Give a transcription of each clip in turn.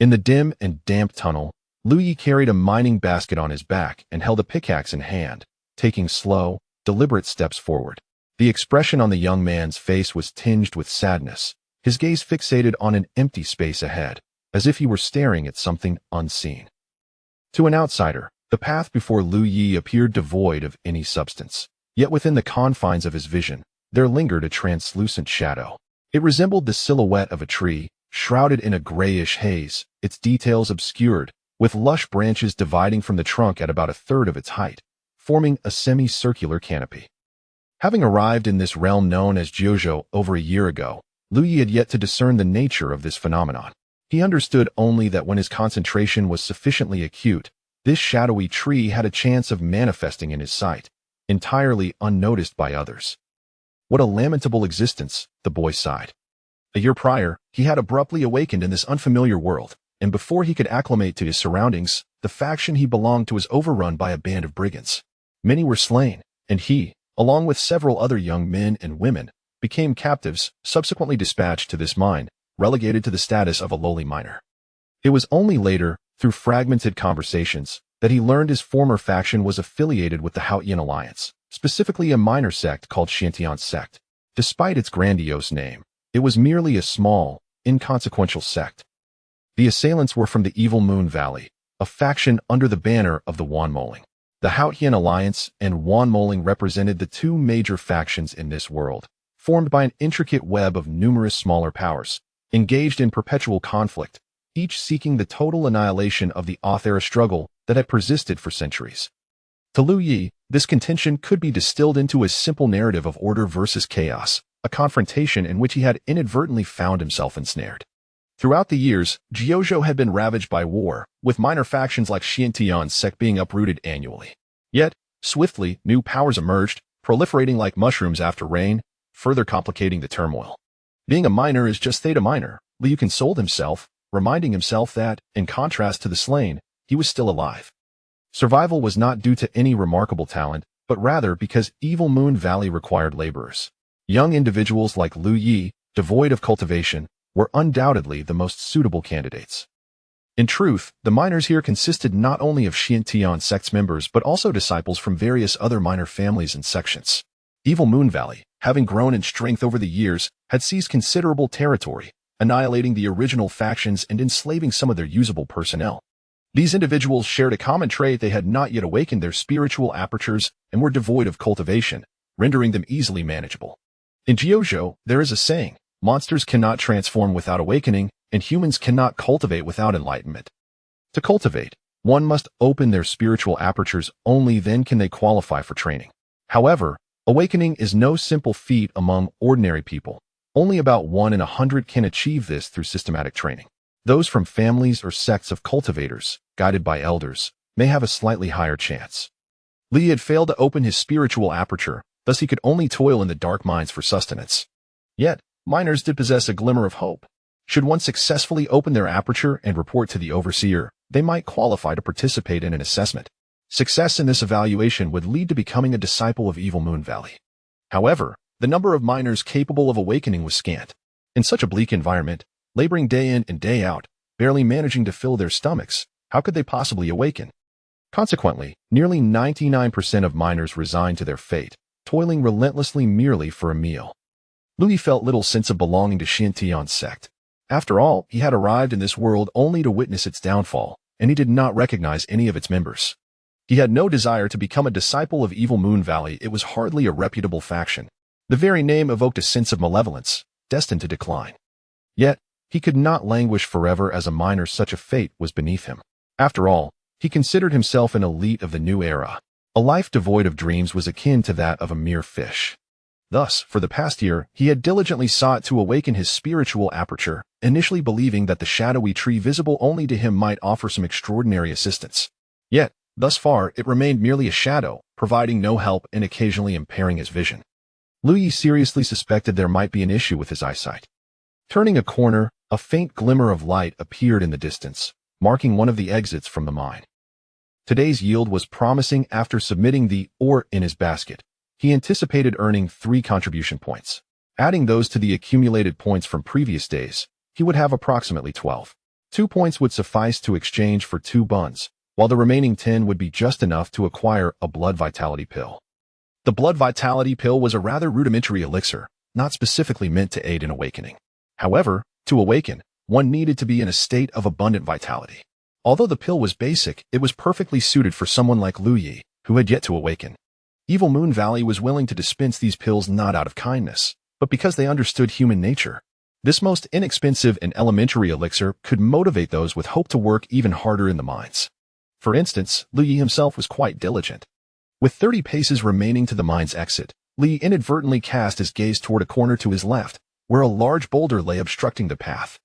In the dim and damp tunnel, Lu Yi carried a mining basket on his back and held a pickaxe in hand, taking slow, deliberate steps forward. The expression on the young man's face was tinged with sadness, his gaze fixated on an empty space ahead, as if he were staring at something unseen. To an outsider, the path before Lu Yi appeared devoid of any substance. Yet within the confines of his vision, there lingered a translucent shadow. It resembled the silhouette of a tree, shrouded in a grayish haze, its details obscured, with lush branches dividing from the trunk at about a third of its height, forming a semicircular canopy. Having arrived in this realm known as Jiuzhou over a year ago, Lu Yi had yet to discern the nature of this phenomenon. He understood only that when his concentration was sufficiently acute, this shadowy tree had a chance of manifesting in his sight, entirely unnoticed by others. What a lamentable existence, the boy sighed. A year prior, he had abruptly awakened in this unfamiliar world, and before he could acclimate to his surroundings, the faction he belonged to was overrun by a band of brigands. Many were slain, and he, along with several other young men and women, became captives, subsequently dispatched to this mine, relegated to the status of a lowly miner. It was only later, through fragmented conversations, that he learned his former faction was affiliated with the Haotian Alliance, specifically a minor sect called Xintian sect. Despite its grandiose name, it was merely a small, inconsequential sect. The assailants were from the Evil Moon Valley, a faction under the banner of the Wanmoling. The Haotian Alliance and Wanmoling represented the two major factions in this world, formed by an intricate web of numerous smaller powers, engaged in perpetual conflict, each seeking the total annihilation of the Apotheosis struggle that had persisted for centuries. To Lu Yi, this contention could be distilled into a simple narrative of order versus chaos, a confrontation in which he had inadvertently found himself ensnared. Throughout the years, Jiuzhou had been ravaged by war, with minor factions like Xintian sect being uprooted annually. Yet, swiftly, new powers emerged, proliferating like mushrooms after rain, further complicating the turmoil. Being a miner is just theta minor, Liu consoled himself, reminding himself that, in contrast to the slain, he was still alive. Survival was not due to any remarkable talent, but rather because Evil Moon Valley required laborers. Young individuals like Lu Yi, devoid of cultivation, were undoubtedly the most suitable candidates. In truth, the miners here consisted not only of Xintian sect's members but also disciples from various other minor families and sections. Evil Moon Valley, having grown in strength over the years, had seized considerable territory, annihilating the original factions and enslaving some of their usable personnel. These individuals shared a common trait: they had not yet awakened their spiritual apertures and were devoid of cultivation, rendering them easily manageable. In Jiuzhou, there is a saying: monsters cannot transform without awakening, and humans cannot cultivate without enlightenment. To cultivate, one must open their spiritual apertures, only then can they qualify for training. However, awakening is no simple feat among ordinary people. Only about 1 in 100 can achieve this through systematic training. Those from families or sects of cultivators, guided by elders, may have a slightly higher chance. Li had failed to open his spiritual aperture, thus he could only toil in the dark mines for sustenance. Yet, miners did possess a glimmer of hope. Should one successfully open their aperture and report to the overseer, they might qualify to participate in an assessment. Success in this evaluation would lead to becoming a disciple of Evil Moon Valley. However, the number of miners capable of awakening was scant. In such a bleak environment, laboring day in and day out, barely managing to fill their stomachs, how could they possibly awaken? Consequently, nearly 99% of miners resigned to their fate, toiling relentlessly merely for a meal. Louis felt little sense of belonging to Xintian sect. After all, he had arrived in this world only to witness its downfall, and he did not recognize any of its members. He had no desire to become a disciple of Evil Moon Valley. It was hardly a reputable faction. The very name evoked a sense of malevolence, destined to decline. Yet, he could not languish forever as a miner. Such a fate was beneath him. After all, he considered himself an elite of the new era. A life devoid of dreams was akin to that of a mere fish. Thus, for the past year, he had diligently sought to awaken his spiritual aperture, initially believing that the shadowy tree visible only to him might offer some extraordinary assistance. Yet, thus far, it remained merely a shadow, providing no help and occasionally impairing his vision. Louis seriously suspected there might be an issue with his eyesight. Turning a corner, a faint glimmer of light appeared in the distance, marking one of the exits from the mine. Today's yield was promising. After submitting the ore in his basket, he anticipated earning 3 contribution points. Adding those to the accumulated points from previous days, he would have approximately 12. 2 points would suffice to exchange for 2 buns, while the remaining 10 would be just enough to acquire a blood vitality pill. The blood vitality pill was a rather rudimentary elixir, not specifically meant to aid in awakening. However, to awaken, one needed to be in a state of abundant vitality. Although the pill was basic, it was perfectly suited for someone like Lu Yi, who had yet to awaken. Evil Moon Valley was willing to dispense these pills not out of kindness, but because they understood human nature. This most inexpensive and elementary elixir could motivate those with hope to work even harder in the mines. For instance, Lu Yi himself was quite diligent. With 30 paces remaining to the mine's exit, Li inadvertently cast his gaze toward a corner to his left, where a large boulder lay obstructing the path.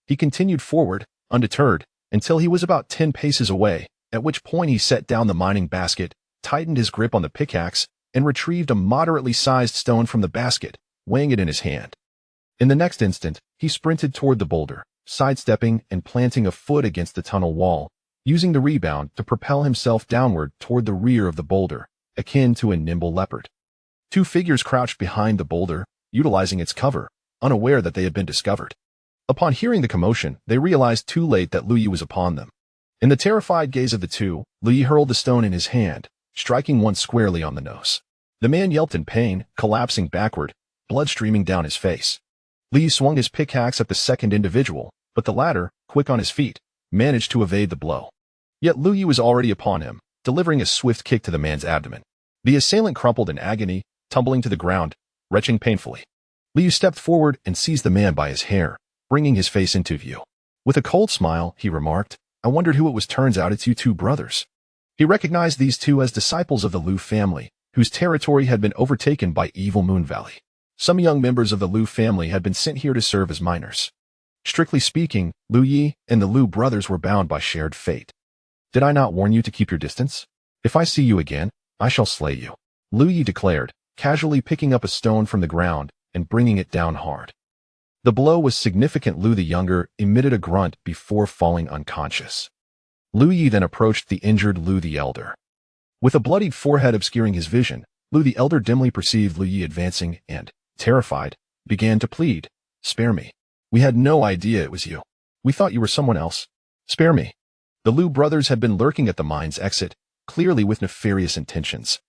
He continued forward, undeterred, until he was about 10 paces away, at which point he set down the mining basket, tightened his grip on the pickaxe, and retrieved a moderately sized stone from the basket, weighing it in his hand. In the next instant, he sprinted toward the boulder, sidestepping and planting a foot against the tunnel wall, using the rebound to propel himself downward toward the rear of the boulder, akin to a nimble leopard. 2 figures crouched behind the boulder, utilizing its cover, unaware that they had been discovered. Upon hearing the commotion, they realized too late that Lu Yi was upon them. In the terrified gaze of the two, Lu Yi hurled the stone in his hand, striking one squarely on the nose. The man yelped in pain, collapsing backward, blood streaming down his face. Lu Yi swung his pickaxe at the second individual, but the latter, quick on his feet, managed to evade the blow. Yet Lu Yi was already upon him, delivering a swift kick to the man's abdomen. The assailant crumpled in agony, tumbling to the ground, retching painfully. Lu Yi stepped forward and seized the man by his hair, bringing his face into view. With a cold smile, he remarked, "I wondered who it was. Turns out it's you 2 brothers." He recognized these 2 as disciples of the Lu family, whose territory had been overtaken by Evil Moon Valley. Some young members of the Lu family had been sent here to serve as miners. Strictly speaking, Lu Yi and the Lu brothers were bound by shared fate. "Did I not warn you to keep your distance? If I see you again, I shall slay you," Lu Yi declared, casually picking up a stone from the ground and bringing it down hard. The blow was significant. Lu the younger emitted a grunt before falling unconscious. Lu Yi then approached the injured Lu the elder. With a bloodied forehead obscuring his vision, Lu the elder dimly perceived Lu Yi advancing and, terrified, began to plead, "Spare me. We had no idea it was you. We thought you were someone else. Spare me." The Lu brothers had been lurking at the mine's exit, clearly with nefarious intentions.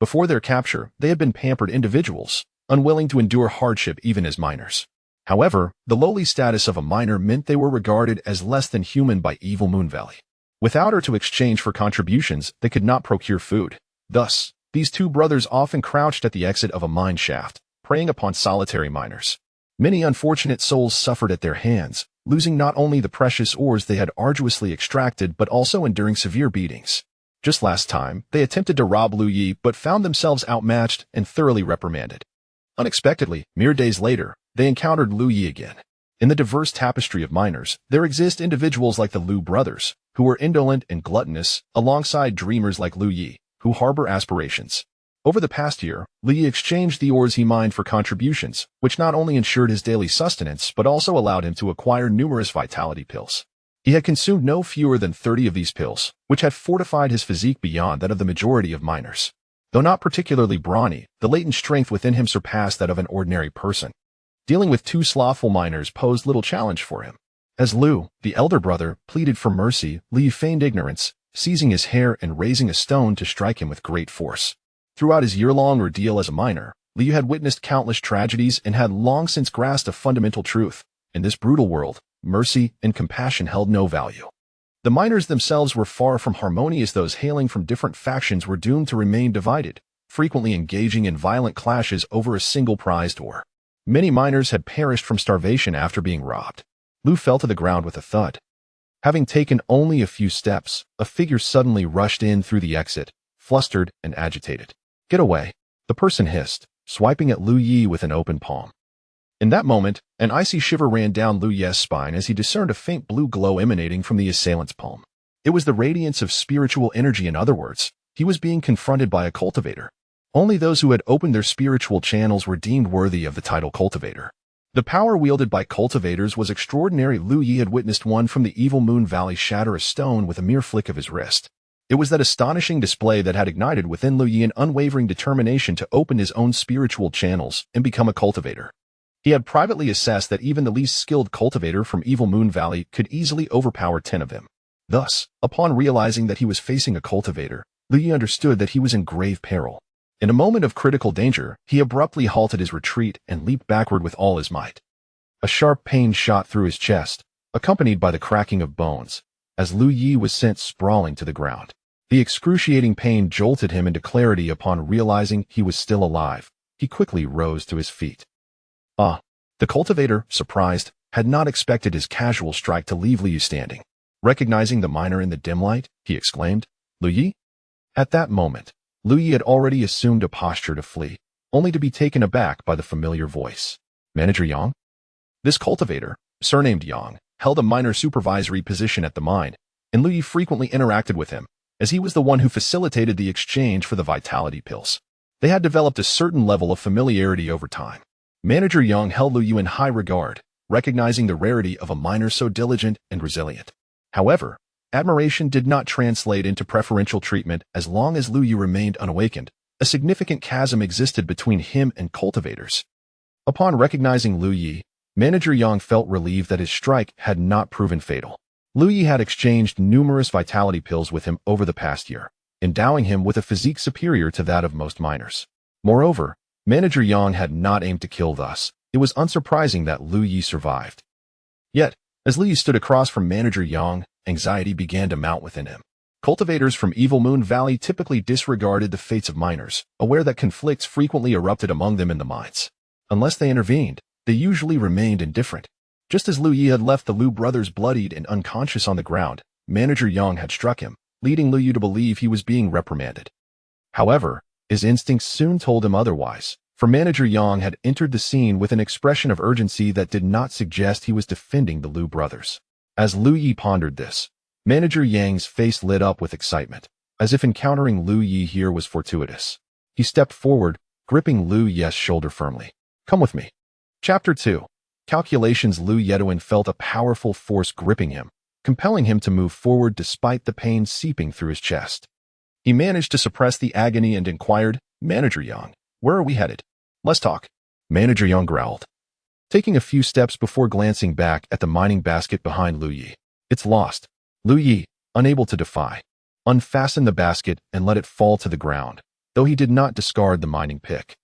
Before their capture, they had been pampered individuals, unwilling to endure hardship even as miners. However, the lowly status of a miner meant they were regarded as less than human by Evil Moon Valley. Without or to exchange for contributions, they could not procure food. Thus, these 2 brothers often crouched at the exit of a mine shaft, preying upon solitary miners. Many unfortunate souls suffered at their hands, losing not only the precious ores they had arduously extracted but also enduring severe beatings. Just last time, they attempted to rob Lu Yi but found themselves outmatched and thoroughly reprimanded. Unexpectedly, mere days later, they encountered Lu Yi again. In the diverse tapestry of miners, there exist individuals like the Lu brothers, who are indolent and gluttonous, alongside dreamers like Lu Yi, who harbor aspirations. Over the past year, Lu Yi exchanged the ores he mined for contributions, which not only ensured his daily sustenance but also allowed him to acquire numerous vitality pills. He had consumed no fewer than 30 of these pills, which had fortified his physique beyond that of the majority of miners. Though not particularly brawny, the latent strength within him surpassed that of an ordinary person. Dealing with 2 slothful miners posed little challenge for him. As Lu, the elder brother, pleaded for mercy, Li feigned ignorance, seizing his hair and raising a stone to strike him with great force. Throughout his year-long ordeal as a miner, Li had witnessed countless tragedies and had long since grasped a fundamental truth. In this brutal world, mercy and compassion held no value. The miners themselves were far from harmonious. Those hailing from different factions were doomed to remain divided, frequently engaging in violent clashes over a single prized ore. Many miners had perished from starvation after being robbed. Lu fell to the ground with a thud. Having taken only a few steps, a figure suddenly rushed in through the exit, flustered and agitated. "Get away," the person hissed, swiping at Lu Yi with an open palm. In that moment, an icy shiver ran down Lu Yi's spine as he discerned a faint blue glow emanating from the assailant's palm. It was the radiance of spiritual energy. In other words, he was being confronted by a cultivator. Only those who had opened their spiritual channels were deemed worthy of the title cultivator. The power wielded by cultivators was extraordinary. Lu Yi had witnessed one from the Evil Moon Valley shatter a stone with a mere flick of his wrist. It was that astonishing display that had ignited within Lu Yi an unwavering determination to open his own spiritual channels and become a cultivator. He had privately assessed that even the least skilled cultivator from Evil Moon Valley could easily overpower 10 of them. Thus, upon realizing that he was facing a cultivator, Lu Yi understood that he was in grave peril. In a moment of critical danger, he abruptly halted his retreat and leaped backward with all his might. A sharp pain shot through his chest, accompanied by the cracking of bones, as Lu Yi was sent sprawling to the ground. The excruciating pain jolted him into clarity upon realizing he was still alive. He quickly rose to his feet. The cultivator, surprised, had not expected his casual strike to leave Lu Yi standing. Recognizing the miner in the dim light, he exclaimed, "Lu Yi?" At that moment, Lu Yi had already assumed a posture to flee, only to be taken aback by the familiar voice. "Manager Yang?" This cultivator, surnamed Yang, held a minor supervisory position at the mine, and Lu Yi frequently interacted with him, as he was the one who facilitated the exchange for the vitality pills. They had developed a certain level of familiarity over time. Manager Yang held Lu Yi in high regard, recognizing the rarity of a miner so diligent and resilient. However, admiration did not translate into preferential treatment as long as Lu Yi remained unawakened. A significant chasm existed between him and cultivators. Upon recognizing Lu Yi, Manager Yang felt relieved that his strike had not proven fatal. Lu Yi had exchanged numerous vitality pills with him over the past year, endowing him with a physique superior to that of most miners. Moreover, Manager Yang had not aimed to kill thus. It was unsurprising that Lu Yi survived. Yet, as Lu Yi stood across from Manager Yang, anxiety began to mount within him. Cultivators from Evil Moon Valley typically disregarded the fates of miners, aware that conflicts frequently erupted among them in the mines. Unless they intervened, they usually remained indifferent. Just as Lu Yi had left the Lu brothers bloodied and unconscious on the ground, Manager Yang had struck him, leading Lu Yi to believe he was being reprimanded. However, his instincts soon told him otherwise, for Manager Yang had entered the scene with an expression of urgency that did not suggest he was defending the Lu brothers. As Lu Yi pondered this, Manager Yang's face lit up with excitement, as if encountering Lu Yi here was fortuitous. He stepped forward, gripping Lu Yi's shoulder firmly. "Come with me." Chapter 2. Calculations. Lu Yedouin felt a powerful force gripping him, compelling him to move forward despite the pain seeping through his chest. He managed to suppress the agony and inquired, "Manager Yang, where are we headed?" "Let's talk." Manager Yang growled, taking a few steps before glancing back at the mining basket behind Lu Yi. "It's lost." Lu Yi, unable to defy, unfastened the basket and let it fall to the ground, though he did not discard the mining pick.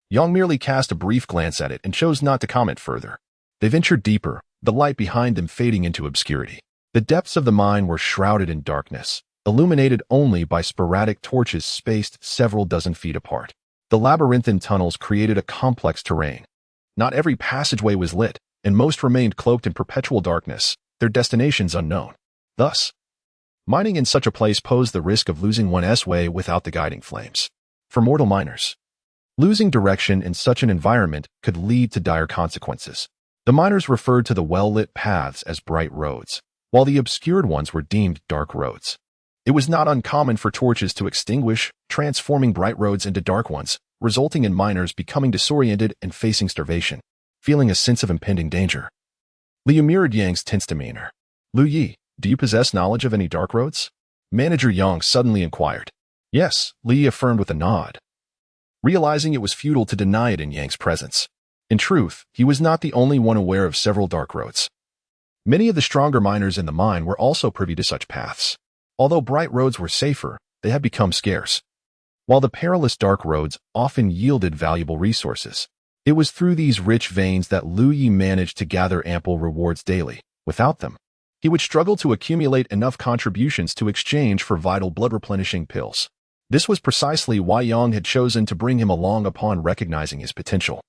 Yang merely cast a brief glance at it and chose not to comment further. They ventured deeper, the light behind them fading into obscurity. The depths of the mine were shrouded in darkness, illuminated only by sporadic torches spaced several dozen feet apart. The labyrinthine tunnels created a complex terrain. Not every passageway was lit, and most remained cloaked in perpetual darkness, their destinations unknown. Thus, mining in such a place posed the risk of losing one's way without the guiding flames. For mortal miners, losing direction in such an environment could lead to dire consequences. The miners referred to the well-lit paths as bright roads, while the obscured ones were deemed dark roads. It was not uncommon for torches to extinguish, transforming bright roads into dark ones, resulting in miners becoming disoriented and facing starvation, feeling a sense of impending danger. Liu mirrored Yang's tense demeanor. "Lu Yi, do you possess knowledge of any dark roads?" Manager Yang suddenly inquired. "Yes," Lu Yi affirmed with a nod, realizing it was futile to deny it in Yang's presence. In truth, he was not the only one aware of several dark roads. Many of the stronger miners in the mine were also privy to such paths. Although bright roads were safer, they had become scarce. While the perilous dark roads often yielded valuable resources, it was through these rich veins that Lu Yi managed to gather ample rewards daily. Without them, he would struggle to accumulate enough contributions to exchange for vital blood-replenishing pills. This was precisely why Yang had chosen to bring him along upon recognizing his potential.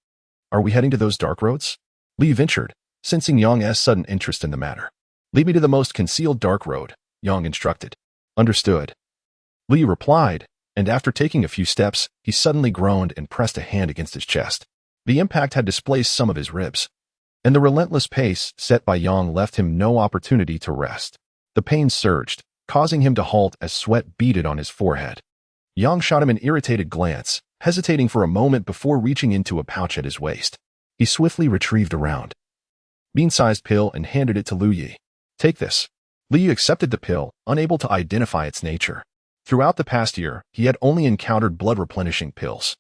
"Are we heading to those dark roads?" Li ventured, sensing Yang's sudden interest in the matter. "Lead me to the most concealed dark road," Yang instructed. "Understood." Li replied, and after taking a few steps, he suddenly groaned and pressed a hand against his chest. The impact had displaced some of his ribs, and the relentless pace set by Yang left him no opportunity to rest. The pain surged, causing him to halt as sweat beaded on his forehead. Yang shot him an irritated glance, hesitating for a moment before reaching into a pouch at his waist. He swiftly retrieved a round, bean-sized pill and handed it to Lu Yi. "Take this." Lu Yi accepted the pill, unable to identify its nature. Throughout the past year, he had only encountered blood-replenishing pills,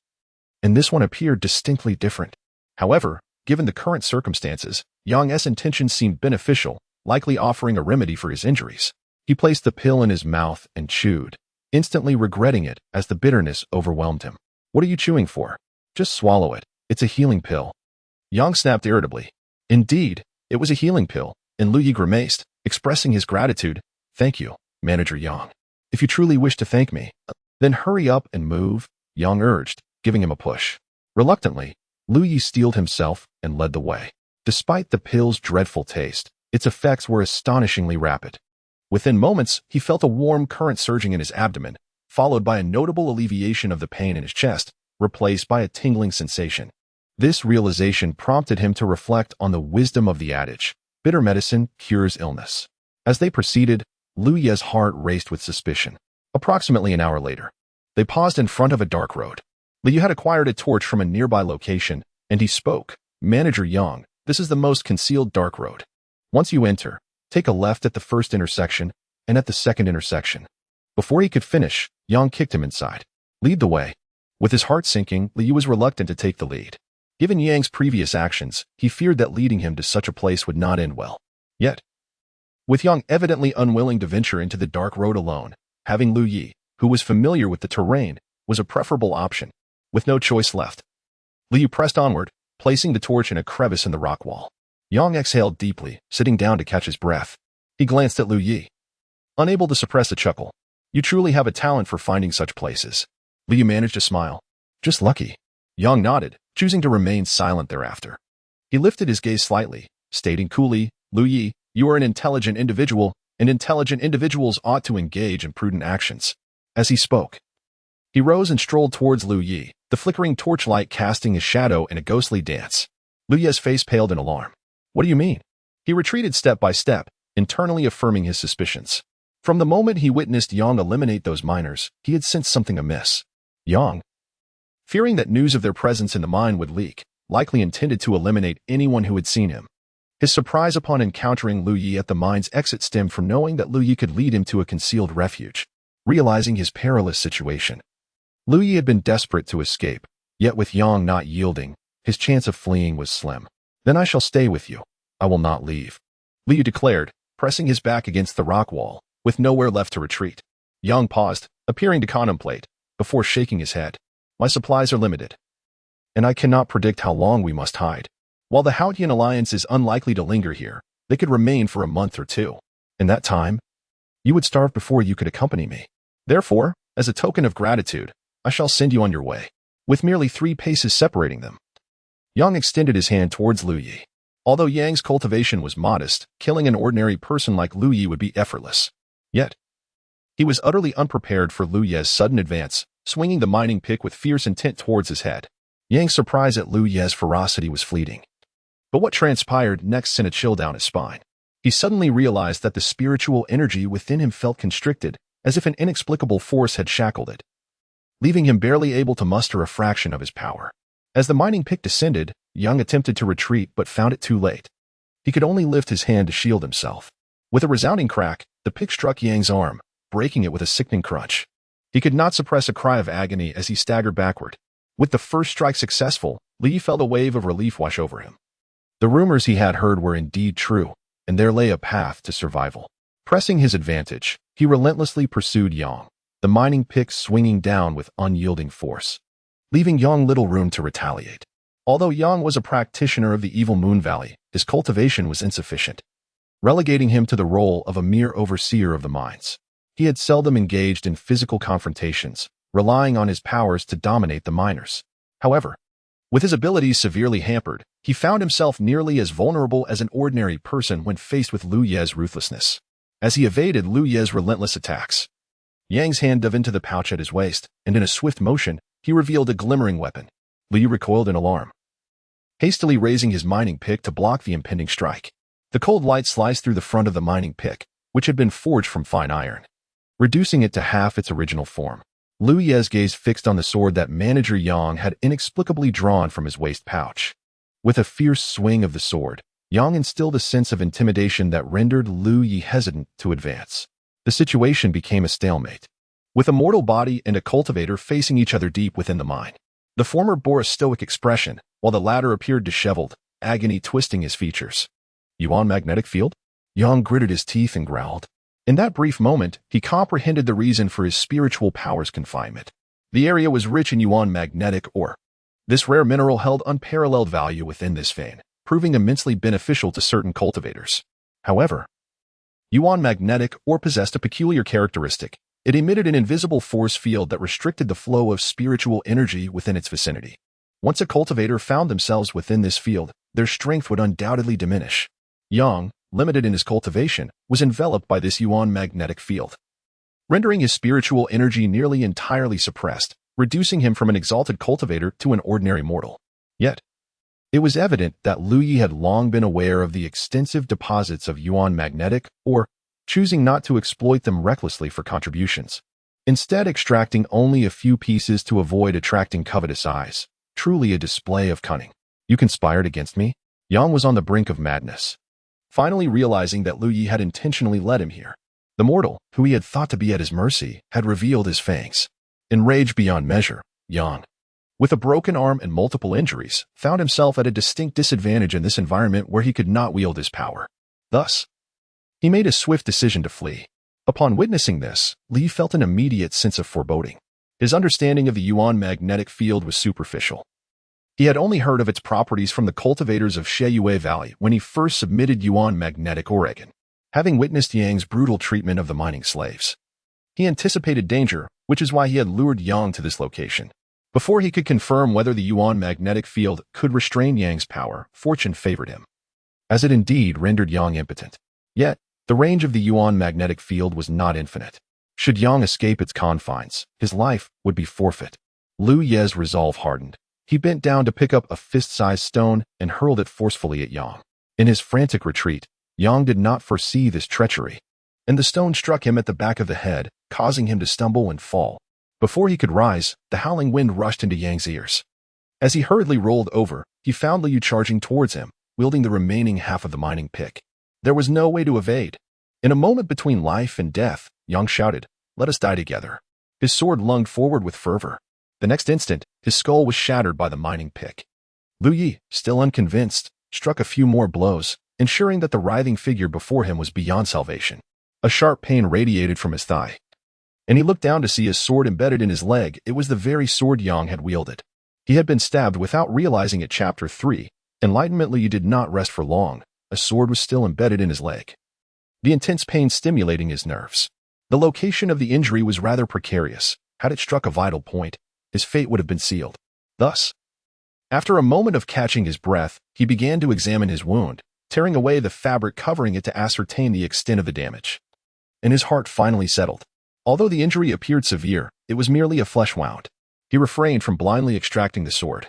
and this one appeared distinctly different. However, given the current circumstances, Yang's intentions seemed beneficial, likely offering a remedy for his injuries. He placed the pill in his mouth and chewed, instantly regretting it as the bitterness overwhelmed him. What are you chewing for? Just swallow it. It's a healing pill. Yang snapped irritably. Indeed, it was a healing pill, and Lu Yi grimaced, expressing his gratitude. Thank you, Manager Yang. If you truly wish to thank me, then hurry up and move, Yang urged, giving him a push. Reluctantly, Lu Yi steeled himself and led the way. Despite the pill's dreadful taste, its effects were astonishingly rapid. Within moments, he felt a warm current surging in his abdomen, followed by a notable alleviation of the pain in his chest, replaced by a tingling sensation. This realization prompted him to reflect on the wisdom of the adage, bitter medicine cures illness. As they proceeded, Lu Yi's heart raced with suspicion. Approximately an hour later, they paused in front of a dark road. Lu Yi had acquired a torch from a nearby location, and he spoke. Manager Yang, this is the most concealed dark road. Once you enter, take a left at the first intersection and at the second intersection. Before he could finish, Yang kicked him inside. Lead the way. With his heart sinking, Lu Yi was reluctant to take the lead. Given Yang's previous actions, he feared that leading him to such a place would not end well. Yet, with Yang evidently unwilling to venture into the dark road alone, having Lu Yi, who was familiar with the terrain, was a preferable option. With no choice left, Lu Yi pressed onward, placing the torch in a crevice in the rock wall. Yang exhaled deeply, sitting down to catch his breath. He glanced at Lu Yi, unable to suppress a chuckle. You truly have a talent for finding such places. Lu Yi managed to smile. Just lucky. Yang nodded, choosing to remain silent thereafter. He lifted his gaze slightly, stating coolly, Lu Yi, you are an intelligent individual, and intelligent individuals ought to engage in prudent actions. As he spoke, he rose and strolled towards Lu Yi, the flickering torchlight casting his shadow in a ghostly dance. Lu Yi's face paled in alarm. What do you mean? He retreated step by step, internally affirming his suspicions. From the moment he witnessed Yang eliminate those miners, he had sensed something amiss. Yang, fearing that news of their presence in the mine would leak, likely intended to eliminate anyone who had seen him. His surprise upon encountering Lu Yi at the mine's exit stemmed from knowing that Lu Yi could lead him to a concealed refuge. Realizing his perilous situation, Lu Yi had been desperate to escape, yet with Yang not yielding, his chance of fleeing was slim. Then I shall stay with you. I will not leave, Lu Yi declared, pressing his back against the rock wall, with nowhere left to retreat. Yang paused, appearing to contemplate, before shaking his head. My supplies are limited, and I cannot predict how long we must hide. While the Hautian alliance is unlikely to linger here, they could remain for a month or two. In that time, you would starve before you could accompany me. Therefore, as a token of gratitude, I shall send you on your way, with merely 3 paces separating them. Yang extended his hand towards Lu Yi. Although Yang's cultivation was modest, killing an ordinary person like Lu Yi would be effortless. Yet, he was utterly unprepared for Lu Yi's sudden advance, swinging the mining pick with fierce intent towards his head. Yang's surprise at Lu Yi's ferocity was fleeting. But what transpired next sent a chill down his spine. He suddenly realized that the spiritual energy within him felt constricted, as if an inexplicable force had shackled it, leaving him barely able to muster a fraction of his power. As the mining pick descended, Yang attempted to retreat but found it too late. He could only lift his hand to shield himself. With a resounding crack, the pick struck Yang's arm, breaking it with a sickening crunch. He could not suppress a cry of agony as he staggered backward. With the first strike successful, Lu Yi felt a wave of relief wash over him. The rumors he had heard were indeed true, and there lay a path to survival. Pressing his advantage, he relentlessly pursued Yang, the mining pick swinging down with unyielding force, leaving Yang little room to retaliate. Although Yang was a practitioner of the evil Moon Valley, his cultivation was insufficient, relegating him to the role of a mere overseer of the mines. He had seldom engaged in physical confrontations, relying on his powers to dominate the miners. However, with his abilities severely hampered, he found himself nearly as vulnerable as an ordinary person when faced with Lu Yi's ruthlessness. As he evaded Lu Yi's relentless attacks, Yang's hand dove into the pouch at his waist, and in a swift motion, he revealed a glimmering weapon. Lu Yi recoiled in alarm, hastily raising his mining pick to block the impending strike. The cold light sliced through the front of the mining pick, which had been forged from fine iron, reducing it to half its original form. Lu Yi's gaze fixed on the sword that Manager Yang had inexplicably drawn from his waist pouch. With a fierce swing of the sword, Yang instilled a sense of intimidation that rendered Lu Yi hesitant to advance. The situation became a stalemate, with a mortal body and a cultivator facing each other deep within the mine. The former bore a stoic expression, while the latter appeared disheveled, agony twisting his features. Yuan magnetic field? Yang gritted his teeth and growled. In that brief moment, he comprehended the reason for his spiritual powers confinement. The area was rich in Yuan magnetic ore. This rare mineral held unparalleled value within this vein, proving immensely beneficial to certain cultivators. However, Yuan magnetic ore possessed a peculiar characteristic. It emitted an invisible force field that restricted the flow of spiritual energy within its vicinity. Once a cultivator found themselves within this field, their strength would undoubtedly diminish. Yang, limited in his cultivation, was enveloped by this Yuan magnetic field, rendering his spiritual energy nearly entirely suppressed, reducing him from an exalted cultivator to an ordinary mortal. Yet, it was evident that Lu Yi had long been aware of the extensive deposits of Yuan magnetic ore, choosing not to exploit them recklessly for contributions, instead extracting only a few pieces to avoid attracting covetous eyes. Truly a display of cunning. You conspired against me? Yang was on the brink of madness, finally realizing that Lu Yi had intentionally led him here. The mortal, who he had thought to be at his mercy, had revealed his fangs. Enraged beyond measure, Yang, with a broken arm and multiple injuries, found himself at a distinct disadvantage in this environment where he could not wield his power. Thus, he made a swift decision to flee. Upon witnessing this, Li felt an immediate sense of foreboding. His understanding of the Yuan magnetic field was superficial. He had only heard of its properties from the cultivators of Sheyue Valley when he first submitted Yuan magnetic Oregon, having witnessed Yang's brutal treatment of the mining slaves. He anticipated danger, which is why he had lured Yang to this location. Before he could confirm whether the Yuan magnetic field could restrain Yang's power, fortune favored him, as it indeed rendered Yang impotent. Yet, the range of the Yuan magnetic field was not infinite. Should Yang escape its confines, his life would be forfeit. Lu Ye's resolve hardened. He bent down to pick up a fist-sized stone and hurled it forcefully at Yang. In his frantic retreat, Yang did not foresee this treachery, and the stone struck him at the back of the head, causing him to stumble and fall. Before he could rise, the howling wind rushed into Yang's ears. As he hurriedly rolled over, he found Liu charging towards him, wielding the remaining half of the mining pick. There was no way to evade. In a moment between life and death, Yang shouted, "Let us die together." His sword lunged forward with fervor. The next instant, his skull was shattered by the mining pick. Lu Yi, still unconvinced, struck a few more blows, ensuring that the writhing figure before him was beyond salvation. A sharp pain radiated from his thigh, and he looked down to see his sword embedded in his leg. It was the very sword Yang had wielded. He had been stabbed without realizing it. Chapter 3. Enlightenment. Lu Yi did not rest for long. A sword was still embedded in his leg, the intense pain stimulating his nerves. The location of the injury was rather precarious. Had it struck a vital point, his fate would have been sealed. Thus, after a moment of catching his breath, he began to examine his wound, tearing away the fabric covering it to ascertain the extent of the damage. And his heart finally settled. Although the injury appeared severe, it was merely a flesh wound. He refrained from blindly extracting the sword,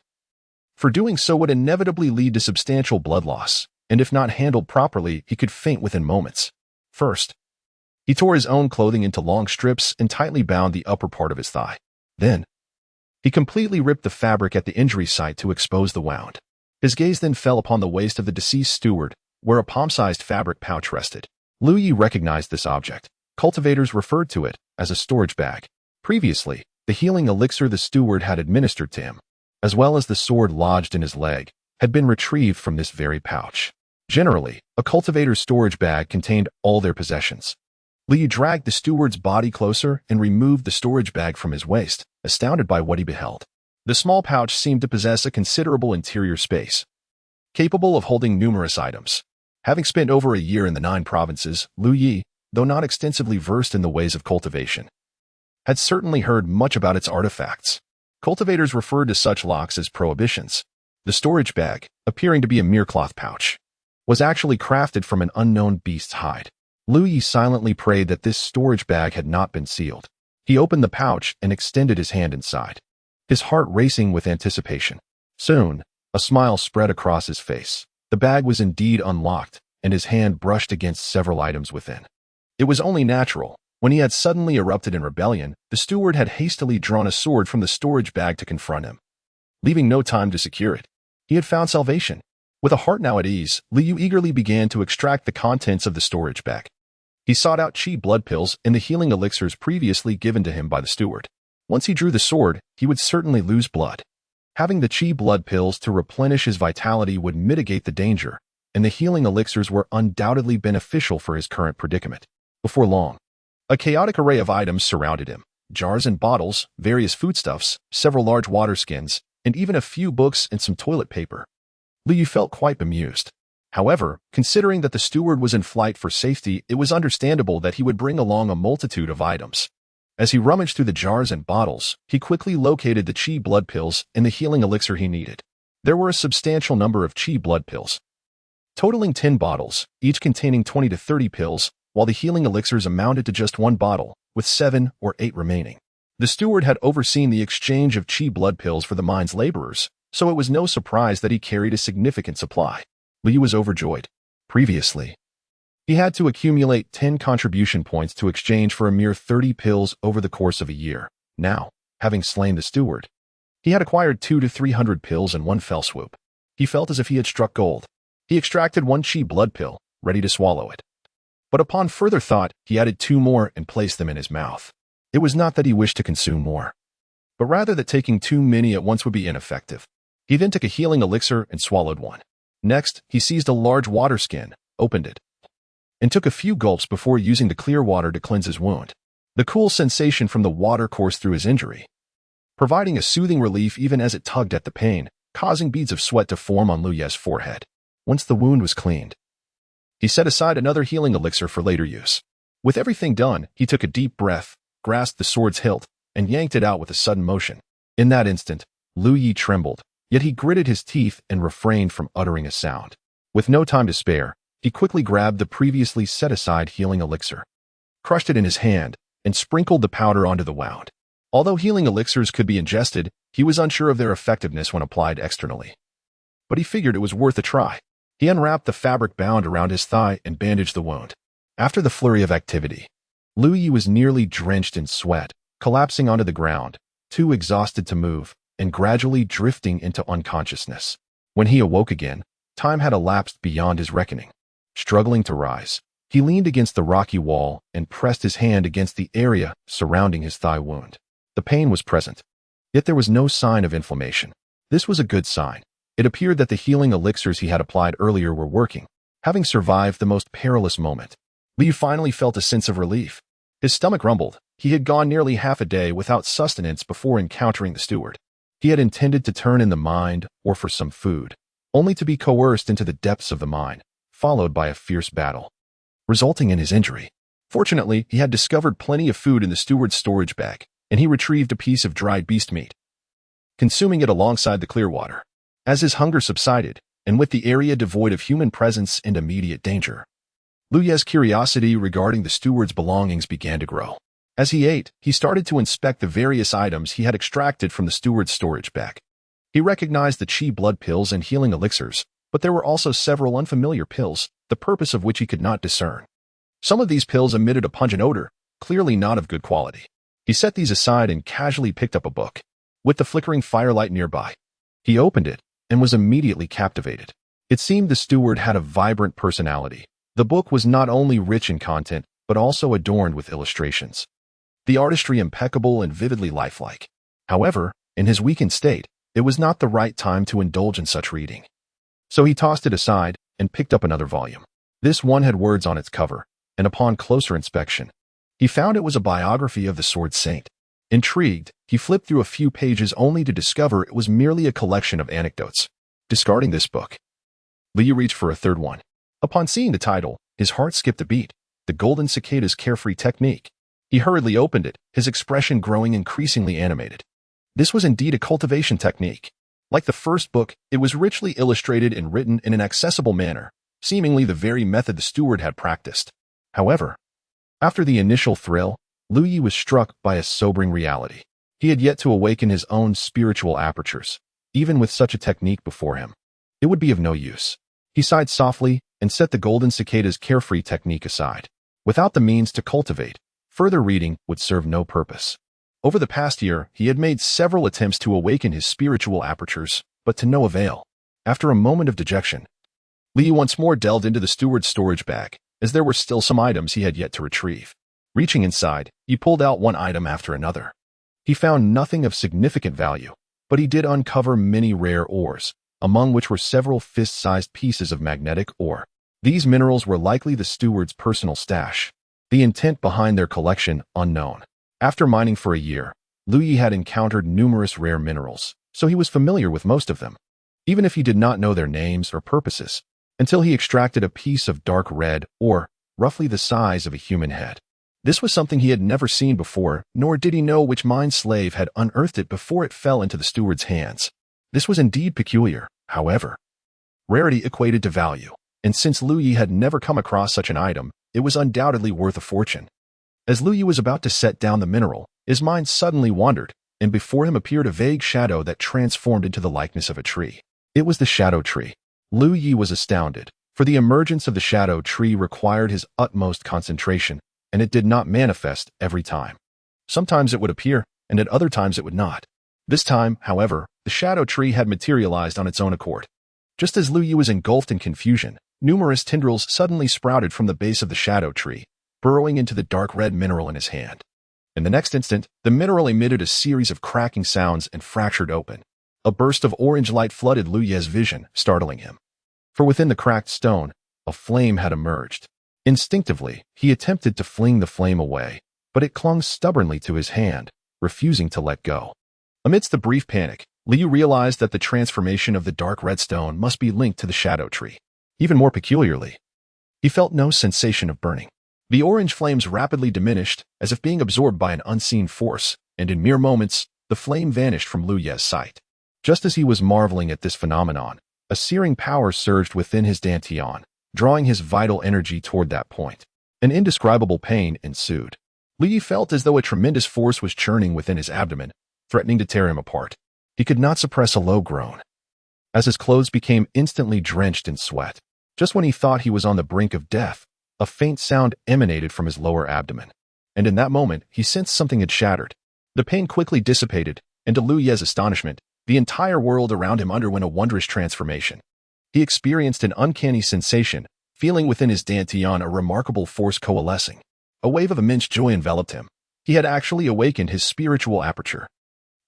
for doing so would inevitably lead to substantial blood loss, and if not handled properly, he could faint within moments. First, he tore his own clothing into long strips and tightly bound the upper part of his thigh. Then, he completely ripped the fabric at the injury site to expose the wound. His gaze then fell upon the waist of the deceased steward, where a palm-sized fabric pouch rested. Lu Yi recognized this object. Cultivators referred to it as a storage bag. Previously, the healing elixir the steward had administered to him, as well as the sword lodged in his leg, had been retrieved from this very pouch. Generally, a cultivator's storage bag contained all their possessions. Lu Yi dragged the steward's body closer and removed the storage bag from his waist, astounded by what he beheld. The small pouch seemed to possess a considerable interior space, capable of holding numerous items. Having spent over a year in the 9 provinces, Lu Yi, though not extensively versed in the ways of cultivation, had certainly heard much about its artifacts. Cultivators referred to such locks as prohibitions. The storage bag, appearing to be a mere cloth pouch, was actually crafted from an unknown beast's hide. Lu Yi silently prayed that this storage bag had not been sealed. He opened the pouch and extended his hand inside, his heart racing with anticipation. Soon, a smile spread across his face. The bag was indeed unlocked, and his hand brushed against several items within. It was only natural. When he had suddenly erupted in rebellion, the steward had hastily drawn a sword from the storage bag to confront him, leaving no time to secure it. He had found salvation. With a heart now at ease, Liu eagerly began to extract the contents of the storage bag. He sought out chi blood pills and the healing elixirs previously given to him by the steward. Once he drew the sword, he would certainly lose blood. Having the chi blood pills to replenish his vitality would mitigate the danger, and the healing elixirs were undoubtedly beneficial for his current predicament. Before long, a chaotic array of items surrounded him: jars and bottles, various foodstuffs, several large water skins, and even a few books and some toilet paper. Liu felt quite bemused. However, considering that the steward was in flight for safety, it was understandable that he would bring along a multitude of items. As he rummaged through the jars and bottles, he quickly located the chi blood pills and the healing elixir he needed. There were a substantial number of chi blood pills, totaling 10 bottles, each containing 20 to 30 pills, while the healing elixirs amounted to just 1 bottle, with 7 or 8 remaining. The steward had overseen the exchange of chi blood pills for the mine's laborers, so it was no surprise that he carried a significant supply. Liu was overjoyed. Previously, he had to accumulate 10 contribution points to exchange for a mere 30 pills over the course of a year. Now, having slain the steward, he had acquired 200 to 300 pills in one fell swoop. He felt as if he had struck gold. He extracted 1 chi blood pill, ready to swallow it. But upon further thought, he added 2 more and placed them in his mouth. It was not that he wished to consume more, but rather that taking too many at once would be ineffective. He then took a healing elixir and swallowed one. Next, he seized a large water skin, opened it, and took a few gulps before using the clear water to cleanse his wound. The cool sensation from the water coursed through his injury, providing a soothing relief even as it tugged at the pain, causing beads of sweat to form on Liu's forehead. Once the wound was cleaned, he set aside another healing elixir for later use. With everything done, he took a deep breath, grasped the sword's hilt, and yanked it out with a sudden motion. In that instant, Liu trembled, yet he gritted his teeth and refrained from uttering a sound. With no time to spare, he quickly grabbed the previously set-aside healing elixir, crushed it in his hand, and sprinkled the powder onto the wound. Although healing elixirs could be ingested, he was unsure of their effectiveness when applied externally. But he figured it was worth a try. He unwrapped the fabric bound around his thigh and bandaged the wound. After the flurry of activity, Liu was nearly drenched in sweat, collapsing onto the ground, too exhausted to move, and gradually drifting into unconsciousness. When he awoke again, time had elapsed beyond his reckoning. Struggling to rise, he leaned against the rocky wall and pressed his hand against the area surrounding his thigh wound. The pain was present, yet there was no sign of inflammation. This was a good sign. It appeared that the healing elixirs he had applied earlier were working. Having survived the most perilous moment, Liu finally felt a sense of relief. His stomach rumbled. He had gone nearly half a day without sustenance before encountering the steward. He had intended to turn in the mine or for some food, only to be coerced into the depths of the mine, followed by a fierce battle, resulting in his injury. Fortunately, he had discovered plenty of food in the steward's storage bag, and he retrieved a piece of dried beast meat, consuming it alongside the clear water. As his hunger subsided, and with the area devoid of human presence and immediate danger, Liu's curiosity regarding the steward's belongings began to grow. As he ate, he started to inspect the various items he had extracted from the steward's storage bag. He recognized the chi blood pills and healing elixirs, but there were also several unfamiliar pills, the purpose of which he could not discern. Some of these pills emitted a pungent odor, clearly not of good quality. He set these aside and casually picked up a book. With the flickering firelight nearby, he opened it and was immediately captivated. It seemed the steward had a vibrant personality. The book was not only rich in content, but also adorned with illustrations. The artistry impeccable and vividly lifelike. However, in his weakened state, it was not the right time to indulge in such reading. So he tossed it aside and picked up another volume. This one had words on its cover, and upon closer inspection, he found it was a biography of the sword saint. Intrigued, he flipped through a few pages only to discover it was merely a collection of anecdotes. Discarding this book, Liu reached for a third one. Upon seeing the title, his heart skipped a beat. The Golden Cicada's Carefree Technique. He hurriedly opened it, his expression growing increasingly animated. This was indeed a cultivation technique. Like the first book, it was richly illustrated and written in an accessible manner, seemingly the very method the steward had practiced. However, after the initial thrill, Liu was struck by a sobering reality. He had yet to awaken his own spiritual apertures. Even with such a technique before him, it would be of no use. He sighed softly and set the Golden Cicada's Carefree Technique aside. Without the means to cultivate, further reading would serve no purpose. Over the past year, he had made several attempts to awaken his spiritual apertures, but to no avail. After a moment of dejection, Liu once more delved into the steward's storage bag, as there were still some items he had yet to retrieve. Reaching inside, he pulled out one item after another. He found nothing of significant value. but he did uncover many rare ores, among which were several fist-sized pieces of magnetic ore. These minerals were likely the steward's personal stash. The intent behind their collection unknown. After mining for a year, Liu had encountered numerous rare minerals, so he was familiar with most of them, even if he did not know their names or purposes, until he extracted a piece of dark red ore, roughly the size of a human head. This was something he had never seen before, nor did he know which mine slave had unearthed it before it fell into the steward's hands. This was indeed peculiar, however. Rarity equated to value, and since Liu had never come across such an item, it was undoubtedly worth a fortune. As Liu was about to set down the mineral, his mind suddenly wandered, and before him appeared a vague shadow that transformed into the likeness of a tree. It was the shadow tree. Liu was astounded, for the emergence of the shadow tree required his utmost concentration, and it did not manifest every time. Sometimes it would appear, and at other times it would not. This time, however, the shadow tree had materialized on its own accord. Just as Liu was engulfed in confusion, numerous tendrils suddenly sprouted from the base of the shadow tree, burrowing into the dark red mineral in his hand. In the next instant, the mineral emitted a series of cracking sounds and fractured open. A burst of orange light flooded Liu's vision, startling him. For within the cracked stone, a flame had emerged. Instinctively, he attempted to fling the flame away, but it clung stubbornly to his hand, refusing to let go. Amidst the brief panic, Liu realized that the transformation of the dark red stone must be linked to the shadow tree. Even more peculiarly, he felt no sensation of burning. The orange flames rapidly diminished, as if being absorbed by an unseen force, and in mere moments, the flame vanished from Liu's sight. Just as he was marveling at this phenomenon, a searing power surged within his dantian, drawing his vital energy toward that point. An indescribable pain ensued. Liu felt as though a tremendous force was churning within his abdomen, threatening to tear him apart. He could not suppress a low groan, as his clothes became instantly drenched in sweat. Just when he thought he was on the brink of death, a faint sound emanated from his lower abdomen, and in that moment, he sensed something had shattered. The pain quickly dissipated, and to Liu's astonishment, the entire world around him underwent a wondrous transformation. He experienced an uncanny sensation, feeling within his dantian a remarkable force coalescing. A wave of immense joy enveloped him. He had actually awakened his spiritual aperture.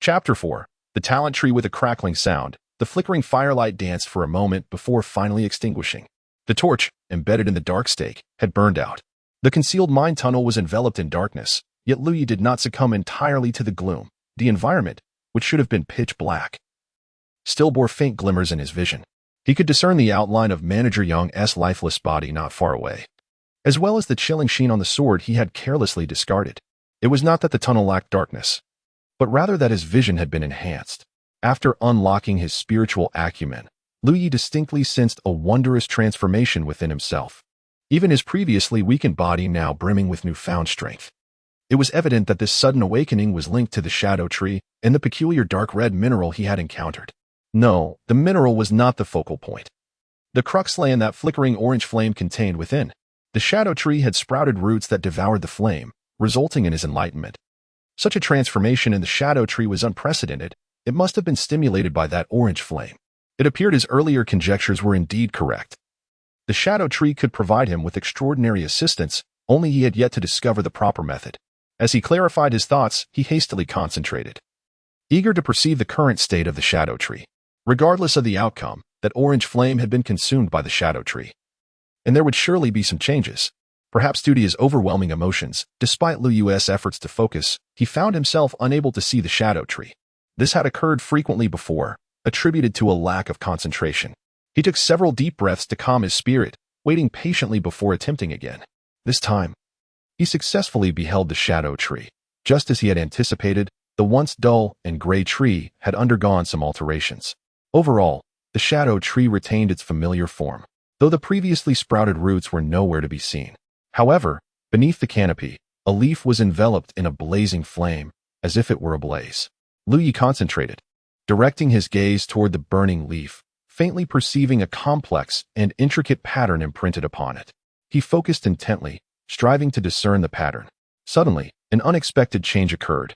Chapter 4. The talent tree with a crackling sound. The flickering firelight danced for a moment before finally extinguishing. The torch, embedded in the dark stake, had burned out. The concealed mine tunnel was enveloped in darkness, yet Liu did not succumb entirely to the gloom. The environment, which should have been pitch black, still bore faint glimmers in his vision. He could discern the outline of Manager Young's lifeless body not far away, as well as the chilling sheen on the sword he had carelessly discarded. It was not that the tunnel lacked darkness, but rather that his vision had been enhanced. After unlocking his spiritual acumen, Liu distinctly sensed a wondrous transformation within himself, even his previously weakened body now brimming with newfound strength. It was evident that this sudden awakening was linked to the shadow tree and the peculiar dark red mineral he had encountered. No, the mineral was not the focal point. The crux lay in that flickering orange flame contained within. The shadow tree had sprouted roots that devoured the flame, resulting in his enlightenment. Such a transformation in the shadow tree was unprecedented. It must have been stimulated by that orange flame. It appeared his earlier conjectures were indeed correct. The shadow tree could provide him with extraordinary assistance, only he had yet to discover the proper method. As he clarified his thoughts, he hastily concentrated, eager to perceive the current state of the shadow tree. Regardless of the outcome, that orange flame had been consumed by the shadow tree, and there would surely be some changes. Perhaps due to his overwhelming emotions, despite Liu's efforts to focus, he found himself unable to see the shadow tree. This had occurred frequently before, attributed to a lack of concentration. He took several deep breaths to calm his spirit, waiting patiently before attempting again. This time, he successfully beheld the shadow tree. Just as he had anticipated, the once dull and gray tree had undergone some alterations. Overall, the shadow tree retained its familiar form, though the previously sprouted roots were nowhere to be seen. However, beneath the canopy, a leaf was enveloped in a blazing flame, as if it were ablaze. Liu concentrated, directing his gaze toward the burning leaf, faintly perceiving a complex and intricate pattern imprinted upon it. He focused intently, striving to discern the pattern. Suddenly, an unexpected change occurred.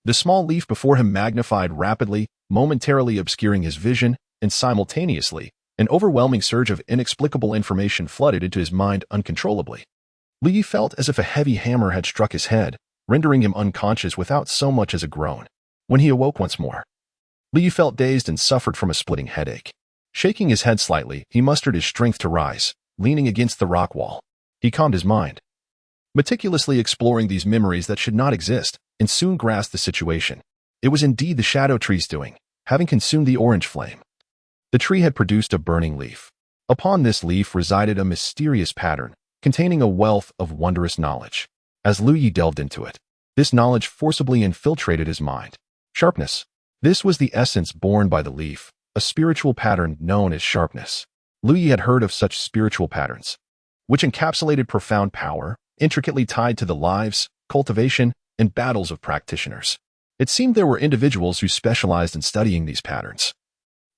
The small leaf before him magnified rapidly, momentarily obscuring his vision, and simultaneously, an overwhelming surge of inexplicable information flooded into his mind uncontrollably. Liu felt as if a heavy hammer had struck his head, rendering him unconscious without so much as a groan. When he awoke once more, Li felt dazed and suffered from a splitting headache. Shaking his head slightly, he mustered his strength to rise, leaning against the rock wall. He calmed his mind, meticulously exploring these memories that should not exist, and soon grasped the situation. It was indeed the shadow tree's doing, having consumed the orange flame. The tree had produced a burning leaf. Upon this leaf resided a mysterious pattern, containing a wealth of wondrous knowledge. As Lu Yi delved into it, this knowledge forcibly infiltrated his mind. Sharpness. This was the essence born by the leaf, a spiritual pattern known as sharpness. Lu Yi had heard of such spiritual patterns, which encapsulated profound power, intricately tied to the lives, cultivation, and battles of practitioners. It seemed there were individuals who specialized in studying these patterns,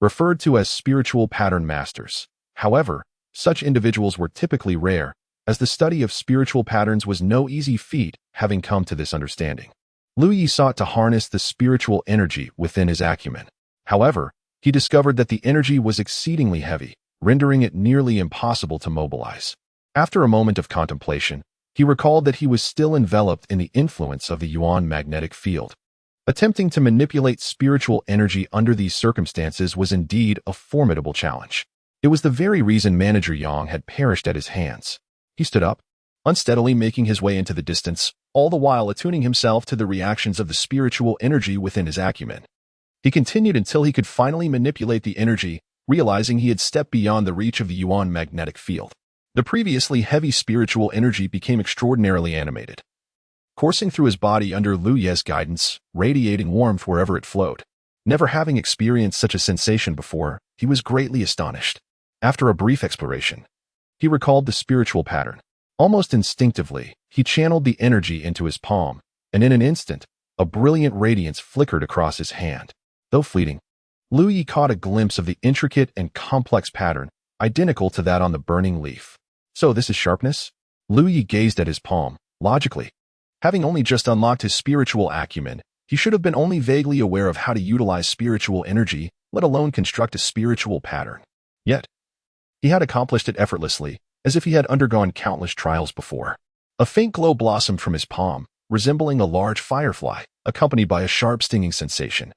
referred to as spiritual pattern masters. However, such individuals were typically rare, as the study of spiritual patterns was no easy feat, having come to this understanding. Lu Yi sought to harness the spiritual energy within his acumen. However, he discovered that the energy was exceedingly heavy, rendering it nearly impossible to mobilize. After a moment of contemplation, he recalled that he was still enveloped in the influence of the Yuan magnetic field. Attempting to manipulate spiritual energy under these circumstances was indeed a formidable challenge. It was the very reason Manager Yang had perished at his hands. He stood up, unsteadily making his way into the distance, all the while attuning himself to the reactions of the spiritual energy within his acumen. He continued until he could finally manipulate the energy, realizing he had stepped beyond the reach of the Yuan magnetic field. The previously heavy spiritual energy became extraordinarily animated, coursing through his body under Lu Ye's guidance, radiating warmth wherever it flowed. Never having experienced such a sensation before, he was greatly astonished. After a brief exploration, he recalled the spiritual pattern. Almost instinctively, he channeled the energy into his palm, and in an instant, a brilliant radiance flickered across his hand. Though fleeting, Lu Yi caught a glimpse of the intricate and complex pattern, identical to that on the burning leaf. So this is sharpness? Lu Yi gazed at his palm, logically. Having only just unlocked his spiritual acumen, he should have been only vaguely aware of how to utilize spiritual energy, let alone construct a spiritual pattern. Yet, he had accomplished it effortlessly, as if he had undergone countless trials before. A faint glow blossomed from his palm, resembling a large firefly, accompanied by a sharp stinging sensation,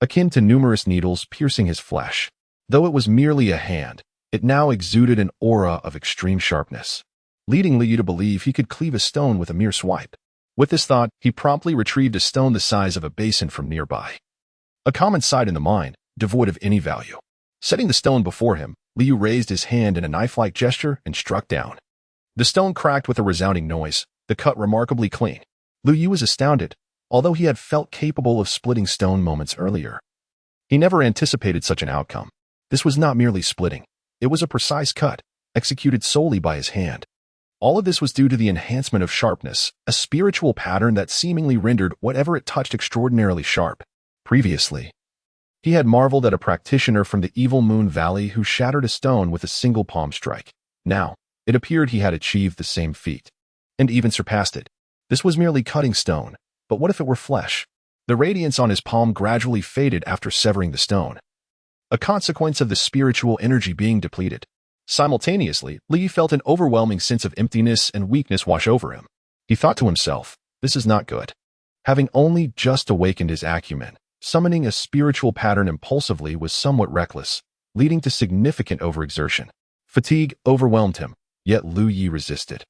akin to numerous needles piercing his flesh. Though it was merely a hand, it now exuded an aura of extreme sharpness, leading Liu to believe he could cleave a stone with a mere swipe. With this thought, he promptly retrieved a stone the size of a basin from nearby. A common sight in the mine, devoid of any value. Setting the stone before him, Liu raised his hand in a knife-like gesture and struck down. The stone cracked with a resounding noise, the cut remarkably clean. Liu was astounded, although he had felt capable of splitting stone moments earlier. He never anticipated such an outcome. This was not merely splitting. It was a precise cut, executed solely by his hand. All of this was due to the enhancement of sharpness, a spiritual pattern that seemingly rendered whatever it touched extraordinarily sharp. Previously, he had marveled at a practitioner from the Evil Moon Valley who shattered a stone with a single palm strike. Now, it appeared he had achieved the same feat, and even surpassed it. This was merely cutting stone, but what if it were flesh? The radiance on his palm gradually faded after severing the stone, a consequence of the spiritual energy being depleted. Simultaneously, Li felt an overwhelming sense of emptiness and weakness wash over him. He thought to himself, this is not good. Having only just awakened his acumen, summoning a spiritual pattern impulsively was somewhat reckless, leading to significant overexertion. Fatigue overwhelmed him, yet Lu Yi resisted,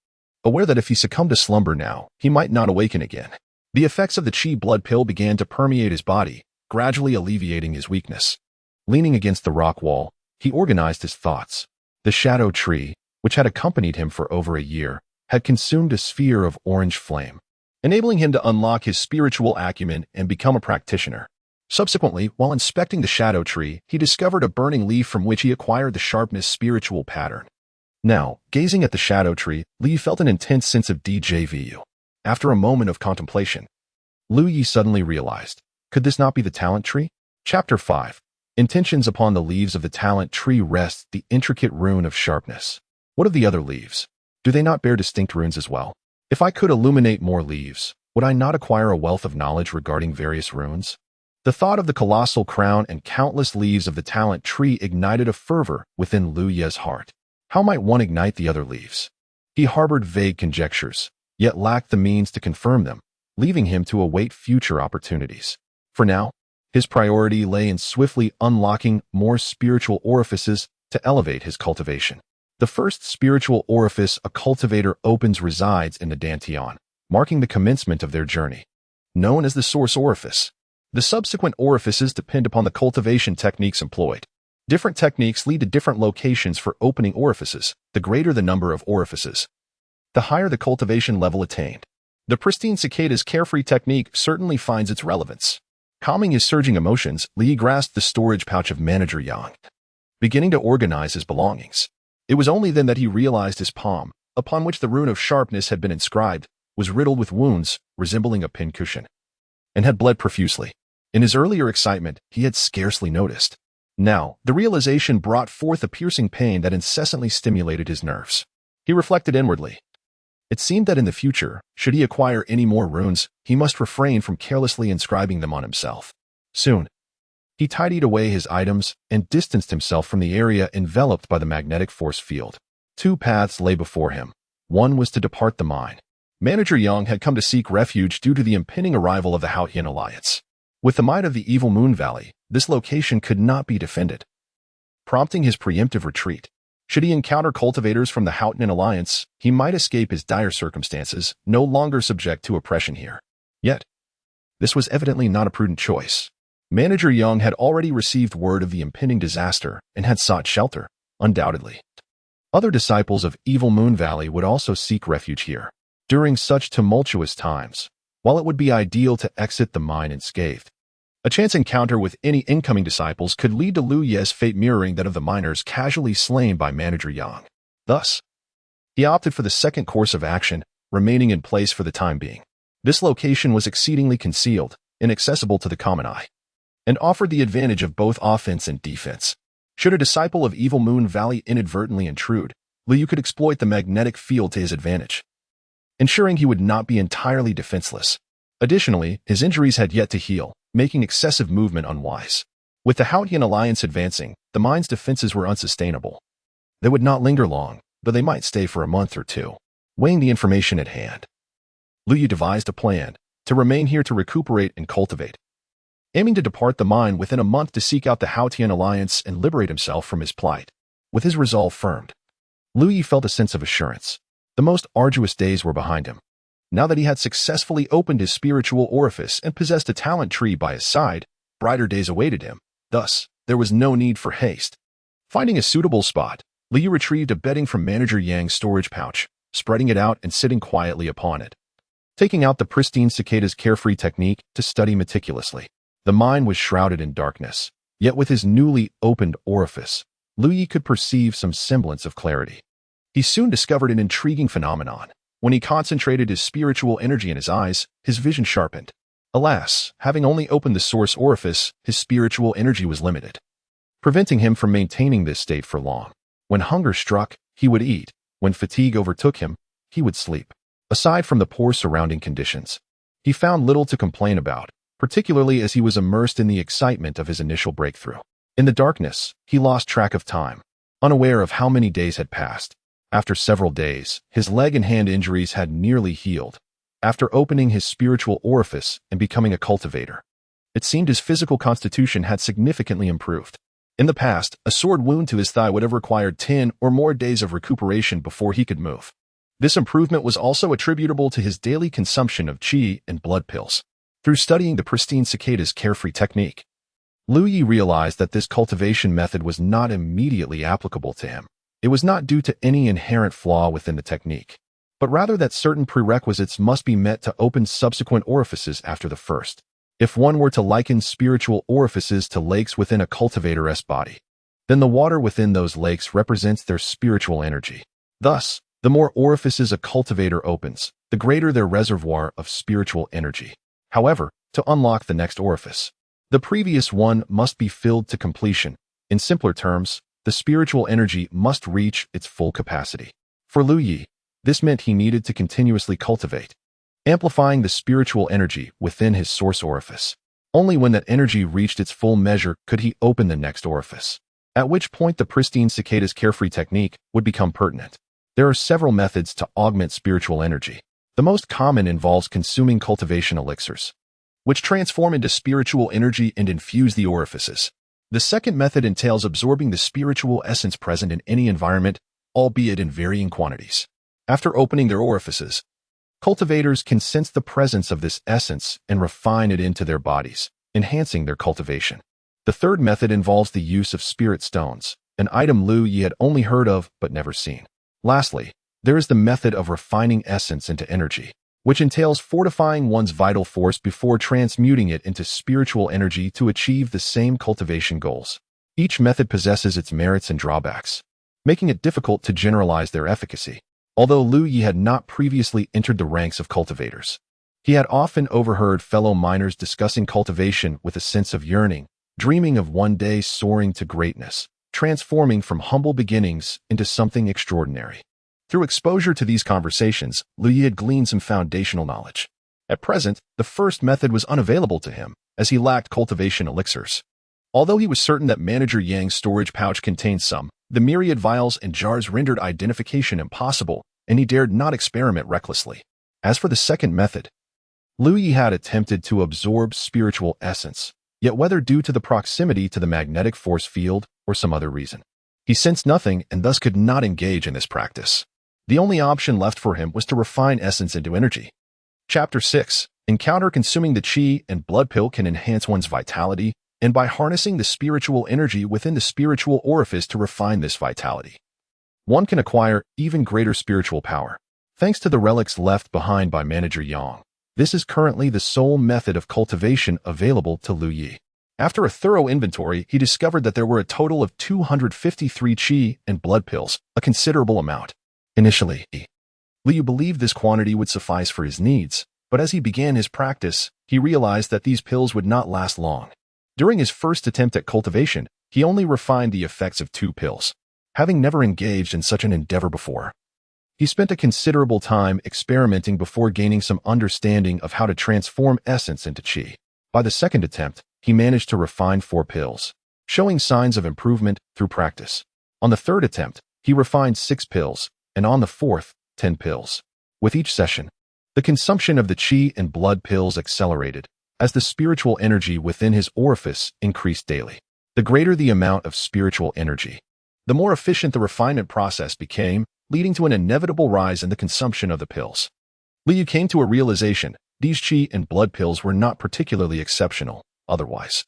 aware that if he succumbed to slumber now, he might not awaken again. The effects of the Qi blood pill began to permeate his body, gradually alleviating his weakness. Leaning against the rock wall, he organized his thoughts. The shadow tree, which had accompanied him for over a year, had consumed a sphere of orange flame, enabling him to unlock his spiritual acumen and become a practitioner. Subsequently, while inspecting the shadow tree, he discovered a burning leaf from which he acquired the sharpness spiritual pattern. Now, gazing at the shadow tree, Li felt an intense sense of deja vu. After a moment of contemplation, Lu Yi suddenly realized, could this not be the talent tree? Chapter 5. Intentions. Upon the leaves of the talent tree rests the intricate rune of sharpness. What of the other leaves? Do they not bear distinct runes as well? If I could illuminate more leaves, would I not acquire a wealth of knowledge regarding various runes? The thought of the colossal crown and countless leaves of the talent tree ignited a fervor within Lu Ye's heart. How might one ignite the other leaves? He harbored vague conjectures, yet lacked the means to confirm them, leaving him to await future opportunities. For now, His priority lay in swiftly unlocking more spiritual orifices to elevate his cultivation. The first spiritual orifice a cultivator opens resides in the dantian, marking the commencement of their journey. Known as the source orifice, the subsequent orifices depend upon the cultivation techniques employed. Different techniques lead to different locations for opening orifices, the greater the number of orifices, the higher the cultivation level attained. The pristine cicada's carefree technique certainly finds its relevance. Calming his surging emotions, Li grasped the storage pouch of Manager Yang, beginning to organize his belongings. It was only then that he realized his palm, upon which the rune of sharpness had been inscribed, was riddled with wounds resembling a pincushion, and had bled profusely. In his earlier excitement, he had scarcely noticed. Now, the realization brought forth a piercing pain that incessantly stimulated his nerves. He reflected inwardly. It seemed that in the future, should he acquire any more runes, he must refrain from carelessly inscribing them on himself. Soon, he tidied away his items and distanced himself from the area enveloped by the magnetic force field. Two paths lay before him. One was to depart the mine. Manager Yang had come to seek refuge due to the impending arrival of the Haotian alliance. With the might of the evil Moon Valley, this location could not be defended, prompting his preemptive retreat. Should he encounter cultivators from the Haotian alliance, he might escape his dire circumstances, no longer subject to oppression here. Yet, this was evidently not a prudent choice. Manager Yang had already received word of the impending disaster and had sought shelter, undoubtedly. Other disciples of Evil Moon Valley would also seek refuge here. During such tumultuous times, while it would be ideal to exit the mine unscathed, a chance encounter with any incoming disciples could lead to Liu Ye's fate mirroring that of the miners casually slain by Manager Yang. Thus, he opted for the second course of action, remaining in place for the time being. This location was exceedingly concealed, inaccessible to the common eye, and offered the advantage of both offense and defense. Should a disciple of Evil Moon Valley inadvertently intrude, Liu could exploit the magnetic field to his advantage, ensuring he would not be entirely defenseless. Additionally, his injuries had yet to heal, making excessive movement unwise. With the Haotian alliance advancing, the mine's defenses were unsustainable. They would not linger long, though they might stay for a month or two. Weighing the information at hand, Liu devised a plan to remain here to recuperate and cultivate, aiming to depart the mine within a month to seek out the Haotian alliance and liberate himself from his plight. With his resolve firmed, Liu felt a sense of assurance. The most arduous days were behind him. Now that he had successfully opened his spiritual orifice and possessed a talent tree by his side, brighter days awaited him. Thus, there was no need for haste. Finding a suitable spot, Liu retrieved a bedding from Manager Yang's storage pouch, spreading it out and sitting quietly upon it, taking out the pristine cicada's carefree technique to study meticulously. The mine was shrouded in darkness, yet with his newly opened orifice, Liu could perceive some semblance of clarity. He soon discovered an intriguing phenomenon. When he concentrated his spiritual energy in his eyes, his vision sharpened. Alas, having only opened the source orifice, his spiritual energy was limited, preventing him from maintaining this state for long. When hunger struck, he would eat. When fatigue overtook him, he would sleep. Aside from the poor surrounding conditions, he found little to complain about, particularly as he was immersed in the excitement of his initial breakthrough. In the darkness, he lost track of time, unaware of how many days had passed. After several days, his leg and hand injuries had nearly healed. After opening his spiritual orifice and becoming a cultivator, it seemed his physical constitution had significantly improved. In the past, a sword wound to his thigh would have required 10 or more days of recuperation before he could move. This improvement was also attributable to his daily consumption of qi and blood pills. Through studying the pristine cicada's carefree technique, Liu realized that this cultivation method was not immediately applicable to him. It was not due to any inherent flaw within the technique, but rather that certain prerequisites must be met to open subsequent orifices after the first. If one were to liken spiritual orifices to lakes within a cultivator's body, then the water within those lakes represents their spiritual energy. Thus, the more orifices a cultivator opens, the greater their reservoir of spiritual energy. However, to unlock the next orifice, the previous one must be filled to completion. In simpler terms, the spiritual energy must reach its full capacity. For Liu, this meant he needed to continuously cultivate, amplifying the spiritual energy within his source orifice. Only when that energy reached its full measure could he open the next orifice, at which point the pristine cicada's carefree technique would become pertinent. There are several methods to augment spiritual energy. The most common involves consuming cultivation elixirs, which transform into spiritual energy and infuse the orifices. The second method entails absorbing the spiritual essence present in any environment, albeit in varying quantities. After opening their orifices, cultivators can sense the presence of this essence and refine it into their bodies, enhancing their cultivation. The third method involves the use of spirit stones, an item Liu Yi had only heard of but never seen. Lastly, there is the method of refining essence into energy, which entails fortifying one's vital force before transmuting it into spiritual energy to achieve the same cultivation goals. Each method possesses its merits and drawbacks, making it difficult to generalize their efficacy. Although Liu Yi had not previously entered the ranks of cultivators, he had often overheard fellow miners discussing cultivation with a sense of yearning, dreaming of one day soaring to greatness, transforming from humble beginnings into something extraordinary. Through exposure to these conversations, Liu Yi had gleaned some foundational knowledge. At present, the first method was unavailable to him, as he lacked cultivation elixirs. Although he was certain that Manager Yang's storage pouch contained some, the myriad vials and jars rendered identification impossible, and he dared not experiment recklessly. As for the second method, Liu Yi had attempted to absorb spiritual essence, yet whether due to the proximity to the magnetic force field or some other reason, he sensed nothing and thus could not engage in this practice. The only option left for him was to refine essence into energy. Chapter 6. Encounter consuming the qi and blood pill can enhance one's vitality, and by harnessing the spiritual energy within the spiritual orifice to refine this vitality, one can acquire even greater spiritual power. Thanks to the relics left behind by Manager Yang, this is currently the sole method of cultivation available to Liu Yi. After a thorough inventory, he discovered that there were a total of 253 qi and blood pills, a considerable amount. Initially, Liu believed this quantity would suffice for his needs, but as he began his practice, he realized that these pills would not last long. During his first attempt at cultivation, he only refined the effects of 2 pills. Having never engaged in such an endeavor before, he spent a considerable time experimenting before gaining some understanding of how to transform essence into qi. By the second attempt, he managed to refine 4 pills, showing signs of improvement through practice. On the third attempt, he refined 6 pills, and on the fourth, 10 pills. With each session, the consumption of the qi and blood pills accelerated, as the spiritual energy within his orifice increased daily. The greater the amount of spiritual energy, the more efficient the refinement process became, leading to an inevitable rise in the consumption of the pills. Liu came to a realization: these qi and blood pills were not particularly exceptional, otherwise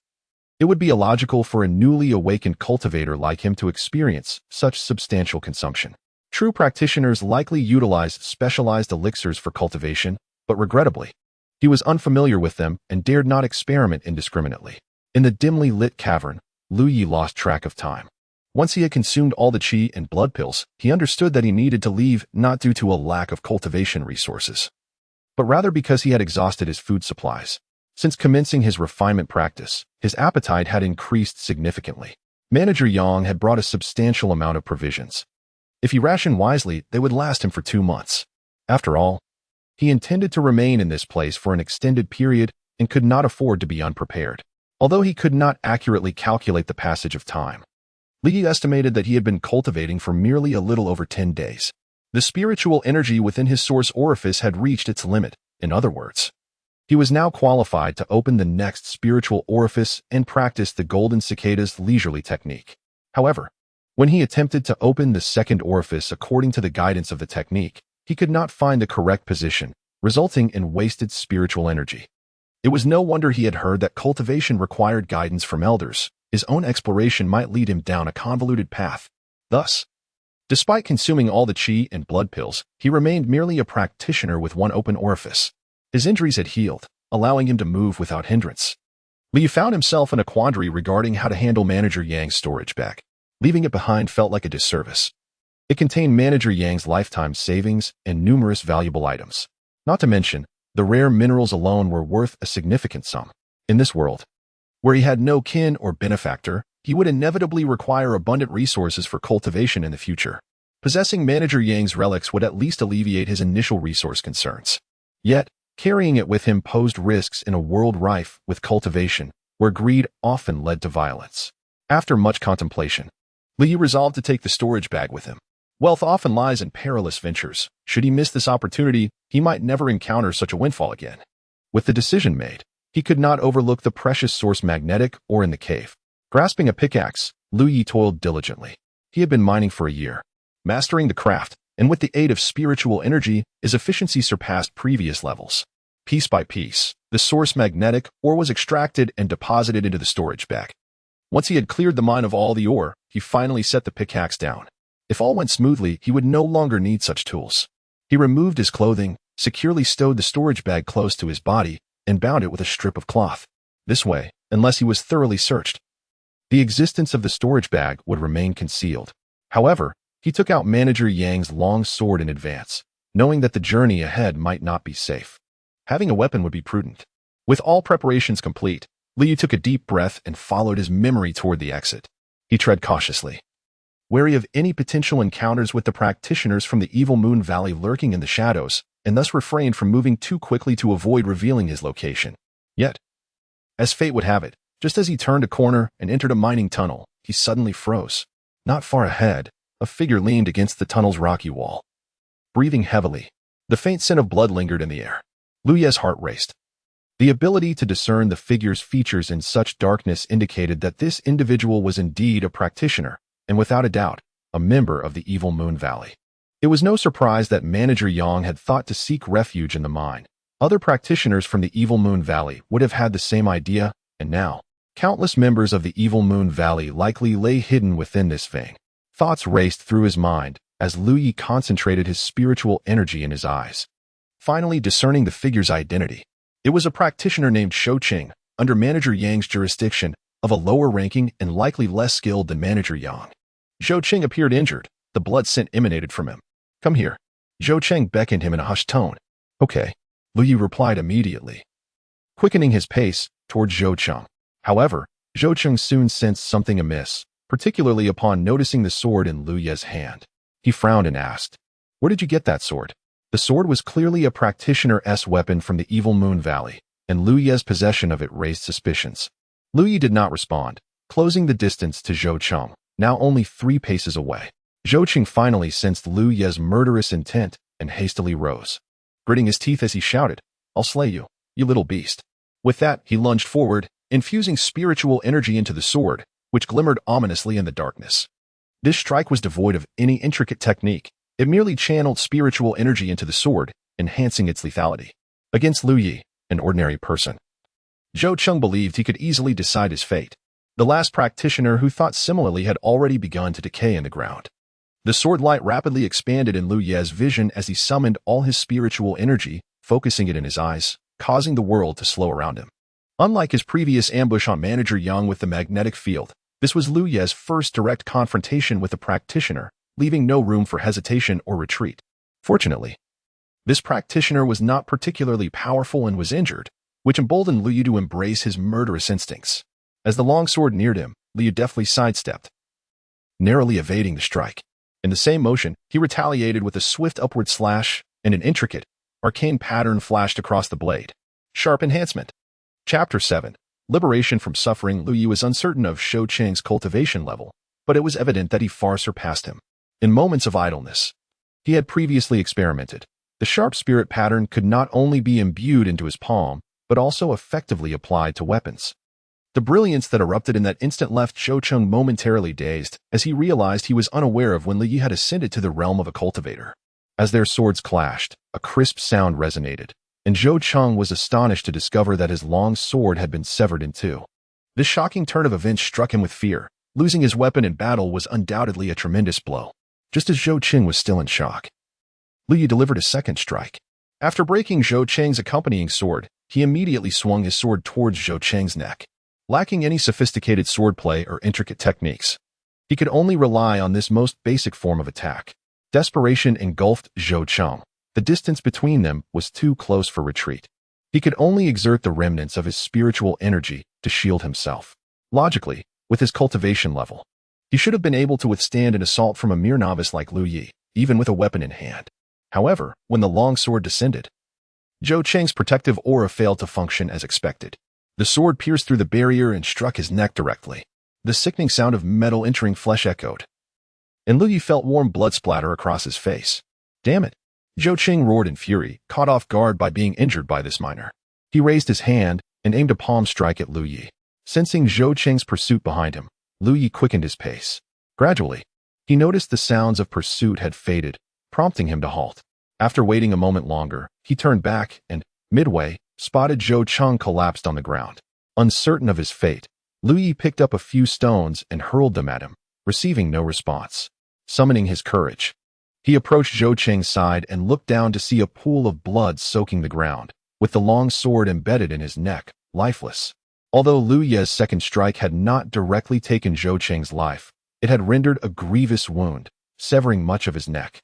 it would be illogical for a newly awakened cultivator like him to experience such substantial consumption. True practitioners likely utilized specialized elixirs for cultivation, but regrettably, he was unfamiliar with them and dared not experiment indiscriminately. In the dimly lit cavern, Liu Yi lost track of time. Once he had consumed all the qi and blood pills, he understood that he needed to leave, not due to a lack of cultivation resources, but rather because he had exhausted his food supplies. Since commencing his refinement practice, his appetite had increased significantly. Manager Yang had brought a substantial amount of provisions. If he rationed wisely, they would last him for 2 months. After all, he intended to remain in this place for an extended period and could not afford to be unprepared. Although he could not accurately calculate the passage of time, Liu estimated that he had been cultivating for merely a little over 10 days. The spiritual energy within his source orifice had reached its limit. In other words, he was now qualified to open the next spiritual orifice and practice the golden cicada's leisurely technique. However, when he attempted to open the second orifice according to the guidance of the technique, he could not find the correct position, resulting in wasted spiritual energy. It was no wonder he had heard that cultivation required guidance from elders. His own exploration might lead him down a convoluted path. Thus, despite consuming all the qi and blood pills, he remained merely a practitioner with one open orifice. His injuries had healed, allowing him to move without hindrance. Liu found himself in a quandary regarding how to handle Manager Yang's storage bag. Leaving it behind felt like a disservice. It contained Manager Yang's lifetime savings and numerous valuable items. Not to mention, the rare minerals alone were worth a significant sum. In this world, where he had no kin or benefactor, he would inevitably require abundant resources for cultivation in the future. Possessing Manager Yang's relics would at least alleviate his initial resource concerns. Yet, carrying it with him posed risks in a world rife with cultivation, where greed often led to violence. After much contemplation, Liu resolved to take the storage bag with him. Wealth often lies in perilous ventures. Should he miss this opportunity, he might never encounter such a windfall again. With the decision made, He could not overlook the precious source magnetic or in the cave. Grasping a pickaxe, Lu Yi toiled diligently. He had been mining for a year, mastering the craft, and with the aid of spiritual energy, his efficiency surpassed previous levels. Piece by piece, the source magnetic ore was extracted and deposited into the storage bag. Once he had cleared the mine of all the ore, he finally set the pickaxe down. If all went smoothly, he would no longer need such tools. He removed his clothing, securely stowed the storage bag close to his body, and bound it with a strip of cloth. This way, unless he was thoroughly searched, the existence of the storage bag would remain concealed. However, he took out Manager Yang's long sword in advance, knowing that the journey ahead might not be safe. Having a weapon would be prudent. With all preparations complete, Liu took a deep breath and followed his memory toward the exit. He tread cautiously, wary of any potential encounters with the practitioners from the Evil Moon Valley lurking in the shadows, and thus refrained from moving too quickly to avoid revealing his location. Yet, as fate would have it, just as he turned a corner and entered a mining tunnel, he suddenly froze. Not far ahead, a figure leaned against the tunnel's rocky wall. Breathing heavily, the faint scent of blood lingered in the air. Lu Ye's heart raced. The ability to discern the figure's features in such darkness indicated that this individual was indeed a practitioner, and without a doubt, a member of the Evil Moon Valley. It was no surprise that Manager Yang had thought to seek refuge in the mine. Other practitioners from the Evil Moon Valley would have had the same idea, and now, countless members of the Evil Moon Valley likely lay hidden within this vein. Thoughts raced through his mind as Lu Yi concentrated his spiritual energy in his eyes, finally discerning the figure's identity. It was a practitioner named Shou Qing, under Manager Yang's jurisdiction, of a lower ranking and likely less skilled than Manager Yang. Shou Qing appeared injured. The blood scent emanated from him. "Come here." Shou Qing beckoned him in a hushed tone. "Okay," Lu Yi replied immediately, quickening his pace towards Shou Qing. However, Shou Qing soon sensed something amiss, particularly upon noticing the sword in Lu Ye's hand. He frowned and asked, "Where did you get that sword?" The sword was clearly a practitioner's weapon from the Evil Moon Valley, and Lu Ye's possession of it raised suspicions. Lu Yi did not respond, closing the distance to Shou Qing, now only 3 paces away. Shou Qing finally sensed Lu Ye's murderous intent and hastily rose, gritting his teeth as he shouted, "I'll slay you, you little beast." With that, he lunged forward, infusing spiritual energy into the sword, which glimmered ominously in the darkness. This strike was devoid of any intricate technique. It merely channeled spiritual energy into the sword, enhancing its lethality. Against Lu Yi, an ordinary person, Shou Qing believed he could easily decide his fate. The last practitioner who thought similarly had already begun to decay in the ground. The sword light rapidly expanded in Lu Ye's vision as he summoned all his spiritual energy, focusing it in his eyes, causing the world to slow around him. Unlike his previous ambush on Manager Yang with the magnetic field, this was Lu Ye's first direct confrontation with a practitioner, leaving no room for hesitation or retreat. Fortunately, this practitioner was not particularly powerful and was injured, which emboldened Lu Yi to embrace his murderous instincts. As the longsword neared him, Lu Yi deftly sidestepped, narrowly evading the strike. In the same motion, he retaliated with a swift upward slash, and an intricate, arcane pattern flashed across the blade. Sharp enhancement. Chapter 7. Liberation from suffering. Lu Yi was uncertain of Shou Qing's cultivation level, but it was evident that he far surpassed him. In moments of idleness, he had previously experimented. The sharp spirit pattern could not only be imbued into his palm, but also effectively applied to weapons. The brilliance that erupted in that instant left Shou Qing momentarily dazed, as he realized he was unaware of when Lu Yi had ascended to the realm of a cultivator. As their swords clashed, a crisp sound resonated, and Shou Qing was astonished to discover that his long sword had been severed in two. This shocking turn of events struck him with fear. Losing his weapon in battle was undoubtedly a tremendous blow. Just as Shou Qing was still in shock, Lu Yi delivered a second strike. After breaking Shou Qing's accompanying sword, he immediately swung his sword towards Shou Qing's neck. Lacking any sophisticated swordplay or intricate techniques, he could only rely on this most basic form of attack. Desperation engulfed Shou Qing. The distance between them was too close for retreat. He could only exert the remnants of his spiritual energy to shield himself. Logically, with his cultivation level, he should have been able to withstand an assault from a mere novice like Lu Yi, even with a weapon in hand. However, when the long sword descended, Shou Qing's protective aura failed to function as expected. The sword pierced through the barrier and struck his neck directly. The sickening sound of metal entering flesh echoed, and Lu Yi felt warm blood splatter across his face. "Damn it!" Shou Qing roared in fury, caught off guard by being injured by this miner. He raised his hand, and aimed a palm strike at Lu Yi. Sensing Zhou Cheng's pursuit behind him, Lu Yi quickened his pace. Gradually, he noticed the sounds of pursuit had faded, prompting him to halt. After waiting a moment longer, he turned back and, midway, spotted Zhou Cheng collapsed on the ground. Uncertain of his fate, Lu Yi picked up a few stones and hurled them at him, receiving no response. Summoning his courage, he approached Zhou Cheng's side and looked down to see a pool of blood soaking the ground, with the long sword embedded in his neck, lifeless. Although Lu Ye's second strike had not directly taken Zhou Cheng's life, it had rendered a grievous wound, severing much of his neck.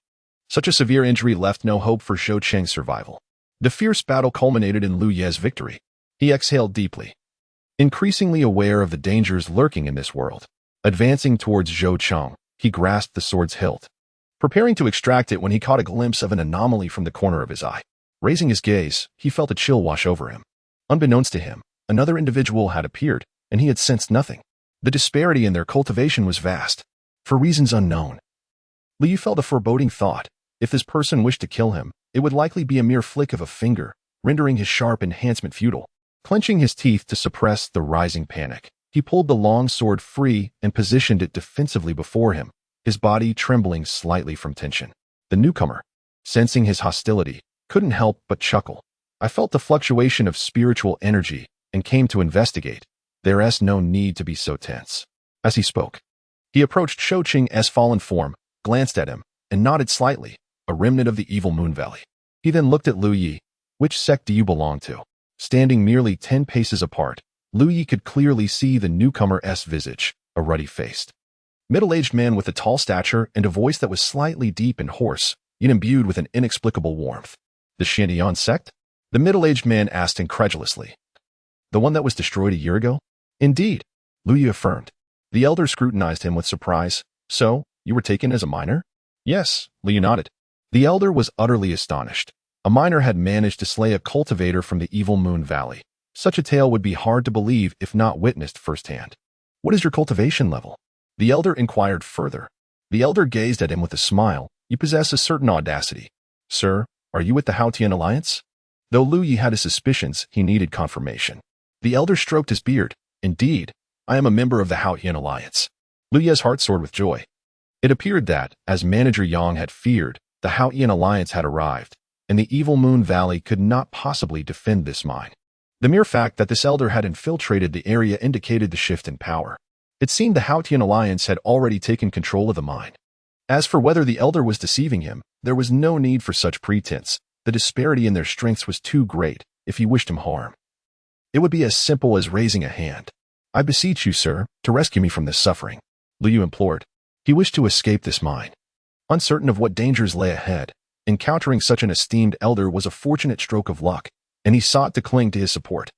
Such a severe injury left no hope for Zhou Cheng's survival. The fierce battle culminated in Lu Ye's victory. He exhaled deeply, increasingly aware of the dangers lurking in this world. Advancing towards Zhou Cheng, he grasped the sword's hilt, preparing to extract it when he caught a glimpse of an anomaly from the corner of his eye. Raising his gaze, he felt a chill wash over him. Unbeknownst to him, another individual had appeared, and he had sensed nothing. The disparity in their cultivation was vast, for reasons unknown. Liu felt a foreboding thought. If this person wished to kill him, it would likely be a mere flick of a finger, rendering his sharp enhancement futile. Clenching his teeth to suppress the rising panic, he pulled the long sword free and positioned it defensively before him, his body trembling slightly from tension. The newcomer, sensing his hostility, couldn't help but chuckle. I felt the fluctuation of spiritual energy and came to investigate. There's no need to be so tense. As he spoke, he approached Zhou Cheng's fallen form, glanced at him, and nodded slightly, a remnant of the evil Moon Valley. He then looked at Lu Yi. Which sect do you belong to? Standing merely 10 paces apart, Lu Yi could clearly see the newcomer's visage, a ruddy-faced, middle-aged man with a tall stature and a voice that was slightly deep and hoarse, yet imbued with an inexplicable warmth. The Xianyan sect? The middle-aged man asked incredulously. The one that was destroyed a year ago? Indeed, Lu Yi affirmed. The elder scrutinized him with surprise. So, you were taken as a miner? Yes, Lu Yi nodded. The elder was utterly astonished. A miner had managed to slay a cultivator from the evil Moon Valley. Such a tale would be hard to believe if not witnessed firsthand. What is your cultivation level? The elder inquired further. The elder gazed at him with a smile. You possess a certain audacity. Sir, are you with the Haotian Alliance? Though Lu Yi had his suspicions, he needed confirmation. The elder stroked his beard. Indeed, I am a member of the Haotian Alliance. Lu Yi's heart soared with joy. It appeared that, as Manager Yang had feared, the Haotian Alliance had arrived, and the evil Moon Valley could not possibly defend this mine. The mere fact that this elder had infiltrated the area indicated the shift in power. It seemed the Haotian Alliance had already taken control of the mine. As for whether the elder was deceiving him, there was no need for such pretense. The disparity in their strengths was too great. If he wished him harm, it would be as simple as raising a hand. I beseech you, sir, to rescue me from this suffering, Lu Yi implored. He wished to escape this mine. Uncertain of what dangers lay ahead, encountering such an esteemed elder was a fortunate stroke of luck, and he sought to cling to his support.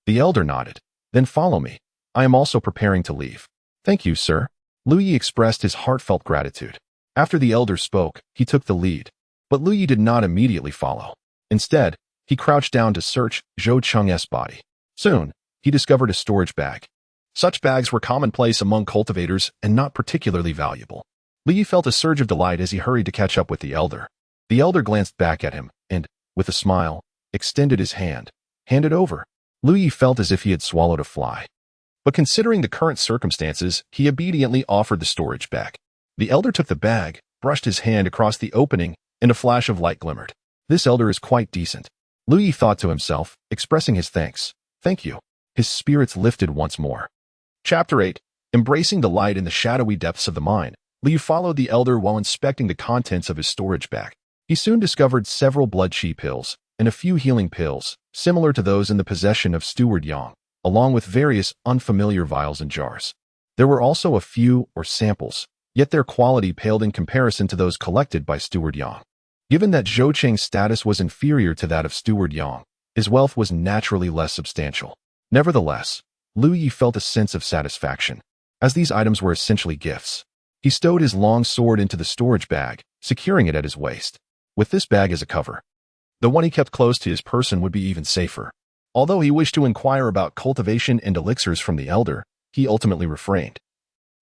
The elder nodded. Then follow me. I am also preparing to leave. Thank you, sir. Lu Yi expressed his heartfelt gratitude. After the elder spoke, he took the lead. But Lu Yi did not immediately follow. Instead, he crouched down to search Zhou Cheng's body. Soon, he discovered a storage bag. Such bags were commonplace among cultivators and not particularly valuable. Lu Yi felt a surge of delight as he hurried to catch up with the elder. The elder glanced back at him and, with a smile, extended his hand. Handed over. Lu Yi felt as if he had swallowed a fly. But considering the current circumstances, he obediently offered the storage bag. The elder took the bag, brushed his hand across the opening, and a flash of light glimmered. This elder is quite decent. Lu Yi thought to himself, expressing his thanks. Thank you. His spirits lifted once more. Chapter 8. Embracing the light in the shadowy depths of the mine, Lu Yi followed the elder while inspecting the contents of his storage bag. He soon discovered several blood chi pills and a few healing pills, similar to those in the possession of Steward Yang, along with various unfamiliar vials and jars. There were also a few samples, yet their quality paled in comparison to those collected by Steward Yang. Given that Zhou Cheng's status was inferior to that of Steward Yang, his wealth was naturally less substantial. Nevertheless, Lu Yi felt a sense of satisfaction, as these items were essentially gifts. He stowed his long sword into the storage bag, securing it at his waist. With this bag as a cover, the one he kept close to his person would be even safer. Although he wished to inquire about cultivation and elixirs from the elder, he ultimately refrained.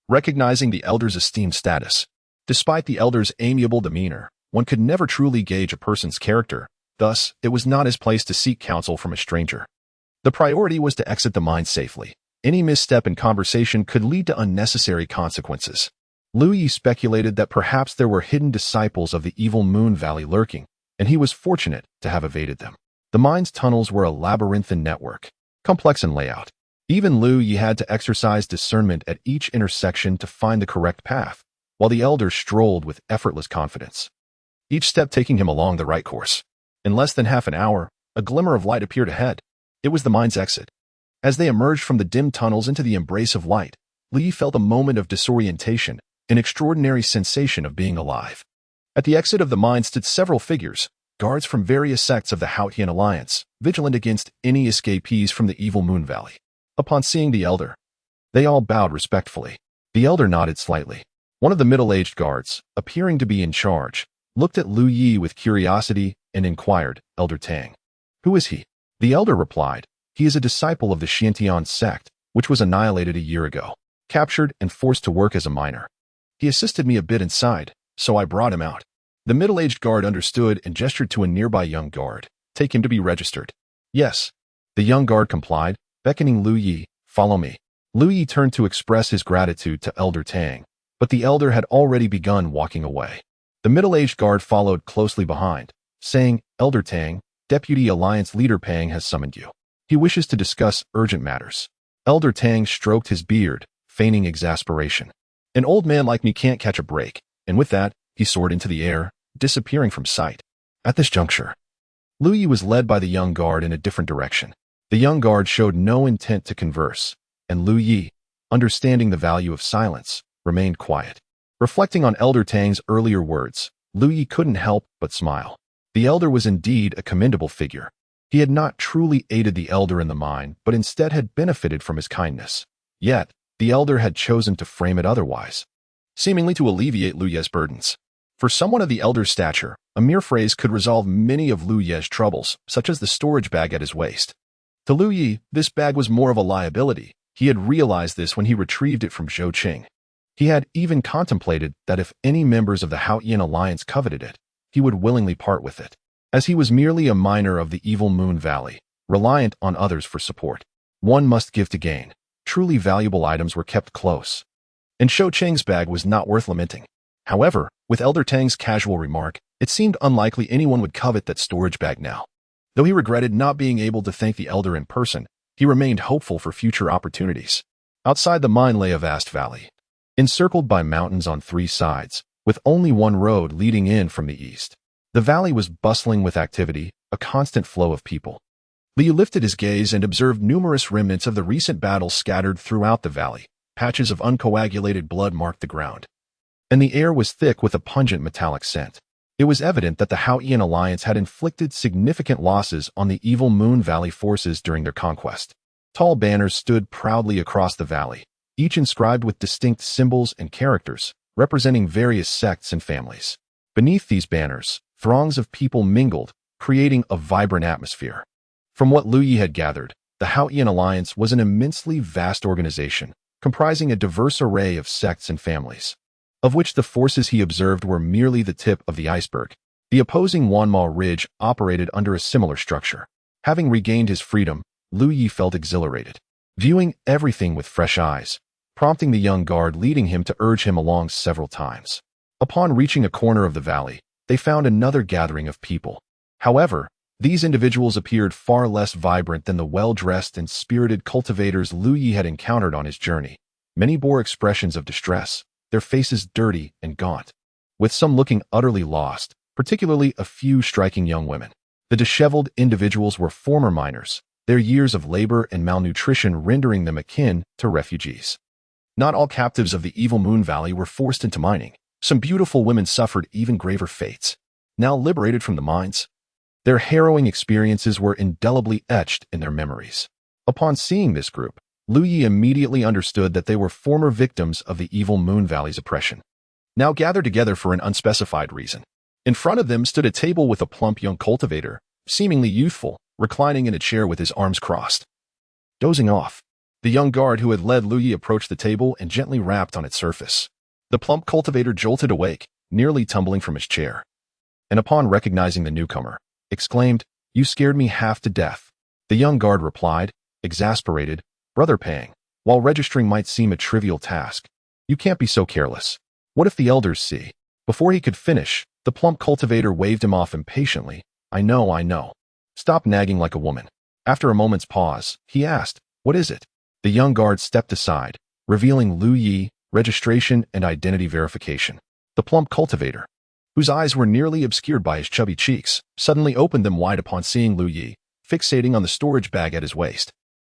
Recognizing the elder's esteemed status, despite the elder's amiable demeanor, one could never truly gauge a person's character. Thus, it was not his place to seek counsel from a stranger. The priority was to exit the mine safely. Any misstep in conversation could lead to unnecessary consequences. Lu Yi speculated that perhaps there were hidden disciples of the evil Moon Valley lurking, and he was fortunate to have evaded them. The mine's tunnels were a labyrinthine network, complex in layout. Even Lu Yi had to exercise discernment at each intersection to find the correct path, while the elder strolled with effortless confidence, each step taking him along the right course. In less than half an hour, a glimmer of light appeared ahead. It was the mine's exit. As they emerged from the dim tunnels into the embrace of light, Li felt a moment of disorientation, an extraordinary sensation of being alive. At the exit of the mine stood several figures, guards from various sects of the Haotian Alliance, vigilant against any escapees from the evil Moon Valley. Upon seeing the elder, they all bowed respectfully. The elder nodded slightly. One of the middle-aged guards, appearing to be in charge, looked at Lu Yi with curiosity and inquired, "Elder Tang, who is he?" The elder replied, "He is a disciple of the Xiantian sect, which was annihilated a year ago, captured and forced to work as a miner. He assisted me a bit inside, so I brought him out." The middle-aged guard understood and gestured to a nearby young guard. "Take him to be registered." "Yes." The young guard complied, beckoning Lu Yi, "Follow me." Lu Yi turned to express his gratitude to Elder Tang, but the elder had already begun walking away. The middle-aged guard followed closely behind, saying, "Elder Tang, Deputy Alliance Leader Pang has summoned you. He wishes to discuss urgent matters." Elder Tang stroked his beard, feigning exasperation. "An old man like me can't catch a break," and with that, he soared into the air, disappearing from sight. At this juncture, Lu Yi was led by the young guard in a different direction. The young guard showed no intent to converse, and Lu Yi, understanding the value of silence, remained quiet. Reflecting on Elder Tang's earlier words, Lu Yi couldn't help but smile. The elder was indeed a commendable figure. He had not truly aided the elder in the mine, but instead had benefited from his kindness. Yet, the elder had chosen to frame it otherwise, seemingly to alleviate Lu Ye's burdens. For someone of the elder's stature, a mere phrase could resolve many of Lu Ye's troubles, such as the storage bag at his waist. To Lu Yi, this bag was more of a liability. He had realized this when he retrieved it from Zhou Qing. He had even contemplated that if any members of the Haotian Alliance coveted it, he would willingly part with it, as he was merely a miner of the evil Moon Valley, reliant on others for support. One must give to gain. Truly valuable items were kept close, and Zhou Qing's bag was not worth lamenting. However, with Elder Tang's casual remark, it seemed unlikely anyone would covet that storage bag now. Though he regretted not being able to thank the elder in person, he remained hopeful for future opportunities. Outside the mine lay a vast valley, encircled by mountains on three sides, with only one road leading in from the east. The valley was bustling with activity, a constant flow of people. Liu lifted his gaze and observed numerous remnants of the recent battle scattered throughout the valley. Patches of uncoagulated blood marked the ground, and the air was thick with a pungent metallic scent. It was evident that the Haotian Alliance had inflicted significant losses on the evil Moon Valley forces during their conquest. Tall banners stood proudly across the valley, each inscribed with distinct symbols and characters, representing various sects and families. Beneath these banners, throngs of people mingled, creating a vibrant atmosphere. From what Lu Yi had gathered, the Haotian Alliance was an immensely vast organization, comprising a diverse array of sects and families, of which the forces he observed were merely the tip of the iceberg. The opposing Wanma Ridge operated under a similar structure. Having regained his freedom, Lu Yi felt exhilarated, viewing everything with fresh eyes, prompting the young guard leading him to urge him along several times. Upon reaching a corner of the valley, they found another gathering of people. However, these individuals appeared far less vibrant than the well-dressed and spirited cultivators Lu Yi had encountered on his journey. Many bore expressions of distress, their faces dirty and gaunt, with some looking utterly lost, particularly a few striking young women. The disheveled individuals were former miners, their years of labor and malnutrition rendering them akin to refugees. Not all captives of the evil Moon Valley were forced into mining. Some beautiful women suffered even graver fates. Now liberated from the mines, their harrowing experiences were indelibly etched in their memories. Upon seeing this group, Lu Yi immediately understood that they were former victims of the evil Moon Valley's oppression, now gathered together for an unspecified reason. In front of them stood a table with a plump young cultivator, seemingly youthful, reclining in a chair with his arms crossed, dozing off. The young guard who had led Lu Yi approached the table and gently rapped on its surface. The plump cultivator jolted awake, nearly tumbling from his chair, and upon recognizing the newcomer, exclaimed, "You scared me half to death." The young guard replied, Exasperated, Brother Pang, while registering might seem a trivial task. You can't be so careless. What if the elders see? Before he could finish, the plump cultivator waved him off impatiently. I know. Stop nagging like a woman. After a moment's pause, he asked, what is it? The young guard stepped aside, revealing Lu Yi, registration and identity verification. The plump cultivator, whose eyes were nearly obscured by his chubby cheeks, suddenly opened them wide upon seeing Lu Yi, fixating on the storage bag at his waist.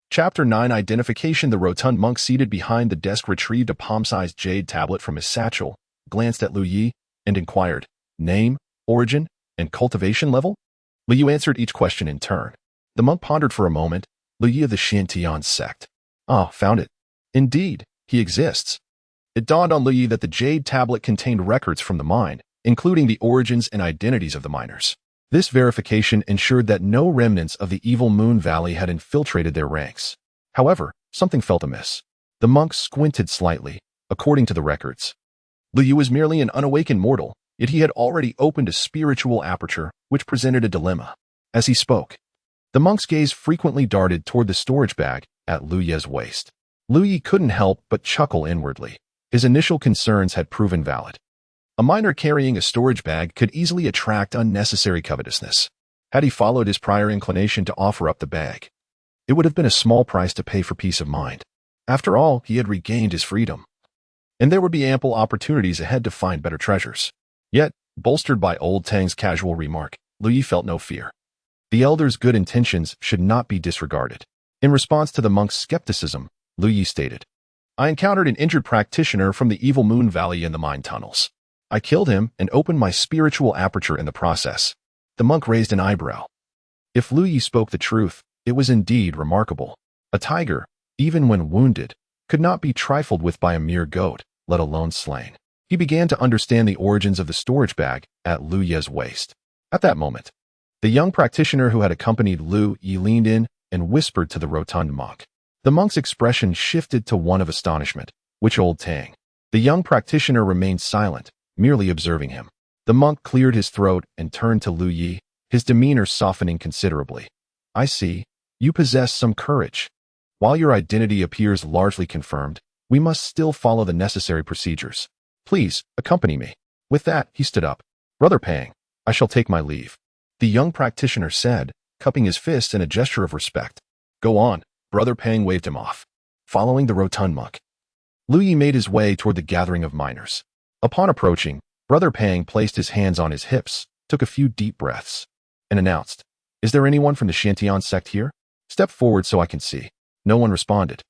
Chapter 9 Identification. The rotund monk seated behind the desk retrieved a palm-sized jade tablet from his satchel, glanced at Lu Yi, and inquired, name, origin, and cultivation level? Lu Yi answered each question in turn. The monk pondered for a moment. Lu Yi of the Xiantian sect. Ah, found it. Indeed, he exists. It dawned on Lu Yi that the jade tablet contained records from the mine, including the origins and identities of the miners. This verification ensured that no remnants of the evil Moon Valley had infiltrated their ranks. However, something felt amiss. The monk squinted slightly. According to the records, Lu Yi was merely an unawakened mortal, yet he had already opened a spiritual aperture, which presented a dilemma. As he spoke, the monk's gaze frequently darted toward the storage bag at Lu Yi's waist. Lu Yi couldn't help but chuckle inwardly. His initial concerns had proven valid. A miner carrying a storage bag could easily attract unnecessary covetousness. Had he followed his prior inclination to offer up the bag, it would have been a small price to pay for peace of mind. After all, he had regained his freedom, and there would be ample opportunities ahead to find better treasures. Yet, bolstered by Old Tang's casual remark, Lu Yi felt no fear. The elder's good intentions should not be disregarded. In response to the monk's skepticism, Lu Yi stated, I encountered an injured practitioner from the evil Moon Valley in the mine tunnels. I killed him and opened my spiritual aperture in the process. The monk raised an eyebrow. If Lu Yi spoke the truth, it was indeed remarkable. A tiger, even when wounded, could not be trifled with by a mere goat, let alone slain. He began to understand the origins of the storage bag at Lu Yi's waist. At that moment, the young practitioner who had accompanied Lu Yi leaned in and whispered to the rotund monk. The monk's expression shifted to one of astonishment. Which Old Tang? The young practitioner remained silent, merely observing him. The monk cleared his throat and turned to Lu Yi, his demeanor softening considerably. I see. You possess some courage. While your identity appears largely confirmed, we must still follow the necessary procedures. Please, accompany me. With that, he stood up. Brother Pang, I shall take my leave. The young practitioner said, cupping his fist in a gesture of respect. Go on. Brother Pang waved him off. Following the rotund monk, Lu Yi made his way toward the gathering of miners. Upon approaching, Brother Pang placed his hands on his hips, took a few deep breaths, and announced, Is there anyone from the Xiantian sect here? Step forward so I can see. No one responded.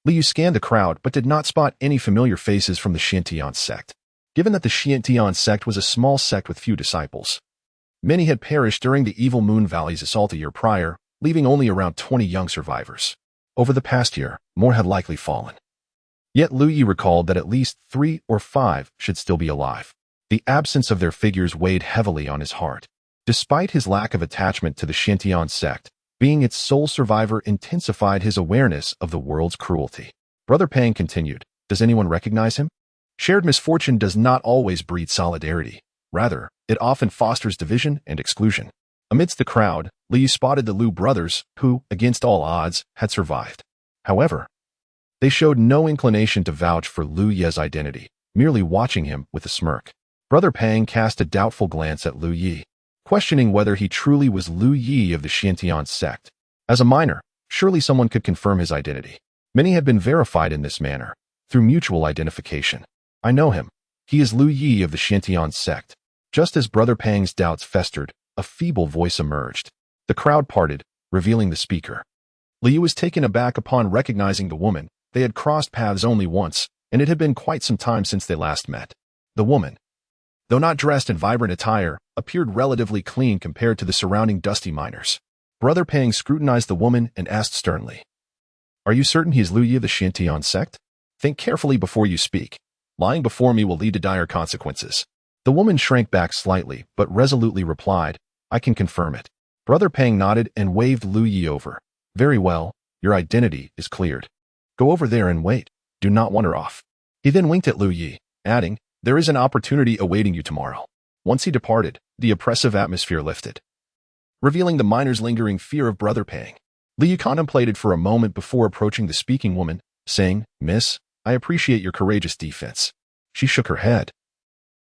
Lu Yi scanned the crowd but did not spot any familiar faces from the Xiantian sect. Given that the Xiantian sect was a small sect with few disciples, many had perished during the evil Moon Valley's assault a year prior, leaving only around 20 young survivors. Over the past year, more had likely fallen. Yet Lu Yi recalled that at least 3 or 5 should still be alive. The absence of their figures weighed heavily on his heart. Despite his lack of attachment to the Xiantian sect, being its sole survivor intensified his awareness of the world's cruelty. Brother Pang continued, Does anyone recognize him? Shared misfortune does not always breed solidarity. Rather, it often fosters division and exclusion. Amidst the crowd, Lu Yi spotted the Lu brothers, who, against all odds, had survived. However, they showed no inclination to vouch for Lu Yi's identity, merely watching him with a smirk. Brother Pang cast a doubtful glance at Lu Yi, questioning whether he truly was Lu Yi of the Xiantian sect. As a miner, surely someone could confirm his identity. Many had been verified in this manner, through mutual identification. I know him. He is Lu Yi of the Xiantian sect. Just as Brother Pang's doubts festered, a feeble voice emerged. The crowd parted, revealing the speaker. Lu Yi was taken aback upon recognizing the woman. They had crossed paths only once, and it had been quite some time since they last met. The woman, though not dressed in vibrant attire, appeared relatively clean compared to the surrounding dusty miners. Brother Pang scrutinized the woman and asked sternly, Are you certain he is Lu Yi of the Xiantian sect? Think carefully before you speak. Lying before me will lead to dire consequences. The woman shrank back slightly, but resolutely replied, I can confirm it. Brother Pang nodded and waved Lu Yi over. Very well, your identity is cleared. Go over there and wait. Do not wander off. He then winked at Lu Yi, adding, There is an opportunity awaiting you tomorrow. Once he departed, the oppressive atmosphere lifted, revealing the miners' lingering fear of Brother Pang. Liu contemplated for a moment before approaching the speaking woman, saying, "Miss, I appreciate your courageous defense." She shook her head.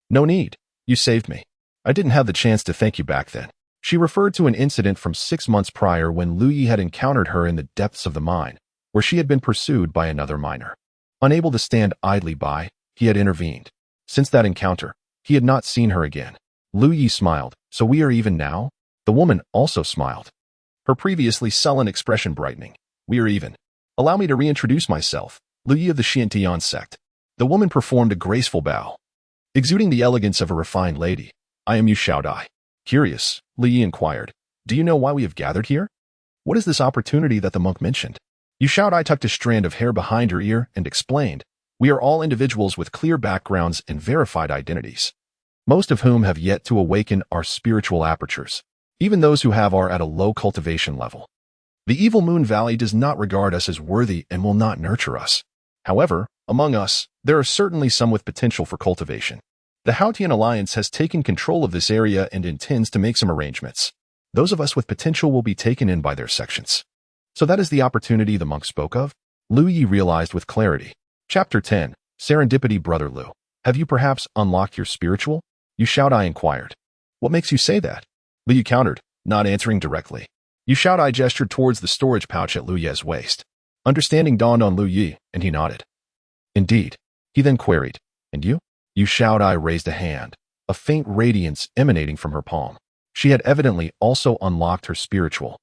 "No need. You saved me. I didn't have the chance to thank you back then." She referred to an incident from 6 months prior when Liu had encountered her in the depths of the mine, where she had been pursued by another miner. Unable to stand idly by, he had intervened. Since that encounter, he had not seen her again. Liu smiled. "So we are even now?" The woman also smiled, her previously sullen expression brightening. "We are even. Allow me to reintroduce myself, Liu of the Xiantian sect." The woman performed a graceful bow, exuding the elegance of a refined lady. "I am Yu Xiaodai." Curious, Liu inquired, "Do you know why we have gathered here? What is this opportunity that the monk mentioned?" Yu Xiaodai tucked a strand of hair behind her ear and explained, "We are all individuals with clear backgrounds and verified identities, most of whom have yet to awaken our spiritual apertures. Even those who have are at a low cultivation level. The evil Moon Valley does not regard us as worthy and will not nurture us. However, among us, there are certainly some with potential for cultivation. The Haotian Alliance has taken control of this area and intends to make some arrangements. Those of us with potential will be taken in by their sections." So that is the opportunity the monk spoke of? Liu realized with clarity. Chapter 10. Serendipity. Brother Liu, have you perhaps unlocked your spiritual? Yu Xiaodai inquired. "What makes you say that?" Liu countered, not answering directly. Yu Xiaodai gestured towards the storage pouch at Liu's waist. Understanding dawned on Liu, and he nodded. "Indeed." He then queried, "And you?" Yu Xiaodai raised a hand, a faint radiance emanating from her palm. She had evidently also unlocked her spiritual,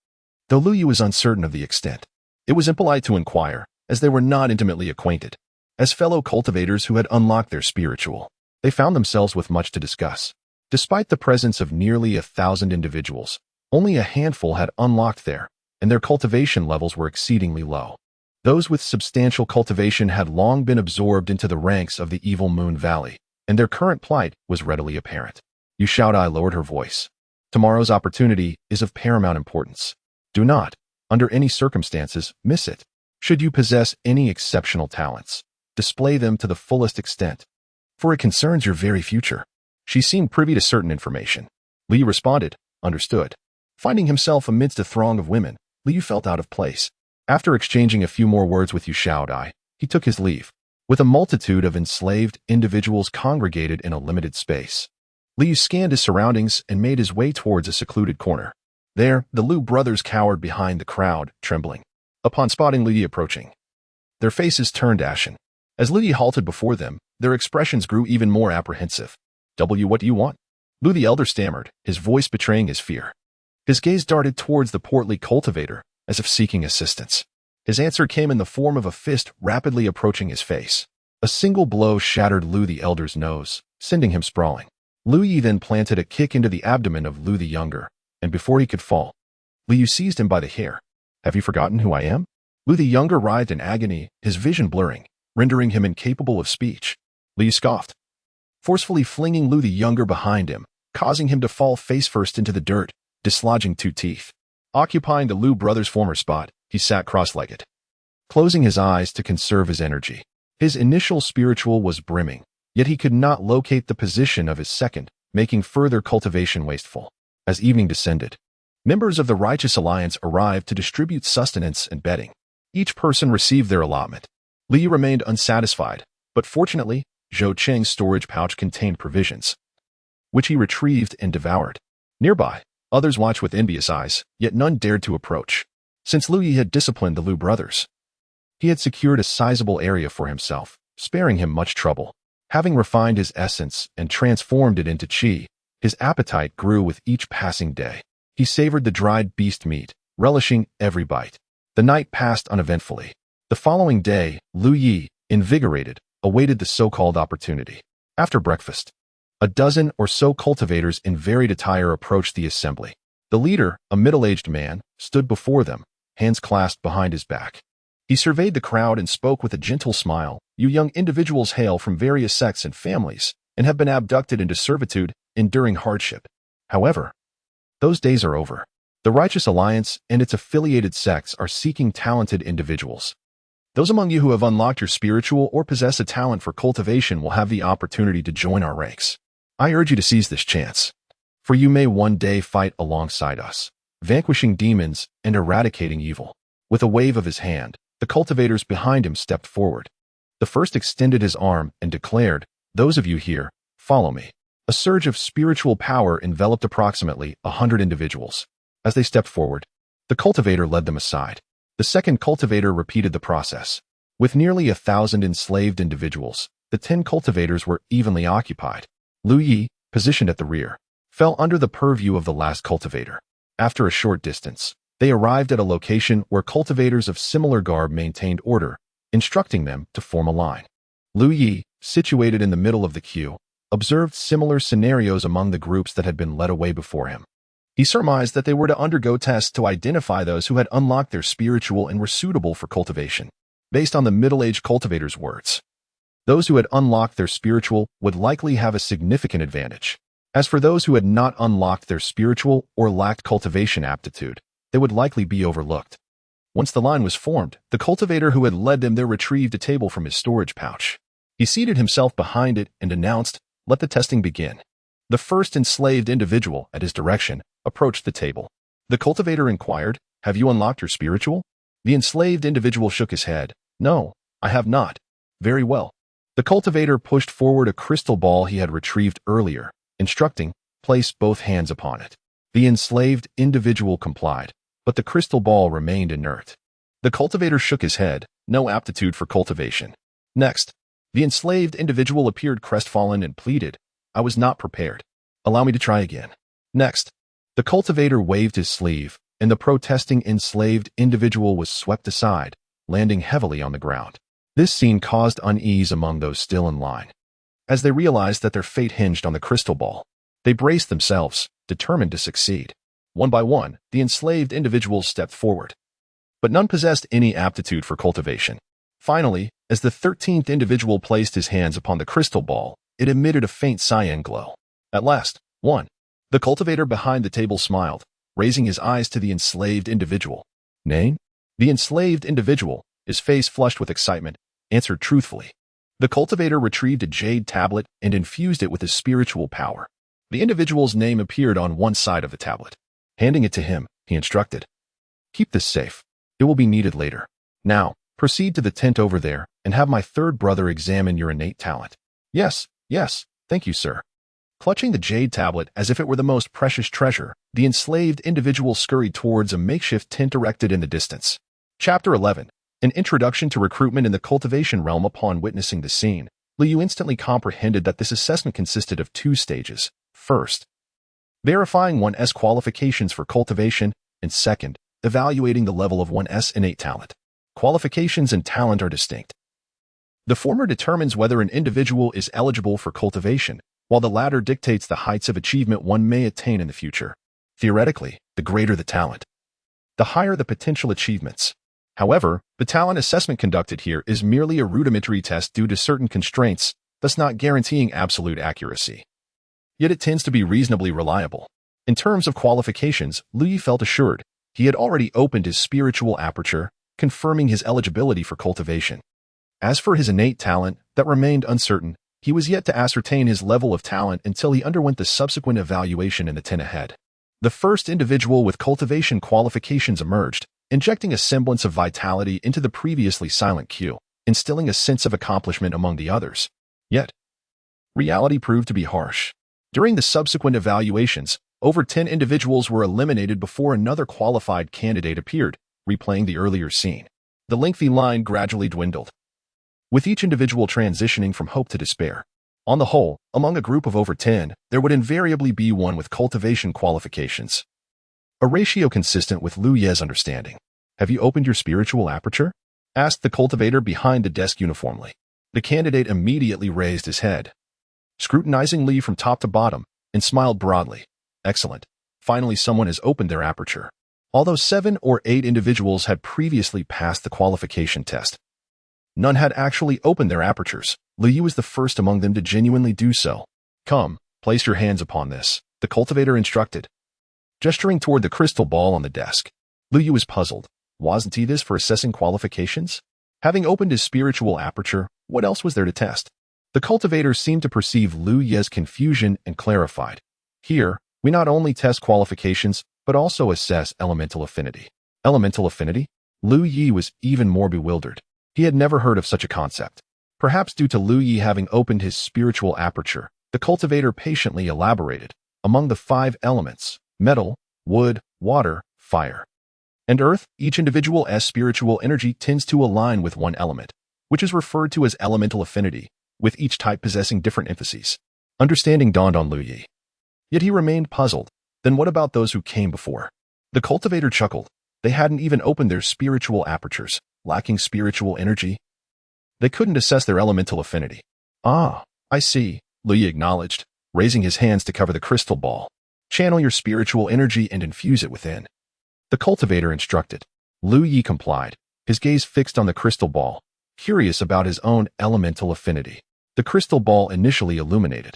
though Liu was uncertain of the extent. It was impolite to inquire, as they were not intimately acquainted. As fellow cultivators who had unlocked their spiritual, they found themselves with much to discuss. Despite the presence of nearly 1,000 individuals, only a handful had unlocked there, and their cultivation levels were exceedingly low. Those with substantial cultivation had long been absorbed into the ranks of the evil Moon Valley, and their current plight was readily apparent. Yu Xiaodai lowered her voice. "Tomorrow's opportunity is of paramount importance. Do not, under any circumstances, miss it. Should you possess any exceptional talents, display them to the fullest extent, for it concerns your very future." She seemed privy to certain information. Liu responded, "Understood." Finding himself amidst a throng of women, Liu felt out of place. After exchanging a few more words with Yu Xiaodai, he took his leave. With a multitude of enslaved individuals congregated in a limited space, Liu scanned his surroundings and made his way towards a secluded corner. There, the Liu brothers cowered behind the crowd, trembling. Upon spotting Liu approaching, their faces turned ashen. As Liu halted before them, their expressions grew even more apprehensive. What do you want?" Liu the elder stammered, his voice betraying his fear. His gaze darted towards the portly cultivator, as if seeking assistance. His answer came in the form of a fist rapidly approaching his face. A single blow shattered Liu the elder's nose, sending him sprawling. Liu then planted a kick into the abdomen of Liu the younger, and before he could fall, Liu seized him by the hair. "Have you forgotten who I am?" Liu the younger writhed in agony, his vision blurring, rendering him incapable of speech. Liu scoffed, forcefully flinging Liu the younger behind him, causing him to fall face first into the dirt, dislodging 2 teeth. Occupying the Liu brothers' former spot, he sat cross-legged, closing his eyes to conserve his energy. His initial spiritual was brimming, yet he could not locate the position of his second, making further cultivation wasteful. As evening descended, members of the Righteous Alliance arrived to distribute sustenance and bedding. Each person received their allotment. Liu remained unsatisfied, but fortunately, Zhou Cheng's storage pouch contained provisions, which he retrieved and devoured. Nearby, others watched with envious eyes, yet none dared to approach. Since Liu had disciplined the Liu brothers, he had secured a sizable area for himself, sparing him much trouble. Having refined his essence and transformed it into qi, his appetite grew with each passing day. He savored the dried beast meat, relishing every bite. The night passed uneventfully. The following day, Liu, invigorated, awaited the so-called opportunity. After breakfast, a dozen or so cultivators in varied attire approached the assembly. The leader, a middle-aged man, stood before them, hands clasped behind his back. He surveyed the crowd and spoke with a gentle smile. "You young individuals hail from various sects and families, and have been abducted into servitude, enduring hardship. However, those days are over. The Righteous Alliance and its affiliated sects are seeking talented individuals. Those among you who have unlocked your spiritual or possess a talent for cultivation will have the opportunity to join our ranks. I urge you to seize this chance, for you may one day fight alongside us, vanquishing demons and eradicating evil." With a wave of his hand, the cultivators behind him stepped forward. The first extended his arm and declared, "Those of you here, follow me." A surge of spiritual power enveloped approximately 100 individuals. As they stepped forward, the cultivator led them aside. The second cultivator repeated the process. With nearly 1,000 enslaved individuals, the 10 cultivators were evenly occupied. Lu Yi, positioned at the rear, fell under the purview of the last cultivator. After a short distance, they arrived at a location where cultivators of similar garb maintained order, instructing them to form a line. Lu Yi, situated in the middle of the queue, observed similar scenarios among the groups that had been led away before him. He surmised that they were to undergo tests to identify those who had unlocked their spiritual and were suitable for cultivation. Based on the middle-aged cultivator's words, those who had unlocked their spiritual would likely have a significant advantage. As for those who had not unlocked their spiritual or lacked cultivation aptitude, they would likely be overlooked. Once the line was formed, the cultivator who had led them there retrieved a table from his storage pouch. He seated himself behind it and announced, "Let the testing begin." The first enslaved individual, at his direction, approached the table. The cultivator inquired, "Have you unlocked your spiritual?" The enslaved individual shook his head. "No, I have not." "Very well." The cultivator pushed forward a crystal ball he had retrieved earlier, instructing, "Place both hands upon it." The enslaved individual complied, but the crystal ball remained inert. The cultivator shook his head, "No aptitude for cultivation." Next, the enslaved individual appeared crestfallen and pleaded, "I was not prepared. Allow me to try again." Next, the cultivator waved his sleeve, and the protesting enslaved individual was swept aside, landing heavily on the ground. This scene caused unease among those still in line. As they realized that their fate hinged on the crystal ball, they braced themselves, determined to succeed. One by one, the enslaved individuals stepped forward. But none possessed any aptitude for cultivation. Finally, as the 13th individual placed his hands upon the crystal ball, it emitted a faint cyan glow. At last, one. The cultivator behind the table smiled, raising his eyes to the enslaved individual. "Name?" The enslaved individual, his face flushed with excitement, answered truthfully. The cultivator retrieved a jade tablet and infused it with his spiritual power. The individual's name appeared on one side of the tablet. Handing it to him, he instructed, "Keep this safe. It will be needed later. Now, proceed to the tent over there and have my third brother examine your innate talent." Yes, thank you, sir." Clutching the jade tablet as if it were the most precious treasure, the enslaved individual scurried towards a makeshift tent erected in the distance. Chapter 11. An introduction to recruitment in the cultivation realm. Upon witnessing the scene, Liu instantly comprehended that this assessment consisted of two stages. First, verifying one's qualifications for cultivation, and second, evaluating the level of one's innate talent. Qualifications and talent are distinct. The former determines whether an individual is eligible for cultivation, while the latter dictates the heights of achievement one may attain in the future. Theoretically, the greater the talent, the higher the potential achievements. However, the talent assessment conducted here is merely a rudimentary test due to certain constraints, thus not guaranteeing absolute accuracy. Yet it tends to be reasonably reliable. In terms of qualifications, Liu felt assured. He had already opened his spiritual aperture, confirming his eligibility for cultivation. As for his innate talent, that remained uncertain. He was yet to ascertain his level of talent until he underwent the subsequent evaluation in the tent ahead. The first individual with cultivation qualifications emerged, injecting a semblance of vitality into the previously silent queue, instilling a sense of accomplishment among the others. Yet, reality proved to be harsh. During the subsequent evaluations, over 10 individuals were eliminated before another qualified candidate appeared, replaying the earlier scene. The lengthy line gradually dwindled, with each individual transitioning from hope to despair. On the whole, among a group of over 10, there would invariably be one with cultivation qualifications. A ratio consistent with Liu Ye's understanding. "Have you opened your spiritual aperture?" asked the cultivator behind the desk uniformly. The candidate immediately raised his head, scrutinizing Li from top to bottom, and smiled broadly. "Excellent. Finally, someone has opened their aperture." Although 7 or 8 individuals had previously passed the qualification test, none had actually opened their apertures. Liu was the first among them to genuinely do so. "Come, place your hands upon this," the cultivator instructed, gesturing toward the crystal ball on the desk. Liu was puzzled. Wasn't he this for assessing qualifications? Having opened his spiritual aperture, what else was there to test? The cultivator seemed to perceive Liu Ye's confusion and clarified. "Here, we not only test qualifications, but also assess elemental affinity." "Elemental affinity?" Lu Yi was even more bewildered. He had never heard of such a concept. Perhaps due to Lu Yi having opened his spiritual aperture, the cultivator patiently elaborated. Among the 5 elements, metal, wood, water, fire, and earth, each individual's spiritual energy tends to align with one element, which is referred to as elemental affinity, with each type possessing different emphases. Understanding dawned on Lu Yi. Yet he remained puzzled. Then what about those who came before? The cultivator chuckled. They hadn't even opened their spiritual apertures, lacking spiritual energy. They couldn't assess their elemental affinity. Ah, I see, Lu Yi acknowledged, raising his hands to cover the crystal ball. Channel your spiritual energy and infuse it within. The cultivator instructed. Lu Yi complied, his gaze fixed on the crystal ball, curious about his own elemental affinity. The crystal ball initially illuminated,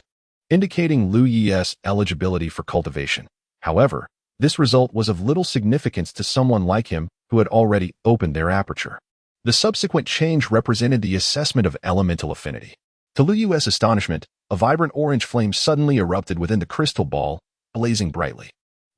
indicating Lu Yi's eligibility for cultivation. However, this result was of little significance to someone like him who had already opened their aperture. The subsequent change represented the assessment of elemental affinity. To Lu Yi's astonishment, a vibrant orange flame suddenly erupted within the crystal ball, blazing brightly.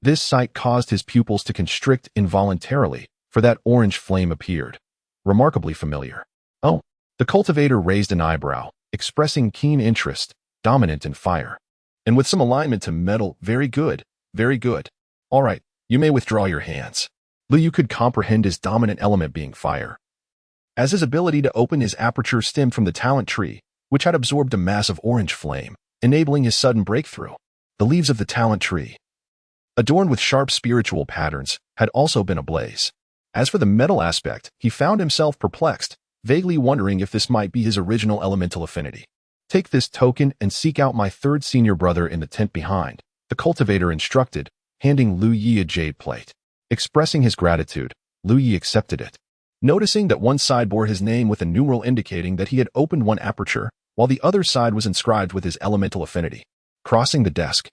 This sight caused his pupils to constrict involuntarily, for that orange flame appeared remarkably familiar. Oh, the cultivator raised an eyebrow, expressing keen interest, dominant in fire. And with some alignment to metal, very good, very good. All right, you may withdraw your hands. Lu Yi could comprehend his dominant element being fire, as his ability to open his aperture stemmed from the talent tree, which had absorbed a massive orange flame, enabling his sudden breakthrough. The leaves of the talent tree, adorned with sharp spiritual patterns, had also been ablaze. As for the metal aspect, he found himself perplexed, vaguely wondering if this might be his original elemental affinity. Take this token and seek out my 3rd senior brother in the tent behind, the cultivator instructed, handing Lu Yi a jade plate. Expressing his gratitude, Lu Yi accepted it. Noticing that one side bore his name with a numeral indicating that he had opened one aperture, while the other side was inscribed with his elemental affinity. Crossing the desk,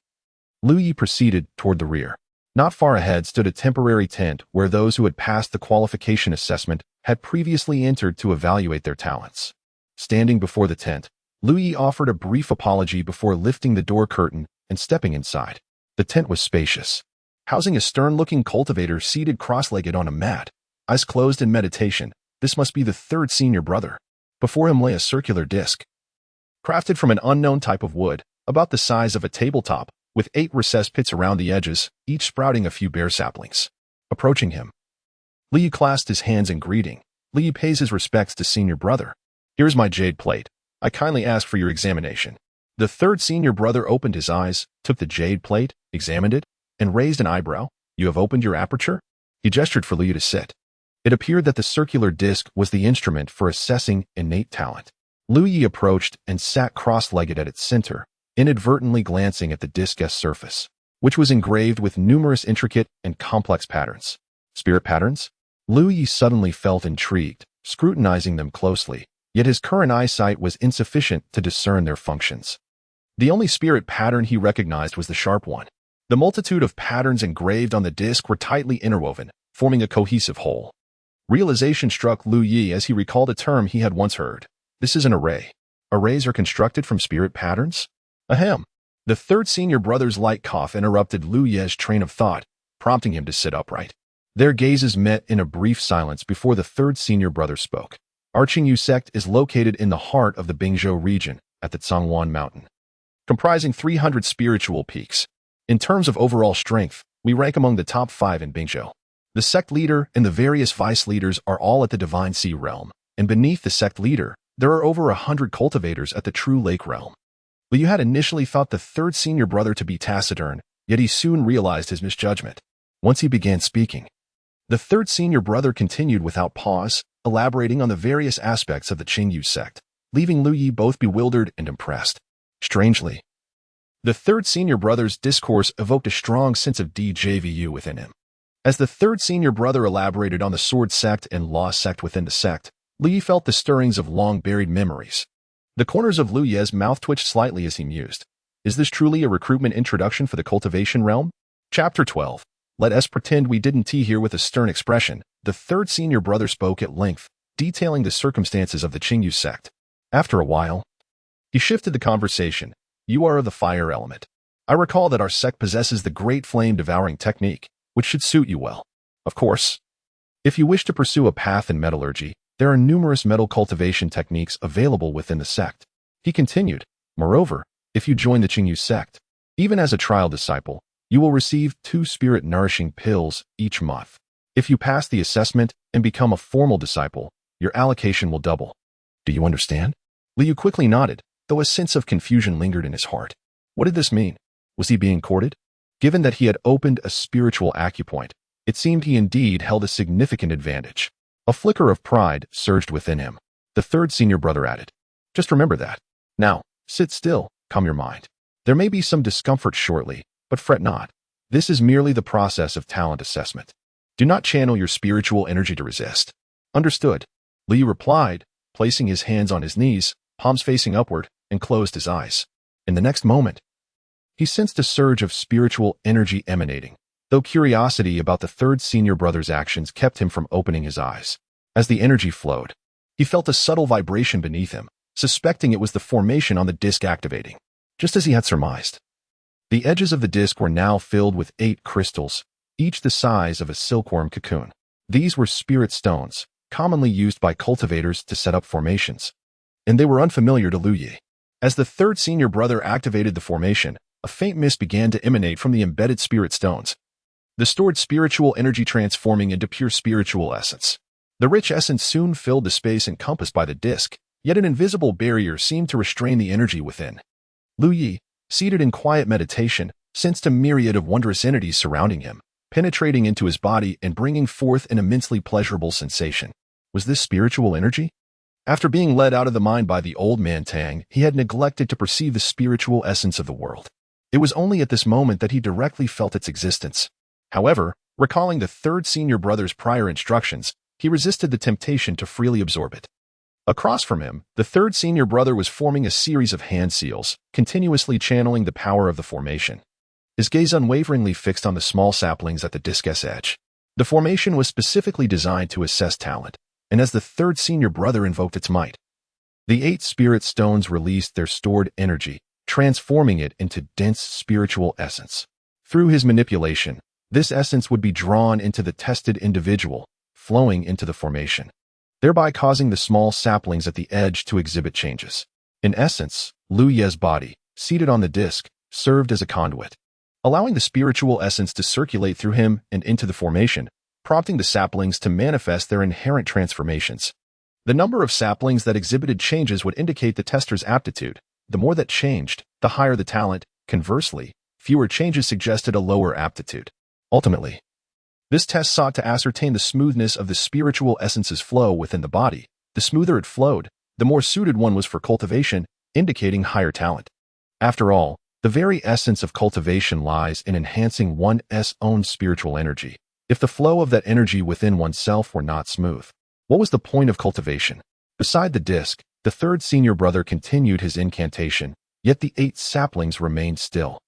Lu Yi proceeded toward the rear. Not far ahead stood a temporary tent where those who had passed the qualification assessment had previously entered to evaluate their talents. Standing before the tent, Lu Yi offered a brief apology before lifting the door curtain and stepping inside. The tent was spacious, housing a stern-looking cultivator seated cross-legged on a mat, eyes closed in meditation. This must be the 3rd senior brother. Before him lay a circular disc, crafted from an unknown type of wood, about the size of a tabletop, with 8 recessed pits around the edges, each sprouting a few bare saplings. Approaching him, Lu Yi clasped his hands in greeting. Lu Yi pays his respects to senior brother. Here's my jade plate. I kindly ask for your examination. The 3rd senior brother opened his eyes, took the jade plate, examined it, and raised an eyebrow. You have opened your aperture? He gestured for Lu Yi to sit. It appeared that the circular disc was the instrument for assessing innate talent. Lu Yi approached and sat cross-legged at its center, inadvertently glancing at the disc's surface, which was engraved with numerous intricate and complex patterns. Spirit patterns? Lu Yi suddenly felt intrigued, scrutinizing them closely, yet his current eyesight was insufficient to discern their functions. The only spirit pattern he recognized was the sharp one. The multitude of patterns engraved on the disc were tightly interwoven, forming a cohesive whole. Realization struck Lu Yi as he recalled a term he had once heard. This is an array. Arrays are constructed from spirit patterns? Ahem. The 3rd senior brother's light cough interrupted Lu Yi's train of thought, prompting him to sit upright. Their gazes met in a brief silence before the 3rd senior brother spoke. Arching sect is located in the heart of the Bingzhou region, at the Zhangwan Mountain, comprising 300 spiritual peaks. In terms of overall strength, we rank among the top 5 in Bingzhou. The sect leader and the various vice leaders are all at the Divine Sea realm, and beneath the sect leader, there are over 100 cultivators at the True Lake realm. Lu Yi had initially thought the 3rd senior brother to be taciturn, yet he soon realized his misjudgment. Once he began speaking, the 3rd senior brother continued without pause, elaborating on the various aspects of the Qingyu sect, leaving Lu Yi both bewildered and impressed. Strangely, the 3rd senior brother's discourse evoked a strong sense of déjà vu within him. As the 3rd senior brother elaborated on the sword sect and law sect within the sect, Lu Yi felt the stirrings of long-buried memories. The corners of Lu Yi's mouth twitched slightly as he mused. Is this truly a recruitment introduction for the cultivation realm? Chapter 12. Let us pretend we didn't tea here with a stern expression. The 3rd senior brother spoke at length, detailing the circumstances of the Qingyu sect. After a while, he shifted the conversation. You are of the fire element. I recall that our sect possesses the great flame-devouring technique, which should suit you well. Of course, If you wish to pursue a path in metallurgy, there are numerous metal cultivation techniques available within the sect. He continued, moreover, if you join the Qingyu sect, even as a trial disciple, you will receive 2 spirit-nourishing pills each month. If you pass the assessment and become a formal disciple, your allocation will double. Do you understand? Liu quickly nodded, though a sense of confusion lingered in his heart. What did this mean? Was he being courted? Given that he had opened a spiritual acupoint, it seemed he indeed held a significant advantage. A flicker of pride surged within him. The third senior brother added, just remember that. Now, sit still, calm your mind. There may be some discomfort shortly, but fret not. This is merely the process of talent assessment. Do not channel your spiritual energy to resist. Understood. Liu replied, placing his hands on his knees, palms facing upward, and closed his eyes. In the next moment, he sensed a surge of spiritual energy emanating, though curiosity about the third senior brother's actions kept him from opening his eyes. As the energy flowed, he felt a subtle vibration beneath him, suspecting it was the formation on the disc activating, just as he had surmised. The edges of the disc were now filled with 8 crystals, each the size of a silkworm cocoon. These were spirit stones, commonly used by cultivators to set up formations, and they were unfamiliar to Liu Yi. As the third senior brother activated the formation, a faint mist began to emanate from the embedded spirit stones, the stored spiritual energy transforming into pure spiritual essence. The rich essence soon filled the space encompassed by the disc, yet an invisible barrier seemed to restrain the energy within. Liu Yi, seated in quiet meditation, sensed a myriad of wondrous entities surrounding him, penetrating into his body and bringing forth an immensely pleasurable sensation. Was this spiritual energy? After being led out of the mind by the old man Tang, he had neglected to perceive the spiritual essence of the world. It was only at this moment that he directly felt its existence. However, recalling the third senior brother's prior instructions, he resisted the temptation to freely absorb it. Across from him, the third senior brother was forming a series of hand seals, continuously channeling the power of the formation. His gaze unwaveringly fixed on the small saplings at the disc's edge. The formation was specifically designed to assess talent, and as the third senior brother invoked its might, the 8 spirit stones released their stored energy, transforming it into dense spiritual essence. Through his manipulation, this essence would be drawn into the tested individual, flowing into the formation, thereby causing the small saplings at the edge to exhibit changes. In essence, Liu Ye's body, seated on the disc, served as a conduit, allowing the spiritual essence to circulate through him and into the formation, prompting the saplings to manifest their inherent transformations. The number of saplings that exhibited changes would indicate the tester's aptitude. The more that changed, the higher the talent. Conversely, fewer changes suggested a lower aptitude. Ultimately, this test sought to ascertain the smoothness of the spiritual essence's flow within the body. The smoother it flowed, the more suited one was for cultivation, indicating higher talent. After all, the very essence of cultivation lies in enhancing one's own spiritual energy. If the flow of that energy within oneself were not smooth, what was the point of cultivation? Beside the disc, the third senior brother continued his incantation, yet the 8 saplings remained still.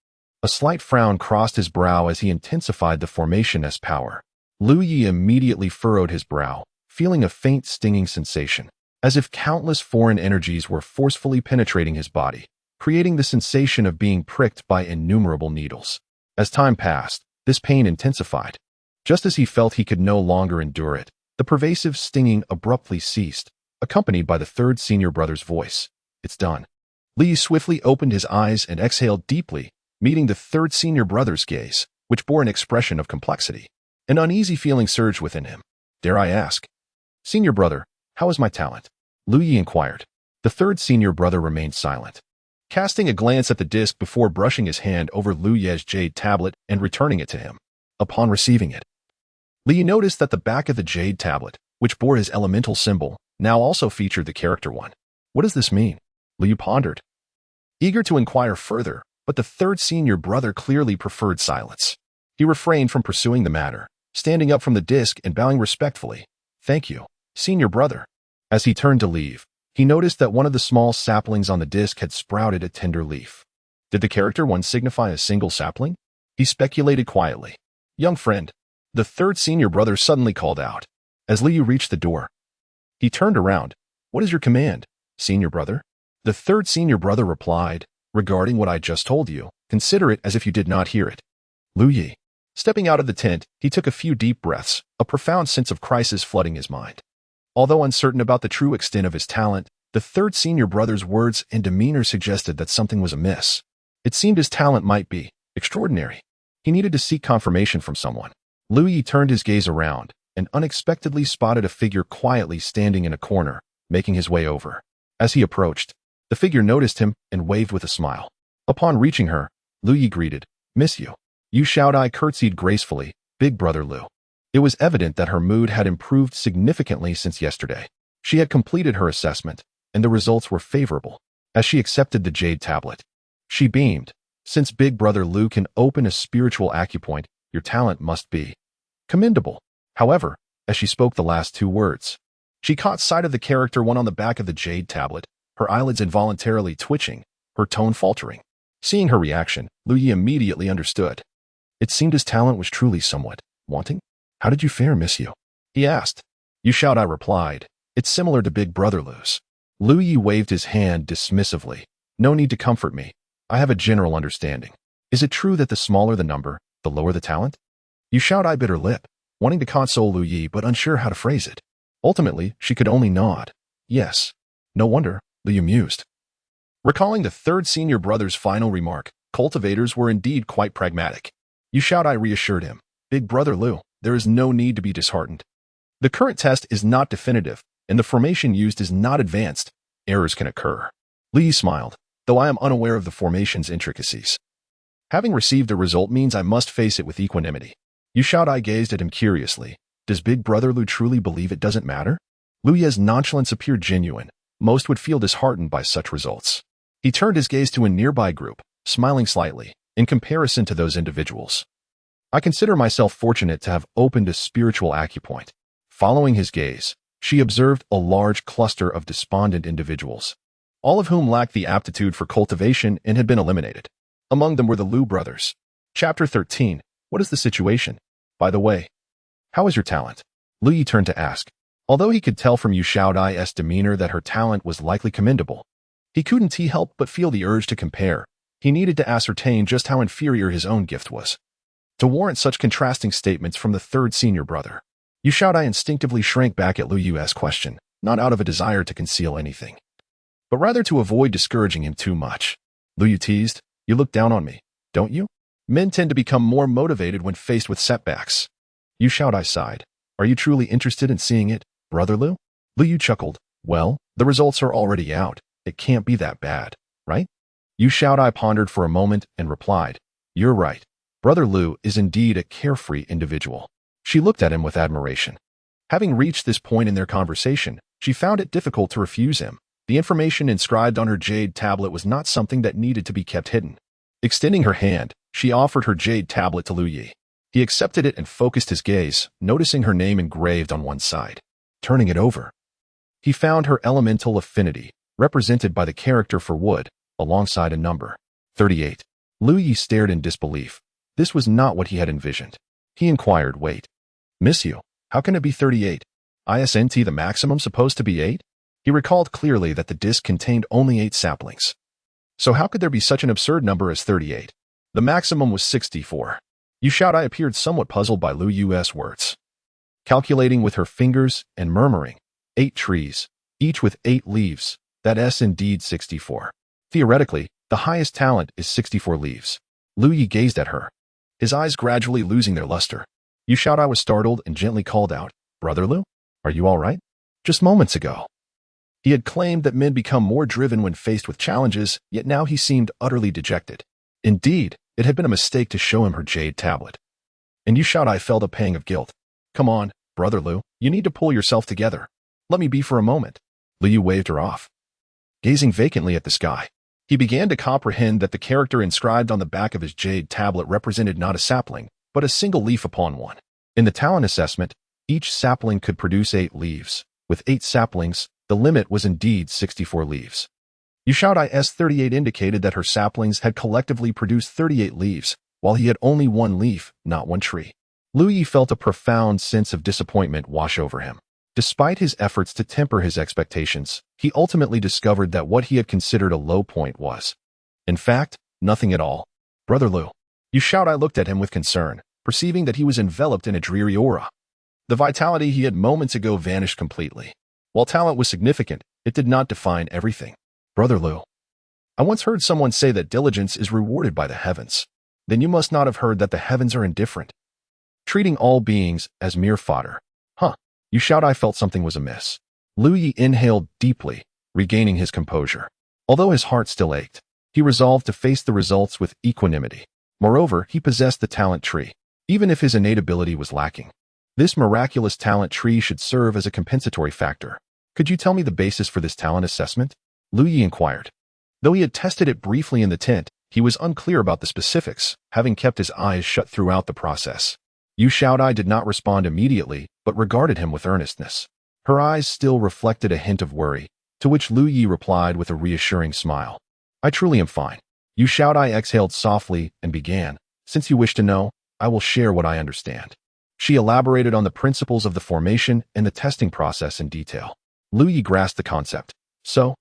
A slight frown crossed his brow as he intensified the formation's power. Liu Yi immediately furrowed his brow, feeling a faint stinging sensation, as if countless foreign energies were forcefully penetrating his body, creating the sensation of being pricked by innumerable needles. As time passed, this pain intensified. Just as he felt he could no longer endure it, the pervasive stinging abruptly ceased, accompanied by the third senior brother's voice. It's done. Li swiftly opened his eyes and exhaled deeply, meeting the third senior brother's gaze, which bore an expression of complexity. An uneasy feeling surged within him. Dare I ask? Senior brother, how is my talent? Liu Yi inquired. The third senior brother remained silent, casting a glance at the disc before brushing his hand over Liu Ye's jade tablet and returning it to him. Upon receiving it, Li noticed that the back of the jade tablet, which bore his elemental symbol, now also featured the character 1. What does this mean? Liu pondered, eager to inquire further, but the third senior brother clearly preferred silence. He refrained from pursuing the matter, standing up from the disc and bowing respectfully. Thank you, senior brother. As he turned to leave, he noticed that one of the small saplings on the disc had sprouted a tender leaf. Did the character 1 signify a single sapling? He speculated quietly. Young friend, the third senior brother suddenly called out. As Liu reached the door, he turned around. What is your command, senior brother? The third senior brother replied, regarding what I just told you, consider it as if you did not hear it. Liu Yi, Stepping out of the tent, he took a few deep breaths, a profound sense of crisis flooding his mind. Although uncertain about the true extent of his talent, the third senior brother's words and demeanor suggested that something was amiss. It seemed his talent might be extraordinary. He needed to seek confirmation from someone. Lu Yi turned his gaze around and unexpectedly spotted a figure quietly standing in a corner, making his way over. As he approached, the figure noticed him and waved with a smile. Upon reaching her, Lu Yi greeted, "Miss you." Yu Xiaodai curtsied gracefully, "Big brother Lu." It was evident that her mood had improved significantly since yesterday. She had completed her assessment, and the results were favorable. As she accepted the jade tablet, she beamed. "Since Big brother Lu can open a spiritual acupoint, your talent must be commendable." However, as she spoke the last two words, she caught sight of the character one on the back of the jade tablet, her eyelids involuntarily twitching, her tone faltering. Seeing her reaction, Lu Yi immediately understood. It seemed his talent was truly somewhat wanting. "How did you fare, Miss Yu?" he asked. Yu Xiaodai replied, "It's similar to Big brother Lu's." Lu Yi waved his hand dismissively. "No need to comfort me. I have a general understanding. Is it true that the smaller the number, the lower the talent?" Yu Xiaodai bit her lip, wanting to console Lu Yi but unsure how to phrase it. Ultimately, she could only nod. "Yes." No wonder, Lu Yi mused. Recalling the third senior brother's final remark, cultivators were indeed quite pragmatic. Yu Xiaodai reassured him, "Big brother Lu, there is no need to be disheartened. The current test is not definitive, and the formation used is not advanced. Errors can occur." Lu Yi smiled, "Though I am unaware of the formation's intricacies. Having received the result means I must face it with equanimity." Yu Xiaodai gazed at him curiously. Does Big brother Lu truly believe it doesn't matter? Lu Yi's nonchalance appeared genuine. Most would feel disheartened by such results. He turned his gaze to a nearby group, smiling slightly, in comparison to those individuals. "I consider myself fortunate to have opened a spiritual acupoint." Following his gaze, she observed a large cluster of despondent individuals, all of whom lacked the aptitude for cultivation and had been eliminated. Among them were the Lu brothers. Chapter 13. What is the situation? By the way, how is your talent? Lu Yi turned to ask. Although he could tell from Yu Xiaodai's demeanor that her talent was likely commendable, he couldn't help but feel the urge to compare. He needed to ascertain just how inferior his own gift was to warrant such contrasting statements from the third senior brother. Yu Xiaodai instinctively shrank back at Lu Yu's question, not out of a desire to conceal anything, but rather to avoid discouraging him too much. Lu Yu teased, "You look down on me, don't you? Men tend to become more motivated when faced with setbacks." Yu Xiaodai sighed. "Are you truly interested in seeing it, brother Lu?" Lu Yu chuckled. "Well, the results are already out. It can't be that bad, right?" Yu Xiaodai pondered for a moment and replied, "You're right. Brother Lu is indeed a carefree individual." She looked at him with admiration. Having reached this point in their conversation, she found it difficult to refuse him. The information inscribed on her jade tablet was not something that needed to be kept hidden. Extending her hand, she offered her jade tablet to Lu Yi. He accepted it and focused his gaze, noticing her name engraved on one side. Turning it over, he found her elemental affinity, represented by the character for wood, alongside a number, 38. Lu Yi stared in disbelief. This was not what he had envisioned. He inquired, "Wait, Miss Yu, how can it be 38? Isn't the maximum supposed to be 8? He recalled clearly that the disc contained only 8 saplings. So how could there be such an absurd number as 38? The maximum was 64. Yu Xiaodai appeared somewhat puzzled by Lu Yu's words. Calculating with her fingers and murmuring, 8 trees, each with 8 leaves, that's indeed 64. Theoretically, the highest talent is 64 leaves. Lu Yi gazed at her, his eyes gradually losing their luster. Yu Xiaodai was startled and gently called out, "Brother Lu, are you all right?" Just moments ago, he had claimed that men become more driven when faced with challenges, yet now he seemed utterly dejected. Indeed, it had been a mistake to show him her jade tablet. And Yu Xiaodai felt a pang of guilt. "Come on, Brother Lu, you need to pull yourself together. Let me be for a moment." Lu Yu waved her off. Gazing vacantly at the sky, he began to comprehend that the character inscribed on the back of his jade tablet represented not a sapling, but a single leaf upon one. In the talent assessment, each sapling could produce 8 leaves. With 8 saplings, the limit was indeed 64 leaves. Yu Xiaodai's 38 indicated that her saplings had collectively produced 38 leaves, while he had only 1 leaf, not 1 tree. Lu Yi felt a profound sense of disappointment wash over him. Despite his efforts to temper his expectations, he ultimately discovered that what he had considered a low point was, in fact, nothing at all. "Brother Lu." Yu Xiaodai looked at him with concern. perceiving that he was enveloped in a dreary aura. The vitality he had moments ago vanished completely. While talent was significant, it did not define everything. Brother Lu, I once heard someone say that diligence is rewarded by the heavens. Then you must not have heard that the heavens are indifferent, treating all beings as mere fodder. You shout. I felt something was amiss. Lu Yi inhaled deeply, regaining his composure. Although his heart still ached, he resolved to face the results with equanimity. Moreover, he possessed the talent tree, even if his innate ability was lacking. This miraculous talent tree should serve as a compensatory factor. Could you tell me the basis for this talent assessment? Lu Yi inquired. Though he had tested it briefly in the tent, he was unclear about the specifics, having kept his eyes shut throughout the process. Yu Xiaodai did not respond immediately, but regarded him with earnestness. Her eyes still reflected a hint of worry, to which Lu Yi replied with a reassuring smile. I truly am fine. Yu Xiaodai exhaled softly and began. Since you wish to know, I will share what I understand. She elaborated on the principles of the formation and the testing process in detail. Lu Yi grasped the concept. So,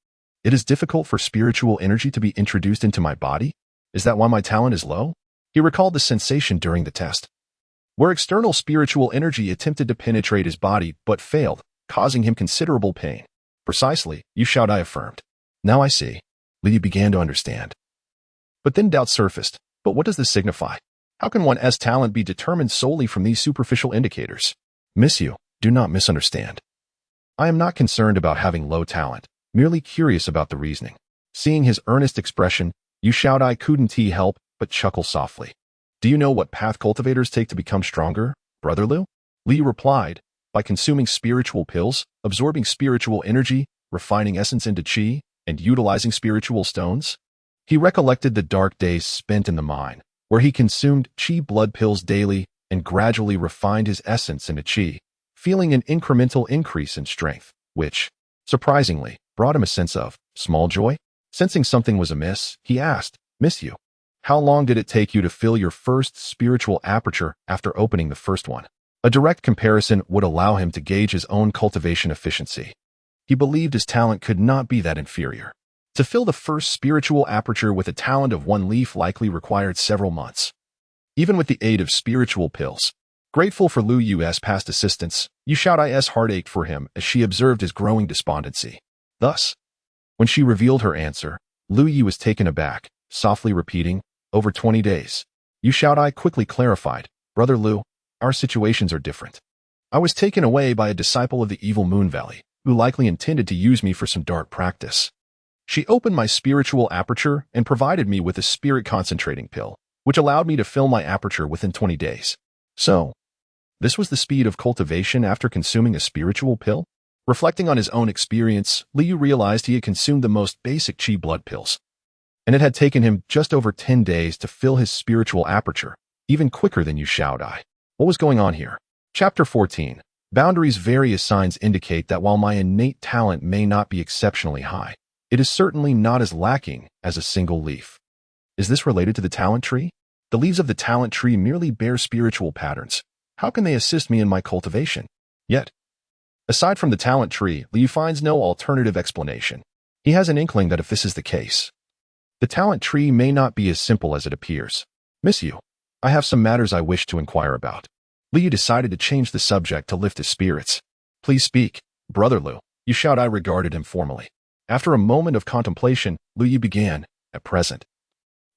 it is difficult for spiritual energy to be introduced into my body? Is that why my talent is low? He recalled the sensation during the test, where external spiritual energy attempted to penetrate his body but failed, causing him considerable pain. Precisely, Yu Xiaodai affirmed. Now I see. Lu Yi began to understand. But then doubt surfaced. But what does this signify? How can one's talent be determined solely from these superficial indicators? Miss Yu, do not misunderstand. I am not concerned about having low talent, merely curious about the reasoning. Seeing his earnest expression, Yu Xiaodai couldn't help but chuckle softly. Do you know what path cultivators take to become stronger, Brother Lu? Li replied, by consuming spiritual pills, absorbing spiritual energy, refining essence into qi, and utilizing spiritual stones. He recollected the dark days spent in the mine, where he consumed qi blood pills daily and gradually refined his essence into qi, feeling an incremental increase in strength, which, surprisingly, brought him a sense of small joy. Sensing something was amiss, he asked, Miss Yu, how long did it take you to fill your first spiritual aperture after opening the first one? A direct comparison would allow him to gauge his own cultivation efficiency. He believed his talent could not be that inferior. To fill the first spiritual aperture with a talent of one leaf likely required several months. Even with the aid of spiritual pills. Grateful for Lu Yu's past assistance, Yu Xiaodai's heart ached for him as she observed his growing despondency. Thus, when she revealed her answer, Lu Yu was taken aback, softly repeating, over 20 days. Yu Xiaodai quickly clarified, Brother Lu, our situations are different. I was taken away by a disciple of the evil Moon Valley, who likely intended to use me for some dark practice. She opened my spiritual aperture and provided me with a spirit concentrating pill, which allowed me to fill my aperture within 20 days. So, this was the speed of cultivation after consuming a spiritual pill? Reflecting on his own experience, Liu realized he had consumed the most basic qi blood pills, and it had taken him just over 10 days to fill his spiritual aperture, even quicker than Yu Xiaodai. What was going on here? Chapter 14. Boundaries. Various signs indicate that while my innate talent may not be exceptionally high, it is certainly not as lacking as a single leaf. Is this related to the talent tree? The leaves of the talent tree merely bear spiritual patterns. How can they assist me in my cultivation? Yet, aside from the talent tree, Liu finds no alternative explanation. He has an inkling that if this is the case, the talent tree may not be as simple as it appears. Miss Yu, I have some matters I wish to inquire about. Liu decided to change the subject to lift his spirits. Please speak, Brother Lu. Yu Xiaodai regarded him formally. After a moment of contemplation, Liu began, at present,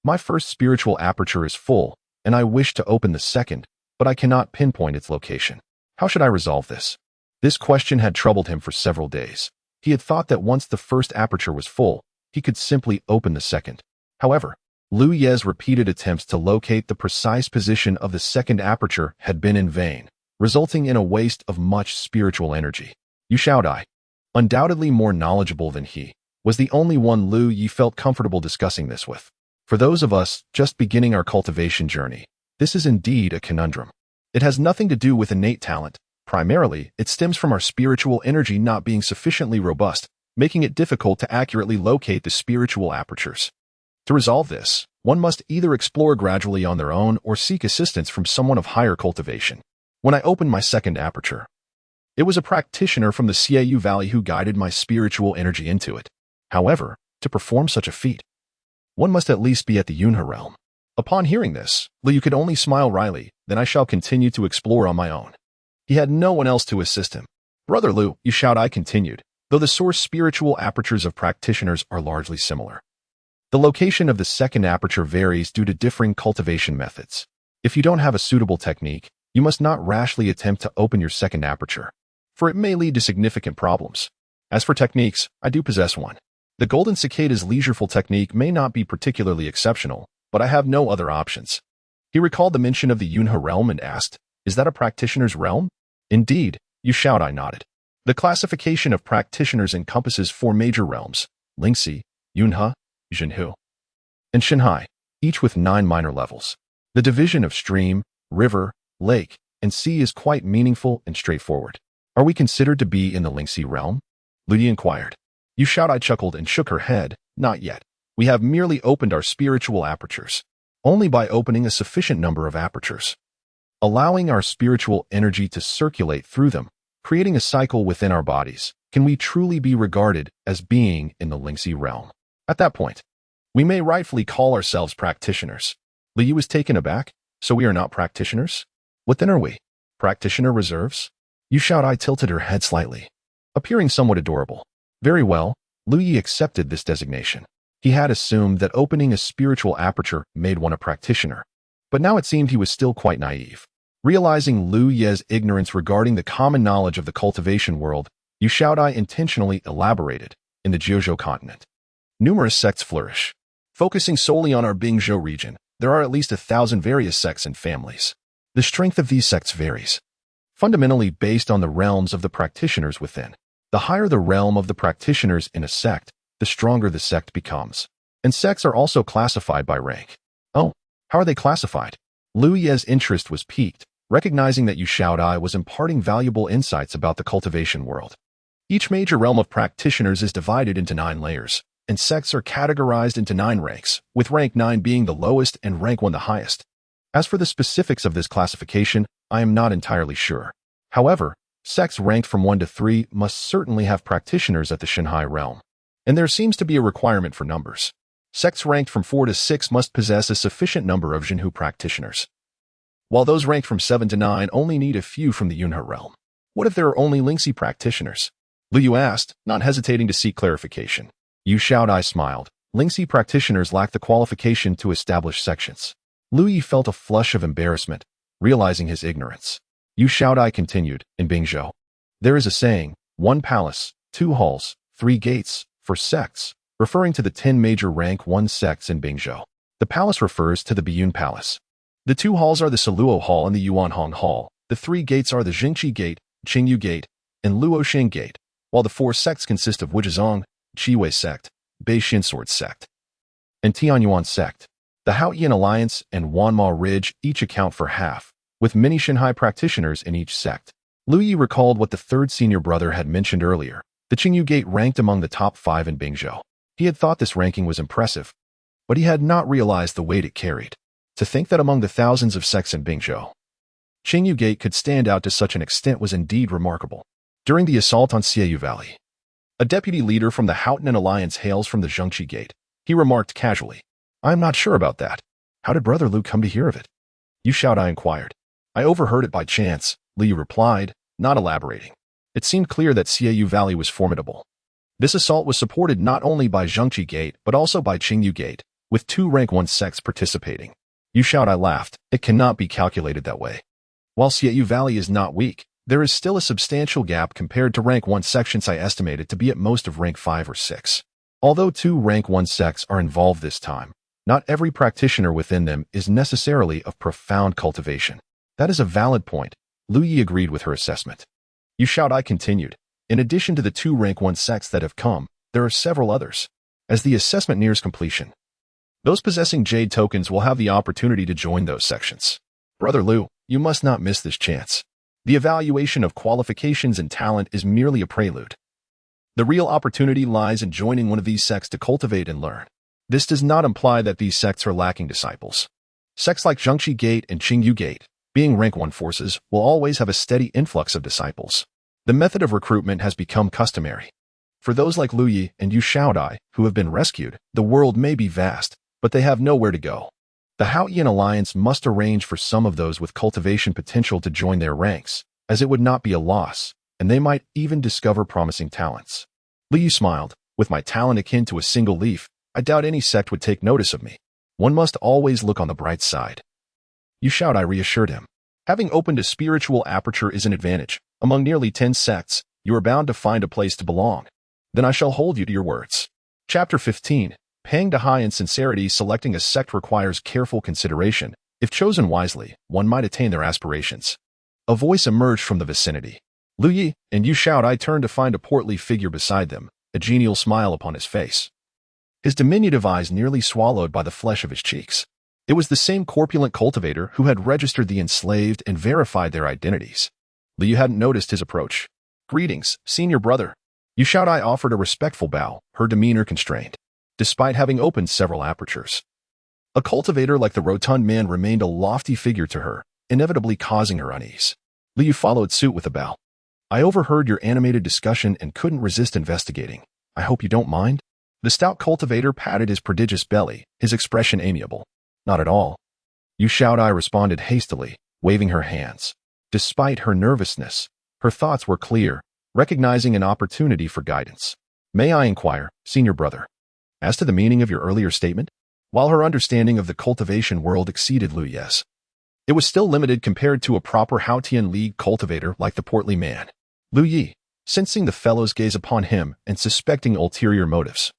my first spiritual aperture is full, and I wish to open the second, but I cannot pinpoint its location. How should I resolve this? This question had troubled him for several days. He had thought that once the first aperture was full, he could simply open the second. However, Lu Ye's repeated attempts to locate the precise position of the second aperture had been in vain, resulting in a waste of much spiritual energy. Yu Xiaodai, undoubtedly more knowledgeable than he, was the only one Lu Yi felt comfortable discussing this with. For those of us just beginning our cultivation journey, this is indeed a conundrum. It has nothing to do with innate talent. Primarily, it stems from our spiritual energy not being sufficiently robust, making it difficult to accurately locate the spiritual apertures. To resolve this, one must either explore gradually on their own or seek assistance from someone of higher cultivation. When I opened my second aperture, it was a practitioner from the Xiaoyu Valley who guided my spiritual energy into it. However, to perform such a feat, one must at least be at the Yunhe realm. Upon hearing this, Liu could only smile wryly, then I shall continue to explore on my own. He had no one else to assist him. Brother Lu, you shout, I continued, though the source spiritual apertures of practitioners are largely similar. The location of the second aperture varies due to differing cultivation methods. If you don't have a suitable technique, you must not rashly attempt to open your second aperture, for it may lead to significant problems. As for techniques, I do possess one. The Golden Cicada's leisureful technique may not be particularly exceptional, but I have no other options. He recalled the mention of the Yunhe realm and asked, is that a practitioner's realm? Indeed, you shout, I nodded. The classification of practitioners encompasses 4 major realms, Lingxi, Yunhe, Zhenhu, and Shanhai, each with 9 minor levels. The division of stream, river, lake, and sea is quite meaningful and straightforward. Are we considered to be in the Lingxi realm? Ludi inquired. You shout, I chuckled and shook her head. Not yet. We have merely opened our spiritual apertures. Only by opening a sufficient number of apertures, allowing our spiritual energy to circulate through them, creating a cycle within our bodies, can we truly be regarded as being in the Lingxi realm. At that point, we may rightfully call ourselves practitioners. Liu was taken aback. So we are not practitioners? What then are we? Practitioner reserves? You shout, I tilted her head slightly, appearing somewhat adorable. Very well, Lu Yi accepted this designation. He had assumed that opening a spiritual aperture made one a practitioner, but now it seemed he was still quite naive. Realizing Lu Ye's ignorance regarding the common knowledge of the cultivation world, Yu Shaodai intentionally elaborated. In the Jiuzhou continent, numerous sects flourish. Focusing solely on our Bingzhou region, there are at least 1,000 various sects and families. The strength of these sects varies, fundamentally based on the realms of the practitioners within. The higher the realm of the practitioners in a sect, the stronger the sect becomes. And sects are also classified by rank. Oh, how are they classified? Lu Ye's interest was piqued, recognizing that Yu Shaodai was imparting valuable insights about the cultivation world. Each major realm of practitioners is divided into 9 layers, and sects are categorized into 9 ranks, with rank 9 being the lowest and rank 1 the highest. As for the specifics of this classification, I am not entirely sure. However, sects ranked from 1 to 3 must certainly have practitioners at the Shanhai realm, and there seems to be a requirement for numbers. Sects ranked from 4 to 6 must possess a sufficient number of Zhenhu practitioners, while those ranked from 7 to 9 only need a few from the Yunhe realm. What if there are only Lingxi practitioners? Lu Yu asked, not hesitating to seek clarification. Yu Shaodai smiled. Lingxi practitioners lack the qualification to establish sections. Lu Yi felt a flush of embarrassment, realizing his ignorance. Yu Shaodai continued, in Bingzhou, there is a saying, 1 palace, 2 halls, 3 gates, for sects, referring to the 10 major rank 1 sects in Bingzhou. The palace refers to the Biyun Palace. The 2 halls are the Saluo Hall and the Yuanhong Hall. The 3 gates are the Jingqi Gate, Qingyu Gate, and Luoxing Gate, while the 4 sects consist of Wuzhizong, Chiwei Sect, Beixin Sword Sect, and Tianyuan Sect. The Haoyan Alliance and Wanma Ridge each account for half, with many Shanhai practitioners in each sect. Lu Yi recalled what the 3rd senior brother had mentioned earlier. The Qingyu Gate ranked among the top 5 in Bingzhou. He had thought this ranking was impressive, but he had not realized the weight it carried. To think that among the thousands of sects in Bingzhou, Qingyu Gate could stand out to such an extent was indeed remarkable. During the assault on Xiaoyu Valley, a deputy leader from the Haotian Alliance hails from the Zhengqi Gate. He remarked casually, I am not sure about that. How did Brother Lu come to hear of it? Yu Shaodai inquired. I overheard it by chance, Liu replied, not elaborating. It seemed clear that Xiaoyu Valley was formidable. This assault was supported not only by Zhengqi Gate, but also by Qingyu Gate, with 2 rank 1 sects participating. Yu Shaodai laughed. It cannot be calculated that way. While Xiaoyu Valley is not weak, there is still a substantial gap compared to rank 1 sections I estimated to be at most of rank 5 or 6. Although 2 rank 1 sects are involved this time, not every practitioner within them is necessarily of profound cultivation. That is a valid point. Lu Yi agreed with her assessment. Yu Shaodai continued. In addition to the 2 rank 1 sects that have come, there are several others. As the assessment nears completion, those possessing jade tokens will have the opportunity to join those sections. Brother Lu, you must not miss this chance. The evaluation of qualifications and talent is merely a prelude. The real opportunity lies in joining one of these sects to cultivate and learn. This does not imply that these sects are lacking disciples. Sects like Zhengqi Gate and Qingyu Gate, being rank 1 forces, will always have a steady influx of disciples. The method of recruitment has become customary. For those like Lu Yi and Yu Shaodai who have been rescued, the world may be vast, but they have nowhere to go. The Haotian alliance must arrange for some of those with cultivation potential to join their ranks, as it would not be a loss, and they might even discover promising talents. Liu smiled. With my talent akin to a single leaf, I doubt any sect would take notice of me. One must always look on the bright side. You shout, I reassured him. Having opened a spiritual aperture is an advantage. Among nearly 10 sects, you are bound to find a place to belong. Then I shall hold you to your words. Chapter 15. Paying to high in sincerity. Selecting a sect requires careful consideration. If chosen wisely, one might attain their aspirations. A voice emerged from the vicinity. Liu Yi, and you shout. I turned to find a portly figure beside them, a genial smile upon his face. His diminutive eyes nearly swallowed by the flesh of his cheeks. It was the same corpulent cultivator who had registered the enslaved and verified their identities. Liu hadn't noticed his approach. Greetings, senior brother. You shout. I offered a respectful bow, her demeanor constrained, despite having opened several apertures. A cultivator like the rotund man remained a lofty figure to her, inevitably causing her unease. Liu followed suit with a bow. I overheard your animated discussion and couldn't resist investigating. I hope you don't mind? The stout cultivator patted his prodigious belly, his expression amiable. Not at all. You shout. I responded hastily, waving her hands. Despite her nervousness, her thoughts were clear, recognizing an opportunity for guidance. May I inquire, senior brother, as to the meaning of your earlier statement? While her understanding of the cultivation world exceeded Liu Yi's, it was still limited compared to a proper Haotian League cultivator like the portly man. Liu Yi, sensing the fellow's gaze upon him and suspecting ulterior motives,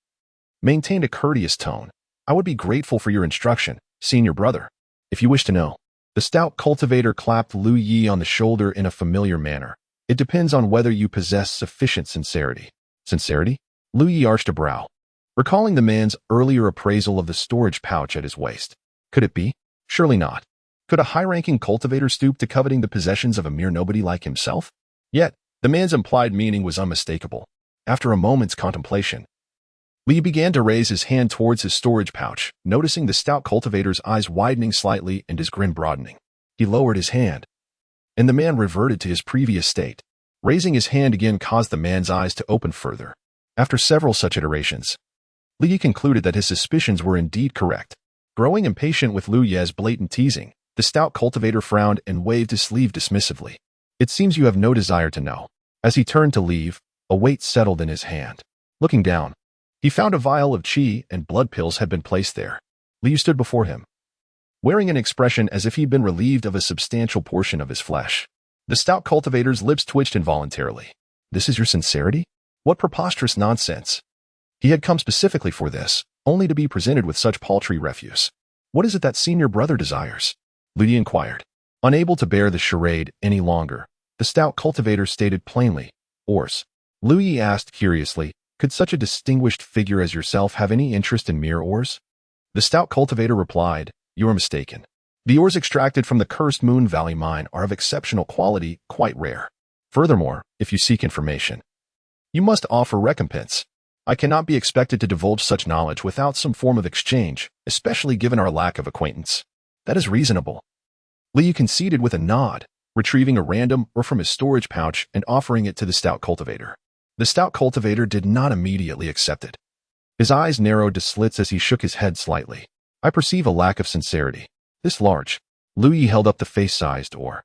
maintained a courteous tone. I would be grateful for your instruction, senior brother, if you wish to know. The stout cultivator clapped Liu Yi on the shoulder in a familiar manner. It depends on whether you possess sufficient sincerity. Sincerity? Liu Yi arched a brow, recalling the man's earlier appraisal of the storage pouch at his waist. Could it be? Surely not. Could a high-ranking cultivator stoop to coveting the possessions of a mere nobody like himself? Yet, the man's implied meaning was unmistakable. After a moment's contemplation, Liu began to raise his hand towards his storage pouch, noticing the stout cultivator's eyes widening slightly and his grin broadening. He lowered his hand, and the man reverted to his previous state. Raising his hand again caused the man's eyes to open further. After several such iterations, Liu concluded that his suspicions were indeed correct. Growing impatient with Liu Yi's blatant teasing, the stout cultivator frowned and waved his sleeve dismissively. It seems you have no desire to know. As he turned to leave, a weight settled in his hand. Looking down, he found a vial of qi and blood pills had been placed there. Liu stood before him, wearing an expression as if he'd been relieved of a substantial portion of his flesh. The stout cultivator's lips twitched involuntarily. This is your sincerity? What preposterous nonsense. He had come specifically for this, only to be presented with such paltry refuse. What is it that senior brother desires? Liu inquired. Unable to bear the charade any longer, the stout cultivator stated plainly, ores. Liu asked curiously, could such a distinguished figure as yourself have any interest in mere ores? The stout cultivator replied, you are mistaken. The ores extracted from the cursed Moon Valley mine are of exceptional quality, quite rare. Furthermore, if you seek information, you must offer recompense. I cannot be expected to divulge such knowledge without some form of exchange, especially given our lack of acquaintance. That is reasonable. Liu conceded with a nod, retrieving a random ore from his storage pouch and offering it to the stout cultivator. The stout cultivator did not immediately accept it. His eyes narrowed to slits as he shook his head slightly. I perceive a lack of sincerity. This large. Liu held up the face-sized ore,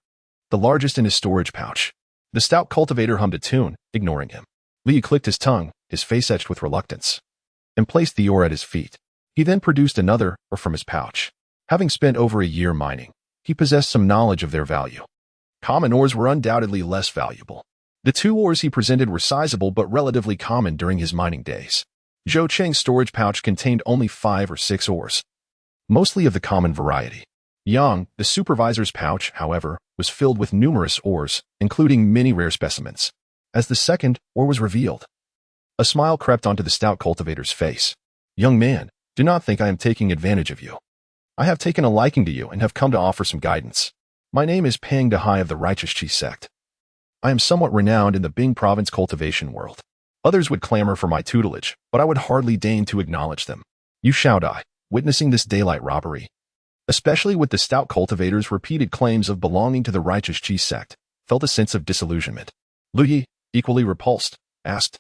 the largest in his storage pouch. The stout cultivator hummed a tune, ignoring him. Liu clicked his tongue, his face etched with reluctance, and placed the ore at his feet. He then produced another ore from his pouch. Having spent over a year mining, he possessed some knowledge of their value. Common ores were undoubtedly less valuable. The two ores he presented were sizable but relatively common during his mining days. Zhou Cheng's storage pouch contained only 5 or 6 ores, mostly of the common variety. Yang, the supervisor's pouch, however, was filled with numerous ores, including many rare specimens. As the second ore was revealed, a smile crept onto the stout cultivator's face. Young man, do not think I am taking advantage of you. I have taken a liking to you and have come to offer some guidance. My name is Pang Dehai of the Righteous Chi sect. I am somewhat renowned in the Bing province cultivation world. Others would clamor for my tutelage, but I would hardly deign to acknowledge them. You shout I, witnessing this daylight robbery, especially with the stout cultivator's repeated claims of belonging to the Righteous Chi sect, felt a sense of disillusionment. Liu Yi, equally repulsed, asked,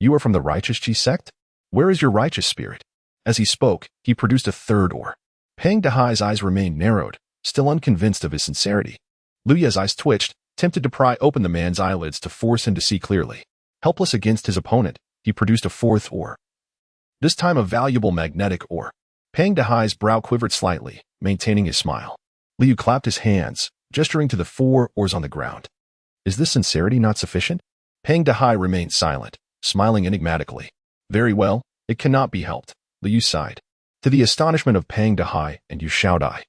you are from the Righteous Chi sect? Where is your righteous spirit? As he spoke, he produced a third ore. Pang Dehai's eyes remained narrowed, still unconvinced of his sincerity. Lu Ye's eyes twitched, tempted to pry open the man's eyelids to force him to see clearly. Helpless against his opponent, he produced a fourth ore. This time a valuable magnetic ore. Pang Dehai's brow quivered slightly, maintaining his smile. Liu clapped his hands, gesturing to the 4 ores on the ground. Is this sincerity not sufficient? Pang Dehai remained silent, smiling enigmatically. Very well, it cannot be helped, Liu sighed. To the astonishment of Pang Dehai and Yu Xiaodai.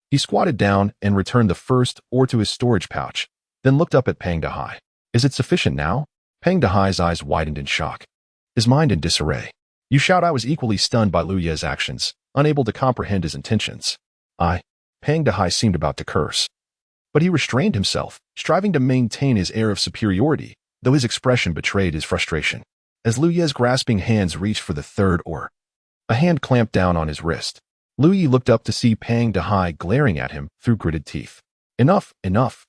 He squatted down and returned the first ore to his storage pouch, then looked up at Pang Dehai. Is it sufficient now? Pang Dehai's eyes widened in shock, his mind in disarray. Yu Xiaodai was equally stunned by Lu Ye's actions, unable to comprehend his intentions. Pang Dehai seemed about to curse. But he restrained himself, striving to maintain his air of superiority, though his expression betrayed his frustration. As Lu Ye's grasping hands reached for the third ore, a hand clamped down on his wrist. Lu Ye looked up to see Pang Dehai glaring at him through gritted teeth. Enough, enough.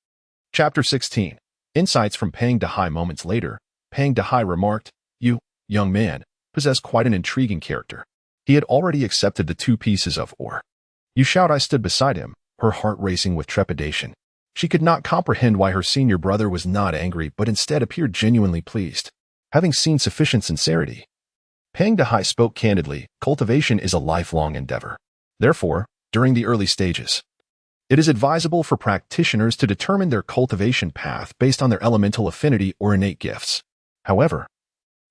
Chapter 16. Insights from Pang Dehai. Moments later, Pang Dehai remarked, You, young man, possess quite an intriguing character. He had already accepted the 2 pieces of ore. Yu Xiaodai stood beside him, her heart racing with trepidation. She could not comprehend why her senior brother was not angry but instead appeared genuinely pleased. Having seen sufficient sincerity, Pang Dehai spoke candidly. Cultivation is a lifelong endeavor. Therefore, during the early stages, it is advisable for practitioners to determine their cultivation path based on their elemental affinity or innate gifts. However,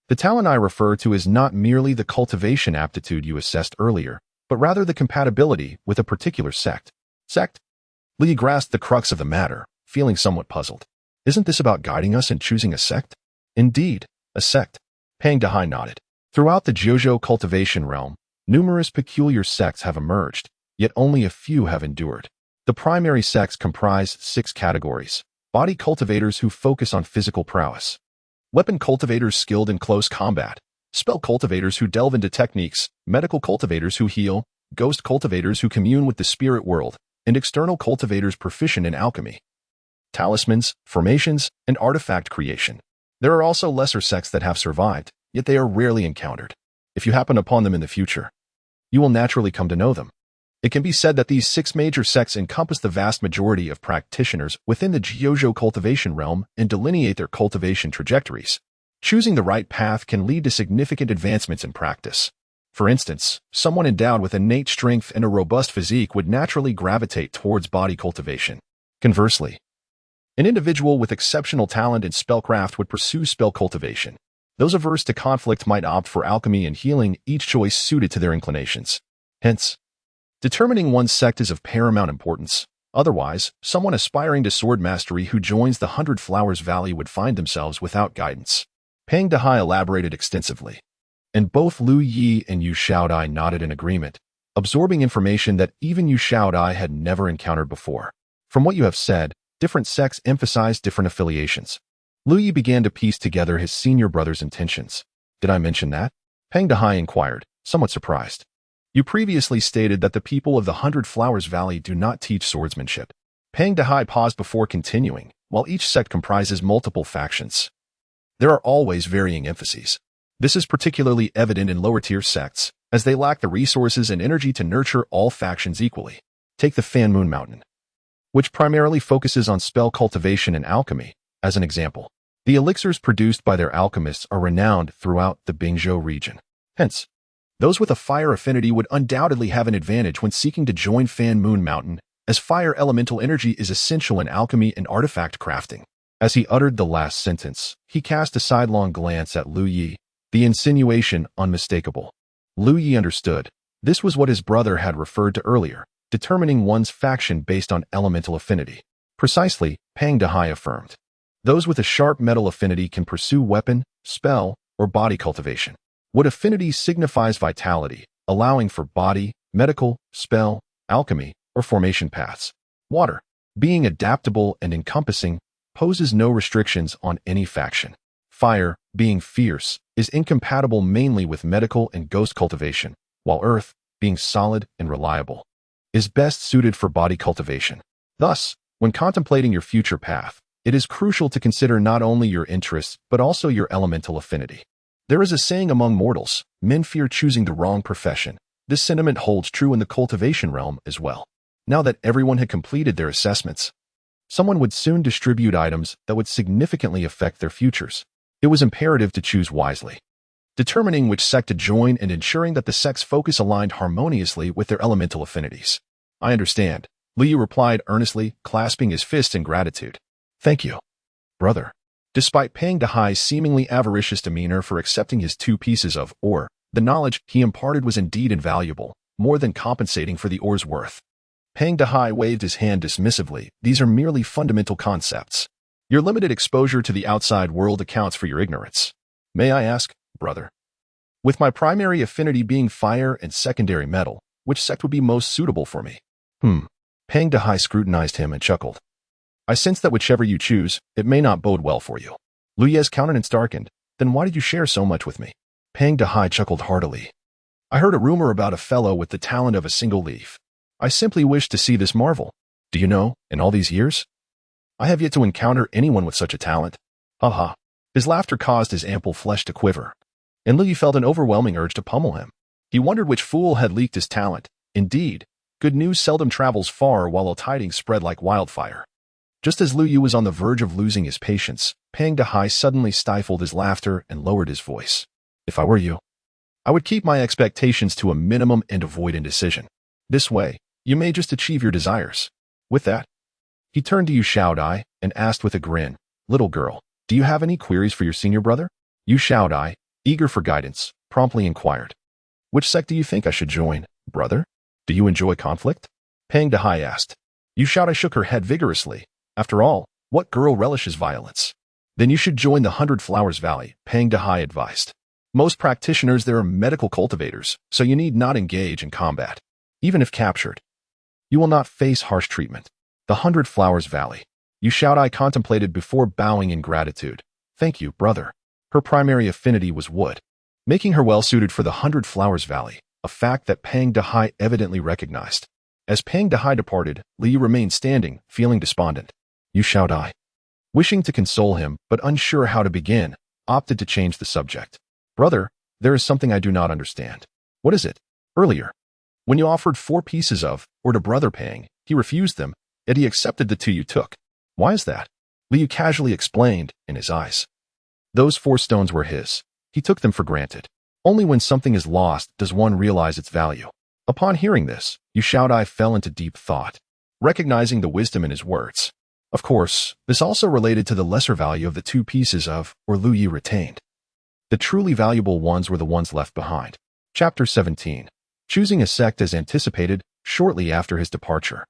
the talent I refer to is not merely the cultivation aptitude you assessed earlier, but rather the compatibility with a particular sect. Sect? Li grasped the crux of the matter, feeling somewhat puzzled. Isn't this about guiding us in choosing a sect? Indeed, a sect. Pang Dehai nodded. Throughout the Jiuzhou cultivation realm, numerous peculiar sects have emerged, yet only a few have endured. The primary sects comprise 6 categories. Body cultivators who focus on physical prowess. Weapon cultivators skilled in close combat. Spell cultivators who delve into techniques. Medical cultivators who heal. Ghost cultivators who commune with the spirit world. And external cultivators proficient in alchemy, talismans, formations, and artifact creation. There are also lesser sects that have survived, yet they are rarely encountered. If you happen upon them in the future, you will naturally come to know them. It can be said that these 6 major sects encompass the vast majority of practitioners within the Jiuzhou cultivation realm and delineate their cultivation trajectories. Choosing the right path can lead to significant advancements in practice. For instance, someone endowed with innate strength and a robust physique would naturally gravitate towards body cultivation. Conversely, an individual with exceptional talent in spellcraft would pursue spell cultivation. Those averse to conflict might opt for alchemy and healing, each choice suited to their inclinations. Hence, determining one's sect is of paramount importance. Otherwise, someone aspiring to sword mastery who joins the 100 Flowers Valley would find themselves without guidance. Pang Dehai elaborated extensively, and both Lu Yi and Yu Xiaodai nodded in agreement, absorbing information that even Yu Xiaodai had never encountered before. From what you have said, different sects emphasize different affiliations. Lu Yi began to piece together his senior brother's intentions. Did I mention that? Pang Dehai inquired, somewhat surprised. You previously stated that the people of the 100 Flowers Valley do not teach swordsmanship. Pang Dehai paused before continuing. While each sect comprises multiple factions, there are always varying emphases. This is particularly evident in lower-tier sects, as they lack the resources and energy to nurture all factions equally. Take the Fan Moon Mountain, which primarily focuses on spell cultivation and alchemy, as an example. The elixirs produced by their alchemists are renowned throughout the Bingzhou region. Hence, those with a fire affinity would undoubtedly have an advantage when seeking to join Fan Moon Mountain, as fire elemental energy is essential in alchemy and artifact crafting. As he uttered the last sentence, he cast a sidelong glance at Lu Yi, the insinuation unmistakable. Lu Yi understood. This was what his brother had referred to earlier, determining one's faction based on elemental affinity. Precisely, Pang Dehai affirmed. Those with a sharp metal affinity can pursue weapon, spell, or body cultivation. Wood affinity signifies vitality, allowing for body, medical, spell, alchemy, or formation paths. Water, being adaptable and encompassing, poses no restrictions on any faction. Fire, being fierce, is incompatible mainly with medical and ghost cultivation, while earth, being solid and reliable, is best suited for body cultivation. Thus, when contemplating your future path, it is crucial to consider not only your interests but also your elemental affinity. There is a saying among mortals, men fear choosing the wrong profession, This sentiment holds true in the cultivation realm as well. Now that everyone had completed their assessments, someone would soon distribute items that would significantly affect their futures. It was imperative to choose wisely, determining which sect to join and ensuring that the sect's focus aligned harmoniously with their elemental affinities. I understand, Liu replied earnestly, clasping his fists in gratitude. Thank you, brother. Despite Pang Dehai's seemingly avaricious demeanor for accepting his 2 pieces of ore, the knowledge he imparted was indeed invaluable, more than compensating for the ore's worth. Pang Dehai waved his hand dismissively. These are merely fundamental concepts. Your limited exposure to the outside world accounts for your ignorance. May I ask, brother? With my primary affinity being fire and secondary metal, which sect would be most suitable for me? Pang Dehai scrutinized him and chuckled. I sense that whichever you choose, it may not bode well for you. Lu Ye's countenance darkened. Then why did you share so much with me? Pang Dehai chuckled heartily. I heard a rumor about a fellow with the talent of a single leaf. I simply wished to see this marvel. Do you know, in all these years, I have yet to encounter anyone with such a talent. Ha ha. His laughter caused his ample flesh to quiver, and Lu felt an overwhelming urge to pummel him. He wondered which fool had leaked his talent. Indeed, good news seldom travels far while ill tidings spread like wildfire. Just as Lu was on the verge of losing his patience, Pang Dehai suddenly stifled his laughter and lowered his voice. If I were you, I would keep my expectations to a minimum and avoid indecision. This way, you may just achieve your desires. With that, he turned to Yu Xiaodai and asked with a grin, Little girl, do you have any queries for your senior brother? Yu Xiaodai, eager for guidance, promptly inquired. Which sect do you think I should join, brother? Do you enjoy conflict? Pang Dehai asked. Yu Xiaodai shook her head vigorously. After all, what girl relishes violence? Then you should join the 100 Flowers Valley, Pang Dehai advised. Most practitioners there are medical cultivators, so you need not engage in combat. Even if captured, you will not face harsh treatment. The 100 Flowers Valley. Yu Xiaodai contemplated before bowing in gratitude. Thank you, brother. Her primary affinity was wood, making her well-suited for the 100 Flowers Valley, a fact that Pang Dehai evidently recognized. As Pang Dehai departed, Liu remained standing, feeling despondent. Yu Xiaodai, wishing to console him but unsure how to begin, opted to change the subject. Brother, there is something I do not understand. What is it? Earlier, when you offered 4 pieces of, or to Brother Pang, he refused them, yet he accepted the 2 you took. Why is that? Liu casually explained, in his eyes. Those 4 stones were his. He took them for granted. Only when something is lost does one realize its value. Upon hearing this, Yu Xiaodai fell into deep thought, recognizing the wisdom in his words. Of course, this also related to the lesser value of the 2 pieces of, or Lu Yi retained. The truly valuable ones were the ones left behind. Chapter 17. Choosing a sect as anticipated, shortly after his departure.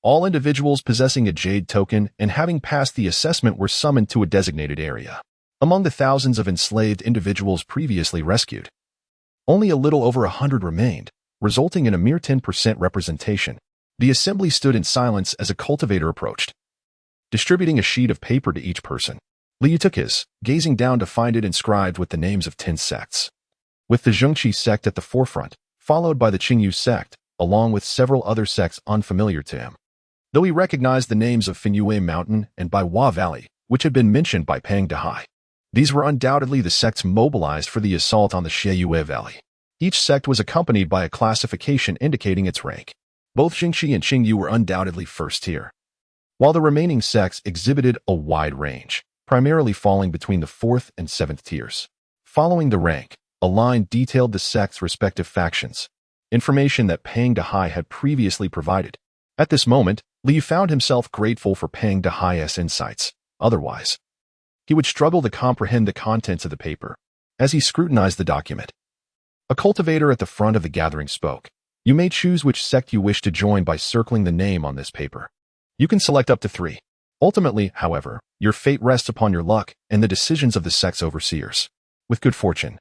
All individuals possessing a jade token and having passed the assessment were summoned to a designated area. Among the thousands of enslaved individuals previously rescued, only a little over 100 remained, resulting in a mere 10% representation. The assembly stood in silence as a cultivator approached, distributing a sheet of paper to each person. Liu took his, gazing down to find it inscribed with the names of 10 sects, with the Zhengqi sect at the forefront, followed by the Qingyu sect, along with several other sects unfamiliar to him. Though he recognized the names of Finyue Mountain and Baihua Valley, which had been mentioned by Pang Dehai, these were undoubtedly the sects mobilized for the assault on the Xieyue Valley. Each sect was accompanied by a classification indicating its rank. Both Jingxi and Qingyu were undoubtedly first tier, while the remaining sects exhibited a wide range, primarily falling between the 4th and 7th tiers. Following the rank, a line detailed the sect's respective factions, information that Pang Dehai had previously provided. At this moment, Liu found himself grateful for Pang Dehai's insights. Otherwise, he would struggle to comprehend the contents of the paper. As he scrutinized the document, a cultivator at the front of the gathering spoke. You may choose which sect you wish to join by circling the name on this paper. You can select up to 3. Ultimately, however, your fate rests upon your luck and the decisions of the sect's overseers. With good fortune,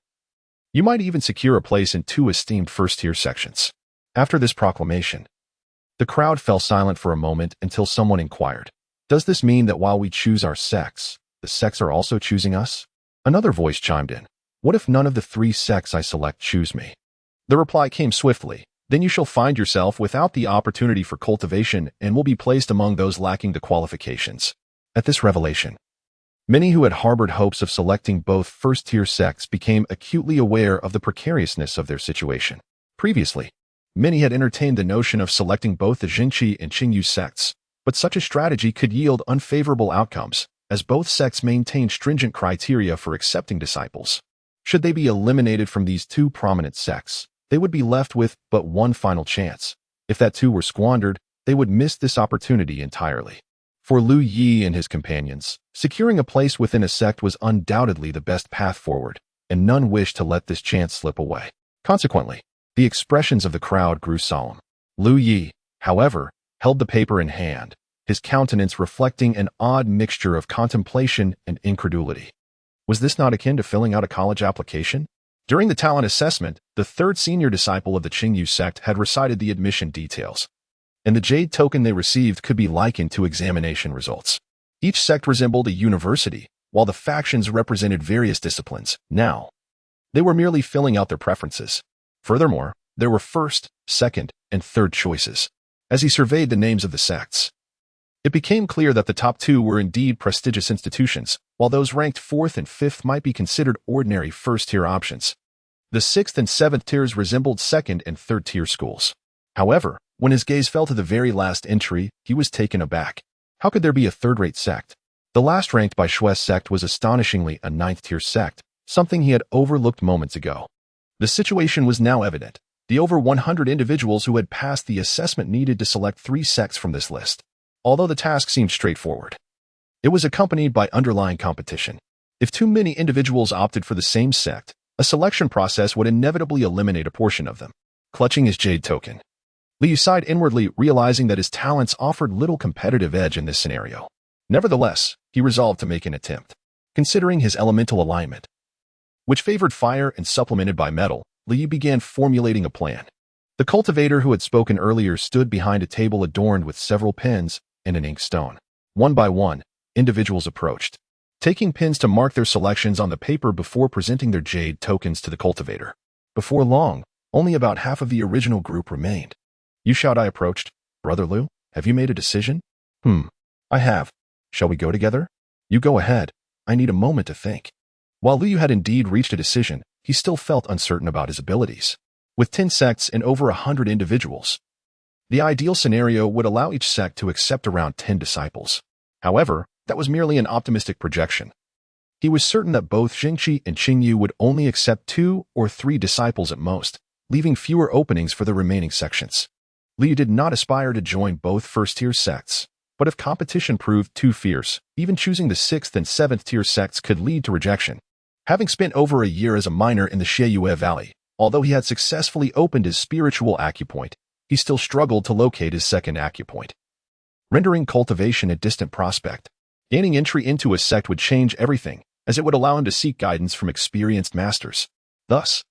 you might even secure a place in 2 esteemed first-tier sections. After this proclamation, the crowd fell silent for a moment until someone inquired, Does this mean that while we choose our sects, the sects are also choosing us? Another voice chimed in. What if none of the 3 sects I select choose me? The reply came swiftly. Then you shall find yourself without the opportunity for cultivation and will be placed among those lacking the qualifications. At this revelation, many who had harbored hopes of selecting both first-tier sects became acutely aware of the precariousness of their situation. Previously, many had entertained the notion of selecting both the Jingqi and Qingyu sects, but such a strategy could yield unfavorable outcomes, as both sects maintained stringent criteria for accepting disciples. Should they be eliminated from these two prominent sects, they would be left with but one final chance. If that too were squandered, they would miss this opportunity entirely. For Lu Yi and his companions, securing a place within a sect was undoubtedly the best path forward, and none wished to let this chance slip away. Consequently, the expressions of the crowd grew solemn. Lu Yi, however, held the paper in hand, his countenance reflecting an odd mixture of contemplation and incredulity. Was this not akin to filling out a college application? During the talent assessment, the third senior disciple of the Qingyu sect had recited the admission details, and the jade token they received could be likened to examination results. Each sect resembled a university, while the factions represented various disciplines. Now, they were merely filling out their preferences. Furthermore, there were first, second, and third choices. As he surveyed the names of the sects, it became clear that the top two were indeed prestigious institutions, while those ranked fourth and fifth might be considered ordinary first-tier options. The sixth and seventh tiers resembled second and third-tier schools. However, when his gaze fell to the very last entry, he was taken aback. How could there be a third-rate sect? The last ranked by Shue's sect was astonishingly a ninth-tier sect, something he had overlooked moments ago. The situation was now evident. The over 100 individuals who had passed the assessment needed to select 3 sects from this list. Although the task seemed straightforward, it was accompanied by underlying competition. If too many individuals opted for the same sect, a selection process would inevitably eliminate a portion of them. Clutching his jade token, Liu sighed inwardly, realizing that his talents offered little competitive edge in this scenario. Nevertheless, he resolved to make an attempt. Considering his elemental alignment, which favored fire and supplemented by metal, Liu began formulating a plan. The cultivator who had spoken earlier stood behind a table adorned with several pens and an inkstone. One by one, individuals approached, taking pens to mark their selections on the paper before presenting their jade tokens to the cultivator. Before long, only about half of the original group remained. "You shout," I approached. "Brother Liu, have you made a decision?" I have. Shall we go together?" "You go ahead. I need a moment to think." While Liu had indeed reached a decision, he still felt uncertain about his abilities. With 10 sects and over 100 individuals, the ideal scenario would allow each sect to accept around 10 disciples. However, that was merely an optimistic projection. He was certain that both Jingqi and Qingyu would only accept 2 or 3 disciples at most, leaving fewer openings for the remaining sections. Liu did not aspire to join both first-tier sects, but if competition proved too fierce, even choosing the 6th and 7th-tier sects could lead to rejection. Having spent over a year as a miner in the Xiyue Valley, although he had successfully opened his spiritual acupoint, he still struggled to locate his second acupoint, rendering cultivation a distant prospect. Gaining entry into a sect would change everything, as it would allow him to seek guidance from experienced masters. Thus,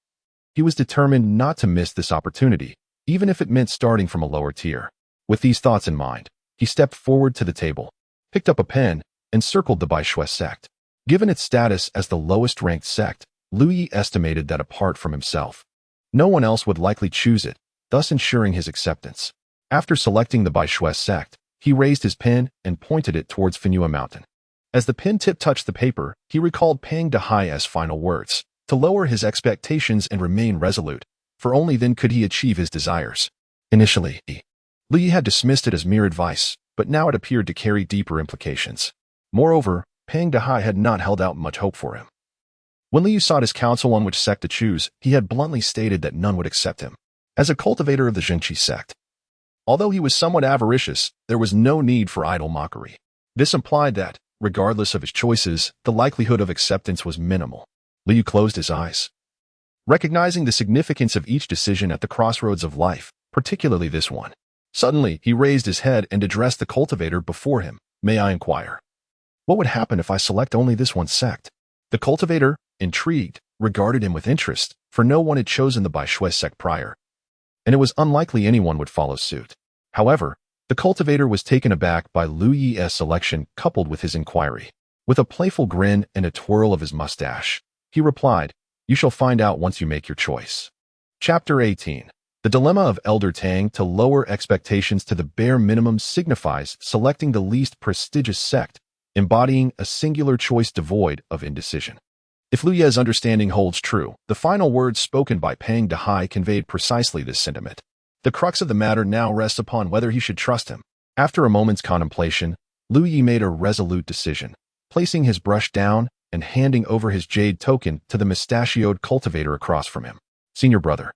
he was determined not to miss this opportunity, even if it meant starting from a lower tier. With these thoughts in mind, he stepped forward to the table, picked up a pen, and circled the Baishui sect. Given its status as the lowest-ranked sect, Lu Yi estimated that apart from himself, no one else would likely choose it, thus ensuring his acceptance. After selecting the Baishui sect, he raised his pen and pointed it towards Fenua Mountain. As the pen tip touched the paper, he recalled Pang Dehai's final words, to lower his expectations and remain resolute, for only then could he achieve his desires. Initially, Lu Yi had dismissed it as mere advice, but now it appeared to carry deeper implications. Moreover, Pang Dehai had not held out much hope for him. When Liu sought his counsel on which sect to choose, he had bluntly stated that none would accept him. As a cultivator of the Jingqi sect, although he was somewhat avaricious, there was no need for idle mockery. This implied that, regardless of his choices, the likelihood of acceptance was minimal. Liu closed his eyes, recognizing the significance of each decision at the crossroads of life, particularly this one. Suddenly, he raised his head and addressed the cultivator before him. "May I inquire, what would happen if I select only this one sect?" The cultivator, intrigued, regarded him with interest, for no one had chosen the Baishui sect prior, and it was unlikely anyone would follow suit. However, the cultivator was taken aback by Lu Yi's selection coupled with his inquiry. With a playful grin and a twirl of his mustache, he replied, "You shall find out once you make your choice." Chapter 18. The dilemma of Elder Tang. To lower expectations to the bare minimum signifies selecting the least prestigious sect, embodying a singular choice devoid of indecision. If Lu Ye's understanding holds true, the final words spoken by Pang Dehai conveyed precisely this sentiment. The crux of the matter now rests upon whether he should trust him. After a moment's contemplation, Lu Yi made a resolute decision, placing his brush down and handing over his jade token to the mustachioed cultivator across from him. Senior brother,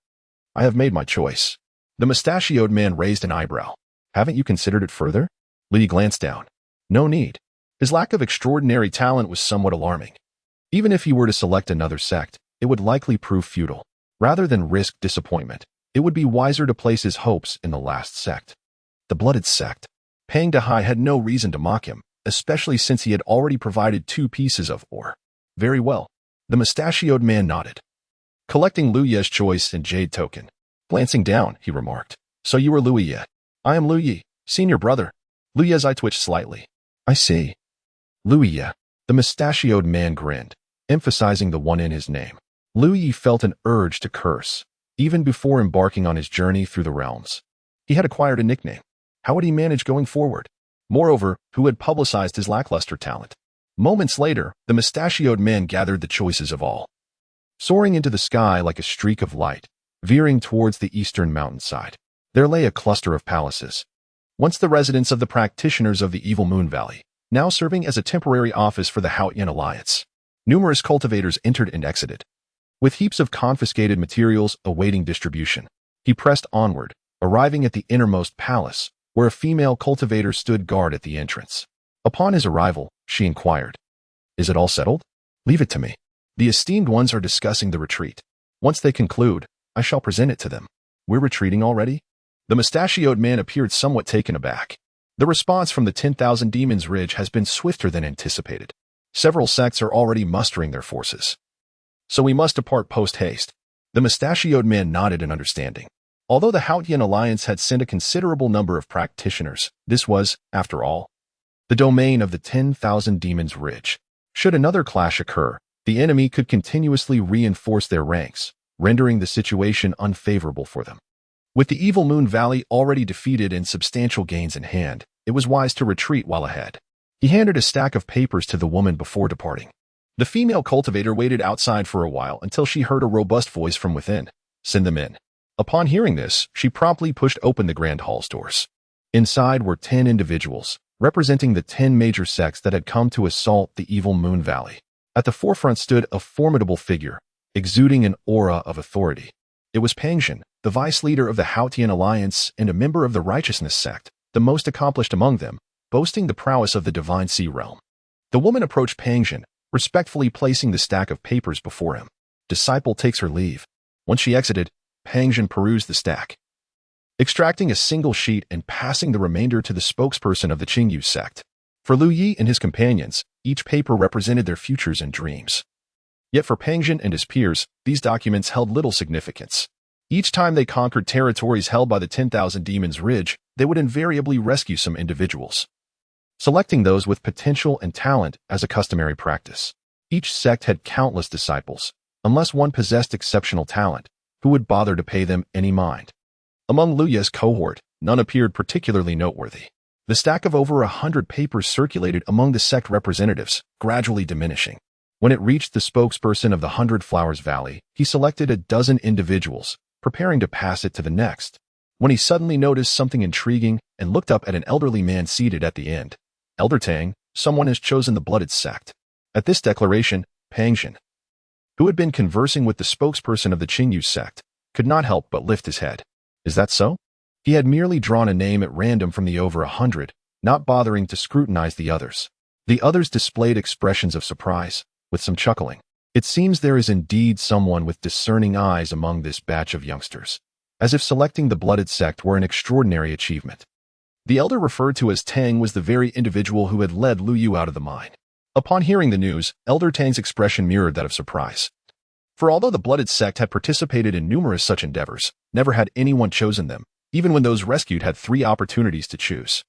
I have made my choice. The mustachioed man raised an eyebrow. Haven't you considered it further? Lu Yi glanced down. No need. His lack of extraordinary talent was somewhat alarming. Even if he were to select another sect, it would likely prove futile. Rather than risk disappointment, it would be wiser to place his hopes in the last sect. The blooded sect. Pang Dehai had no reason to mock him, especially since he had already provided 2 pieces of ore. Very well. The mustachioed man nodded, collecting Lu Ye's choice and jade token. Glancing down, he remarked, So you are Lu Yi. I am Lu Yi, senior brother. Lu Ye's eye twitched slightly. I see. Lu Yi. The mustachioed man grinned, emphasizing the one in his name. Lu Yi felt an urge to curse, even before embarking on his journey through the realms. He had acquired a nickname. How would he manage going forward? Moreover, who had publicized his lackluster talent? Moments later, the mustachioed man gathered the choices of all. Soaring into the sky like a streak of light, veering towards the eastern mountainside, there lay a cluster of palaces. Once the residence of the practitioners of the Evil Moon Valley, now serving as a temporary office for the Haotian Alliance. Numerous cultivators entered and exited, with heaps of confiscated materials awaiting distribution. He pressed onward, arriving at the innermost palace, where a female cultivator stood guard at the entrance. Upon his arrival, she inquired, Is it all settled? Leave it to me. The esteemed ones are discussing the retreat. Once they conclude, I shall present it to them. We're retreating already? The mustachioed man appeared somewhat taken aback. The response from the 10,000 Demons Ridge has been swifter than anticipated. Several sects are already mustering their forces. So we must depart post-haste. The mustachioed man nodded in understanding. Although the Haotian Alliance had sent a considerable number of practitioners, this was, after all, the domain of the 10,000 Demons Ridge. Should another clash occur, the enemy could continuously reinforce their ranks, rendering the situation unfavorable for them. With the Evil Moon Valley already defeated and substantial gains in hand, it was wise to retreat while ahead. He handed a stack of papers to the woman before departing. The female cultivator waited outside for a while until she heard a robust voice from within. Send them in. Upon hearing this, she promptly pushed open the Grand Hall's doors. Inside were 10 individuals, representing the 10 major sects that had come to assault the Evil Moon Valley. At the forefront stood a formidable figure, exuding an aura of authority. It was Pangjin, the vice leader of the Haotian Alliance and a member of the Righteousness sect, the most accomplished among them, boasting the prowess of the Divine Sea Realm. The woman approached Pangjin, respectfully placing the stack of papers before him. Disciple takes her leave. Once she exited, Pangjin perused the stack, extracting a single sheet and passing the remainder to the spokesperson of the Qingyu sect. For Lu Yi and his companions, each paper represented their futures and dreams. Yet for Pangjin and his peers, these documents held little significance. Each time they conquered territories held by the 10,000 Demons Ridge, they would invariably rescue some individuals, selecting those with potential and talent as a customary practice. Each sect had countless disciples, unless one possessed exceptional talent. Who would bother to pay them any mind? Among Lu Ye's cohort, none appeared particularly noteworthy. The stack of over 100 papers circulated among the sect representatives, gradually diminishing. When it reached the spokesperson of the 100 Flowers Valley, he selected a dozen individuals, preparing to pass it to the next, when he suddenly noticed something intriguing and looked up at an elderly man seated at the end. Elder Tang, someone has chosen the blooded sect. At this declaration, Pangjin, who had been conversing with the spokesperson of the Qingyu sect, could not help but lift his head. Is that so? He had merely drawn a name at random from the over 100, not bothering to scrutinize the others. The others displayed expressions of surprise, with some chuckling. It seems there is indeed someone with discerning eyes among this batch of youngsters, as if selecting the blooded sect were an extraordinary achievement. The elder referred to as Tang was the very individual who had led Lu Yu out of the mine. Upon hearing the news, Elder Tang's expression mirrored that of surprise. For although the blooded sect had participated in numerous such endeavors, never had anyone chosen them, even when those rescued had 3 opportunities to choose.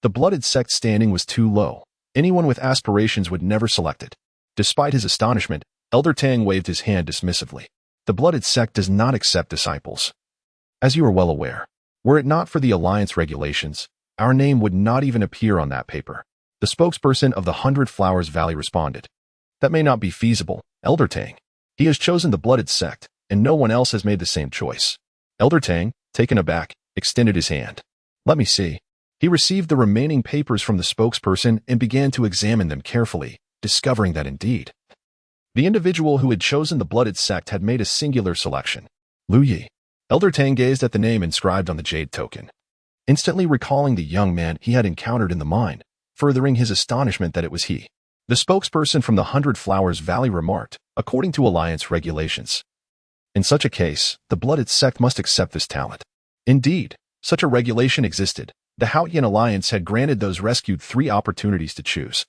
The blooded sect's standing was too low. Anyone with aspirations would never select it. Despite his astonishment, Elder Tang waved his hand dismissively. The blooded sect does not accept disciples. As you are well aware, were it not for the Alliance regulations, our name would not even appear on that paper. The spokesperson of the 100 Flowers Valley responded. That may not be feasible, Elder Tang. He has chosen the blooded sect, and no one else has made the same choice. Elder Tang, taken aback, extended his hand. Let me see. He received the remaining papers from the spokesperson and began to examine them carefully, discovering that indeed, the individual who had chosen the blooded sect had made a singular selection. Lu Yi. Elder Tang gazed at the name inscribed on the jade token, instantly recalling the young man he had encountered in the mine, furthering his astonishment that it was he. The spokesperson from the 100 Flowers Valley remarked, according to Alliance regulations. In such a case, the blooded sect must accept this talent. Indeed, such a regulation existed. The Haotian Alliance had granted those rescued 3 opportunities to choose.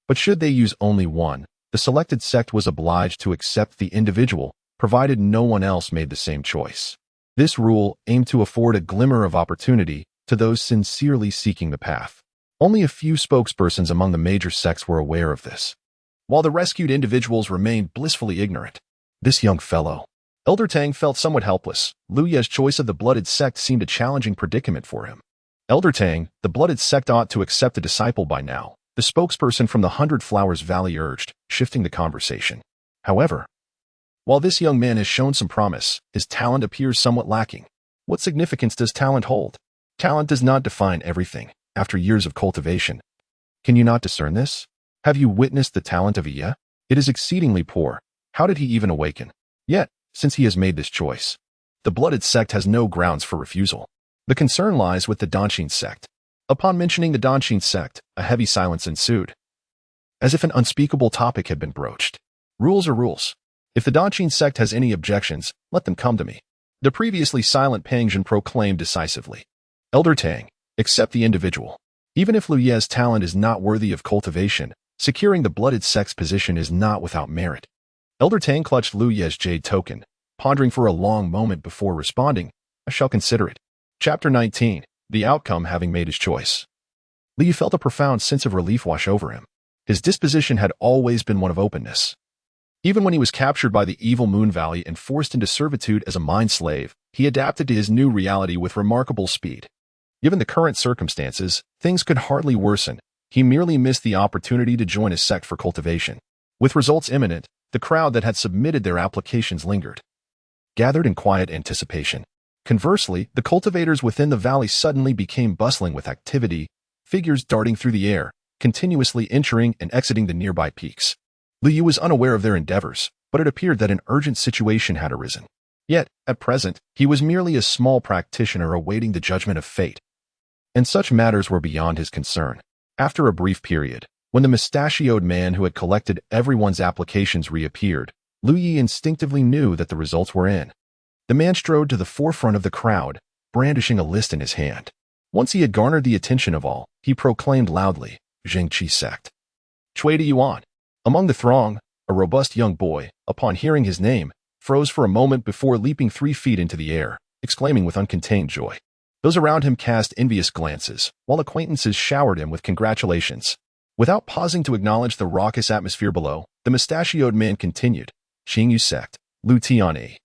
But should they use only one, the selected sect was obliged to accept the individual, provided no one else made the same choice. This rule aimed to afford a glimmer of opportunity to those sincerely seeking the path. Only a few spokespersons among the major sects were aware of this, while the rescued individuals remained blissfully ignorant. This young fellow. Elder Tang felt somewhat helpless. Lu Ye's choice of the blooded sect seemed a challenging predicament for him. Elder Tang, the blooded sect ought to accept a disciple by now, the spokesperson from the 100 Flowers Valley urged, shifting the conversation. However, while this young man has shown some promise, his talent appears somewhat lacking. What significance does talent hold? Talent does not define everything. After years of cultivation, can you not discern this? Have you witnessed the talent of Iya? It is exceedingly poor. How did he even awaken? Yet, since he has made this choice, the blooded sect has no grounds for refusal. The concern lies with the Danshin sect. Upon mentioning the Danshin sect, a heavy silence ensued, as if an unspeakable topic had been broached. Rules are rules. If the Danshin sect has any objections, let them come to me. The previously silent Pangjin proclaimed decisively. Elder Tang, accept the individual. Even if Lu Ye's talent is not worthy of cultivation, securing the blooded sect's position is not without merit. Elder Tang clutched Lu Ye's jade token, pondering for a long moment before responding, I shall consider it. Chapter 19. The outcome having made his choice. Li felt a profound sense of relief wash over him. His disposition had always been one of openness. Even when he was captured by the evil Moon Valley and forced into servitude as a mine slave, he adapted to his new reality with remarkable speed. Given the current circumstances, things could hardly worsen. He merely missed the opportunity to join a sect for cultivation. With results imminent, the crowd that had submitted their applications lingered, gathered in quiet anticipation. Conversely, the cultivators within the valley suddenly became bustling with activity, figures darting through the air, continuously entering and exiting the nearby peaks. Liu was unaware of their endeavors, but it appeared that an urgent situation had arisen. Yet, at present, he was merely a small practitioner awaiting the judgment of fate, and such matters were beyond his concern. After a brief period, when the mustachioed man who had collected everyone's applications reappeared, Lu Yi instinctively knew that the results were in. The man strode to the forefront of the crowd, brandishing a list in his hand. Once he had garnered the attention of all, he proclaimed loudly, Zhengqi sect. Cui Yuan. Among the throng, a robust young boy, upon hearing his name, froze for a moment before leaping 3 feet into the air, exclaiming with uncontained joy. Those around him cast envious glances, while acquaintances showered him with congratulations. Without pausing to acknowledge the raucous atmosphere below, the mustachioed man continued, Qingyu sect, Lu Tian'e.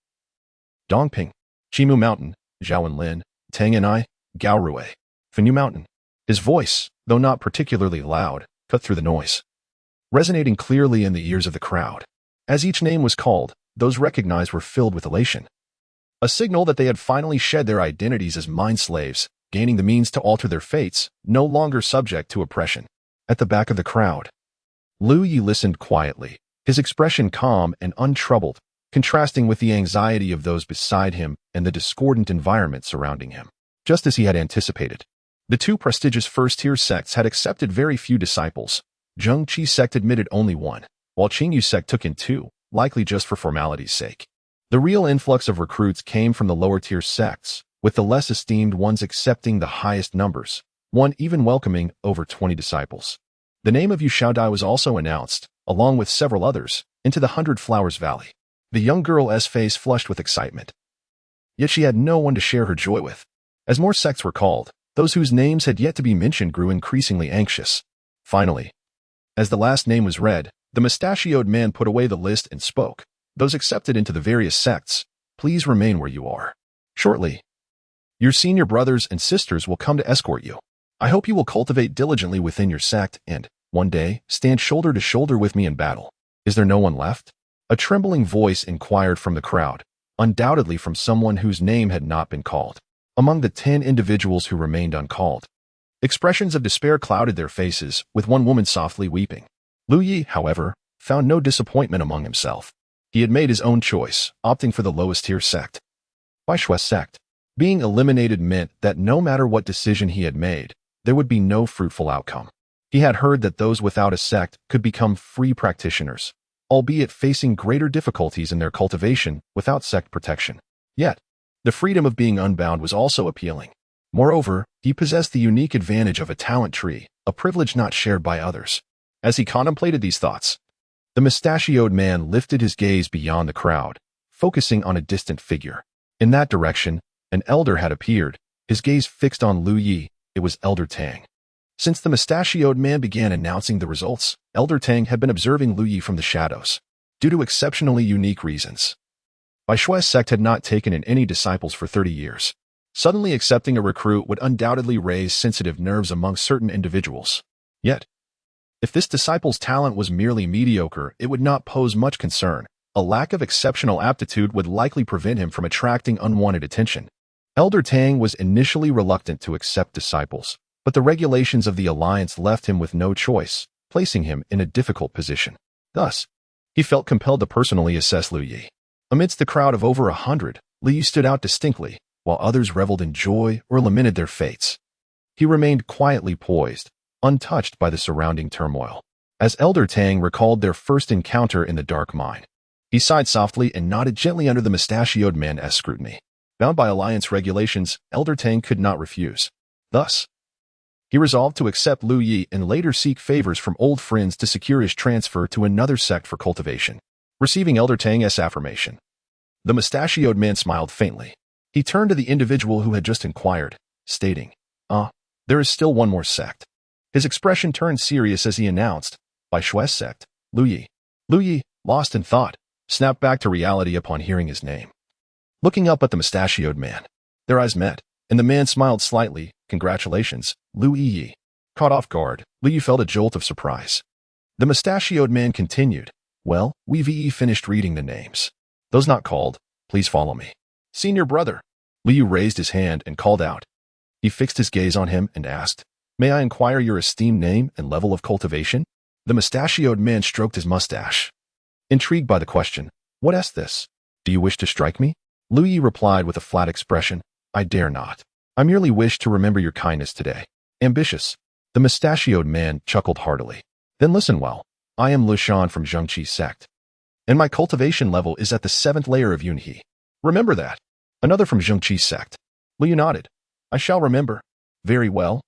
Dongping, Chimu Mountain, Zhaowen Tang'an'ai, Gaorue, Fenyu Mountain. His voice, though not particularly loud, cut through the noise, resonating clearly in the ears of the crowd. As each name was called, those recognized were filled with elation. A signal that they had finally shed their identities as mine slaves, gaining the means to alter their fates, no longer subject to oppression. At the back of the crowd, Lu Yi listened quietly, his expression calm and untroubled, contrasting with the anxiety of those beside him and the discordant environment surrounding him. Just as he had anticipated, the 2 prestigious first-tier sects had accepted very few disciples. Zhengqi sect admitted only 1, while Qingyu sect took in 2, likely just for formality's sake. The real influx of recruits came from the lower-tier sects, with the less esteemed ones accepting the highest numbers, one even welcoming over 20 disciples. The name of Yu Shaodai was also announced, along with several others, into the 100 Flowers Valley. The young girl's face flushed with excitement. Yet she had no one to share her joy with. As more sects were called, those whose names had yet to be mentioned grew increasingly anxious. Finally, as the last name was read, the mustachioed man put away the list and spoke. Those accepted into the various sects, please remain where you are. Shortly, your senior brothers and sisters will come to escort you. I hope you will cultivate diligently within your sect and, one day, stand shoulder to shoulder with me in battle. Is there no one left? A trembling voice inquired from the crowd, undoubtedly from someone whose name had not been called. Among the 10 individuals who remained uncalled, expressions of despair clouded their faces, with one woman softly weeping. Lu Yi, however, found no disappointment among himself. He had made his own choice, opting for the lowest-tier sect. Bai Shui's sect. Being eliminated meant that no matter what decision he had made, there would be no fruitful outcome. He had heard that those without a sect could become free practitioners, albeit facing greater difficulties in their cultivation without sect protection. Yet, the freedom of being unbound was also appealing. Moreover, he possessed the unique advantage of a talent tree, a privilege not shared by others. As he contemplated these thoughts, the mustachioed man lifted his gaze beyond the crowd, focusing on a distant figure. In that direction, an elder had appeared, his gaze fixed on Lu Yi. It was Elder Tang. Since the mustachioed man began announcing the results, Elder Tang had been observing Lu Yi from the shadows. Due to exceptionally unique reasons, Bai Shui's sect had not taken in any disciples for 30 years. Suddenly accepting a recruit would undoubtedly raise sensitive nerves among certain individuals. Yet, if this disciple's talent was merely mediocre, it would not pose much concern. A lack of exceptional aptitude would likely prevent him from attracting unwanted attention. Elder Tang was initially reluctant to accept disciples, but the regulations of the alliance left him with no choice, placing him in a difficult position. Thus, he felt compelled to personally assess Lu Yi. Amidst the crowd of over 100, Lu Yi stood out distinctly, while others reveled in joy or lamented their fates. He remained quietly poised, untouched by the surrounding turmoil. As Elder Tang recalled their first encounter in the dark mine, he sighed softly and nodded gently under the mustachioed man's scrutiny. Bound by alliance regulations, Elder Tang could not refuse. Thus, he resolved to accept Lu Yi and later seek favors from old friends to secure his transfer to another sect for cultivation. Receiving Elder Tang's affirmation, the mustachioed man smiled faintly. He turned to the individual who had just inquired, stating, there is still one more sect. His expression turned serious as he announced, Bai Shui's sect, Lu Yi. Lu Yi, lost in thought, snapped back to reality upon hearing his name. Looking up at the mustachioed man, their eyes met, and the man smiled slightly. Congratulations, Lu Yi. Caught off guard, Lu Yi felt a jolt of surprise. The mustachioed man continued, well, we've finished reading the names. Those not called, please follow me. Senior brother. Lu Yi raised his hand and called out. He fixed his gaze on him and asked, may I inquire your esteemed name and level of cultivation? The mustachioed man stroked his mustache. Intrigued by the question, what is this? Do you wish to strike me? Lu Yi replied with a flat expression, I dare not. I merely wish to remember your kindness today. Ambitious. The mustachioed man chuckled heartily. Then listen well. I am Lushan from Zhengqi's sect, and my cultivation level is at the 7th layer of Yunhe. Remember that. Another from Zhengqi's sect. Lu Yi nodded. I shall remember. Very well.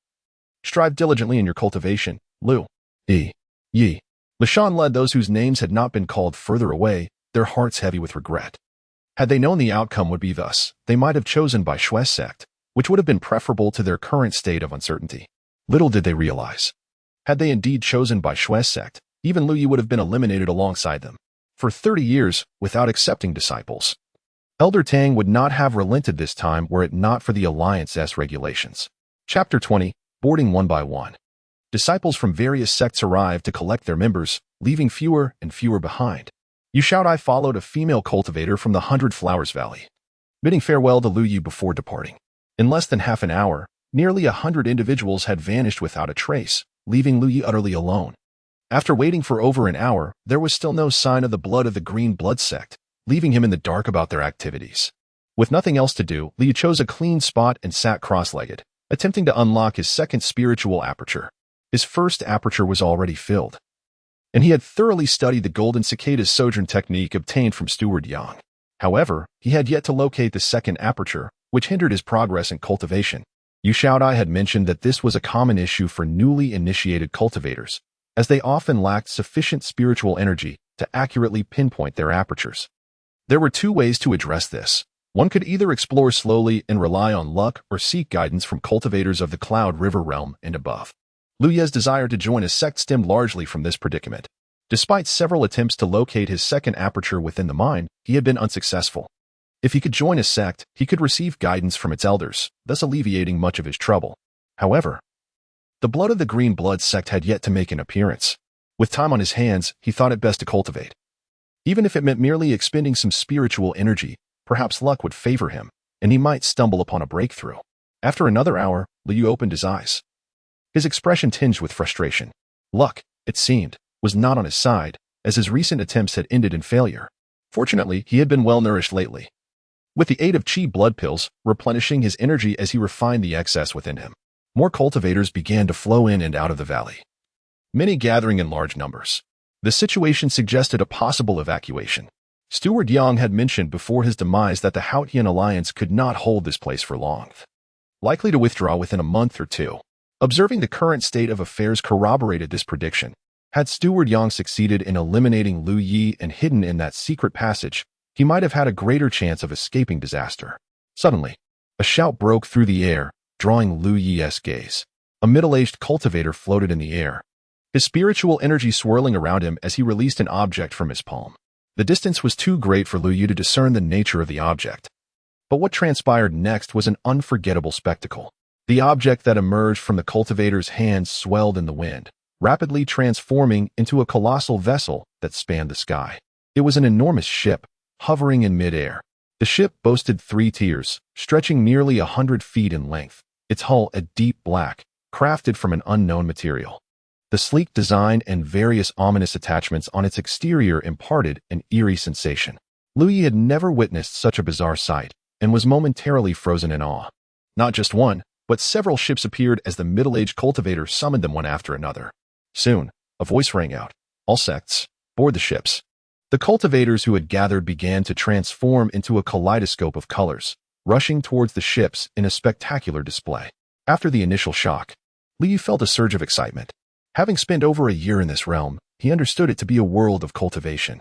Strive diligently in your cultivation, Lu Yi. Lushan led those whose names had not been called further away, their hearts heavy with regret. Had they known the outcome would be thus, they might have chosen Bai Shui's sect, which would have been preferable to their current state of uncertainty. Little did they realize. Had they indeed chosen Bai Shui's sect, even Lu Yi would have been eliminated alongside them. For 30 years, without accepting disciples. Elder Tang would not have relented this time were it not for the Alliance's regulations. Chapter 20, Boarding One by One. Disciples from various sects arrived to collect their members, leaving fewer and fewer behind. I followed a female cultivator from the 100 Flowers Valley, bidding farewell to Lu Yi before departing. In less than half an hour, nearly 100 individuals had vanished without a trace, leaving Lu Yi utterly alone. After waiting for over an hour, there was still no sign of the blood of the Green Blood sect, leaving him in the dark about their activities. With nothing else to do, Lu Yi chose a clean spot and sat cross-legged, attempting to unlock his second spiritual aperture. His first aperture was already filled, and he had thoroughly studied the Golden Cicada's sojourn technique obtained from Steward Yang. However, he had yet to locate the second aperture, which hindered his progress in cultivation. Yu Shaodai had mentioned that this was a common issue for newly initiated cultivators, as they often lacked sufficient spiritual energy to accurately pinpoint their apertures. There were two ways to address this. One could either explore slowly and rely on luck or seek guidance from cultivators of the Cloud River realm and above. Lu Yi's desire to join a sect stemmed largely from this predicament. Despite several attempts to locate his second aperture within the mine, he had been unsuccessful. If he could join a sect, he could receive guidance from its elders, thus alleviating much of his trouble. However, the blood of the Green Blood sect had yet to make an appearance. With time on his hands, he thought it best to cultivate. Even if it meant merely expending some spiritual energy, perhaps luck would favor him, and he might stumble upon a breakthrough. After another hour, Liu opened his eyes. His expression tinged with frustration. Luck, it seemed, was not on his side, as his recent attempts had ended in failure. Fortunately, he had been well-nourished lately, with the aid of chi blood pills, replenishing his energy as he refined the excess within him. More cultivators began to flow in and out of the valley, many gathering in large numbers. The situation suggested a possible evacuation. Steward Yang had mentioned before his demise that the Haotian alliance could not hold this place for long, likely to withdraw within a month or two. Observing the current state of affairs corroborated this prediction. Had Steward Yang succeeded in eliminating Lu Yi and hidden in that secret passage, he might have had a greater chance of escaping disaster. Suddenly, a shout broke through the air, drawing Lu Yi's gaze. A middle-aged cultivator floated in the air, his spiritual energy swirling around him as he released an object from his palm. The distance was too great for Lu Yi to discern the nature of the object. But what transpired next was an unforgettable spectacle. The object that emerged from the cultivator's hand swelled in the wind, rapidly transforming into a colossal vessel that spanned the sky. It was an enormous ship, hovering in mid-air. The ship boasted 3 tiers, stretching nearly 100 feet in length, its hull a deep black, crafted from an unknown material. The sleek design and various ominous attachments on its exterior imparted an eerie sensation. Lu Yi had never witnessed such a bizarre sight, and was momentarily frozen in awe. Not just one, but several ships appeared as the middle-aged cultivator summoned them one after another. Soon, a voice rang out. All sects, board the ships. The cultivators who had gathered began to transform into a kaleidoscope of colors, rushing towards the ships in a spectacular display. After the initial shock, Li felt a surge of excitement. Having spent over a year in this realm, he understood it to be a world of cultivation.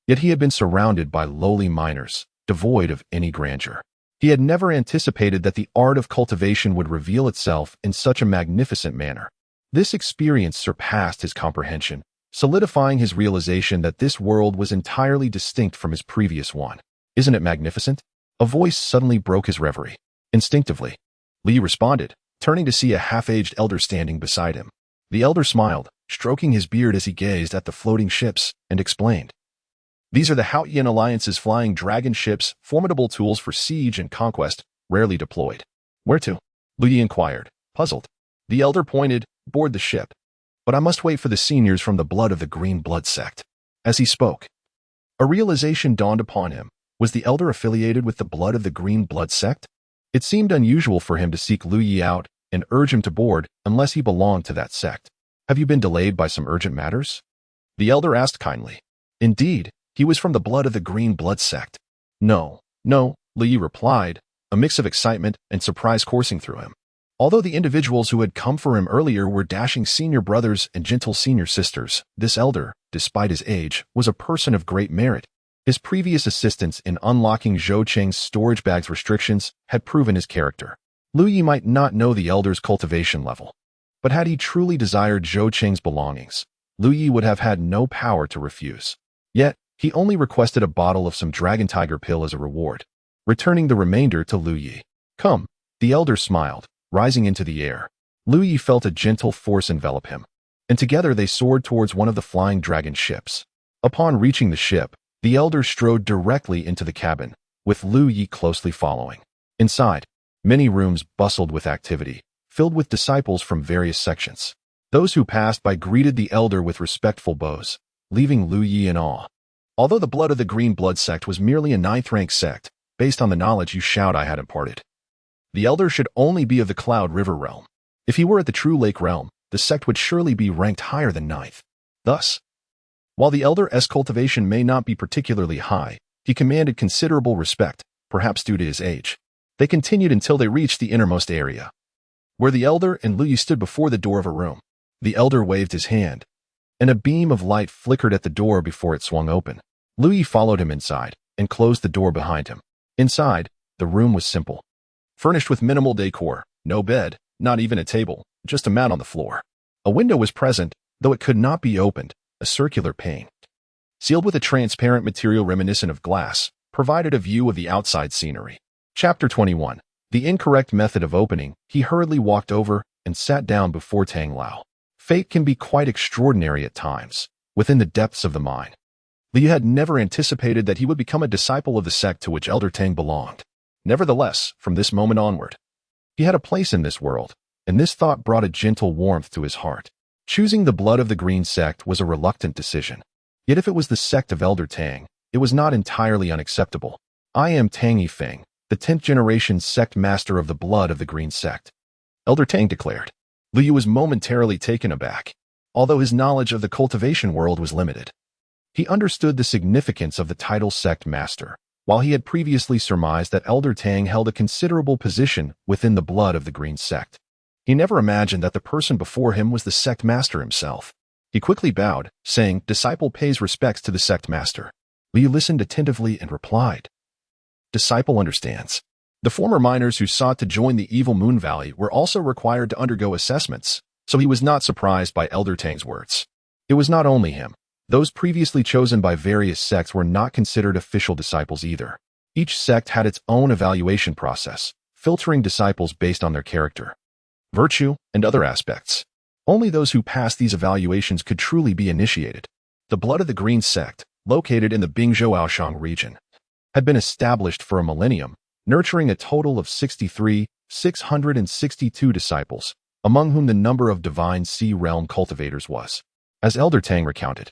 Yet he had been surrounded by lowly miners, devoid of any grandeur. He had never anticipated that the art of cultivation would reveal itself in such a magnificent manner. This experience surpassed his comprehension, solidifying his realization that this world was entirely distinct from his previous one. Isn't it magnificent? A voice suddenly broke his reverie. Instinctively, Li responded, turning to see a half-aged elder standing beside him. The elder smiled, stroking his beard as he gazed at the floating ships, and explained. These are the Haotian Alliance's flying dragon ships, formidable tools for siege and conquest, rarely deployed. Where to? Lu Yi inquired, puzzled. The elder pointed, board the ship. But I must wait for the seniors from the blood of the green blood sect. As he spoke, a realization dawned upon him. Was the elder affiliated with the blood of the green blood sect? It seemed unusual for him to seek Lu Yi out and urge him to board unless he belonged to that sect. Have you been delayed by some urgent matters? The elder asked kindly. Indeed, he was from the blood of the green blood sect. No, Lu Yi replied, a mix of excitement and surprise coursing through him. Although the individuals who had come for him earlier were dashing senior brothers and gentle senior sisters, this elder, despite his age, was a person of great merit. His previous assistance in unlocking Zhou Cheng's storage bag's restrictions had proven his character. Lu Yi might not know the elder's cultivation level, but had he truly desired Zhou Cheng's belongings, Lu Yi would have had no power to refuse. Yet, he only requested a bottle of some dragon tiger pill as a reward, returning the remainder to Lu Yi. Come, the elder smiled, rising into the air. Lu Yi felt a gentle force envelop him, and together they soared towards one of the flying dragon ships. Upon reaching the ship, the elder strode directly into the cabin, with Lu Yi closely following. Inside, many rooms bustled with activity, filled with disciples from various sections. Those who passed by greeted the elder with respectful bows, leaving Lu Yi in awe. Although the blood of the green blood sect was merely a 9th-rank sect, based on the knowledge Yu Shaodai had imparted, the elder should only be of the Cloud River realm. If he were at the True Lake realm, the sect would surely be ranked higher than 9th. Thus, while the elder's cultivation may not be particularly high, he commanded considerable respect, perhaps due to his age. They continued until they reached the innermost area, where the elder and Lu Yi stood before the door of a room. The elder waved his hand, and a beam of light flickered at the door before it swung open. Lu Yi followed him inside and closed the door behind him. Inside, the room was simple, furnished with minimal decor, no bed, not even a table, just a mat on the floor. A window was present, though it could not be opened. A circular pane, sealed with a transparent material reminiscent of glass, provided a view of the outside scenery. Chapter 21. The incorrect method of opening. He hurriedly walked over and sat down before Tang Lao. Fate can be quite extraordinary at times, within the depths of the mind. Liu had never anticipated that he would become a disciple of the sect to which Elder Tang belonged. Nevertheless, from this moment onward, he had a place in this world, and this thought brought a gentle warmth to his heart. Choosing the blood of the green sect was a reluctant decision. Yet if it was the sect of Elder Tang, it was not entirely unacceptable. I am Tang Yifeng, the 10th generation sect master of the blood of the green sect, Elder Tang declared. Liu was momentarily taken aback, although his knowledge of the cultivation world was limited. He understood the significance of the title sect master, while he had previously surmised that Elder Tang held a considerable position within the blood of the green sect. He never imagined that the person before him was the sect master himself. He quickly bowed, saying, "Disciple pays respects to the sect master." Liu listened attentively and replied, "Disciple understands." The former miners who sought to join the Evil Moon Valley were also required to undergo assessments, so he was not surprised by Elder Tang's words. It was not only him. Those previously chosen by various sects were not considered official disciples either. Each sect had its own evaluation process, filtering disciples based on their character, virtue, and other aspects. Only those who passed these evaluations could truly be initiated. The blood of the green sect, located in the Bingzhou-Aoshang region, had been established for a millennium, nurturing a total of 662 disciples, among whom the number of divine sea realm cultivators was, as Elder Tang recounted.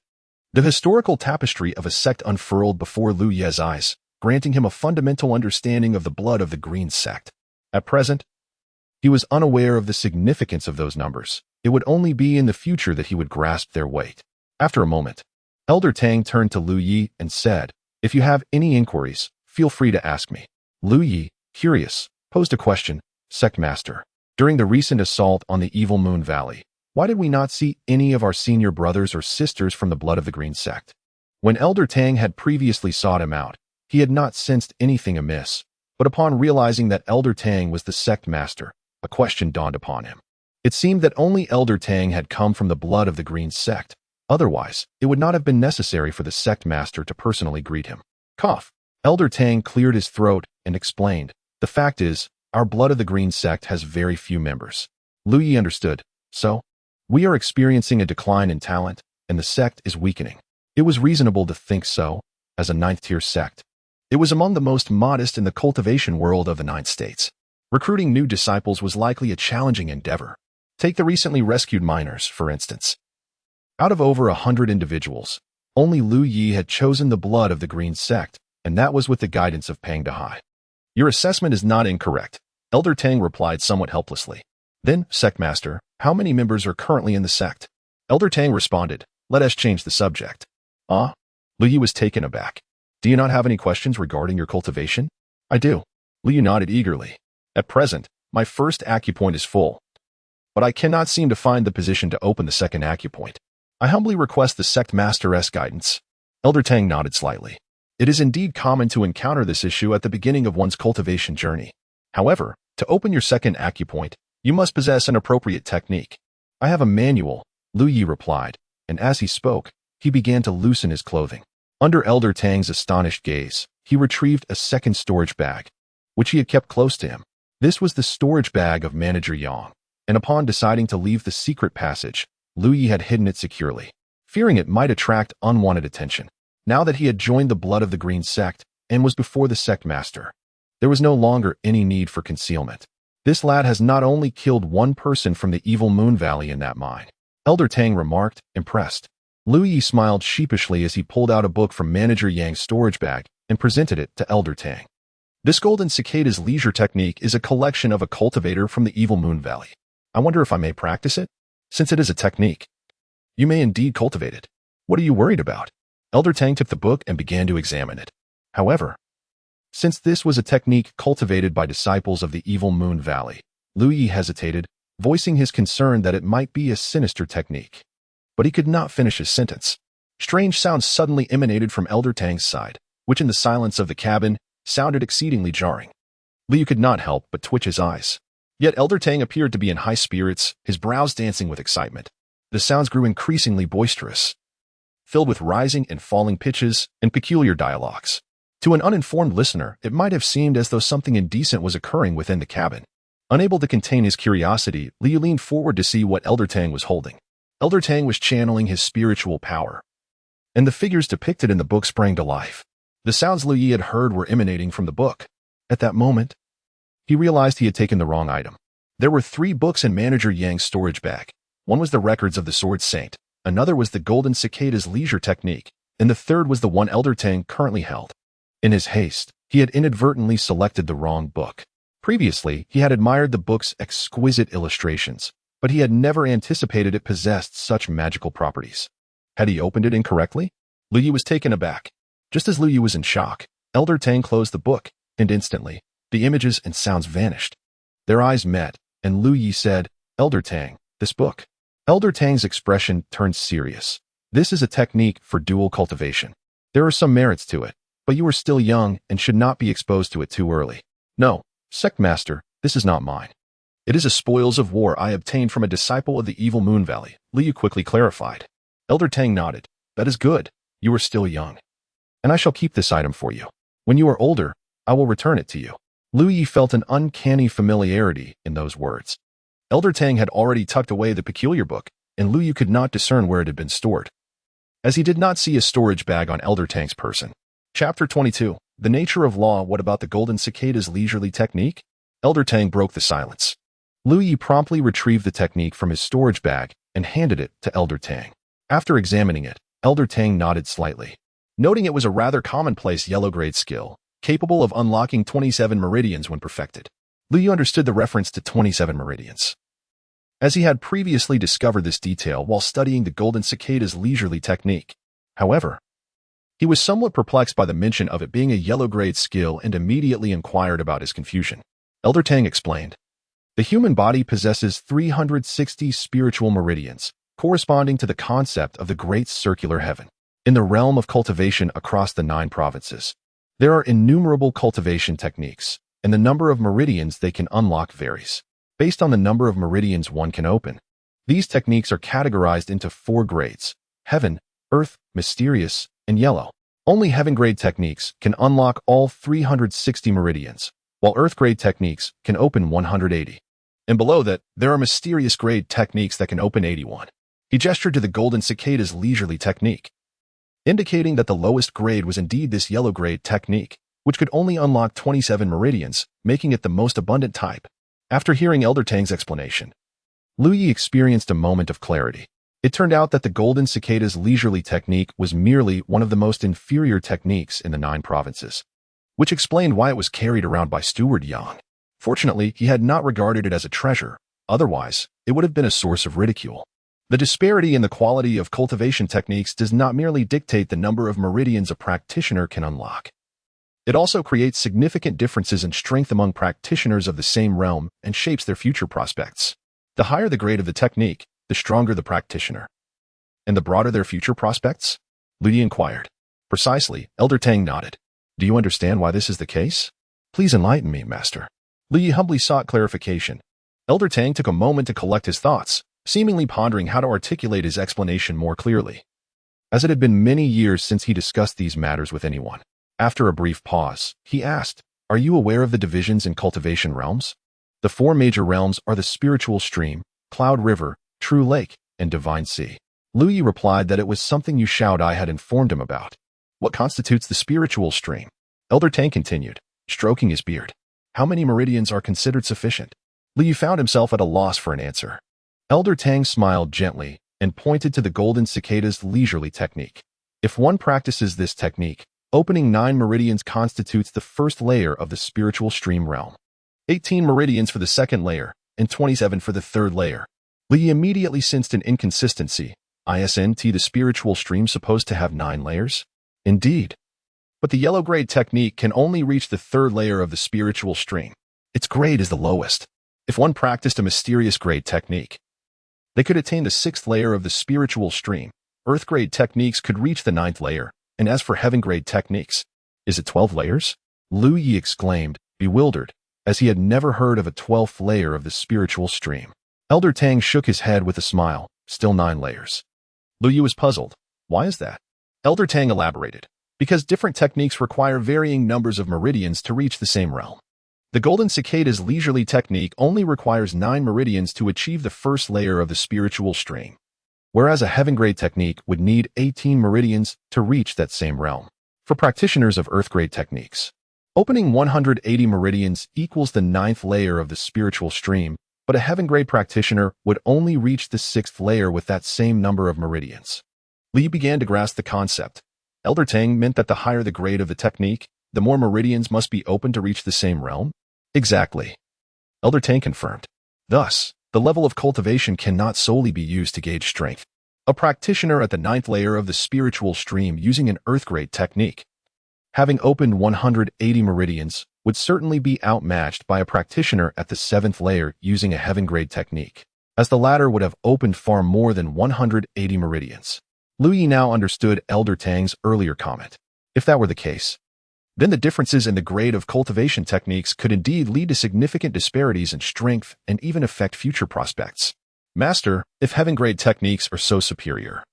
The historical tapestry of a sect unfurled before Liu Ye's eyes, granting him a fundamental understanding of the blood of the green sect. At present, he was unaware of the significance of those numbers. It would only be in the future that he would grasp their weight. After a moment, Elder Tang turned to Liu Yi and said, "If you have any inquiries, feel free to ask me." Liu Yi, curious, posed a question, "Sect Master, during the recent assault on the Evil Moon Valley, why did we not see any of our senior brothers or sisters from the blood of the green sect?" When Elder Tang had previously sought him out, he had not sensed anything amiss, but upon realizing that Elder Tang was the sect master, a question dawned upon him. It seemed that only Elder Tang had come from the blood of the green sect. Otherwise, it would not have been necessary for the sect master to personally greet him. Cough. Elder Tang cleared his throat and explained, "The fact is, our blood of the green sect has very few members." Liu Yi understood. "So, we are experiencing a decline in talent, and the sect is weakening." It was reasonable to think so, as a 9th-tier sect. It was among the most modest in the cultivation world of the 9 states. Recruiting new disciples was likely a challenging endeavor. Take the recently rescued miners, for instance. Out of over 100 individuals, only Liu Yi had chosen the blood of the green sect, and that was with the guidance of Pang Dahai. "Your assessment is not incorrect," Elder Tang replied somewhat helplessly. "Then, Sect Master, how many members are currently in the sect?" Elder Tang responded, "Let us change the subject." "Ah?" Liu Yi was taken aback. "Do you not have any questions regarding your cultivation?" "I do." Liu Yi nodded eagerly. "At present, my first acupoint is full, but I cannot seem to find the position to open the second acupoint. I humbly request the Sect Master's guidance." Elder Tang nodded slightly. It is indeed common to encounter this issue at the beginning of one's cultivation journey. However, to open your second acupoint, you must possess an appropriate technique. "I have a manual," Liu Yi replied, and as he spoke, he began to loosen his clothing. Under Elder Tang's astonished gaze, he retrieved a second storage bag, which he had kept close to him. This was the storage bag of Manager Yang, and upon deciding to leave the secret passage, Liu Yi had hidden it securely, fearing it might attract unwanted attention. Now that he had joined the blood of the green sect and was before the sect master, there was no longer any need for concealment. "This lad has not only killed one person from the Evil Moon Valley in that mine," Elder Tang remarked, impressed. Liu Yi smiled sheepishly as he pulled out a book from Manager Yang's storage bag and presented it to Elder Tang. "This Golden Cicada's leisure technique is a collection of a cultivator from the Evil Moon Valley. I wonder if I may practice it? Since it is a technique, you may indeed cultivate it. What are you worried about?" Elder Tang took the book and began to examine it. However, since this was a technique cultivated by disciples of the Evil Moon Valley, Liu Yi hesitated, voicing his concern that it might be a sinister technique. But he could not finish his sentence. Strange sounds suddenly emanated from Elder Tang's side, which in the silence of the cabin sounded exceedingly jarring. Liu could not help but twitch his eyes. Yet Elder Tang appeared to be in high spirits, his brows dancing with excitement. The sounds grew increasingly boisterous, filled with rising and falling pitches and peculiar dialogues. To an uninformed listener, it might have seemed as though something indecent was occurring within the cabin. Unable to contain his curiosity, Liu leaned forward to see what Elder Tang was holding. Elder Tang was channeling his spiritual power, and the figures depicted in the book sprang to life. The sounds Lu Yi had heard were emanating from the book. At that moment, he realized he had taken the wrong item. There were 3 books in Manager Yang's storage bag. One was the records of the Sword Saint, another was the Golden Cicada's leisure technique, and the third was the one Elder Tang currently held. In his haste, he had inadvertently selected the wrong book. Previously, he had admired the book's exquisite illustrations, but he had never anticipated it possessed such magical properties. Had he opened it incorrectly? Lu Yi was taken aback. Just as Lu Yi was in shock, Elder Tang closed the book, and instantly, the images and sounds vanished. Their eyes met, and Lu Yi said, "Elder Tang, this book." Elder Tang's expression turned serious. "This is a technique for dual cultivation. There are some merits to it, but you are still young and should not be exposed to it too early." "No, Sect Master, this is not mine. It is a spoils of war I obtained from a disciple of the evil Moon Valley," Lu Yi quickly clarified. Elder Tang nodded. "That is good. You are still young. And I shall keep this item for you. When you are older, I will return it to you." Lu Yi felt an uncanny familiarity in those words. Elder Tang had already tucked away the peculiar book, and Lu Yi could not discern where it had been stored, as he did not see a storage bag on Elder Tang's person. Chapter 22. The Nature of Law. What about the Golden Cicada's leisurely technique? Elder Tang broke the silence. Lu Yi promptly retrieved the technique from his storage bag and handed it to Elder Tang. After examining it, Elder Tang nodded slightly. Noting it was a rather commonplace yellow-grade skill, capable of unlocking 27 meridians when perfected. Lu Yi understood the reference to 27 meridians, as he had previously discovered this detail while studying the Golden Cicada's leisurely technique. However, he was somewhat perplexed by the mention of it being a yellow-grade skill and immediately inquired about his confusion. Elder Tang explained, "The human body possesses 360 spiritual meridians, corresponding to the concept of the Great Circular Heaven. In the realm of cultivation across the 9 provinces, there are innumerable cultivation techniques, and the number of meridians they can unlock varies, based on the number of meridians one can open. These techniques are categorized into 4 grades: Heaven, Earth, Mysterious, and Yellow. Only Heaven-grade techniques can unlock all 360 meridians, while Earth-grade techniques can open 180. And below that, there are Mysterious-grade techniques that can open 81. He gestured to the Golden Cicada's leisurely technique, indicating that the lowest grade was indeed this yellow-grade technique, which could only unlock 27 meridians, making it the most abundant type. After hearing Elder Tang's explanation, Lu Yi experienced a moment of clarity. It turned out that the Golden Cicada's leisurely technique was merely one of the most inferior techniques in the 9 provinces, which explained why it was carried around by Steward Yang. Fortunately, he had not regarded it as a treasure, otherwise, it would have been a source of ridicule. The disparity in the quality of cultivation techniques does not merely dictate the number of meridians a practitioner can unlock. It also creates significant differences in strength among practitioners of the same realm and shapes their future prospects. The higher the grade of the technique, the stronger the practitioner. And the broader their future prospects? Lu Yi inquired. Precisely, Elder Tang nodded. Do you understand why this is the case? Please enlighten me, Master. Lu Yi humbly sought clarification. Elder Tang took a moment to collect his thoughts, seemingly pondering how to articulate his explanation more clearly, as it had been many years since he discussed these matters with anyone. After a brief pause, he asked, "Are you aware of the divisions in cultivation realms? The 4 major realms are the Spiritual Stream, Cloud River, True Lake, and Divine Sea." Lu Yi replied that it was something Yu Shaodai had informed him about. What constitutes the Spiritual Stream? Elder Tang continued, stroking his beard. How many meridians are considered sufficient? Lu Yi found himself at a loss for an answer. Elder Tang smiled gently and pointed to the Golden Cicada's leisurely technique. If one practices this technique, opening 9 meridians constitutes the first layer of the Spiritual Stream realm, 18 meridians for the second layer, and 27 for the third layer. Lu Yi immediately sensed an inconsistency. Isn't the Spiritual Stream supposed to have 9 layers? Indeed. But the yellow grade technique can only reach the 3rd layer of the Spiritual Stream. Its grade is the lowest. If one practiced a mysterious grade technique, they could attain the 6th layer of the Spiritual Stream. Earth grade techniques could reach the 9th layer, and as for Heaven grade techniques, is it 12 layers? Lu Yi exclaimed, bewildered, as he had never heard of a 12th layer of the Spiritual Stream. Elder Tang shook his head with a smile, still 9 layers. Lu Yi was puzzled. Why is that? Elder Tang elaborated, because different techniques require varying numbers of meridians to reach the same realm. The Golden Cicada's leisurely technique only requires 9 meridians to achieve the 1st layer of the Spiritual Stream. whereas a heaven-grade technique would need 18 meridians to reach that same realm. For practitioners of earth-grade techniques, opening 180 meridians equals the 9th layer of the spiritual stream, but a heaven-grade practitioner would only reach the 6th layer with that same number of meridians. Li began to grasp the concept. Elder Tang meant that the higher the grade of the technique, the more meridians must be open to reach the same realm? Exactly. Elder Tang confirmed. Thus, the level of cultivation cannot solely be used to gauge strength. A practitioner at the 9th layer of the spiritual stream using an earth-grade technique, having opened 180 meridians, would certainly be outmatched by a practitioner at the 7th layer using a heaven-grade technique, as the latter would have opened far more than 180 meridians. Lu Yi now understood Elder Tang's earlier comment. If that were the case, then the differences in the grade of cultivation techniques could indeed lead to significant disparities in strength and even affect future prospects. Master, if heaven-grade techniques are so superior,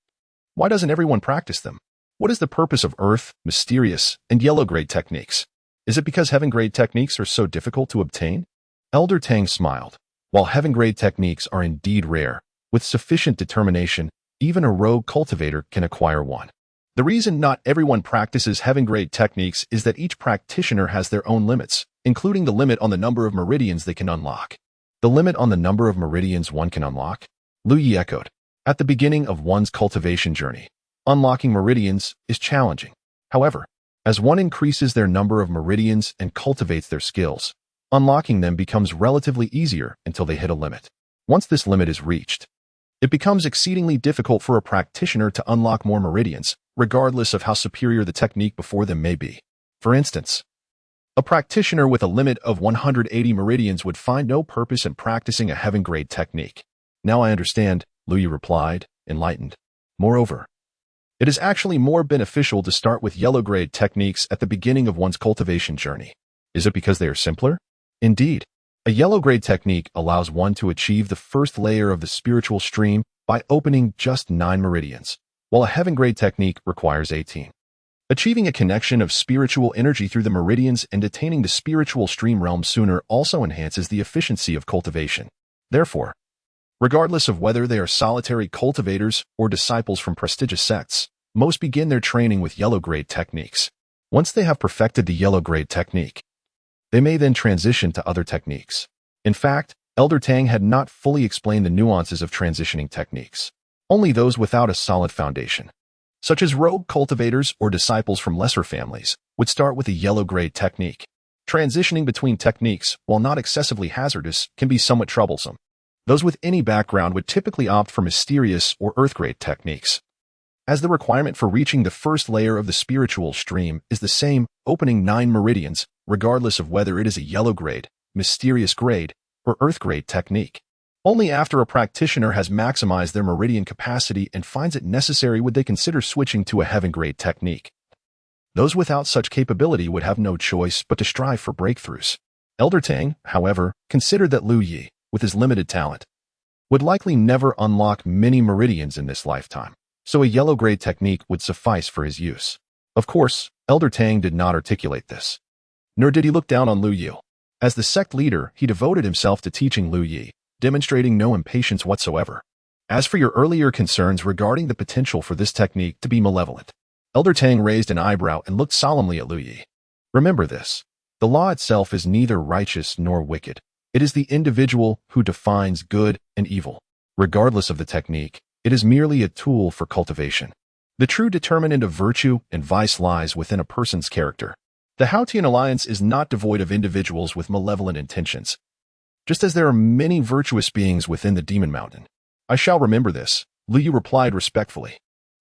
why doesn't everyone practice them? What is the purpose of earth, mysterious, and yellow-grade techniques? Is it because heaven-grade techniques are so difficult to obtain? Elder Tang smiled. While heaven-grade techniques are indeed rare, with sufficient determination, even a rogue cultivator can acquire one. The reason not everyone practices heaven-grade techniques is that each practitioner has their own limits, including the limit on the number of meridians they can unlock. The limit on the number of meridians one can unlock? Lu Yi echoed. At the beginning of one's cultivation journey, unlocking meridians is challenging. However, as one increases their number of meridians and cultivates their skills, unlocking them becomes relatively easier until they hit a limit. Once this limit is reached, it becomes exceedingly difficult for a practitioner to unlock more meridians, regardless of how superior the technique before them may be. For instance, a practitioner with a limit of 180 meridians would find no purpose in practicing a heaven-grade technique. Now I understand, Lu Yi replied, enlightened. Moreover, it is actually more beneficial to start with yellow-grade techniques at the beginning of one's cultivation journey. Is it because they are simpler? Indeed. A yellow-grade technique allows one to achieve the first layer of the spiritual stream by opening just 9 meridians, while a heaven-grade technique requires 18. Achieving a connection of spiritual energy through the meridians and attaining the spiritual stream realm sooner also enhances the efficiency of cultivation. Therefore, regardless of whether they are solitary cultivators or disciples from prestigious sects, most begin their training with yellow-grade techniques. Once they have perfected the yellow-grade technique, they may then transition to other techniques. In fact, Elder Tang had not fully explained the nuances of transitioning techniques. Only those without a solid foundation, such as rogue cultivators or disciples from lesser families, would start with a yellow-grade technique. Transitioning between techniques, while not excessively hazardous, can be somewhat troublesome. Those with any background would typically opt for mysterious or earth-grade techniques, as the requirement for reaching the first layer of the spiritual stream is the same, opening 9 meridians, regardless of whether it is a yellow-grade, mysterious grade, or earth-grade technique. Only after a practitioner has maximized their meridian capacity and finds it necessary would they consider switching to a heaven-grade technique. Those without such capability would have no choice but to strive for breakthroughs. Elder Tang, however, considered that Lu Yi, with his limited talent, would likely never unlock many meridians in this lifetime, so a yellow-grade technique would suffice for his use. Of course, Elder Tang did not articulate this, nor did he look down on Lu Yi. As the sect leader, he devoted himself to teaching Lu Yi, demonstrating no impatience whatsoever. As for your earlier concerns regarding the potential for this technique to be malevolent, Elder Tang raised an eyebrow and looked solemnly at Lu Yi. Remember this. The law itself is neither righteous nor wicked. It is the individual who defines good and evil. Regardless of the technique, it is merely a tool for cultivation. The true determinant of virtue and vice lies within a person's character. The Haotian Alliance is not devoid of individuals with malevolent intentions, just as there are many virtuous beings within the Demon Mountain. I shall remember this, Lu Yi replied respectfully.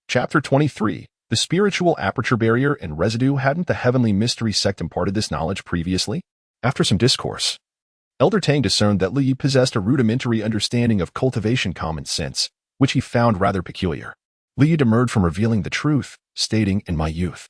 Chapter 23. The spiritual aperture barrier and residue. Hadn't the heavenly mystery sect imparted this knowledge previously? After some discourse, Elder Tang discerned that Lu Yi possessed a rudimentary understanding of cultivation common sense, which he found rather peculiar. Lu Yi demurred from revealing the truth, stating, in my youth,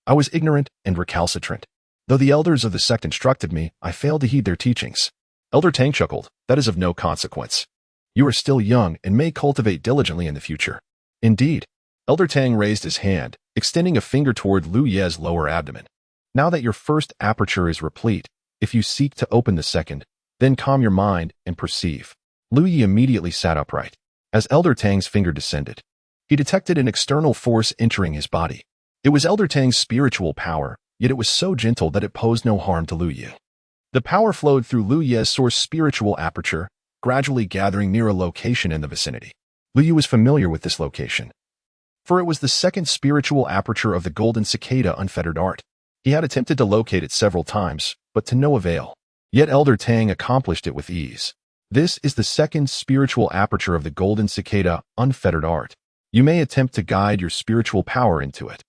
I was ignorant and recalcitrant. Though the elders of the sect instructed me, I failed to heed their teachings. Elder Tang chuckled. That is of no consequence. You are still young and may cultivate diligently in the future. Indeed. Elder Tang raised his hand, extending a finger toward Lu Ye's lower abdomen. Now that your first aperture is replete, if you seek to open the second, then calm your mind and perceive. Lu Yi immediately sat upright. As Elder Tang's finger descended, he detected an external force entering his body. It was Elder Tang's spiritual power, yet it was so gentle that it posed no harm to Lu Yi. The power flowed through Lu Yi's source spiritual aperture, gradually gathering near a location in the vicinity. Lu Yi was familiar with this location, for it was the second spiritual aperture of the golden cicada unfettered art. He had attempted to locate it several times, but to no avail. Yet Elder Tang accomplished it with ease. This is the second spiritual aperture of the golden cicada unfettered art. You may attempt to guide your spiritual power into it.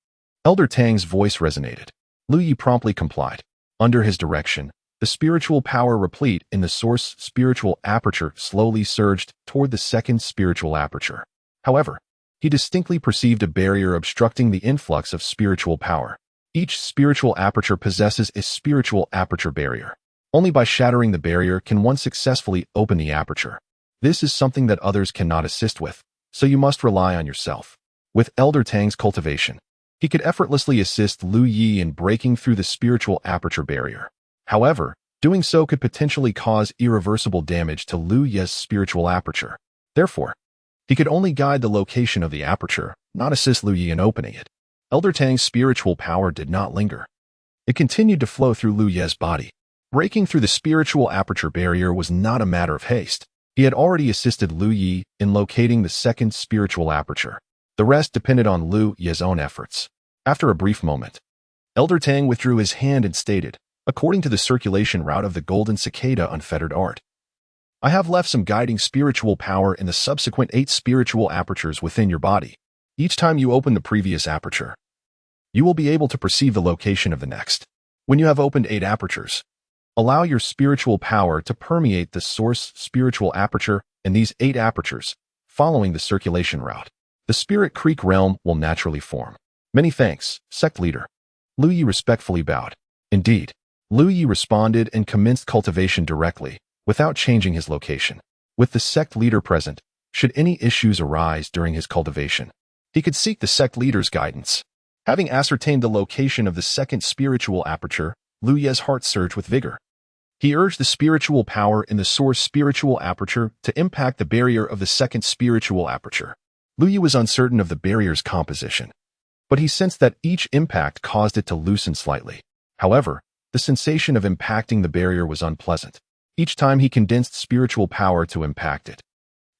Elder Tang's voice resonated. Lu Yi promptly complied. Under his direction, the spiritual power replete in the source spiritual aperture slowly surged toward the second spiritual aperture. However, he distinctly perceived a barrier obstructing the influx of spiritual power. Each spiritual aperture possesses a spiritual aperture barrier. Only by shattering the barrier can one successfully open the aperture. This is something that others cannot assist with, so you must rely on yourself. With Elder Tang's cultivation, he could effortlessly assist Lu Yi in breaking through the spiritual aperture barrier. However, doing so could potentially cause irreversible damage to Lu Yi's spiritual aperture. Therefore, he could only guide the location of the aperture, not assist Lu Yi in opening it. Elder Tang's spiritual power did not linger. It continued to flow through Lu Yi's body. Breaking through the spiritual aperture barrier was not a matter of haste. He had already assisted Lu Yi in locating the second spiritual aperture. The rest depended on Lu Yi's own efforts. After a brief moment, Elder Tang withdrew his hand and stated, according to the circulation route of the golden cicada unfettered art, I have left some guiding spiritual power in the subsequent 8 spiritual apertures within your body. Each time you open the previous aperture, you will be able to perceive the location of the next. When you have opened 8 apertures, allow your spiritual power to permeate the source spiritual aperture in these 8 apertures, following the circulation route. The Spirit Creek realm will naturally form. Many thanks, sect leader. Lu Yi respectfully bowed. Indeed, Lu Yi responded and commenced cultivation directly, without changing his location. With the sect leader present, should any issues arise during his cultivation, he could seek the sect leader's guidance. Having ascertained the location of the second spiritual aperture, Lu Yi's heart surged with vigor. He urged the spiritual power in the source spiritual aperture to impact the barrier of the second spiritual aperture. Lu Yi was uncertain of the barrier's composition, but he sensed that each impact caused it to loosen slightly. However, the sensation of impacting the barrier was unpleasant. Each time he condensed spiritual power to impact it,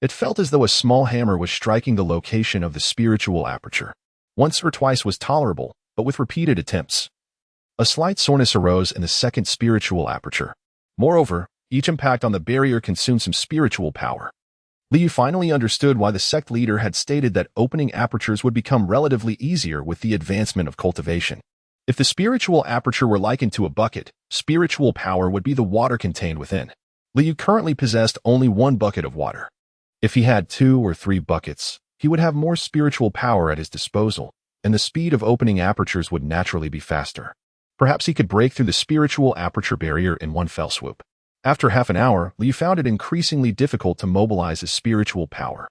it felt as though a small hammer was striking the location of the spiritual aperture. Once or twice was tolerable, but with repeated attempts, a slight soreness arose in the second spiritual aperture. Moreover, each impact on the barrier consumed some spiritual power. Li finally understood why the sect leader had stated that opening apertures would become relatively easier with the advancement of cultivation. If the spiritual aperture were likened to a bucket, spiritual power would be the water contained within. Liu currently possessed only 1 bucket of water. If he had 2 or 3 buckets, he would have more spiritual power at his disposal, and the speed of opening apertures would naturally be faster. Perhaps he could break through the spiritual aperture barrier in one fell swoop. After half an hour, Liu found it increasingly difficult to mobilize his spiritual power.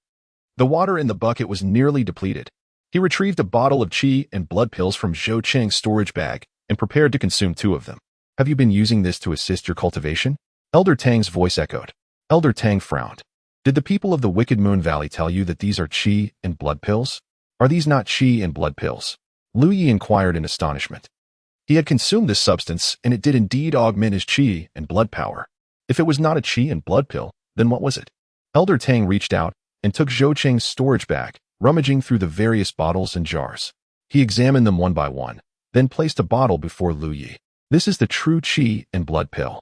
The water in the bucket was nearly depleted. He retrieved a bottle of qi and blood pills from Zhou Cheng's storage bag and prepared to consume 2 of them. Have you been using this to assist your cultivation? Elder Tang's voice echoed. Elder Tang frowned. Did the people of the Wicked Moon Valley tell you that these are qi and blood pills? Are these not qi and blood pills? Lu Yi inquired in astonishment. He had consumed this substance, and it did indeed augment his qi and blood power. If it was not a qi and blood pill, then what was it? Elder Tang reached out and took Zhou Cheng's storage bag, rummaging through the various bottles and jars. He examined them one by one, then placed a bottle before Lu Yi. This is the true qi and blood pill.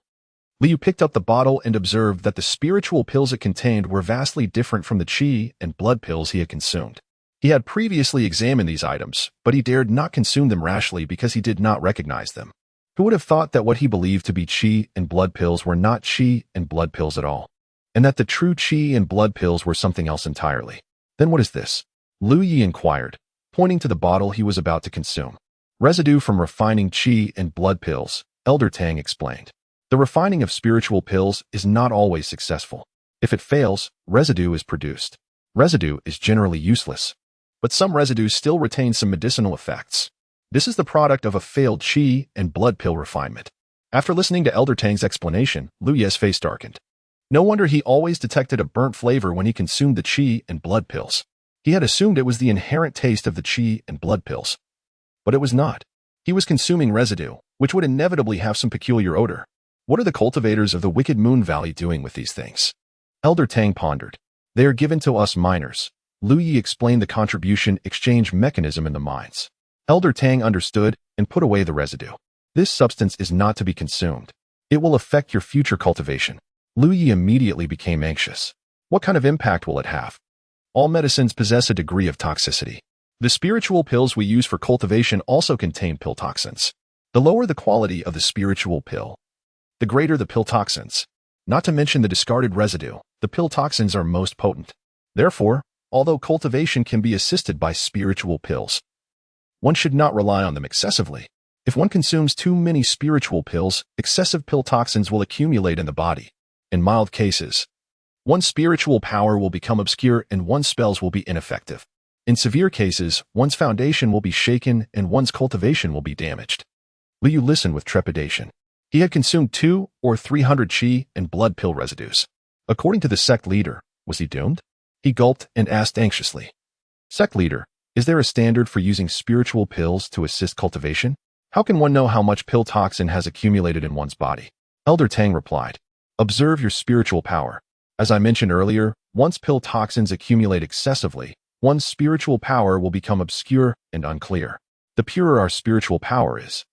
Liu picked up the bottle and observed that the spiritual pills it contained were vastly different from the qi and blood pills he had consumed. He had previously examined these items, but he dared not consume them rashly because he did not recognize them. Who would have thought that what he believed to be qi and blood pills were not qi and blood pills at all, and that the true qi and blood pills were something else entirely? Then what is this? Lu Yi inquired, pointing to the bottle he was about to consume. Residue from refining qi and blood pills, Elder Tang explained. The refining of spiritual pills is not always successful. If it fails, residue is produced. Residue is generally useless, but some residues still retain some medicinal effects. This is the product of a failed qi and blood pill refinement. After listening to Elder Tang's explanation, Lu Yi's face darkened. No wonder he always detected a burnt flavor when he consumed the qi and blood pills. He had assumed it was the inherent taste of the qi and blood pills. But it was not. He was consuming residue, which would inevitably have some peculiar odor. What are the cultivators of the Wicked Moon Valley doing with these things? Elder Tang pondered. They are given to us miners. Lu Yi explained the contribution exchange mechanism in the mines. Elder Tang understood and put away the residue. This substance is not to be consumed. It will affect your future cultivation. Lu Yi immediately became anxious. What kind of impact will it have? All medicines possess a degree of toxicity. The spiritual pills we use for cultivation also contain pill toxins. The lower the quality of the spiritual pill, the greater the pill toxins. Not to mention the discarded residue, the pill toxins are most potent. Therefore, although cultivation can be assisted by spiritual pills, one should not rely on them excessively. If one consumes too many spiritual pills, excessive pill toxins will accumulate in the body. In mild cases, one's spiritual power will become obscure and one's spells will be ineffective. In severe cases, one's foundation will be shaken and one's cultivation will be damaged. Liu listened with trepidation. He had consumed 200 or 300 qi and blood pill residues. According to the sect leader, was he doomed? He gulped and asked anxiously. Sect leader, is there a standard for using spiritual pills to assist cultivation? How can one know how much pill toxin has accumulated in one's body? Elder Tang replied. Observe your spiritual power. As I mentioned earlier, once pill toxins accumulate excessively, one's spiritual power will become obscure and unclear. The purer our spiritual power is,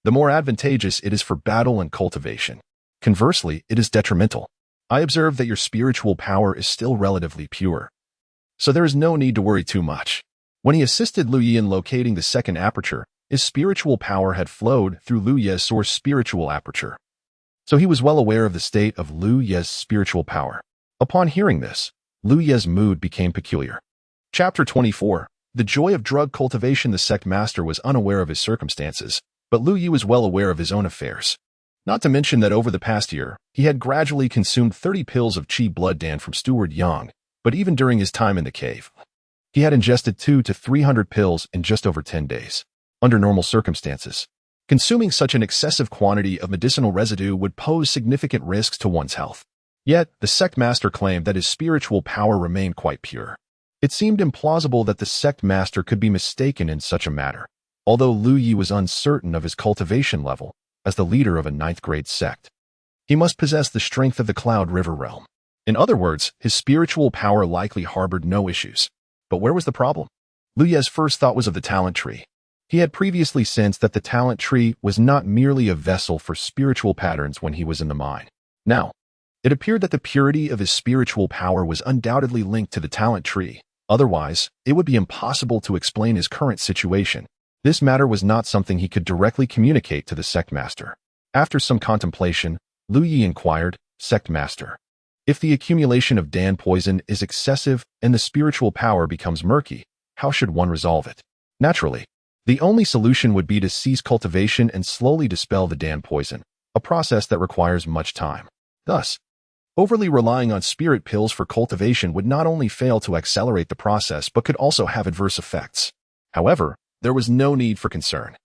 the more advantageous it is for battle and cultivation. Conversely, it is detrimental. I observe that your spiritual power is still relatively pure, so there is no need to worry too much. When he assisted Lu Yi in locating the second aperture, his spiritual power had flowed through Lu Ye's source spiritual aperture. So he was well aware of the state of Lu Ye's spiritual power. Upon hearing this, Lu Ye's mood became peculiar. Chapter 24. The joy of drug cultivation. The sect master was unaware of his circumstances, but Lu Yi was well aware of his own affairs. Not to mention that over the past year, he had gradually consumed 30 pills of qi blood dan from Steward Yang, but even during his time in the cave, he had ingested 200 to 300 pills in just over 10 days. Under normal circumstances, consuming such an excessive quantity of medicinal residue would pose significant risks to one's health. Yet, the sect master claimed that his spiritual power remained quite pure. It seemed implausible that the sect master could be mistaken in such a matter, although Lu Yi was uncertain of his cultivation level. As the leader of a 9th-grade sect, he must possess the strength of the Cloud River realm. In other words, his spiritual power likely harbored no issues. But where was the problem? Lu Ye's first thought was of the talent tree. He had previously sensed that the talent tree was not merely a vessel for spiritual patterns when he was in the mine. Now, it appeared that the purity of his spiritual power was undoubtedly linked to the talent tree. Otherwise, it would be impossible to explain his current situation. This matter was not something he could directly communicate to the sect master. After some contemplation, Lu Yi inquired, Sect master, if the accumulation of Dan poison is excessive and the spiritual power becomes murky, how should one resolve it? Naturally, the only solution would be to cease cultivation and slowly dispel the Dan poison, a process that requires much time. Thus, overly relying on spirit pills for cultivation would not only fail to accelerate the process but could also have adverse effects. However, there was no need for concern,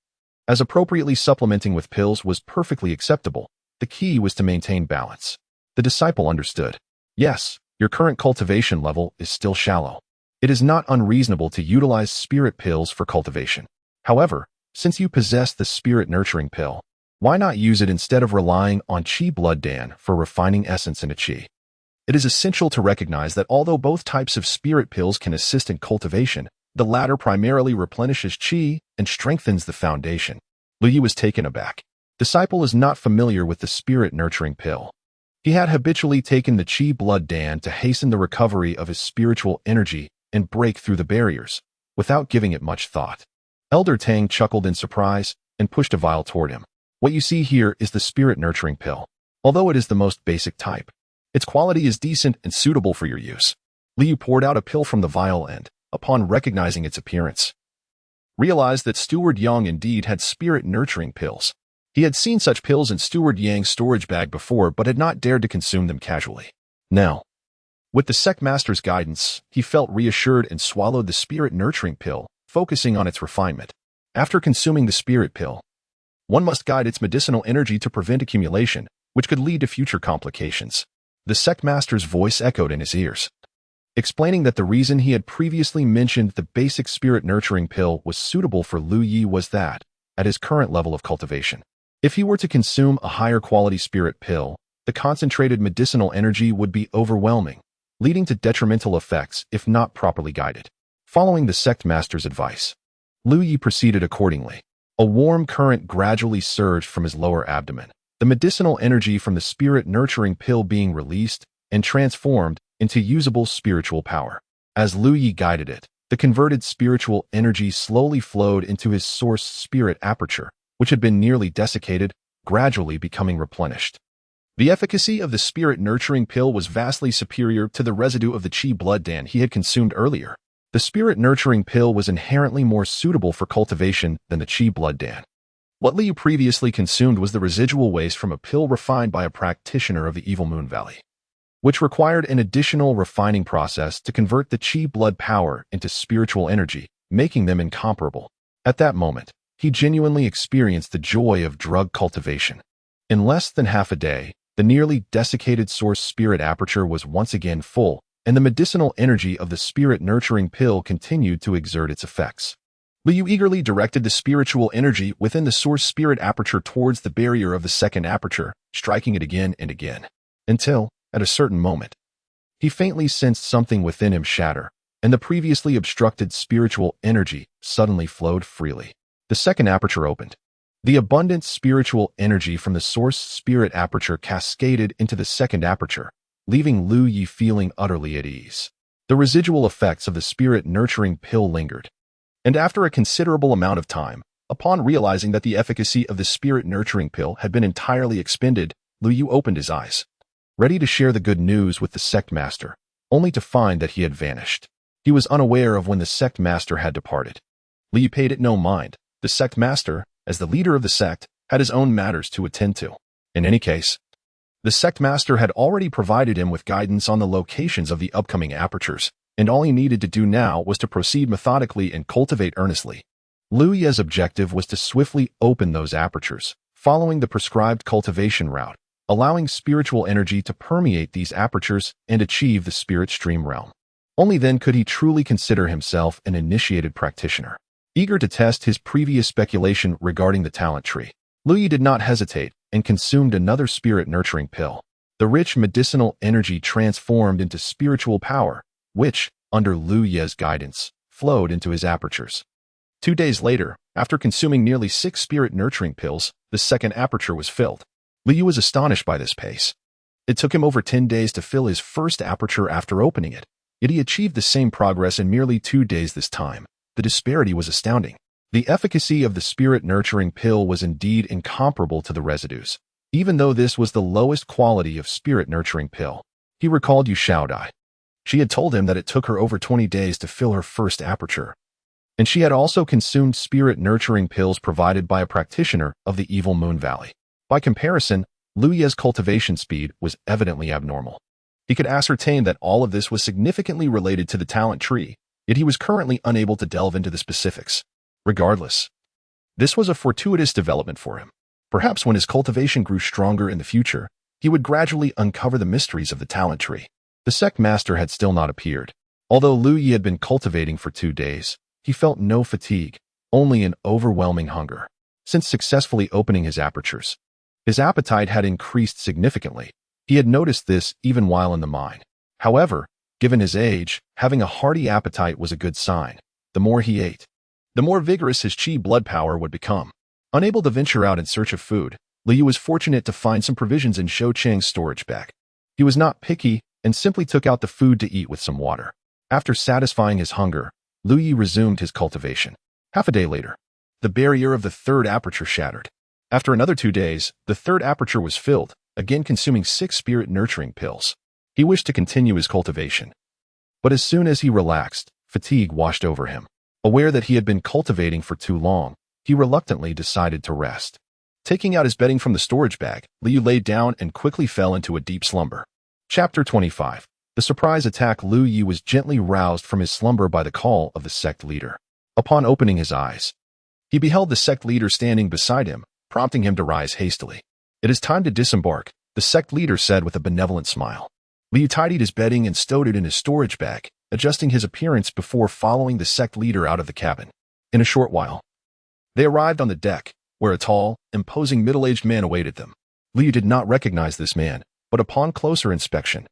as appropriately supplementing with pills was perfectly acceptable. The key was to maintain balance. The disciple understood. Yes, your current cultivation level is still shallow. It is not unreasonable to utilize spirit pills for cultivation. However, since you possess the spirit nurturing pill, why not use it instead of relying on qi blood dan for refining essence into qi? It is essential to recognize that although both types of spirit pills can assist in cultivation, the latter primarily replenishes qi and strengthens the foundation. Lu Yi was taken aback. Disciple is not familiar with the spirit nurturing pill. He had habitually taken the qi blood dan to hasten the recovery of his spiritual energy and break through the barriers, without giving it much thought. Elder Tang chuckled in surprise and pushed a vial toward him. What you see here is the spirit nurturing pill. Although it is the most basic type, its quality is decent and suitable for your use. Liu poured out a pill from the vial and, upon recognizing its appearance, realized that Steward Yang indeed had spirit-nurturing pills. He had seen such pills in Steward Yang's storage bag before but had not dared to consume them casually. Now, with the sect master's guidance, he felt reassured and swallowed the spirit-nurturing pill, focusing on its refinement. After consuming the spirit pill, one must guide its medicinal energy to prevent accumulation, which could lead to future complications. The sect master's voice echoed in his ears, explaining that the reason he had previously mentioned the basic spirit nurturing pill was suitable for Lu Yi was that, at his current level of cultivation, if he were to consume a higher quality spirit pill, the concentrated medicinal energy would be overwhelming, leading to detrimental effects if not properly guided. Following the sect master's advice, Lu Yi proceeded accordingly. A warm current gradually surged from his lower abdomen, the medicinal energy from the spirit nurturing pill being released and transformed into usable spiritual power. As Lu Yi guided it, the converted spiritual energy slowly flowed into his source spirit aperture, which had been nearly desiccated, gradually becoming replenished. The efficacy of the spirit nurturing pill was vastly superior to the residue of the Qi blood dan he had consumed earlier. The spirit nurturing pill was inherently more suitable for cultivation than the Qi blood dan. What Liu previously consumed was the residual waste from a pill refined by a practitioner of the Evil Moon Valley, which required an additional refining process to convert the Qi blood power into spiritual energy, making them incomparable. At that moment, he genuinely experienced the joy of drug cultivation. In less than half a day, the nearly desiccated source spirit aperture was once again full, and the medicinal energy of the spirit nurturing pill continued to exert its effects. Liu eagerly directed the spiritual energy within the source spirit aperture towards the barrier of the second aperture, striking it again and again, until, at a certain moment, he faintly sensed something within him shatter, and the previously obstructed spiritual energy suddenly flowed freely. The second aperture opened. The abundant spiritual energy from the source spirit aperture cascaded into the second aperture, leaving Lu Yi feeling utterly at ease. The residual effects of the spirit nurturing pill lingered, and after a considerable amount of time, upon realizing that the efficacy of the spirit nurturing pill had been entirely expended, Lu Yu opened his eyes, ready to share the good news with the sect master, only to find that he had vanished. He was unaware of when the sect master had departed. Li paid it no mind. The sect master, as the leader of the sect, had his own matters to attend to. In any case, the sect master had already provided him with guidance on the locations of the upcoming apertures, and all he needed to do now was to proceed methodically and cultivate earnestly. Lu Ye's objective was to swiftly open those apertures, following the prescribed cultivation route, allowing spiritual energy to permeate these apertures and achieve the spirit stream realm. Only then could he truly consider himself an initiated practitioner. Eager to test his previous speculation regarding the talent tree, Lu Yi did not hesitate and consumed another spirit nurturing pill. The rich medicinal energy transformed into spiritual power, which, under Lu Ye's guidance, flowed into his apertures. 2 days later, after consuming nearly 6 spirit nurturing pills, the second aperture was filled. Lu Yu was astonished by this pace. It took him over 10 days to fill his first aperture after opening it, yet he achieved the same progress in merely 2 days this time. The disparity was astounding. The efficacy of the spirit nurturing pill was indeed incomparable to the residues, even though this was the lowest quality of spirit nurturing pill. He recalled Yu Shaodai. She had told him that it took her over 20 days to fill her first aperture, and she had also consumed spirit nurturing pills provided by a practitioner of the Evil Moon Valley. By comparison, Lu Ye's cultivation speed was evidently abnormal. He could ascertain that all of this was significantly related to the talent tree, yet he was currently unable to delve into the specifics. Regardless, this was a fortuitous development for him. Perhaps when his cultivation grew stronger in the future, he would gradually uncover the mysteries of the talent tree. The sect master had still not appeared. Although Lu Yi had been cultivating for 2 days, he felt no fatigue, only an overwhelming hunger. Since successfully opening his apertures, his appetite had increased significantly. He had noticed this even while in the mine. However, given his age, having a hearty appetite was a good sign. The more he ate, the more vigorous his Qi blood power would become. Unable to venture out in search of food, Liu was fortunate to find some provisions in Shou Chang's storage bag. He was not picky and simply took out the food to eat with some water. After satisfying his hunger, Lu Yi resumed his cultivation. Half a day later, the barrier of the third aperture shattered. After another 2 days, the third aperture was filled, again consuming 6 spirit nurturing pills. He wished to continue his cultivation, but as soon as he relaxed, fatigue washed over him. Aware that he had been cultivating for too long, he reluctantly decided to rest. Taking out his bedding from the storage bag, Liu laid down and quickly fell into a deep slumber. Chapter 25. The surprise attack. Lu Yi was gently roused from his slumber by the call of the sect leader. Upon opening his eyes, he beheld the sect leader standing beside him, prompting him to rise hastily. "It is time to disembark," the sect leader said with a benevolent smile. Liu tidied his bedding and stowed it in his storage bag, adjusting his appearance before following the sect leader out of the cabin. In a short while, they arrived on the deck, where a tall, imposing middle-aged man awaited them. Liu did not recognize this man, but upon closer inspection,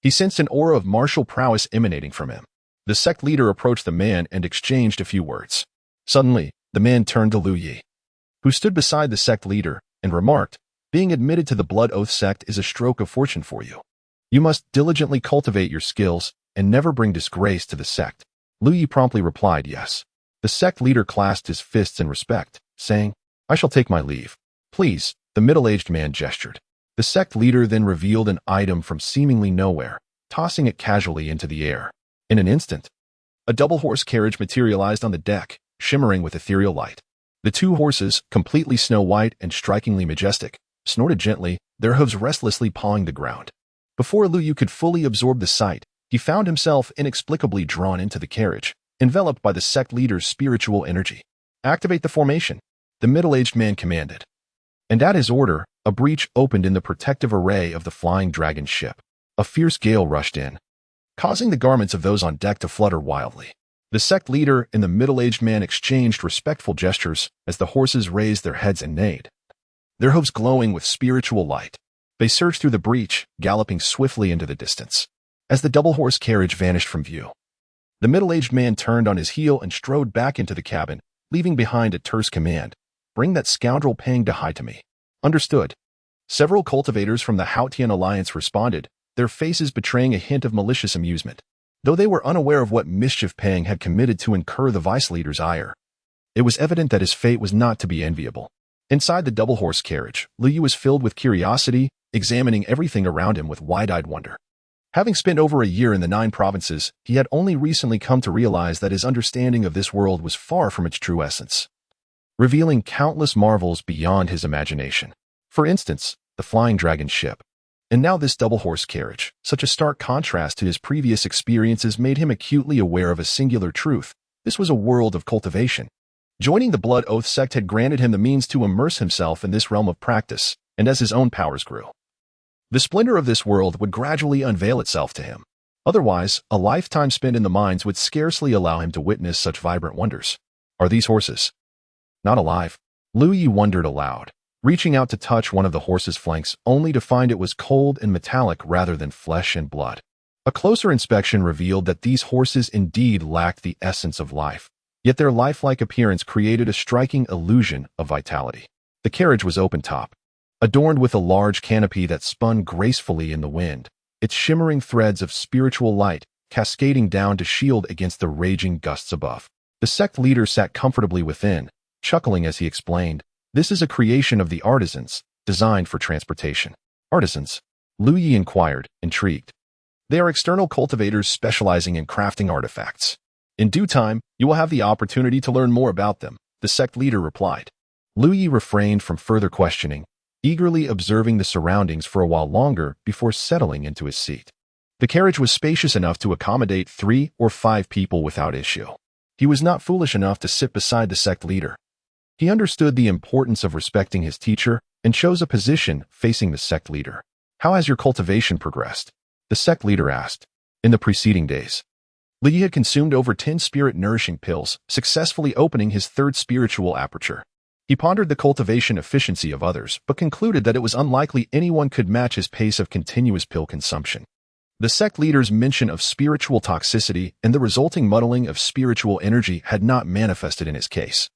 he sensed an aura of martial prowess emanating from him. The sect leader approached the man and exchanged a few words. Suddenly, the man turned to Liu Yi, who stood beside the sect leader, and remarked, "Being admitted to the Blood Oath sect is a stroke of fortune for you. You must diligently cultivate your skills and never bring disgrace to the sect." Liu Yi promptly replied yes. The sect leader clasped his fists in respect, saying, "I shall take my leave." "Please," the middle-aged man gestured. The sect leader then revealed an item from seemingly nowhere, tossing it casually into the air. In an instant, a double-horse carriage materialized on the deck, shimmering with ethereal light. The two horses, completely snow-white and strikingly majestic, snorted gently, their hooves restlessly pawing the ground. Before Liu Yu could fully absorb the sight, he found himself inexplicably drawn into the carriage, enveloped by the sect leader's spiritual energy. "Activate the formation," the middle-aged man commanded. And at his order, a breach opened in the protective array of the flying dragon ship. A fierce gale rushed in, causing the garments of those on deck to flutter wildly. The sect leader and the middle-aged man exchanged respectful gestures as the horses raised their heads and neighed, their hooves glowing with spiritual light. They surged through the breach, galloping swiftly into the distance. As the double-horse carriage vanished from view, the middle-aged man turned on his heel and strode back into the cabin, leaving behind a terse command, "Bring that scoundrel Pang Dahai to me." "Understood." Several cultivators from the Haotian Alliance responded, their faces betraying a hint of malicious amusement, though they were unaware of what mischief Pang had committed to incur the vice leader's ire. It was evident that his fate was not to be enviable. Inside the double-horse carriage, Liu Yu was filled with curiosity, examining everything around him with wide-eyed wonder. Having spent over a year in the 9 provinces, he had only recently come to realize that his understanding of this world was far from its true essence, revealing countless marvels beyond his imagination. For instance, the flying dragon ship. And now this double-horse carriage. Such a stark contrast to his previous experiences made him acutely aware of a singular truth. This was a world of cultivation. Joining the Blood Oath sect had granted him the means to immerse himself in this realm of practice, and as his own powers grew, the splendor of this world would gradually unveil itself to him. Otherwise, a lifetime spent in the mines would scarcely allow him to witness such vibrant wonders. Are these horses not alive? Liu Yi wondered aloud, reaching out to touch one of the horse's flanks only to find it was cold and metallic rather than flesh and blood. A closer inspection revealed that these horses indeed lacked the essence of life, yet their lifelike appearance created a striking illusion of vitality. The carriage was open-top, adorned with a large canopy that spun gracefully in the wind, its shimmering threads of spiritual light cascading down to shield against the raging gusts above. The sect leader sat comfortably within, chuckling as he explained, "This is a creation of the artisans, designed for transportation." "Artisans?" Liu Yi inquired, intrigued. "They are external cultivators specializing in crafting artifacts. In due time, you will have the opportunity to learn more about them," the sect leader replied. Liu Yi refrained from further questioning, eagerly observing the surroundings for a while longer before settling into his seat. The carriage was spacious enough to accommodate 3 or 5 people without issue. He was not foolish enough to sit beside the sect leader. He understood the importance of respecting his teacher and chose a position facing the sect leader. "How has your cultivation progressed?" the sect leader asked. In the preceding days, Liu Yi had consumed over 10 spirit-nourishing pills, successfully opening his 3rd spiritual aperture. He pondered the cultivation efficiency of others, but concluded that it was unlikely anyone could match his pace of continuous pill consumption. The sect leader's mention of spiritual toxicity and the resulting muddling of spiritual energy had not manifested in his case,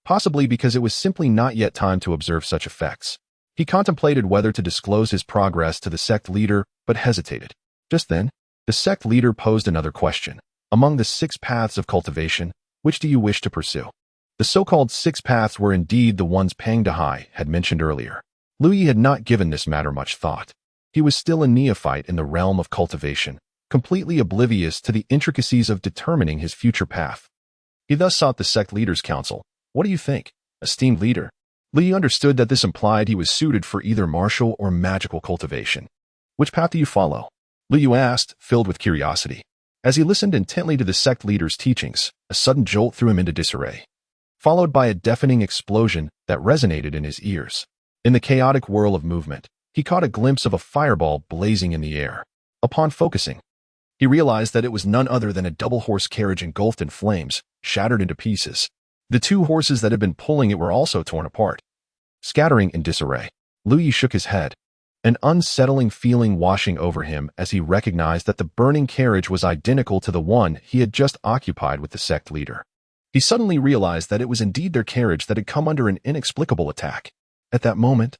possibly because it was simply not yet time to observe such effects. He contemplated whether to disclose his progress to the sect leader, but hesitated. Just then, the sect leader posed another question. "Among the 6 paths of cultivation, which do you wish to pursue?" The so-called 6 paths were indeed the ones Pang Dahai had mentioned earlier. Liu Yi had not given this matter much thought. He was still a neophyte in the realm of cultivation, completely oblivious to the intricacies of determining his future path. He thus sought the sect leader's counsel. "What do you think, esteemed leader?" Liu Yi understood that this implied he was suited for either martial or magical cultivation. "Which path do you follow?" Liu Yu asked, filled with curiosity. As he listened intently to the sect leader's teachings, a sudden jolt threw him into disarray, followed by a deafening explosion that resonated in his ears. In the chaotic whirl of movement, he caught a glimpse of a fireball blazing in the air. Upon focusing, he realized that it was none other than a double-horse carriage engulfed in flames, shattered into pieces. The two horses that had been pulling it were also torn apart, scattering in disarray. Lu Yi shook his head, an unsettling feeling washing over him as he recognized that the burning carriage was identical to the one he had just occupied with the sect leader. He suddenly realized that it was indeed their carriage that had come under an inexplicable attack. At that moment,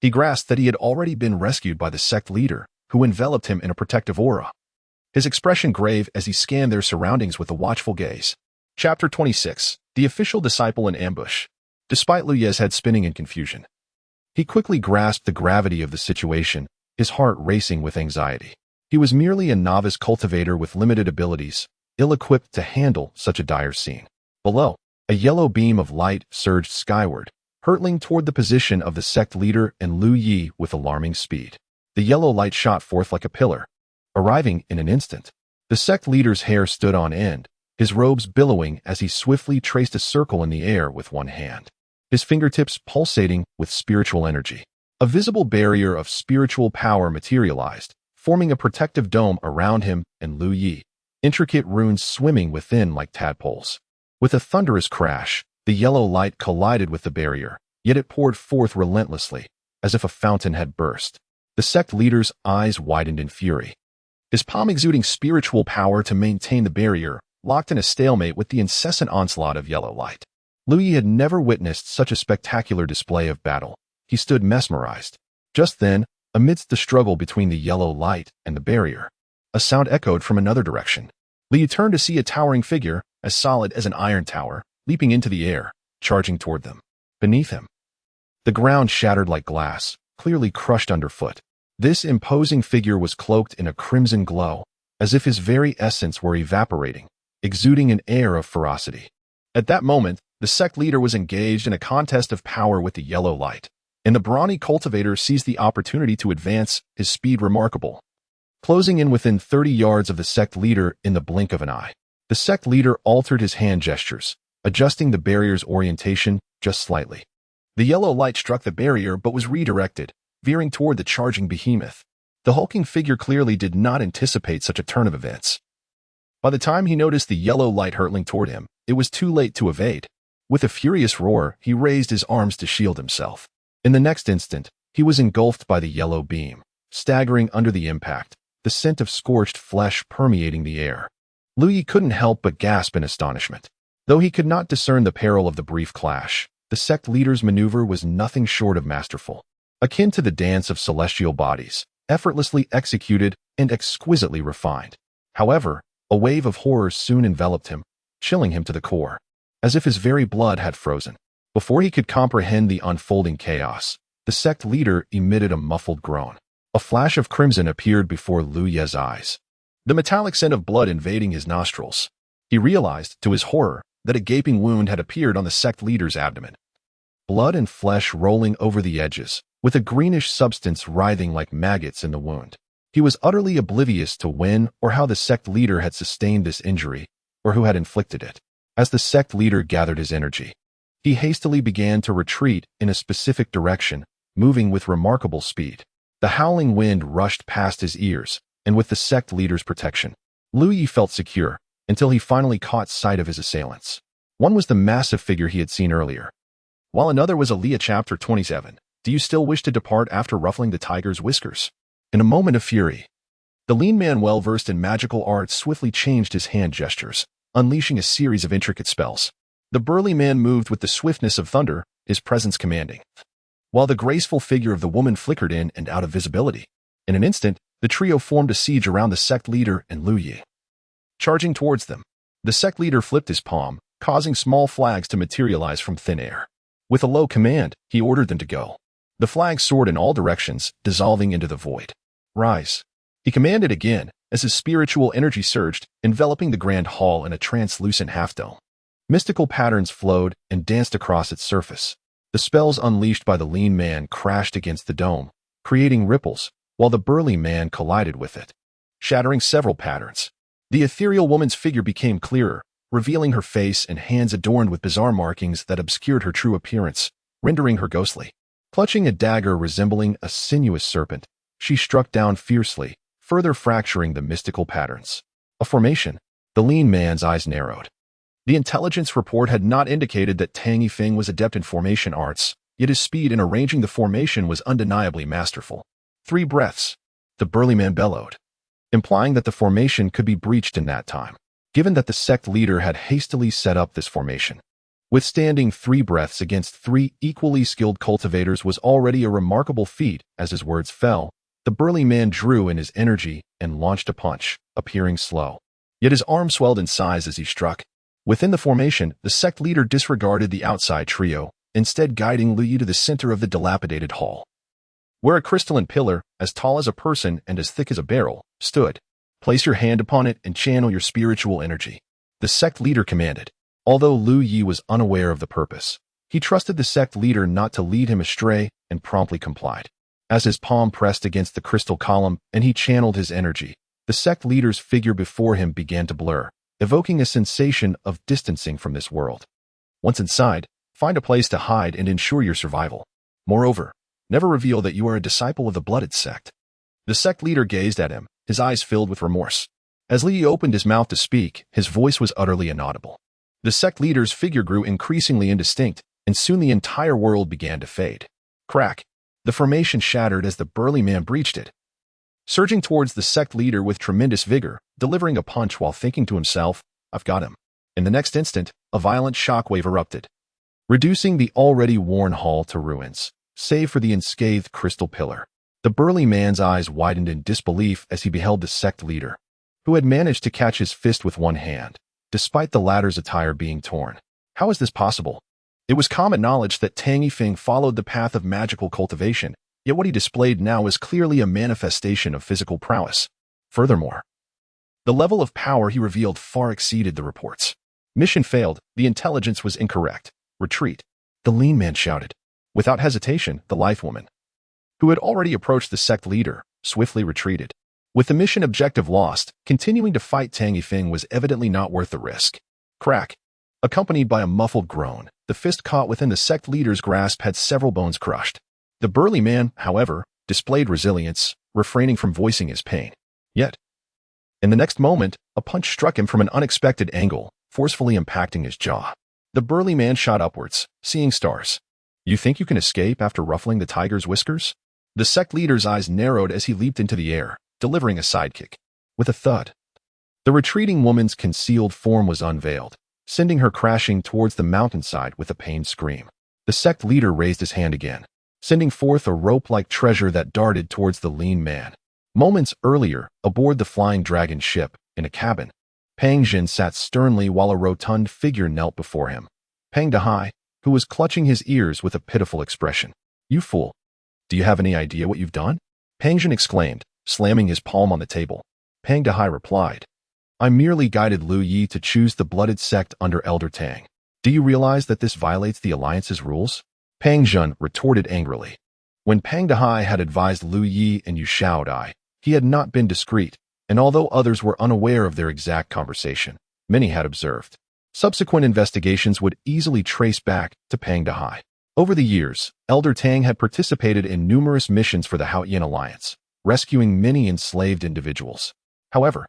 he grasped that he had already been rescued by the sect leader, who enveloped him in a protective aura. His expression grave as he scanned their surroundings with a watchful gaze. Chapter 26. The Official Disciple in Ambush. Despite Lu Yi's head spinning in confusion, he quickly grasped the gravity of the situation, his heart racing with anxiety. He was merely a novice cultivator with limited abilities, ill-equipped to handle such a dire scene. Below, a yellow beam of light surged skyward, hurtling toward the position of the sect leader and Lu Yi with alarming speed. The yellow light shot forth like a pillar, arriving in an instant. The sect leader's hair stood on end, his robes billowing as he swiftly traced a circle in the air with one hand, his fingertips pulsating with spiritual energy. A visible barrier of spiritual power materialized, forming a protective dome around him and Lu Yi, intricate runes swimming within like tadpoles. With a thunderous crash, the yellow light collided with the barrier, yet it poured forth relentlessly, as if a fountain had burst. The sect leader's eyes widened in fury, his palm exuding spiritual power to maintain the barrier, locked in a stalemate with the incessant onslaught of yellow light. Lu Yi had never witnessed such a spectacular display of battle. He stood mesmerized. Just then, amidst the struggle between the yellow light and the barrier, a sound echoed from another direction. Lu Yi turned to see a towering figure, as solid as an iron tower, leaping into the air, charging toward them. Beneath him, the ground shattered like glass, clearly crushed underfoot. This imposing figure was cloaked in a crimson glow, as if his very essence were evaporating, exuding an air of ferocity. At that moment, the sect leader was engaged in a contest of power with the yellow light, and the brawny cultivator seized the opportunity to advance, his speed remarkable, closing in within 30 yards of the sect leader in the blink of an eye. The sect leader altered his hand gestures, adjusting the barrier's orientation just slightly. The yellow light struck the barrier but was redirected, veering toward the charging behemoth. The hulking figure clearly did not anticipate such a turn of events. By the time he noticed the yellow light hurtling toward him, it was too late to evade. With a furious roar, he raised his arms to shield himself. In the next instant, he was engulfed by the yellow beam, staggering under the impact, the scent of scorched flesh permeating the air. Lu Yi couldn't help but gasp in astonishment. Though he could not discern the peril of the brief clash, the sect leader's maneuver was nothing short of masterful, akin to the dance of celestial bodies, effortlessly executed and exquisitely refined. However, a wave of horror soon enveloped him, chilling him to the core, as if his very blood had frozen. Before he could comprehend the unfolding chaos, the sect leader emitted a muffled groan. A flash of crimson appeared before Lu Yi's eyes, the metallic scent of blood invading his nostrils. He realized, to his horror, that a gaping wound had appeared on the sect leader's abdomen. Blood and flesh rolling over the edges, with a greenish substance writhing like maggots in the wound. He was utterly oblivious to when or how the sect leader had sustained this injury, or who had inflicted it. As the sect leader gathered his energy, he hastily began to retreat in a specific direction, moving with remarkable speed. The howling wind rushed past his ears, and with the sect leader's protection, Lu Yi felt secure, until he finally caught sight of his assailants. One was the massive figure he had seen earlier, while another was Aliyah. Chapter 27. Do you still wish to depart after ruffling the tiger's whiskers? In a moment of fury, the lean man, well-versed in magical arts, swiftly changed his hand gestures, unleashing a series of intricate spells. The burly man moved with the swiftness of thunder, his presence commanding, while the graceful figure of the woman flickered in and out of visibility. In an instant, the trio formed a siege around the sect leader and Lu Yi. Charging towards them, the sect leader flipped his palm, causing small flags to materialize from thin air. With a low command, he ordered them to go. The flags soared in all directions, dissolving into the void. Rise. He commanded again, as his spiritual energy surged, enveloping the grand hall in a translucent half-dome. Mystical patterns flowed and danced across its surface. The spells unleashed by the lean man crashed against the dome, creating ripples, while the burly man collided with it, shattering several patterns. The ethereal woman's figure became clearer, revealing her face and hands adorned with bizarre markings that obscured her true appearance, rendering her ghostly. Clutching a dagger resembling a sinuous serpent, she struck down fiercely, further fracturing the mystical patterns. A formation. The lean man's eyes narrowed. The intelligence report had not indicated that Tang Yifeng was adept in formation arts, yet his speed in arranging the formation was undeniably masterful. 3 breaths. The burly man bellowed, implying that the formation could be breached in that time, given that the sect leader had hastily set up this formation. Withstanding 3 breaths against 3 equally skilled cultivators was already a remarkable feat. As his words fell, the burly man drew in his energy and launched a punch, appearing slow. Yet his arm swelled in size as he struck. Within the formation, the sect leader disregarded the outside trio, instead guiding Lu Yi to the center of the dilapidated hall, where a crystalline pillar, as tall as a person and as thick as a barrel, stood. Place your hand upon it and channel your spiritual energy, the sect leader commanded. Although Lu Yi was unaware of the purpose, he trusted the sect leader not to lead him astray and promptly complied. As his palm pressed against the crystal column and he channeled his energy, the sect leader's figure before him began to blur, evoking a sensation of distancing from this world. Once inside, find a place to hide and ensure your survival. Moreover, never reveal that you are a disciple of the blooded sect. The sect leader gazed at him, his eyes filled with remorse. As Li opened his mouth to speak, his voice was utterly inaudible. The sect leader's figure grew increasingly indistinct, and soon the entire world began to fade. Crack! The formation shattered as the burly man breached it, surging towards the sect leader with tremendous vigor, delivering a punch while thinking to himself, "I've got him." In the next instant, a violent shockwave erupted, reducing the already worn hall to ruins, save for the unscathed crystal pillar. The burly man's eyes widened in disbelief as he beheld the sect leader, who had managed to catch his fist with one hand, despite the latter's attire being torn. How is this possible? It was common knowledge that Tang Yifeng followed the path of magical cultivation, yet what he displayed now was clearly a manifestation of physical prowess. Furthermore, the level of power he revealed far exceeded the reports. Mission failed. The intelligence was incorrect. Retreat. The lean man shouted. Without hesitation, the lithe woman, who had already approached the sect leader, swiftly retreated. With the mission objective lost, continuing to fight Tang Yifeng was evidently not worth the risk. Crack. Accompanied by a muffled groan, the fist caught within the sect leader's grasp had several bones crushed. The burly man, however, displayed resilience, refraining from voicing his pain. Yet, in the next moment, a punch struck him from an unexpected angle, forcefully impacting his jaw. The burly man shot upwards, seeing stars. You think you can escape after ruffling the tiger's whiskers? The sect leader's eyes narrowed as he leaped into the air, delivering a sidekick. With a thud, the retreating woman's concealed form was unveiled, sending her crashing towards the mountainside with a pained scream. The sect leader raised his hand again, sending forth a rope-like treasure that darted towards the lean man. Moments earlier, aboard the flying dragon ship, in a cabin, Pang Jin sat sternly while a rotund figure knelt before him. Pang Dahai, who was clutching his ears with a pitiful expression. You fool. Do you have any idea what you've done? Pang Jin exclaimed, slamming his palm on the table. Pang Dahai replied, I merely guided Lu Yi to choose the blooded sect under Elder Tang. Do you realize that this violates the alliance's rules? Pang Jun retorted angrily. When Pang Dahai had advised Lu Yi and Yu Shao Dai, he had not been discreet, and although others were unaware of their exact conversation, many had observed. Subsequent investigations would easily trace back to Pang Dahai. Over the years, Elder Tang had participated in numerous missions for the Haoyan Alliance, rescuing many enslaved individuals. However,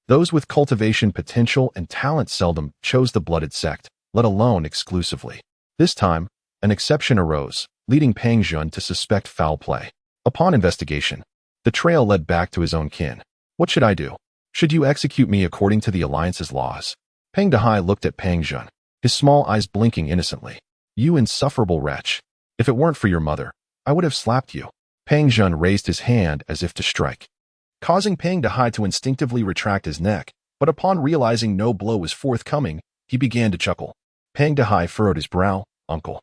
those with cultivation potential and talent seldom chose the blooded sect, let alone exclusively. This time, an exception arose, leading Pang Jun to suspect foul play. Upon investigation, the trail led back to his own kin. What should I do? Should you execute me according to the Alliance's laws? Pang Dahai looked at Pang Jun, his small eyes blinking innocently. You insufferable wretch. If it weren't for your mother, I would have slapped you. Pang Jun raised his hand as if to strike, causing Pang Dahai to instinctively retract his neck, but upon realizing no blow was forthcoming, he began to chuckle. Pang Dahai furrowed his brow. Uncle,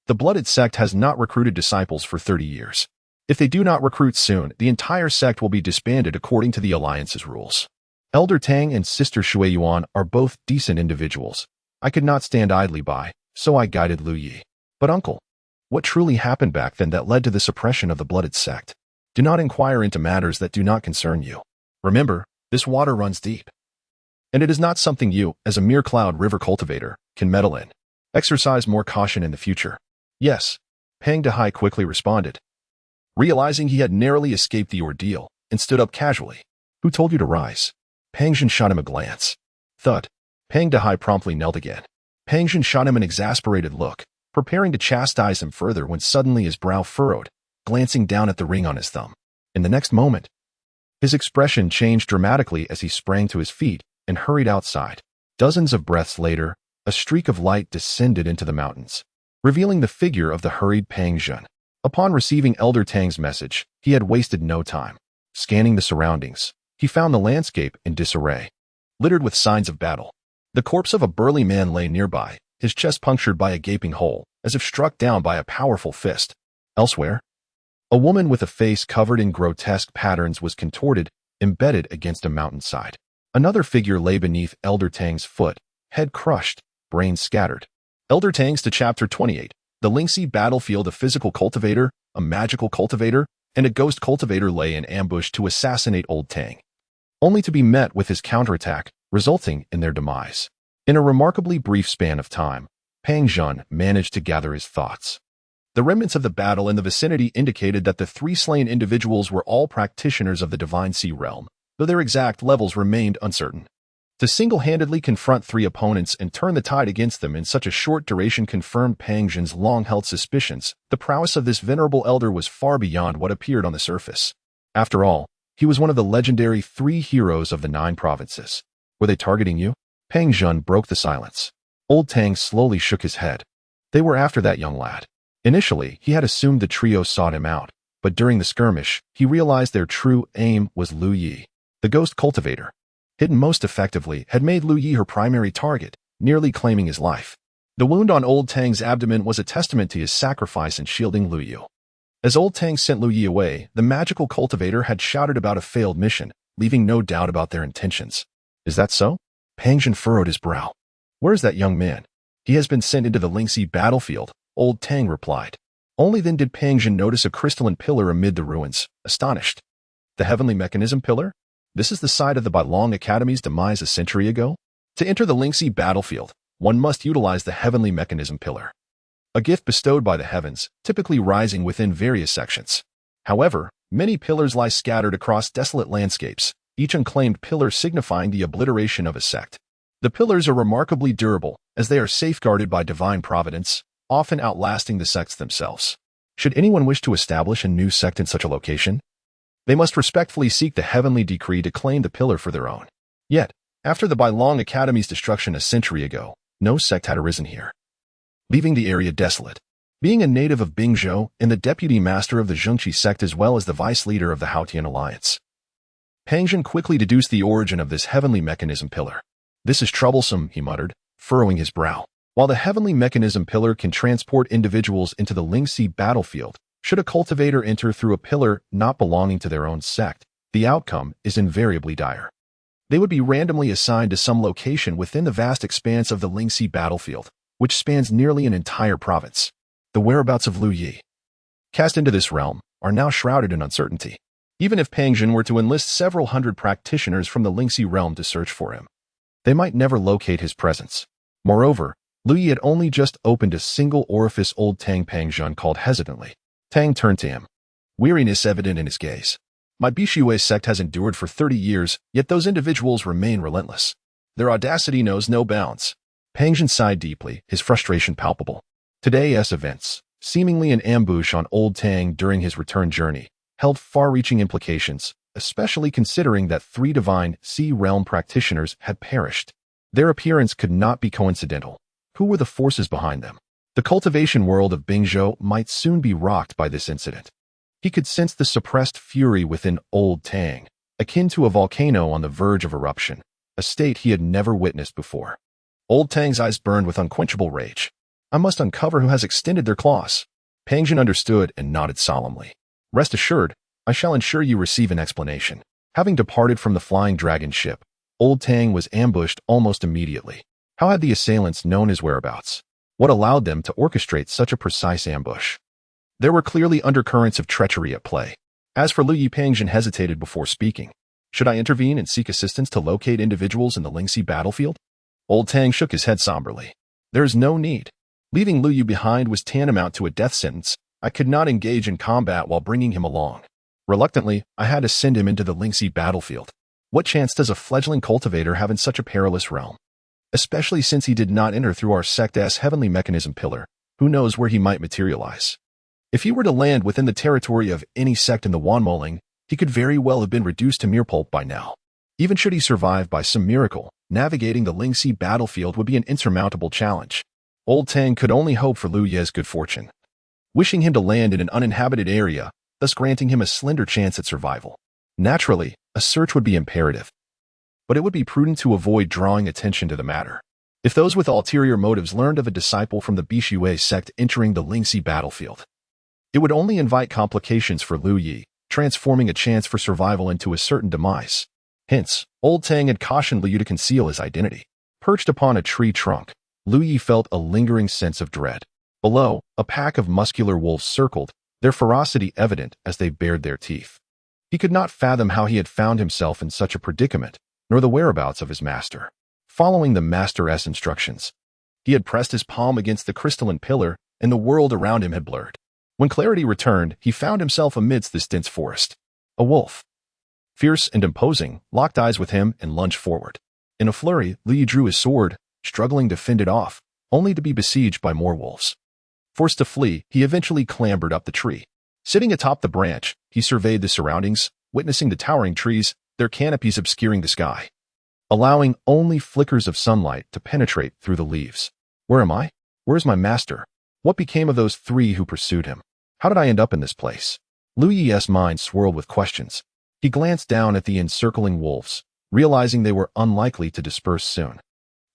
the blooded sect has not recruited disciples for 30 years. If they do not recruit soon, the entire sect will be disbanded according to the Alliance's rules. Elder Tang and Sister Shui Yuan are both decent individuals. I could not stand idly by, so I guided Lu Yi. But uncle, what truly happened back then that led to the suppression of the blooded sect? Do not inquire into matters that do not concern you. Remember, this water runs deep, and it is not something you, as a mere cloud river cultivator, can meddle in. Exercise more caution in the future. Yes, Pang Dahai quickly responded, realizing he had narrowly escaped the ordeal, and stood up casually. Who told you to rise? Pang Zhen shot him a glance. Thud. Pang Dehai promptly knelt again. Pang Zhen shot him an exasperated look, preparing to chastise him further when suddenly his brow furrowed, glancing down at the ring on his thumb. In the next moment, his expression changed dramatically as he sprang to his feet and hurried outside. Dozens of breaths later, a streak of light descended into the mountains, revealing the figure of the hurried Pang Zhen. Upon receiving Elder Tang's message, he had wasted no time. Scanning the surroundings, he found the landscape in disarray, littered with signs of battle. The corpse of a burly man lay nearby, his chest punctured by a gaping hole, as if struck down by a powerful fist. Elsewhere, a woman with a face covered in grotesque patterns was contorted, embedded against a mountainside. Another figure lay beneath Elder Tang's foot, head crushed, brains scattered. Elder Tang's to Chapter 28. The Lingxi battlefield. A physical cultivator, a magical cultivator, and a ghost cultivator lay in ambush to assassinate Old Tang, only to be met with his counterattack, resulting in their demise. In a remarkably brief span of time, Pang Zhen managed to gather his thoughts. The remnants of the battle in the vicinity indicated that the three slain individuals were all practitioners of the Divine Sea realm, though their exact levels remained uncertain. To single-handedly confront three opponents and turn the tide against them in such a short duration confirmed Pang Zhen's long-held suspicions. The prowess of this venerable elder was far beyond what appeared on the surface. After all, he was one of the legendary three heroes of the 9 provinces. Were they targeting you? Pang Zhen broke the silence. Old Tang slowly shook his head. They were after that young lad. Initially, he had assumed the trio sought him out, but during the skirmish, he realized their true aim was Lu Yi, the ghost cultivator. Hidden most effectively, had made Lu Yi her primary target, nearly claiming his life. The wound on Old Tang's abdomen was a testament to his sacrifice in shielding Lu Yi. As Old Tang sent Lu Yi away, the magical cultivator had shouted about a failed mission, leaving no doubt about their intentions. Is that so? Pang Zhen furrowed his brow. Where is that young man? He has been sent into the Lingxi battlefield, Old Tang replied. Only then did Pang Zhen notice a crystalline pillar amid the ruins, astonished. The heavenly mechanism pillar? This is the site of the Bailong Academy's demise a century ago? To enter the Lingxi battlefield, one must utilize the heavenly mechanism pillar, a gift bestowed by the heavens, typically rising within various sections. However, many pillars lie scattered across desolate landscapes, each unclaimed pillar signifying the obliteration of a sect. The pillars are remarkably durable, as they are safeguarded by divine providence, often outlasting the sects themselves. Should anyone wish to establish a new sect in such a location, they must respectfully seek the heavenly decree to claim the pillar for their own. Yet, after the Bailong Academy's destruction a century ago, no sect had arisen here, leaving the area desolate. Being a native of Bingzhou and the deputy master of the Zhengqi sect as well as the vice leader of the Haotian alliance, Pang Zhen quickly deduced the origin of this heavenly mechanism pillar. This is troublesome, he muttered, furrowing his brow. While the heavenly mechanism pillar can transport individuals into the Lingxi battlefield, should a cultivator enter through a pillar not belonging to their own sect, the outcome is invariably dire. They would be randomly assigned to some location within the vast expanse of the Lingxi battlefield, which spans nearly an entire province. The whereabouts of Lu Yi, cast into this realm, are now shrouded in uncertainty. Even if Pang Zhen were to enlist several hundred practitioners from the Lingxi realm to search for him, they might never locate his presence. Moreover, Lu Yi had only just opened a single orifice. Old Tang Pang Zhen called hesitantly. Tang turned to him, weariness evident in his gaze. My Bishui's sect has endured for 30 years, yet those individuals remain relentless. Their audacity knows no bounds. Pang Zhen sighed deeply, his frustration palpable. Today's events, seemingly an ambush on Old Tang during his return journey, held far-reaching implications, especially considering that 3 divine sea realm practitioners had perished. Their appearance could not be coincidental. Who were the forces behind them? The cultivation world of Bingzhou might soon be rocked by this incident. He could sense the suppressed fury within Old Tang, akin to a volcano on the verge of eruption, a state he had never witnessed before. Old Tang's eyes burned with unquenchable rage. I must uncover who has extended their claws. Pang Zhen understood and nodded solemnly. Rest assured, I shall ensure you receive an explanation. Having departed from the flying dragon ship, Old Tang was ambushed almost immediately. How had the assailants known his whereabouts? What allowed them to orchestrate such a precise ambush? There were clearly undercurrents of treachery at play. As for Lu Yi, Pang Zhen hesitated before speaking. Should I intervene and seek assistance to locate individuals in the Lingxi battlefield? Old Tang shook his head somberly. There is no need. Leaving Lu Yi behind was tantamount to a death sentence. I could not engage in combat while bringing him along. Reluctantly, I had to send him into the Lingxi battlefield. What chance does a fledgling cultivator have in such a perilous realm? Especially since he did not enter through our sect's heavenly mechanism pillar, who knows where he might materialize. If he were to land within the territory of any sect in the Wanmoling, he could very well have been reduced to mere pulp by now. Even should he survive by some miracle, navigating the Lingxi battlefield would be an insurmountable challenge. Old Tang could only hope for Lu Ye's good fortune, wishing him to land in an uninhabited area, thus granting him a slender chance at survival. Naturally, a search would be imperative, but it would be prudent to avoid drawing attention to the matter. If those with ulterior motives learned of a disciple from the Bishui sect entering the Lingxi battlefield, it would only invite complications for Lu Yi, transforming a chance for survival into a certain demise. Hence, Old Tang had cautioned Lu Yi to conceal his identity. Perched upon a tree trunk, Lu Yi felt a lingering sense of dread. Below, a pack of muscular wolves circled, their ferocity evident as they bared their teeth. He could not fathom how he had found himself in such a predicament, nor the whereabouts of his master. Following the master's instructions, he had pressed his palm against the crystalline pillar, and the world around him had blurred. When clarity returned, he found himself amidst this dense forest. A wolf, fierce and imposing, locked eyes with him and lunged forward. In a flurry, Lu Yi drew his sword, struggling to fend it off, only to be besieged by more wolves. Forced to flee, he eventually clambered up the tree. Sitting atop the branch, he surveyed the surroundings, witnessing the towering trees, their canopies obscuring the sky, allowing only flickers of sunlight to penetrate through the leaves. Where am I? Where is my master? What became of those three who pursued him? How did I end up in this place? Lu Yi's mind swirled with questions. He glanced down at the encircling wolves, realizing they were unlikely to disperse soon.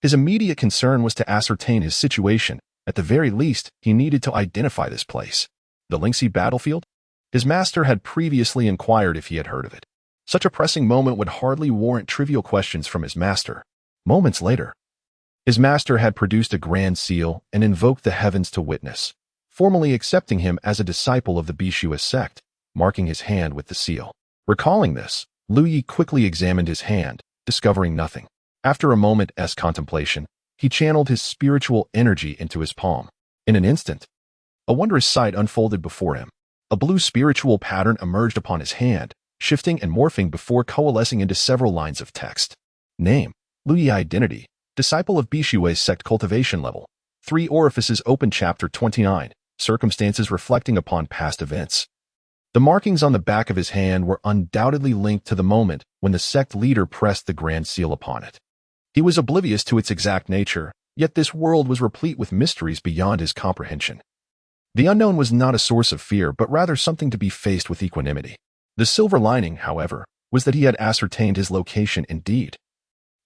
His immediate concern was to ascertain his situation. At the very least, he needed to identify this place. The Lingxi battlefield? His master had previously inquired if he had heard of it. Such a pressing moment would hardly warrant trivial questions from his master. Moments later, his master had produced a grand seal and invoked the heavens to witness, formally accepting him as a disciple of the Bishui sect, marking his hand with the seal. Recalling this, Lu Yi quickly examined his hand, discovering nothing. After a moment's contemplation, he channeled his spiritual energy into his palm. In an instant, a wondrous sight unfolded before him. A blue spiritual pattern emerged upon his hand, shifting and morphing before coalescing into several lines of text. Name: Lu Yi. Identity: disciple of Bishui sect. Cultivation level: 3 orifices open. Chapter 29. Circumstances reflecting upon past events. The markings on the back of his hand were undoubtedly linked to the moment when the sect leader pressed the grand seal upon it. He was oblivious to its exact nature, yet this world was replete with mysteries beyond his comprehension. The unknown was not a source of fear, but rather something to be faced with equanimity. The silver lining, however, was that he had ascertained his location indeed.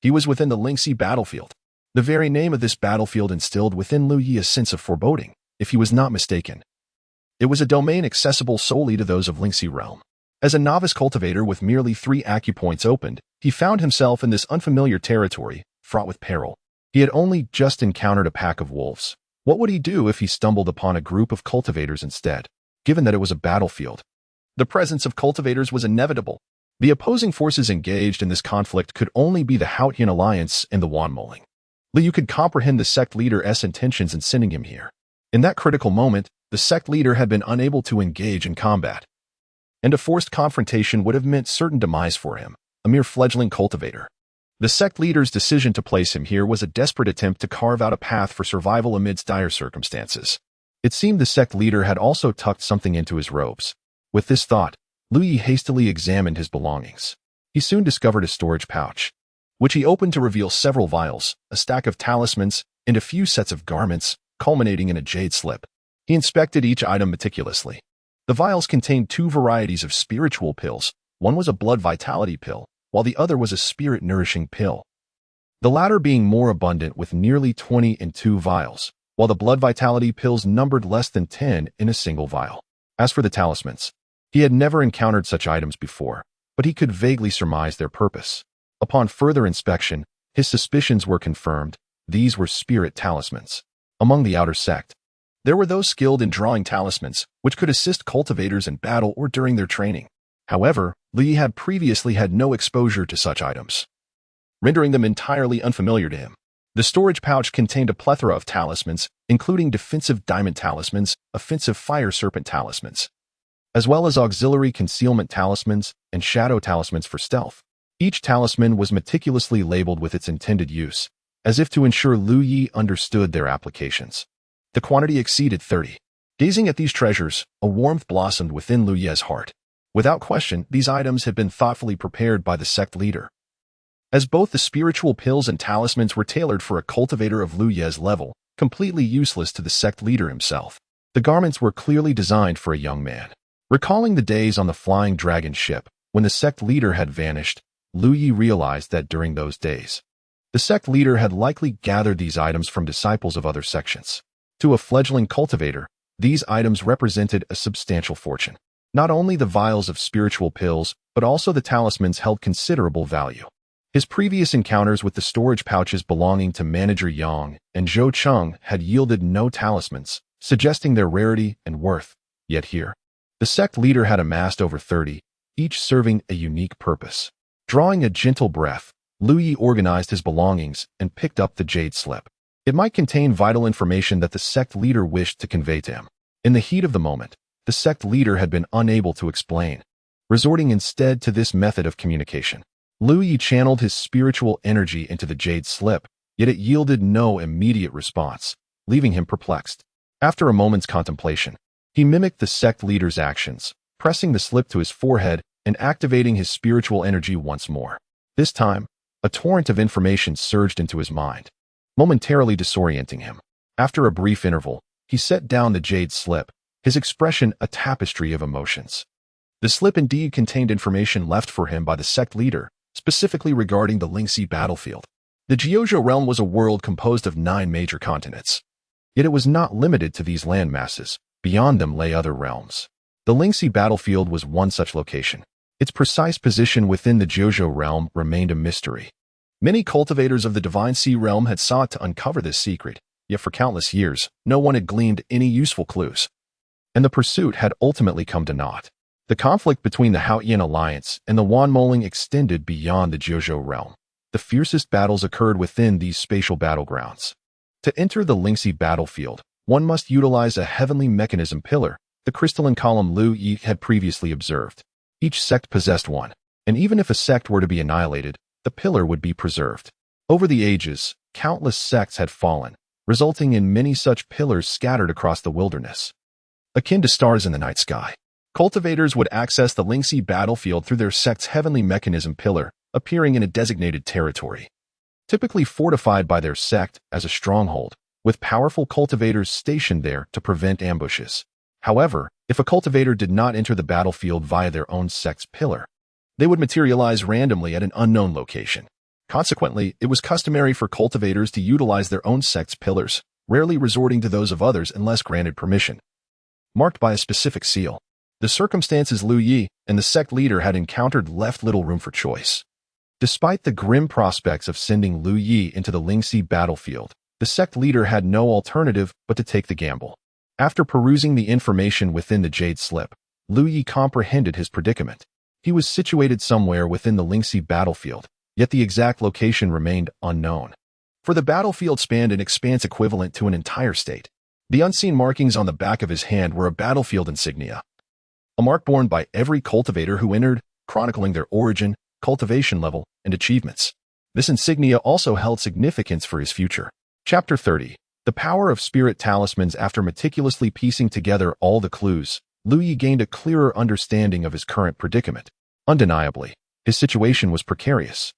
He was within the Lingxi battlefield. The very name of this battlefield instilled within Lu Yi a sense of foreboding, if he was not mistaken. It was a domain accessible solely to those of Lingxi realm. As a novice cultivator with merely 3 acupoints opened, he found himself in this unfamiliar territory, fraught with peril. He had only just encountered a pack of wolves. What would he do if he stumbled upon a group of cultivators instead, given that it was a battlefield? The presence of cultivators was inevitable. The opposing forces engaged in this conflict could only be the Haotian Alliance and the Wanmoling. Lu Yu could comprehend the sect leader's intentions in sending him here. In that critical moment, the sect leader had been unable to engage in combat, and a forced confrontation would have meant certain demise for him, a mere fledgling cultivator. The sect leader's decision to place him here was a desperate attempt to carve out a path for survival amidst dire circumstances. It seemed the sect leader had also tucked something into his robes. With this thought, Lu Yi hastily examined his belongings. He soon discovered a storage pouch, which he opened to reveal several vials, a stack of talismans, and a few sets of garments, culminating in a jade slip. He inspected each item meticulously. The vials contained 2 varieties of spiritual pills. One was a blood vitality pill, while the other was a spirit-nourishing pill. The latter being more abundant with nearly 20 in 2 vials, while the blood vitality pills numbered less than 10 in a single vial. As for the talismans, he had never encountered such items before, but he could vaguely surmise their purpose. Upon further inspection, his suspicions were confirmed. These were spirit talismans. Among the outer sect, there were those skilled in drawing talismans, which could assist cultivators in battle or during their training. However, Lu Yi had previously had no exposure to such items, rendering them entirely unfamiliar to him. The storage pouch contained a plethora of talismans, including defensive diamond talismans, offensive fire serpent talismans, as well as auxiliary concealment talismans and shadow talismans for stealth. Each talisman was meticulously labeled with its intended use, as if to ensure Lu Yi understood their applications. The quantity exceeded 30. Gazing at these treasures, a warmth blossomed within Lu Ye's heart. Without question, these items had been thoughtfully prepared by the sect leader. As both the spiritual pills and talismans were tailored for a cultivator of Lu Ye's level, completely useless to the sect leader himself. The garments were clearly designed for a young man. Recalling the days on the flying dragon ship, when the sect leader had vanished, Lu Yi realized that during those days, the sect leader had likely gathered these items from disciples of other sections. To a fledgling cultivator, these items represented a substantial fortune. Not only the vials of spiritual pills, but also the talismans held considerable value. His previous encounters with the storage pouches belonging to Manager Yang and Zhou Cheng had yielded no talismans, suggesting their rarity and worth. Yet here, the sect leader had amassed over 30, each serving a unique purpose. Drawing a gentle breath, Lu Yi organized his belongings and picked up the jade slip. It might contain vital information that the sect leader wished to convey to him. In the heat of the moment, the sect leader had been unable to explain, resorting instead to this method of communication. Lu Yi channeled his spiritual energy into the jade slip, yet it yielded no immediate response, leaving him perplexed. After a moment's contemplation, he mimicked the sect leader's actions, pressing the slip to his forehead and activating his spiritual energy once more. This time, a torrent of information surged into his mind, momentarily disorienting him. After a brief interval, he set down the jade slip, his expression a tapestry of emotions. The slip indeed contained information left for him by the sect leader, specifically regarding the Lingxi battlefield. The Jiuzhou realm was a world composed of 9 major continents. Yet it was not limited to these land masses. Beyond them lay other realms. The Lingxi battlefield was one such location. Its precise position within the Jiuzhou realm remained a mystery. Many cultivators of the Divine Sea realm had sought to uncover this secret, yet for countless years, no one had gleaned any useful clues. And the pursuit had ultimately come to naught. The conflict between the Haoyan Alliance and the Wanmoling extended beyond the Jiuzhou realm. The fiercest battles occurred within these spatial battlegrounds. To enter the Lingxi battlefield, one must utilize a heavenly mechanism pillar, the crystalline column Lu Yi had previously observed. Each sect possessed one, and even if a sect were to be annihilated, the pillar would be preserved. Over the ages, countless sects had fallen, resulting in many such pillars scattered across the wilderness. Akin to stars in the night sky, cultivators would access the Lingxi battlefield through their sect's heavenly mechanism pillar, appearing in a designated territory, typically fortified by their sect as a stronghold, with powerful cultivators stationed there to prevent ambushes. However, if a cultivator did not enter the battlefield via their own sect's pillar, they would materialize randomly at an unknown location. Consequently, it was customary for cultivators to utilize their own sect's pillars, rarely resorting to those of others unless granted permission. Marked by a specific seal, the circumstances Lu Yi and the sect leader had encountered left little room for choice. Despite the grim prospects of sending Lu Yi into the Lingxi battlefield, the sect leader had no alternative but to take the gamble. After perusing the information within the jade slip, Lu Yi comprehended his predicament. He was situated somewhere within the Lingxi battlefield, yet the exact location remained unknown. For the battlefield spanned an expanse equivalent to an entire state. The unseen markings on the back of his hand were a battlefield insignia, a mark borne by every cultivator who entered, chronicling their origin, cultivation level, and achievements. This insignia also held significance for his future. Chapter 30. The power of spirit talismans. After meticulously piecing together all the clues, Lu Yi gained a clearer understanding of his current predicament. Undeniably, his situation was precarious.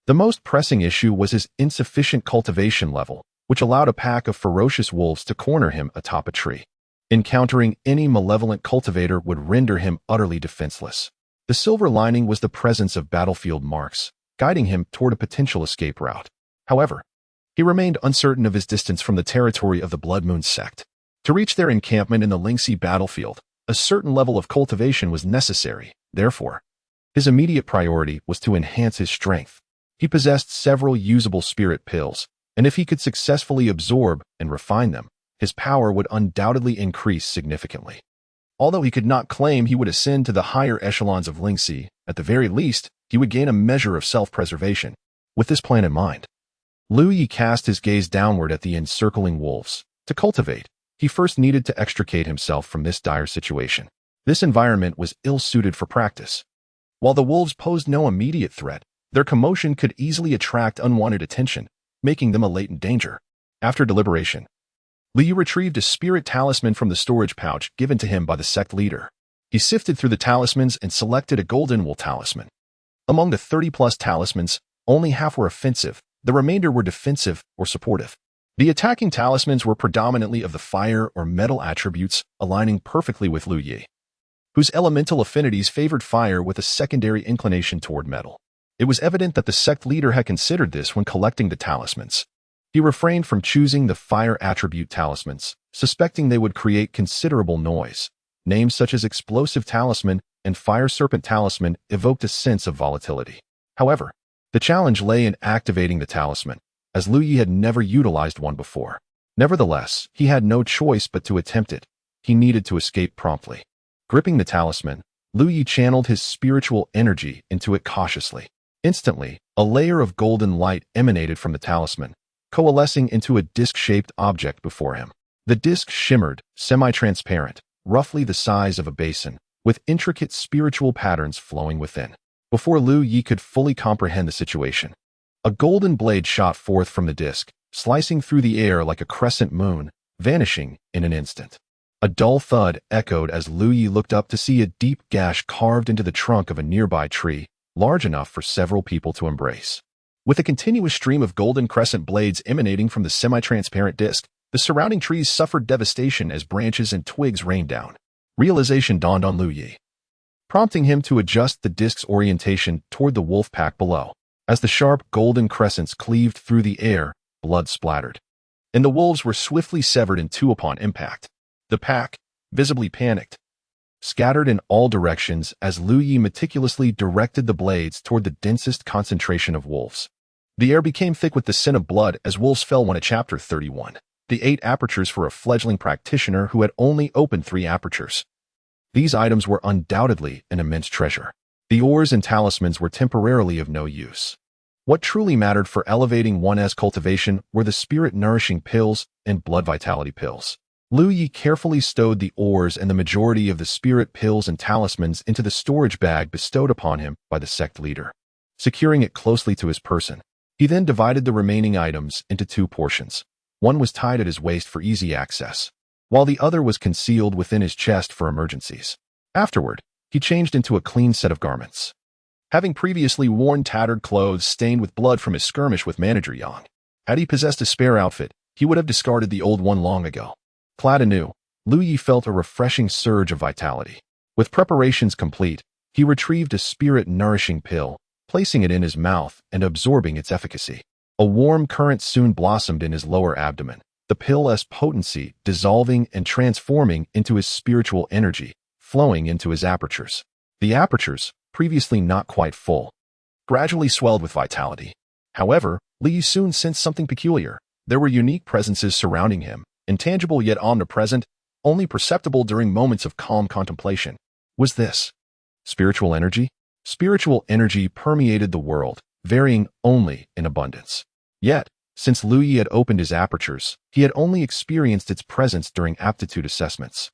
The most pressing issue was his insufficient cultivation level, which allowed a pack of ferocious wolves to corner him atop a tree. Encountering any malevolent cultivator would render him utterly defenseless. The silver lining was the presence of battlefield marks, guiding him toward a potential escape route. However, he remained uncertain of his distance from the territory of the Blood Moon sect. To reach their encampment in the Lingxi battlefield, a certain level of cultivation was necessary. Therefore, his immediate priority was to enhance his strength. He possessed several usable spirit pills, and if he could successfully absorb and refine them, his power would undoubtedly increase significantly. Although he could not claim he would ascend to the higher echelons of Lingxi, at the very least, he would gain a measure of self-preservation. With this plan in mind, Lu Yi cast his gaze downward at the encircling wolves. To cultivate, he first needed to extricate himself from this dire situation. This environment was ill-suited for practice. While the wolves posed no immediate threat, Their commotion could easily attract unwanted attention, making them a latent danger. After deliberation, Liu retrieved a spirit talisman from the storage pouch given to him by the sect leader. He sifted through the talismans and selected a golden wool talisman. Among the 30-plus talismans, only half were offensive, the remainder were defensive or supportive. The attacking talismans were predominantly of the fire or metal attributes, aligning perfectly with Liu Yi, whose elemental affinities favored fire with a secondary inclination toward metal. It was evident that the sect leader had considered this when collecting the talismans. He refrained from choosing the fire attribute talismans, suspecting they would create considerable noise. Names such as Explosive Talisman and Fire Serpent Talisman evoked a sense of volatility. However, the challenge lay in activating the talisman, as Liu Yi had never utilized one before. Nevertheless, he had no choice but to attempt it. He needed to escape promptly. Gripping the talisman, Liu Yi channeled his spiritual energy into it cautiously. Instantly, a layer of golden light emanated from the talisman, coalescing into a disc-shaped object before him. The disc shimmered, semi-transparent, roughly the size of a basin, with intricate spiritual patterns flowing within. Before Liu Yi could fully comprehend the situation, a golden blade shot forth from the disc, slicing through the air like a crescent moon, vanishing in an instant. A dull thud echoed as Liu Yi looked up to see a deep gash carved into the trunk of a nearby tree, large enough for several people to embrace. With a continuous stream of golden crescent blades emanating from the semi-transparent disc, the surrounding trees suffered devastation as branches and twigs rained down. Realization dawned on Liu Yi, prompting him to adjust the disc's orientation toward the wolf pack below. As the sharp golden crescents cleaved through the air, blood splattered, and the wolves were swiftly severed in two upon impact. The pack, visibly panicked, scattered in all directions as Liu Yi meticulously directed the blades toward the densest concentration of wolves. The air became thick with the scent of blood as wolves fell. One. Chapter 31. The 8 apertures for a fledgling practitioner who had only opened 3 apertures. These items were undoubtedly an immense treasure. The ores and talismans were temporarily of no use. What truly mattered for elevating one's cultivation were the spirit-nourishing pills and blood vitality pills. Liu Yi carefully stowed the ores and the majority of the spirit pills and talismans into the storage bag bestowed upon him by the sect leader, securing it closely to his person. He then divided the remaining items into 2 portions. One was tied at his waist for easy access, while the other was concealed within his chest for emergencies. Afterward, he changed into a clean set of garments, having previously worn tattered clothes stained with blood from his skirmish with Manager Yang. Had he possessed a spare outfit, he would have discarded the old one long ago. Clad anew, Liu Yi felt a refreshing surge of vitality. With preparations complete, he retrieved a spirit-nourishing pill, placing it in his mouth and absorbing its efficacy. A warm current soon blossomed in his lower abdomen, the pill's potency dissolving and transforming into his spiritual energy, flowing into his apertures. The apertures, previously not quite full, gradually swelled with vitality. However, Liu soon sensed something peculiar. There were unique presences surrounding him, intangible yet omnipresent, only perceptible during moments of calm contemplation. Was this spiritual energy? Spiritual energy permeated the world, varying only in abundance. Yet, since Liu Yi had opened his apertures, he had only experienced its presence during aptitude assessments,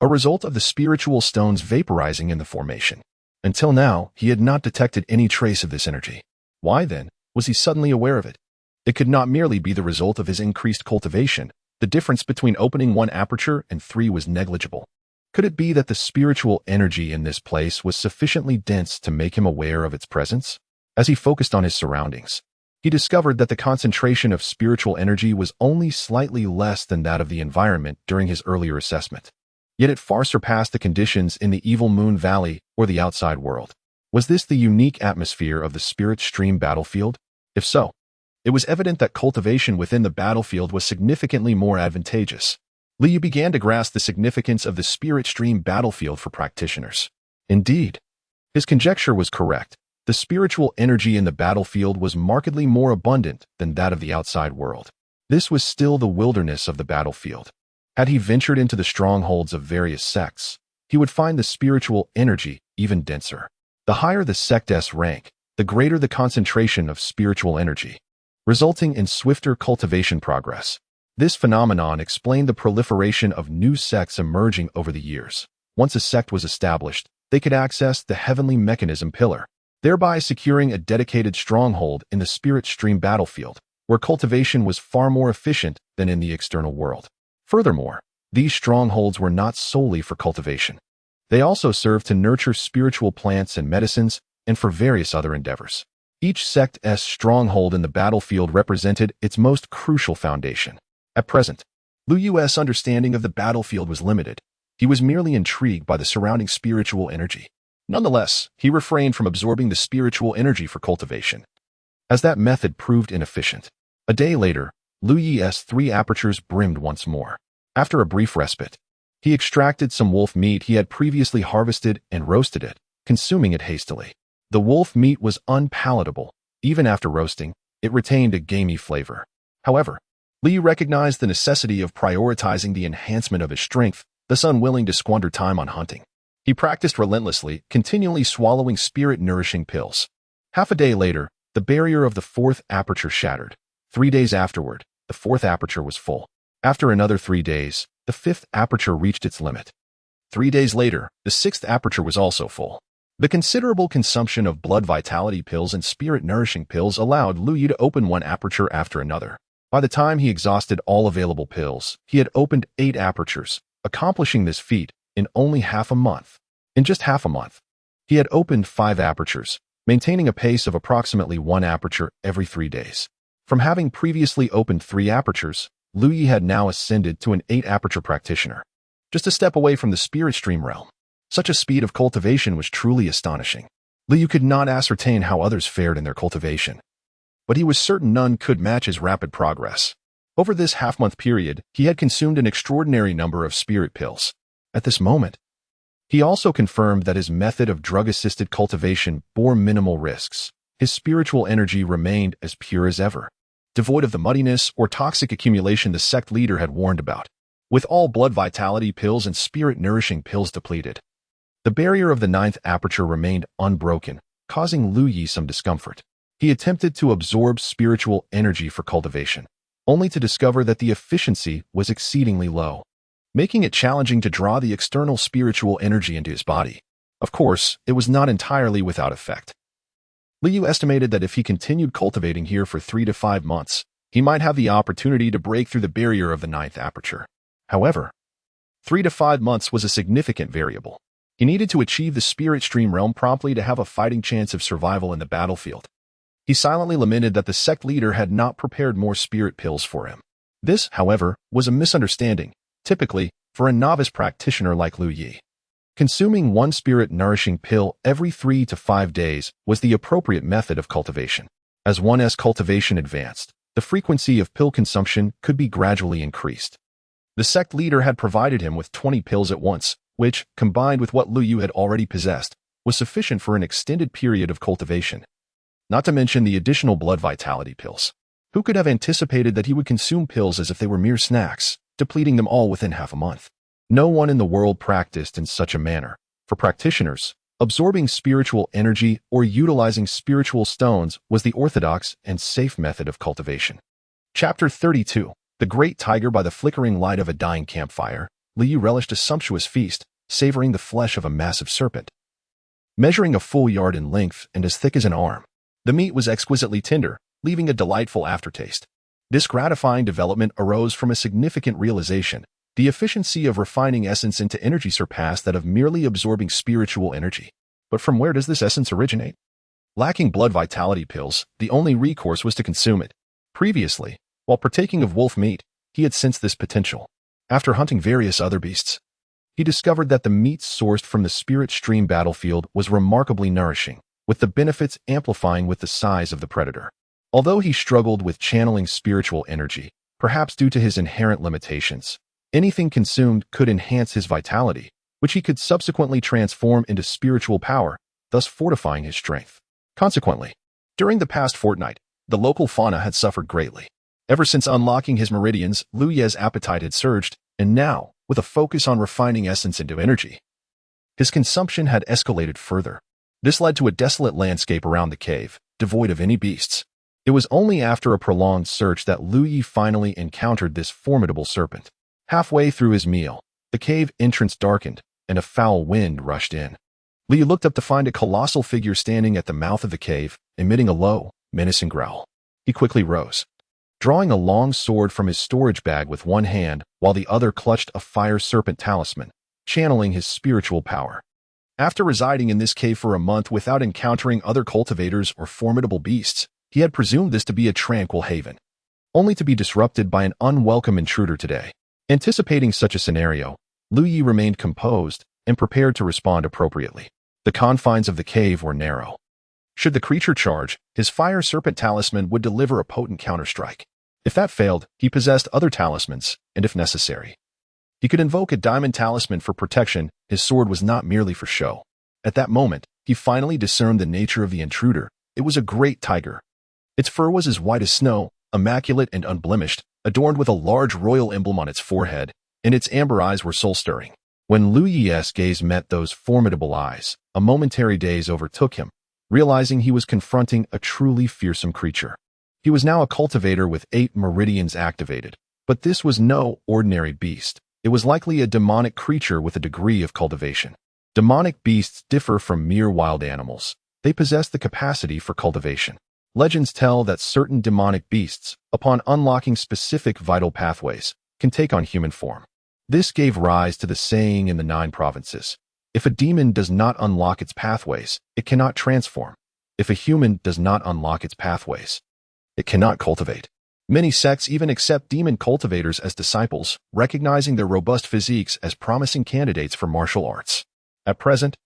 a result of the spiritual stones vaporizing in the formation. Until now, he had not detected any trace of this energy. Why, then, was he suddenly aware of it? It could not merely be the result of his increased cultivation. The difference between opening 1 aperture and 3 was negligible. Could it be that the spiritual energy in this place was sufficiently dense to make him aware of its presence? As he focused on his surroundings, he discovered that the concentration of spiritual energy was only slightly less than that of the environment during his earlier assessment. Yet it far surpassed the conditions in the Evil Moon Valley or the outside world. Was this the unique atmosphere of the Spirit Stream battlefield? If so, it was evident that cultivation within the battlefield was significantly more advantageous. Liu began to grasp the significance of the Spirit Stream battlefield for practitioners. Indeed, his conjecture was correct. The spiritual energy in the battlefield was markedly more abundant than that of the outside world. This was still the wilderness of the battlefield. Had he ventured into the strongholds of various sects, he would find the spiritual energy even denser. The higher the sect's rank, the greater the concentration of spiritual energy, resulting in swifter cultivation progress. This phenomenon explained the proliferation of new sects emerging over the years. Once a sect was established, they could access the heavenly mechanism pillar, thereby securing a dedicated stronghold in the spirit stream battlefield, where cultivation was far more efficient than in the external world. Furthermore, these strongholds were not solely for cultivation. They also served to nurture spiritual plants and medicines, and for various other endeavors. Each sect's stronghold in the battlefield represented its most crucial foundation. At present, Lu Yu's understanding of the battlefield was limited. He was merely intrigued by the surrounding spiritual energy. Nonetheless, he refrained from absorbing the spiritual energy for cultivation, as that method proved inefficient. A day later, Lu Yi's 3 apertures brimmed once more. After a brief respite, he extracted some wolf meat he had previously harvested and roasted it, consuming it hastily. The wolf meat was unpalatable. Even after roasting, it retained a gamey flavor. However, Li recognized the necessity of prioritizing the enhancement of his strength, thus unwilling to squander time on hunting. He practiced relentlessly, continually swallowing spirit-nourishing pills. Half a day later, the barrier of the 4th aperture shattered. 3 days afterward, the 4th aperture was full. After another 3 days, the 5th aperture reached its limit. 3 days later, the 6th aperture was also full. The considerable consumption of blood vitality pills and spirit-nourishing pills allowed Lu Yu to open one aperture after another. By the time he exhausted all available pills, he had opened 8 apertures, accomplishing this feat in only half a month. In just half a month, he had opened 5 apertures, maintaining a pace of approximately 1 aperture every 3 days. From having previously opened 3 apertures, Lu Yu had now ascended to an 8-aperture practitioner, just a step away from the spirit stream realm. Such a speed of cultivation was truly astonishing. Lu Yu could not ascertain how others fared in their cultivation, but he was certain none could match his rapid progress. Over this half-month period, he had consumed an extraordinary number of spirit pills. At this moment, he also confirmed that his method of drug-assisted cultivation bore minimal risks. His spiritual energy remained as pure as ever, devoid of the muddiness or toxic accumulation the sect leader had warned about. With all blood vitality pills and spirit-nourishing pills depleted, the barrier of the 9th aperture remained unbroken, causing Lu Yu some discomfort. He attempted to absorb spiritual energy for cultivation, only to discover that the efficiency was exceedingly low, making it challenging to draw the external spiritual energy into his body. Of course, it was not entirely without effect. Lu Yu estimated that if he continued cultivating here for 3 to 5 months, he might have the opportunity to break through the barrier of the 9th aperture. However, 3 to 5 months was a significant variable. He needed to achieve the spirit stream realm promptly to have a fighting chance of survival in the battlefield. He silently lamented that the sect leader had not prepared more spirit pills for him. This, however, was a misunderstanding, typically, for a novice practitioner like Lu Yu. Consuming 1 spirit-nourishing pill every 3 to 5 days was the appropriate method of cultivation. As one's cultivation advanced, the frequency of pill consumption could be gradually increased. The sect leader had provided him with 20 pills at once, which, combined with what Lu Yu had already possessed, was sufficient for an extended period of cultivation. Not to mention the additional blood vitality pills. Who could have anticipated that he would consume pills as if they were mere snacks, depleting them all within half a month? No one in the world practiced in such a manner. For practitioners, absorbing spiritual energy or utilizing spiritual stones was the orthodox and safe method of cultivation. Chapter 32. The Great Tiger. By the flickering light of a dying campfire, Lu Yu relished a sumptuous feast, savoring the flesh of a massive serpent, measuring a full yard in length and as thick as an arm. The meat was exquisitely tender, leaving a delightful aftertaste. This gratifying development arose from a significant realization. The efficiency of refining essence into energy surpassed that of merely absorbing spiritual energy. But from where does this essence originate? Lacking blood vitality pills, the only recourse was to consume it. Previously, while partaking of wolf meat, he had sensed this potential. After hunting various other beasts, he discovered that the meat sourced from the spirit stream battlefield was remarkably nourishing, with the benefits amplifying with the size of the predator. Although he struggled with channeling spiritual energy, perhaps due to his inherent limitations, anything consumed could enhance his vitality, which he could subsequently transform into spiritual power, thus fortifying his strength. Consequently, during the past fortnight, the local fauna had suffered greatly. Ever since unlocking his meridians, Lu Yu's appetite had surged, and now, with a focus on refining essence into energy, his consumption had escalated further. This led to a desolate landscape around the cave, devoid of any beasts. It was only after a prolonged search that Lu Yu finally encountered this formidable serpent. Halfway through his meal, the cave entrance darkened, and a foul wind rushed in. Li looked up to find a colossal figure standing at the mouth of the cave, emitting a low, menacing growl. He quickly rose, drawing a long sword from his storage bag with one hand while the other clutched a fire serpent talisman, channeling his spiritual power. After residing in this cave for a month without encountering other cultivators or formidable beasts, he had presumed this to be a tranquil haven, only to be disrupted by an unwelcome intruder today. Anticipating such a scenario, Lu Yi remained composed and prepared to respond appropriately. The confines of the cave were narrow. Should the creature charge, his fire serpent talisman would deliver a potent counterstrike. If that failed, he possessed other talismans, and if necessary, he could invoke a diamond talisman for protection. His sword was not merely for show. At that moment, he finally discerned the nature of the intruder. It was a great tiger. Its fur was as white as snow, immaculate and unblemished, adorned with a large royal emblem on its forehead, and its amber eyes were soul-stirring. When Lu Yi's gaze met those formidable eyes, a momentary daze overtook him, realizing he was confronting a truly fearsome creature. He was now a cultivator with 8 meridians activated, but this was no ordinary beast. It was likely a demonic creature with a degree of cultivation. Demonic beasts differ from mere wild animals. They possess the capacity for cultivation. Legends tell that certain demonic beasts, upon unlocking specific vital pathways, can take on human form. This gave rise to the saying in the 9 provinces: if a demon does not unlock its pathways, it cannot transform. If a human does not unlock its pathways, it cannot cultivate. Many sects even accept demon cultivators as disciples, recognizing their robust physiques as promising candidates for martial arts. At present,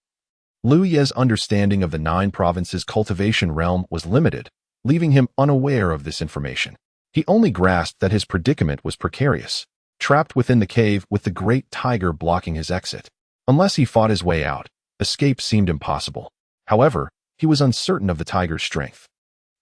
Lu Yi's understanding of the 9 provinces' cultivation realm was limited, leaving him unaware of this information. He only grasped that his predicament was precarious, trapped within the cave with the great tiger blocking his exit. Unless he fought his way out, escape seemed impossible. However, he was uncertain of the tiger's strength.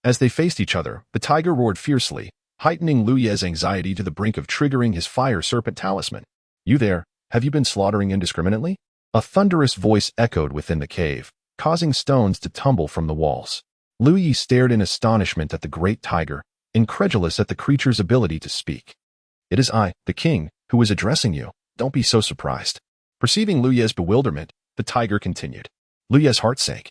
As they faced each other, the tiger roared fiercely, heightening Lu Yi's anxiety to the brink of triggering his fire serpent talisman. "You there, have you been slaughtering indiscriminately?" A thunderous voice echoed within the cave, causing stones to tumble from the walls. Lu Yi stared in astonishment at the great tiger, incredulous at the creature's ability to speak. "It is I, the king, who is addressing you. Don't be so surprised." Perceiving Lu Yi's bewilderment, the tiger continued. Lu Yi's heart sank,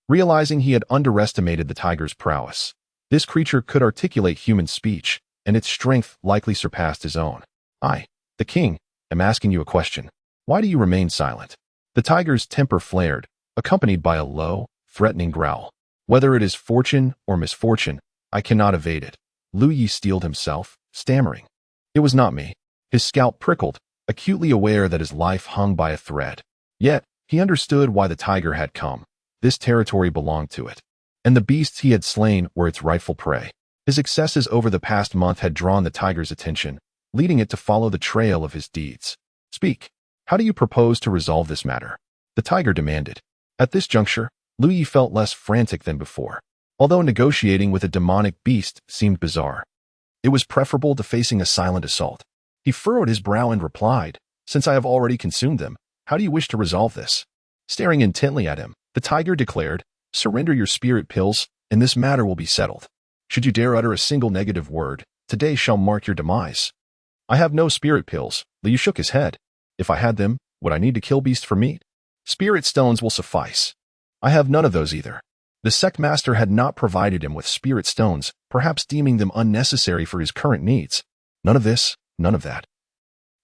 realizing he had underestimated the tiger's prowess. This creature could articulate human speech, and its strength likely surpassed his own. "I, the king, am asking you a question. Why do you remain silent?" The tiger's temper flared, accompanied by a low, threatening growl. "Whether it is fortune or misfortune, I cannot evade it." Lu Yi steeled himself, stammering. "It was not me." His scalp prickled, acutely aware that his life hung by a thread. Yet, he understood why the tiger had come. This territory belonged to it, and the beasts he had slain were its rightful prey. His excesses over the past month had drawn the tiger's attention, leading it to follow the trail of his deeds. "Speak. How do you propose to resolve this matter?" the tiger demanded. At this juncture, Lu Yi felt less frantic than before. Although negotiating with a demonic beast seemed bizarre, it was preferable to facing a silent assault. He furrowed his brow and replied, "Since I have already consumed them, how do you wish to resolve this?" Staring intently at him, the tiger declared, "Surrender your spirit pills, and this matter will be settled. Should you dare utter a single negative word, today shall mark your demise." "I have no spirit pills." Liu shook his head. "If I had them, would I need to kill beasts for meat? Spirit stones will suffice." "I have none of those either." The sect master had not provided him with spirit stones, perhaps deeming them unnecessary for his current needs. "None of this, none of that.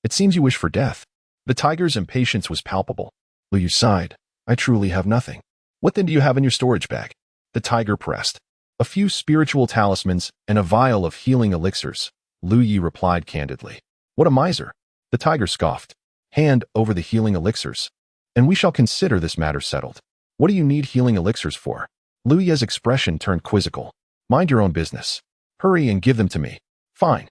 It seems you wish for death." The tiger's impatience was palpable. Liu sighed. "I truly have nothing." "What then do you have in your storage bag?" The tiger pressed. "A few spiritual talismans and a vial of healing elixirs," Lu Yi replied candidly. "What a miser." The tiger scoffed. "Hand over the healing elixirs, and we shall consider this matter settled." "What do you need healing elixirs for?" Lu Yi's expression turned quizzical. "Mind your own business. Hurry and give them to me." "Fine."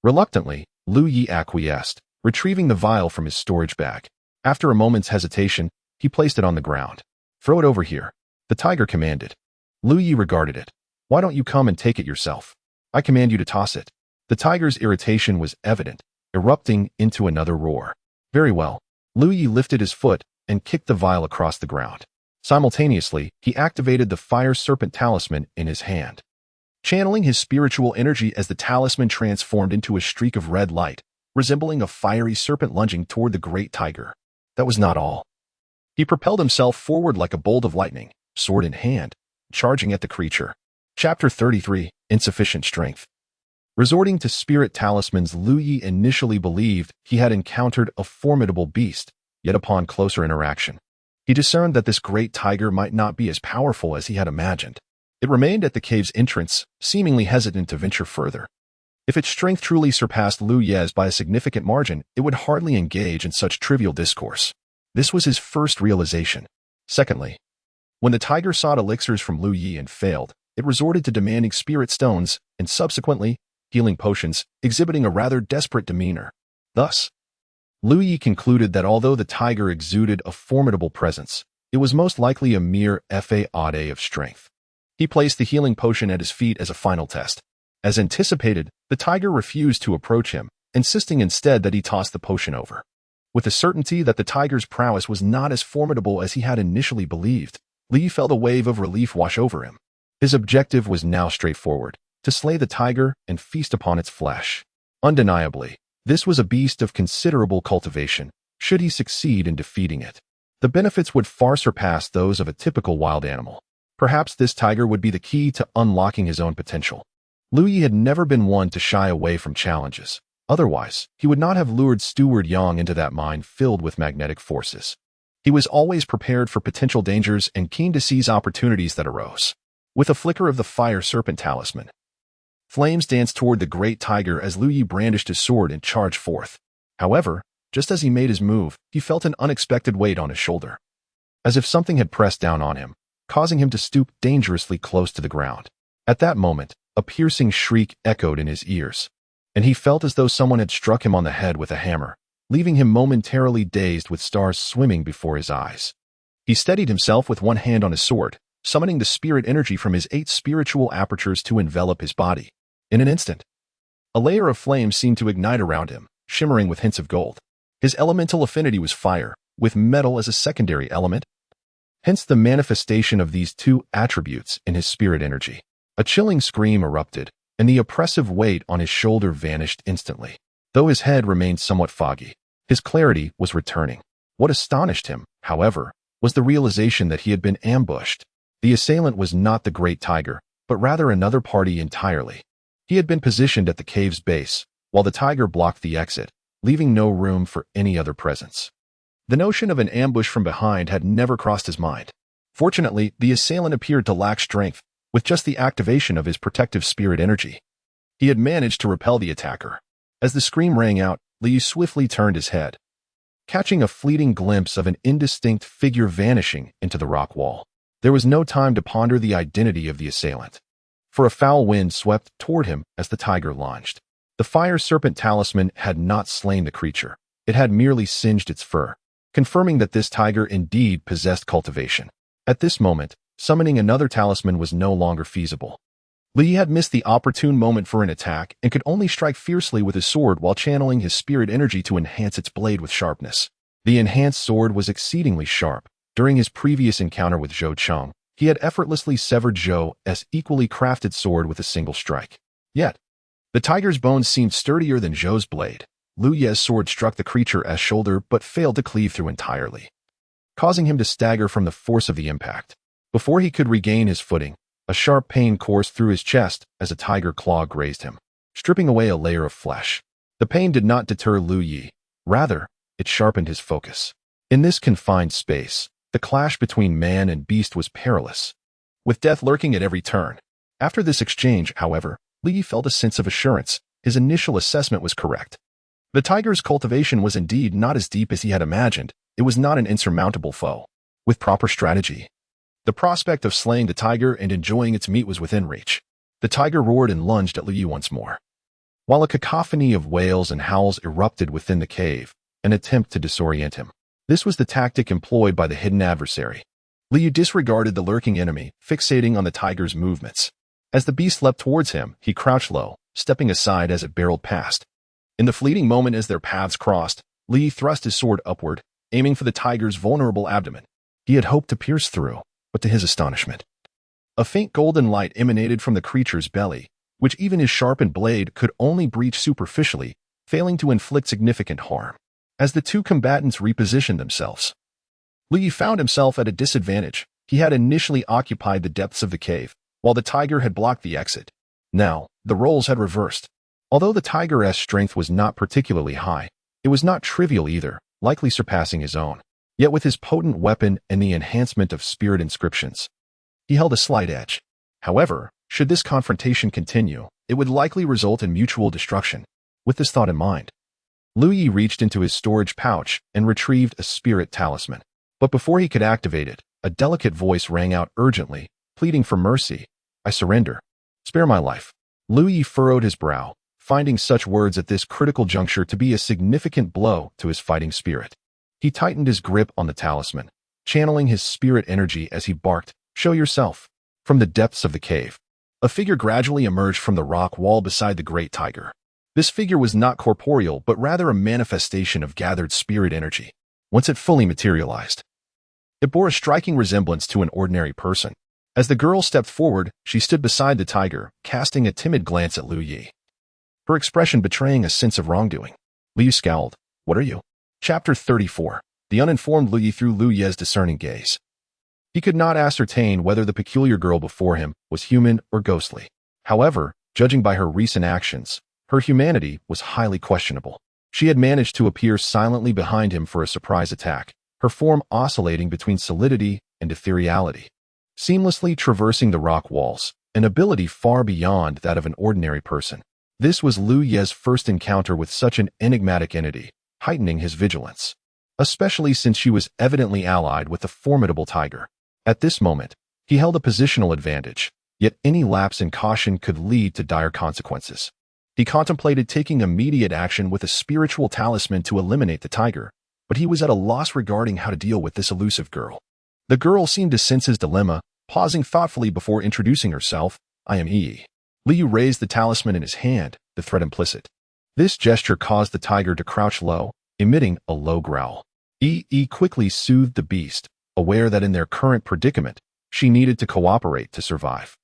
Reluctantly, Lu Yi acquiesced, retrieving the vial from his storage bag. After a moment's hesitation, he placed it on the ground. "Throw it over here," the tiger commanded. Lu Yi regarded it. "Why don't you come and take it yourself? I command you to toss it." The tiger's irritation was evident, erupting into another roar. "Very well." Lu Yi lifted his foot and kicked the vial across the ground. Simultaneously, he activated the fire serpent talisman in his hand, channeling his spiritual energy as the talisman transformed into a streak of red light, resembling a fiery serpent lunging toward the great tiger. That was not all. He propelled himself forward like a bolt of lightning, sword in hand, charging at the creature. Chapter 33, Insufficient Strength. Resorting to spirit talismans, Lu Yi initially believed he had encountered a formidable beast, yet upon closer interaction, he discerned that this great tiger might not be as powerful as he had imagined. It remained at the cave's entrance, seemingly hesitant to venture further. If its strength truly surpassed Lu Ye's by a significant margin, it would hardly engage in such trivial discourse. This was his first realization. Secondly, when the tiger sought elixirs from Lu Yi and failed, it resorted to demanding spirit stones and subsequently healing potions, exhibiting a rather desperate demeanor. Thus, Lu Yi concluded that although the tiger exuded a formidable presence, it was most likely a mere fade of strength. He placed the healing potion at his feet as a final test. As anticipated, the tiger refused to approach him, insisting instead that he toss the potion over. With the certainty that the tiger's prowess was not as formidable as he had initially believed, Li felt a wave of relief wash over him. His objective was now straightforward: to slay the tiger and feast upon its flesh. Undeniably, this was a beast of considerable cultivation, should he succeed in defeating it. The benefits would far surpass those of a typical wild animal. Perhaps this tiger would be the key to unlocking his own potential. Lu Yi had never been one to shy away from challenges. Otherwise, he would not have lured Steward Yang into that mine filled with magnetic forces. He was always prepared for potential dangers and keen to seize opportunities that arose. With a flicker of the fire serpent talisman, flames danced toward the great tiger as Lu Yi brandished his sword and charged forth. However, just as he made his move, he felt an unexpected weight on his shoulder, as if something had pressed down on him, causing him to stoop dangerously close to the ground. At that moment, a piercing shriek echoed in his ears, and he felt as though someone had struck him on the head with a hammer, leaving him momentarily dazed with stars swimming before his eyes. He steadied himself with one hand on his sword, summoning the spirit energy from his 8 spiritual apertures to envelop his body. In an instant, a layer of flame seemed to ignite around him, shimmering with hints of gold. His elemental affinity was fire, with metal as a secondary element, hence the manifestation of these 2 attributes in his spirit energy. A chilling scream erupted, and the oppressive weight on his shoulder vanished instantly. Though his head remained somewhat foggy, his clarity was returning. What astonished him, however, was the realization that he had been ambushed. The assailant was not the great tiger, but rather another party entirely. He had been positioned at the cave's base, while the tiger blocked the exit, leaving no room for any other presence. The notion of an ambush from behind had never crossed his mind. Fortunately, the assailant appeared to lack strength, with just the activation of his protective spirit energy. He had managed to repel the attacker. As the scream rang out, Li swiftly turned his head, catching a fleeting glimpse of an indistinct figure vanishing into the rock wall. There was no time to ponder the identity of the assailant, for a foul wind swept toward him as the tiger lunged. The fire serpent talisman had not slain the creature. It had merely singed its fur, confirming that this tiger indeed possessed cultivation. At this moment, summoning another talisman was no longer feasible. Li had missed the opportune moment for an attack and could only strike fiercely with his sword while channeling his spirit energy to enhance its blade with sharpness. The enhanced sword was exceedingly sharp. During his previous encounter with Zhou Cheng, he had effortlessly severed Zhou's equally crafted sword with a single strike. Yet, the tiger's bones seemed sturdier than Zhou's blade. Lu Ye's sword struck the creature's shoulder but failed to cleave through entirely, causing him to stagger from the force of the impact. Before he could regain his footing, a sharp pain coursed through his chest as a tiger claw grazed him, stripping away a layer of flesh. The pain did not deter Lu Yi. Rather, it sharpened his focus. In this confined space, the clash between man and beast was perilous, with death lurking at every turn. After this exchange, however, Li felt a sense of assurance. His initial assessment was correct. The tiger's cultivation was indeed not as deep as he had imagined. It was not an insurmountable foe. With proper strategy, the prospect of slaying the tiger and enjoying its meat was within reach. The tiger roared and lunged at Li once more, while a cacophony of wails and howls erupted within the cave, an attempt to disorient him. This was the tactic employed by the hidden adversary. Li disregarded the lurking enemy, fixating on the tiger's movements. As the beast leapt towards him, he crouched low, stepping aside as it barreled past. In the fleeting moment as their paths crossed, Li thrust his sword upward, aiming for the tiger's vulnerable abdomen. He had hoped to pierce through, but to his astonishment, a faint golden light emanated from the creature's belly, which even his sharpened blade could only breach superficially, failing to inflict significant harm. As the 2 combatants repositioned themselves, Lu Yi found himself at a disadvantage. He had initially occupied the depths of the cave, while the tiger had blocked the exit. Now, the roles had reversed. Although the tiger's strength was not particularly high, it was not trivial either, likely surpassing his own. Yet with his potent weapon and the enhancement of spirit inscriptions, he held a slight edge. However, should this confrontation continue, it would likely result in mutual destruction. With this thought in mind, Lu Yi reached into his storage pouch and retrieved a spirit talisman. But before he could activate it, a delicate voice rang out urgently, pleading for mercy. I surrender. Spare my life. Lu Yi furrowed his brow, finding such words at this critical juncture to be a significant blow to his fighting spirit. He tightened his grip on the talisman, channeling his spirit energy as he barked, Show yourself. From the depths of the cave, a figure gradually emerged from the rock wall beside the great tiger. This figure was not corporeal, but rather a manifestation of gathered spirit energy. Once it fully materialized, it bore a striking resemblance to an ordinary person. As the girl stepped forward, she stood beside the tiger, casting a timid glance at Lu Yi, her expression betraying a sense of wrongdoing. Lu Yi scowled. What are you? Chapter 34. The uninformed Lu Yi through Lu Ye's discerning gaze. He could not ascertain whether the peculiar girl before him was human or ghostly. However, judging by her recent actions, her humanity was highly questionable. She had managed to appear silently behind him for a surprise attack, her form oscillating between solidity and ethereality, seamlessly traversing the rock walls, an ability far beyond that of an ordinary person. This was Lu Ye's first encounter with such an enigmatic entity, heightening his vigilance, especially since she was evidently allied with the formidable tiger. At this moment, he held a positional advantage, yet any lapse in caution could lead to dire consequences. He contemplated taking immediate action with a spiritual talisman to eliminate the tiger, but he was at a loss regarding how to deal with this elusive girl. The girl seemed to sense his dilemma, pausing thoughtfully before introducing herself. I am Yi. Lu Yi raised the talisman in his hand, the threat implicit. This gesture caused the tiger to crouch low, emitting a low growl. Yi quickly soothed the beast, aware that in their current predicament, she needed to cooperate to survive.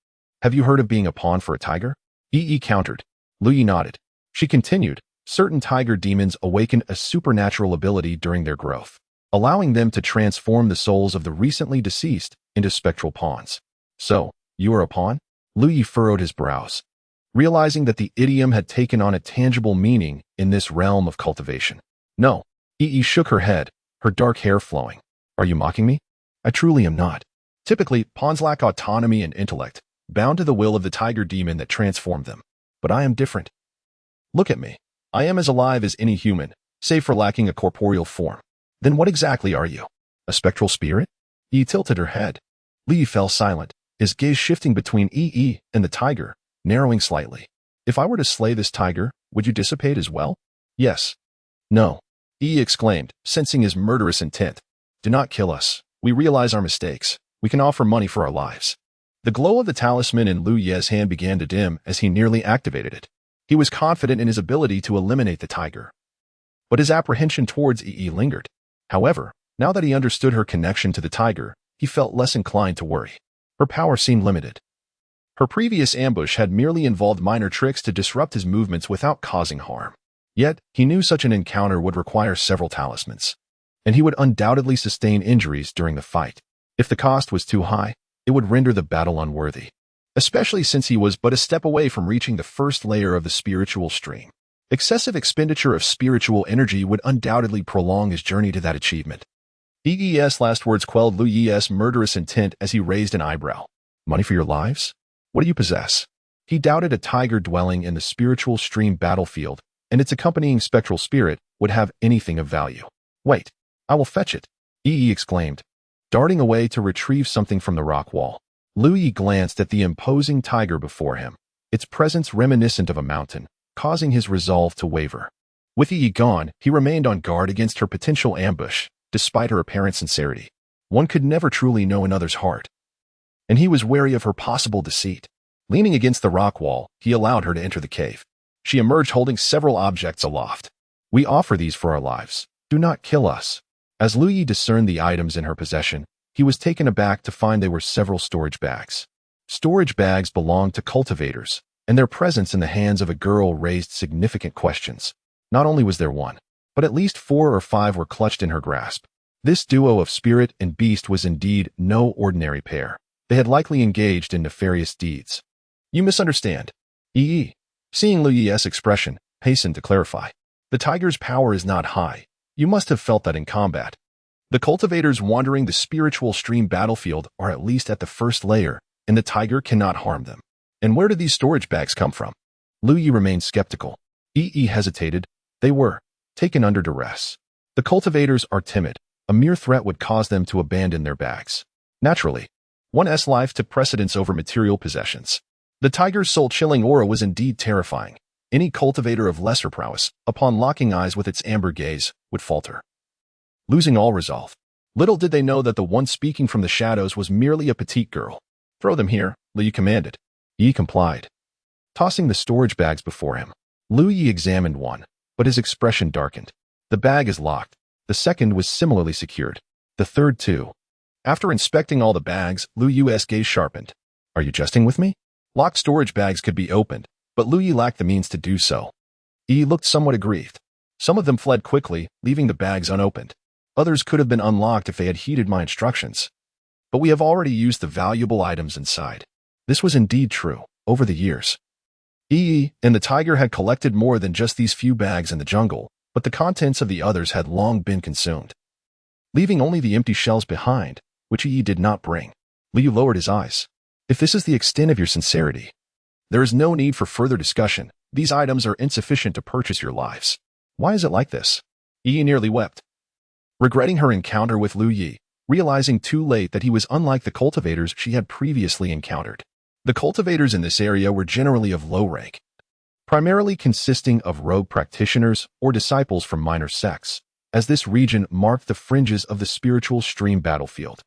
Have you heard of being a pawn for a tiger? Yi countered. Lu Yi nodded. She continued, certain tiger demons awaken a supernatural ability during their growth, allowing them to transform the souls of the recently deceased into spectral pawns. So, you are a pawn? Lu Yi furrowed his brows, realizing that the idiom had taken on a tangible meaning in this realm of cultivation. No. Yi shook her head, her dark hair flowing. Are you mocking me? I truly am not. Typically, pawns lack autonomy and intellect, bound to the will of the tiger demon that transformed them. But I am different. Look at me. I am as alive as any human, save for lacking a corporeal form. Then what exactly are you? A spectral spirit? Yi tilted her head. Lu Yi fell silent, his gaze shifting between Yi and the tiger, narrowing slightly. If I were to slay this tiger, would you dissipate as well? Yes. No. Yi exclaimed, sensing his murderous intent. Do not kill us. We realize our mistakes. We can offer money for our lives. The glow of the talisman in Lu Ye's hand began to dim as he nearly activated it. He was confident in his ability to eliminate the tiger, but his apprehension towards Yi lingered. However, now that he understood her connection to the tiger, he felt less inclined to worry. Her power seemed limited. Her previous ambush had merely involved minor tricks to disrupt his movements without causing harm. Yet, he knew such an encounter would require several talismans, and he would undoubtedly sustain injuries during the fight. If the cost was too high, it would render the battle unworthy, especially since he was but a step away from reaching the first layer of the spiritual stream. Excessive expenditure of spiritual energy would undoubtedly prolong his journey to that achievement. Yi's last words quelled Lu Yi's murderous intent as he raised an eyebrow. Money for your lives? What do you possess? He doubted a tiger dwelling in the spiritual stream battlefield and its accompanying spectral spirit would have anything of value. Wait, I will fetch it, Yi exclaimed, darting away to retrieve something from the rock wall. Lu Yi glanced at the imposing tiger before him, its presence reminiscent of a mountain, causing his resolve to waver. With Yi gone, he remained on guard against her potential ambush, despite her apparent sincerity. One could never truly know another's heart, and he was wary of her possible deceit. Leaning against the rock wall, he allowed her to enter the cave. She emerged holding several objects aloft. We offer these for our lives. Do not kill us. As Lu Yi discerned the items in her possession, he was taken aback to find they were several storage bags. Storage bags belonged to cultivators, and their presence in the hands of a girl raised significant questions. Not only was there one, but at least 4 or 5 were clutched in her grasp. This duo of spirit and beast was indeed no ordinary pair. They had likely engaged in nefarious deeds. You misunderstand. Yi, seeing Lu Yi's expression, hastened to clarify. The tiger's power is not high. You must have felt that in combat. The cultivators wandering the spiritual stream battlefield are at least at the first layer, and the tiger cannot harm them. And where did these storage bags come from? Lu Yi remained skeptical. Yi hesitated. They were taken under duress. The cultivators are timid. A mere threat would cause them to abandon their bags. Naturally, one's life took precedence over material possessions. The tiger's soul-chilling aura was indeed terrifying. Any cultivator of lesser prowess, upon locking eyes with its amber gaze, would falter, losing all resolve. Little did they know that the one speaking from the shadows was merely a petite girl. Throw them here, Lu Yi commanded. Yi complied, tossing the storage bags before him. Lu Yi examined one, but his expression darkened. The bag is locked. The second was similarly secured. The third too. After inspecting all the bags, Lu Yi's gaze sharpened. Are you jesting with me? Locked storage bags could be opened, but Lu Yi lacked the means to do so. Yi looked somewhat aggrieved. Some of them fled quickly, leaving the bags unopened. Others could have been unlocked if they had heeded my instructions. But we have already used the valuable items inside. This was indeed true, over the years. Yi and the tiger had collected more than just these few bags in the jungle, but the contents of the others had long been consumed, leaving only the empty shells behind, which Yi did not bring. Liu lowered his eyes. If this is the extent of your sincerity, there is no need for further discussion. These items are insufficient to purchase your lives. Why is it like this? Yi nearly wept, regretting her encounter with Lu Yi, realizing too late that he was unlike the cultivators she had previously encountered. The cultivators in this area were generally of low rank, primarily consisting of rogue practitioners or disciples from minor sects, as this region marked the fringes of the spiritual stream battlefield.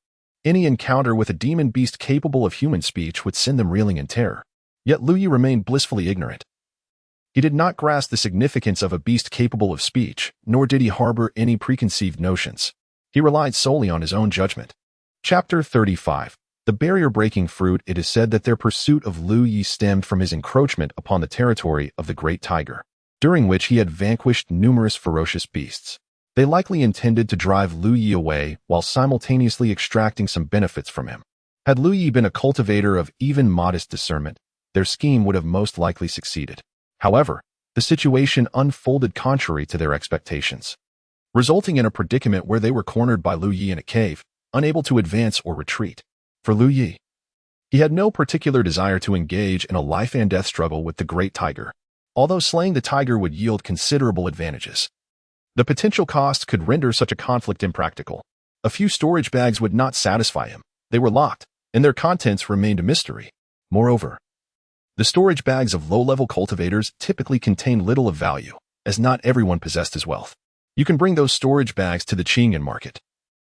Any encounter with a demon beast capable of human speech would send them reeling in terror. Yet Lu Yi remained blissfully ignorant. He did not grasp the significance of a beast capable of speech, nor did he harbor any preconceived notions. He relied solely on his own judgment. Chapter 35. The barrier-breaking fruit. It is said that their pursuit of Lu Yi stemmed from his encroachment upon the territory of the great tiger, during which he had vanquished numerous ferocious beasts. They likely intended to drive Lu Yi away while simultaneously extracting some benefits from him. Had Lu Yi been a cultivator of even modest discernment, their scheme would have most likely succeeded. However, the situation unfolded contrary to their expectations, resulting in a predicament where they were cornered by Lu Yi in a cave, unable to advance or retreat. For Lu Yi, he had no particular desire to engage in a life-and-death struggle with the great tiger, although slaying the tiger would yield considerable advantages. The potential costs could render such a conflict impractical. A few storage bags would not satisfy him. They were locked, and their contents remained a mystery. Moreover, the storage bags of low-level cultivators typically contain little of value, as not everyone possessed his wealth. You can bring those storage bags to the Qingyan market.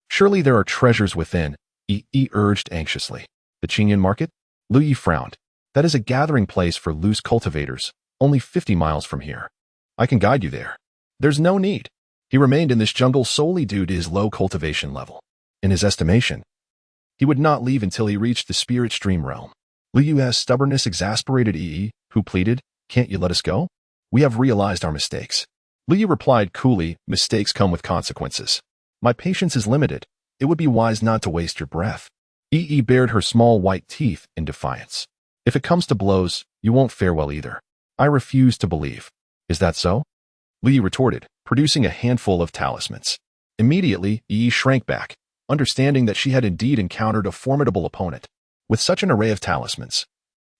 Surely there are treasures within, Yi urged anxiously. The Qingyan market? Lu Yi frowned. That is a gathering place for loose cultivators, only 50 miles from here. I can guide you there. There's no need. He remained in this jungle solely due to his low cultivation level. In his estimation, he would not leave until he reached the spirit stream realm. Lu Yi's stubbornness exasperated Yi, who pleaded, "Can't you let us go? We have realized our mistakes." Lu Yi replied coolly, "Mistakes come with consequences. My patience is limited. It would be wise not to waste your breath." Yi bared her small white teeth in defiance. "If it comes to blows, you won't fare well either. I refuse to believe." "Is that so?" Lu Yi retorted, producing a handful of talismans. Immediately, Yi shrank back, understanding that she had indeed encountered a formidable opponent. With such an array of talismans,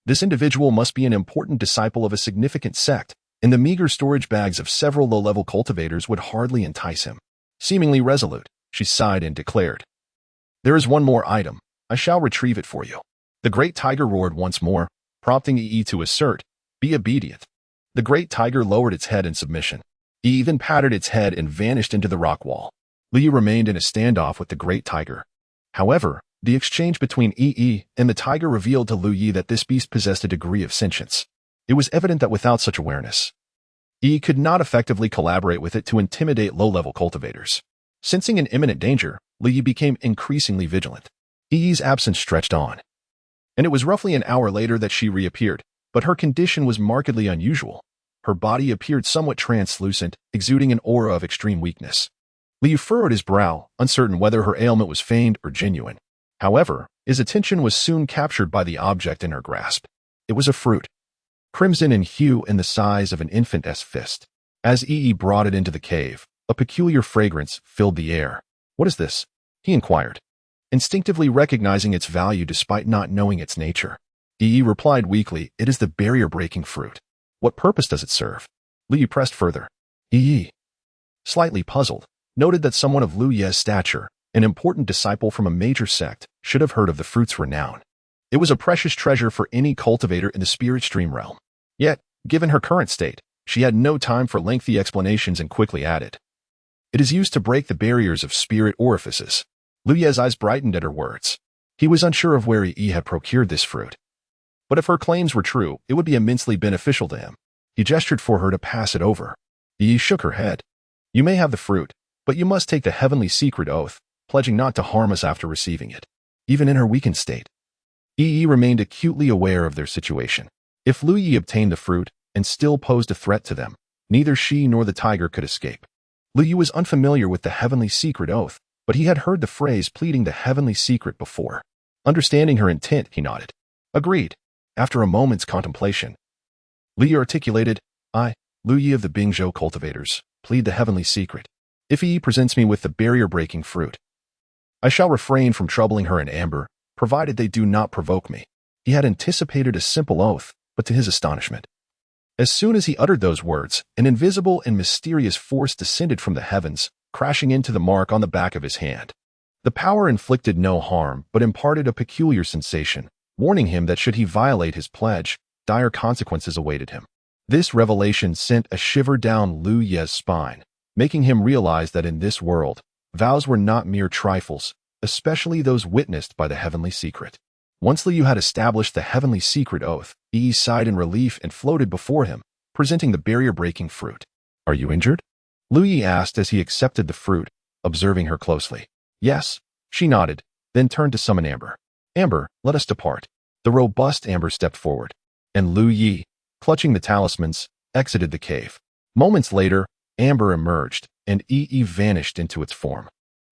this individual must be an important disciple of a significant sect, and the meager storage bags of several low-level cultivators would hardly entice him. Seemingly resolute, she sighed and declared, "There is one more item. I shall retrieve it for you." The great tiger roared once more, prompting Yi to assert, "Be obedient." The great tiger lowered its head in submission. He even patted its head and vanished into the rock wall. Lu Yi remained in a standoff with the great tiger. However, the exchange between Yi and the tiger revealed to Lu Yi that this beast possessed a degree of sentience. It was evident that without such awareness, Yi could not effectively collaborate with it to intimidate low-level cultivators. Sensing an imminent danger, Lu Yi became increasingly vigilant. Yi's absence stretched on, and it was roughly an hour later that she reappeared, but her condition was markedly unusual. Her body appeared somewhat translucent, exuding an aura of extreme weakness. Liu furrowed his brow, uncertain whether her ailment was feigned or genuine. However, his attention was soon captured by the object in her grasp. It was a fruit, crimson in hue and the size of an infant's fist. As Yi brought it into the cave, a peculiar fragrance filled the air. "What is this?" he inquired, instinctively recognizing its value despite not knowing its nature. Yi replied weakly, "It is the barrier-breaking fruit." "What purpose does it serve?" Liu pressed further. Yi, slightly puzzled, noted that someone of Liu Ye's stature, an important disciple from a major sect, should have heard of the fruit's renown. It was a precious treasure for any cultivator in the spirit stream realm. Yet, given her current state, she had no time for lengthy explanations and quickly added, "It is used to break the barriers of spirit orifices." Liu Ye's eyes brightened at her words. He was unsure of where Yi had procured this fruit. But if her claims were true, it would be immensely beneficial to him. He gestured for her to pass it over. Yi shook her head. "You may have the fruit, but you must take the heavenly secret oath, pledging not to harm us after receiving it." Even in her weakened state, Yi remained acutely aware of their situation. If Liu Yi obtained the fruit and still posed a threat to them, neither she nor the tiger could escape. Liu Yi was unfamiliar with the heavenly secret oath, but he had heard the phrase pleading the heavenly secret before. Understanding her intent, he nodded. "Agreed." After a moment's contemplation, Liu articulated, "I, Liu Yi of the Bingzhou cultivators, plead the heavenly secret. If Yi presents me with the barrier-breaking fruit, I shall refrain from troubling her in amber, provided they do not provoke me." He had anticipated a simple oath, but to his astonishment, as soon as he uttered those words, an invisible and mysterious force descended from the heavens, crashing into the mark on the back of his hand. The power inflicted no harm, but imparted a peculiar sensation, warning him that should he violate his pledge, dire consequences awaited him. This revelation sent a shiver down Liu Ye's spine, making him realize that in this world, vows were not mere trifles, especially those witnessed by the heavenly secret. Once Liu had established the heavenly secret oath, Yi sighed in relief and floated before him, presenting the barrier-breaking fruit. "Are you injured?" Liu Yi asked as he accepted the fruit, observing her closely. "Yes," she nodded, then turned to summon Amber. "Amber, let us depart." The robust Amber stepped forward, and Liu Yi, clutching the talismans, exited the cave. Moments later, Amber emerged, and Yi vanished into its form.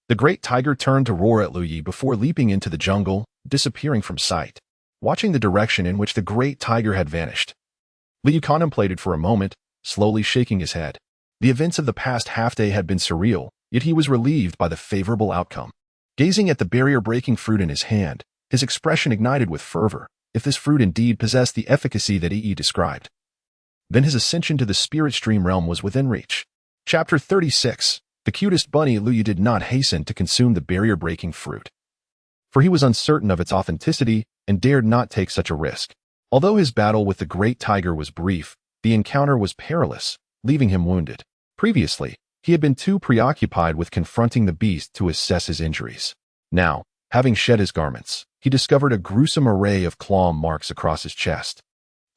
The great tiger turned to roar at Liu Yi before leaping into the jungle, disappearing from sight. Watching the direction in which the great tiger had vanished, Liu Yi contemplated for a moment, slowly shaking his head. The events of the past half-day had been surreal, yet he was relieved by the favorable outcome. Gazing at the barrier-breaking fruit in his hand, his expression ignited with fervor. If this fruit indeed possessed the efficacy that Yi described, then his ascension to the spirit stream realm was within reach. Chapter 36. The cutest bunny. Liu Yi did not hasten to consume the barrier-breaking fruit, for he was uncertain of its authenticity and dared not take such a risk. Although his battle with the great tiger was brief, the encounter was perilous, leaving him wounded. Previously, he had been too preoccupied with confronting the beast to assess his injuries. Now, having shed his garments, he discovered a gruesome array of claw marks across his chest,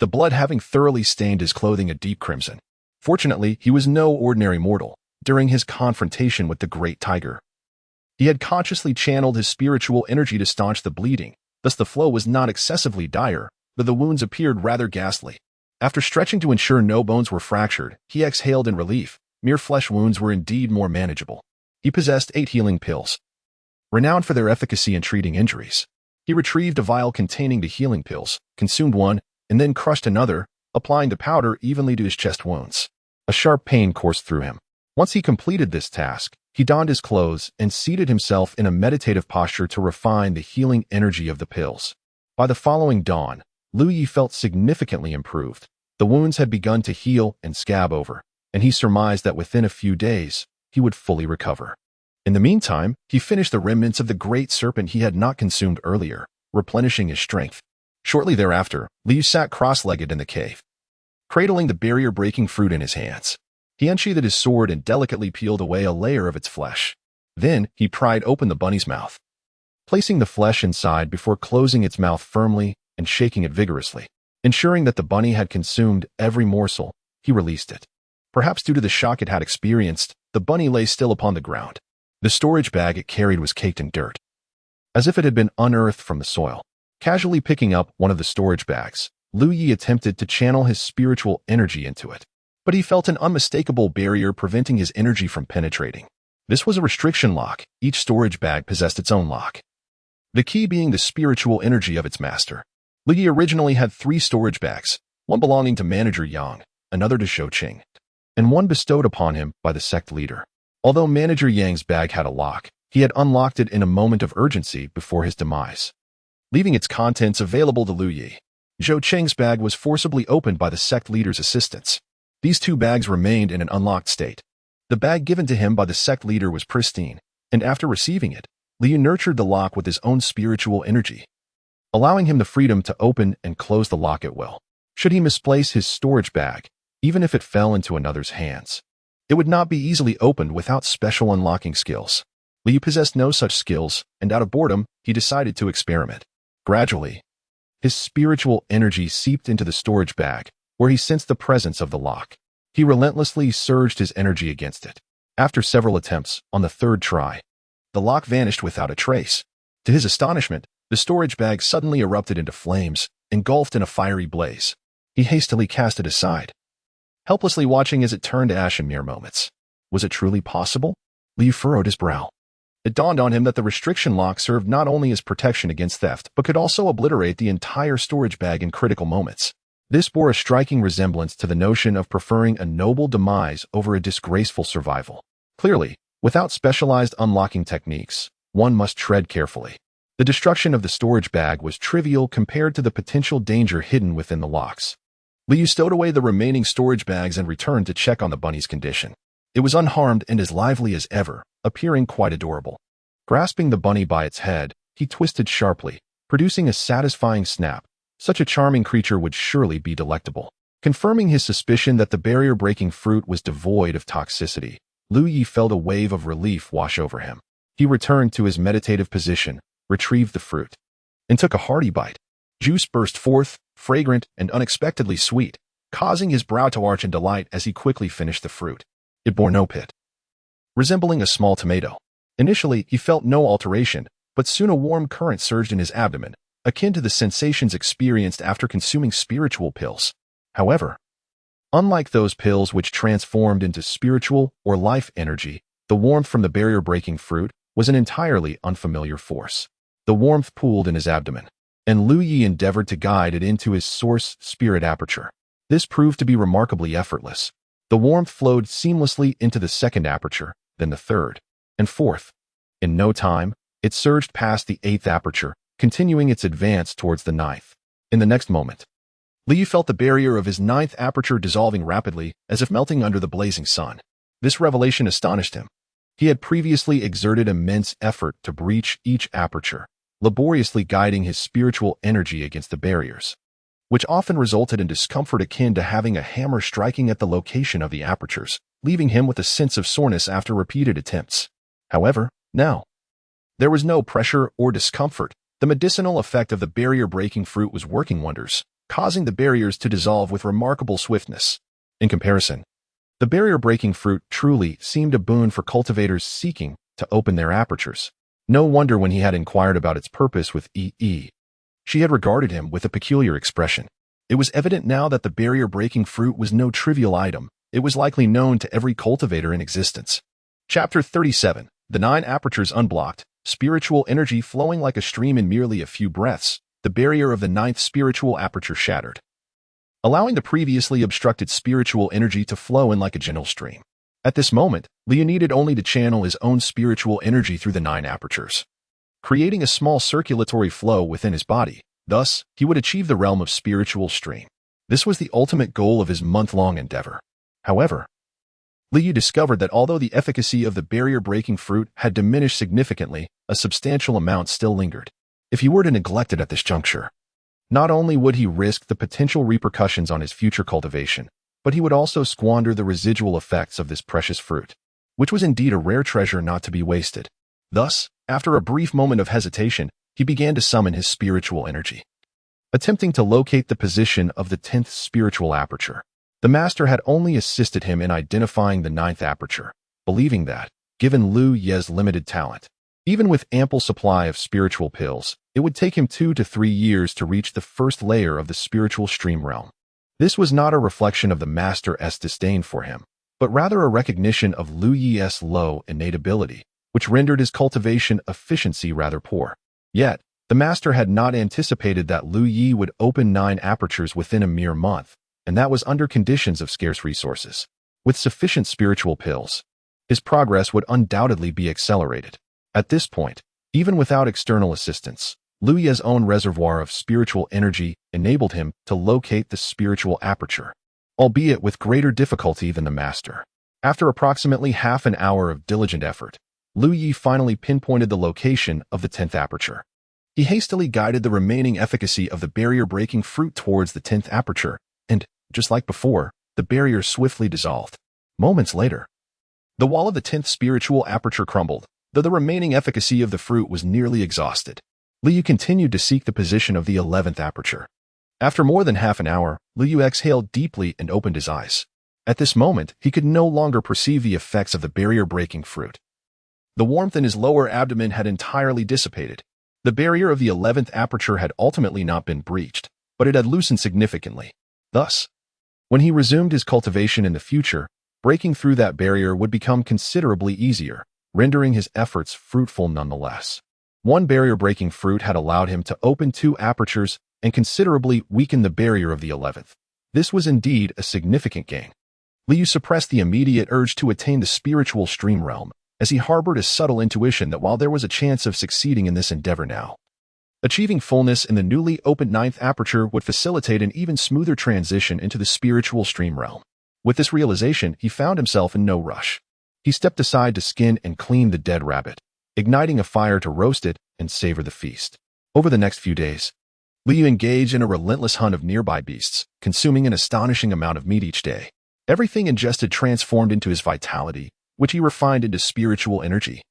the blood having thoroughly stained his clothing a deep crimson. Fortunately, he was no ordinary mortal. During his confrontation with the great tiger, he had consciously channeled his spiritual energy to staunch the bleeding, thus the flow was not excessively dire, but the wounds appeared rather ghastly. After stretching to ensure no bones were fractured, he exhaled in relief. Mere flesh wounds were indeed more manageable. He possessed 8 healing pills, renowned for their efficacy in treating injuries. He retrieved a vial containing the healing pills, consumed one, and then crushed another, applying the powder evenly to his chest wounds. A sharp pain coursed through him. Once he completed this task, he donned his clothes and seated himself in a meditative posture to refine the healing energy of the pills. By the following dawn, Liu Yi felt significantly improved. The wounds had begun to heal and scab over, and he surmised that within a few days, he would fully recover. In the meantime, he finished the remnants of the great serpent he had not consumed earlier, replenishing his strength. Shortly thereafter, Liu sat cross-legged in the cave, cradling the barrier-breaking fruit in his hands. He unsheathed his sword and delicately peeled away a layer of its flesh. Then, he pried open the bunny's mouth, placing the flesh inside before closing its mouth firmly and shaking it vigorously. Ensuring that the bunny had consumed every morsel, he released it. Perhaps due to the shock it had experienced, the bunny lay still upon the ground. The storage bag it carried was caked in dirt, as if it had been unearthed from the soil. Casually picking up one of the storage bags, Liu Yi attempted to channel his spiritual energy into it, but he felt an unmistakable barrier preventing his energy from penetrating. This was a restriction lock. Each storage bag possessed its own lock, the key being the spiritual energy of its master. Li originally had 3 storage bags, one belonging to Manager Yang, another to Shou Qing, and one bestowed upon him by the sect leader. Although Manager Yang's bag had a lock, he had unlocked it in a moment of urgency before his demise, leaving its contents available to Liu Yi. Shou Qing's bag was forcibly opened by the sect leader's assistance. These 2 bags remained in an unlocked state. The bag given to him by the sect leader was pristine, and after receiving it, Liu nurtured the lock with his own spiritual energy, allowing him the freedom to open and close the lock at will. Should he misplace his storage bag, even if it fell into another's hands, it would not be easily opened without special unlocking skills. Liu possessed no such skills, and out of boredom, he decided to experiment. Gradually, his spiritual energy seeped into the storage bag, where he sensed the presence of the lock. He relentlessly surged his energy against it. After several attempts, on the 3rd try, the lock vanished without a trace. To his astonishment, the storage bag suddenly erupted into flames, engulfed in a fiery blaze. He hastily cast it aside, helplessly watching as it turned to ash in mere moments. Was it truly possible? Liu furrowed his brow. It dawned on him that the restriction lock served not only as protection against theft, but could also obliterate the entire storage bag in critical moments. This bore a striking resemblance to the notion of preferring a noble demise over a disgraceful survival. Clearly, without specialized unlocking techniques, one must tread carefully. The destruction of the storage bag was trivial compared to the potential danger hidden within the locks. Liu stowed away the remaining storage bags and returned to check on the bunny's condition. It was unharmed and as lively as ever, appearing quite adorable. Grasping the bunny by its head, he twisted sharply, producing a satisfying snap. Such a charming creature would surely be delectable. Confirming his suspicion that the barrier-breaking fruit was devoid of toxicity, Liu Yi felt a wave of relief wash over him. He returned to his meditative position, retrieved the fruit, and took a hearty bite. Juice burst forth, fragrant and unexpectedly sweet, causing his brow to arch in delight as he quickly finished the fruit. It bore no pit, resembling a small tomato. Initially, he felt no alteration, but soon a warm current surged in his abdomen, akin to the sensations experienced after consuming spiritual pills. However, unlike those pills which transformed into spiritual or life energy, the warmth from the barrier-breaking fruit was an entirely unfamiliar force. The warmth pooled in his abdomen, and Liu Yi endeavored to guide it into his source spirit aperture. This proved to be remarkably effortless. The warmth flowed seamlessly into the 2nd aperture, then the 3rd, and 4th. In no time, it surged past the 8th aperture, continuing its advance towards the 9th. In the next moment, Liu felt the barrier of his 9th aperture dissolving rapidly, as if melting under the blazing sun. This revelation astonished him. He had previously exerted immense effort to breach each aperture, laboriously guiding his spiritual energy against the barriers, which often resulted in discomfort akin to having a hammer striking at the location of the apertures, leaving him with a sense of soreness after repeated attempts. However, now, there was no pressure or discomfort. The medicinal effect of the barrier-breaking fruit was working wonders, causing the barriers to dissolve with remarkable swiftness. In comparison, the barrier-breaking fruit truly seemed a boon for cultivators seeking to open their apertures. No wonder when he had inquired about its purpose with E.E., she had regarded him with a peculiar expression. It was evident now that the barrier-breaking fruit was no trivial item. It was likely known to every cultivator in existence. Chapter 37. The 9 apertures unblocked, spiritual energy flowing like a stream in merely a few breaths. The barrier of the 9th spiritual aperture shattered, allowing the previously obstructed spiritual energy to flow in like a gentle stream. At this moment, Liu needed only to channel his own spiritual energy through the 9 apertures, creating a small circulatory flow within his body. Thus, he would achieve the realm of spiritual stream. This was the ultimate goal of his month-long endeavor. However, Liu discovered that although the efficacy of the barrier-breaking fruit had diminished significantly, a substantial amount still lingered. If he were to neglect it at this juncture, not only would he risk the potential repercussions on his future cultivation, but he would also squander the residual effects of this precious fruit, which was indeed a rare treasure not to be wasted. Thus, after a brief moment of hesitation, he began to summon his spiritual energy, attempting to locate the position of the 10th spiritual aperture. The master had only assisted him in identifying the 9th aperture, believing that, given Liu Ye's limited talent, even with ample supply of spiritual pills, it would take him 2 to 3 years to reach the first layer of the spiritual stream realm. This was not a reflection of the master's disdain for him, but rather a recognition of Lu Yi's low innate ability, which rendered his cultivation efficiency rather poor. Yet, the master had not anticipated that Lu Yi would open 9 apertures within a mere month, and that was under conditions of scarce resources. With sufficient spiritual pills, his progress would undoubtedly be accelerated. At this point, even without external assistance, Lu Yi's own reservoir of spiritual energy enabled him to locate the spiritual aperture, albeit with greater difficulty than the master. After approximately half an hour of diligent effort, Lu Yi finally pinpointed the location of the 10th aperture. He hastily guided the remaining efficacy of the barrier-breaking fruit towards the 10th aperture, and, just like before, the barrier swiftly dissolved. Moments later, the wall of the 10th spiritual aperture crumbled, though the remaining efficacy of the fruit was nearly exhausted. Lu Yi continued to seek the position of the 11th aperture. After more than half an hour, Lu Yi exhaled deeply and opened his eyes. At this moment, he could no longer perceive the effects of the barrier-breaking fruit. The warmth in his lower abdomen had entirely dissipated. The barrier of the 11th aperture had ultimately not been breached, but it had loosened significantly. Thus, when he resumed his cultivation in the future, breaking through that barrier would become considerably easier, rendering his efforts fruitful nonetheless. One barrier-breaking fruit had allowed him to open 2 apertures and considerably weaken the barrier of the 11th. This was indeed a significant gain. Lu Yi suppressed the immediate urge to attain the spiritual stream realm, as he harbored a subtle intuition that while there was a chance of succeeding in this endeavor now, achieving fullness in the newly opened 9th aperture would facilitate an even smoother transition into the spiritual stream realm. With this realization, he found himself in no rush. He stepped aside to skin and clean the dead rabbit, igniting a fire to roast it and savor the feast. Over the next few days, Lu Yi engaged in a relentless hunt of nearby beasts, consuming an astonishing amount of meat each day. Everything ingested transformed into his vitality, which he refined into spiritual energy,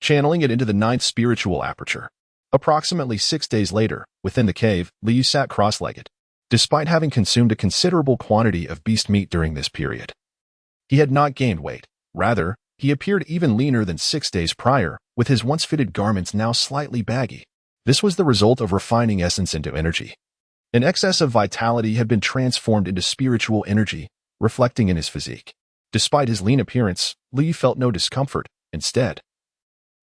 channeling it into the 9th spiritual aperture. Approximately 6 days later, within the cave, Lu Yi sat cross-legged, despite having consumed a considerable quantity of beast meat during this period. He had not gained weight. Rather, he appeared even leaner than 6 days prior, with his once-fitted garments now slightly baggy. This was the result of refining essence into energy. An excess of vitality had been transformed into spiritual energy, reflecting in his physique. Despite his lean appearance, Lu Yi felt no discomfort. Instead,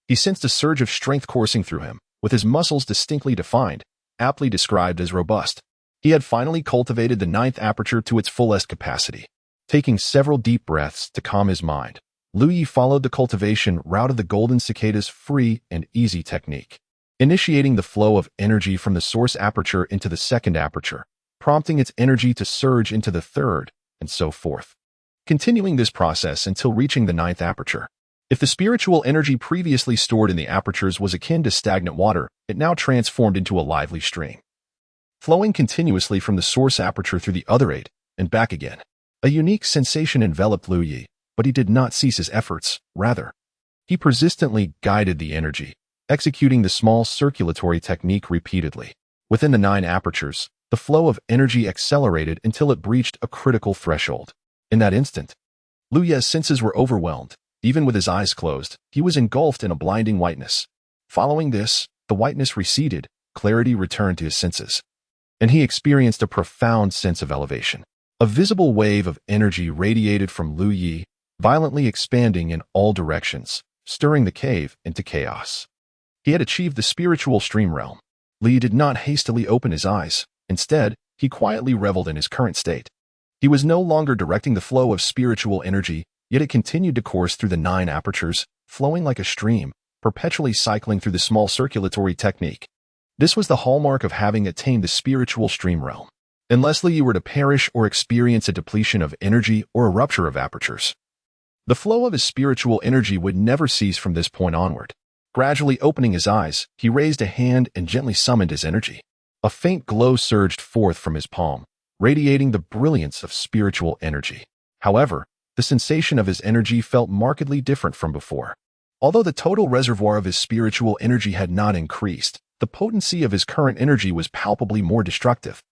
he sensed a surge of strength coursing through him, with his muscles distinctly defined, aptly described as robust. He had finally cultivated the 9th aperture to its fullest capacity. Taking several deep breaths to calm his mind, Lu Yi followed the cultivation route of the golden cicada's free and easy technique, initiating the flow of energy from the source aperture into the 2nd aperture, prompting its energy to surge into the 3rd, and so forth, continuing this process until reaching the 9th aperture. If the spiritual energy previously stored in the apertures was akin to stagnant water, it now transformed into a lively stream, flowing continuously from the source aperture through the other 8, and back again. A unique sensation enveloped Lu Yi, but he did not cease his efforts. Rather, he persistently guided the energy, executing the small circulatory technique repeatedly. Within the 9 apertures, the flow of energy accelerated until it breached a critical threshold. In that instant, Lu Yi's senses were overwhelmed. Even with his eyes closed, he was engulfed in a blinding whiteness. Following this, the whiteness receded, clarity returned to his senses, and he experienced a profound sense of elevation. A visible wave of energy radiated from Lu Yi, violently expanding in all directions, stirring the cave into chaos. He had achieved the spiritual stream realm. Lu Yi did not hastily open his eyes. Instead, he quietly reveled in his current state. He was no longer directing the flow of spiritual energy, yet it continued to course through the 9 apertures, flowing like a stream, perpetually cycling through the small circulatory technique. This was the hallmark of having attained the spiritual stream realm. Unless Lu Yi were to perish or experience a depletion of energy or a rupture of apertures, the flow of his spiritual energy would never cease from this point onward. Gradually opening his eyes, he raised a hand and gently summoned his energy. A faint glow surged forth from his palm, radiating the brilliance of spiritual energy. However, the sensation of his energy felt markedly different from before. Although the total reservoir of his spiritual energy had not increased, the potency of his current energy was palpably more destructive.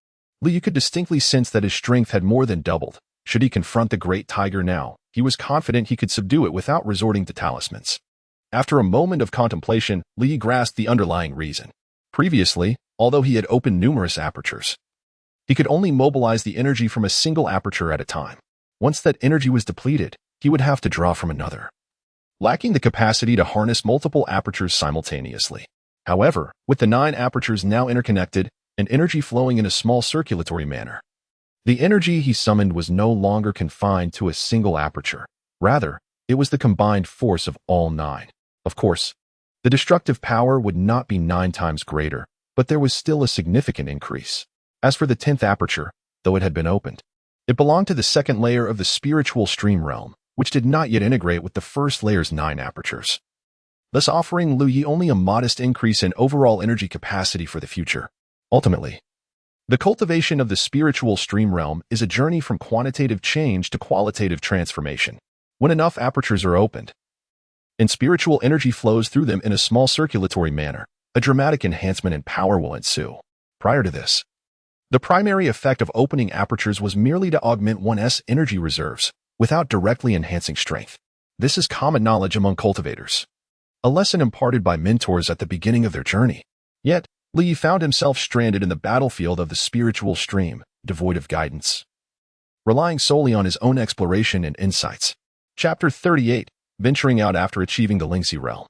Lu Yi could distinctly sense that his strength had more than doubled. Should he confront the great tiger now, he was confident he could subdue it without resorting to talismans. After a moment of contemplation, Lu Yi grasped the underlying reason. Previously, although he had opened numerous apertures, he could only mobilize the energy from a single aperture at a time. Once that energy was depleted, he would have to draw from another, lacking the capacity to harness multiple apertures simultaneously. However, with the 9 apertures now interconnected and energy flowing in a small circulatory manner, the energy he summoned was no longer confined to a single aperture. Rather, it was the combined force of all 9. Of course, the destructive power would not be 9 times greater, but there was still a significant increase. As for the 10th aperture, though it had been opened, it belonged to the second layer of the spiritual stream realm, which did not yet integrate with the first layer's 9 apertures, thus offering Lu Yi only a modest increase in overall energy capacity for the future. Ultimately, the cultivation of the spiritual stream realm is a journey from quantitative change to qualitative transformation. When enough apertures are opened, and spiritual energy flows through them in a small circulatory manner, a dramatic enhancement in power will ensue. Prior to this, the primary effect of opening apertures was merely to augment one's energy reserves, without directly enhancing strength. This is common knowledge among cultivators, a lesson imparted by mentors at the beginning of their journey. Yet, Li found himself stranded in the battlefield of the spiritual stream, devoid of guidance, relying solely on his own exploration and insights. Chapter 38, Venturing Out After Achieving the Lingxi Realm.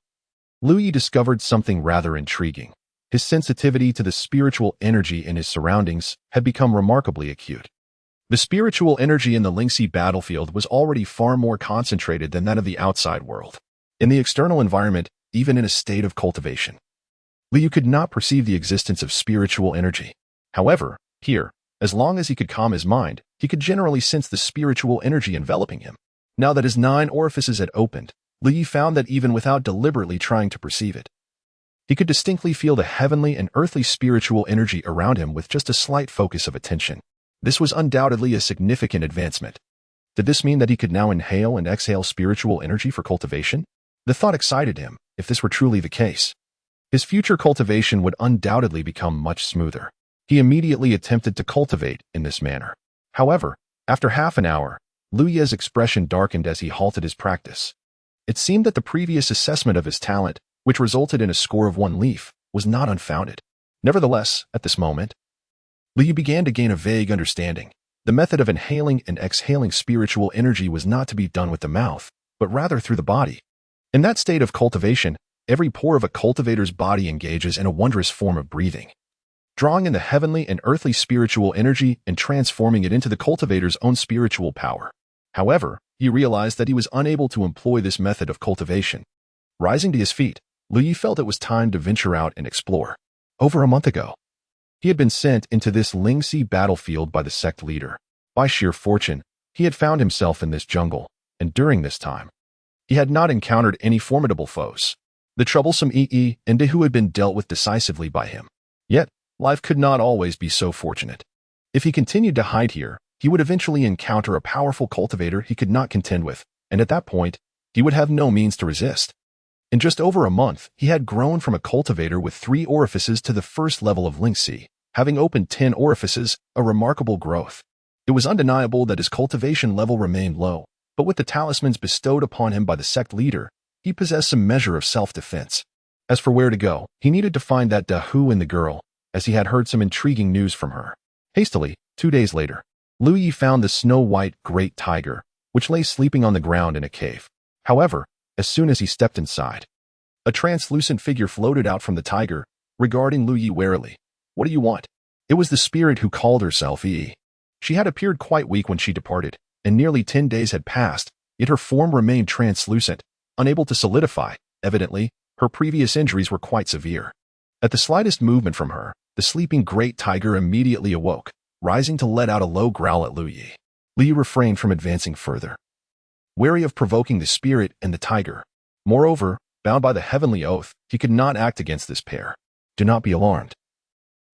Lu Yi discovered something rather intriguing. His sensitivity to the spiritual energy in his surroundings had become remarkably acute. The spiritual energy in the Lingxi battlefield was already far more concentrated than that of the outside world. In the external environment, even in a state of cultivation, Liu could not perceive the existence of spiritual energy. However, here, as long as he could calm his mind, he could generally sense the spiritual energy enveloping him. Now that his 9 orifices had opened, Liu found that even without deliberately trying to perceive it, he could distinctly feel the heavenly and earthly spiritual energy around him with just a slight focus of attention. This was undoubtedly a significant advancement. Did this mean that he could now inhale and exhale spiritual energy for cultivation? The thought excited him. If this were truly the case, his future cultivation would undoubtedly become much smoother. He immediately attempted to cultivate in this manner. However, after half an hour, Lu Ye's expression darkened as he halted his practice. It seemed that the previous assessment of his talent, which resulted in a score of 1 leaf, was not unfounded. Nevertheless, at this moment, Lu Yi began to gain a vague understanding. The method of inhaling and exhaling spiritual energy was not to be done with the mouth, but rather through the body. In that state of cultivation, every pore of a cultivator's body engages in a wondrous form of breathing, drawing in the heavenly and earthly spiritual energy and transforming it into the cultivator's own spiritual power. However, he realized that he was unable to employ this method of cultivation. Rising to his feet, Lu Yi felt it was time to venture out and explore. Over a month ago, he had been sent into this Lingxi battlefield by the sect leader. By sheer fortune, he had found himself in this jungle, and during this time, he had not encountered any formidable foes. The troublesome Yi and Dehu had been dealt with decisively by him. Yet, life could not always be so fortunate. If he continued to hide here, he would eventually encounter a powerful cultivator he could not contend with, and at that point, he would have no means to resist. In just over a month, he had grown from a cultivator with 3 orifices to the first level of Lingxi, having opened 10 orifices, a remarkable growth. It was undeniable that his cultivation level remained low, but with the talismans bestowed upon him by the sect leader, he possessed some measure of self-defense. As for where to go, he needed to find that Dahu and the girl, as he had heard some intriguing news from her. Hastily, 2 days later, Lu Yi found the snow-white great tiger, which lay sleeping on the ground in a cave. However, as soon as he stepped inside, a translucent figure floated out from the tiger, regarding Lu Yi warily. "What do you want?" It was the spirit who called herself Yi. She had appeared quite weak when she departed, and nearly 10 days had passed, yet her form remained translucent, unable to solidify. Evidently, her previous injuries were quite severe. At the slightest movement from her, the sleeping great tiger immediately awoke, rising to let out a low growl at Lu Yi. Lu Yi refrained from advancing further, wary of provoking the spirit and the tiger. Moreover, bound by the heavenly oath, he could not act against this pair. "Do not be alarmed.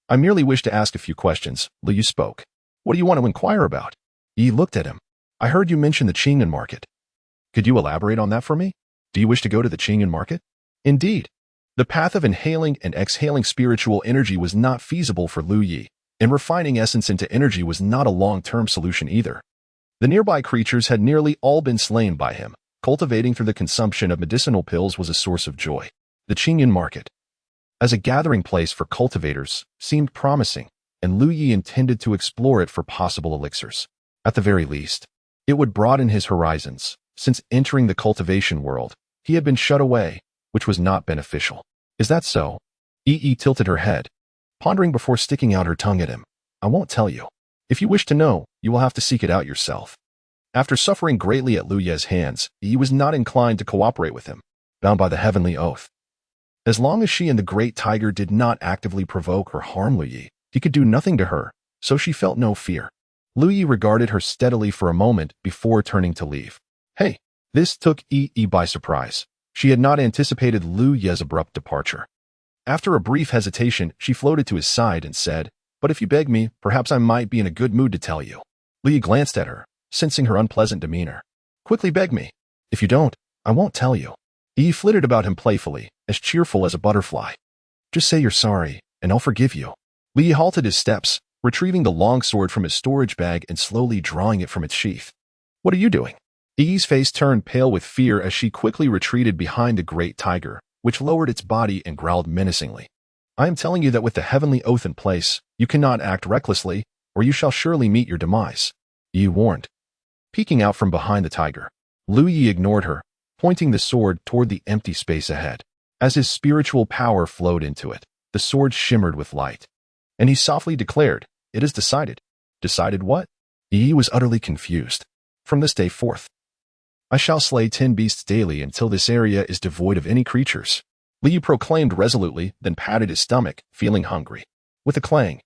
I merely wish to ask a few questions," Lu Yi spoke. "What do you want to inquire about?" Yi looked at him. "I heard you mention the Qingyan market. Could you elaborate on that for me? Do you wish to go to the Qingyan market?" Indeed, the path of inhaling and exhaling spiritual energy was not feasible for Lu Yi, and refining essence into energy was not a long-term solution either. The nearby creatures had nearly all been slain by him. Cultivating through the consumption of medicinal pills was a source of joy. The Qingyan market, as a gathering place for cultivators, seemed promising, and Lu Yi intended to explore it for possible elixirs. At the very least, it would broaden his horizons, Since entering the cultivation world, he had been shut away, which was not beneficial. Is that so? Yi tilted her head, pondering before sticking out her tongue at him. I won't tell you. If you wish to know, you will have to seek it out yourself. After suffering greatly at Lu Ye's hands, Yi was not inclined to cooperate with him, bound by the heavenly oath. As long as she and the great tiger did not actively provoke or harm Lu Yi, he could do nothing to her, so she felt no fear. Lu Yi regarded her steadily for a moment before turning to leave. Hey! This took Yi by surprise. She had not anticipated Lu Ye's abrupt departure. After a brief hesitation, she floated to his side and said, But if you beg me, perhaps I might be in a good mood to tell you. Lu Yi glanced at her, sensing her unpleasant demeanor. Quickly beg me. If you don't, I won't tell you. Yi flitted about him playfully, as cheerful as a butterfly. Just say you're sorry, and I'll forgive you. Lu Yi halted his steps, retrieving the long sword from his storage bag and slowly drawing it from its sheath. What are you doing? Yi's face turned pale with fear as she quickly retreated behind the great tiger, which lowered its body and growled menacingly. I am telling you that with the heavenly oath in place, you cannot act recklessly, or you shall surely meet your demise. Yi warned. Peeking out from behind the tiger, Lu Yi ignored her, pointing the sword toward the empty space ahead. As his spiritual power flowed into it, the sword shimmered with light. And he softly declared, It is decided. Decided what? Yi was utterly confused. From this day forth, I shall slay 10 beasts daily until this area is devoid of any creatures. Lu Yi proclaimed resolutely, then patted his stomach, feeling hungry. With a clang,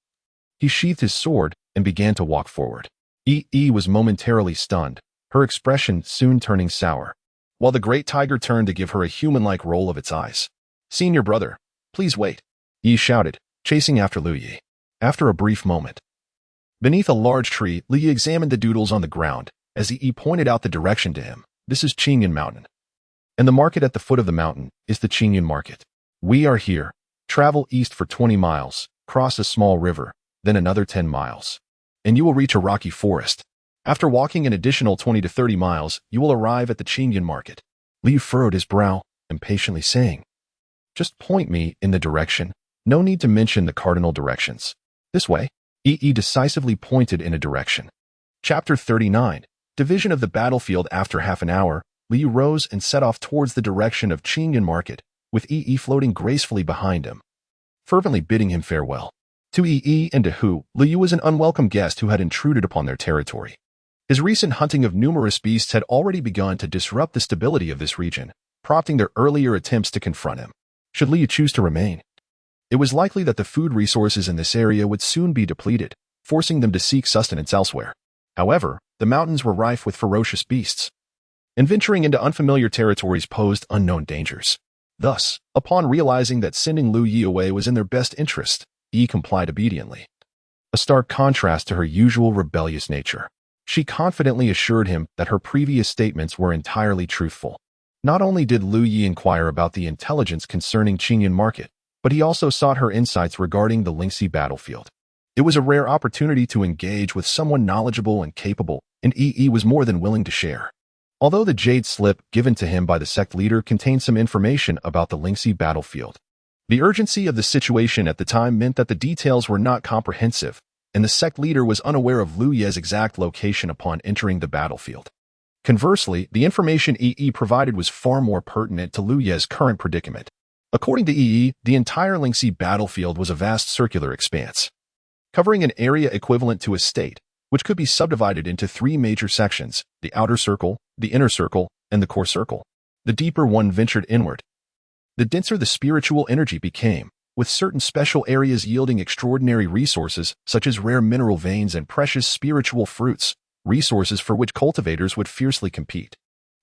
he sheathed his sword and began to walk forward. Yi was momentarily stunned, her expression soon turning sour, while the great tiger turned to give her a human-like roll of its eyes. Senior brother, please wait, Yi shouted, chasing after Lu Yi. After a brief moment, beneath a large tree, Lu Yi examined the doodles on the ground, as Yi pointed out the direction to him. This is Qingyan Mountain. And the market at the foot of the mountain is the Qingyan Market. We are here. Travel east for 20 miles, cross a small river, then another 10 miles. And you will reach a rocky forest. After walking an additional 20 to 30 miles, you will arrive at the Qingyan Market. Liu furrowed his brow, impatiently saying, Just point me in the direction. No need to mention the cardinal directions. This way. Yi decisively pointed in a direction. Chapter 39. Division of the battlefield. After half an hour, Liu rose and set off towards the direction of Qingyan Market, with Yi floating gracefully behind him, fervently bidding him farewell. To Yi and to Hu, Liu was an unwelcome guest who had intruded upon their territory. His recent hunting of numerous beasts had already begun to disrupt the stability of this region, prompting their earlier attempts to confront him. Should Liu choose to remain, it was likely that the food resources in this area would soon be depleted, forcing them to seek sustenance elsewhere. However, the mountains were rife with ferocious beasts, and venturing into unfamiliar territories posed unknown dangers. Thus, upon realizing that sending Lu Yi away was in their best interest, Yi complied obediently. A stark contrast to her usual rebellious nature. She confidently assured him that her previous statements were entirely truthful. Not only did Lu Yi inquire about the intelligence concerning Qingyan Market, but he also sought her insights regarding the Lingxi battlefield. It was a rare opportunity to engage with someone knowledgeable and capable, and Yi was more than willing to share. Although the jade slip given to him by the sect leader contained some information about the Lingxi battlefield, the urgency of the situation at the time meant that the details were not comprehensive, and the sect leader was unaware of Lu Ye's exact location upon entering the battlefield. Conversely, the information Yi provided was far more pertinent to Lu Ye's current predicament. According to Yi, the entire Lingxi battlefield was a vast circular expanse, covering an area equivalent to a state, which could be subdivided into 3 major sections: the outer circle, the inner circle, and the core circle. The deeper one ventured inward, the denser the spiritual energy became, with certain special areas yielding extraordinary resources such as rare mineral veins and precious spiritual fruits, resources for which cultivators would fiercely compete.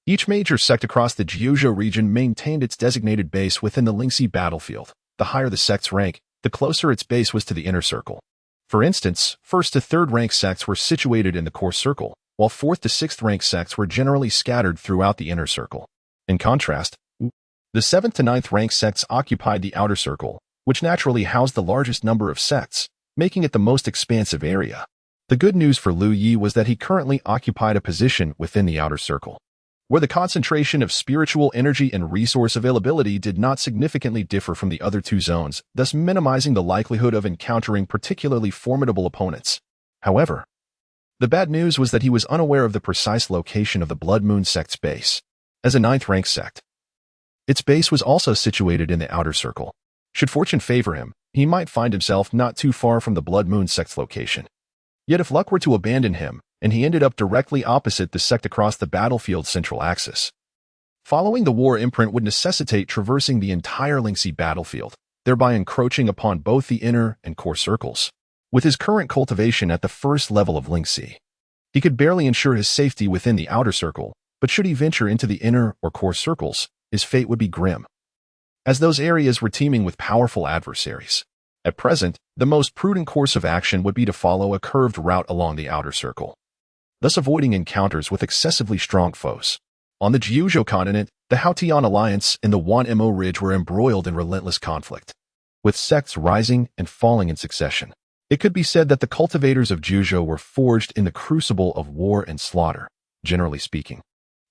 Each major sect across the Jiuzhou region maintained its designated base within the Lingxi battlefield. The higher the sect's rank, the closer its base was to the inner circle. For instance, 1st to 3rd rank sects were situated in the core circle, while 4th to 6th rank sects were generally scattered throughout the inner circle. In contrast, the 7th to 9th rank sects occupied the outer circle, which naturally housed the largest number of sects, making it the most expansive area. The good news for Lu Yi was that he currently occupied a position within the outer circle, where the concentration of spiritual energy and resource availability did not significantly differ from the other 2 zones, thus minimizing the likelihood of encountering particularly formidable opponents. However, The bad news was that he was unaware of the precise location of the Blood Moon sect's base. As a ninth-rank sect, its base was also situated in the outer circle. Should fortune favor him, he might find himself not too far from the Blood Moon sect's location. Yet if luck were to abandon him, and he ended up directly opposite the sect across the battlefield's central axis, following the war imprint would necessitate traversing the entire Linksea battlefield, thereby encroaching upon both the inner and core circles. With his current cultivation at the first level of Linksea, he could barely ensure his safety within the outer circle, but should he venture into the inner or core circles, his fate would be grim, as those areas were teeming with powerful adversaries. At present, the most prudent course of action would be to follow a curved route along the outer circle, thus avoiding encounters with excessively strong foes. On the Jiuzhou continent, the Haotian Alliance and the Wanmo Ridge were embroiled in relentless conflict, with sects rising and falling in succession. It could be said that the cultivators of Jiuzhou were forged in the crucible of war and slaughter. Generally speaking,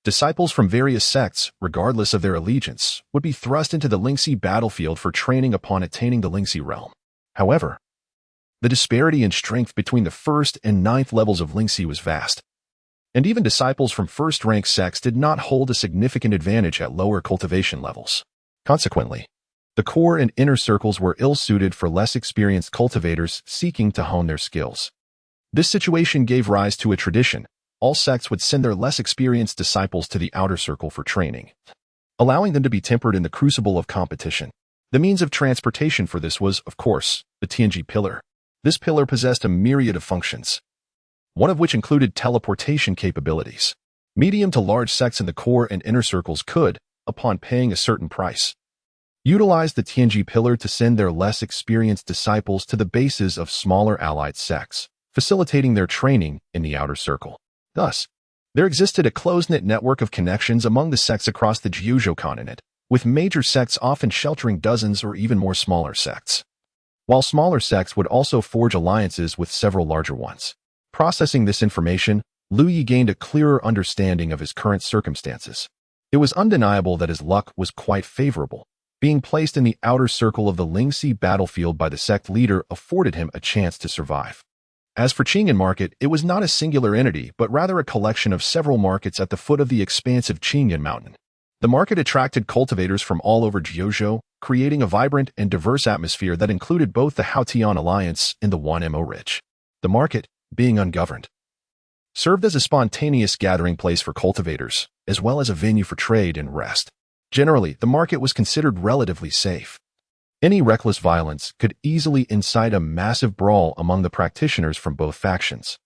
disciples from various sects, regardless of their allegiance, would be thrust into the Linksea battlefield for training upon attaining the Linksea realm. However, the disparity in strength between the first and ninth levels of Linksea was vast, and even disciples from first-rank sects did not hold a significant advantage at lower cultivation levels. Consequently, the core and inner circles were ill-suited for less experienced cultivators seeking to hone their skills. This situation gave rise to a tradition. All sects would send their less experienced disciples to the outer circle for training, allowing them to be tempered in the crucible of competition. The means of transportation for this was, of course, the Tianji pillar. This pillar possessed a myriad of functions, one of which included teleportation capabilities. Medium to large sects in the core and inner circles could, upon paying a certain price, utilize the Tianji pillar to send their less experienced disciples to the bases of smaller allied sects, facilitating their training in the outer circle. Thus, there existed a close-knit network of connections among the sects across the Jiuzhou continent, with major sects often sheltering dozens or even more smaller sects, while smaller sects would also forge alliances with several larger ones. Processing this information, Lu Yi gained a clearer understanding of his current circumstances. It was undeniable that his luck was quite favorable. Being placed in the outer circle of the Linksea battlefield by the sect leader afforded him a chance to survive. As for Qingyan Market, it was not a singular entity, but rather a collection of several markets at the foot of the expansive Qingyan Mountain. The market attracted cultivators from all over Jiuzhou, creating a vibrant and diverse atmosphere that included both the Haotian Alliance and the Wanmo Ridge. The market, being ungoverned, served as a spontaneous gathering place for cultivators, as well as a venue for trade and rest. Generally, the market was considered relatively safe. Any reckless violence could easily incite a massive brawl among the practitioners from both factions.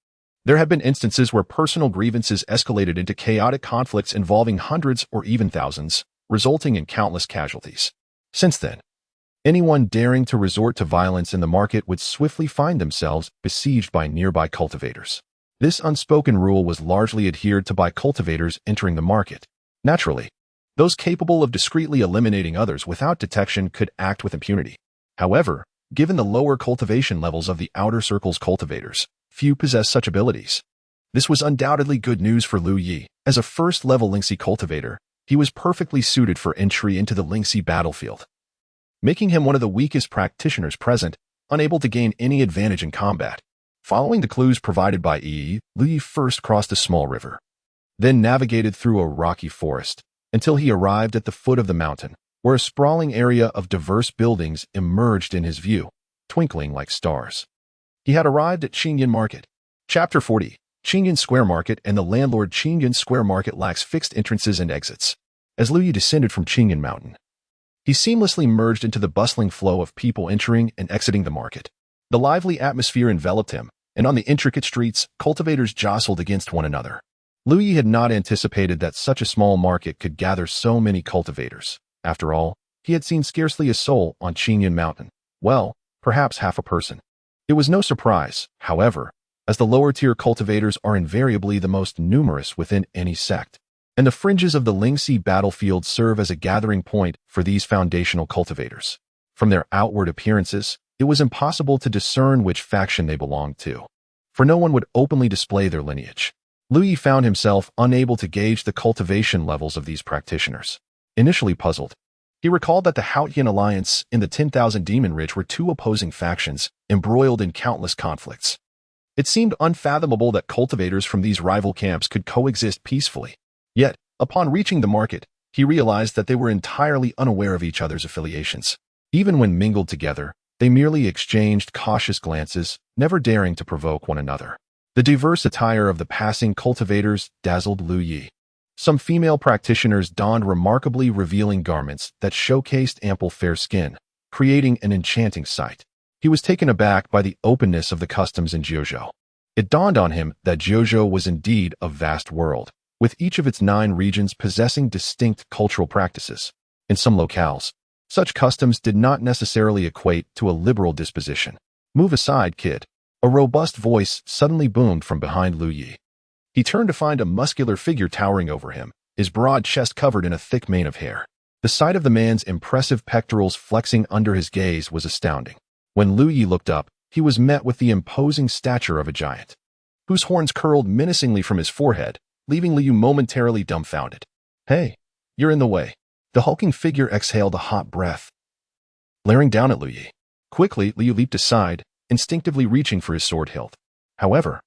There have been instances where personal grievances escalated into chaotic conflicts involving hundreds or even thousands, resulting in countless casualties. Since then, anyone daring to resort to violence in the market would swiftly find themselves besieged by nearby cultivators. This unspoken rule was largely adhered to by cultivators entering the market. Naturally, those capable of discreetly eliminating others without detection could act with impunity. However, given the lower cultivation levels of the outer circle's cultivators, few possess such abilities. This was undoubtedly good news for Lu Yi. As a first-level Linksea cultivator, he was perfectly suited for entry into the Linksea battlefield, making him one of the weakest practitioners present, unable to gain any advantage in combat. Following the clues provided by Yi, Lu Yi first crossed a small river, then navigated through a rocky forest, until he arrived at the foot of the mountain, where a sprawling area of diverse buildings emerged in his view, twinkling like stars. He had arrived at Qingyan Market. Chapter 40. Qingyan Square Market and the landlord. Qingyan Square Market lacks fixed entrances and exits. As Lu Yi descended from Qingyan Mountain, he seamlessly merged into the bustling flow of people entering and exiting the market. The lively atmosphere enveloped him, and on the intricate streets, cultivators jostled against one another. Lu Yi had not anticipated that such a small market could gather so many cultivators. After all, he had seen scarcely a soul on Qingyan Mountain. Well, perhaps half a person. It was no surprise, however, as the lower-tier cultivators are invariably the most numerous within any sect, and the fringes of the Linksea battlefield serve as a gathering point for these foundational cultivators. From their outward appearances, it was impossible to discern which faction they belonged to, for no one would openly display their lineage. Lu Yi found himself unable to gauge the cultivation levels of these practitioners. Initially puzzled, he recalled that the Haotian Alliance and the 10,000 Demon Ridge were two opposing factions embroiled in countless conflicts. It seemed unfathomable that cultivators from these rival camps could coexist peacefully. Yet, upon reaching the market, he realized that they were entirely unaware of each other's affiliations. Even when mingled together, they merely exchanged cautious glances, never daring to provoke one another. The diverse attire of the passing cultivators dazzled Lu Yi. Some female practitioners donned remarkably revealing garments that showcased ample fair skin, creating an enchanting sight. He was taken aback by the openness of the customs in Jiuzhou. It dawned on him that Jiuzhou was indeed a vast world, with each of its 9 regions possessing distinct cultural practices. In some locales, such customs did not necessarily equate to a liberal disposition. "Move aside, kid." A robust voice suddenly boomed from behind Lu Yi. He turned to find a muscular figure towering over him, his broad chest covered in a thick mane of hair. The sight of the man's impressive pectorals flexing under his gaze was astounding. When Lu Yi looked up, he was met with the imposing stature of a giant, whose horns curled menacingly from his forehead, leaving Liu momentarily dumbfounded. "Hey, you're in the way." The hulking figure exhaled a hot breath, glaring down at Lu Yi. Quickly, Liu leaped aside, instinctively reaching for his sword hilt. However,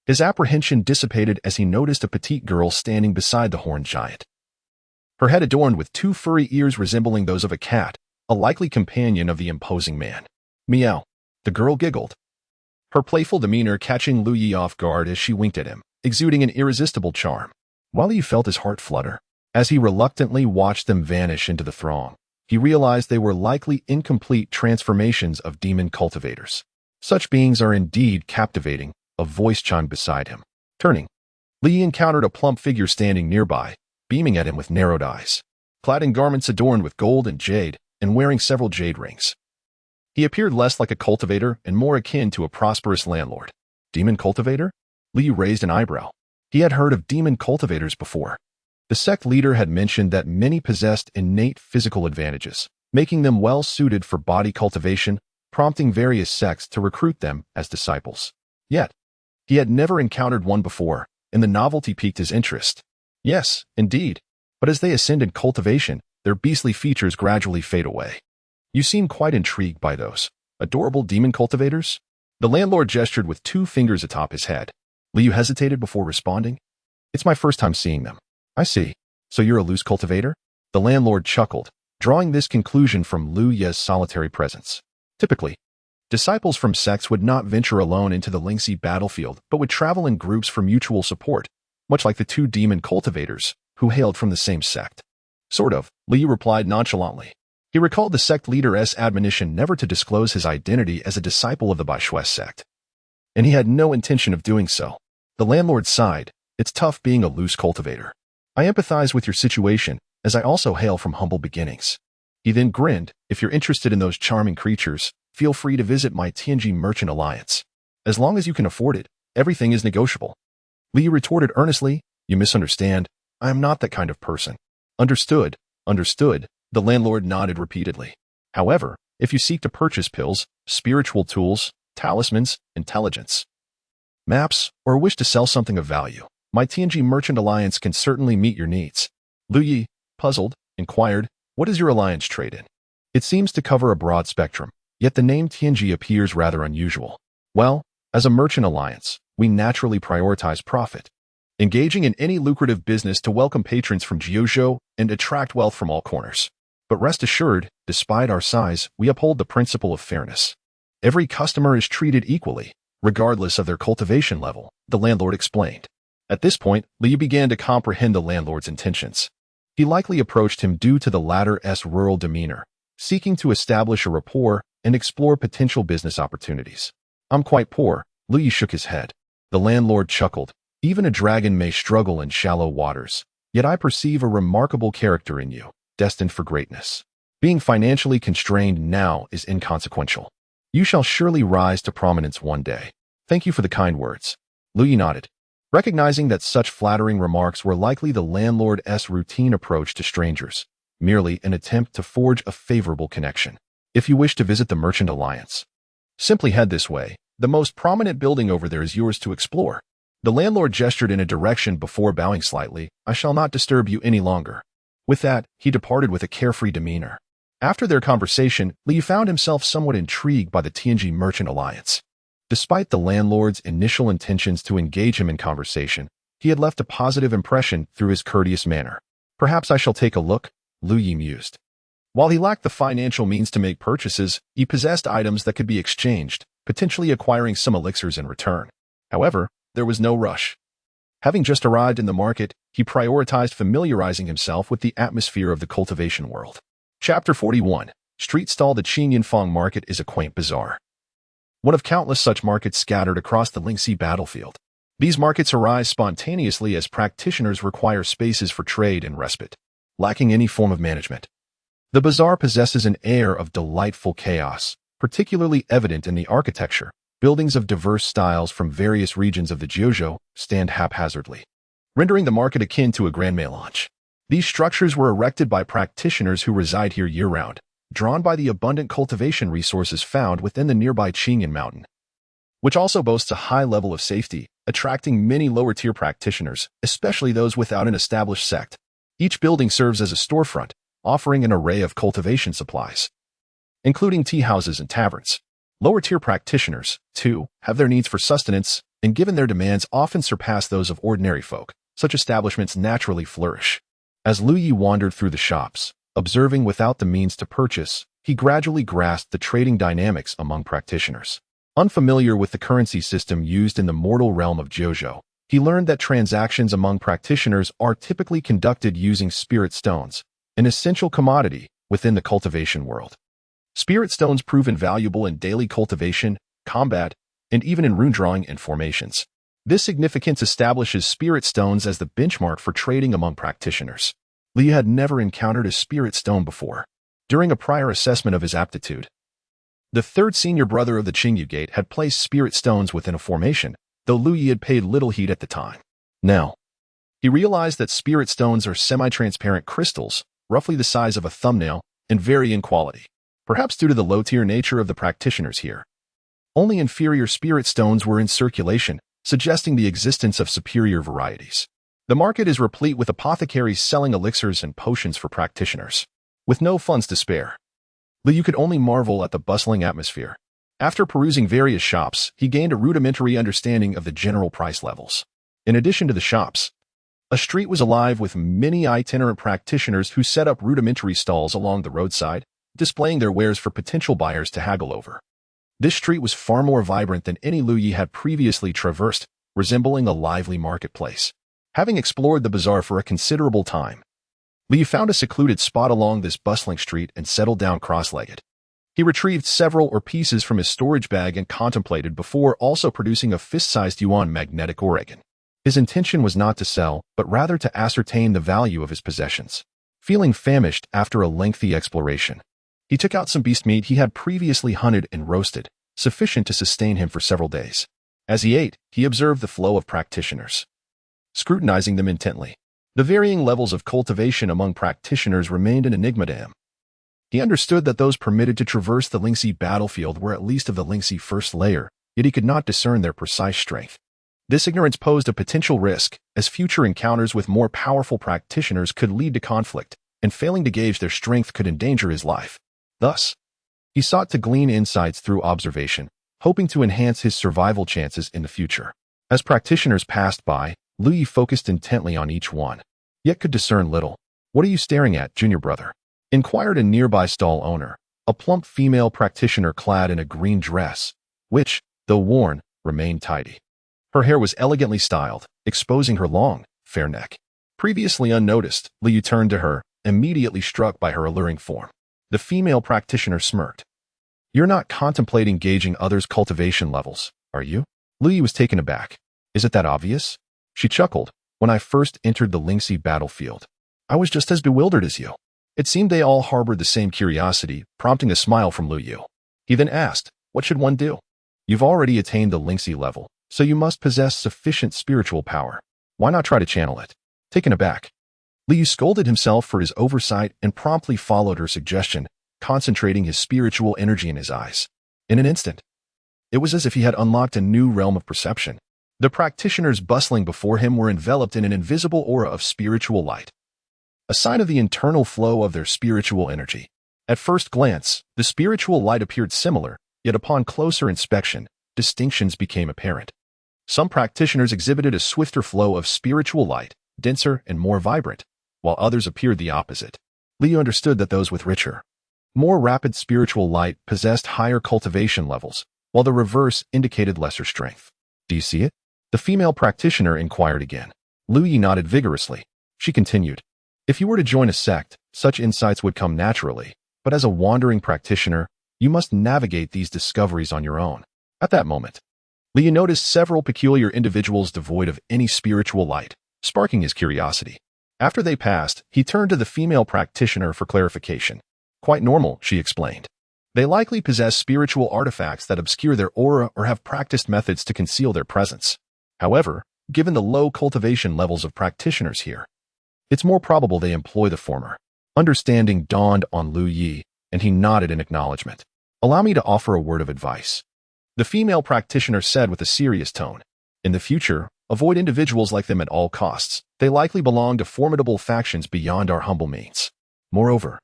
his apprehension dissipated as he noticed a petite girl standing beside the horned giant. Her head adorned with 2 furry ears resembling those of a cat, a likely companion of the imposing man. "Meow." The girl giggled, her playful demeanor catching Lu Yi off guard as she winked at him, exuding an irresistible charm. While he felt his heart flutter, as he reluctantly watched them vanish into the throng, he realized they were likely incomplete transformations of demon cultivators. Such beings are indeed captivating, a voice chimed beside him. Turning, Li encountered a plump figure standing nearby, beaming at him with narrowed eyes. Clad in garments adorned with gold and jade, and wearing several jade rings, he appeared less like a cultivator and more akin to a prosperous landlord. Demon cultivator? Li raised an eyebrow. He had heard of demon cultivators before. The sect leader had mentioned that many possessed innate physical advantages, making them well suited for body cultivation, prompting various sects to recruit them as disciples. Yet, he had never encountered one before, and the novelty piqued his interest. Yes, indeed, but as they ascend in cultivation, their beastly features gradually fade away. "You seem quite intrigued by those adorable demon cultivators?" The landlord gestured with 2 fingers atop his head. Liu hesitated before responding. "It's my first time seeing them." "I see. So you're a loose cultivator?" The landlord chuckled, drawing this conclusion from Lu Ye's solitary presence. Typically, disciples from sects would not venture alone into the lengthy battlefield, but would travel in groups for mutual support, much like the 2 demon cultivators who hailed from the same sect. "Sort of," Liu replied nonchalantly. He recalled the sect leader's admonition never to disclose his identity as a disciple of the Baishues sect, and he had no intention of doing so. The landlord sighed. "It's tough being a loose cultivator. I empathize with your situation, as I also hail from humble beginnings." He then grinned. "If you're interested in those charming creatures, feel free to visit my Tianji Merchant Alliance. As long as you can afford it, everything is negotiable." Li retorted earnestly, "You misunderstand. I am not that kind of person." Understood. The landlord nodded repeatedly. "However, if you seek to purchase pills, spiritual tools, talismans, intelligence, maps, or wish to sell something of value, my Tianji Merchant Alliance can certainly meet your needs." Lu Yi, puzzled, inquired, "What does your alliance trade in?" It seems to cover a broad spectrum, yet the name Tianji appears rather unusual. "Well, as a merchant alliance, we naturally prioritize profit, engaging in any lucrative business to welcome patrons from Jiuzhou and attract wealth from all corners. But rest assured, despite our size, we uphold the principle of fairness. Every customer is treated equally, regardless of their cultivation level," the landlord explained. At this point, Liu began to comprehend the landlord's intentions. He likely approached him due to the latter's rural demeanor, seeking to establish a rapport and explore potential business opportunities. "I'm quite poor," Liu shook his head. The landlord chuckled. "Even a dragon may struggle in shallow waters, yet I perceive a remarkable character in you, destined for greatness. Being financially constrained now is inconsequential. You shall surely rise to prominence one day. Thank you for the kind words." Liu nodded, recognizing that such flattering remarks were likely the landlord's routine approach to strangers, merely an attempt to forge a favorable connection. "If you wish to visit the Merchant Alliance, simply head this way. The most prominent building over there is yours to explore." The landlord gestured in a direction before bowing slightly. "I shall not disturb you any longer." With that, he departed with a carefree demeanor. After their conversation, Liu found himself somewhat intrigued by the Tianji Merchant Alliance. Despite the landlord's initial intentions to engage him in conversation, he had left a positive impression through his courteous manner. Perhaps I shall take a look, Lu Yi mused. While he lacked the financial means to make purchases, he possessed items that could be exchanged, potentially acquiring some elixirs in return. However, there was no rush. Having just arrived in the market, he prioritized familiarizing himself with the atmosphere of the cultivation world. Chapter 41. Street Stall. The Qingyunfang Market is a quaint bazaar. One of countless such markets scattered across the Lingxi battlefield. These markets arise spontaneously as practitioners require spaces for trade and respite, lacking any form of management. The bazaar possesses an air of delightful chaos, particularly evident in the architecture. Buildings of diverse styles from various regions of the Jiuzhou stand haphazardly, rendering the market akin to a grand melange. These structures were erected by practitioners who reside here year-round, drawn by the abundant cultivation resources found within the nearby Qingyun Mountain, which also boasts a high level of safety, attracting many lower-tier practitioners, especially those without an established sect. Each building serves as a storefront, offering an array of cultivation supplies, including tea houses and taverns. Lower-tier practitioners, too, have their needs for sustenance, and given their demands often surpass those of ordinary folk, such establishments naturally flourish. As Lu Yi wandered through the shops, observing without the means to purchase, he gradually grasped the trading dynamics among practitioners. Unfamiliar with the currency system used in the mortal realm of Jiuzhou, he learned that transactions among practitioners are typically conducted using spirit stones, an essential commodity within the cultivation world. Spirit stones prove invaluable in daily cultivation, combat, and even in rune drawing and formations. This significance establishes spirit stones as the benchmark for trading among practitioners. Li had never encountered a spirit stone before. During a prior assessment of his aptitude, the third senior brother of the Qingyu Gate had placed spirit stones within a formation, though Lu Yi had paid little heed at the time. Now, he realized that spirit stones are semi-transparent crystals, roughly the size of a thumbnail, and vary in quality. Perhaps due to the low-tier nature of the practitioners here, only inferior spirit stones were in circulation, suggesting the existence of superior varieties. The market is replete with apothecaries selling elixirs and potions for practitioners. With no funds to spare, Liu could only marvel at the bustling atmosphere. After perusing various shops, he gained a rudimentary understanding of the general price levels. In addition to the shops, a street was alive with many itinerant practitioners who set up rudimentary stalls along the roadside, displaying their wares for potential buyers to haggle over. This street was far more vibrant than any Lu Yi had previously traversed, resembling a lively marketplace. Having explored the bazaar for a considerable time, Li found a secluded spot along this bustling street and settled down cross-legged. He retrieved several pieces from his storage bag and contemplated before also producing a fist-sized yuan magnetic organ. His intention was not to sell, but rather to ascertain the value of his possessions. Feeling famished after a lengthy exploration, he took out some beast meat he had previously hunted and roasted, sufficient to sustain him for several days. As he ate, he observed the flow of practitioners, scrutinizing them intently. The varying levels of cultivation among practitioners remained an enigma to him. He understood that those permitted to traverse the Lingxi battlefield were at least of the Lingxi first layer, yet he could not discern their precise strength. This ignorance posed a potential risk, as future encounters with more powerful practitioners could lead to conflict, and failing to gauge their strength could endanger his life. Thus, he sought to glean insights through observation, hoping to enhance his survival chances in the future. As practitioners passed by, Lu Yi focused intently on each one, yet could discern little. "What are you staring at, junior brother?" inquired a nearby stall owner, a plump female practitioner clad in a green dress, which, though worn, remained tidy. Her hair was elegantly styled, exposing her long, fair neck. Previously unnoticed, Liu turned to her, immediately struck by her alluring form. The female practitioner smirked. "You're not contemplating gauging others' cultivation levels, are you?" Liu was taken aback. "Is it that obvious?" She chuckled. "When I first entered the Lingxi battlefield, I was just as bewildered as you." It seemed they all harbored the same curiosity, prompting a smile from Lu Yu. He then asked, "What should one do?" "You've already attained the Lingxi level, so you must possess sufficient spiritual power. Why not try to channel it?" Taken aback, Liu scolded himself for his oversight and promptly followed her suggestion, concentrating his spiritual energy in his eyes. In an instant, it was as if he had unlocked a new realm of perception. The practitioners bustling before him were enveloped in an invisible aura of spiritual light, a sign of the internal flow of their spiritual energy. At first glance, the spiritual light appeared similar, yet upon closer inspection, distinctions became apparent. Some practitioners exhibited a swifter flow of spiritual light, denser and more vibrant, while others appeared the opposite. Li understood that those with richer, more rapid spiritual light possessed higher cultivation levels, while the reverse indicated lesser strength. Do you see it? The female practitioner inquired again. Lu Yi nodded vigorously. She continued, if you were to join a sect, such insights would come naturally, but as a wandering practitioner, you must navigate these discoveries on your own. At that moment, Li Yi noticed several peculiar individuals devoid of any spiritual light, sparking his curiosity. After they passed, he turned to the female practitioner for clarification. Quite normal, she explained. They likely possess spiritual artifacts that obscure their aura or have practiced methods to conceal their presence. However, given the low cultivation levels of practitioners here, it's more probable they employ the former. Understanding dawned on Lu Yi, and he nodded in acknowledgement. Allow me to offer a word of advice. The female practitioner said with a serious tone. In the future, avoid individuals like them at all costs. They likely belong to formidable factions beyond our humble means. Moreover,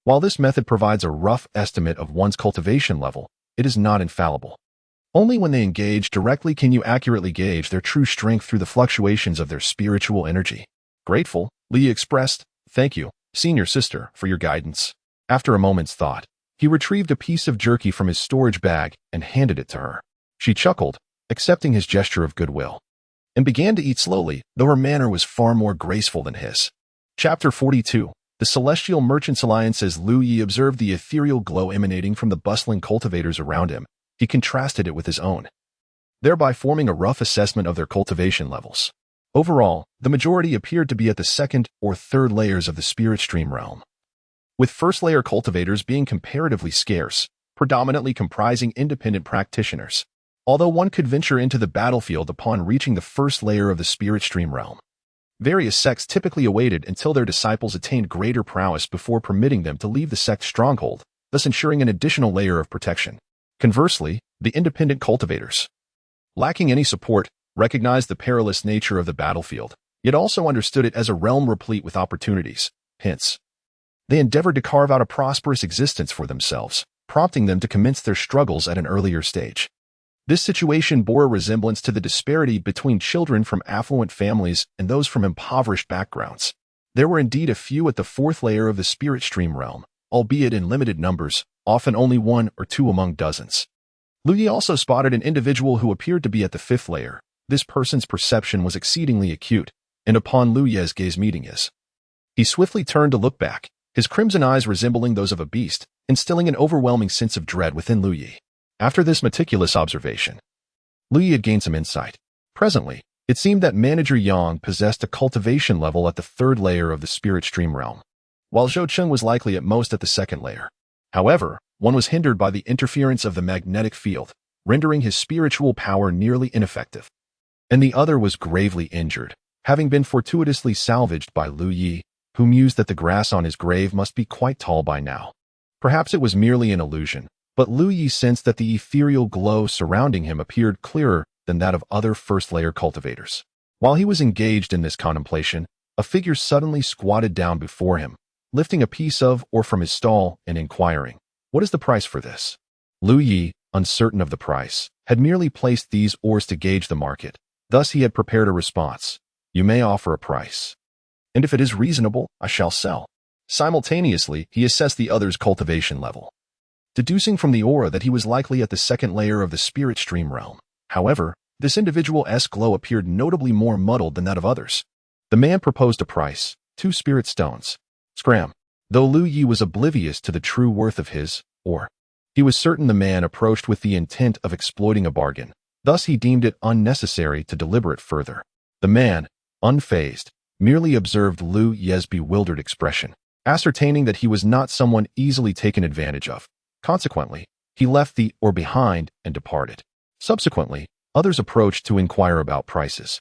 while this method provides a rough estimate of one's cultivation level, it is not infallible. Only when they engage directly can you accurately gauge their true strength through the fluctuations of their spiritual energy. Grateful, Li expressed, thank you, senior sister, for your guidance. After a moment's thought, he retrieved a piece of jerky from his storage bag and handed it to her. She chuckled, accepting his gesture of goodwill, and began to eat slowly, though her manner was far more graceful than his. Chapter 42. The Celestial Merchants Alliance. As Lu Yi observed the ethereal glow emanating from the bustling cultivators around him, he contrasted it with his own, thereby forming a rough assessment of their cultivation levels. Overall, the majority appeared to be at the second or third layers of the spirit stream realm, with first-layer cultivators being comparatively scarce, predominantly comprising independent practitioners, although one could venture into the battlefield upon reaching the first layer of the spirit stream realm. Various sects typically awaited until their disciples attained greater prowess before permitting them to leave the sect stronghold, thus ensuring an additional layer of protection. Conversely, the independent cultivators, lacking any support, recognized the perilous nature of the battlefield, yet also understood it as a realm replete with opportunities. Hence, they endeavored to carve out a prosperous existence for themselves, prompting them to commence their struggles at an earlier stage. This situation bore a resemblance to the disparity between children from affluent families and those from impoverished backgrounds. There were indeed a few at the fourth layer of the spirit stream realm, albeit in limited numbers, often only one or two among dozens. Lu Yi also spotted an individual who appeared to be at the fifth layer. This person's perception was exceedingly acute, and upon Lu Yi's gaze meeting his, he swiftly turned to look back, his crimson eyes resembling those of a beast, instilling an overwhelming sense of dread within Lu Yi. After this meticulous observation, Lu Yi had gained some insight. Presently, it seemed that Manager Yang possessed a cultivation level at the third layer of the spirit stream realm, while Zhou Cheng was likely at most at the second layer. However, one was hindered by the interference of the magnetic field, rendering his spiritual power nearly ineffective, and the other was gravely injured, having been fortuitously salvaged by Lu Yi, who mused that the grass on his grave must be quite tall by now. Perhaps it was merely an illusion, but Lu Yi sensed that the ethereal glow surrounding him appeared clearer than that of other first-layer cultivators. While he was engaged in this contemplation, a figure suddenly squatted down before him, lifting a piece of ore from his stall and inquiring, "What is the price for this?" Lu Yi, uncertain of the price, had merely placed these ores to gauge the market. Thus he had prepared a response. "You may offer a price, and if it is reasonable, I shall sell." Simultaneously, he assessed the other's cultivation level, deducing from the aura that he was likely at the second layer of the spirit stream realm. However, this individual's glow appeared notably more muddled than that of others. The man proposed a price, 2 spirit stones. Scram. Though Lu Yi was oblivious to the true worth of his ore, he was certain the man approached with the intent of exploiting a bargain. Thus he deemed it unnecessary to deliberate further. The man, unfazed, merely observed Lu Yi's bewildered expression, ascertaining that he was not someone easily taken advantage of. Consequently, he left the ore behind and departed. Subsequently, others approached to inquire about prices,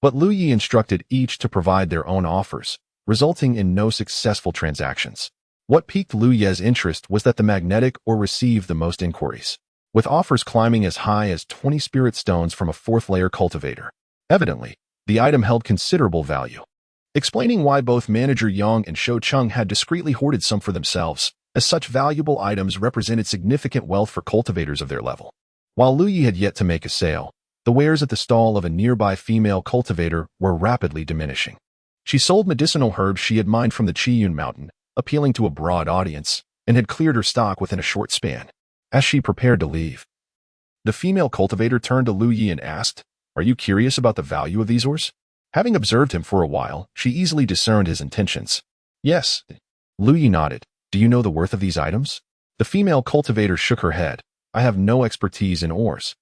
but Lu Yi instructed each to provide their own offers, resulting in no successful transactions. What piqued Lu Yi's interest was that the magnetic ore received the most inquiries, with offers climbing as high as 20 spirit stones from a fourth-layer cultivator. Evidently, the item held considerable value, explaining why both Manager Yang and Zhou Cheng had discreetly hoarded some for themselves, as such valuable items represented significant wealth for cultivators of their level. While Lu Yi had yet to make a sale, the wares at the stall of a nearby female cultivator were rapidly diminishing. She sold medicinal herbs she had mined from the Qiyun mountain, appealing to a broad audience, and had cleared her stock within a short span. As she prepared to leave, the female cultivator turned to Lu Yi and asked, "Are you curious about the value of these ores?" Having observed him for a while, she easily discerned his intentions. "Yes." Lu Yi nodded. "Do you know the worth of these items?" The female cultivator shook her head. "I have no expertise in ores,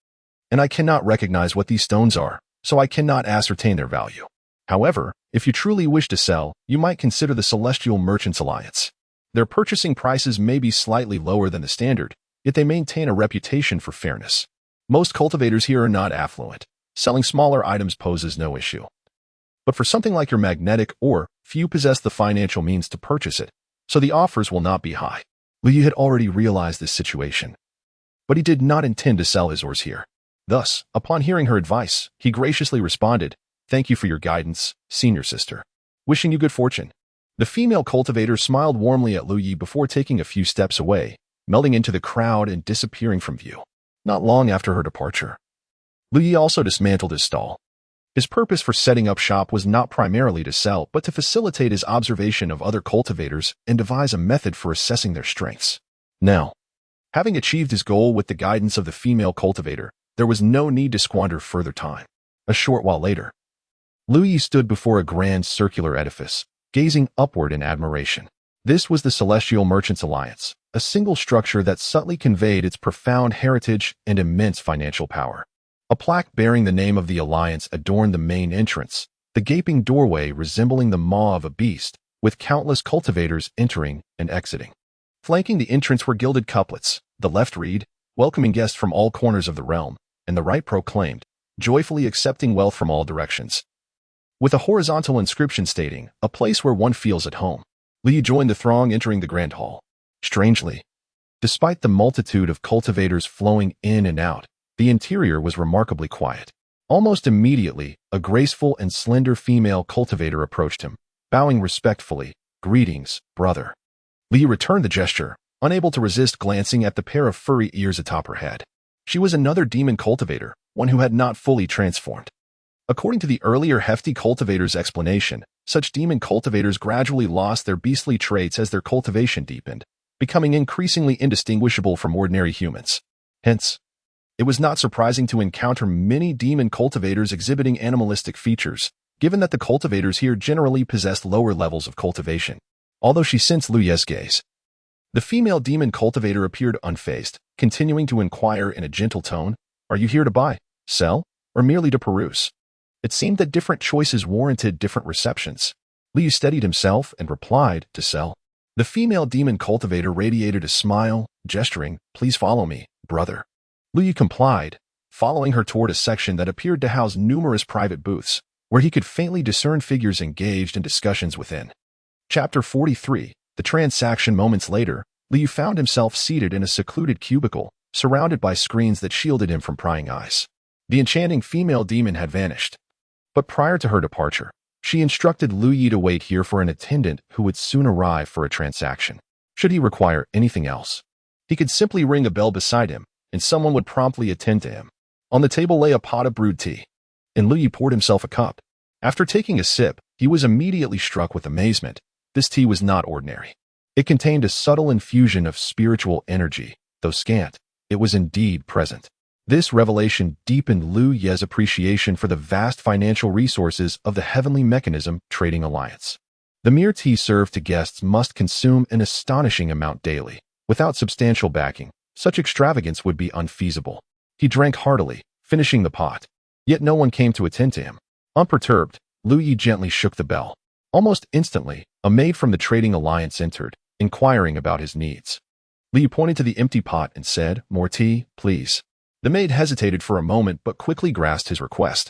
and I cannot recognize what these stones are, so I cannot ascertain their value. However, if you truly wish to sell, you might consider the Celestial Merchants Alliance. Their purchasing prices may be slightly lower than the standard, yet they maintain a reputation for fairness. Most cultivators here are not affluent. Selling smaller items poses no issue. But for something like your magnetic ore, few possess the financial means to purchase it, so the offers will not be high." Lu Yi had already realized this situation, but he did not intend to sell his ores here. Thus, upon hearing her advice, he graciously responded, "Thank you for your guidance, senior sister. Wishing you good fortune." The female cultivator smiled warmly at Lu Yi before taking a few steps away, melding into the crowd and disappearing from view. Not long after her departure, Lu Yi also dismantled his stall. His purpose for setting up shop was not primarily to sell, but to facilitate his observation of other cultivators and devise a method for assessing their strengths. Now, having achieved his goal with the guidance of the female cultivator, there was no need to squander further time. A short while later, Lu Yi stood before a grand circular edifice, gazing upward in admiration. This was the Celestial Merchants Alliance, a single structure that subtly conveyed its profound heritage and immense financial power. A plaque bearing the name of the alliance adorned the main entrance, the gaping doorway resembling the maw of a beast, with countless cultivators entering and exiting. Flanking the entrance were gilded couplets. The left read, "Welcoming guests from all corners of the realm," and the right proclaimed, "Joyfully accepting wealth from all directions," with a horizontal inscription stating, "A place where one feels at home." Lu Yi joined the throng entering the grand hall. Strangely, despite the multitude of cultivators flowing in and out, the interior was remarkably quiet. Almost immediately, a graceful and slender female cultivator approached him, bowing respectfully, "Greetings, brother." Lu Yi returned the gesture, unable to resist glancing at the pair of furry ears atop her head. She was another demon cultivator, one who had not fully transformed. According to the earlier hefty cultivator's explanation, such demon cultivators gradually lost their beastly traits as their cultivation deepened, becoming increasingly indistinguishable from ordinary humans. Hence, it was not surprising to encounter many demon cultivators exhibiting animalistic features, given that the cultivators here generally possessed lower levels of cultivation. Although she sensed Lu Yi's gaze, the female demon cultivator appeared unfazed, continuing to inquire in a gentle tone, "Are you here to buy, sell, or merely to peruse?" It seemed that different choices warranted different receptions. Lu Yi steadied himself and replied, "To sell." The female demon cultivator radiated a smile, gesturing, "Please follow me, brother." Lu Yi complied, following her toward a section that appeared to house numerous private booths, where he could faintly discern figures engaged in discussions within. Chapter 43. The transaction. Moments later, Lu Yi found himself seated in a secluded cubicle, surrounded by screens that shielded him from prying eyes. The enchanting female demon had vanished. But prior to her departure, she instructed Lu Yi to wait here for an attendant who would soon arrive for a transaction. Should he require anything else, he could simply ring a bell beside him, and someone would promptly attend to him. On the table lay a pot of brewed tea, and Lu Yi poured himself a cup. After taking a sip, he was immediately struck with amazement. This tea was not ordinary. It contained a subtle infusion of spiritual energy. Though scant, it was indeed present. This revelation deepened Lu Yi's appreciation for the vast financial resources of the Heavenly Mechanism Trading Alliance. The mere tea served to guests must consume an astonishing amount daily. Without substantial backing, such extravagance would be unfeasible. He drank heartily, finishing the pot. Yet no one came to attend to him. Unperturbed, Lu Yi gently shook the bell. Almost instantly, a maid from the Trading Alliance entered, inquiring about his needs. Lu Yi pointed to the empty pot and said, "More tea, please." The maid hesitated for a moment but quickly grasped his request,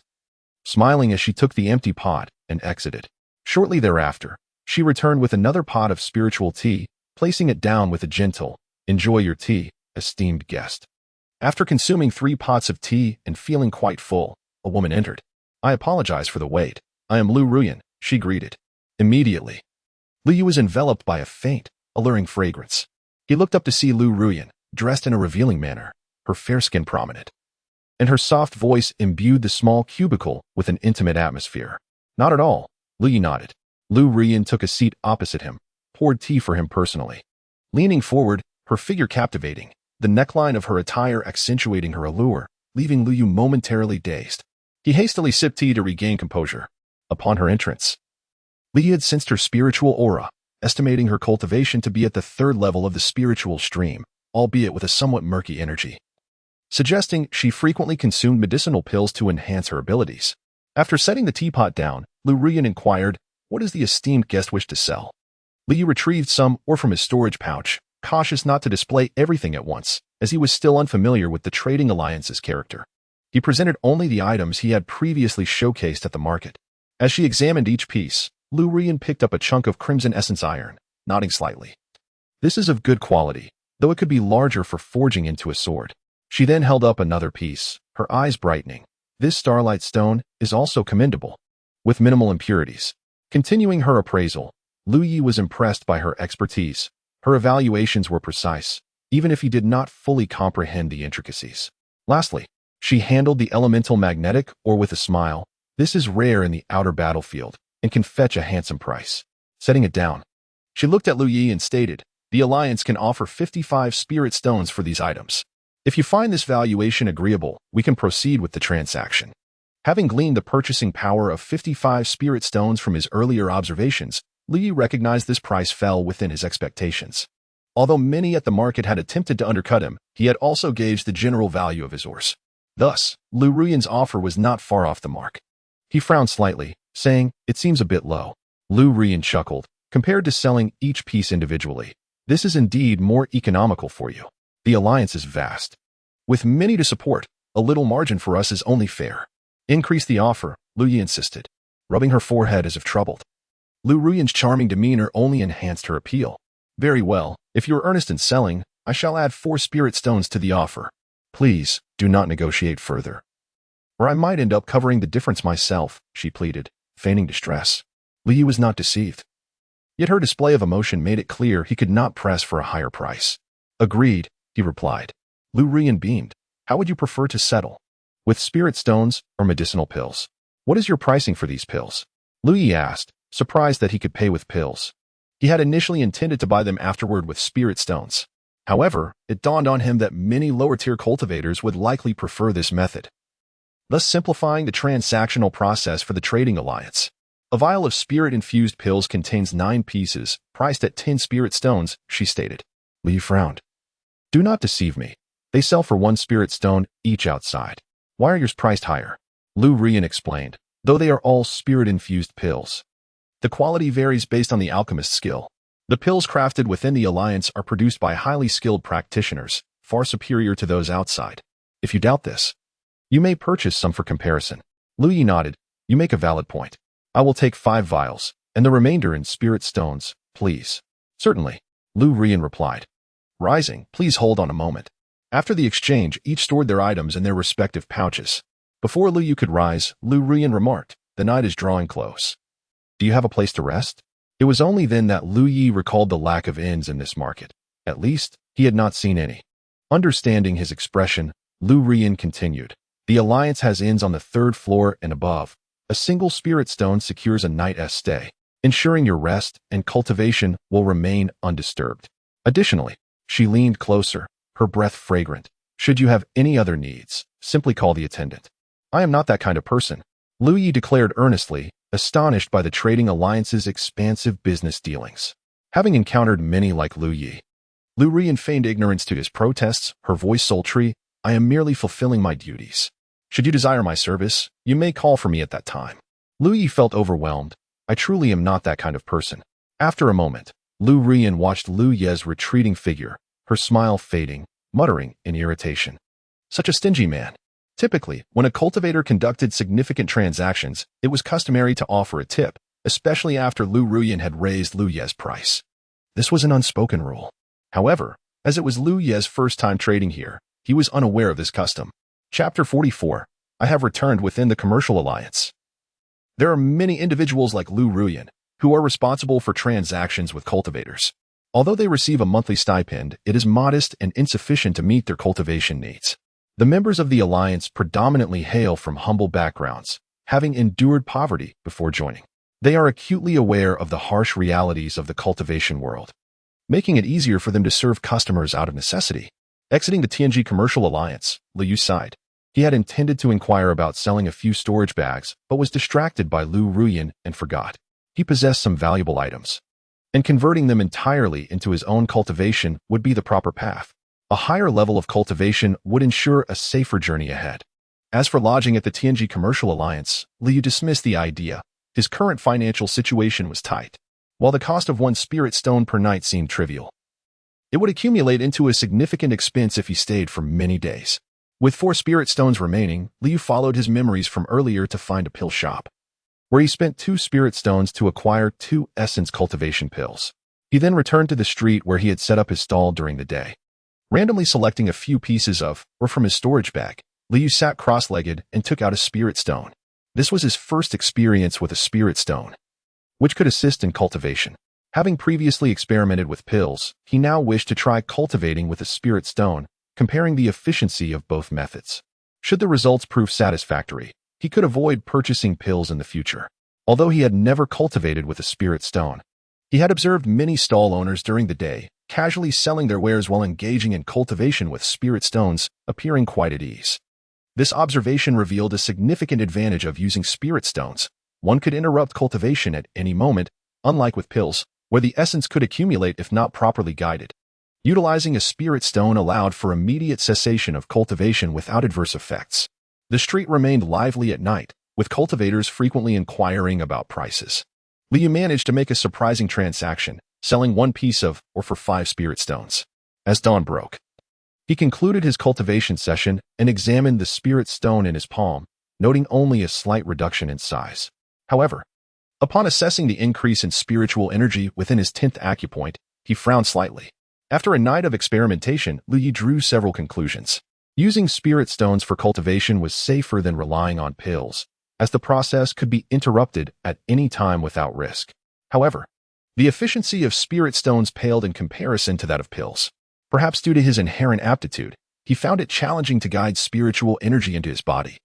smiling as she took the empty pot and exited. Shortly thereafter, she returned with another pot of spiritual tea, placing it down with a gentle, "Enjoy your tea, esteemed guest." After consuming 3 pots of tea and feeling quite full, a woman entered. "I apologize for the wait. I am Lu Ruyan," she greeted. Immediately, Lu Yi was enveloped by a faint, alluring fragrance. He looked up to see Lu Ruyan, dressed in a revealing manner. her fair skin prominent. And her soft voice imbued the small cubicle with an intimate atmosphere. Not at all, Lu Yi nodded. Lu Rian took a seat opposite him, poured tea for him personally. Leaning forward, her figure captivating, the neckline of her attire accentuating her allure, leaving Lu Yu momentarily dazed. He hastily sipped tea to regain composure. Upon her entrance, Lu Yi had sensed her spiritual aura, estimating her cultivation to be at the third level of the spiritual stream, albeit with a somewhat murky energy, suggesting she frequently consumed medicinal pills to enhance her abilities. After setting the teapot down, Lu Rian inquired, "What does the esteemed guest wish to sell?" Lu Yu retrieved some ore from his storage pouch, cautious not to display everything at once, as he was still unfamiliar with the Trading Alliance's character. He presented only the items he had previously showcased at the market. As she examined each piece, Lu Rian picked up a chunk of crimson essence iron, nodding slightly. "This is of good quality, though it could be larger for forging into a sword." She then held up another piece, her eyes brightening. "This starlight stone is also commendable, with minimal impurities." Continuing her appraisal, Lu Yi was impressed by her expertise. Her evaluations were precise, even if he did not fully comprehend the intricacies. Lastly, she handled the elemental magnetic ore with a smile. "This is rare in the outer battlefield and can fetch a handsome price." Setting it down, she looked at Lu Yi and stated, "The Alliance can offer 55 spirit stones for these items. If you find this valuation agreeable, we can proceed with the transaction." Having gleaned the purchasing power of 55 spirit stones from his earlier observations, Lu Yi recognized this price fell within his expectations. Although many at the market had attempted to undercut him, he had also gauged the general value of his ores. Thus, Lu Rian's offer was not far off the mark. He frowned slightly, saying, "It seems a bit low." Lu Rian chuckled. "Compared to selling each piece individually, this is indeed more economical for you. The alliance is vast. With many to support, a little margin for us is only fair." "Increase the offer," Lu Yi insisted, rubbing her forehead as if troubled. Lu Rian's charming demeanor only enhanced her appeal. "Very well, if you are earnest in selling, I shall add 4 spirit stones to the offer. Please, do not negotiate further, or I might end up covering the difference myself," she pleaded, feigning distress. Lu Yi was not deceived. Yet her display of emotion made it clear he could not press for a higher price. "Agreed," he replied. Lu Rian beamed. "How would you prefer to settle? With spirit stones or medicinal pills? What is your pricing for these pills?" Lu Yi asked, surprised that he could pay with pills. He had initially intended to buy them afterward with spirit stones. However, it dawned on him that many lower-tier cultivators would likely prefer this method, thus simplifying the transactional process for the Trading Alliance. "A vial of spirit-infused pills contains 9 pieces, priced at 10 spirit stones," she stated. Lu Yi frowned. "Do not deceive me. They sell for 1 spirit stone each outside. Why are yours priced higher?" Lu Rian explained, "Though they are all spirit-infused pills, the quality varies based on the alchemist's skill. The pills crafted within the Alliance are produced by highly skilled practitioners, far superior to those outside. If you doubt this, you may purchase some for comparison." Lu Yi nodded. "You make a valid point. I will take 5 vials, and the remainder in spirit stones, please." "Certainly," Lu Rian replied. Rising, "Please hold on a moment." After the exchange, each stored their items in their respective pouches. Before Lu Yu could rise, Lu Rian remarked, "The night is drawing close. Do you have a place to rest?" It was only then that Lu Yi recalled the lack of inns in this market. At least, he had not seen any. Understanding his expression, Lu Rian continued, "The Alliance has inns on the 3rd floor and above. A single spirit stone secures a night's stay, ensuring your rest and cultivation will remain undisturbed." Additionally, she leaned closer, her breath fragrant. "Should you have any other needs, simply call the attendant." "I am not that kind of person," Lu Yi declared earnestly, astonished by the Trading Alliance's expansive business dealings. Having encountered many like Lu Yi, Lu Rian feigned ignorance to his protests, her voice sultry. "I am merely fulfilling my duties. Should you desire my service, you may call for me at that time." Lu Yi felt overwhelmed. "I truly am not that kind of person." After a moment, Lu Rian watched Lu Ye's retreating figure, her smile fading, muttering in irritation. Such a stingy man. Typically, when a cultivator conducted significant transactions, it was customary to offer a tip, especially after Lu Rian had raised Lu Ye's price. This was an unspoken rule. However, as it was Lu Ye's first time trading here, he was unaware of this custom. Chapter 44. I have returned within the Commercial Alliance. There are many individuals like Lu Rian who are responsible for transactions with cultivators. Although they receive a monthly stipend, it is modest and insufficient to meet their cultivation needs. The members of the alliance predominantly hail from humble backgrounds, having endured poverty before joining. They are acutely aware of the harsh realities of the cultivation world, making it easier for them to serve customers out of necessity. Exiting the TNG Commercial Alliance, Liu sighed. He had intended to inquire about selling a few storage bags, but was distracted by Lu Ruyan and forgot. He possessed some valuable items, and converting them entirely into his own cultivation would be the proper path. A higher level of cultivation would ensure a safer journey ahead. As for lodging at the TNG Commercial Alliance, Liu dismissed the idea. His current financial situation was tight. While the cost of 1 spirit stone per night seemed trivial, it would accumulate into a significant expense if he stayed for many days. With 4 spirit stones remaining, Liu followed his memories from earlier to find a pill shop, where he spent 2 spirit stones to acquire 2 essence cultivation pills. He then returned to the street where he had set up his stall during the day. Randomly selecting a few pieces of, or from his storage bag, Liu sat cross-legged and took out a spirit stone. This was his first experience with a spirit stone, which could assist in cultivation. Having previously experimented with pills, he now wished to try cultivating with a spirit stone, comparing the efficiency of both methods. Should the results prove satisfactory, he could avoid purchasing pills in the future. Although he had never cultivated with a spirit stone, he had observed many stall owners during the day, casually selling their wares while engaging in cultivation with spirit stones, appearing quite at ease. This observation revealed a significant advantage of using spirit stones. One could interrupt cultivation at any moment, unlike with pills, where the essence could accumulate if not properly guided. Utilizing a spirit stone allowed for immediate cessation of cultivation without adverse effects. The street remained lively at night, with cultivators frequently inquiring about prices. Liu managed to make a surprising transaction, selling 1 piece of, or for 5 spirit stones. As dawn broke, he concluded his cultivation session and examined the spirit stone in his palm, noting only a slight reduction in size. However, upon assessing the increase in spiritual energy within his 10th acupoint, he frowned slightly. After a night of experimentation, Liu drew several conclusions. Using spirit stones for cultivation was safer than relying on pills, as the process could be interrupted at any time without risk. However, the efficiency of spirit stones paled in comparison to that of pills. Perhaps due to his inherent aptitude, he found it challenging to guide spiritual energy into his body.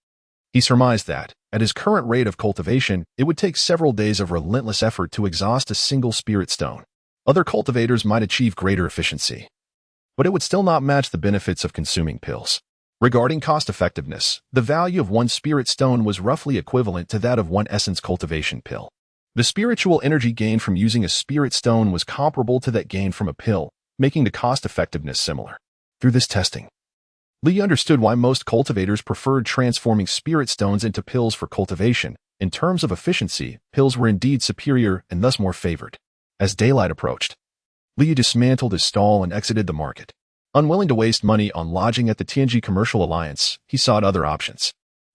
He surmised that, at his current rate of cultivation, it would take several days of relentless effort to exhaust a single spirit stone. Other cultivators might achieve greater efficiency, but it would still not match the benefits of consuming pills. Regarding cost-effectiveness, the value of 1 spirit stone was roughly equivalent to that of 1 essence cultivation pill. The spiritual energy gained from using a spirit stone was comparable to that gained from a pill, making the cost-effectiveness similar. Through this testing, Liu understood why most cultivators preferred transforming spirit stones into pills for cultivation. In terms of efficiency, pills were indeed superior and thus more favored. As daylight approached, Liu dismantled his stall and exited the market. Unwilling to waste money on lodging at the TNG Commercial Alliance, he sought other options.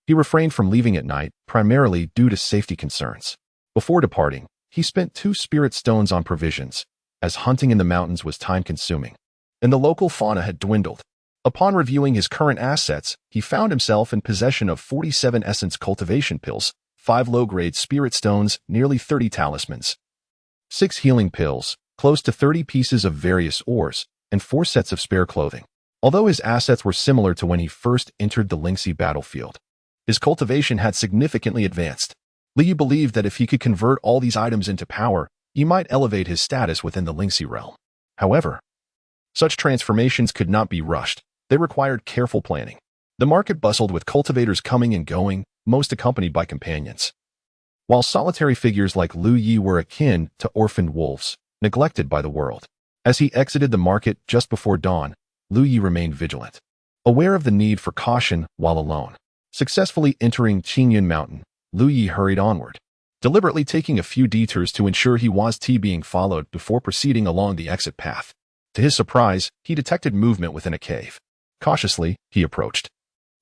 He refrained from leaving at night, primarily due to safety concerns. Before departing, he spent 2 spirit stones on provisions, as hunting in the mountains was time-consuming, and the local fauna had dwindled. Upon reviewing his current assets, he found himself in possession of 47 essence cultivation pills, 5 low-grade spirit stones, nearly 30 talismans, 6 healing pills, close to 30 pieces of various ores, and 4 sets of spare clothing. Although his assets were similar to when he first entered the Lingxi battlefield, his cultivation had significantly advanced. Liu believed that if he could convert all these items into power, he might elevate his status within the Lingxi realm. However, such transformations could not be rushed. They required careful planning. The market bustled with cultivators coming and going, most accompanied by companions, while solitary figures like Liu Yi were akin to orphaned wolves, neglected by the world. As he exited the market just before dawn, Liu Yi remained vigilant, aware of the need for caution while alone. Successfully entering Qingyun Mountain, Liu Yi hurried onward, deliberately taking a few detours to ensure he was being followed before proceeding along the exit path. To his surprise, he detected movement within a cave. Cautiously, he approached,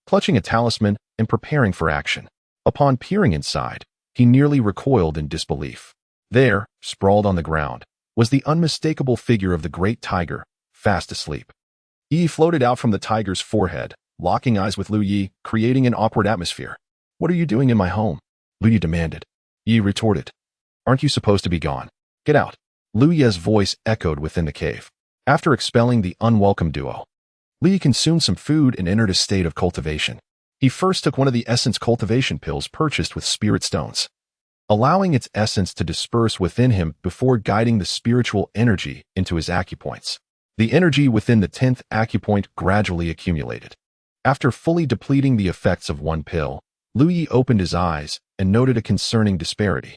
clutching a talisman and preparing for action. Upon peering inside, he nearly recoiled in disbelief. There, sprawled on the ground, was the unmistakable figure of the great tiger, fast asleep. Yi floated out from the tiger's forehead, locking eyes with Liu Yi, creating an awkward atmosphere. "What are you doing in my home?" Liu Yi demanded. Yi retorted, "Aren't you supposed to be gone? Get out." Lu Ye's voice echoed within the cave. After expelling the unwelcome duo, Li consumed some food and entered a state of cultivation. He first took one of the essence cultivation pills purchased with spirit stones, allowing its essence to disperse within him before guiding the spiritual energy into his acupoints. The energy within the 10th acupoint gradually accumulated. After fully depleting the effects of one pill, Lu Yi opened his eyes and noted a concerning disparity.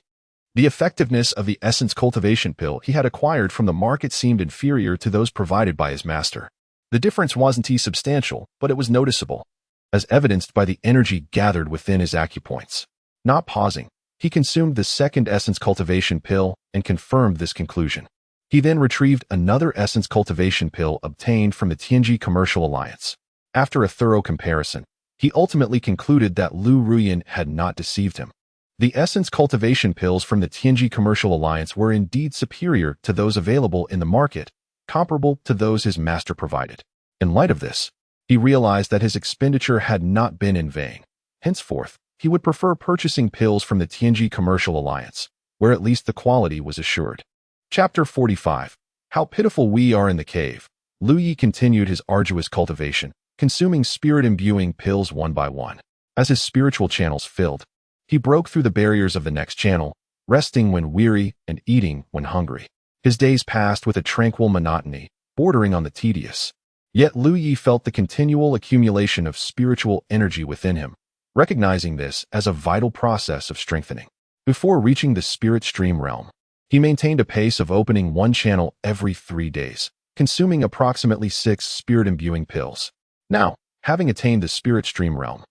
The effectiveness of the essence cultivation pill he had acquired from the market seemed inferior to those provided by his master. The difference wasn't substantial, but it was noticeable, as evidenced by the energy gathered within his acupoints. Not pausing, he consumed the second essence cultivation pill and confirmed this conclusion. He then retrieved another essence cultivation pill obtained from the Tianji Commercial Alliance. After a thorough comparison, he ultimately concluded that Lu Ruyan had not deceived him. The essence cultivation pills from the Tianji Commercial Alliance were indeed superior to those available in the market, comparable to those his master provided. In light of this, he realized that his expenditure had not been in vain. Henceforth, he would prefer purchasing pills from the Tianji Commercial Alliance, where at least the quality was assured. Chapter 45. How pitiful we are in the cave. Lu Yi continued his arduous cultivation, consuming spirit-imbuing pills one by one. As his spiritual channels filled, he broke through the barriers of the next channel, resting when weary and eating when hungry. His days passed with a tranquil monotony, bordering on the tedious. Yet Lu Yi felt the continual accumulation of spiritual energy within him, recognizing this as a vital process of strengthening. Before reaching the spirit stream realm, he maintained a pace of opening one channel every 3 days, consuming approximately 6 spirit-imbuing pills. Now, having attained the spirit stream realm,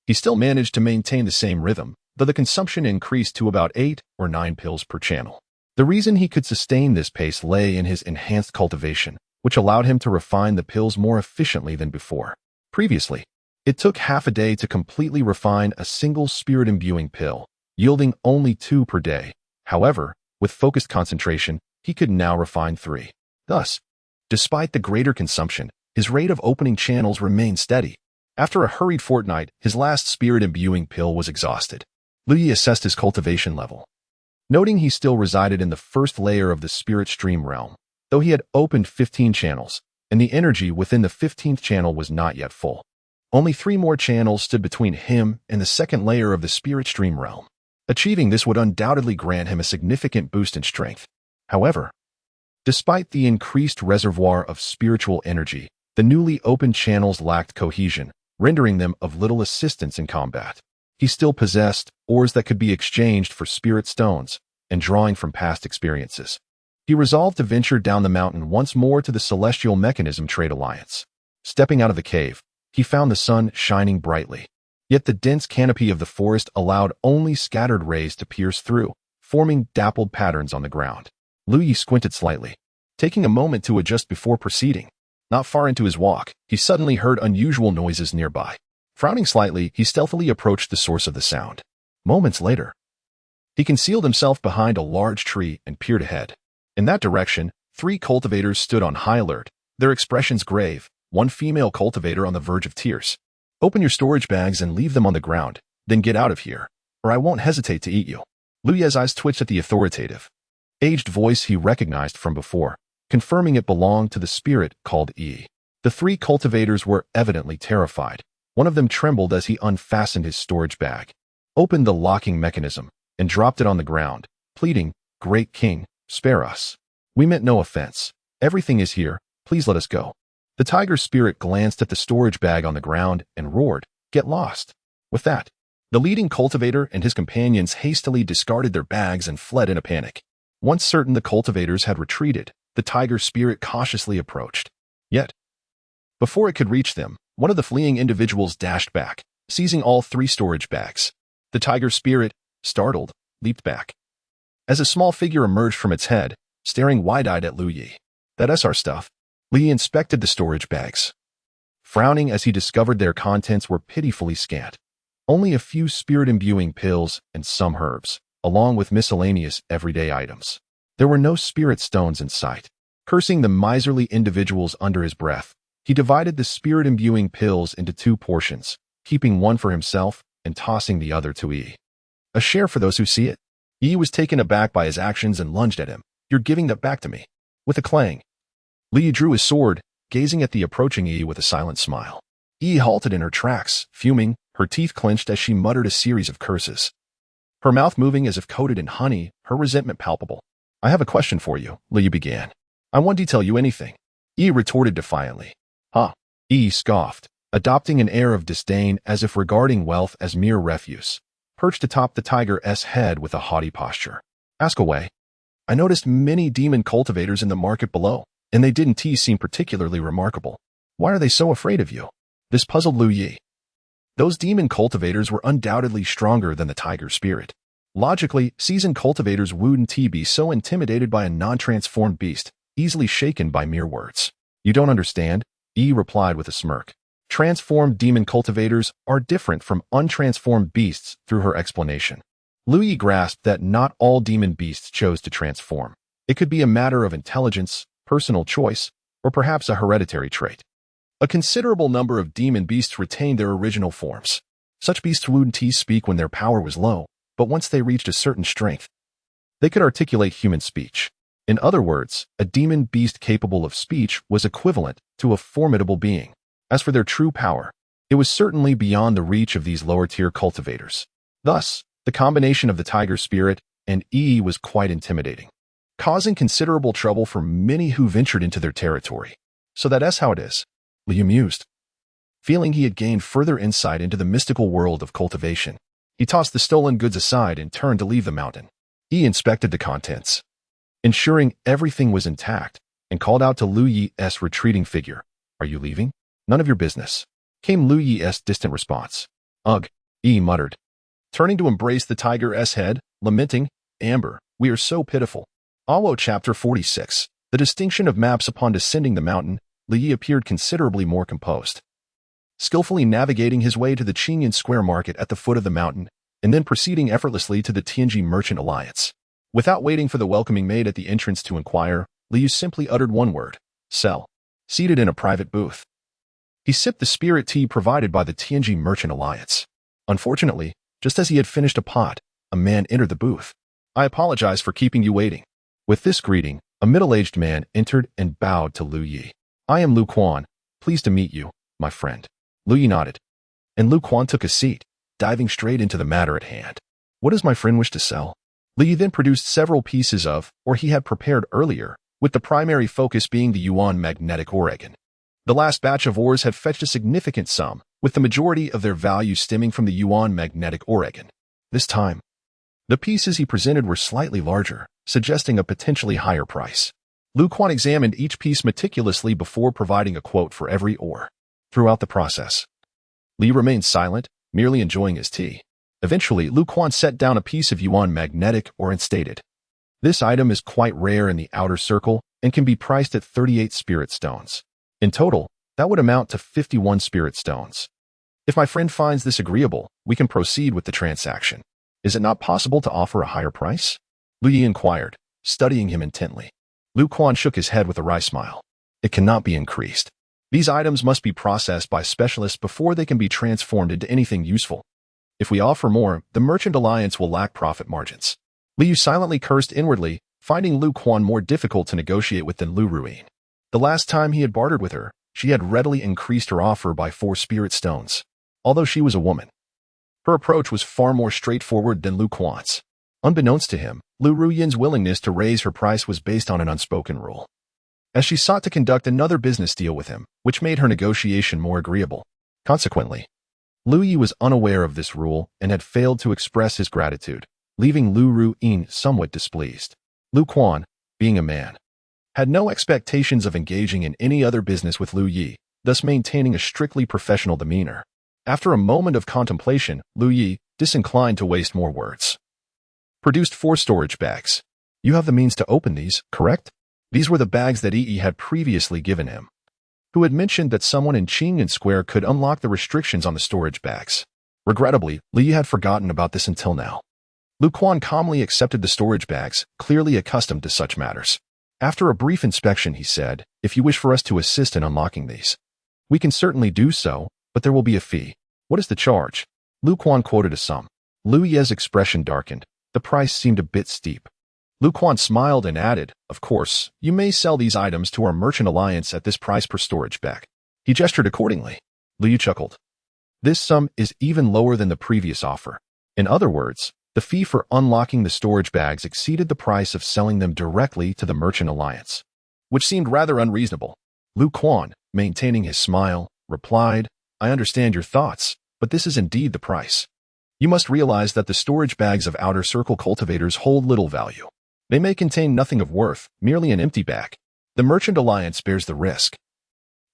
he still managed to maintain the same rhythm, though the consumption increased to about 8 or 9 pills per channel. The reason he could sustain this pace lay in his enhanced cultivation, which allowed him to refine the pills more efficiently than before. Previously, it took half a day to completely refine a single spirit-imbuing pill, yielding only 2 per day. However, with focused concentration, he could now refine 3. Thus, despite the greater consumption, his rate of opening channels remained steady. After a hurried fortnight, his last spirit-imbuing pill was exhausted. Lu Yi assessed his cultivation level, noting he still resided in the first layer of the spirit stream realm, though he had opened 15 channels, and the energy within the 15th channel was not yet full. Only 3 more channels stood between him and the second layer of the spirit stream realm. Achieving this would undoubtedly grant him a significant boost in strength. However, despite the increased reservoir of spiritual energy, the newly opened channels lacked cohesion, rendering them of little assistance in combat. He still possessed ores that could be exchanged for spirit stones, and drawing from past experiences, he resolved to venture down the mountain once more to the Celestial Mechanism Trade Alliance. Stepping out of the cave, he found the sun shining brightly. Yet the dense canopy of the forest allowed only scattered rays to pierce through, forming dappled patterns on the ground. Lu Yi squinted slightly, taking a moment to adjust before proceeding. Not far into his walk, he suddenly heard unusual noises nearby. Frowning slightly, he stealthily approached the source of the sound. Moments later, he concealed himself behind a large tree and peered ahead. In that direction, 3 cultivators stood on high alert, their expressions grave, one female cultivator on the verge of tears. "Open your storage bags and leave them on the ground, then get out of here, or I won't hesitate to eat you." Lu Ye's eyes twitched at the authoritative, aged voice he recognized from before, confirming it belonged to the spirit called Yi. The 3 cultivators were evidently terrified. One of them trembled as he unfastened his storage bag, opened the locking mechanism, and dropped it on the ground, pleading, "Great King, spare us. We meant no offense. Everything is here. Please let us go." The tiger spirit glanced at the storage bag on the ground and roared, "Get lost." With that, the leading cultivator and his companions hastily discarded their bags and fled in a panic. Once certain the cultivators had retreated, the tiger spirit cautiously approached. Yet, before it could reach them, one of the fleeing individuals dashed back, seizing all 3 storage bags. The tiger spirit, startled, leaped back, as a small figure emerged from its head, staring wide-eyed at Lu Yi. "That's our stuff." Lu Yi inspected the storage bags, frowning as he discovered their contents were pitifully scant. Only a few spirit-imbuing pills and some herbs, along with miscellaneous everyday items. There were no spirit stones in sight. Cursing the miserly individuals under his breath, he divided the spirit-imbuing pills into 2 portions, keeping one for himself and tossing the other to Yi. "A share for those who see it." Yi was taken aback by his actions and lunged at him, You're giving that back to me. With a clang, Li drew his sword, gazing at the approaching Yi with a silent smile. Yi halted in her tracks, fuming, her teeth clenched as she muttered a series of curses. Her mouth moving as if coated in honey, her resentment palpable. I have a question for you, Li began. I won't tell you anything. Yi retorted defiantly. Huh? Yi scoffed, adopting an air of disdain as if regarding wealth as mere refuse, perched atop the tiger's head with a haughty posture. Ask away. I noticed many demon cultivators in the market below, and they didn't seem particularly remarkable. Why are they so afraid of you? This puzzled Lu Yi. Those demon cultivators were undoubtedly stronger than the tiger spirit. Logically, seasoned cultivators wouldn't be so intimidated by a non-transformed beast, easily shaken by mere words. You don't understand, Yi replied with a smirk. Transformed demon cultivators are different from untransformed beasts through her explanation. Lu Yi grasped that not all demon beasts chose to transform. It could be a matter of intelligence, personal choice, or perhaps a hereditary trait. A considerable number of demon beasts retained their original forms. Such beasts wouldn't speak when their power was low, but once they reached a certain strength, they could articulate human speech. In other words, a demon beast capable of speech was equivalent to a formidable being. As for their true power, it was certainly beyond the reach of these lower-tier cultivators. Thus, the combination of the tiger spirit and Yi was quite intimidating, causing considerable trouble for many who ventured into their territory. So that's how it is, Li mused. Feeling he had gained further insight into the mystical world of cultivation, he tossed the stolen goods aside and turned to leave the mountain. Yi inspected the contents, ensuring everything was intact, and called out to Lu Yi's retreating figure. Are you leaving? None of your business, came Lu Yi's distant response. Ugh, Yi muttered, turning to embrace the tiger's head, lamenting, Amber, we are so pitiful. Awo Chapter 46. The distinction of maps upon descending the mountain, Li Yi appeared considerably more composed, skillfully navigating his way to the Qingyan Square Market at the foot of the mountain, and then proceeding effortlessly to the Tianji Merchant Alliance. Without waiting for the welcoming maid at the entrance to inquire, Li Yi simply uttered one word, sell. Seated in a private booth, he sipped the spirit tea provided by the Tianji Merchant Alliance. Unfortunately, just as he had finished a pot, a man entered the booth. I apologize for keeping you waiting. With this greeting, a middle-aged man entered and bowed to Lu Yi. I am Lu Quan, pleased to meet you, my friend. Lu Yi nodded, and Lu Quan took a seat, diving straight into the matter at hand. What does my friend wish to sell? Lu Yi then produced several pieces of, or he had prepared earlier, with the primary focus being the Yuan magnetic oregon. The last batch of ores had fetched a significant sum, with the majority of their value stemming from the Yuan magnetic oregon. This time, the pieces he presented were slightly larger, suggesting a potentially higher price. Lu Quan examined each piece meticulously before providing a quote for every ore. Throughout the process, Li remained silent, merely enjoying his tea. Eventually, Lu Quan set down a piece of Yuan magnetic ore and stated, this item is quite rare in the outer circle and can be priced at 38 spirit stones. In total, that would amount to 51 spirit stones. If my friend finds this agreeable, we can proceed with the transaction. Is it not possible to offer a higher price? Lu Yi inquired, studying him intently. Lu Quan shook his head with a wry smile. It cannot be increased. These items must be processed by specialists before they can be transformed into anything useful. If we offer more, the Merchant Alliance will lack profit margins. Li Yu silently cursed inwardly, finding Lu Quan more difficult to negotiate with than Lu Ruyin. The last time he had bartered with her, she had readily increased her offer by 4 spirit stones. Although she was a woman, her approach was far more straightforward than Lu Quan's. Unbeknownst to him, Lu Ruyin's willingness to raise her price was based on an unspoken rule, as she sought to conduct another business deal with him, which made her negotiation more agreeable. Consequently, Lu Yi was unaware of this rule and had failed to express his gratitude, leaving Lu Ruyin somewhat displeased. Lu Quan, being a man, had no expectations of engaging in any other business with Lu Yi, thus maintaining a strictly professional demeanor. After a moment of contemplation, Lu Yi, disinclined to waste more words, produced 4 storage bags. You have the means to open these, correct? These were the bags that Yi had previously given him, who had mentioned that someone in Qingyan Square could unlock the restrictions on the storage bags. Regrettably, Li had forgotten about this until now. Lu Quan calmly accepted the storage bags, clearly accustomed to such matters. After a brief inspection, he said, if you wish for us to assist in unlocking these, we can certainly do so, but there will be a fee. What is the charge? Lu Quan quoted a sum. Lu Ye's expression darkened. The price seemed a bit steep. Lu Quan smiled and added, "Of course, you may sell these items to our merchant alliance at this price per storage bag." He gestured accordingly. Lu Yu chuckled. This sum is even lower than the previous offer. In other words, the fee for unlocking the storage bags exceeded the price of selling them directly to the merchant alliance, which seemed rather unreasonable. Lu Quan, maintaining his smile, replied, "I understand your thoughts, but this is indeed the price. You must realize that the storage bags of outer circle cultivators hold little value. They may contain nothing of worth, merely an empty bag. The merchant alliance bears the risk.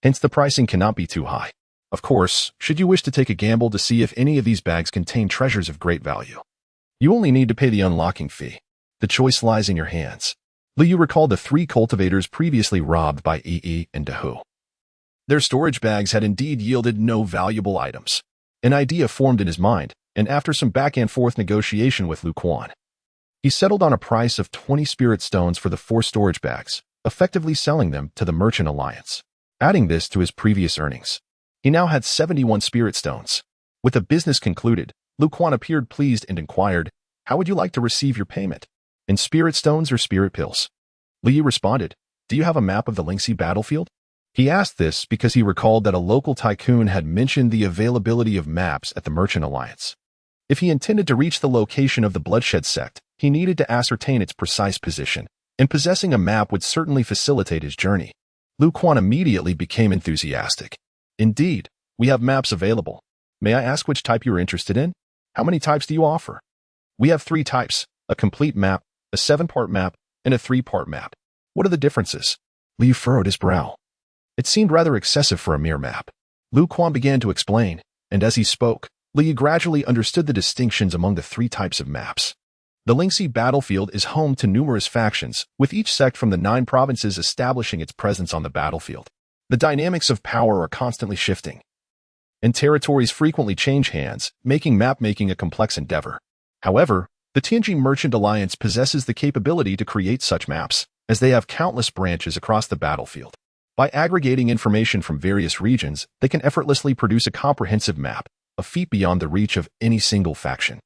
Hence the pricing cannot be too high. Of course, should you wish to take a gamble to see if any of these bags contain treasures of great value, you only need to pay the unlocking fee. The choice lies in your hands." Lu Yu recalled the 3 cultivators previously robbed by Yi and Dahu. Their storage bags had indeed yielded no valuable items. An idea formed in his mind, and after some back-and-forth negotiation with Lu Quan, he settled on a price of 20 spirit stones for the 4 storage bags, effectively selling them to the merchant alliance. Adding this to his previous earnings, he now had 71 spirit stones. With the business concluded, Lu Quan appeared pleased and inquired, "How would you like to receive your payment? In spirit stones or spirit pills?" Lu Yu responded, "Do you have a map of the Lingxi battlefield?" He asked this because he recalled that a local tycoon had mentioned the availability of maps at the merchant alliance. If he intended to reach the location of the bloodshed sect, he needed to ascertain its precise position, and possessing a map would certainly facilitate his journey. Lu Quan immediately became enthusiastic. "Indeed, we have maps available. May I ask which type you are interested in? How many types do you offer?" "We have 3 types, a complete map, a 7-part map, and a 3-part map." "What are the differences?" Lu Yu furrowed his brow. It seemed rather excessive for a mere map. Lu Quan began to explain, and as he spoke, Lu Yu gradually understood the distinctions among the 3 types of maps. The Lingxi battlefield is home to numerous factions, with each sect from the 9 provinces establishing its presence on the battlefield. The dynamics of power are constantly shifting, and territories frequently change hands, making map-making a complex endeavor. However, the Tianjin Merchant Alliance possesses the capability to create such maps, as they have countless branches across the battlefield. By aggregating information from various regions, they can effortlessly produce a comprehensive map, a feat beyond the reach of any single faction.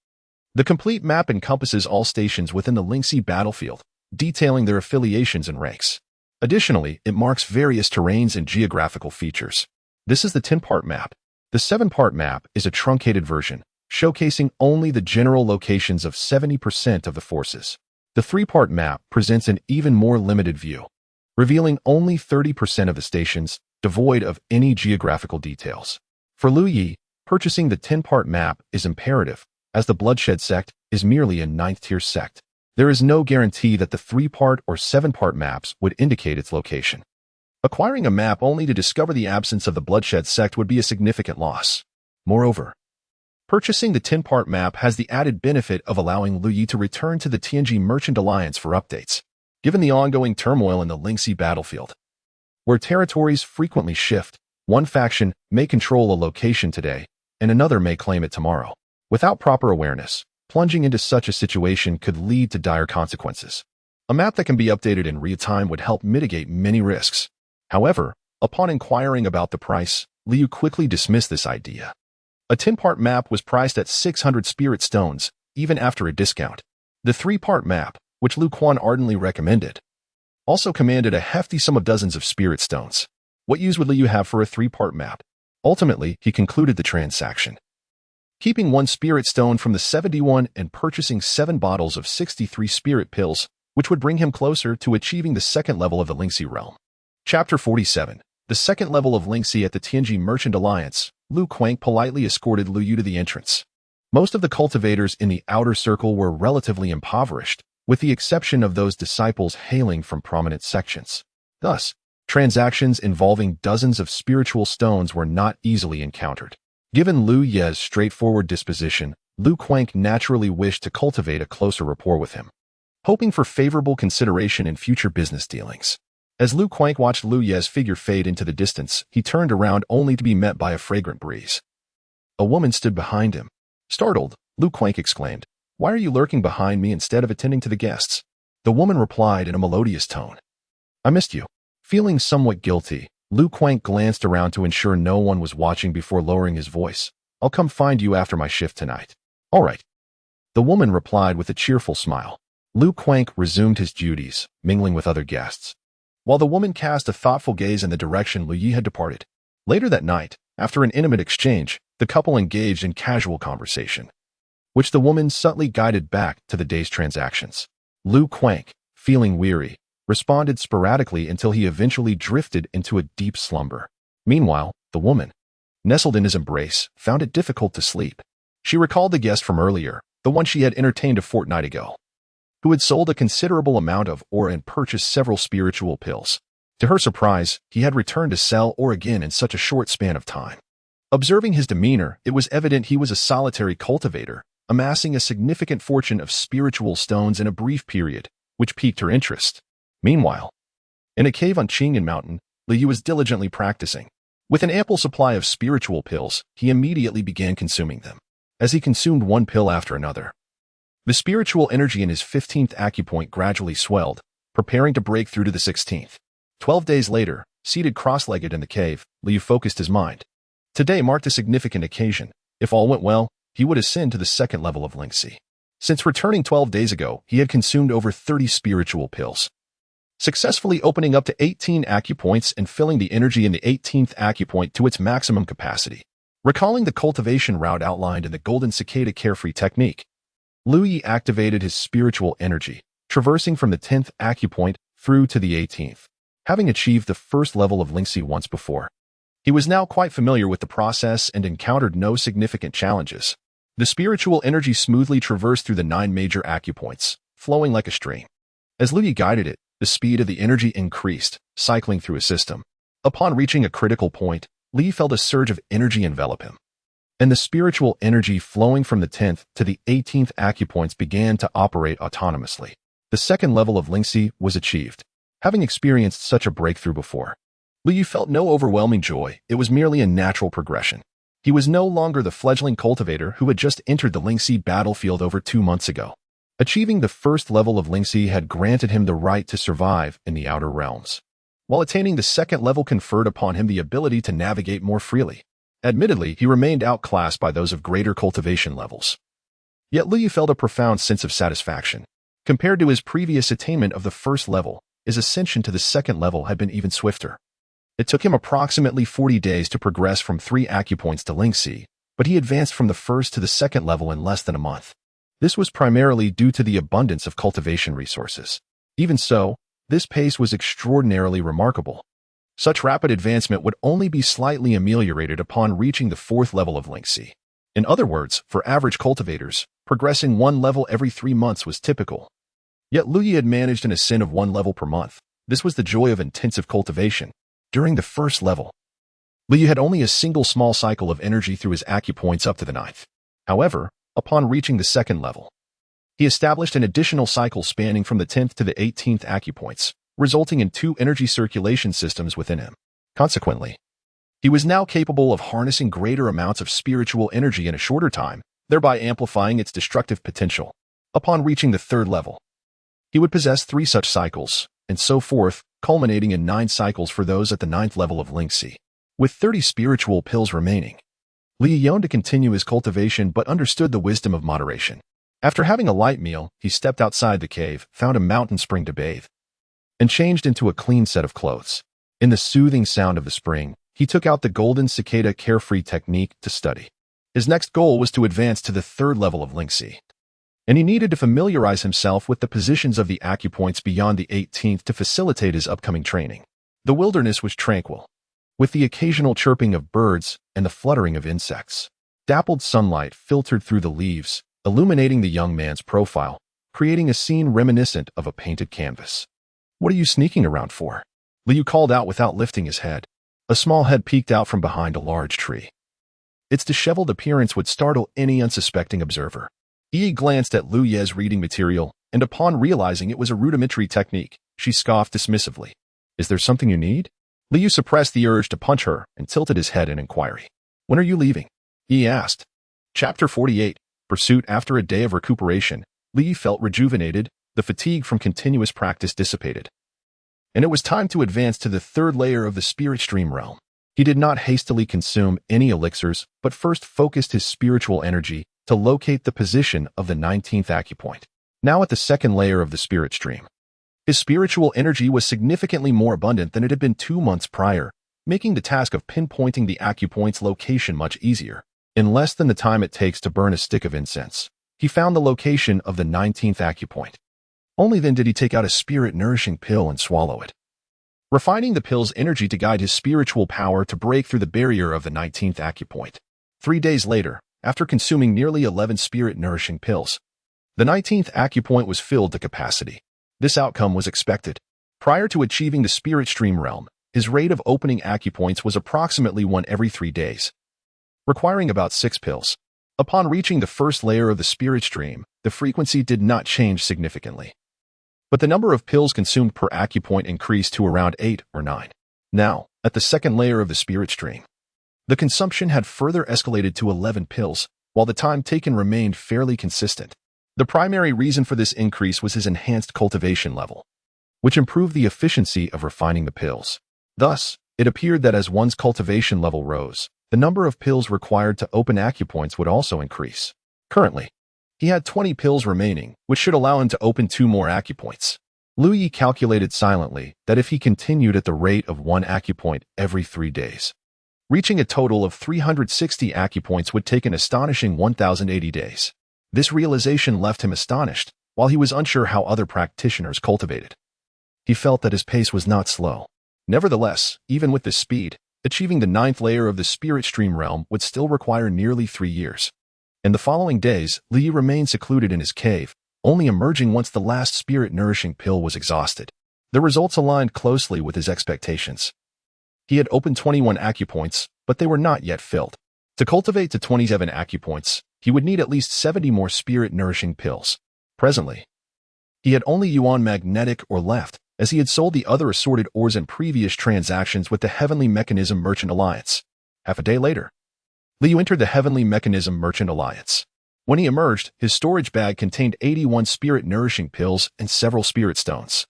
The complete map encompasses all stations within the Lingxi battlefield, detailing their affiliations and ranks. Additionally, it marks various terrains and geographical features. This is the 10-part map. The 7-part map is a truncated version, showcasing only the general locations of 70% of the forces. The 3-part map presents an even more limited view, revealing only 30% of the stations, devoid of any geographical details. For Lu Yi, purchasing the 10-part map is imperative, as the bloodshed sect is merely a 9th-tier sect. There is no guarantee that the 3-part or 7-part maps would indicate its location. Acquiring a map only to discover the absence of the bloodshed sect would be a significant loss. Moreover, purchasing the 10-part map has the added benefit of allowing Lu Yi to return to the Tianjin Merchant Alliance for updates. Given the ongoing turmoil in the Lingxi battlefield, where territories frequently shift, one faction may control a location today, and another may claim it tomorrow. Without proper awareness, plunging into such a situation could lead to dire consequences. A map that can be updated in real time would help mitigate many risks. However, upon inquiring about the price, Lu Yu quickly dismissed this idea. A 10-part map was priced at 600 spirit stones, even after a discount. The 3-part map, which Lu Quan ardently recommended, also commanded a hefty sum of dozens of spirit stones. What use would Lu Yu have for a 3-part map? Ultimately, he concluded the transaction, keeping 1 spirit stone from the 71 and purchasing 7 bottles of 63 spirit pills, which would bring him closer to achieving the 2nd level of the Lingxi realm. Chapter 47. The 2nd level of Lingxi at the Tianjin Merchant Alliance. Lu Quan politely escorted Lu Yu to the entrance. Most of the cultivators in the outer circle were relatively impoverished, with the exception of those disciples hailing from prominent sections. Thus, transactions involving dozens of spiritual stones were not easily encountered. Given Lu Ye's straightforward disposition, Lu Quan naturally wished to cultivate a closer rapport with him, hoping for favorable consideration in future business dealings. As Lu Quan watched Lu Ye's figure fade into the distance, he turned around only to be met by a fragrant breeze. A woman stood behind him. Startled, Lu Quan exclaimed, "Why are you lurking behind me instead of attending to the guests?" The woman replied in a melodious tone, "I missed you." Feeling somewhat guilty, Lu Quan glanced around to ensure no one was watching before lowering his voice. "I'll come find you after my shift tonight." "All right," the woman replied with a cheerful smile. Lu Quank resumed his duties, mingling with other guests, while the woman cast a thoughtful gaze in the direction Lu Yi had departed. Later that night, after an intimate exchange, the couple engaged in casual conversation, which the woman subtly guided back to the day's transactions. Lu Quank, feeling weary, responded sporadically until he eventually drifted into a deep slumber. Meanwhile, the woman, nestled in his embrace, found it difficult to sleep. She recalled the guest from earlier, the one she had entertained a fortnight ago, who had sold a considerable amount of ore and purchased several spiritual pills. To her surprise, he had returned to sell ore again in such a short span of time. Observing his demeanor, it was evident he was a solitary cultivator, amassing a significant fortune of spiritual stones in a brief period, which piqued her interest. Meanwhile, in a cave on Qingyan Mountain, Liu was diligently practicing. With an ample supply of spiritual pills, he immediately began consuming them. As he consumed one pill after another, the spiritual energy in his 15th acupoint gradually swelled, preparing to break through to the 16th. 12 days later, seated cross-legged in the cave, Liu focused his mind. Today marked a significant occasion. If all went well, he would ascend to the second level of Lingxi. Since returning 12 days ago, he had consumed over 30 spiritual pills, successfully opening up to 18 acupoints and filling the energy in the 18th acupoint to its maximum capacity. Recalling the cultivation route outlined in the Golden Cicada Carefree technique, Lu Yi activated his spiritual energy, traversing from the 10th acupoint through to the 18th. Having achieved the first level of Lingxi once before, he was now quite familiar with the process and encountered no significant challenges. The spiritual energy smoothly traversed through the 9 major acupoints, flowing like a stream. As Lu Yi guided it, the speed of the energy increased, cycling through his system. Upon reaching a critical point, Li felt a surge of energy envelop him, and the spiritual energy flowing from the 10th to the 18th acupoints began to operate autonomously. The second level of Lingxi was achieved. Having experienced such a breakthrough before, Li felt no overwhelming joy. It was merely a natural progression. He was no longer the fledgling cultivator who had just entered the Lingxi battlefield over 2 months ago. Achieving the first level of Lingxi had granted him the right to survive in the outer realms, while attaining the second level conferred upon him the ability to navigate more freely. Admittedly, he remained outclassed by those of greater cultivation levels. Yet Liu felt a profound sense of satisfaction. Compared to his previous attainment of the first level, his ascension to the second level had been even swifter. It took him approximately 40 days to progress from 3 acupoints to Lingxi, but he advanced from the first to the second level in less than a month. This was primarily due to the abundance of cultivation resources. Even so, this pace was extraordinarily remarkable. Such rapid advancement would only be slightly ameliorated upon reaching the 4th level of Lingxi. In other words, for average cultivators, progressing 1 level every 3 months was typical. Yet Lu Yi had managed an ascent of 1 level per month. This was the joy of intensive cultivation. During the first level, Lu Yi had only a single small cycle of energy through his acupoints up to the 9th. However, upon reaching the second level, he established an additional cycle spanning from the 10th to the 18th acupoints, resulting in 2 energy circulation systems within him. Consequently, he was now capable of harnessing greater amounts of spiritual energy in a shorter time, thereby amplifying its destructive potential. Upon reaching the 3rd level, he would possess 3 such cycles, and so forth, culminating in 9 cycles for those at the 9th level of Lingxi. With 30 spiritual pills remaining, Li yearned to continue his cultivation but understood the wisdom of moderation. After having a light meal, he stepped outside the cave, found a mountain spring to bathe, and changed into a clean set of clothes. In the soothing sound of the spring, he took out the Golden Cicada Carefree technique to study. His next goal was to advance to the 3rd level of Lingxi, and he needed to familiarize himself with the positions of the acupoints beyond the 18th to facilitate his upcoming training. The wilderness was tranquil, with the occasional chirping of birds and the fluttering of insects. Dappled sunlight filtered through the leaves, illuminating the young man's profile, creating a scene reminiscent of a painted canvas. "What are you sneaking around for?" Liu called out without lifting his head. A small head peeked out from behind a large tree. Its disheveled appearance would startle any unsuspecting observer. Yi glanced at Lu Ye's reading material, and upon realizing it was a rudimentary technique, she scoffed dismissively. "Is there something you need?" Liu suppressed the urge to punch her and tilted his head in inquiry. "When are you leaving?" Yi asked. Chapter 48. Pursuit. After a day of recuperation, Li felt rejuvenated, the fatigue from continuous practice dissipated, and it was time to advance to the 3rd layer of the spirit stream realm. He did not hastily consume any elixirs, but first focused his spiritual energy to locate the position of the 19th acupoint. Now at the second layer of the spirit stream. His spiritual energy was significantly more abundant than it had been 2 months prior, making the task of pinpointing the acupoint's location much easier. In less than the time it takes to burn a stick of incense, he found the location of the 19th acupoint. Only then did he take out a spirit-nourishing pill and swallow it, refining the pill's energy to guide his spiritual power to break through the barrier of the 19th acupoint. 3 days later, after consuming nearly 11 spirit-nourishing pills, the 19th acupoint was filled to capacity. This outcome was expected. Prior to achieving the spirit stream realm, his rate of opening acupoints was approximately 1 every 3 days, requiring about 6 pills. Upon reaching the first layer of the spirit stream, the frequency did not change significantly, but the number of pills consumed per acupoint increased to around 8 or 9. Now, at the second layer of the spirit stream, the consumption had further escalated to 11 pills, while the time taken remained fairly consistent. The primary reason for this increase was his enhanced cultivation level, which improved the efficiency of refining the pills. Thus, it appeared that as one's cultivation level rose, the number of pills required to open acupoints would also increase. Currently, he had 20 pills remaining, which should allow him to open 2 more acupoints. Lu Yi calculated silently that if he continued at the rate of 1 acupoint every 3 days, reaching a total of 360 acupoints would take an astonishing 1,080 days. This realization left him astonished, while he was unsure how other practitioners cultivated. He felt that his pace was not slow. Nevertheless, even with this speed, achieving the 9th layer of the spirit stream realm would still require nearly 3 years. In the following days, Li remained secluded in his cave, only emerging once the last spirit-nourishing pill was exhausted. The results aligned closely with his expectations. He had opened 21 acupoints, but they were not yet filled. To cultivate to 27 acupoints, he would need at least 70 more spirit-nourishing pills. Presently, he had only yuan magnetic or left, as he had sold the other assorted ores in previous transactions with the Heavenly Mechanism Merchant Alliance. Half a day later, Liu entered the Heavenly Mechanism Merchant Alliance. When he emerged, his storage bag contained 81 spirit-nourishing pills and several spirit stones.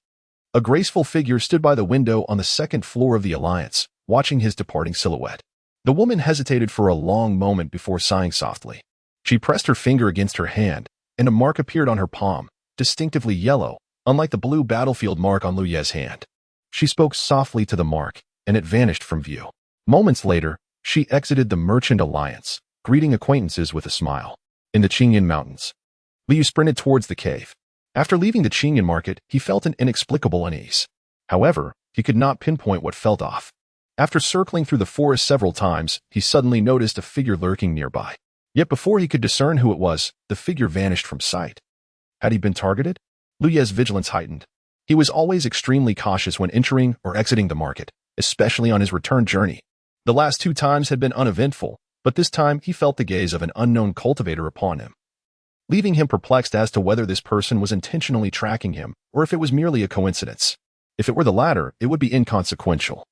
A graceful figure stood by the window on the 2nd floor of the Alliance, watching his departing silhouette. The woman hesitated for a long moment before sighing softly. She pressed her finger against her hand, and a mark appeared on her palm, distinctively yellow, unlike the blue battlefield mark on Lu Ye's hand. She spoke softly to the mark, and it vanished from view. Moments later, she exited the Merchant Alliance, greeting acquaintances with a smile. In the Qingyan Mountains, Liu sprinted towards the cave. After leaving the Qingyan market, he felt an inexplicable unease. However, he could not pinpoint what felt off. After circling through the forest several times, he suddenly noticed a figure lurking nearby. Yet before he could discern who it was, the figure vanished from sight. Had he been targeted? Lu Ye's vigilance heightened. He was always extremely cautious when entering or exiting the market, especially on his return journey. The last 2 times had been uneventful, but this time he felt the gaze of an unknown cultivator upon him, leaving him perplexed as to whether this person was intentionally tracking him or if it was merely a coincidence. If it were the latter, it would be inconsequential.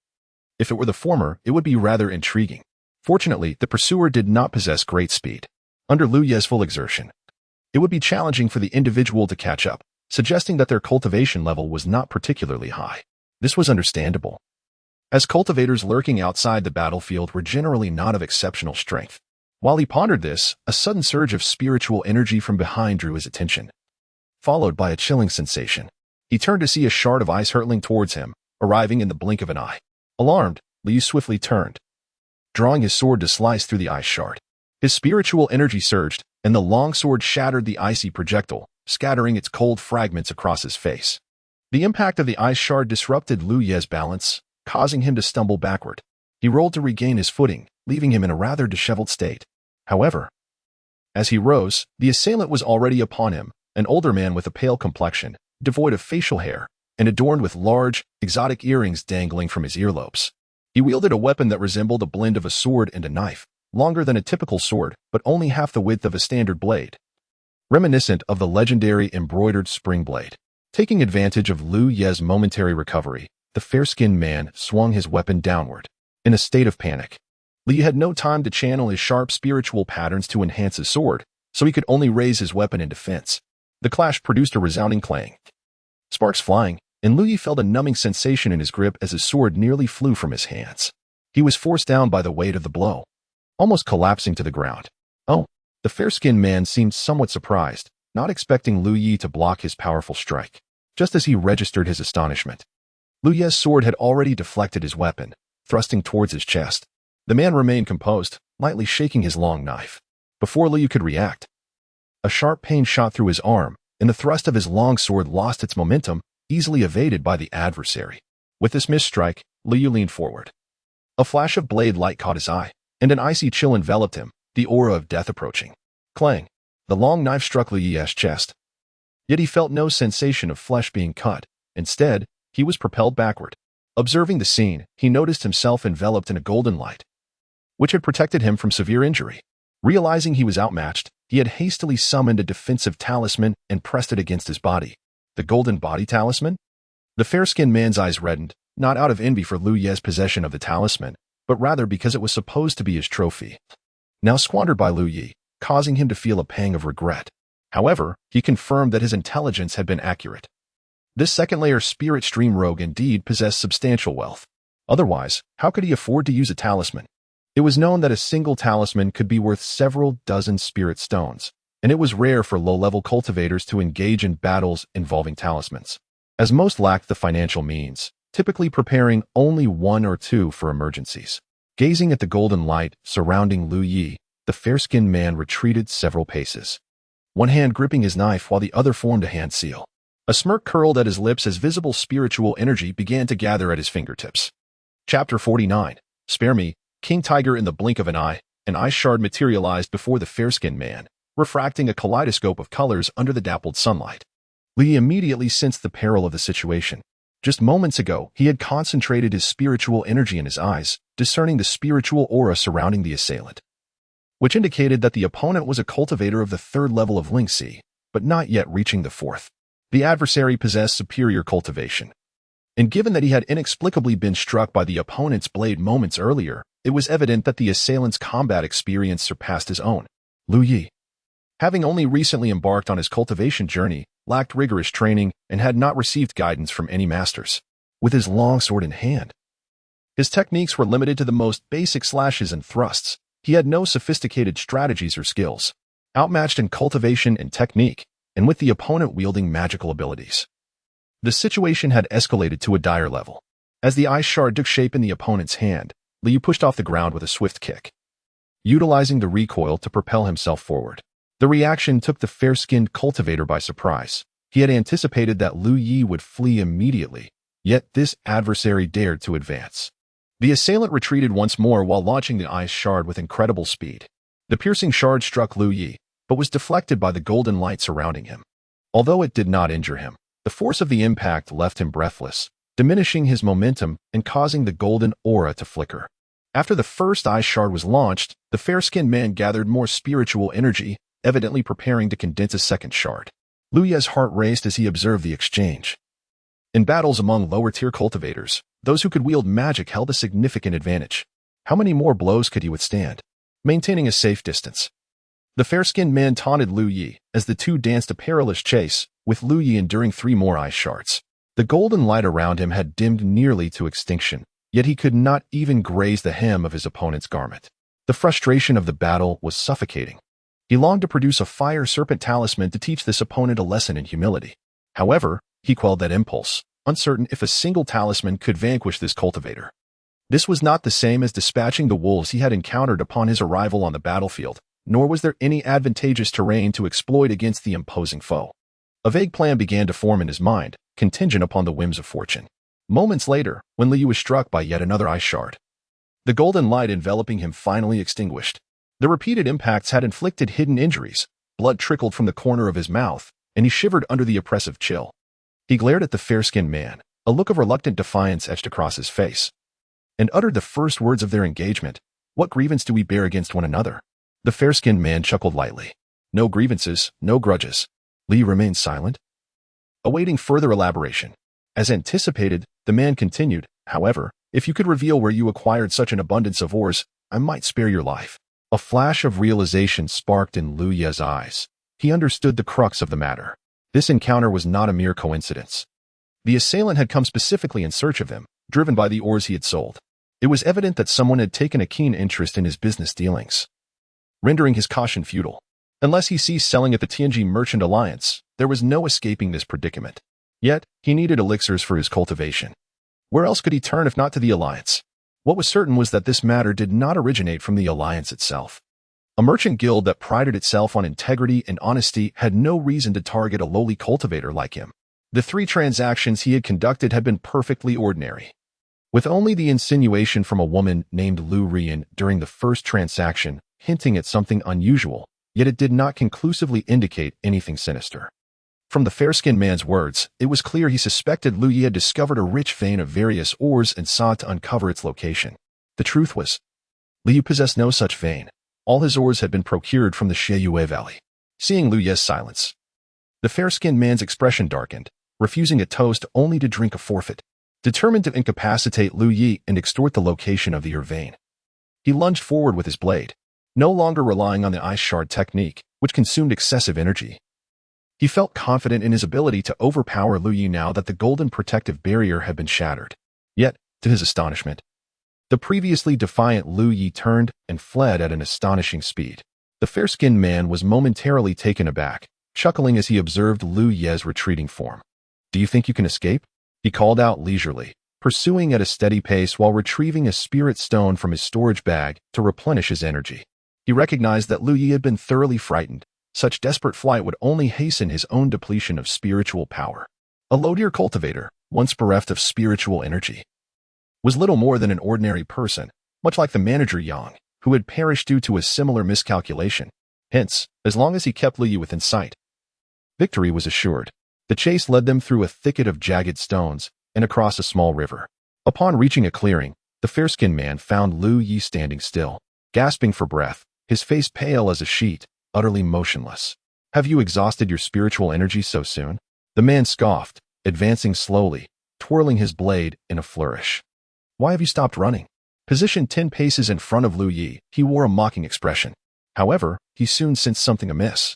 If it were the former, it would be rather intriguing. Fortunately, the pursuer did not possess great speed. Under Lu Ye's full exertion, it would be challenging for the individual to catch up, suggesting that their cultivation level was not particularly high. This was understandable, as cultivators lurking outside the battlefield were generally not of exceptional strength. While he pondered this, a sudden surge of spiritual energy from behind drew his attention, followed by a chilling sensation. He turned to see a shard of ice hurtling towards him, arriving in the blink of an eye. Alarmed, Liu swiftly turned, drawing his sword to slice through the ice shard. His spiritual energy surged, and the long sword shattered the icy projectile, scattering its cold fragments across his face. The impact of the ice shard disrupted Lu Ye's balance, causing him to stumble backward. He rolled to regain his footing, leaving him in a rather disheveled state. However, as he rose, the assailant was already upon him, an older man with a pale complexion, devoid of facial hair, and adorned with large, exotic earrings dangling from his earlobes. He wielded a weapon that resembled a blend of a sword and a knife, longer than a typical sword, but only half the width of a standard blade, reminiscent of the legendary embroidered spring blade. Taking advantage of Lu Ye's momentary recovery, the fair-skinned man swung his weapon downward. In a state of panic, Li had no time to channel his sharp spiritual patterns to enhance his sword, so he could only raise his weapon in defense. The clash produced a resounding clang, sparks flying, and Lu Yi felt a numbing sensation in his grip as his sword nearly flew from his hands. He was forced down by the weight of the blow, almost collapsing to the ground. Oh, the fair-skinned man seemed somewhat surprised, not expecting Lu Yi to block his powerful strike. Just as he registered his astonishment, Lu Yi's sword had already deflected his weapon, thrusting towards his chest. The man remained composed, lightly shaking his long knife. Before Lu Yi could react, a sharp pain shot through his arm, and the thrust of his long sword lost its momentum, easily evaded by the adversary. With this missed strike, Lu Yi leaned forward. A flash of blade light caught his eye, and an icy chill enveloped him, the aura of death approaching. Clang! The long knife struck Lu Yi's chest. Yet he felt no sensation of flesh being cut. Instead, he was propelled backward. Observing the scene, he noticed himself enveloped in a golden light, which had protected him from severe injury. Realizing he was outmatched, he had hastily summoned a defensive talisman and pressed it against his body. The golden body talisman? The fair-skinned man's eyes reddened, not out of envy for Lu Yi's possession of the talisman, but rather because it was supposed to be his trophy, now squandered by Lu Yi, causing him to feel a pang of regret. However, he confirmed that his intelligence had been accurate. This second-layer spirit stream rogue indeed possessed substantial wealth. Otherwise, how could he afford to use a talisman? It was known that a single talisman could be worth several dozen spirit stones, and it was rare for low-level cultivators to engage in battles involving talismans, as most lacked the financial means, typically preparing only one or two for emergencies. Gazing at the golden light surrounding Lu Yi, the fair-skinned man retreated several paces, one hand gripping his knife while the other formed a hand seal. A smirk curled at his lips as visible spiritual energy began to gather at his fingertips. Chapter 49. Spare me, King Tiger. In the blink of an eye, an ice shard materialized before the fair-skinned man, refracting a kaleidoscope of colors under the dappled sunlight. Li immediately sensed the peril of the situation. Just moments ago, he had concentrated his spiritual energy in his eyes, discerning the spiritual aura surrounding the assailant, which indicated that the opponent was a cultivator of the third level of Lingxi, but not yet reaching the fourth. The adversary possessed superior cultivation. And given that he had inexplicably been struck by the opponent's blade moments earlier, it was evident that the assailant's combat experience surpassed his own. Lu Yi, having only recently embarked on his cultivation journey, lacked rigorous training and had not received guidance from any masters. With his long sword in hand, his techniques were limited to the most basic slashes and thrusts. He had no sophisticated strategies or skills. Outmatched in cultivation and technique, and with the opponent wielding magical abilities, the situation had escalated to a dire level. As the ice shard took shape in the opponent's hand, Liu pushed off the ground with a swift kick, utilizing the recoil to propel himself forward. The reaction took the fair-skinned cultivator by surprise. He had anticipated that Lu Yi would flee immediately, yet this adversary dared to advance. The assailant retreated once more while launching the ice shard with incredible speed. The piercing shard struck Lu Yi, but was deflected by the golden light surrounding him. Although it did not injure him, the force of the impact left him breathless, diminishing his momentum and causing the golden aura to flicker. After the first ice shard was launched, the fair-skinned man gathered more spiritual energy, evidently preparing to condense a second shard. Lu Yi's heart raced as he observed the exchange. In battles among lower-tier cultivators, those who could wield magic held a significant advantage. How many more blows could he withstand? Maintaining a safe distance, the fair-skinned man taunted Lu Yi as the two danced a perilous chase, with Lu Yi enduring 3 more ice shards. The golden light around him had dimmed nearly to extinction, yet he could not even graze the hem of his opponent's garment. The frustration of the battle was suffocating. He longed to produce a fire serpent talisman to teach this opponent a lesson in humility. However, he quelled that impulse, uncertain if a single talisman could vanquish this cultivator. This was not the same as dispatching the wolves he had encountered upon his arrival on the battlefield, nor was there any advantageous terrain to exploit against the imposing foe. A vague plan began to form in his mind, contingent upon the whims of fortune. Moments later, when Liu was struck by yet another ice shard, the golden light enveloping him finally extinguished. The repeated impacts had inflicted hidden injuries. Blood trickled from the corner of his mouth, and he shivered under the oppressive chill. He glared at the fair-skinned man, a look of reluctant defiance etched across his face, and uttered the first words of their engagement. "What grievance do we bear against one another?" The fair-skinned man chuckled lightly. "No grievances, no grudges." Li remained silent, awaiting further elaboration. As anticipated, the man continued, "However, if you could reveal where you acquired such an abundance of ores, I might spare your life." A flash of realization sparked in Lu Yi's eyes. He understood the crux of the matter. This encounter was not a mere coincidence. The assailant had come specifically in search of him, driven by the ores he had sold. It was evident that someone had taken a keen interest in his business dealings, rendering his caution futile. Unless he ceased selling at the Tianji Merchant Alliance, there was no escaping this predicament. Yet, he needed elixirs for his cultivation. Where else could he turn if not to the Alliance? What was certain was that this matter did not originate from the Alliance itself. A merchant guild that prided itself on integrity and honesty had no reason to target a lowly cultivator like him. The 3 transactions he had conducted had been perfectly ordinary. With only the insinuation from a woman named Lu Rian during the first transaction hinting at something unusual, yet it did not conclusively indicate anything sinister. From the fair-skinned man's words, it was clear he suspected Lu Yi had discovered a rich vein of various ores and sought to uncover its location. The truth was, Lu Yi possessed no such vein. All his ores had been procured from the Sheyue Valley. Seeing Lu Yi's silence, the fair-skinned man's expression darkened, refusing a toast only to drink a forfeit. Determined to incapacitate Lu Yi and extort the location of the ore vein, he lunged forward with his blade, no longer relying on the ice shard technique, which consumed excessive energy. He felt confident in his ability to overpower Lu Yi now that the golden protective barrier had been shattered. Yet, to his astonishment, the previously defiant Lu Yi turned and fled at an astonishing speed. The fair-skinned man was momentarily taken aback, chuckling as he observed Lu Yi's retreating form. "Do you think you can escape?" he called out leisurely, pursuing at a steady pace while retrieving a spirit stone from his storage bag to replenish his energy. He recognized that Lu Yi had been thoroughly frightened. Such desperate flight would only hasten his own depletion of spiritual power. A low-tier cultivator, once bereft of spiritual energy, was little more than an ordinary person, much like the manager Yang, who had perished due to a similar miscalculation. Hence, as long as he kept Lu Yi within sight, victory was assured. The chase led them through a thicket of jagged stones and across a small river. Upon reaching a clearing, the fair-skinned man found Lu Yi standing still, gasping for breath, his face pale as a sheet, utterly motionless. "Have you exhausted your spiritual energy so soon?" The man scoffed, advancing slowly, twirling his blade in a flourish. "Why have you stopped running?" Positioned 10 paces in front of Lu Yi, he wore a mocking expression. However, he soon sensed something amiss.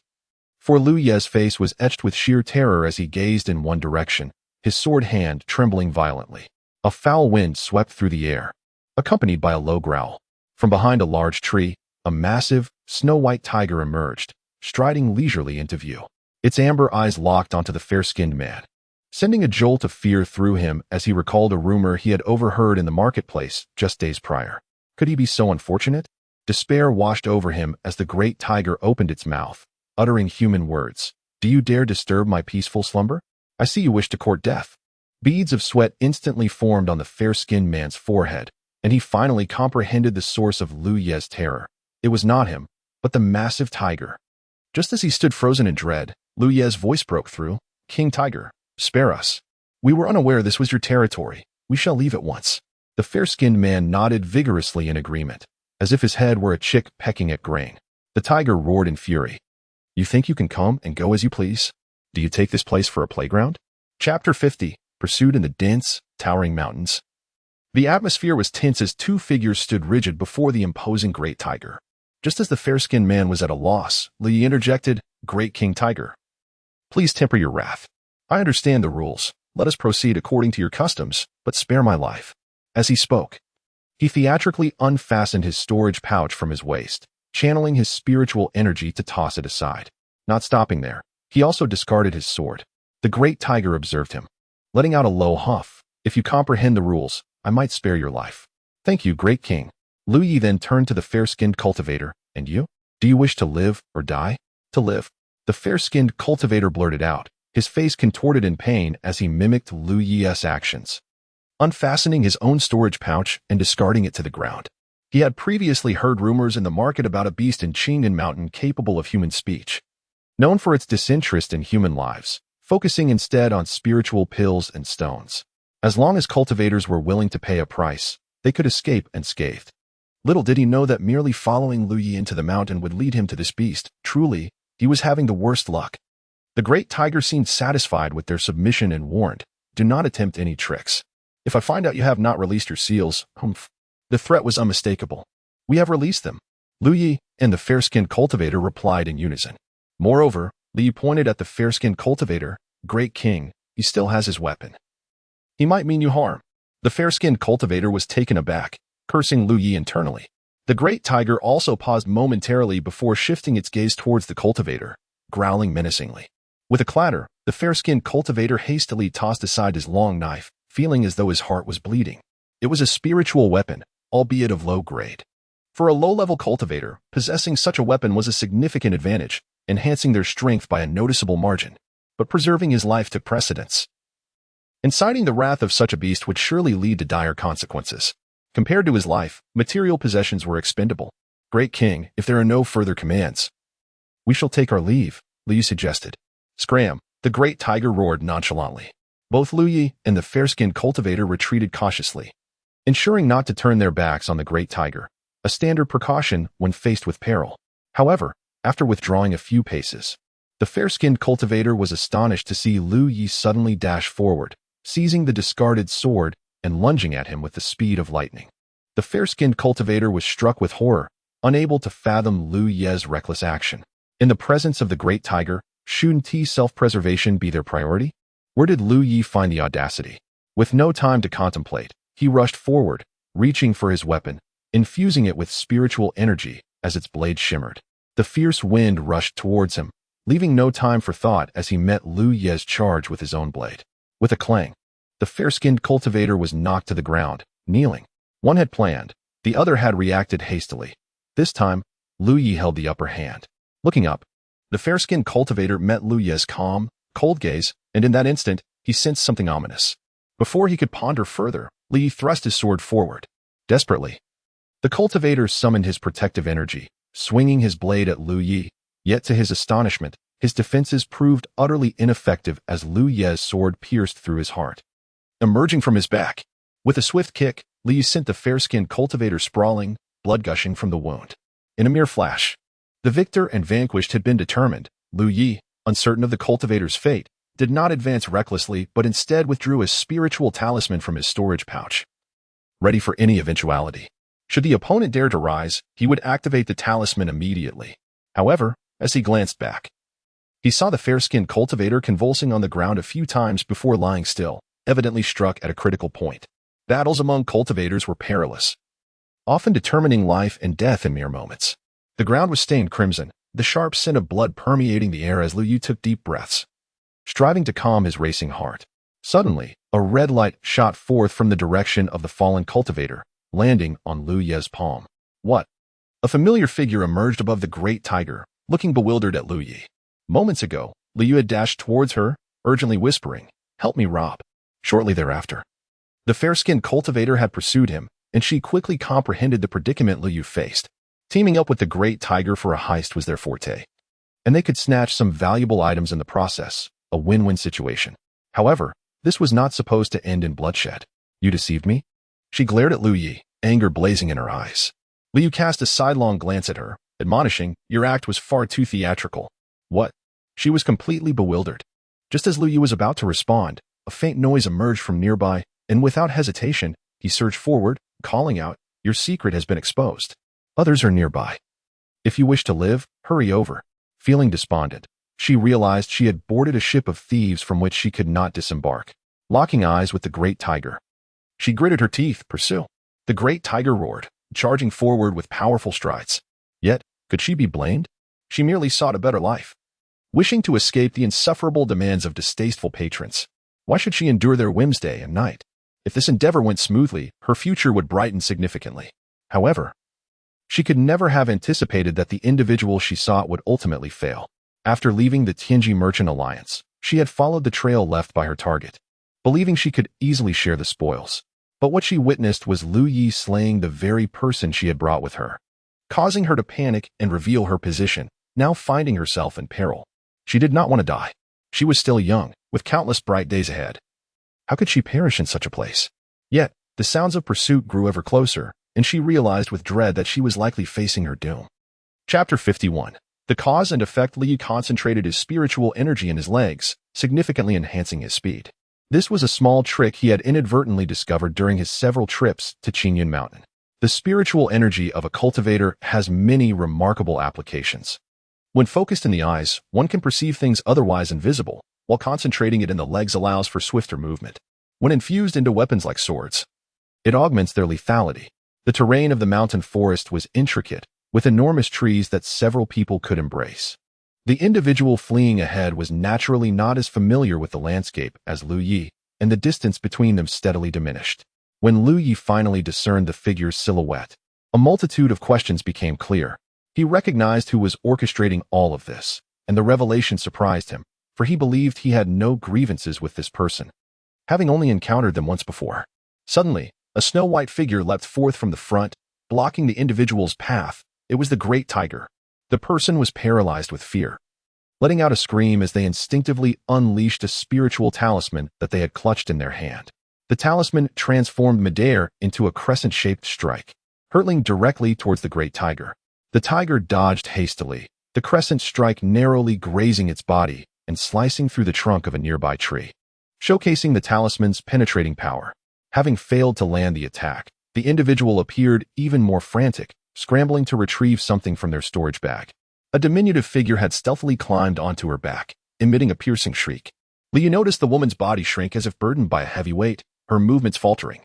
For Lu Yi's face was etched with sheer terror as he gazed in one direction, his sword hand trembling violently. A foul wind swept through the air, accompanied by a low growl. From behind a large tree, a massive, snow-white tiger emerged, striding leisurely into view. Its amber eyes locked onto the fair-skinned man, sending a jolt of fear through him as he recalled a rumor he had overheard in the marketplace just days prior. Could he be so unfortunate? Despair washed over him as the great tiger opened its mouth, uttering human words. "Do you dare disturb my peaceful slumber? I see you wish to court death." Beads of sweat instantly formed on the fair-skinned man's forehead, and he finally comprehended the source of Lu Yi's terror. It was not him, but the massive tiger. Just as he stood frozen in dread, Lu Yi's voice broke through. "King Tiger, spare us. We were unaware this was your territory. We shall leave at once." The fair-skinned man nodded vigorously in agreement, as if his head were a chick pecking at grain. The tiger roared in fury. "You think you can come and go as you please? Do you take this place for a playground?" Chapter 50, Pursued in the Dense, Towering Mountains. The atmosphere was tense as 2 figures stood rigid before the imposing great tiger. Just as the fair-skinned man was at a loss, Lu Yi interjected, "Great King Tiger, please temper your wrath. I understand the rules. Let us proceed according to your customs, but spare my life." As he spoke, he theatrically unfastened his storage pouch from his waist, channeling his spiritual energy to toss it aside. Not stopping there, he also discarded his sword. The great tiger observed him, letting out a low huff. "If you comprehend the rules, I might spare your life." "Thank you, great king." Lu Yi then turned to the fair-skinned cultivator. "And you? Do you wish to live or die?" "To live." The fair-skinned cultivator blurted out, his face contorted in pain as he mimicked Lu Yi's actions, unfastening his own storage pouch and discarding it to the ground. He had previously heard rumors in the market about a beast in Qingnan Mountain capable of human speech, known for its disinterest in human lives, focusing instead on spiritual pills and stones. As long as cultivators were willing to pay a price, they could escape unscathed. Little did he know that merely following Lu Yi into the mountain would lead him to this beast. Truly, he was having the worst luck. The great tiger seemed satisfied with their submission and warned, "Do not attempt any tricks. If I find out you have not released your seals, humph." The threat was unmistakable. "We have released them." Lu Yi and the fair-skinned cultivator replied in unison. Moreover, Lu Yi pointed at the fair-skinned cultivator. "Great king, he still has his weapon. He might mean you harm." The fair-skinned cultivator was taken aback, cursing Lu Yi internally. The great tiger also paused momentarily before shifting its gaze towards the cultivator, growling menacingly. With a clatter, the fair-skinned cultivator hastily tossed aside his long knife, feeling as though his heart was bleeding. It was a spiritual weapon, albeit of low grade. For a low-level cultivator, possessing such a weapon was a significant advantage, enhancing their strength by a noticeable margin. But preserving his life took precedence. Inciting the wrath of such a beast would surely lead to dire consequences. Compared to his life, material possessions were expendable. Great King, if there are no further commands, we shall take our leave, Liu suggested. Scram, the great tiger roared nonchalantly. Both Liu Yi and the fair-skinned cultivator retreated cautiously, ensuring not to turn their backs on the great tiger, a standard precaution when faced with peril. However, after withdrawing a few paces, the fair-skinned cultivator was astonished to see Liu Yi suddenly dash forward, seizing the discarded sword and lunging at him with the speed of lightning. The fair-skinned cultivator was struck with horror, unable to fathom Liu Yi's reckless action. In the presence of the great tiger, shouldn't self-preservation be their priority? Where did Liu Yi find the audacity? With no time to contemplate, he rushed forward, reaching for his weapon, infusing it with spiritual energy as its blade shimmered. The fierce wind rushed towards him, leaving no time for thought as he met Liu Yi's charge with his own blade. With a clang, the fair-skinned cultivator was knocked to the ground, kneeling. One had planned, the other had reacted hastily. This time, Liu Yi held the upper hand. Looking up, the fair-skinned cultivator met Liu Yi's calm, cold gaze, and in that instant, he sensed something ominous. Before he could ponder further, Liu Yi thrust his sword forward. Desperately, the cultivator summoned his protective energy, swinging his blade at Liu Yi, yet to his astonishment, his defenses proved utterly ineffective as Liu Yi's sword pierced through his heart. Emerging from his back, with a swift kick, Liu Yi sent the fair-skinned cultivator sprawling, blood gushing from the wound. In a mere flash, the victor and vanquished had been determined. Liu Yi, uncertain of the cultivator's fate, did not advance recklessly but instead withdrew a spiritual talisman from his storage pouch. Ready for any eventuality. Should the opponent dare to rise, he would activate the talisman immediately. However, as he glanced back, he saw the fair-skinned cultivator convulsing on the ground a few times before lying still, evidently struck at a critical point. Battles among cultivators were perilous, often determining life and death in mere moments. The ground was stained crimson, the sharp scent of blood permeating the air as Liu Yi took deep breaths, striving to calm his racing heart. Suddenly, a red light shot forth from the direction of the fallen cultivator, landing on Liu Yi's palm. What? A familiar figure emerged above the great tiger, looking bewildered at Liu Yi. Moments ago, Liu Yi had dashed towards her, urgently whispering, "Help me, Rob." Shortly thereafter, the fair-skinned cultivator had pursued him, and she quickly comprehended the predicament Liu Yi faced. Teaming up with the great tiger for a heist was their forte, and they could snatch some valuable items in the process, a win-win situation. However, this was not supposed to end in bloodshed. "You deceived me?" She glared at Liu Yi, anger blazing in her eyes. Liu Yi cast a sidelong glance at her, admonishing, "Your act was far too theatrical." What? She was completely bewildered. Just as Liu Yi was about to respond, a faint noise emerged from nearby, and without hesitation, he surged forward, calling out, "Your secret has been exposed. Others are nearby. If you wish to live, hurry over." Feeling despondent, she realized she had boarded a ship of thieves from which she could not disembark. Locking eyes with the great tiger, she gritted her teeth, "Pursue." The great tiger roared, charging forward with powerful strides. Yet, could she be blamed? She merely sought a better life, wishing to escape the insufferable demands of distasteful patrons. Why should she endure their whims day and night? If this endeavor went smoothly, her future would brighten significantly. However, she could never have anticipated that the individual she sought would ultimately fail. After leaving the Tianji Merchant Alliance, she had followed the trail left by her target, believing she could easily share the spoils. But what she witnessed was Liu Yi slaying the very person she had brought with her, causing her to panic and reveal her position, now finding herself in peril. She did not want to die. She was still young, with countless bright days ahead. How could she perish in such a place? Yet, the sounds of pursuit grew ever closer, and she realized with dread that she was likely facing her doom. Chapter 51. The cause and effect. Liu Yi concentrated his spiritual energy in his legs, significantly enhancing his speed. This was a small trick he had inadvertently discovered during his several trips to Qingyun Mountain. The spiritual energy of a cultivator has many remarkable applications. When focused in the eyes, one can perceive things otherwise invisible, while concentrating it in the legs allows for swifter movement. When infused into weapons like swords, it augments their lethality. The terrain of the mountain forest was intricate, with enormous trees that several people could embrace. The individual fleeing ahead was naturally not as familiar with the landscape as Lu Yi, and the distance between them steadily diminished. When Lu Yi finally discerned the figure's silhouette, a multitude of questions became clear. He recognized who was orchestrating all of this, and the revelation surprised him, for he believed he had no grievances with this person, having only encountered them once before. Suddenly, a snow-white figure leapt forth from the front, blocking the individual's path. It was the great tiger. The person was paralyzed with fear, letting out a scream as they instinctively unleashed a spiritual talisman that they had clutched in their hand. The talisman transformed midair into a crescent-shaped strike, hurtling directly towards the great tiger. The tiger dodged hastily, the crescent strike narrowly grazing its body and slicing through the trunk of a nearby tree, showcasing the talisman's penetrating power. Having failed to land the attack, the individual appeared even more frantic, scrambling to retrieve something from their storage bag. A diminutive figure had stealthily climbed onto her back, emitting a piercing shriek. Liu noticed the woman's body shrink as if burdened by a heavy weight, her movements faltering.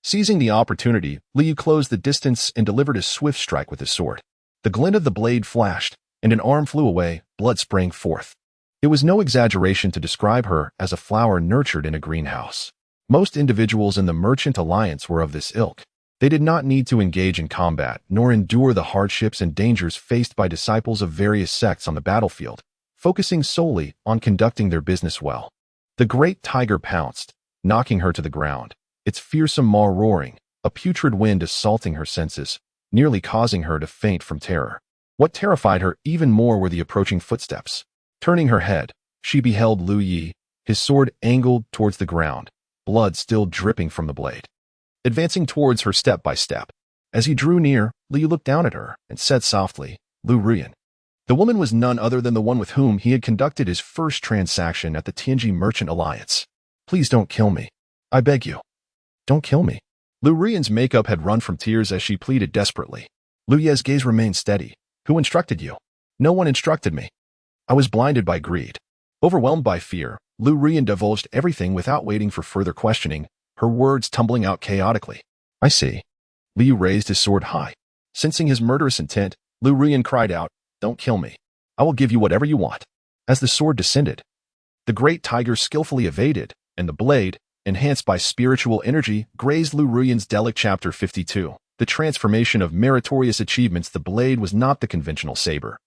Seizing the opportunity, Liu closed the distance and delivered a swift strike with his sword. The glint of the blade flashed, and an arm flew away, blood sprang forth. It was no exaggeration to describe her as a flower nurtured in a greenhouse. Most individuals in the Merchant Alliance were of this ilk. They did not need to engage in combat, nor endure the hardships and dangers faced by disciples of various sects on the battlefield, focusing solely on conducting their business well. The great tiger pounced, knocking her to the ground, its fearsome maw roaring, a putrid wind assaulting her senses, nearly causing her to faint from terror. What terrified her even more were the approaching footsteps. Turning her head, she beheld Lu Yi, his sword angled towards the ground, blood still dripping from the blade, advancing towards her step by step. As he drew near, Liu looked down at her and said softly, "Lu Ruyan." The woman was none other than the one with whom he had conducted his first transaction at the Tianji Merchant Alliance. "Please don't kill me. I beg you. Don't kill me." Lu Ruyan's makeup had run from tears as she pleaded desperately. Lu Ye's gaze remained steady. "Who instructed you?" "No one instructed me. I was blinded by greed." Overwhelmed by fear, Lu Ruyan divulged everything without waiting for further questioning, her words tumbling out chaotically. "I see." Liu raised his sword high. Sensing his murderous intent, Lu Ruyan cried out, "Don't kill me. I will give you whatever you want." As the sword descended, the great tiger skillfully evaded, and the blade, enhanced by spiritual energy, grazed Lu Ruyan's delic. Chapter 52. The transformation of meritorious achievements. The blade was not the conventional saber.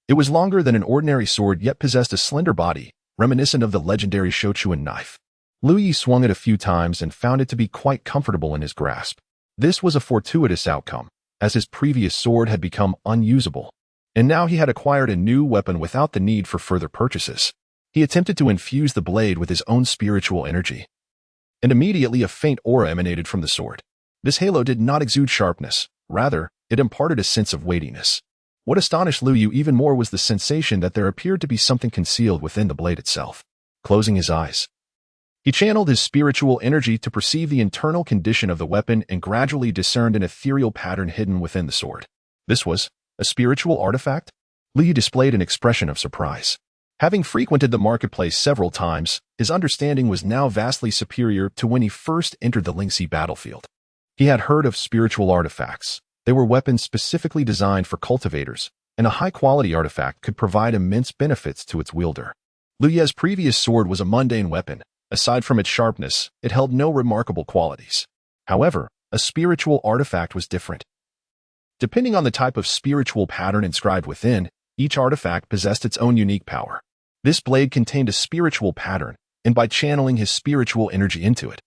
It was longer than an ordinary sword, yet possessed a slender body, reminiscent of the legendary Shochuan knife. Lu Yi swung it a few times and found it to be quite comfortable in his grasp. This was a fortuitous outcome, as his previous sword had become unusable, and now he had acquired a new weapon without the need for further purchases. He attempted to infuse the blade with his own spiritual energy, and immediately a faint aura emanated from the sword. This halo did not exude sharpness, rather, it imparted a sense of weightiness. What astonished Lu Yu even more was the sensation that there appeared to be something concealed within the blade itself. Closing his eyes, he channeled his spiritual energy to perceive the internal condition of the weapon and gradually discerned an ethereal pattern hidden within the sword. This was a spiritual artifact? Lu Yu displayed an expression of surprise. Having frequented the marketplace several times, his understanding was now vastly superior to when he first entered the Lingxi battlefield. He had heard of spiritual artifacts. They were weapons specifically designed for cultivators, and a high-quality artifact could provide immense benefits to its wielder. Lu Ye's previous sword was a mundane weapon. Aside from its sharpness, it held no remarkable qualities. However, a spiritual artifact was different. Depending on the type of spiritual pattern inscribed within, each artifact possessed its own unique power. This blade contained a spiritual pattern, and by channeling his spiritual energy into it,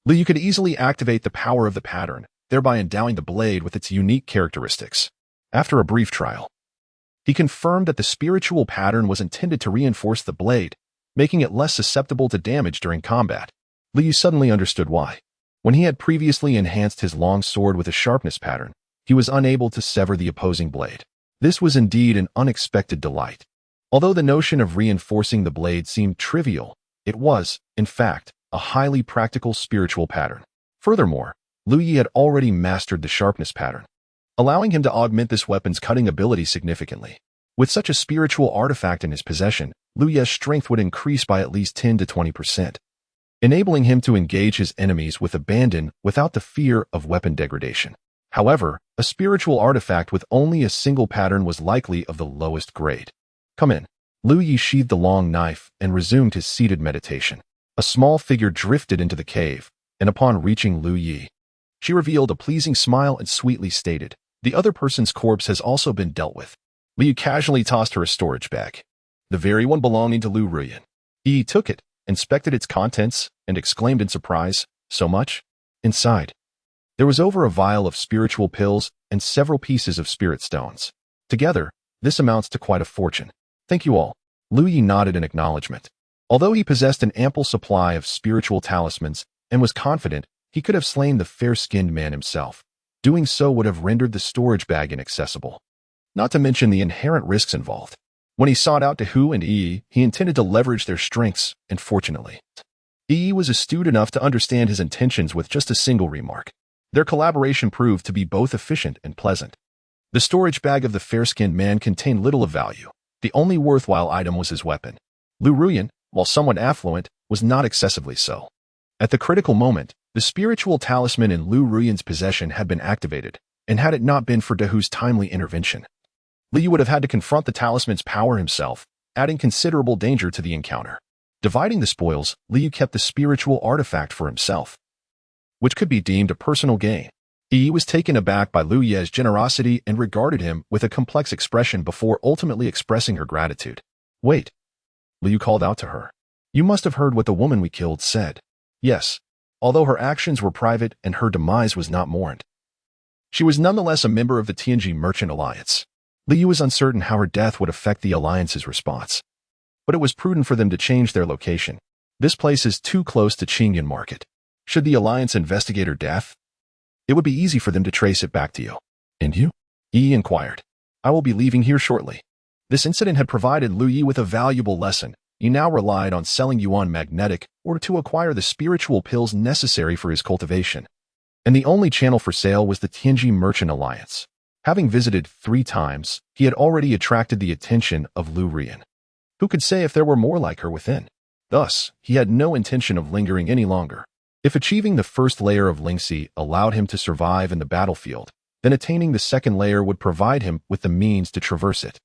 Lu Yu could easily activate the power of the pattern, thereby endowing the blade with its unique characteristics. After a brief trial, he confirmed that the spiritual pattern was intended to reinforce the blade, making it less susceptible to damage during combat. Lu Yu suddenly understood why. When he had previously enhanced his long sword with a sharpness pattern, he was unable to sever the opposing blade. This was indeed an unexpected delight. Although the notion of reinforcing the blade seemed trivial, it was, in fact, a highly practical spiritual pattern. Furthermore, Lu Yi had already mastered the sharpness pattern, allowing him to augment this weapon's cutting ability significantly. With such a spiritual artifact in his possession, Lu Ye's strength would increase by at least 10 to 20%, enabling him to engage his enemies with abandon without the fear of weapon degradation. However, a spiritual artifact with only a single pattern was likely of the lowest grade. Come in. Lu Yi sheathed the long knife and resumed his seated meditation. A small figure drifted into the cave, and upon reaching Lu Yi, she revealed a pleasing smile and sweetly stated, "The other person's corpse has also been dealt with." Lu Yi casually tossed her a storage bag, the very one belonging to Lu Ruyan. Yi took it, inspected its contents, and exclaimed in surprise, "So much?" Inside, there was over a vial of spiritual pills and several pieces of spirit stones. Together, this amounts to quite a fortune. Thank you all. Lu Yi nodded in acknowledgement. Although he possessed an ample supply of spiritual talismans and was confident he could have slain the fair-skinned man himself, doing so would have rendered the storage bag inaccessible. Not to mention the inherent risks involved. When he sought out Dehu and Yi, he intended to leverage their strengths, and fortunately, Yi was astute enough to understand his intentions with just a single remark. Their collaboration proved to be both efficient and pleasant. The storage bag of the fair-skinned man contained little of value. The only worthwhile item was his weapon. Lu Ruyan, while somewhat affluent, was not excessively so. At the critical moment, the spiritual talisman in Lu Ruyan's possession had been activated, and had it not been for Dehu's timely intervention, Liu would have had to confront the talisman's power himself, adding considerable danger to the encounter. Dividing the spoils, Liu kept the spiritual artifact for himself, which could be deemed a personal gain. Yi was taken aback by Lu Ye's generosity and regarded him with a complex expression before ultimately expressing her gratitude. "Wait," Liu called out to her. "You must have heard what the woman we killed said." Yes, although her actions were private and her demise was not mourned, she was nonetheless a member of the Tianji Merchant Alliance. Liu was uncertain how her death would affect the alliance's response, but it was prudent for them to change their location. This place is too close to Qingyan Market. Should the alliance investigate her death, it would be easy for them to trace it back to you. "And you?" Yi inquired. "I will be leaving here shortly." This incident had provided Lu Yi with a valuable lesson. He now relied on selling yuan magnetic or to acquire the spiritual pills necessary for his cultivation. And the only channel for sale was the Tianji Merchant Alliance. Having visited 3 times, he had already attracted the attention of Lu Ruyan. Who could say if there were more like her within? Thus, he had no intention of lingering any longer. If achieving the first layer of Lingxi allowed him to survive in the battlefield, then attaining the second layer would provide him with the means to traverse it.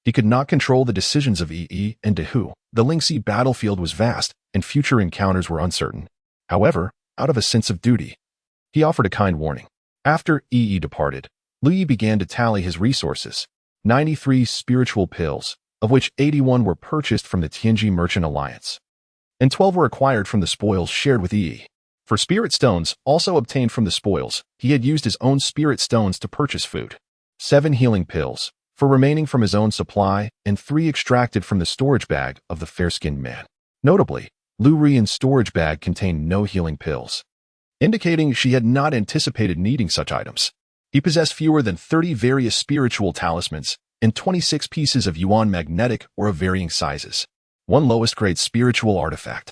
He could not control the decisions of Yi and Dehu. The Lingxi battlefield was vast, and future encounters were uncertain. However, out of a sense of duty, he offered a kind warning. After Yi departed, Lu Yi began to tally his resources. 93 spiritual pills, of which 81 were purchased from the Tianji Merchant Alliance, and 12 were acquired from the spoils shared with Yi. For spirit stones, also obtained from the spoils, he had used his own spirit stones to purchase food. 7 healing pills, for remaining from his own supply, and 3 extracted from the storage bag of the fair-skinned man. Notably, Lu Ruyan's storage bag contained no healing pills, indicating she had not anticipated needing such items. He possessed fewer than 30 various spiritual talismans and 26 pieces of yuan magnetic or of varying sizes. 1 lowest-grade spiritual artifact,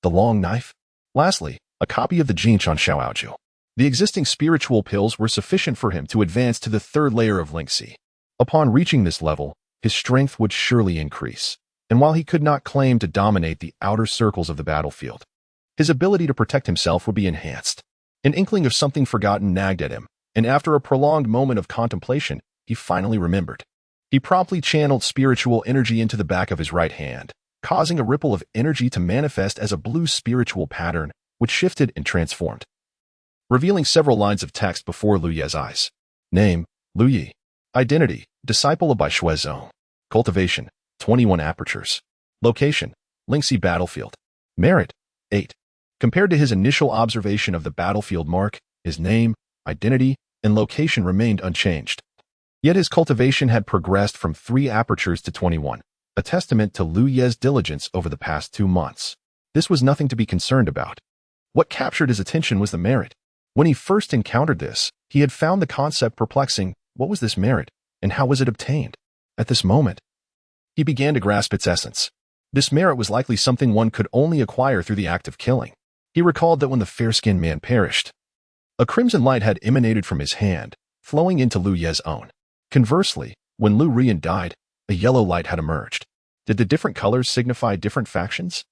the long knife. Lastly, a copy of the Jinshan Xiaoaoju. The existing spiritual pills were sufficient for him to advance to the 3rd layer of Lingxi. Upon reaching this level, his strength would surely increase, and while he could not claim to dominate the outer circles of the battlefield, his ability to protect himself would be enhanced. An inkling of something forgotten nagged at him, and after a prolonged moment of contemplation, he finally remembered. He promptly channeled spiritual energy into the back of his right hand, causing a ripple of energy to manifest as a blue spiritual pattern, which shifted and transformed, revealing several lines of text before Lu Ye's eyes. Name, Lu Yi. Identity, disciple of Bai Shui's Zone. Cultivation, 21 apertures. Location, Lingxi battlefield. Merit, 8. Compared to his initial observation of the battlefield mark, his name, identity, and location remained unchanged. Yet his cultivation had progressed from 3 apertures to 21, a testament to Lu Ye's diligence over the past 2 months. This was nothing to be concerned about. What captured his attention was the merit. When he first encountered this, he had found the concept perplexing. What was this merit, and how was it obtained? At this moment, he began to grasp its essence. This merit was likely something one could only acquire through the act of killing. He recalled that when the fair-skinned man perished, a crimson light had emanated from his hand, flowing into Lu Ye's own. Conversely, when Lu Ruyan died, a yellow light had emerged. Did the different colors signify different factions?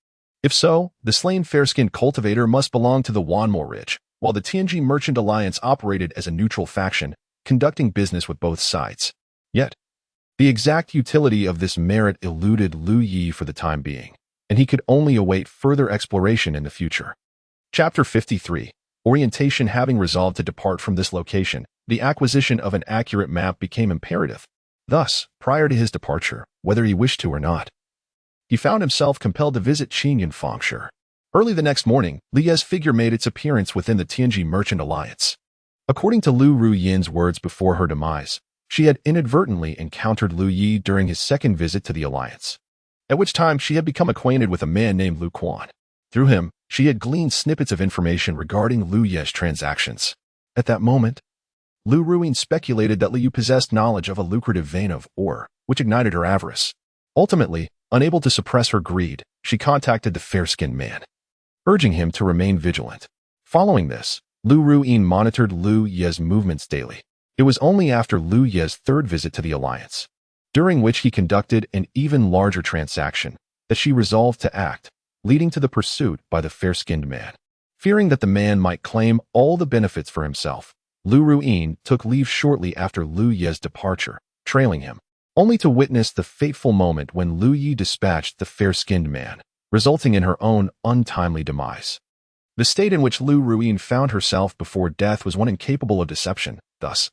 If so, the slain fair-skinned cultivator must belong to the Wanmo Ridge, while the Tianji Merchant Alliance operated as a neutral faction, conducting business with both sides. Yet, the exact utility of this merit eluded Lu Yi for the time being, and he could only await further exploration in the future. Chapter 53. Orientation. Having resolved to depart from this location, the acquisition of an accurate map became imperative. Thus, prior to his departure, whether he wished to or not, he found himself compelled to visit Qingyun Fengshe. Early the next morning, Li Ye's figure made its appearance within the Tianji Merchant Alliance. According to Lu Ruyin's words before her demise, she had inadvertently encountered Lu Yi during his second visit to the Alliance, at which time she had become acquainted with a man named Lu Quan. Through him, she had gleaned snippets of information regarding Lu Ye's transactions. At that moment, Lu Ruyin speculated that Li Yu possessed knowledge of a lucrative vein of ore, which ignited her avarice. Ultimately, unable to suppress her greed, she contacted the fair-skinned man, urging him to remain vigilant. Following this, Lu Ruyin monitored Lu Ye's movements daily. It was only after Lu Ye's third visit to the Alliance, during which he conducted an even larger transaction, that she resolved to act, leading to the pursuit by the fair-skinned man. Fearing that the man might claim all the benefits for himself, Lu Ruyin took leave shortly after Lu Ye's departure, trailing him, only to witness the fateful moment when Lu Yi dispatched the fair-skinned man, resulting in her own untimely demise. The state in which Lu Ruyin found herself before death was one incapable of deception. Thus,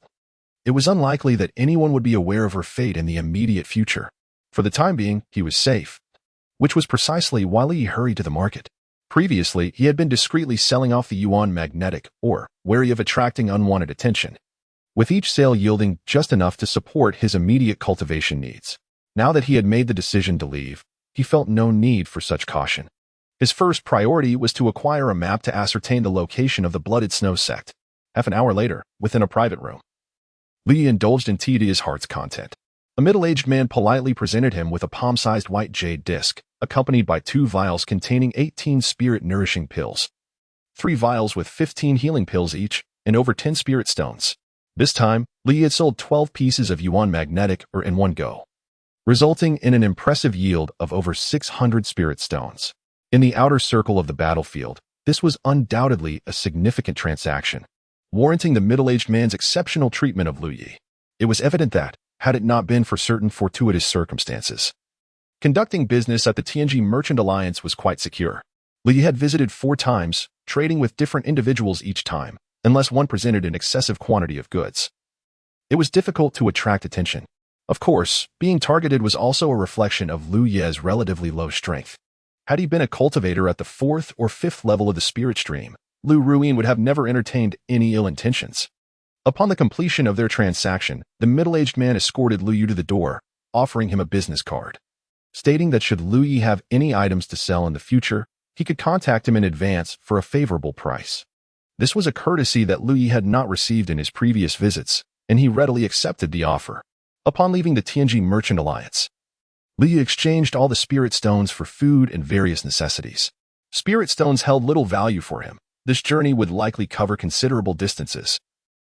it was unlikely that anyone would be aware of her fate in the immediate future. For the time being, he was safe, which was precisely why Li hurried to the market. Previously, he had been discreetly selling off the yuan magnetic ore, wary of attracting unwanted attention, with each sale yielding just enough to support his immediate cultivation needs. Now that he had made the decision to leave, he felt no need for such caution. His first priority was to acquire a map to ascertain the location of the Blooded Snow sect. Half an hour later, within a private room, Li indulged in tea to his heart's content. A middle-aged man politely presented him with a palm-sized white jade disc, accompanied by 2 vials containing 18 spirit-nourishing pills, 3 vials with 15 healing pills each, and over 10 spirit stones. This time, Li had sold 12 pieces of yuan magnetic ore in one go, resulting in an impressive yield of over 600 spirit stones. In the outer circle of the battlefield, this was undoubtedly a significant transaction, warranting the middle-aged man's exceptional treatment of Lu Yi. It was evident that, had it not been for certain fortuitous circumstances, conducting business at the Tianji Merchant Alliance was quite secure. Li had visited 4 times, trading with different individuals each time, unless one presented an excessive quantity of goods. It was difficult to attract attention. Of course, being targeted was also a reflection of Lu Ye's relatively low strength. Had he been a cultivator at the 4th or 5th level of the spirit stream, Lu Ruyin would have never entertained any ill intentions. Upon the completion of their transaction, the middle-aged man escorted Lu Yu to the door, offering him a business card, stating that should Lu Yi have any items to sell in the future, he could contact him in advance for a favorable price. This was a courtesy that Lu Yi had not received in his previous visits, and he readily accepted the offer. Upon leaving the Tianji Merchant Alliance, Lu Yi exchanged all the spirit stones for food and various necessities. Spirit stones held little value for him. This journey would likely cover considerable distances,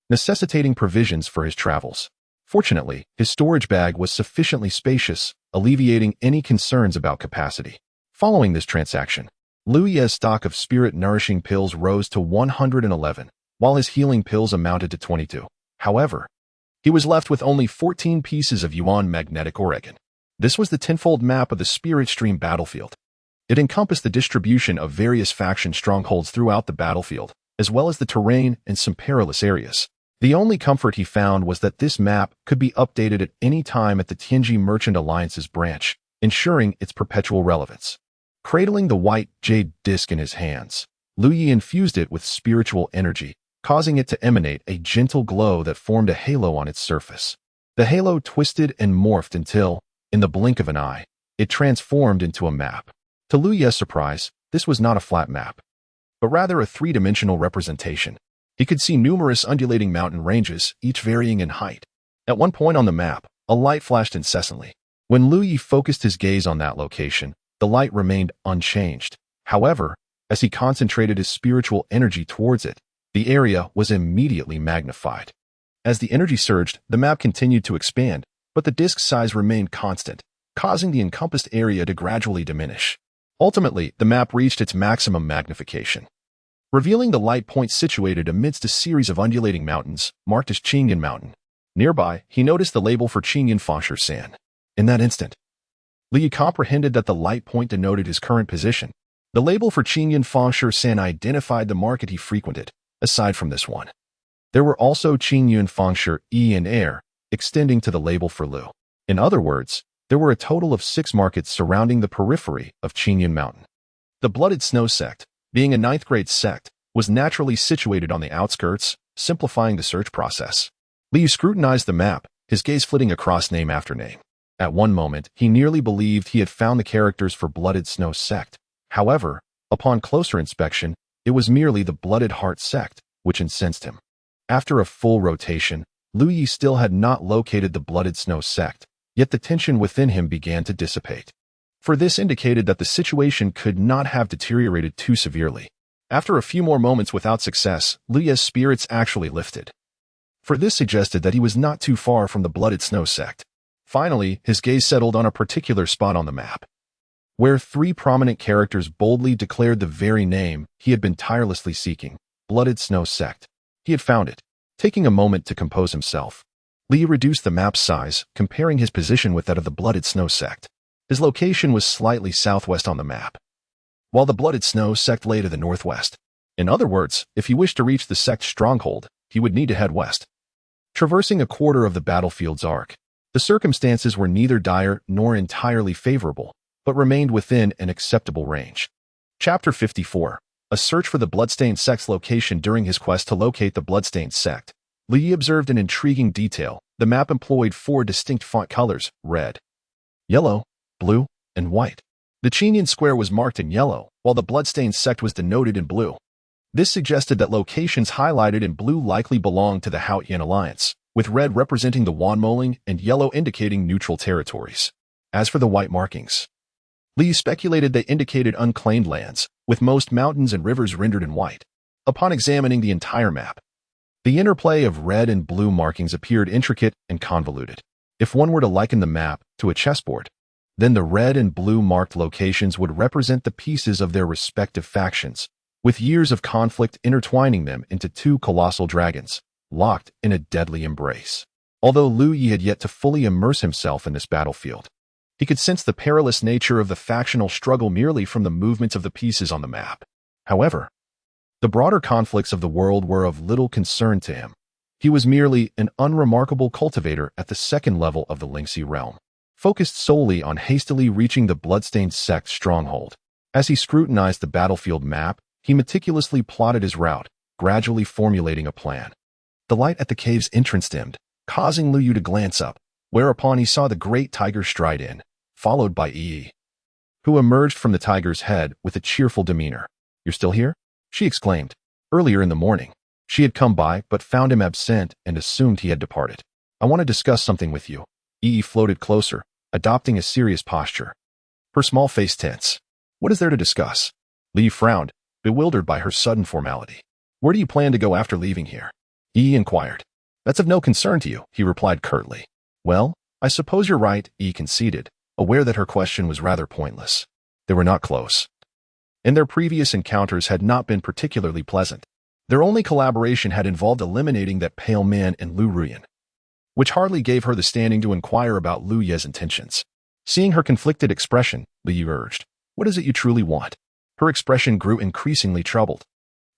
necessitating provisions for his travels. Fortunately, his storage bag was sufficiently spacious, alleviating any concerns about capacity. Following this transaction, Lu Ye's stock of spirit-nourishing pills rose to 111, while his healing pills amounted to 22. However, he was left with only 14 pieces of yuan magnetic ore. This was the tenfold map of the spirit stream battlefield. It encompassed the distribution of various faction strongholds throughout the battlefield, as well as the terrain and some perilous areas. The only comfort he found was that this map could be updated at any time at the Tianji Merchant Alliance's branch, ensuring its perpetual relevance. Cradling the white jade disc in his hands, Lu Yi infused it with spiritual energy, causing it to emanate a gentle glow that formed a halo on its surface. The halo twisted and morphed until, in the blink of an eye, it transformed into a map. To Lu Ye's surprise, this was not a flat map, but rather a 3-dimensional representation. He could see numerous undulating mountain ranges, each varying in height. At one point on the map, a light flashed incessantly. When Lu Yi focused his gaze on that location, the light remained unchanged. However, as he concentrated his spiritual energy towards it, the area was immediately magnified. As the energy surged, the map continued to expand, but the disk's size remained constant, causing the encompassed area to gradually diminish. Ultimately, the map reached its maximum magnification. revealing the light point situated amidst a series of undulating mountains, marked as Qingyan Mountain. Nearby, he noticed the label for Qingyan Fangshu San. In that instant, Li comprehended that the light point denoted his current position. The label for Qingyan Fangshu San identified the market he frequented. Aside from this one, there were also Qingyun Fangshu E and Air, extending to the label for Lu. In other words, there were a total of 6 markets surrounding the periphery of Qingyun Mountain. The Blooded Snow sect, being a 9th grade sect, was naturally situated on the outskirts, simplifying the search process. Liu scrutinized the map, his gaze flitting across name after name. At one moment, he nearly believed he had found the characters for Blooded Snow sect. However, upon closer inspection, it was merely the Blooded Heart sect, which incensed him. After a full rotation, Lu Yi still had not located the Blooded Snow sect, yet the tension within him began to dissipate. For this indicated that the situation could not have deteriorated too severely. After a few more moments without success, Lu Yi's spirits actually lifted. For this suggested that he was not too far from the Blooded Snow sect. Finally, his gaze settled on a particular spot on the map, where 3 prominent characters boldly declared the very name he had been tirelessly seeking, Blooded Snow sect. He had found it. Taking a moment to compose himself, Li reduced the map's size, comparing his position with that of the Blooded Snow sect. His location was slightly southwest on the map, while the Blooded Snow sect lay to the northwest. In other words, if he wished to reach the sect's stronghold, he would need to head west. Traversing a quarter of the battlefield's arc, the circumstances were neither dire nor entirely favorable, but remained within an acceptable range. Chapter 54. A search for the Bloodstained sect's location. During his quest to locate the Bloodstained sect, Li observed an intriguing detail. The map employed 4 distinct font colors: red, yellow, blue, and white. The Qingyun square was marked in yellow, while the Bloodstained sect was denoted in blue. This suggested that locations highlighted in blue likely belonged to the Haotian alliance, with red representing the Wanmoling and yellow indicating neutral territories. As for the white markings, Li speculated they indicated unclaimed lands, with most mountains and rivers rendered in white. Upon examining the entire map, the interplay of red and blue markings appeared intricate and convoluted. If one were to liken the map to a chessboard, then the red and blue marked locations would represent the pieces of their respective factions, with years of conflict intertwining them into 2 colossal dragons, locked in a deadly embrace. Although Lu Yi had yet to fully immerse himself in this battlefield, he could sense the perilous nature of the factional struggle merely from the movements of the pieces on the map. However, the broader conflicts of the world were of little concern to him. He was merely an unremarkable cultivator at the 2nd level of the Lingxi realm, focused solely on hastily reaching the Bloodstained sect's stronghold. As he scrutinized the battlefield map, he meticulously plotted his route, gradually formulating a plan. The light at the cave's entrance dimmed, causing Lu Yu to glance up, whereupon he saw the great tiger stride in, followed by Yi, who emerged from the tiger's head with a cheerful demeanor. "You're still here?" she exclaimed. Earlier in the morning, she had come by but found him absent and assumed he had departed. "I want to discuss something with you." Yi floated closer, adopting a serious posture, her small face tense. "What is there to discuss?" Li frowned, bewildered by her sudden formality. "Where do you plan to go after leaving here?" Yi inquired. "That's of no concern to you," he replied curtly. "Well, I suppose you're right," Yi conceded, aware that her question was rather pointless. They were not close, and their previous encounters had not been particularly pleasant. Their only collaboration had involved eliminating that pale man in Lu Ruyan, which hardly gave her the standing to inquire about Lu Ye's intentions. Seeing her conflicted expression, Li urged, "What is it you truly want?" Her expression grew increasingly troubled.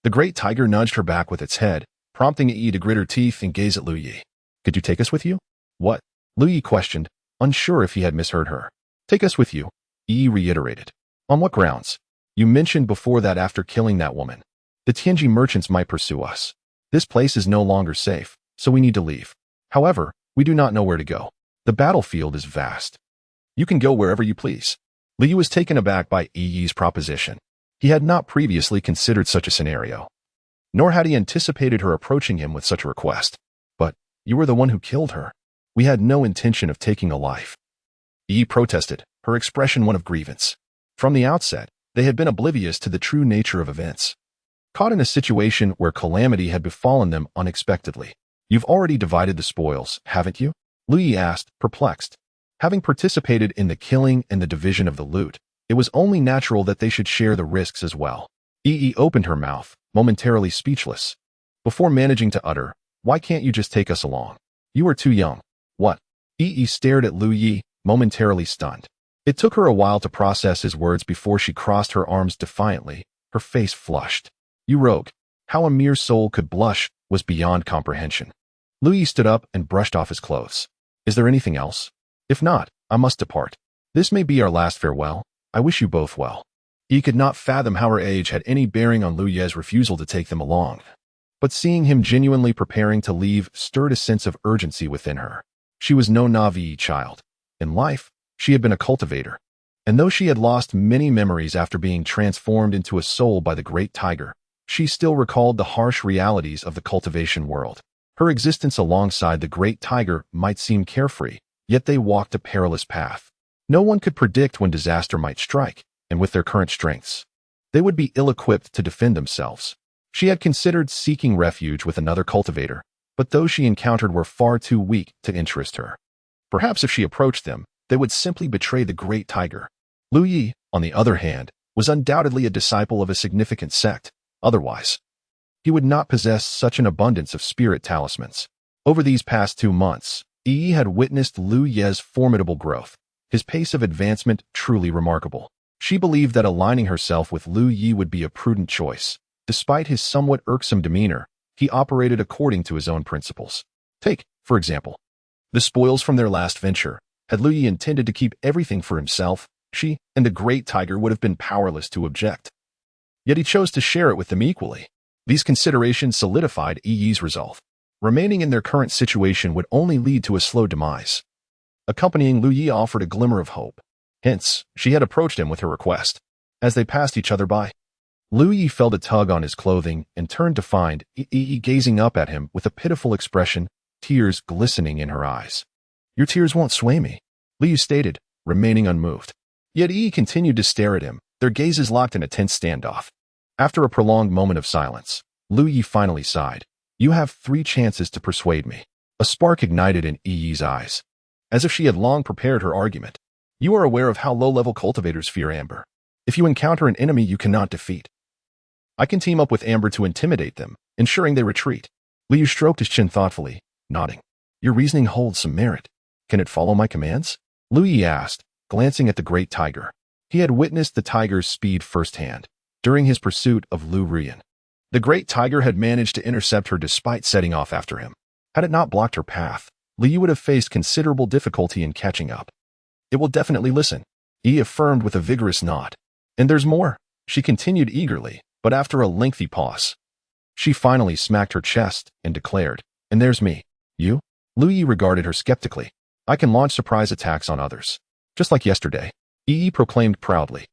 The great tiger nudged her back with its head, prompting Yi to grit her teeth and gaze at Lu Yi. "Could you take us with you?" "What?" Lu Yi questioned, unsure if he had misheard her. "Take us with you," Yi reiterated. "On what grounds?" "You mentioned before that after killing that woman, the Tianji merchants might pursue us. This place is no longer safe, so we need to leave. However, we do not know where to go. The battlefield is vast. You can go wherever you please." Liu was taken aback by Yi's proposition. He had not previously considered such a scenario, nor had he anticipated her approaching him with such a request. "But you were the one who killed her. We had no intention of taking a life." Yi protested, her expression one of grievance. From the outset, they had been oblivious to the true nature of events, caught in a situation where calamity had befallen them unexpectedly. "You've already divided the spoils, haven't you?" Lu Yi asked, perplexed. Having participated in the killing and the division of the loot, it was only natural that they should share the risks as well. Yi opened her mouth, momentarily speechless. Before managing to utter, "Why can't you just take us along? You are too young." "What?" Yi stared at Lu Yi, momentarily stunned. It took her a while to process his words before she crossed her arms defiantly, her face flushed. "You rogue. How a mere soul could blush was beyond comprehension." Lu Yi stood up and brushed off his clothes. "Is there anything else? If not, I must depart. This may be our last farewell. I wish you both well." He could not fathom how her age had any bearing on Lu Ye's refusal to take them along. But seeing him genuinely preparing to leave stirred a sense of urgency within her. She was no naive child. In life, she had been a cultivator. And though she had lost many memories after being transformed into a soul by the great tiger, she still recalled the harsh realities of the cultivation world. Her existence alongside the great tiger might seem carefree, yet they walked a perilous path. No one could predict when disaster might strike, and with their current strengths, they would be ill-equipped to defend themselves. She had considered seeking refuge with another cultivator, but those she encountered were far too weak to interest her. Perhaps if she approached them, they would simply betray the great tiger. Lu Yi, on the other hand, was undoubtedly a disciple of a significant sect. Otherwise, he would not possess such an abundance of spirit talismans. Over these past 2 months, Yi had witnessed Lu Ye's formidable growth, his pace of advancement truly remarkable. She believed that aligning herself with Lu Yi would be a prudent choice. Despite his somewhat irksome demeanor, he operated according to his own principles. Take, for example, the spoils from their last venture. Had Lu Yi intended to keep everything for himself, she and the great tiger would have been powerless to object. Yet he chose to share it with them equally. These considerations solidified Yi's resolve. Remaining in their current situation would only lead to a slow demise. Accompanying Lu Yi offered a glimmer of hope. Hence, she had approached him with her request. As they passed each other by, Lu Yi felt a tug on his clothing and turned to find Yi gazing up at him with a pitiful expression, tears glistening in her eyes. "Your tears won't sway me," Lu Yi stated, remaining unmoved. Yet Yi continued to stare at him, their gazes locked in a tense standoff. After a prolonged moment of silence, Lu Yi finally sighed. "You have 3 chances to persuade me." A spark ignited in Yi's eyes, as if she had long prepared her argument. "You are aware of how low-level cultivators fear amber. If you encounter an enemy you cannot defeat, I can team up with amber to intimidate them, ensuring they retreat." Lu Yi stroked his chin thoughtfully, nodding. "Your reasoning holds some merit. Can it follow my commands?" Lu Yi asked, glancing at the great tiger. He had witnessed the tiger's speed firsthand during his pursuit of Lu Ruyan. The great tiger had managed to intercept her despite setting off after him. Had it not blocked her path, Lu Yi would have faced considerable difficulty in catching up. "It will definitely listen," Yi affirmed with a vigorous nod. "And there's more," she continued eagerly, but after a lengthy pause, she finally smacked her chest and declared, "And there's me." "You?" Lu Yi regarded her skeptically. "I can launch surprise attacks on others. Just like yesterday," Yi proclaimed proudly.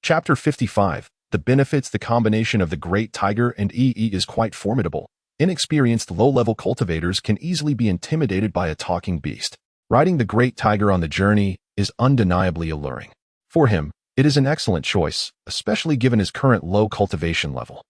Chapter 55. The benefits. The combination of the great tiger and Yi is quite formidable. Inexperienced low-level cultivators can easily be intimidated by a talking beast. Riding the great tiger on the journey is undeniably alluring. For him, it is an excellent choice, especially given his current low cultivation level.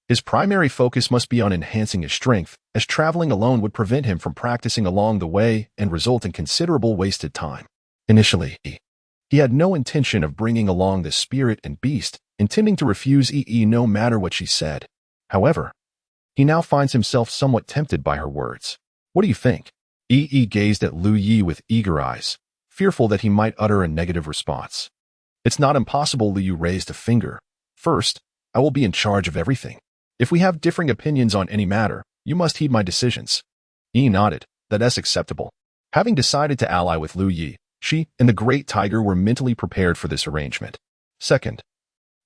His primary focus must be on enhancing his strength, as traveling alone would prevent him from practicing along the way and result in considerable wasted time. Initially, he had no intention of bringing along the spirit and beast, intending to refuse Yi no matter what she said. However, he now finds himself somewhat tempted by her words. "What do you think?" Yi gazed at Lu Yi with eager eyes, fearful that he might utter a negative response. "It's not impossible." Lu Yi raised a finger. "First, I will be in charge of everything. If we have differing opinions on any matter, you must heed my decisions." Yi nodded. "That's acceptable." Having decided to ally with Lu Yi, she and the great tiger were mentally prepared for this arrangement. "Second,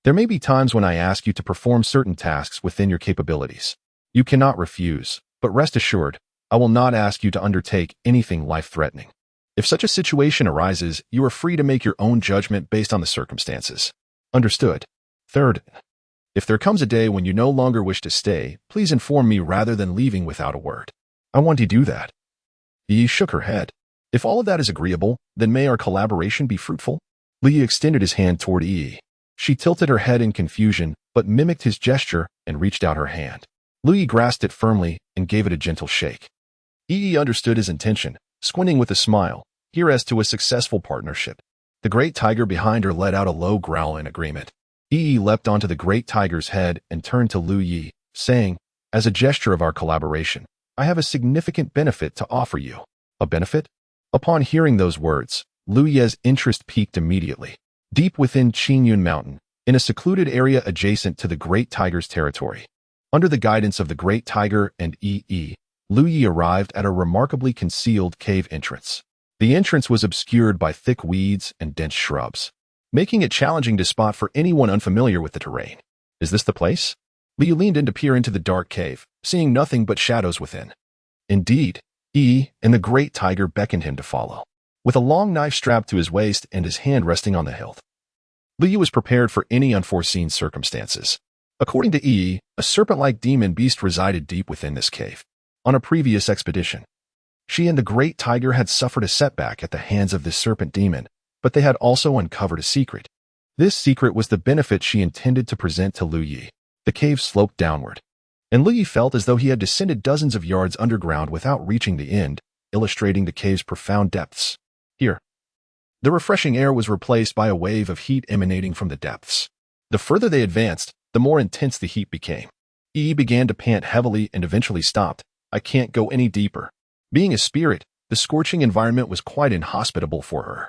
there may be times when I ask you to perform certain tasks within your capabilities. You cannot refuse, but rest assured, I will not ask you to undertake anything life-threatening. If such a situation arises, you are free to make your own judgment based on the circumstances. Understood? Third, if there comes a day when you no longer wish to stay, please inform me rather than leaving without a word." "I want to do that." Yi shook her head. "If all of that is agreeable, then may our collaboration be fruitful?" Li extended his hand toward Yi. She tilted her head in confusion, but mimicked his gesture and reached out her hand. Lu grasped it firmly and gave it a gentle shake. Yi understood his intention, squinting with a smile. Here as to a successful partnership. The great tiger behind her let out a low growl in agreement. Yi leapt onto the great tiger's head and turned to Lu Yi, saying, "As a gesture of our collaboration, I have a significant benefit to offer you." A benefit? Upon hearing those words, Lu Ye's interest peaked immediately. Deep within Qingyun Mountain, in a secluded area adjacent to the Great Tiger's territory. Under the guidance of the Great Tiger and Yi, Lu Yi arrived at a remarkably concealed cave entrance. The entrance was obscured by thick weeds and dense shrubs, making it challenging to spot for anyone unfamiliar with the terrain. Is this the place? Liu leaned in to peer into the dark cave, seeing nothing but shadows within. Indeed, Yi and the Great Tiger beckoned him to follow. With a long knife strapped to his waist and his hand resting on the hilt, Liu was prepared for any unforeseen circumstances. According to Yi, a serpent-like demon beast resided deep within this cave. On a previous expedition, she and the Great Tiger had suffered a setback at the hands of this serpent demon, but they had also uncovered a secret. This secret was the benefit she intended to present to Lu Yi. The cave sloped downward, and Lu Yi felt as though he had descended dozens of yards underground without reaching the end, illustrating the cave's profound depths. Here, the refreshing air was replaced by a wave of heat emanating from the depths. The further they advanced, the more intense the heat became. Yi began to pant heavily and eventually stopped. "I can't go any deeper." Being a spirit, the scorching environment was quite inhospitable for her.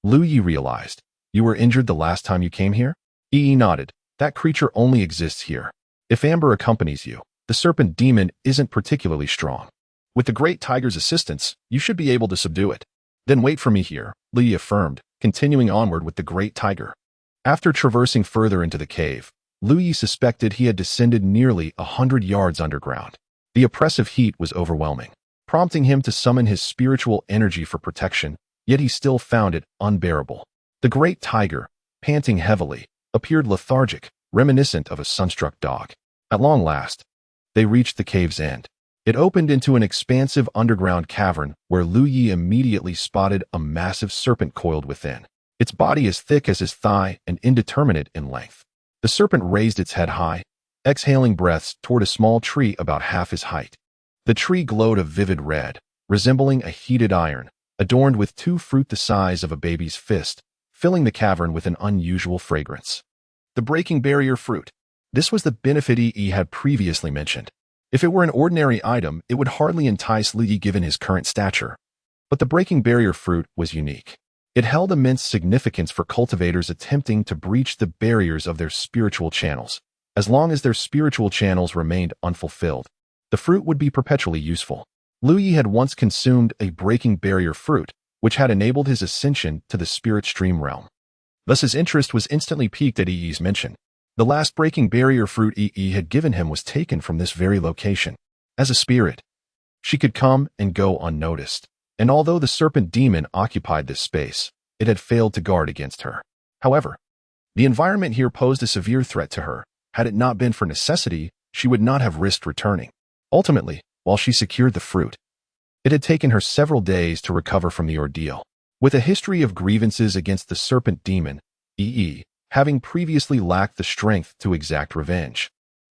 Lu Yi realized, "You were injured the last time you came here?" Yi nodded. "That creature only exists here. If Amber accompanies you, the serpent demon isn't particularly strong. With the Great Tiger's assistance, you should be able to subdue it. Then wait for me here," Lu Yi affirmed, continuing onward with the Great Tiger. After traversing further into the cave, Lu Yi suspected he had descended nearly 100 yards underground. The oppressive heat was overwhelming, prompting him to summon his spiritual energy for protection, yet he still found it unbearable. The Great Tiger, panting heavily, appeared lethargic, reminiscent of a sunstruck dog. At long last, they reached the cave's end. It opened into an expansive underground cavern where Lu Yi immediately spotted a massive serpent coiled within. Its body as thick as his thigh and indeterminate in length. The serpent raised its head high, exhaling breaths toward a small tree about half his height. The tree glowed a vivid red, resembling a heated iron, adorned with 2 fruit the size of a baby's fist, filling the cavern with an unusual fragrance. The breaking barrier fruit. This was the benefit Yi had previously mentioned. If it were an ordinary item, it would hardly entice Lu Yi given his current stature. But the breaking barrier fruit was unique. It held immense significance for cultivators attempting to breach the barriers of their spiritual channels. As long as their spiritual channels remained unfulfilled, the fruit would be perpetually useful. Lu Yi had once consumed a breaking barrier fruit, which had enabled his ascension to the spirit stream realm. Thus his interest was instantly piqued at Yi's mention. The last breaking barrier fruit Yi had given him was taken from this very location. As a spirit, she could come and go unnoticed, and although the serpent demon occupied this space, it had failed to guard against her. However, the environment here posed a severe threat to her. Had it not been for necessity, she would not have risked returning. Ultimately, while she secured the fruit, it had taken her several days to recover from the ordeal. With a history of grievances against the serpent demon, Yi, having previously lacked the strength to exact revenge,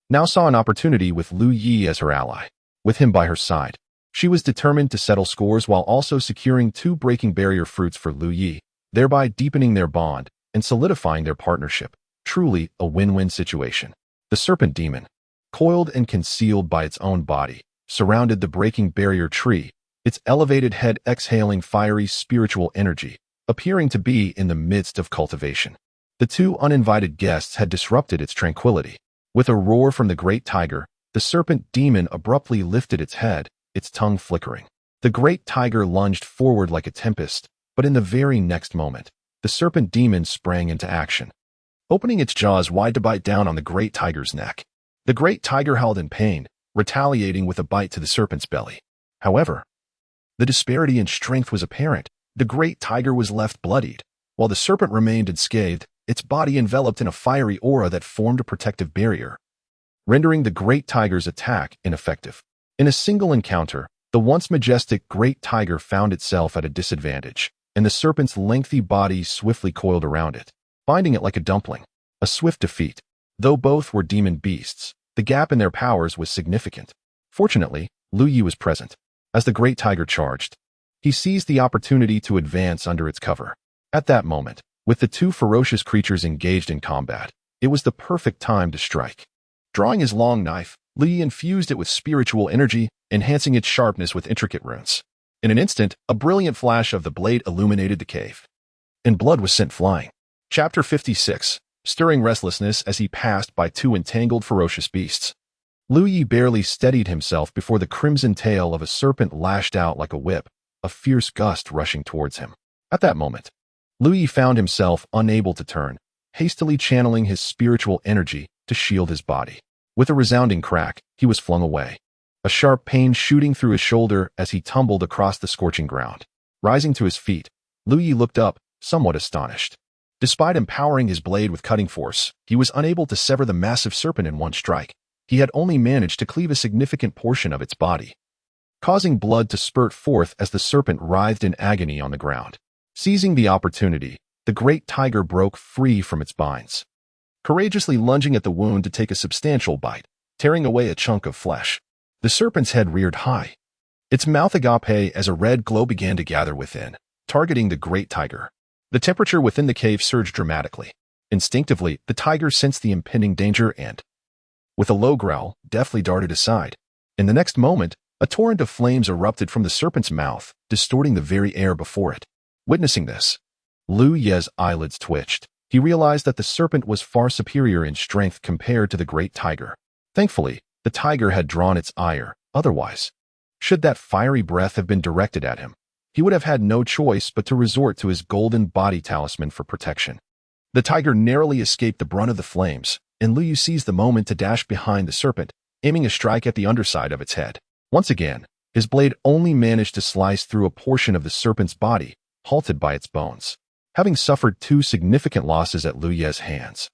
now saw an opportunity with Lu Yi as her ally. With him by her side, she was determined to settle scores while also securing 2 breaking barrier fruits for Lu Yi, thereby deepening their bond and solidifying their partnership. Truly a win-win situation. The serpent demon, coiled and concealed by its own body, surrounded the breaking barrier tree, its elevated head exhaling fiery spiritual energy, appearing to be in the midst of cultivation. The 2 uninvited guests had disrupted its tranquility. With a roar from the Great Tiger, the serpent demon abruptly lifted its head, its tongue flickering. The Great Tiger lunged forward like a tempest, but in the very next moment, the serpent demon sprang into action, opening its jaws wide to bite down on the Great Tiger's neck. The Great Tiger howled in pain, retaliating with a bite to the serpent's belly. However, the disparity in strength was apparent. The Great Tiger was left bloodied, while the serpent remained unscathed, its body enveloped in a fiery aura that formed a protective barrier, rendering the Great Tiger's attack ineffective. In a single encounter, the once majestic Great Tiger found itself at a disadvantage, and the serpent's lengthy body swiftly coiled around it, binding it like a dumpling. A swift defeat. Though both were demon beasts, the gap in their powers was significant. Fortunately, Lu Yi was present. As the Great Tiger charged, he seized the opportunity to advance under its cover. At that moment, with the 2 ferocious creatures engaged in combat, it was the perfect time to strike. Drawing his long knife, Lu Yi infused it with spiritual energy, enhancing its sharpness with intricate runes. In an instant, a brilliant flash of the blade illuminated the cave, and blood was sent flying. Chapter 56. Stirring restlessness as he passed by two entangled ferocious beasts. Lu Yi barely steadied himself before the crimson tail of a serpent lashed out like a whip, a fierce gust rushing towards him. At that moment, Lu Yi found himself unable to turn, hastily channeling his spiritual energy to shield his body. With a resounding crack, he was flung away, a sharp pain shooting through his shoulder as he tumbled across the scorching ground. Rising to his feet, Lu Yi looked up, somewhat astonished. Despite empowering his blade with cutting force, he was unable to sever the massive serpent in one strike. He had only managed to cleave a significant portion of its body, causing blood to spurt forth as the serpent writhed in agony on the ground. Seizing the opportunity, the great tiger broke free from its binds, courageously lunging at the wound to take a substantial bite, tearing away a chunk of flesh. The serpent's head reared high, its mouth agape as a red glow began to gather within, targeting the great tiger. The temperature within the cave surged dramatically. Instinctively, the tiger sensed the impending danger and, with a low growl, deftly darted aside. In the next moment, a torrent of flames erupted from the serpent's mouth, distorting the very air before it. Witnessing this, Lu Yi's eyelids twitched. He realized that the serpent was far superior in strength compared to the great tiger. Thankfully, the tiger had drawn its ire. Otherwise, should that fiery breath have been directed at him, he would have had no choice but to resort to his golden body talisman for protection. The tiger narrowly escaped the brunt of the flames, and Lu Yi seized the moment to dash behind the serpent, aiming a strike at the underside of its head. Once again, his blade only managed to slice through a portion of the serpent's body, halted by its bones. Having suffered two significant losses at Lu Yi's hands,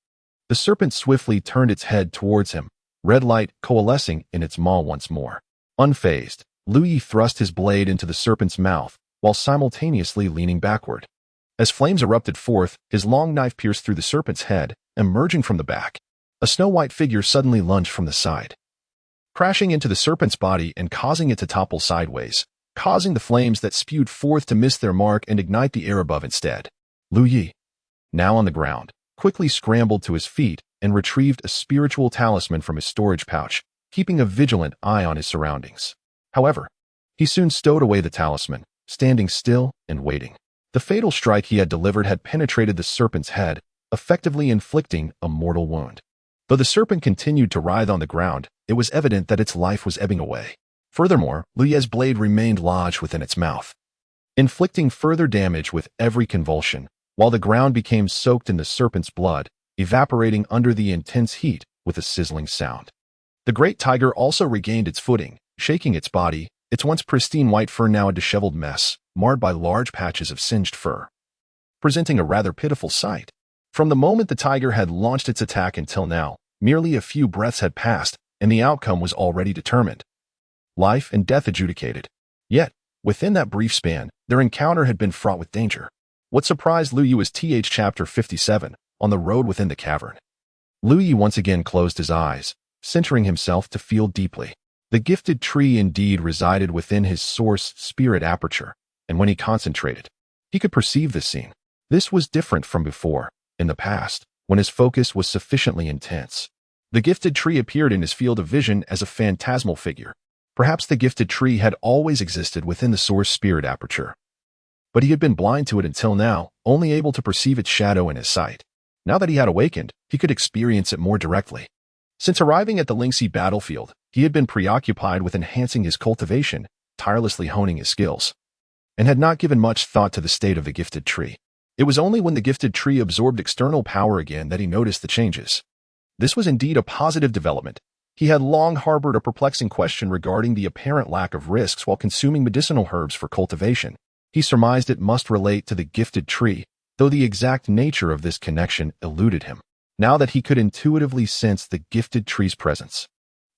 the serpent swiftly turned its head towards him, red light coalescing in its maw once more. Unfazed, Lu Yi thrust his blade into the serpent's mouth, while simultaneously leaning backward. As flames erupted forth, his long knife pierced through the serpent's head, emerging from the back. A snow-white figure suddenly lunged from the side, crashing into the serpent's body and causing it to topple sideways, causing the flames that spewed forth to miss their mark and ignite the air above instead. Lu Yi, now on the ground, quickly scrambled to his feet and retrieved a spiritual talisman from his storage pouch, keeping a vigilant eye on his surroundings. However, he soon stowed away the talisman, standing still and waiting. The fatal strike he had delivered had penetrated the serpent's head, effectively inflicting a mortal wound. Though the serpent continued to writhe on the ground, it was evident that its life was ebbing away. Furthermore, Lu Yi's blade remained lodged within its mouth, inflicting further damage with every convulsion, while the ground became soaked in the serpent's blood, evaporating under the intense heat with a sizzling sound. The great tiger also regained its footing, shaking its body, its once pristine white fur now a disheveled mess, marred by large patches of singed fur, presenting a rather pitiful sight. From the moment the tiger had launched its attack until now, merely a few breaths had passed, and the outcome was already determined. Life and death adjudicated. Yet, within that brief span, their encounter had been fraught with danger. What surprised Lu Yi was Chapter 57, on the road within the cavern. Lu Yi once again closed his eyes, centering himself to feel deeply. The gifted tree indeed resided within his source spirit aperture, and when he concentrated, he could perceive this scene. This was different from before, in the past, when his focus was sufficiently intense. The gifted tree appeared in his field of vision as a phantasmal figure. Perhaps the gifted tree had always existed within the source spirit aperture, but he had been blind to it until now, only able to perceive its shadow in his sight. Now that he had awakened, he could experience it more directly. Since arriving at the Lingxi battlefield, he had been preoccupied with enhancing his cultivation, tirelessly honing his skills, and had not given much thought to the state of the gifted tree. It was only when the gifted tree absorbed external power again that he noticed the changes. This was indeed a positive development. He had long harbored a perplexing question regarding the apparent lack of risks while consuming medicinal herbs for cultivation. He surmised it must relate to the gifted tree, though the exact nature of this connection eluded him. Now that he could intuitively sense the gifted tree's presence,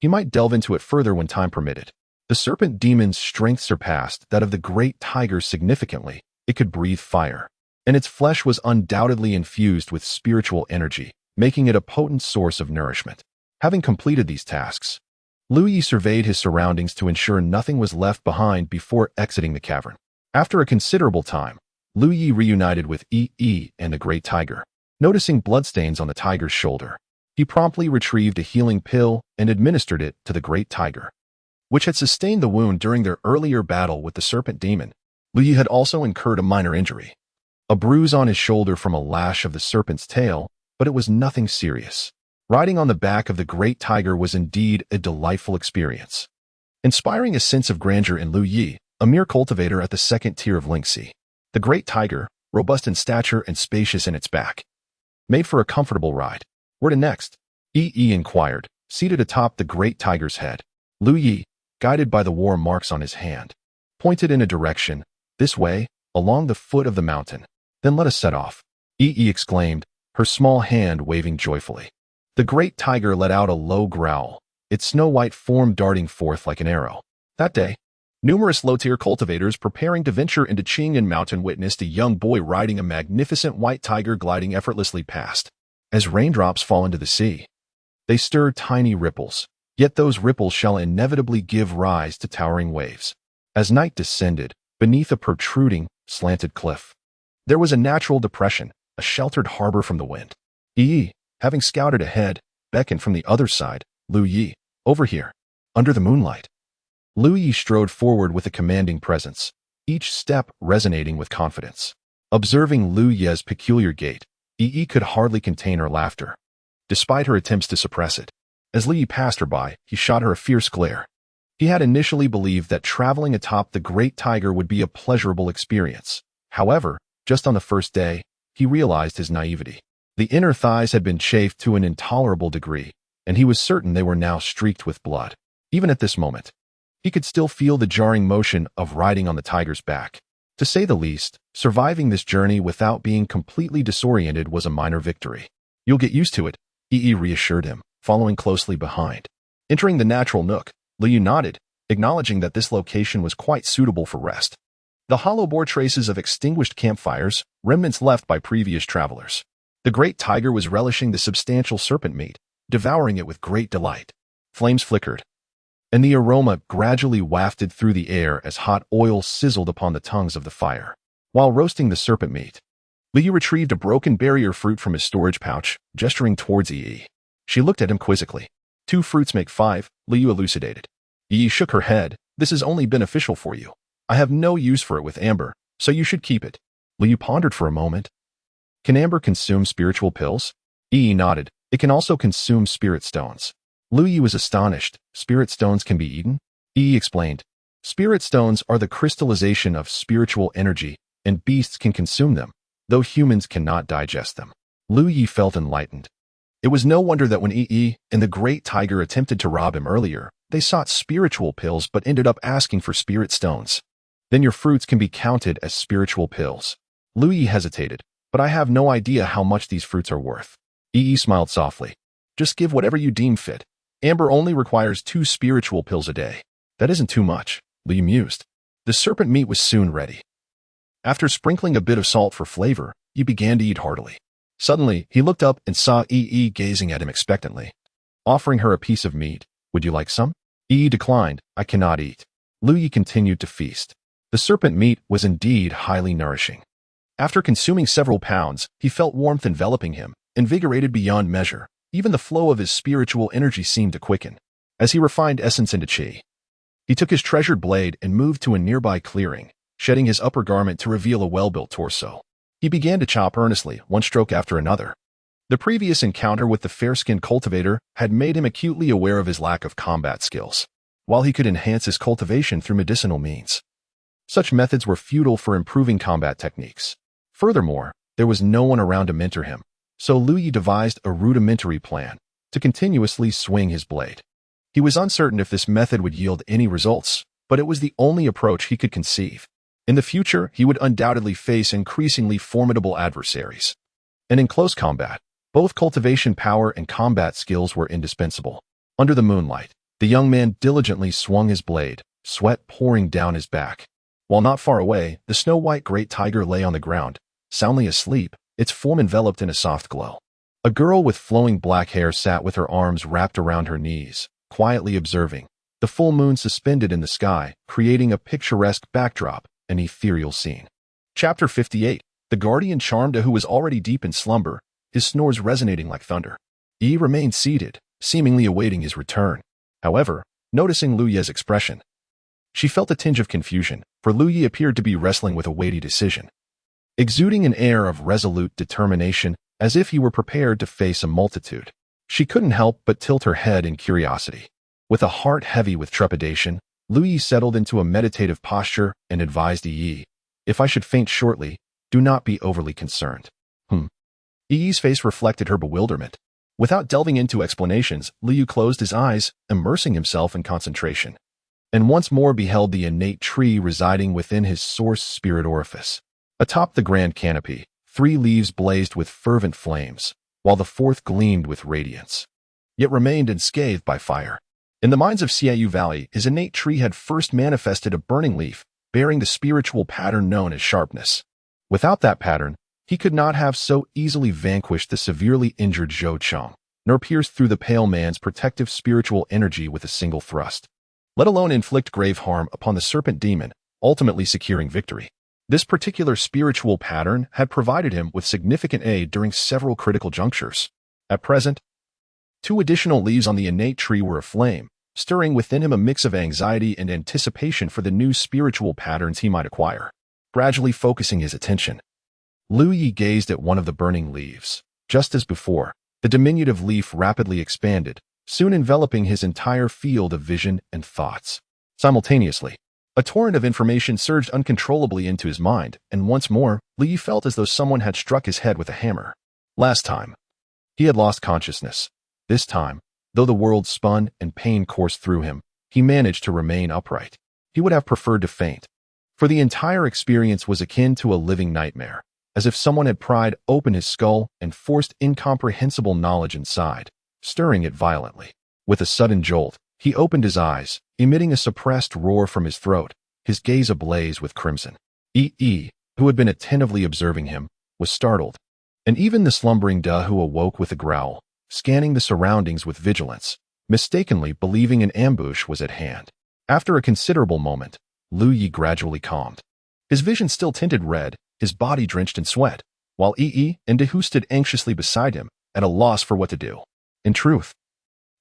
he might delve into it further when time permitted. The serpent demon's strength surpassed that of the great tiger significantly. It could breathe fire, and its flesh was undoubtedly infused with spiritual energy, making it a potent source of nourishment. Having completed these tasks, Lu Yi surveyed his surroundings to ensure nothing was left behind before exiting the cavern. After a considerable time, Lu Yi reunited with Yi and the great tiger. Noticing bloodstains on the tiger's shoulder, He promptly retrieved a healing pill and administered it to the great tiger, which had sustained the wound during their earlier battle with the serpent demon. Lu Yi had also incurred a minor injury, a bruise on his shoulder from a lash of the serpent's tail, but it was nothing serious. Riding on the back of the great tiger was indeed a delightful experience, inspiring a sense of grandeur in Lu Yi, a mere cultivator at the second tier of Lingxi. The great tiger, robust in stature and spacious in its back, made for a comfortable ride. Where to next? Yi inquired, seated atop the great tiger's head. Lu Yi, guided by the war marks on his hand, pointed in a direction, this way, along the foot of the mountain. Then let us set off, Yi exclaimed, her small hand waving joyfully. The great tiger let out a low growl, its snow-white form darting forth like an arrow. That day, numerous low-tier cultivators preparing to venture into Qingyan Mountain witnessed a young boy riding a magnificent white tiger gliding effortlessly past. As raindrops fall into the sea, they stir tiny ripples, yet those ripples shall inevitably give rise to towering waves. As night descended, beneath a protruding, slanted cliff, there was a natural depression, a sheltered harbor from the wind. Yi, having scouted ahead, beckoned from the other side. Lu Yi, over here, under the moonlight. Lu Yi strode forward with a commanding presence, each step resonating with confidence. Observing Lu Yi's peculiar gait, Yi could hardly contain her laughter, despite her attempts to suppress it. As Lu Yi passed her by, he shot her a fierce glare. He had initially believed that traveling atop the great tiger would be a pleasurable experience. However, just on the first day, he realized his naivety. The inner thighs had been chafed to an intolerable degree, and he was certain they were now streaked with blood. Even at this moment, he could still feel the jarring motion of riding on the tiger's back. To say the least, surviving this journey without being completely disoriented was a minor victory. You'll get used to it, Yi reassured him, following closely behind. Entering the natural nook, Lu Yi nodded, acknowledging that this location was quite suitable for rest. The hollow bore traces of extinguished campfires, remnants left by previous travelers. The great tiger was relishing the substantial serpent meat, devouring it with great delight. Flames flickered, and the aroma gradually wafted through the air as hot oil sizzled upon the tongues of the fire. While roasting the serpent meat, Lu Yi retrieved a broken barrier fruit from his storage pouch, gesturing towards Yi. She looked at him quizzically. 2 fruits make 5, Lu Yi elucidated. Yi shook her head. This is only beneficial for you. I have no use for it with amber, so you should keep it. Lu Yi pondered for a moment. Can amber consume spiritual pills? Yi nodded. It can also consume spirit stones. Lu Yi was astonished. Spirit stones can be eaten? Yi explained. Spirit stones are the crystallization of spiritual energy, and beasts can consume them, though humans cannot digest them. Lu Yi felt enlightened. It was no wonder that when Yi and the great tiger attempted to rob him earlier, they sought spiritual pills but ended up asking for spirit stones. Then your fruits can be counted as spiritual pills. Lu Yi hesitated, but I have no idea how much these fruits are worth. Yi smiled softly. Just give whatever you deem fit. Amber only requires 2 spiritual pills a day. That isn't too much, Lu Yi mused. The serpent meat was soon ready. After sprinkling a bit of salt for flavor, he began to eat heartily. Suddenly, he looked up and saw Yi gazing at him expectantly. Offering her a piece of meat. Would you like some? Yi declined. I cannot eat. Lu Yi continued to feast. The serpent meat was indeed highly nourishing. After consuming several pounds, he felt warmth enveloping him, invigorated beyond measure. Even the flow of his spiritual energy seemed to quicken. As he refined essence into qi, he took his treasured blade and moved to a nearby clearing, shedding his upper garment to reveal a well-built torso. He began to chop earnestly, one stroke after another. The previous encounter with the fair-skinned cultivator had made him acutely aware of his lack of combat skills, while he could enhance his cultivation through medicinal means. Such methods were futile for improving combat techniques. Furthermore, there was no one around to mentor him, so Lu Yi devised a rudimentary plan to continuously swing his blade. He was uncertain if this method would yield any results, but it was the only approach he could conceive. In the future, he would undoubtedly face increasingly formidable adversaries. And in close combat, both cultivation power and combat skills were indispensable. Under the moonlight, the young man diligently swung his blade, sweat pouring down his back. While not far away, the snow-white great tiger lay on the ground, soundly asleep, its form enveloped in a soft glow. A girl with flowing black hair sat with her arms wrapped around her knees, quietly observing. The full moon suspended in the sky, creating a picturesque backdrop, an ethereal scene. Chapter 58. The guardian charmed who was already deep in slumber, his snores resonating like thunder. Yi remained seated, seemingly awaiting his return. However, noticing Lu Ye's expression, she felt a tinge of confusion, for Lu Ye appeared to be wrestling with a weighty decision. Exuding an air of resolute determination, as if he were prepared to face a multitude, she couldn't help but tilt her head in curiosity. With a heart heavy with trepidation, Lu Ye settled into a meditative posture and advised Yi, "If I should faint shortly, do not be overly concerned." Yi's face reflected her bewilderment. Without delving into explanations, Liu closed his eyes, immersing himself in concentration, and once more beheld the innate tree residing within his source spirit orifice. Atop the grand canopy, 3 leaves blazed with fervent flames, while the 4th gleamed with radiance, yet remained unscathed by fire. In the mines of Xiaoyu Valley, his innate tree had first manifested a burning leaf, bearing the spiritual pattern known as sharpness. Without that pattern, he could not have so easily vanquished the severely injured Zhou Chong, nor pierced through the pale man's protective spiritual energy with a single thrust, let alone inflict grave harm upon the serpent demon, ultimately securing victory. This particular spiritual pattern had provided him with significant aid during several critical junctures. At present, 2 additional leaves on the innate tree were aflame, stirring within him a mix of anxiety and anticipation for the new spiritual patterns he might acquire. Gradually focusing his attention, Lu Yi gazed at one of the burning leaves. Just as before, the diminutive leaf rapidly expanded, soon enveloping his entire field of vision and thoughts. Simultaneously, a torrent of information surged uncontrollably into his mind, and once more, Lu Yi felt as though someone had struck his head with a hammer. Last time, he had lost consciousness. This time, though the world spun and pain coursed through him, he managed to remain upright. He would have preferred to faint, for the entire experience was akin to a living nightmare, as if someone had pried open his skull and forced incomprehensible knowledge inside, stirring it violently. With a sudden jolt, he opened his eyes, emitting a suppressed roar from his throat, his gaze ablaze with crimson. Yi, who had been attentively observing him, was startled, and even the slumbering Hu awoke with a growl, scanning the surroundings with vigilance, mistakenly believing an ambush was at hand. After a considerable moment, Lu Yi gradually calmed. His vision still tinted red, his body drenched in sweat, while Yi and Hu stood anxiously beside him, at a loss for what to do. In truth,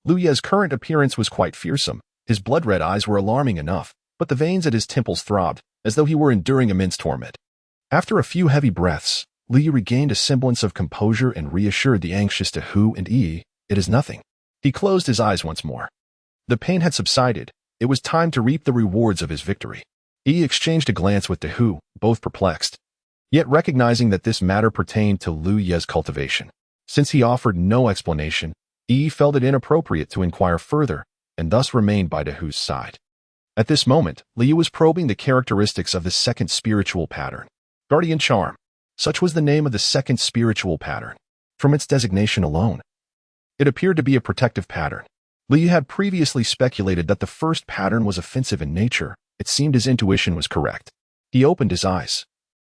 Lu Ye's current appearance was quite fearsome. His blood-red eyes were alarming enough, but the veins at his temples throbbed, as though he were enduring immense torment. After a few heavy breaths, Lu Yi regained a semblance of composure and reassured the anxious Hu and Yi, "It is nothing." He closed his eyes once more. The pain had subsided. It was time to reap the rewards of his victory. Yi exchanged a glance with Hu, both perplexed, yet recognizing that this matter pertained to Lu Ye's cultivation. Since he offered no explanation, Yi felt it inappropriate to inquire further, and thus remained by Hu's side. At this moment, Liu was probing the characteristics of the 2nd spiritual pattern. Guardian Charm. Such was the name of the 2nd spiritual pattern. From its designation alone, it appeared to be a protective pattern. Liu had previously speculated that the 1st pattern was offensive in nature. It seemed his intuition was correct. He opened his eyes,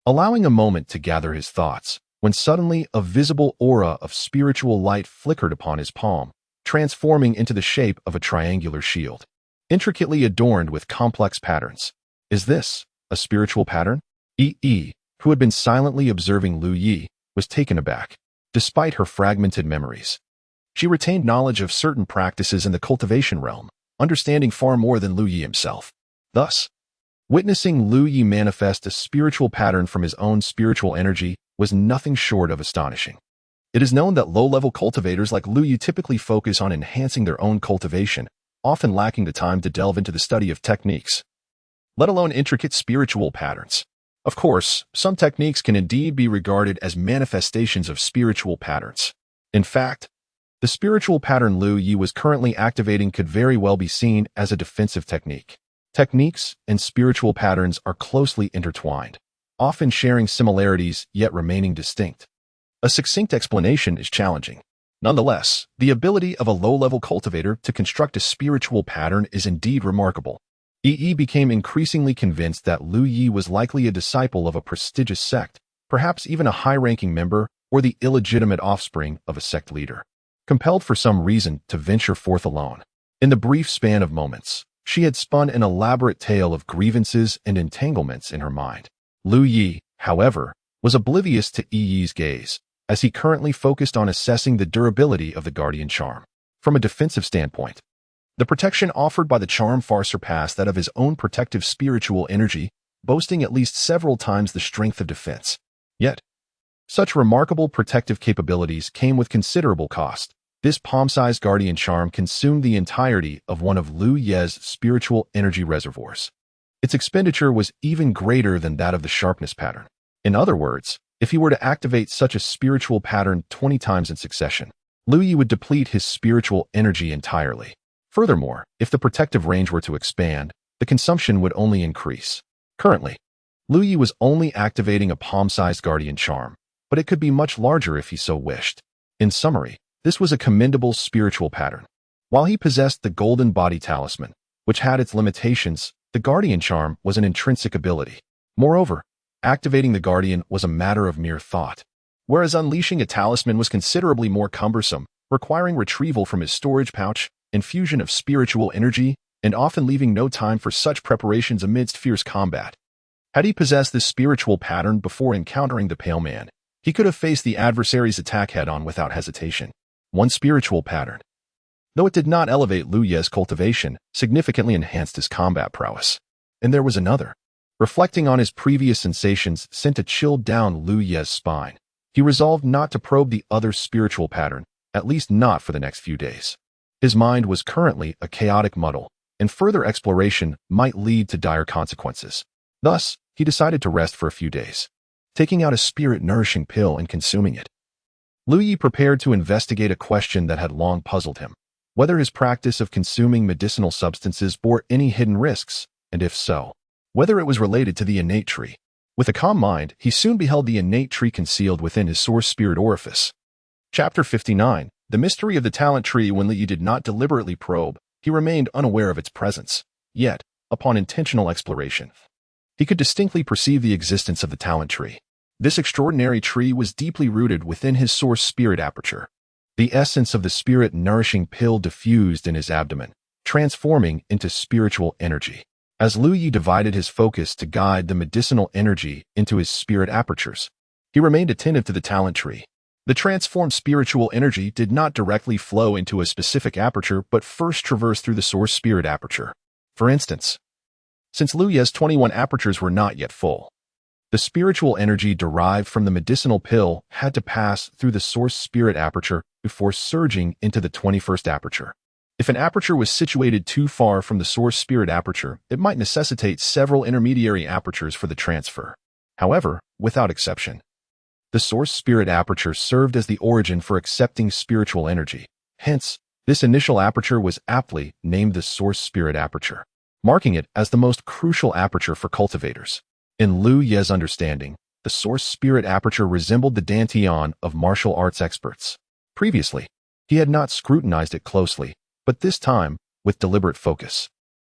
allowing a moment to gather his thoughts, when suddenly a visible aura of spiritual light flickered upon his palm, transforming into the shape of a triangular shield, intricately adorned with complex patterns. Is this a spiritual pattern? Yi, who had been silently observing Lu Yi, was taken aback. Despite her fragmented memories, she retained knowledge of certain practices in the cultivation realm, understanding far more than Lu Yi himself. Thus, witnessing Lu Yi manifest a spiritual pattern from his own spiritual energy was nothing short of astonishing. It is known that low-level cultivators like Lu Yi typically focus on enhancing their own cultivation, often lacking the time to delve into the study of techniques, let alone intricate spiritual patterns. Of course, some techniques can indeed be regarded as manifestations of spiritual patterns. In fact, the spiritual pattern Lu Yi was currently activating could very well be seen as a defensive technique. Techniques and spiritual patterns are closely intertwined, often sharing similarities yet remaining distinct. A succinct explanation is challenging. Nonetheless, the ability of a low-level cultivator to construct a spiritual pattern is indeed remarkable. Yi became increasingly convinced that Lu Yi was likely a disciple of a prestigious sect, perhaps even a high-ranking member or the illegitimate offspring of a sect leader, compelled for some reason to venture forth alone. In the brief span of moments, she had spun an elaborate tale of grievances and entanglements in her mind. Lu Yi, however, was oblivious to Yi's gaze, as he currently focused on assessing the durability of the guardian charm. From a defensive standpoint, the protection offered by the charm far surpassed that of his own protective spiritual energy, boasting at least several times the strength of defense. Yet, such remarkable protective capabilities came with considerable cost. This palm-sized guardian charm consumed the entirety of one of Lu Ye's spiritual energy reservoirs. Its expenditure was even greater than that of the sharpness pattern. In other words, if he were to activate such a spiritual pattern 20 times in succession, Lu Yi would deplete his spiritual energy entirely. Furthermore, if the protective range were to expand, the consumption would only increase. Currently, Lu Yi was only activating a palm-sized guardian charm, but it could be much larger if he so wished. In summary, this was a commendable spiritual pattern. While he possessed the golden body talisman, which had its limitations, the guardian charm was an intrinsic ability. Moreover, activating the guardian was a matter of mere thought, whereas unleashing a talisman was considerably more cumbersome, requiring retrieval from his storage pouch, infusion of spiritual energy, and often leaving no time for such preparations amidst fierce combat. Had he possessed this spiritual pattern before encountering the Pale Man, he could have faced the adversary's attack head-on without hesitation. One spiritual pattern, though it did not elevate Lu Ye's cultivation, significantly enhanced his combat prowess. And there was another. Reflecting on his previous sensations sent a chill down Lu Ye's spine. He resolved not to probe the other spiritual pattern, at least not for the next few days. His mind was currently a chaotic muddle, and further exploration might lead to dire consequences. Thus, he decided to rest for a few days, taking out a spirit-nourishing pill and consuming it. Lu Yi prepared to investigate a question that had long puzzled him, whether his practice of consuming medicinal substances bore any hidden risks, and if so, whether it was related to the innate tree. With a calm mind, he soon beheld the innate tree concealed within his source spirit orifice. Chapter 59. The mystery of the talent tree. When Lu Yi did not deliberately probe, he remained unaware of its presence. Yet, upon intentional exploration, he could distinctly perceive the existence of the talent tree. This extraordinary tree was deeply rooted within his source spirit aperture. The essence of the spirit-nourishing pill diffused in his abdomen, transforming into spiritual energy. As Lu Yi divided his focus to guide the medicinal energy into his spirit apertures, he remained attentive to the talent tree. The transformed spiritual energy did not directly flow into a specific aperture but first traversed through the source spirit aperture. For instance, since Lu Ye's 21 apertures were not yet full, the spiritual energy derived from the medicinal pill had to pass through the source spirit aperture before surging into the 21st aperture. If an aperture was situated too far from the source spirit aperture, it might necessitate several intermediary apertures for the transfer. However, without exception, the source spirit aperture served as the origin for accepting spiritual energy. Hence, this initial aperture was aptly named the source spirit aperture, marking it as the most crucial aperture for cultivators. In Lu Ye's understanding, the source spirit aperture resembled the dantian of martial arts experts. Previously, he had not scrutinized it closely, but this time, with deliberate focus.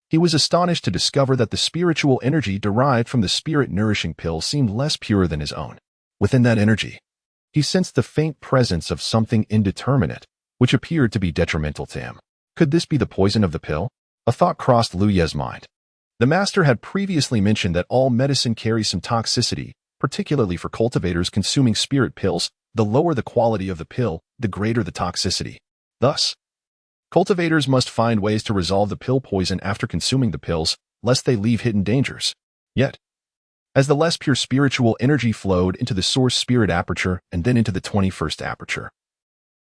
He was astonished to discover that the spiritual energy derived from the spirit-nourishing pill seemed less pure than his own. Within that energy, he sensed the faint presence of something indeterminate, which appeared to be detrimental to him. Could this be the poison of the pill? A thought crossed Lu Ye's mind. The master had previously mentioned that all medicine carries some toxicity, particularly for cultivators consuming spirit pills. The lower the quality of the pill, the greater the toxicity. Thus, cultivators must find ways to resolve the pill poison after consuming the pills, lest they leave hidden dangers. Yet, as the less pure spiritual energy flowed into the source spirit aperture and then into the 21st aperture,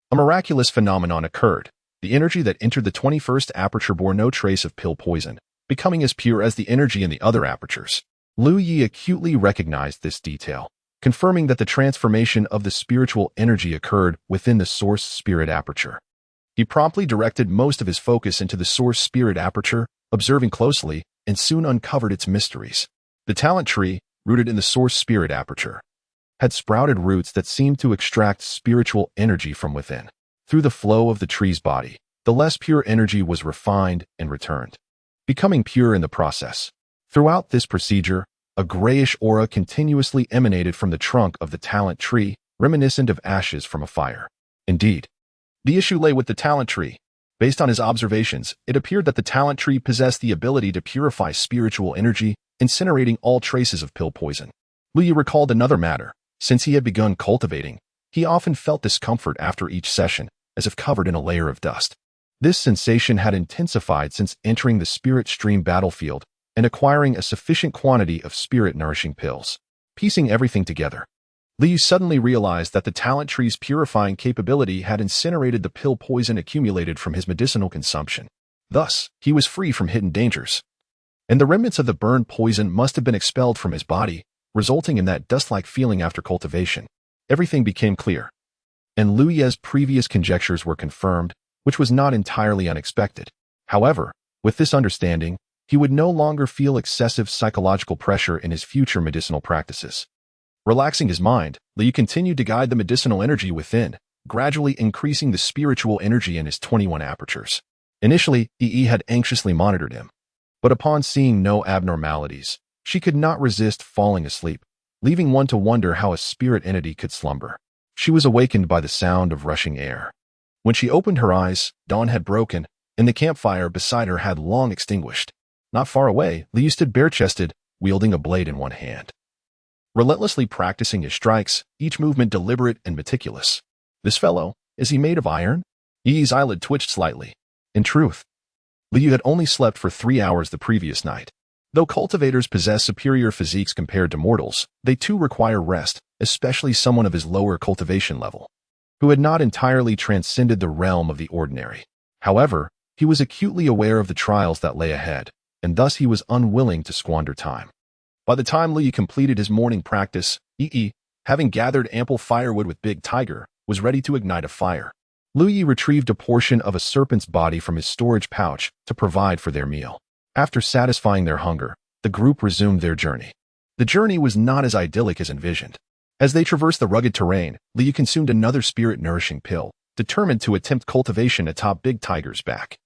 a miraculous phenomenon occurred. The energy that entered the 21st aperture bore no trace of pill poison, becoming as pure as the energy in the other apertures. Lu Yi acutely recognized this detail, confirming that the transformation of the spiritual energy occurred within the source spirit aperture. He promptly directed most of his focus into the source spirit aperture, observing closely, and soon uncovered its mysteries. The talent tree, rooted in the source spirit aperture, had sprouted roots that seemed to extract spiritual energy from within. Through the flow of the tree's body, the less pure energy was refined and returned, becoming pure in the process. Throughout this procedure, a grayish aura continuously emanated from the trunk of the talent tree, reminiscent of ashes from a fire. Indeed, the issue lay with the talent tree. Based on his observations, it appeared that the talent tree possessed the ability to purify spiritual energy, incinerating all traces of pill poison. Lu Yi recalled another matter. Since he had begun cultivating, He often felt discomfort after each session, as if covered in a layer of dust. This sensation had intensified since entering the spirit stream battlefield and acquiring a sufficient quantity of spirit-nourishing pills. Piecing everything together, Liu suddenly realized that the talent tree's purifying capability had incinerated the pill poison accumulated from his medicinal consumption. Thus, he was free from hidden dangers. And the remnants of the burned poison must have been expelled from his body, resulting in that dust-like feeling after cultivation. Everything became clear. And Liu Ye's previous conjectures were confirmed, which was not entirely unexpected. However, with this understanding, he would no longer feel excessive psychological pressure in his future medicinal practices. Relaxing his mind, Liu continued to guide the medicinal energy within, gradually increasing the spiritual energy in his 21 apertures. Initially, Yi had anxiously monitored him. But upon seeing no abnormalities, she could not resist falling asleep, leaving one to wonder how a spirit entity could slumber. She was awakened by the sound of rushing air. When she opened her eyes, dawn had broken, and the campfire beside her had long extinguished. Not far away, Liu stood bare-chested, wielding a blade in one hand. Relentlessly practicing his strikes, each movement deliberate and meticulous. This fellow, is he made of iron? Yi's eyelid twitched slightly. In truth, Liu had only slept for 3 hours the previous night. Though cultivators possess superior physiques compared to mortals, they too require rest, especially someone of his lower cultivation level, who had not entirely transcended the realm of the ordinary. However, he was acutely aware of the trials that lay ahead, and thus he was unwilling to squander time. By the time Liu completed his morning practice, Yi, having gathered ample firewood with Big Tiger, was ready to ignite a fire. Liu retrieved a portion of a serpent's body from his storage pouch to provide for their meal. After satisfying their hunger, the group resumed their journey. The journey was not as idyllic as envisioned. As they traversed the rugged terrain, Liu consumed another spirit-nourishing pill, determined to attempt cultivation atop Big Tiger's back.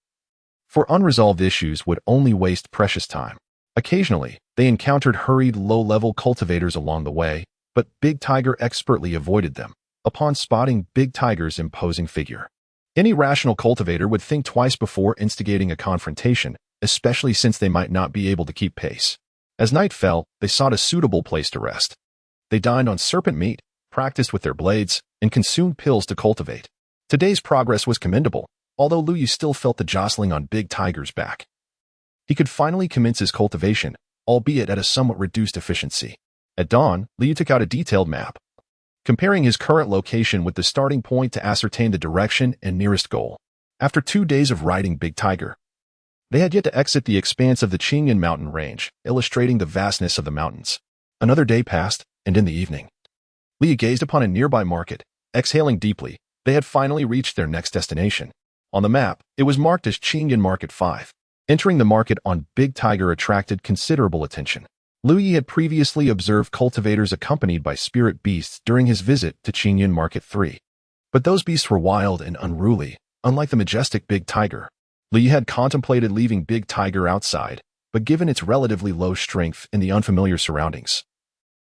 For unresolved issues would only waste precious time. Occasionally, they encountered hurried, low-level cultivators along the way, but Big Tiger expertly avoided them, upon spotting Big Tiger's imposing figure. Any rational cultivator would think twice before instigating a confrontation, especially since they might not be able to keep pace. As night fell, they sought a suitable place to rest. They dined on serpent meat, practiced with their blades, and consumed pills to cultivate. Today's progress was commendable, although Liu still felt the jostling on Big Tiger's back. He could finally commence his cultivation, albeit at a somewhat reduced efficiency. At dawn, Liu took out a detailed map, comparing his current location with the starting point to ascertain the direction and nearest goal. After 2 days of riding Big Tiger, they had yet to exit the expanse of the Qingyan mountain range, illustrating the vastness of the mountains. Another day passed, and in the evening, Liu gazed upon a nearby market. Exhaling deeply, they had finally reached their next destination. On the map, it was marked as Qingyan Market 5. Entering the market on Big Tiger attracted considerable attention. Liu had previously observed cultivators accompanied by spirit beasts during his visit to Qingyan Market 3. But those beasts were wild and unruly, unlike the majestic Big Tiger. Liu had contemplated leaving Big Tiger outside, but given its relatively low strength and the unfamiliar surroundings,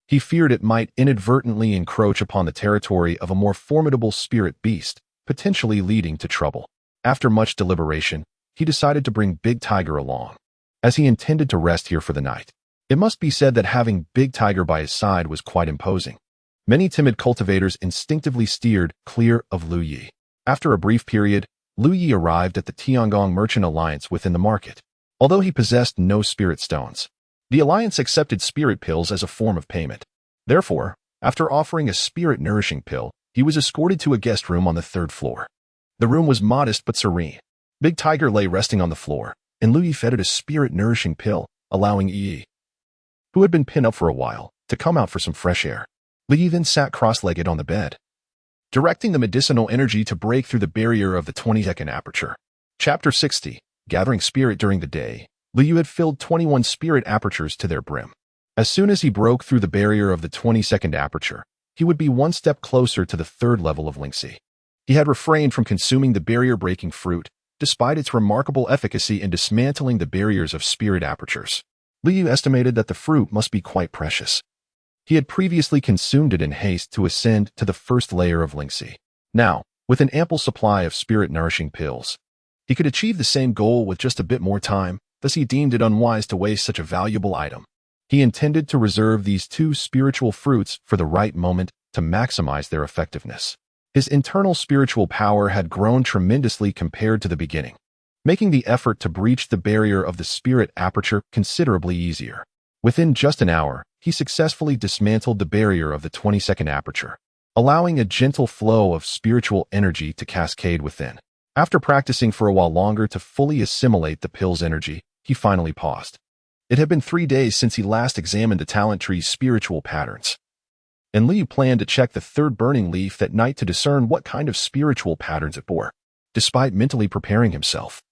he feared it might inadvertently encroach upon the territory of a more formidable spirit beast, potentially leading to trouble. After much deliberation, he decided to bring Big Tiger along, as he intended to rest here for the night. It must be said that having Big Tiger by his side was quite imposing. Many timid cultivators instinctively steered clear of Liu. After a brief period, Liu arrived at the Tiangong Merchant Alliance within the market. Although he possessed no spirit stones, the alliance accepted spirit pills as a form of payment. Therefore, after offering a spirit-nourishing pill, he was escorted to a guest room on the 3rd floor. The room was modest but serene. Big Tiger lay resting on the floor, and Liu fed it a spirit-nourishing pill, allowing Yi, who had been pinned up for a while, to come out for some fresh air. Liu then sat cross-legged on the bed, directing the medicinal energy to break through the barrier of the 22nd aperture. Chapter 60. Gathering Spirit During the Day. Liu had filled 21 spirit apertures to their brim. As soon as he broke through the barrier of the 22nd aperture, he would be one step closer to the 3rd level of Lingxi. He had refrained from consuming the barrier-breaking fruit, despite its remarkable efficacy in dismantling the barriers of spirit apertures. Liu estimated that the fruit must be quite precious. He had previously consumed it in haste to ascend to the 1st layer of Lingxi. Now, with an ample supply of spirit-nourishing pills, he could achieve the same goal with just a bit more time, thus he deemed it unwise to waste such a valuable item. He intended to reserve these 2 spiritual fruits for the right moment to maximize their effectiveness. His internal spiritual power had grown tremendously compared to the beginning, making the effort to breach the barrier of the spirit aperture considerably easier. Within just an hour, he successfully dismantled the barrier of the 20-second aperture, allowing a gentle flow of spiritual energy to cascade within. After practicing for a while longer to fully assimilate the pill's energy, he finally paused. It had been 3 days since he last examined the talent tree's spiritual patterns, and Liu planned to check the third burning leaf that night to discern what kind of spiritual patterns it bore. Despite mentally preparing himself,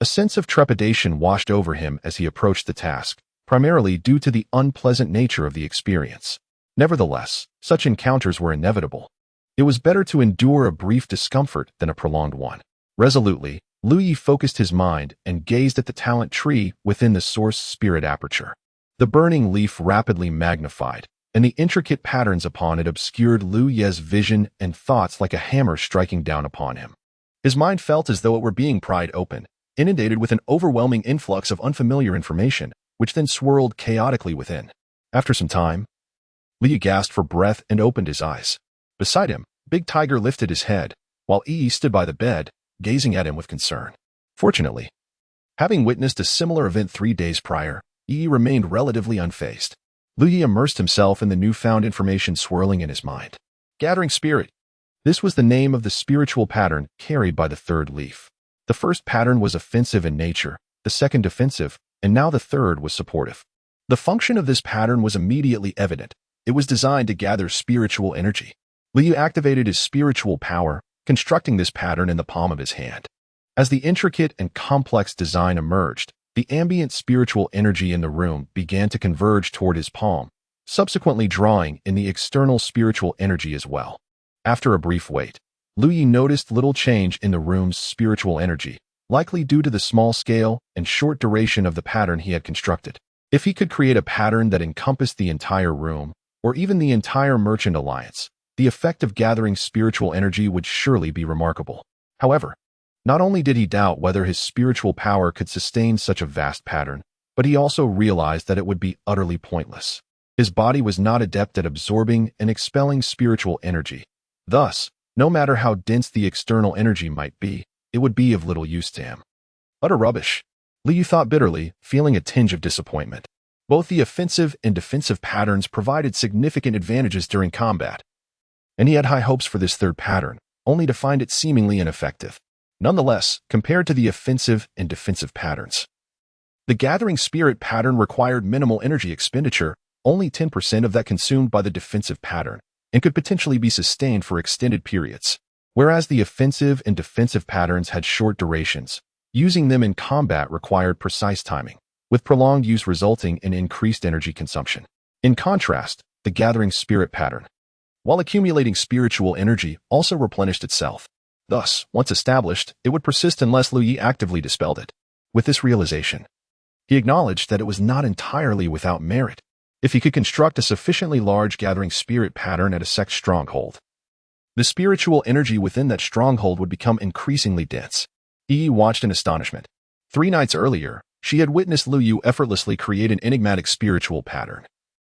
a sense of trepidation washed over him as he approached the task, primarily due to the unpleasant nature of the experience. Nevertheless, such encounters were inevitable. It was better to endure a brief discomfort than a prolonged one. Resolutely, Liu Yi focused his mind and gazed at the talent tree within the source spirit aperture. The burning leaf rapidly magnified, and the intricate patterns upon it obscured Liu Ye's vision and thoughts like a hammer striking down upon him. His mind felt as though it were being pried open, inundated with an overwhelming influx of unfamiliar information, which then swirled chaotically within. After some time, Liu gasped for breath and opened his eyes. Beside him, Big Tiger lifted his head, while Yi stood by the bed, gazing at him with concern. Fortunately, having witnessed a similar event 3 days prior, Yi remained relatively unfazed. Liu Yi immersed himself in the newfound information swirling in his mind. Gathering Spirit. This was the name of the spiritual pattern carried by the third leaf. The first pattern was offensive in nature, the second defensive, and now the third was supportive. The function of this pattern was immediately evident. It was designed to gather spiritual energy. Liu activated his spiritual power, constructing this pattern in the palm of his hand. As the intricate and complex design emerged, the ambient spiritual energy in the room began to converge toward his palm, subsequently drawing in the external spiritual energy as well. After a brief wait, Liu Yi noticed little change in the room's spiritual energy, likely due to the small scale and short duration of the pattern he had constructed. If he could create a pattern that encompassed the entire room, or even the entire Merchant Alliance, the effect of gathering spiritual energy would surely be remarkable. However, not only did he doubt whether his spiritual power could sustain such a vast pattern, but he also realized that it would be utterly pointless. His body was not adept at absorbing and expelling spiritual energy. Thus, no matter how dense the external energy might be, it would be of little use to him. Utter rubbish, Liu thought bitterly, feeling a tinge of disappointment. Both the offensive and defensive patterns provided significant advantages during combat, and he had high hopes for this third pattern, only to find it seemingly ineffective. Nonetheless, compared to the offensive and defensive patterns, the Gathering Spirit pattern required minimal energy expenditure, only 10% of that consumed by the defensive pattern, and could potentially be sustained for extended periods. Whereas the offensive and defensive patterns had short durations, using them in combat required precise timing, with prolonged use resulting in increased energy consumption. In contrast, the Gathering Spirit pattern, while accumulating spiritual energy, also replenished itself. Thus, once established, it would persist unless Liu Yi actively dispelled it. With this realization, he acknowledged that it was not entirely without merit. If he could construct a sufficiently large Gathering Spirit pattern at a sect stronghold, the spiritual energy within that stronghold would become increasingly dense. Yi watched in astonishment. 3 nights earlier, she had witnessed Liu Yu effortlessly create an enigmatic spiritual pattern,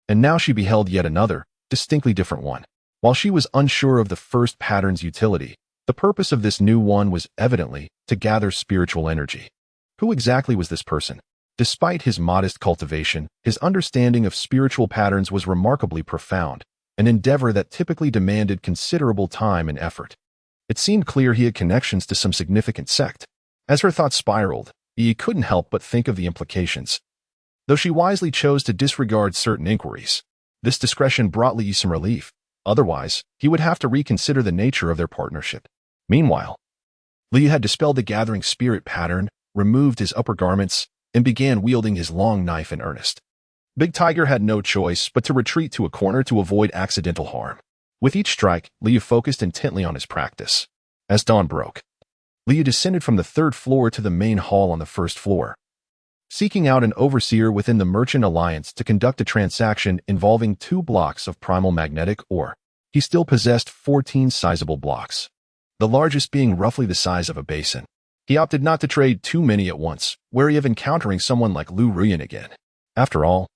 and now she beheld yet another, distinctly different one. While she was unsure of the first pattern's utility, the purpose of this new one was evidently to gather spiritual energy. Who exactly was this person? Despite his modest cultivation, his understanding of spiritual patterns was remarkably profound, an endeavor that typically demanded considerable time and effort. It seemed clear he had connections to some significant sect. As her thoughts spiraled, Yi couldn't help but think of the implications. Though she wisely chose to disregard certain inquiries, this discretion brought Li some relief. Otherwise, he would have to reconsider the nature of their partnership. Meanwhile, Li had dispelled the Gathering Spirit pattern, removed his upper garments, and began wielding his long knife in earnest. Big Tiger had no choice but to retreat to a corner to avoid accidental harm. With each strike, Liu focused intently on his practice. As dawn broke, Liu descended from the 3rd floor to the main hall on the 1st floor, seeking out an overseer within the Merchant Alliance to conduct a transaction involving 2 blocks of primal magnetic ore. He still possessed 14 sizable blocks, the largest being roughly the size of a basin. He opted not to trade too many at once, wary of encountering someone like Lu Ruyan again. After all,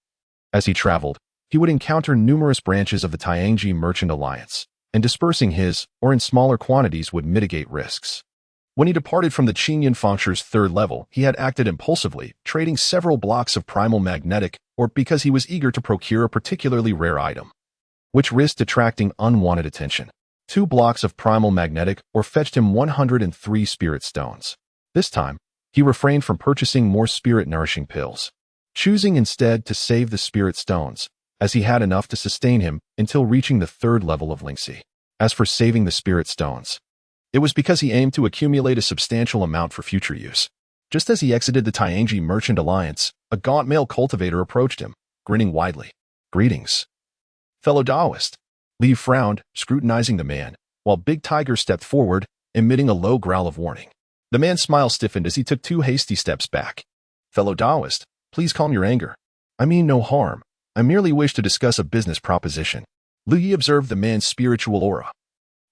as he traveled, he would encounter numerous branches of the Tianji Merchant Alliance, and dispersing his, or in smaller quantities, would mitigate risks. When he departed from the Qinyan Fengshir's third level, he had acted impulsively, trading several blocks of primal magnetic, or because he was eager to procure a particularly rare item, which risked attracting unwanted attention. 2 blocks of primal magnetic, or fetched him 103 spirit stones. This time, he refrained from purchasing more spirit-nourishing pills, choosing instead to save the spirit stones, as he had enough to sustain him until reaching the 3rd level of Lingxi. As for saving the spirit stones, it was because he aimed to accumulate a substantial amount for future use. Just as he exited the Tianji Merchant Alliance, a gaunt male cultivator approached him, grinning widely. "Greetings, fellow Taoist." Li frowned, scrutinizing the man, while Big Tiger stepped forward, emitting a low growl of warning. The man's smile stiffened as he took 2 hasty steps back. "Fellow Taoist, please calm your anger. I mean no harm. I merely wish to discuss a business proposition." Lu Yi observed the man's spiritual aura,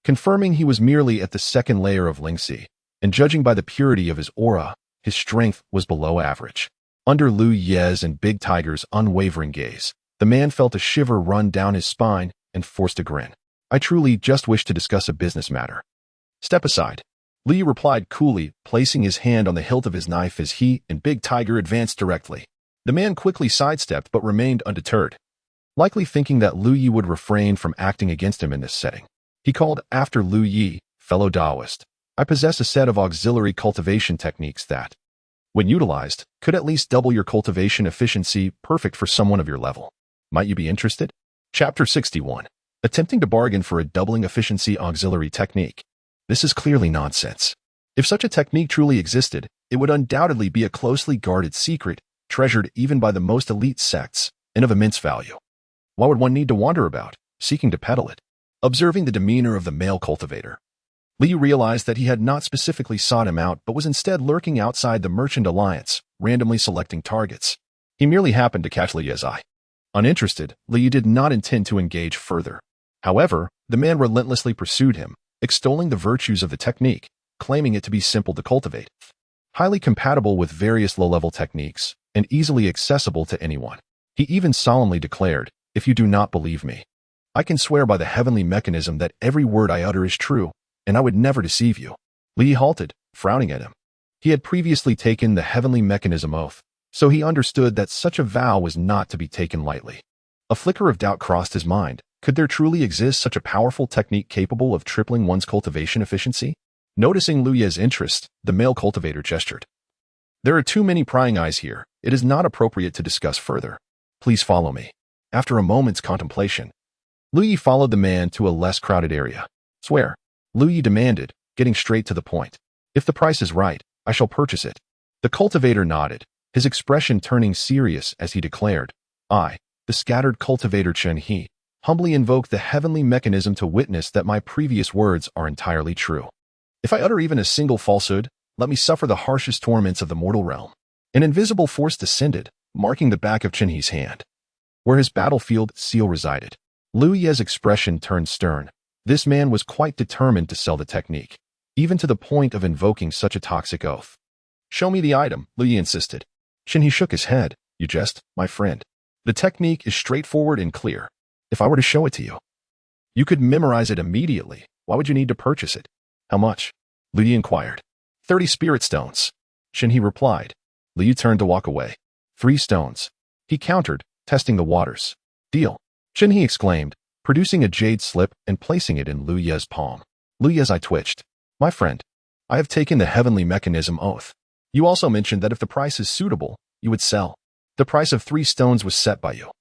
confirming he was merely at the 2nd layer of Lingxi, and judging by the purity of his aura, his strength was below average. Under Lu Ye's and Big Tiger's unwavering gaze, the man felt a shiver run down his spine and forced a grin. "I truly just wish to discuss a business matter." "Step aside," Lu Yi replied coolly, placing his hand on the hilt of his knife as he and Big Tiger advanced directly. The man quickly sidestepped but remained undeterred, likely thinking that Lu Yi would refrain from acting against him in this setting. He called after Lu Yi, "Fellow Taoist, I possess a set of auxiliary cultivation techniques that, when utilized, could at least double your cultivation efficiency, perfect for someone of your level. Might you be interested?" Chapter 61. Attempting to bargain for a doubling efficiency auxiliary technique. This is clearly nonsense. If such a technique truly existed, it would undoubtedly be a closely guarded secret, treasured even by the most elite sects, and of immense value. Why would one need to wander about, seeking to peddle it? Observing the demeanor of the male cultivator, Li realized that he had not specifically sought him out but was instead lurking outside the Merchant Alliance, randomly selecting targets. He merely happened to catch Li's eye. Uninterested, Li did not intend to engage further. However, the man relentlessly pursued him, extolling the virtues of the technique, claiming it to be simple to cultivate, highly compatible with various low-level techniques, and easily accessible to anyone. He even solemnly declared, "If you do not believe me, I can swear by the heavenly mechanism that every word I utter is true, and I would never deceive you." Li halted, frowning at him. He had previously taken the heavenly mechanism oath, so he understood that such a vow was not to be taken lightly. A flicker of doubt crossed his mind. Could there truly exist such a powerful technique capable of tripling one's cultivation efficiency? Noticing Lu Ye's interest, the male cultivator gestured. "There are too many prying eyes here. It is not appropriate to discuss further. Please follow me." After a moment's contemplation, Lu Yi followed the man to a less crowded area. "Swear," Lu Yi demanded, getting straight to the point. "If the price is right, I shall purchase it." The cultivator nodded, his expression turning serious as he declared, "I, the scattered cultivator Chen He, humbly invoke the heavenly mechanism to witness that my previous words are entirely true. If I utter even a single falsehood, let me suffer the harshest torments of the mortal realm." An invisible force descended, marking the back of Chen He's hand, where his battlefield seal resided. Lu Ye's expression turned stern. This man was quite determined to sell the technique, even to the point of invoking such a toxic oath. "Show me the item," Lu Yi insisted. Chen He shook his head. "You jest, my friend. The technique is straightforward and clear. If I were to show it to you, you could memorize it immediately. Why would you need to purchase it?" "How much?" Lu Yi inquired. 30 spirit stones," Chen He replied. Lu Yi turned to walk away. 3 stones. He countered, testing the waters. "Deal," Chen He exclaimed, producing a jade slip and placing it in Lu Ye's palm. Lu Ye's eye twitched. "My friend, I have taken the heavenly mechanism oath. You also mentioned that if the price is suitable, you would sell. The price of 3 stones was set by you.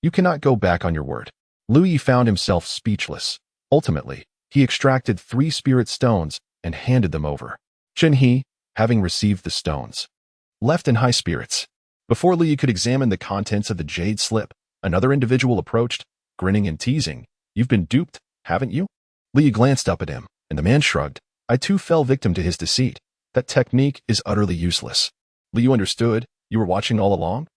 You cannot go back on your word." Lu Yi found himself speechless. Ultimately, he extracted 3 spirit stones and handed them over. Chen He, having received the stones, left in high spirits. Before Lu Yi could examine the contents of the jade slip, another individual approached, grinning and teasing. "You've been duped, haven't you?" Lu Yi glanced up at him, and the man shrugged. "I too fell victim to his deceit. That technique is utterly useless." "Lu Yi understood. You were watching all along?"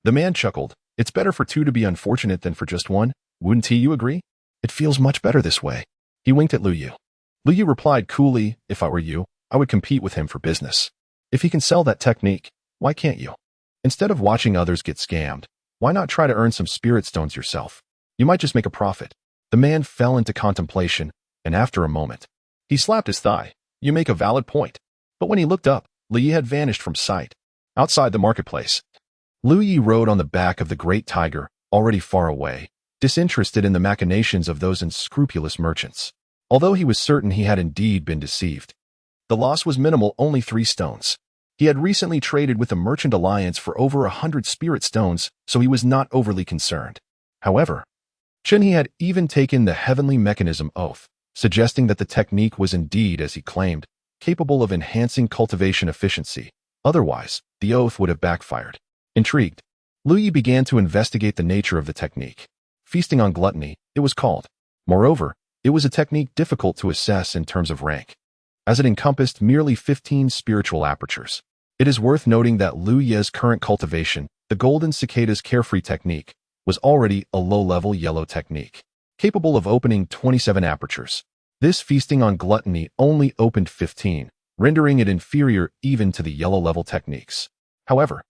The man chuckled. "It's better for 2 to be unfortunate than for just 1. Wouldn't you agree? It feels much better this way." He winked at Lu Yi. Lu Yi replied coolly, "If I were you, I would compete with him for business. If he can sell that technique, why can't you?" Instead of watching others get scammed, Why not try to earn some spirit stones yourself? You might just make a profit. The man fell into contemplation, and after a moment, he slapped his thigh. You make a valid point. But when he looked up, Lu Yi had vanished from sight. Outside the marketplace, Lu Yi rode on the back of the great tiger, already far away, disinterested in the machinations of those unscrupulous merchants. Although he was certain he had indeed been deceived, the loss was minimal, only 3 stones. He had recently traded with the Merchant Alliance for over 100 spirit stones, so he was not overly concerned. However, Chen He had even taken the heavenly mechanism oath, suggesting that the technique was indeed, as he claimed, capable of enhancing cultivation efficiency. Otherwise, the oath would have backfired. Intrigued, Lu Yi began to investigate the nature of the technique. Feasting on gluttony, it was called. Moreover, it was a technique difficult to assess in terms of rank, as it encompassed merely 15 spiritual apertures. It is worth noting that Lu Yi's current cultivation, the Golden Cicada's carefree technique, was already a low-level yellow technique, capable of opening 27 apertures. This feasting on gluttony only opened 15, rendering it inferior even to the yellow-level techniques. However,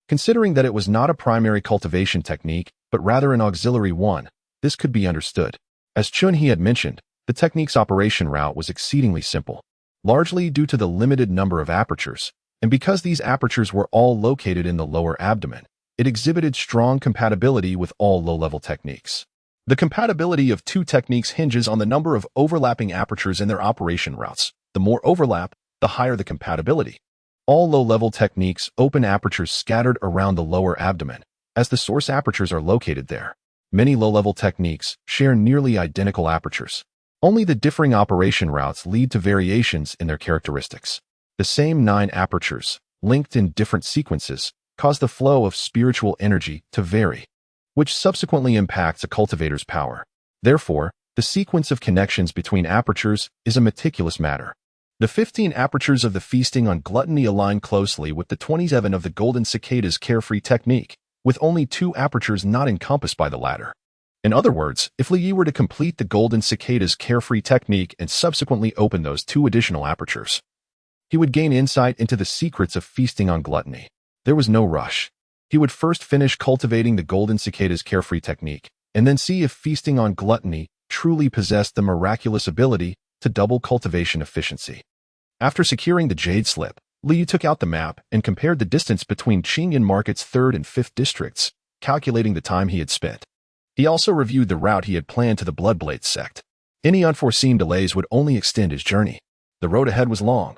considering that it was not a primary cultivation technique, but rather an auxiliary one, this could be understood. As Chun He had mentioned, the technique's operation route was exceedingly simple, largely due to the limited number of apertures, and because these apertures were all located in the lower abdomen, it exhibited strong compatibility with all low-level techniques. The compatibility of 2 techniques hinges on the number of overlapping apertures in their operation routes. The more overlap, the higher the compatibility. All low-level techniques open apertures scattered around the lower abdomen, as the source apertures are located there. Many low-level techniques share nearly identical apertures. Only the differing operation routes lead to variations in their characteristics. The same 9 apertures, linked in different sequences, cause the flow of spiritual energy to vary, which subsequently impacts a cultivator's power. Therefore, the sequence of connections between apertures is a meticulous matter. The 15 apertures of the feasting on gluttony align closely with the 27 of the Golden Cicada's carefree technique, with only 2 apertures not encompassed by the latter. In other words, if Lu Yi were to complete the Golden Cicada's carefree technique and subsequently open those 2 additional apertures, he would gain insight into the secrets of feasting on gluttony. There was no rush. He would first finish cultivating the Golden Cicada's carefree technique, and then see if feasting on gluttony truly possessed the miraculous ability to double cultivation efficiency. After securing the jade slip, Lu Yi took out the map and compared the distance between Qingyan Market's 3rd and 5th districts, calculating the time he had spent. He also reviewed the route he had planned to the Bloodblade sect. Any unforeseen delays would only extend his journey. The road ahead was long,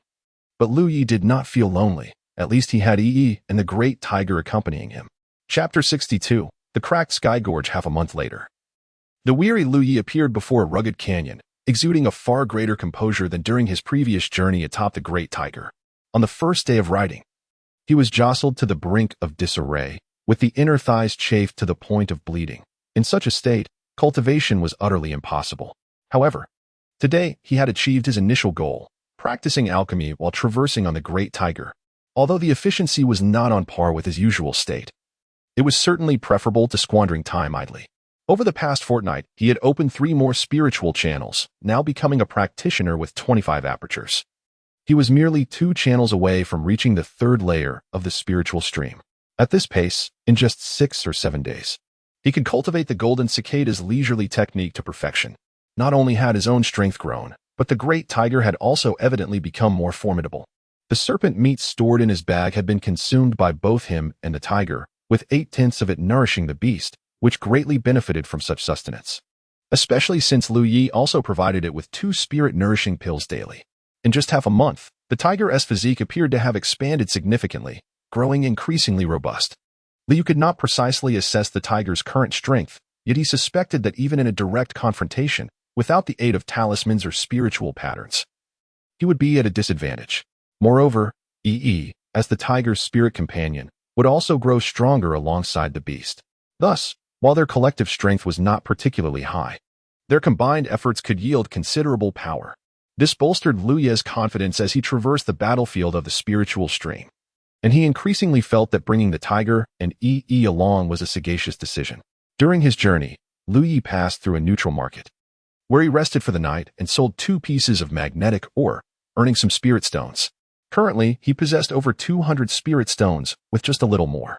but Lu Yi did not feel lonely. At least he had Yi and the Great Tiger accompanying him. Chapter 62. The Cracked Sky Gorge. Half a month later, the weary Lu Yi appeared before a rugged canyon, exuding a far greater composure than during his previous journey atop the Great Tiger. On the first day of riding, he was jostled to the brink of disarray, with the inner thighs chafed to the point of bleeding. In such a state, cultivation was utterly impossible. However, today he had achieved his initial goal, practicing alchemy while traversing on the Great Tiger. Although the efficiency was not on par with his usual state, it was certainly preferable to squandering time idly. Over the past fortnight, he had opened 3 more spiritual channels, now becoming a practitioner with 25 apertures. He was merely 2 channels away from reaching the 3rd layer of the spiritual stream. At this pace, in just 6 or 7 days, he could cultivate the Golden Cicada's leisurely technique to perfection. Not only had his own strength grown, but the Great Tiger had also evidently become more formidable. The serpent meat stored in his bag had been consumed by both him and the tiger, with 8/10 of it nourishing the beast, which greatly benefited from such sustenance, especially since Lu Yi also provided it with 2 spirit-nourishing pills daily. In just half a month, the tiger's physique appeared to have expanded significantly, growing increasingly robust. Liu could not precisely assess the tiger's current strength, yet he suspected that even in a direct confrontation, without the aid of talismans or spiritual patterns, he would be at a disadvantage. Moreover, as the tiger's spirit companion, would also grow stronger alongside the beast. Thus, while their collective strength was not particularly high, their combined efforts could yield considerable power. This bolstered Lu Ye's confidence as he traversed the battlefield of the spiritual stream, and he increasingly felt that bringing the tiger and along was a sagacious decision. During his journey, Lu Yi passed through a neutral market, where he rested for the night and sold 2 pieces of magnetic ore, earning some spirit stones. Currently, he possessed over 200 spirit stones, with just a little more.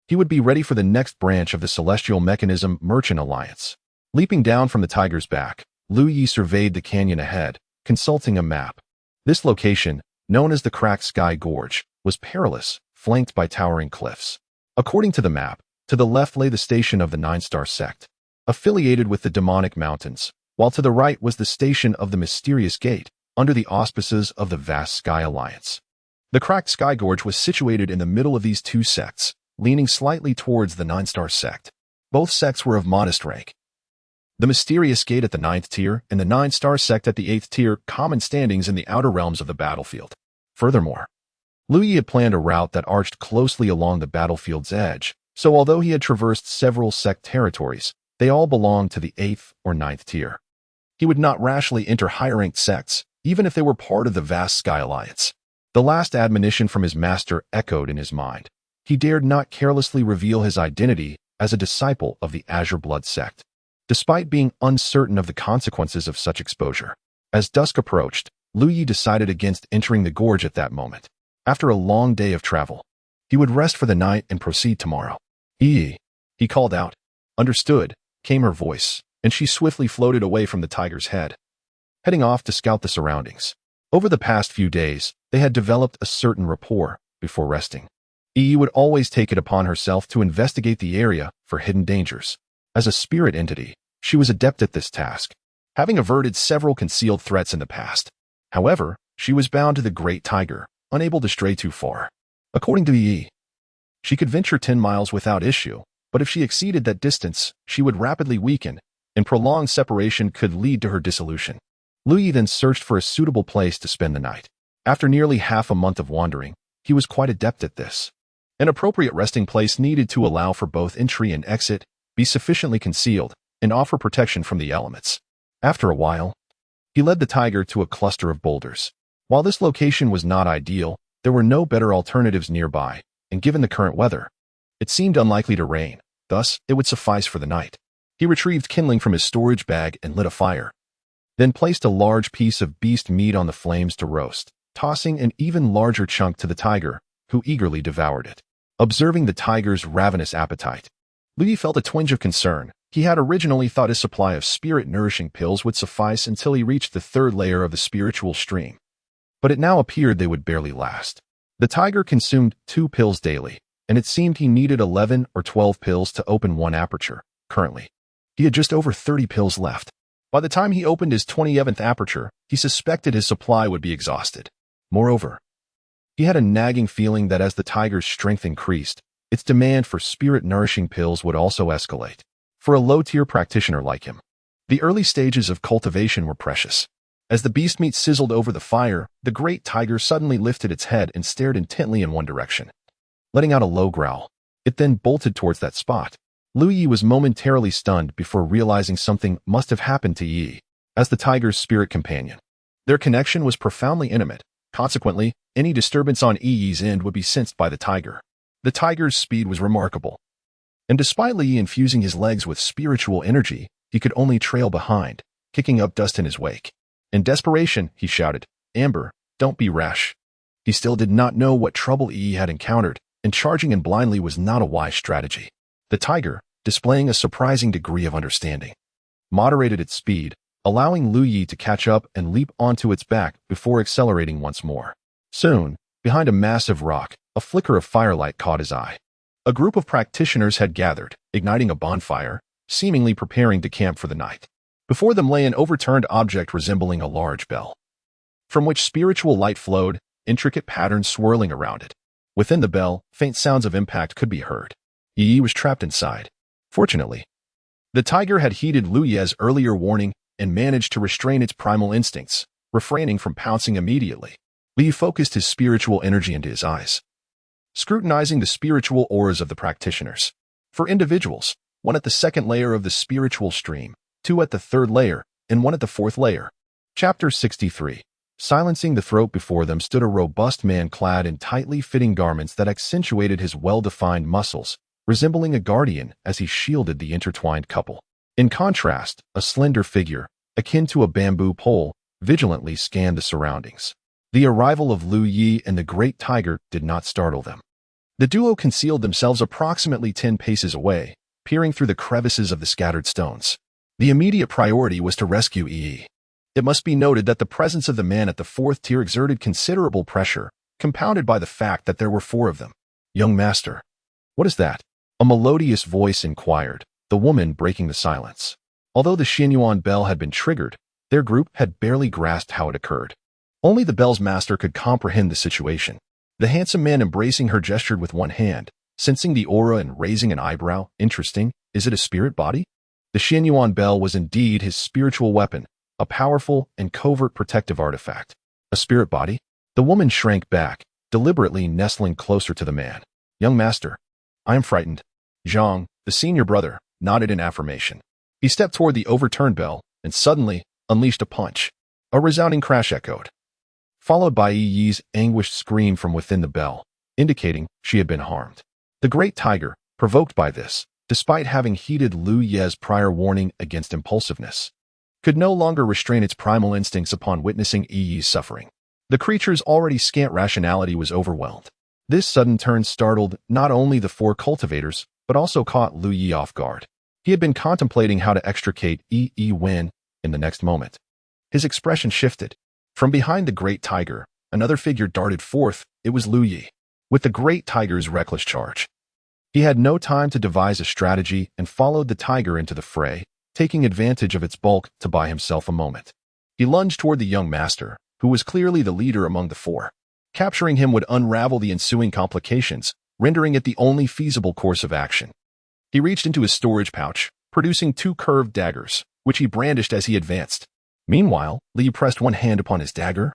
He would be ready for the next branch of the Celestial Mechanism Merchant Alliance. Leaping down from the tiger's back, Lu Yi surveyed the canyon ahead, consulting a map. This location, known as the Cracked Sky Gorge, was perilous, flanked by towering cliffs. According to the map, to the left lay the station of the Nine-Star Sect, affiliated with the Demonic Mountains, while to the right was the station of the Mysterious Gate, under the auspices of the Vast Sky Alliance. The Cracked Sky Gorge was situated in the middle of these two sects, leaning slightly towards the Nine-Star Sect. Both sects were of modest rank. The Mysterious Gate at the 9th tier and the Nine-Star Sect at the 8th tier common standings in the outer realms of the battlefield. Furthermore, Lu Yi had planned a route that arched closely along the battlefield's edge, so although he had traversed several sect territories, they all belonged to the 8th or 9th tier. He would not rashly enter higher-ranked sects, even if they were part of the Vast Sky Alliance. The last admonition from his master echoed in his mind. He dared not carelessly reveal his identity as a disciple of the Azure Blood sect, despite being uncertain of the consequences of such exposure. As dusk approached, Lu Yi decided against entering the gorge at that moment. After a long day of travel, he would rest for the night and proceed tomorrow. He called out. Understood, came her voice, and she swiftly floated away from the tiger's head, heading off to scout the surroundings. Over the past few days, they had developed a certain rapport before resting. Yi would always take it upon herself to investigate the area for hidden dangers. As a spirit entity, she was adept at this task, having averted several concealed threats in the past. However, she was bound to the great tiger, unable to stray too far. According to Yi, she could venture 10 miles without issue, but if she exceeded that distance, she would rapidly weaken, and prolonged separation could lead to her dissolution. Lu Yi then searched for a suitable place to spend the night. After nearly half a month of wandering, he was quite adept at this. An appropriate resting place needed to allow for both entry and exit, be sufficiently concealed, and offer protection from the elements. After a while, he led the tiger to a cluster of boulders. While this location was not ideal, there were no better alternatives nearby, and given the current weather, it seemed unlikely to rain, thus it would suffice for the night. He retrieved kindling from his storage bag and lit a fire, then placed a large piece of beast meat on the flames to roast, tossing an even larger chunk to the tiger, who eagerly devoured it. Observing the tiger's ravenous appetite, Lu Yi felt a twinge of concern. He had originally thought his supply of spirit-nourishing pills would suffice until he reached the 3rd layer of the spiritual stream, but it now appeared they would barely last. The tiger consumed 2 pills daily, and it seemed he needed 11 or 12 pills to open one aperture. Currently, he had just over 30 pills left. By the time he opened his 20th aperture, he suspected his supply would be exhausted. Moreover, he had a nagging feeling that as the tiger's strength increased, its demand for spirit-nourishing pills would also escalate. For a low-tier practitioner like him, the early stages of cultivation were precious. As the beast meat sizzled over the fire, the great tiger suddenly lifted its head and stared intently in one direction, letting out a low growl. It then bolted towards that spot. Lu Yi was momentarily stunned before realizing something must have happened to Yi, as the tiger's spirit companion. Their connection was profoundly intimate. Consequently, any disturbance on Yi's end would be sensed by the tiger. The tiger's speed was remarkable, and despite Li Yi infusing his legs with spiritual energy, he could only trail behind, kicking up dust in his wake. In desperation, he shouted, "Amber, don't be rash." He still did not know what trouble Yi had encountered, and charging in blindly was not a wise strategy. The tiger, displaying a surprising degree of understanding, moderated its speed, allowing Lu Yi to catch up and leap onto its back before accelerating once more. Soon, behind a massive rock, a flicker of firelight caught his eye. A group of practitioners had gathered, igniting a bonfire, seemingly preparing to camp for the night. Before them lay an overturned object resembling a large bell, from which spiritual light flowed, intricate patterns swirling around it. Within the bell, faint sounds of impact could be heard. Yi was trapped inside. Fortunately, the tiger had heeded Lu Yi's earlier warning and managed to restrain its primal instincts, refraining from pouncing immediately. Li focused his spiritual energy into his eyes, scrutinizing the spiritual auras of the practitioners. For individuals, 1 at the 2nd layer of the spiritual stream, 2 at the 3rd layer, and 1 at the 4th layer. Chapter 63. Silencing the throat before them stood a robust man clad in tightly fitting garments that accentuated his well-defined muscles, resembling a guardian as he shielded the intertwined couple. In contrast, a slender figure, akin to a bamboo pole, vigilantly scanned the surroundings. The arrival of Lu Yi and the great tiger did not startle them. The duo concealed themselves approximately 10 paces away, peering through the crevices of the scattered stones. The immediate priority was to rescue Yi. It must be noted that the presence of the man at the fourth tier exerted considerable pressure, compounded by the fact that there were 4 of them. "Young master, what is that?" A melodious voice inquired, the woman breaking the silence. Although the Xinyuan bell had been triggered, their group had barely grasped how it occurred. Only the bell's master could comprehend the situation. The handsome man embracing her gestured with one hand, sensing the aura and raising an eyebrow. "Interesting. Is it a spirit body?" The Xinyuan bell was indeed his spiritual weapon, a powerful and covert protective artifact. "A spirit body?" The woman shrank back, deliberately nestling closer to the man. "Young master, I am frightened." Zhang, the senior brother, nodded in affirmation. He stepped toward the overturned bell and suddenly unleashed a punch. A resounding crash echoed, followed by Yi's anguished scream from within the bell, indicating she had been harmed. The great tiger, provoked by this, despite having heeded Lu Ye's prior warning against impulsiveness, could no longer restrain its primal instincts upon witnessing Yi's suffering. The creature's already scant rationality was overwhelmed. This sudden turn startled not only the 4 cultivators, but also caught Lu Yi off guard. He had been contemplating how to extricate Yi when, in the next moment, his expression shifted. From behind the great tiger, another figure darted forth. It was Lu Yi, with the great tiger's reckless charge. He had no time to devise a strategy and followed the tiger into the fray, taking advantage of its bulk to buy himself a moment. He lunged toward the young master, who was clearly the leader among the 4. Capturing him would unravel the ensuing complications, rendering it the only feasible course of action. He reached into his storage pouch, producing 2 curved daggers, which he brandished as he advanced. Meanwhile, Li pressed one hand upon his dagger,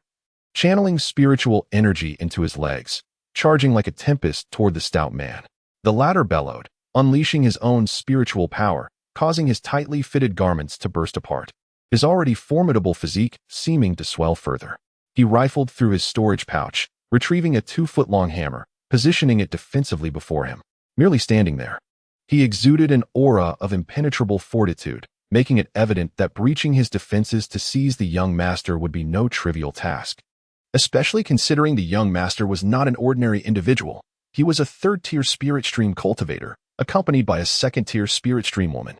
channeling spiritual energy into his legs, charging like a tempest toward the stout man. The latter bellowed, unleashing his own spiritual power, causing his tightly fitted garments to burst apart, his already formidable physique seeming to swell further. He rifled through his storage pouch, retrieving a 2-foot-long hammer, positioning it defensively before him. Merely standing there, he exuded an aura of impenetrable fortitude, making it evident that breaching his defenses to seize the young master would be no trivial task. Especially considering the young master was not an ordinary individual. He was a 3rd-tier spirit stream cultivator, accompanied by a 2nd-tier spirit stream woman.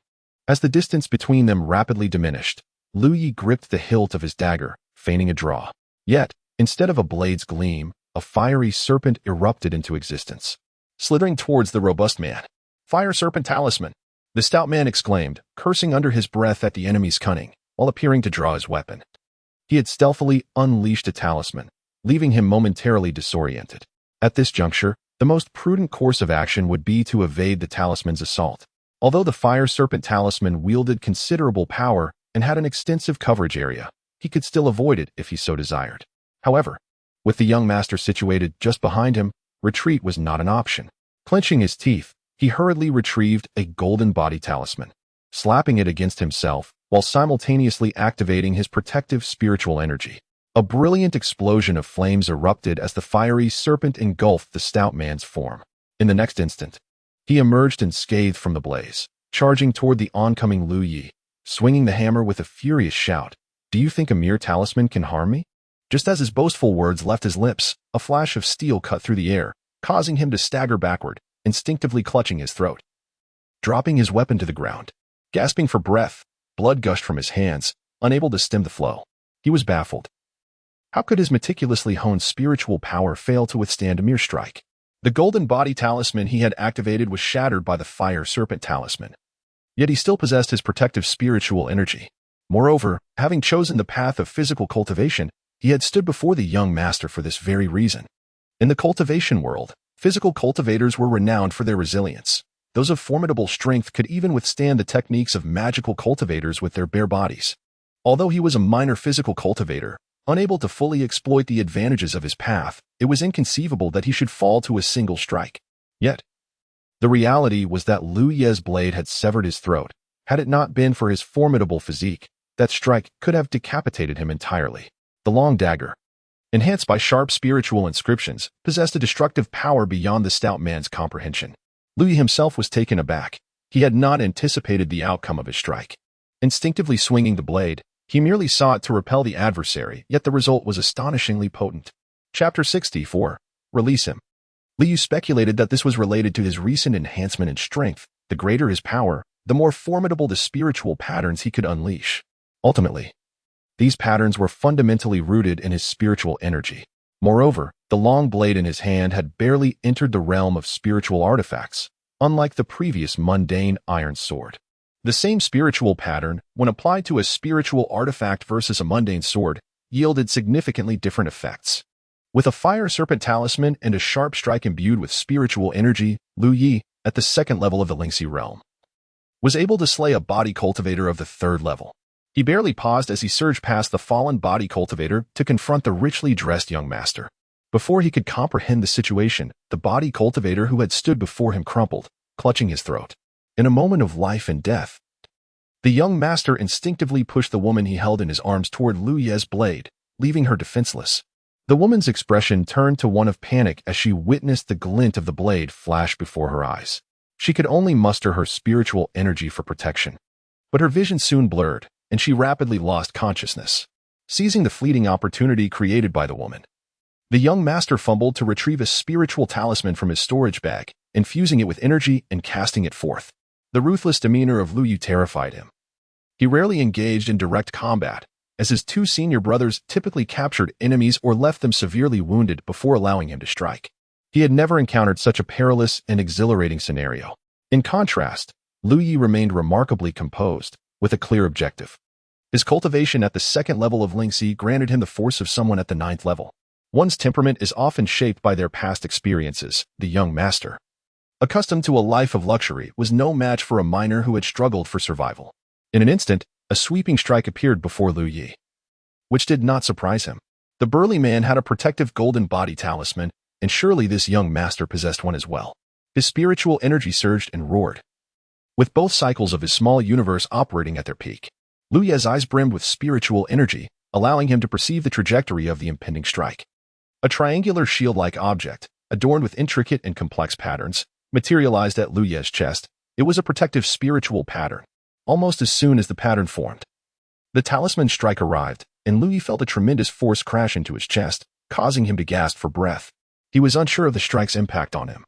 As the distance between them rapidly diminished, Lu Yi gripped the hilt of his dagger, feigning a draw. Yet, instead of a blade's gleam, a fiery serpent erupted into existence, slithering towards the robust man. "Fire serpent talisman!" the stout man exclaimed, cursing under his breath at the enemy's cunning, while appearing to draw his weapon. He had stealthily unleashed a talisman, leaving him momentarily disoriented. At this juncture, the most prudent course of action would be to evade the talisman's assault. Although the fire serpent talisman wielded considerable power and had an extensive coverage area, he could still avoid it if he so desired. However, with the young master situated just behind him, retreat was not an option. Clenching his teeth, he hurriedly retrieved a golden body talisman, slapping it against himself while simultaneously activating his protective spiritual energy. A brilliant explosion of flames erupted as the fiery serpent engulfed the stout man's form. In the next instant, he emerged unscathed from the blaze, charging toward the oncoming Lu Yi, swinging the hammer with a furious shout. "Do you think a mere talisman can harm me?" Just as his boastful words left his lips, a flash of steel cut through the air, causing him to stagger backward, instinctively clutching his throat. Dropping his weapon to the ground, gasping for breath, blood gushed from his hands, unable to stem the flow. He was baffled. How could his meticulously honed spiritual power fail to withstand a mere strike? The golden body talisman he had activated was shattered by the fire serpent talisman. Yet he still possessed his protective spiritual energy. Moreover, having chosen the path of physical cultivation, he had stood before the young master for this very reason. In the cultivation world, physical cultivators were renowned for their resilience. Those of formidable strength could even withstand the techniques of magical cultivators with their bare bodies. Although he was a minor physical cultivator, unable to fully exploit the advantages of his path, it was inconceivable that he should fall to a single strike. Yet, the reality was that Lu Ye's blade had severed his throat. Had it not been for his formidable physique, that strike could have decapitated him entirely. The long dagger, enhanced by sharp spiritual inscriptions, possessed a destructive power beyond the stout man's comprehension. Lu Yi himself was taken aback. He had not anticipated the outcome of his strike. Instinctively swinging the blade, he merely sought to repel the adversary, yet the result was astonishingly potent. Chapter 64. Release him. Liu speculated that this was related to his recent enhancement in strength. The greater his power, the more formidable the spiritual patterns he could unleash. Ultimately, these patterns were fundamentally rooted in his spiritual energy. Moreover, the long blade in his hand had barely entered the realm of spiritual artifacts, unlike the previous mundane iron sword. The same spiritual pattern, when applied to a spiritual artifact versus a mundane sword, yielded significantly different effects. With a fire serpent talisman and a sharp strike imbued with spiritual energy, Liu Yi, at the second level of the Lingxi realm, was able to slay a body cultivator of the third level. He barely paused as he surged past the fallen body cultivator to confront the richly dressed young master. Before he could comprehend the situation, the body cultivator who had stood before him crumpled, clutching his throat. In a moment of life and death, the young master instinctively pushed the woman he held in his arms toward Liu Ye's blade, leaving her defenseless. The woman's expression turned to one of panic as she witnessed the glint of the blade flash before her eyes. She could only muster her spiritual energy for protection. But her vision soon blurred, and she rapidly lost consciousness. Seizing the fleeting opportunity created by the woman, the young master fumbled to retrieve a spiritual talisman from his storage bag, infusing it with energy and casting it forth. The ruthless demeanor of Liu Yu terrified him. He rarely engaged in direct combat, as his two senior brothers typically captured enemies or left them severely wounded before allowing him to strike. He had never encountered such a perilous and exhilarating scenario. In contrast, Liu Yi remained remarkably composed, with a clear objective. His cultivation at the second level of Lingxi granted him the force of someone at the ninth level. One's temperament is often shaped by their past experiences. The young master, accustomed to a life of luxury, was no match for a miner who had struggled for survival. In an instant, a sweeping strike appeared before Liu Yi, which did not surprise him. The burly man had a protective golden body talisman, and surely this young master possessed one as well. His spiritual energy surged and roared, with both cycles of his small universe operating at their peak. Liu Ye's eyes brimmed with spiritual energy, allowing him to perceive the trajectory of the impending strike. A triangular shield-like object, adorned with intricate and complex patterns, materialized at Liu Ye's chest. It was a protective spiritual pattern. Almost as soon as the pattern formed, the talisman strike arrived, and Liu Yi felt a tremendous force crash into his chest, causing him to gasp for breath. He was unsure of the strike's impact on him.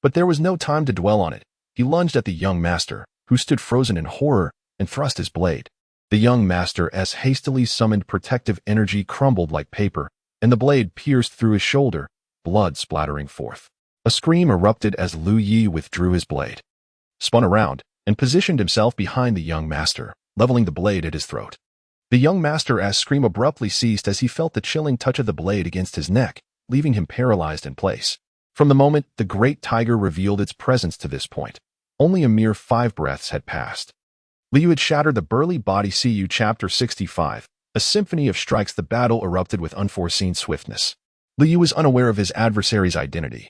But there was no time to dwell on it. He lunged at the young master, who stood frozen in horror, and thrust his blade. The young master's hastily summoned protective energy crumbled like paper, and the blade pierced through his shoulder, blood splattering forth. A scream erupted as Liu Yi withdrew his blade, spun around, and positioned himself behind the young master, leveling the blade at his throat. The young master's scream abruptly ceased as he felt the chilling touch of the blade against his neck, leaving him paralyzed in place. From the moment the great tiger revealed its presence to this point, only a mere 5 breaths had passed. Liu had shattered the burly body. Cu Chapter 65, a symphony of strikes. The battle erupted with unforeseen swiftness. Liu was unaware of his adversary's identity.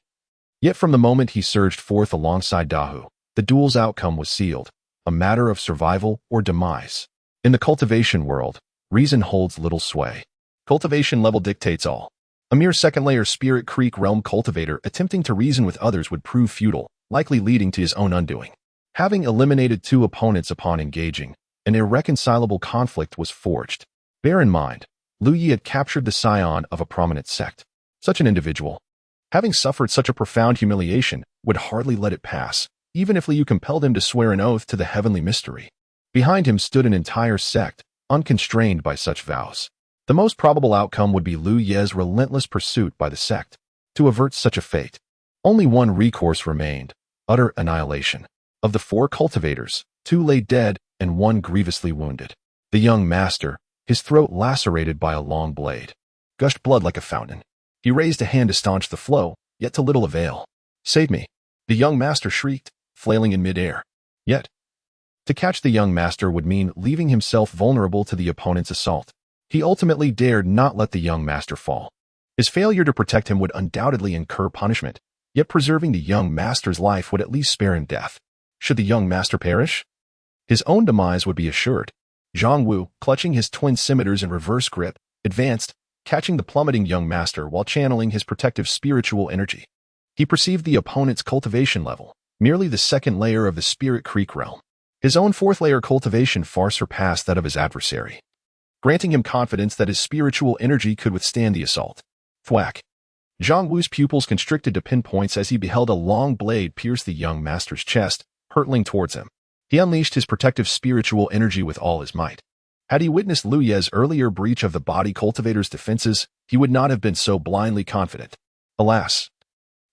Yet from the moment he surged forth alongside Dahu, the duel's outcome was sealed, a matter of survival or demise. In the cultivation world, reason holds little sway. Cultivation level dictates all. A mere second-layer Spirit Creek realm cultivator attempting to reason with others would prove futile, likely leading to his own undoing. Having eliminated 2 opponents upon engaging, an irreconcilable conflict was forged. Bear in mind, Liu Yi had captured the scion of a prominent sect. Such an individual, having suffered such a profound humiliation, would hardly let it pass, even if Liu compelled him to swear an oath to the heavenly mystery. Behind him stood an entire sect, unconstrained by such vows. The most probable outcome would be Liu Ye's relentless pursuit by the sect. To avert such a fate, only one recourse remained: utter annihilation. Of the 4 cultivators, 2 lay dead and 1 grievously wounded. The young master, his throat lacerated by a long blade, gushed blood like a fountain. He raised a hand to staunch the flow, yet to little avail. "Save me!" the young master shrieked, flailing in midair. Yet, to catch the young master would mean leaving himself vulnerable to the opponent's assault. He ultimately dared not let the young master fall. His failure to protect him would undoubtedly incur punishment, yet preserving the young master's life would at least spare him death. Should the young master perish, his own demise would be assured. Zhang Wu, clutching his twin scimitars in reverse grip, advanced, catching the plummeting young master while channeling his protective spiritual energy. He perceived the opponent's cultivation level, merely the second layer of the Spirit Creek realm. His own 4th-layer cultivation far surpassed that of his adversary, granting him confidence that his spiritual energy could withstand the assault. Thwack! Zhang Wu's pupils constricted to pinpoints as he beheld a long blade pierce the young master's chest, hurtling towards him. He unleashed his protective spiritual energy with all his might. Had he witnessed Lu Ye's earlier breach of the body cultivator's defenses, he would not have been so blindly confident. Alas,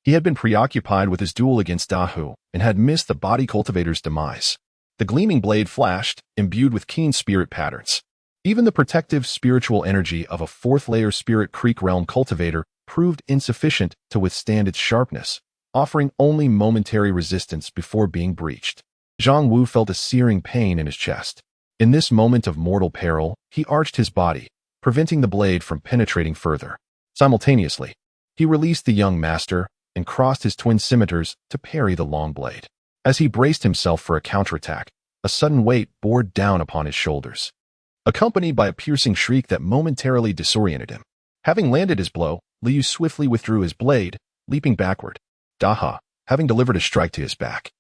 he had been preoccupied with his duel against Da Hu and had missed the body cultivator's demise. The gleaming blade flashed, imbued with keen spirit patterns. Even the protective spiritual energy of a fourth-layer Spirit Creek Realm cultivator proved insufficient to withstand its sharpness, offering only momentary resistance before being breached. Zhang Wu felt a searing pain in his chest. In this moment of mortal peril, he arched his body, preventing the blade from penetrating further. Simultaneously, he released the young master and crossed his twin scimitars to parry the long blade. As he braced himself for a counterattack, a sudden weight bore down upon his shoulders, accompanied by a piercing shriek that momentarily disoriented him. Having landed his blow, Liu swiftly withdrew his blade, leaping backward. Daha, having delivered a strike to his back,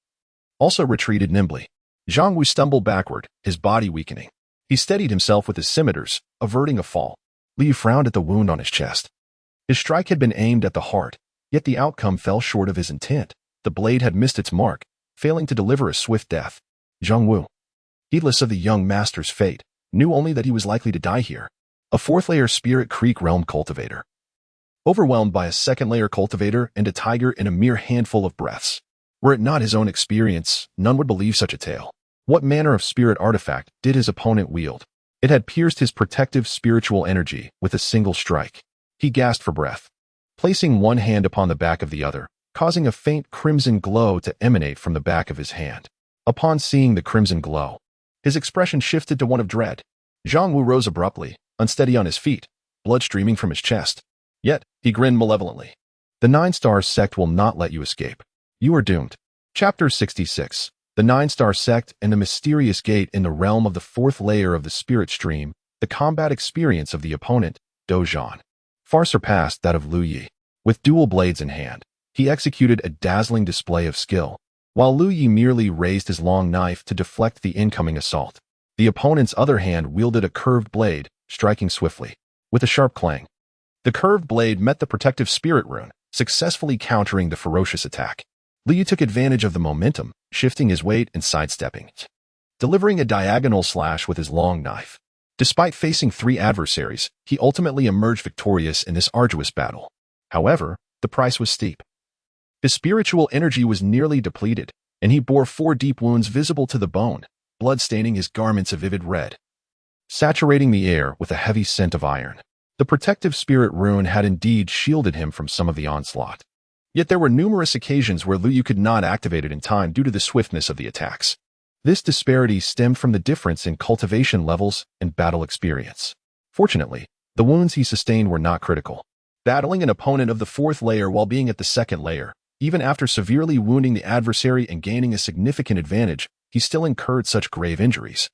also retreated nimbly. Zhang Wu stumbled backward, his body weakening. He steadied himself with his scimitars, averting a fall. Liu frowned at the wound on his chest. His strike had been aimed at the heart, yet the outcome fell short of his intent. The blade had missed its mark, failing to deliver a swift death. Zhang Wu, heedless of the young master's fate, knew only that he was likely to die here. A fourth-layer Spirit Creek Realm cultivator, overwhelmed by a second-layer cultivator and a tiger in a mere handful of breaths. Were it not his own experience, none would believe such a tale. What manner of spirit artifact did his opponent wield? It had pierced his protective spiritual energy with a single strike. He gasped for breath, placing one hand upon the back of the other, causing a faint crimson glow to emanate from the back of his hand. Upon seeing the crimson glow, his expression shifted to one of dread. Zhang Wu rose abruptly, unsteady on his feet, blood streaming from his chest. Yet, he grinned malevolently. The 9-star sect will not let you escape. You are doomed. Chapter 66. The 9-star sect and the mysterious gate in the realm of the fourth layer of the spirit stream. The combat experience of the opponent, Dozhan, far surpassed that of Lu Yi. With dual blades in hand, he executed a dazzling display of skill, while Lu Yi merely raised his long knife to deflect the incoming assault. The opponent's other hand wielded a curved blade, striking swiftly. With a sharp clang, the curved blade met the protective spirit rune, successfully countering the ferocious attack. Liu took advantage of the momentum, shifting his weight and sidestepping it, delivering a diagonal slash with his long knife. Despite facing 3 adversaries, he ultimately emerged victorious in this arduous battle. However, the price was steep. His spiritual energy was nearly depleted, and he bore 4 deep wounds visible to the bone, blood staining his garments a vivid red, saturating the air with a heavy scent of iron. The protective spirit rune had indeed shielded him from some of the onslaught. Yet there were numerous occasions where Liu could not activate it in time due to the swiftness of the attacks. This disparity stemmed from the difference in cultivation levels and battle experience. Fortunately, the wounds he sustained were not critical. Battling an opponent of the 4th layer while being at the 2nd layer, even after severely wounding the adversary and gaining a significant advantage, he still incurred such grave injuries,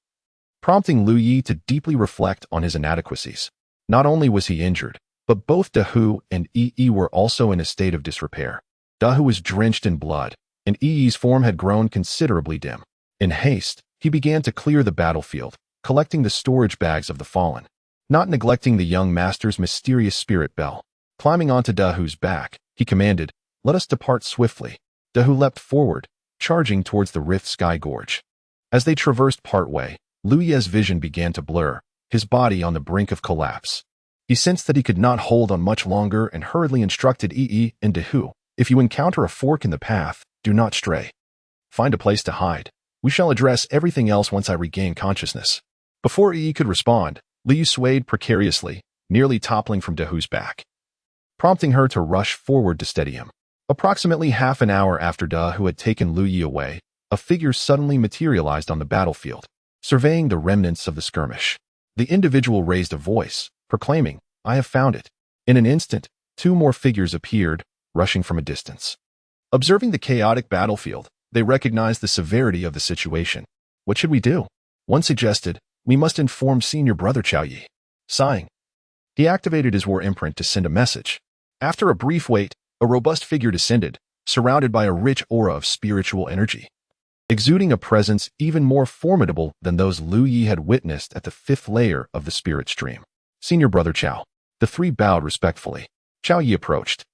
prompting Lu Yi to deeply reflect on his inadequacies. Not only was he injured, but both Da Hu and Yi were also in a state of disrepair. Da Hu was drenched in blood, and Yi's form had grown considerably dim. In haste, he began to clear the battlefield, collecting the storage bags of the fallen, not neglecting the young master's mysterious spirit bell. Climbing onto Da Hu's back, he commanded, "Let us depart swiftly." Da Hu leapt forward, charging towards the Rift Sky Gorge. As they traversed partway, Lu Ye's vision began to blur, his body on the brink of collapse. He sensed that he could not hold on much longer and hurriedly instructed Yi and Da Hu, "If you encounter a fork in the path, do not stray. Find a place to hide. We shall address everything else once I regain consciousness." Before Yi could respond, Liu swayed precariously, nearly toppling from Da Hu's back, prompting her to rush forward to steady him. Approximately half an hour after Da Hu had taken Lu Yi away, a figure suddenly materialized on the battlefield, surveying the remnants of the skirmish. The individual raised a voice, proclaiming, "I have found it." In an instant, 2 more figures appeared, rushing from a distance. Observing the chaotic battlefield, they recognized the severity of the situation. "What should we do?" One suggested, "We must inform senior brother Qiao Yi." Sighing, he activated his war imprint to send a message. After a brief wait, a robust figure descended, surrounded by a rich aura of spiritual energy, exuding a presence even more formidable than those Lu Yi had witnessed at the 5th layer of the spirit stream. "Senior brother Qiao." The 3 bowed respectfully. Qiao Yi approached,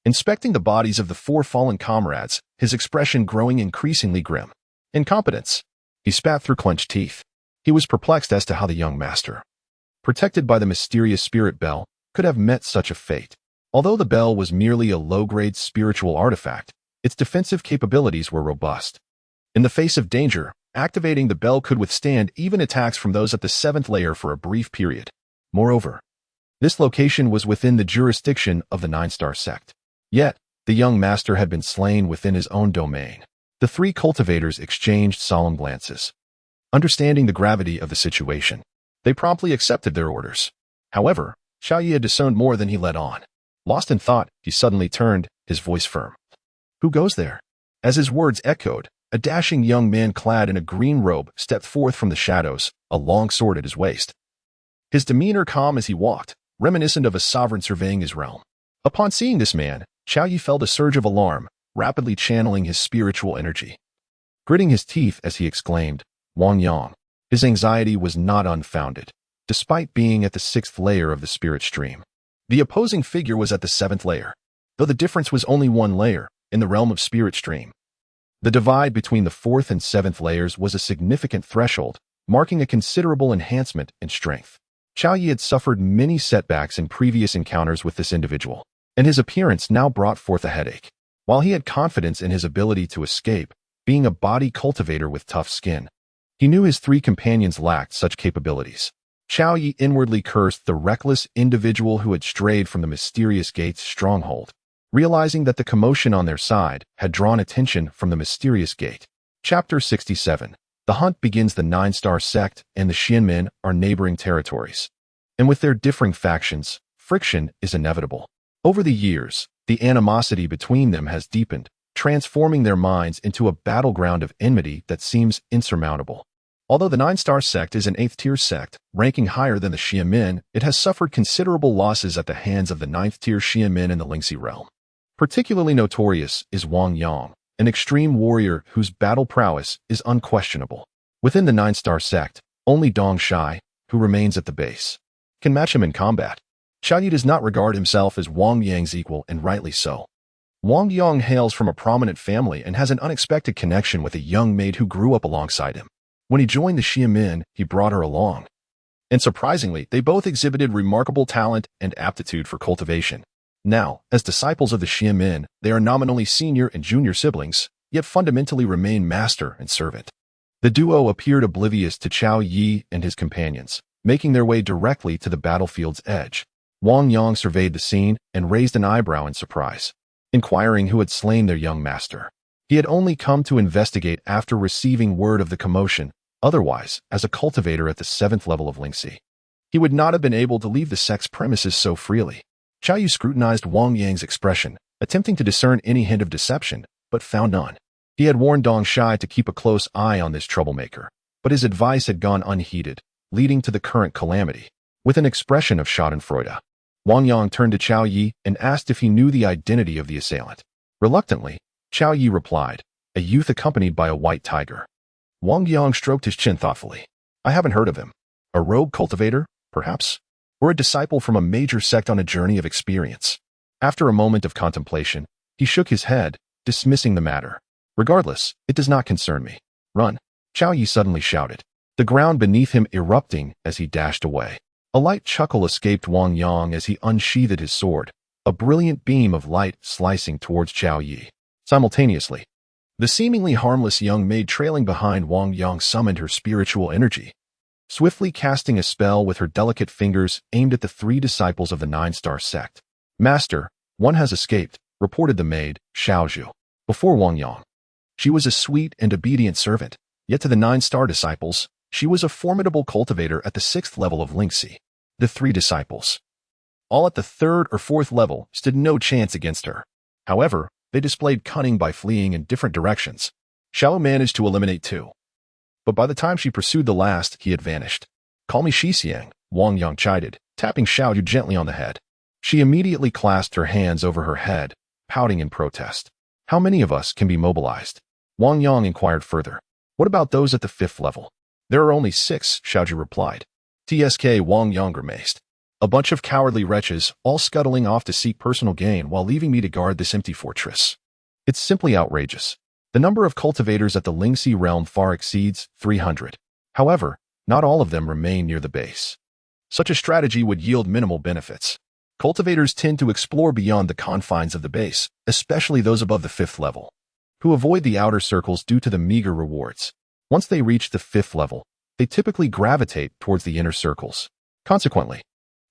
Inspecting the bodies of the four fallen comrades, his expression growing increasingly grim. Incompetence. He spat through clenched teeth. He was perplexed as to how the young master, protected by the mysterious spirit bell, could have met such a fate. Although the bell was merely a low-grade spiritual artifact, its defensive capabilities were robust. In the face of danger, activating the bell could withstand even attacks from those at the 7th layer for a brief period. Moreover, this location was within the jurisdiction of the 9-star sect. Yet, the young master had been slain within his own domain. The three cultivators exchanged solemn glances. Understanding the gravity of the situation, they promptly accepted their orders. However, Xiao Yi had discerned more than he let on. Lost in thought, he suddenly turned, his voice firm. "Who goes there?" As his words echoed, a dashing young man clad in a green robe stepped forth from the shadows, a long sword at his waist. His demeanor calm as he walked, reminiscent of a sovereign surveying his realm. Upon seeing this man, Xiao Yi felt a surge of alarm, rapidly channeling his spiritual energy. Gritting his teeth as he exclaimed, "Wang Yang." His anxiety was not unfounded, despite being at the 6th layer of the spirit stream. The opposing figure was at the 7th layer, though the difference was only 1 layer, in the realm of spirit stream. The divide between the 4th and 7th layers was a significant threshold, marking a considerable enhancement in strength. Xiao Yi had suffered many setbacks in previous encounters with this individual, and his appearance now brought forth a headache. While he had confidence in his ability to escape, being a body cultivator with tough skin, he knew his 3 companions lacked such capabilities. Xiao Yi inwardly cursed the reckless individual who had strayed from the mysterious gate's stronghold, realizing that the commotion on their side had drawn attention from the mysterious gate. Chapter 67. The hunt begins. The 9-star sect and the Xianmen are neighboring territories, and with their differing factions, friction is inevitable. Over the years, the animosity between them has deepened, transforming their minds into a battleground of enmity that seems insurmountable. Although the 9-star sect is an 8th-tier sect, ranking higher than the Xianmen, it has suffered considerable losses at the hands of the 9th-tier Xianmen in the Lingxi realm. Particularly notorious is Wang Yang, an extreme warrior whose battle prowess is unquestionable. Within the 9-star sect, only Dong Shai, who remains at the base, can match him in combat. Xiao Yi does not regard himself as Wang Yang's equal, and rightly so. Wang Yang hails from a prominent family and has an unexpected connection with a young maid who grew up alongside him. When he joined the Xianmen, he brought her along. And surprisingly, they both exhibited remarkable talent and aptitude for cultivation. Now, as disciples of the Xianmen, they are nominally senior and junior siblings, yet fundamentally remain master and servant. The duo appeared oblivious to Xiao Yi and his companions, making their way directly to the battlefield's edge. Wang Yang surveyed the scene and raised an eyebrow in surprise, inquiring who had slain their young master. He had only come to investigate after receiving word of the commotion. Otherwise, as a cultivator at the 7th level of Lingxi, he would not have been able to leave the sect's premises so freely. Xiao Yi scrutinized Wang Yang's expression, attempting to discern any hint of deception, but found none. He had warned Dong Shai to keep a close eye on this troublemaker, but his advice had gone unheeded, leading to the current calamity. With an expression of schadenfreude, Wang Yang turned to Xiao Yi and asked if he knew the identity of the assailant. Reluctantly, Xiao Yi replied, "A youth accompanied by a white tiger." Wang Yang stroked his chin thoughtfully. "I haven't heard of him. A rogue cultivator, perhaps? Or a disciple from a major sect on a journey of experience?" After a moment of contemplation, he shook his head, dismissing the matter. "Regardless, it does not concern me. Run!" Xiao Yi suddenly shouted, the ground beneath him erupting as he dashed away. A light chuckle escaped Wang Yang as he unsheathed his sword, a brilliant beam of light slicing towards Xiao Yi. Simultaneously, the seemingly harmless young maid trailing behind Wang Yang summoned her spiritual energy, swiftly casting a spell with her delicate fingers aimed at the 3 disciples of the 9-star sect. "Master, one has escaped," reported the maid, Xiaozhu, before Wang Yang. She was a sweet and obedient servant, yet to the 9-star disciples, she was a formidable cultivator at the 6th level of Lingxi. The 3 disciples, all at the 3rd or 4th level, stood no chance against her. However, they displayed cunning by fleeing in different directions. Xiao managed to eliminate 2. But by the time she pursued the last, he had vanished. "Call me Xixiang," Wang Yang chided, tapping Xiaozhu gently on the head. She immediately clasped her hands over her head, pouting in protest. "How many of us can be mobilized?" Wang Yang inquired further. "What about those at the 5th level?" "There are only 6, Xiaozhu replied. TSK Wang Yang grimaced. A bunch of cowardly wretches, all scuttling off to seek personal gain while leaving me to guard this empty fortress. It's simply outrageous. The number of cultivators at the Lingxi realm far exceeds 300. However, not all of them remain near the base. Such a strategy would yield minimal benefits. Cultivators tend to explore beyond the confines of the base, especially those above the 5th level, who avoid the outer circles due to the meager rewards. Once they reach the 5th level, they typically gravitate towards the inner circles. Consequently,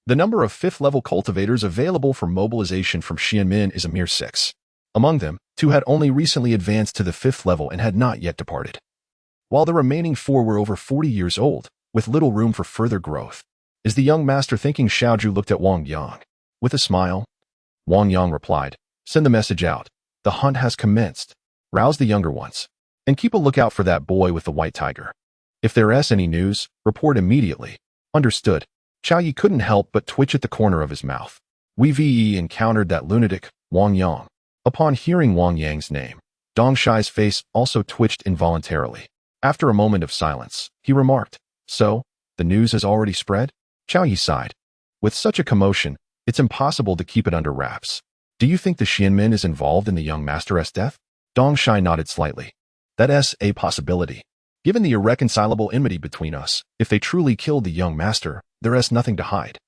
the number of 5th level cultivators available for mobilization from Xianmin is a mere 6. Among them, 2 had only recently advanced to the 5th level and had not yet departed, while the remaining 4 were over 40 years old, with little room for further growth. Is the young master thinking? Xiaozhu looked at Wang Yang. With a smile, Wang Yang replied, "Send the message out. The hunt has commenced. Rouse the younger ones, and keep a lookout for that boy with the white tiger. If there is any news, report immediately." Understood. Xiao Yi couldn't help but twitch at the corner of his mouth. We encountered that lunatic, Wang Yang. Upon hearing Wang Yang's name, Dong Shai's face also twitched involuntarily. After a moment of silence, he remarked, "So, the news has already spread?" Xiao Yi sighed. "With such a commotion, it's impossible to keep it under wraps. Do you think the Xianmin is involved in the young master's death?" Dong Shai nodded slightly. "That's a possibility. Given the irreconcilable enmity between us, if they truly killed the young master, there is nothing to hide.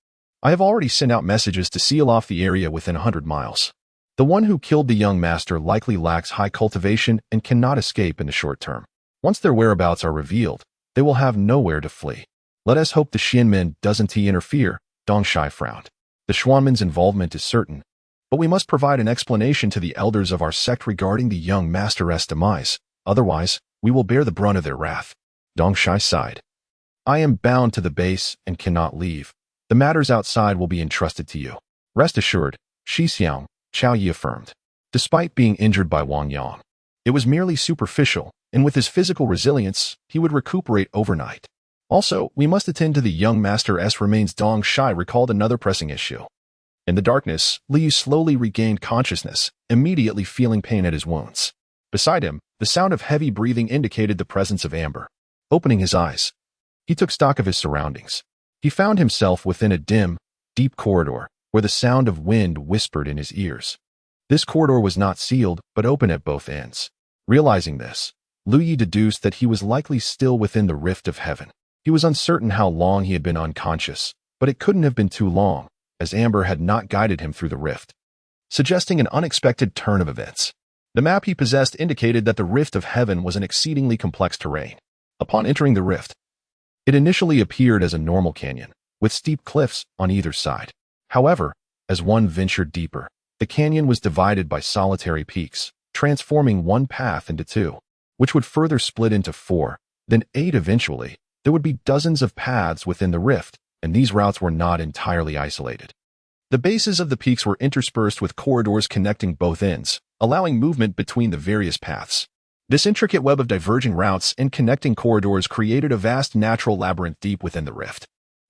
I have already sent out messages to seal off the area within 100 miles. The one who killed the young master likely lacks high cultivation and cannot escape in the short term. Once their whereabouts are revealed, they will have nowhere to flee. Let us hope the Xianmin doesn't interfere." Dong Shai frowned. "The Xuanmin's involvement is certain, but we must provide an explanation to the elders of our sect regarding the young master's demise. Otherwise, we will bear the brunt of their wrath." Dong Shai sighed. "I am bound to the base and cannot leave. The matters outside will be entrusted to you. Rest assured, Shi Xiang," Xiao Yi affirmed. Despite being injured by Wang Yang, it was merely superficial, and with his physical resilience, he would recuperate overnight. "Also, we must attend to the young master's remains." Dong Shai recalled another pressing issue. In the darkness, Liu slowly regained consciousness, immediately feeling pain at his wounds. Beside him, the sound of heavy breathing indicated the presence of Amber. Opening his eyes, he took stock of his surroundings. He found himself within a dim, deep corridor, where the sound of wind whispered in his ears. This corridor was not sealed, but open at both ends. Realizing this, Liu Yi deduced that he was likely still within the rift of heaven. He was uncertain how long he had been unconscious, but it couldn't have been too long, as Amber had not guided him through the rift, suggesting an unexpected turn of events. The map he possessed indicated that the rift of heaven was an exceedingly complex terrain. Upon entering the rift, it initially appeared as a normal canyon, with steep cliffs on either side. However, as one ventured deeper, the canyon was divided by solitary peaks, transforming one path into 2, which would further split into 4, then 8 eventually. There would be dozens of paths within the rift, and these routes were not entirely isolated. The bases of the peaks were interspersed with corridors connecting both ends, allowing movement between the various paths. This intricate web of diverging routes and connecting corridors created a vast natural labyrinth deep within the rift.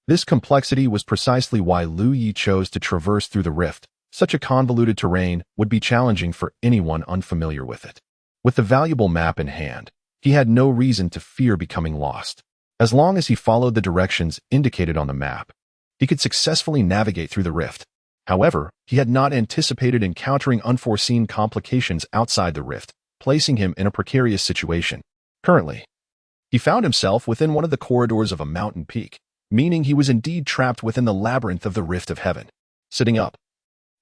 This complexity was precisely why Liu Yi chose to traverse through the rift. Such a convoluted terrain would be challenging for anyone unfamiliar with it. With the valuable map in hand, he had no reason to fear becoming lost. As long as he followed the directions indicated on the map, he could successfully navigate through the rift. However, he had not anticipated encountering unforeseen complications outside the rift, placing him in a precarious situation. Currently, he found himself within one of the corridors of a mountain peak, meaning he was indeed trapped within the labyrinth of the rift of heaven. Sitting up,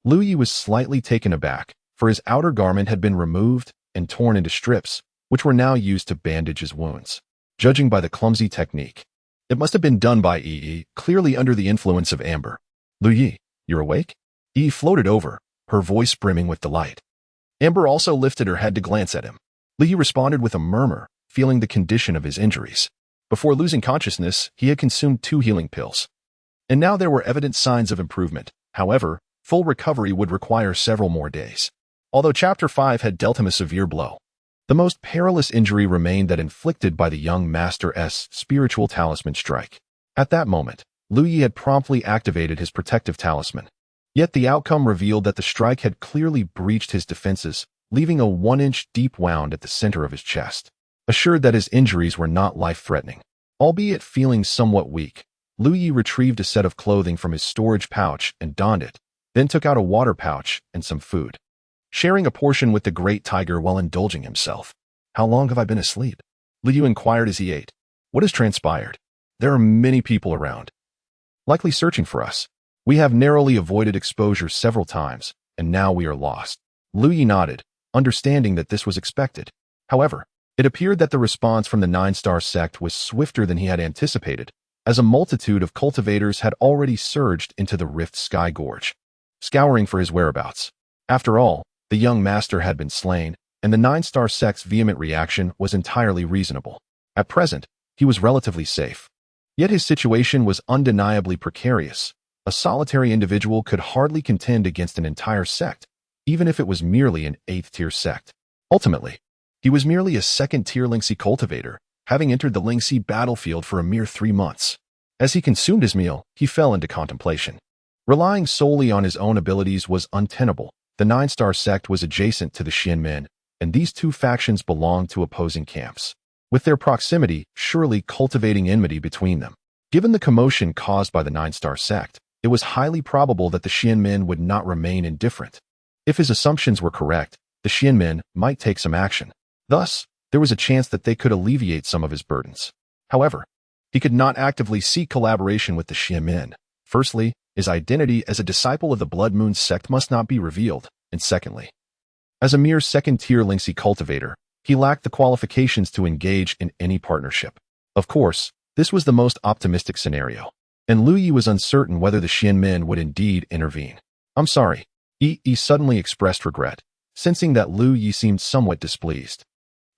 Liu Yi was slightly taken aback, for his outer garment had been removed and torn into strips, which were now used to bandage his wounds. Judging by the clumsy technique, it must have been done by Yi, clearly under the influence of Amber. "Liu Yi, you're awake?" Yi floated over, her voice brimming with delight. Amber also lifted her head to glance at him. Liu Yi responded with a murmur, feeling the condition of his injuries. Before losing consciousness, he had consumed 2 healing pills, and now there were evident signs of improvement. However, full recovery would require several more days. Although Chapter 5 had dealt him a severe blow, the most perilous injury remained that inflicted by the young master's spiritual talisman strike. At that moment, Liu Yi had promptly activated his protective talisman. Yet the outcome revealed that the strike had clearly breached his defenses, leaving a 1-inch deep wound at the center of his chest. Assured that his injuries were not life-threatening, albeit feeling somewhat weak, Lu Yi retrieved a set of clothing from his storage pouch and donned it, then took out a water pouch and some food, sharing a portion with the great tiger while indulging himself. How long have I been asleep? Liu inquired as he ate. What has transpired? There are many people around, likely searching for us. We have narrowly avoided exposure several times, and now we are lost. Lu Yi nodded, understanding that this was expected. However, it appeared that the response from the Nine-Star sect was swifter than he had anticipated, as a multitude of cultivators had already surged into the Rift Sky Gorge, scouring for his whereabouts. After all, the young master had been slain, and the Nine-Star sect's vehement reaction was entirely reasonable. At present, he was relatively safe. Yet his situation was undeniably precarious. A solitary individual could hardly contend against an entire sect, even if it was merely an 8th-tier sect. Ultimately, he was merely a 2nd-tier Lingxi cultivator, having entered the Lingxi battlefield for a mere 3 months. As he consumed his meal, he fell into contemplation. Relying solely on his own abilities was untenable. The Nine-Star sect was adjacent to the Xianmen, and these two factions belonged to opposing camps, with their proximity surely cultivating enmity between them. Given the commotion caused by the Nine-Star sect, it was highly probable that the Xianmen would not remain indifferent. If his assumptions were correct, the Xianmen might take some action. Thus, there was a chance that they could alleviate some of his burdens. However, he could not actively seek collaboration with the Xianmen. Firstly, his identity as a disciple of the Blood Moon sect must not be revealed, and secondly, as a mere 2nd-tier Lingxi cultivator, he lacked the qualifications to engage in any partnership. Of course, this was the most optimistic scenario, and Lu Yi was uncertain whether the Xianmen would indeed intervene. I'm sorry. Yi suddenly expressed regret, sensing that Lu Yi seemed somewhat displeased.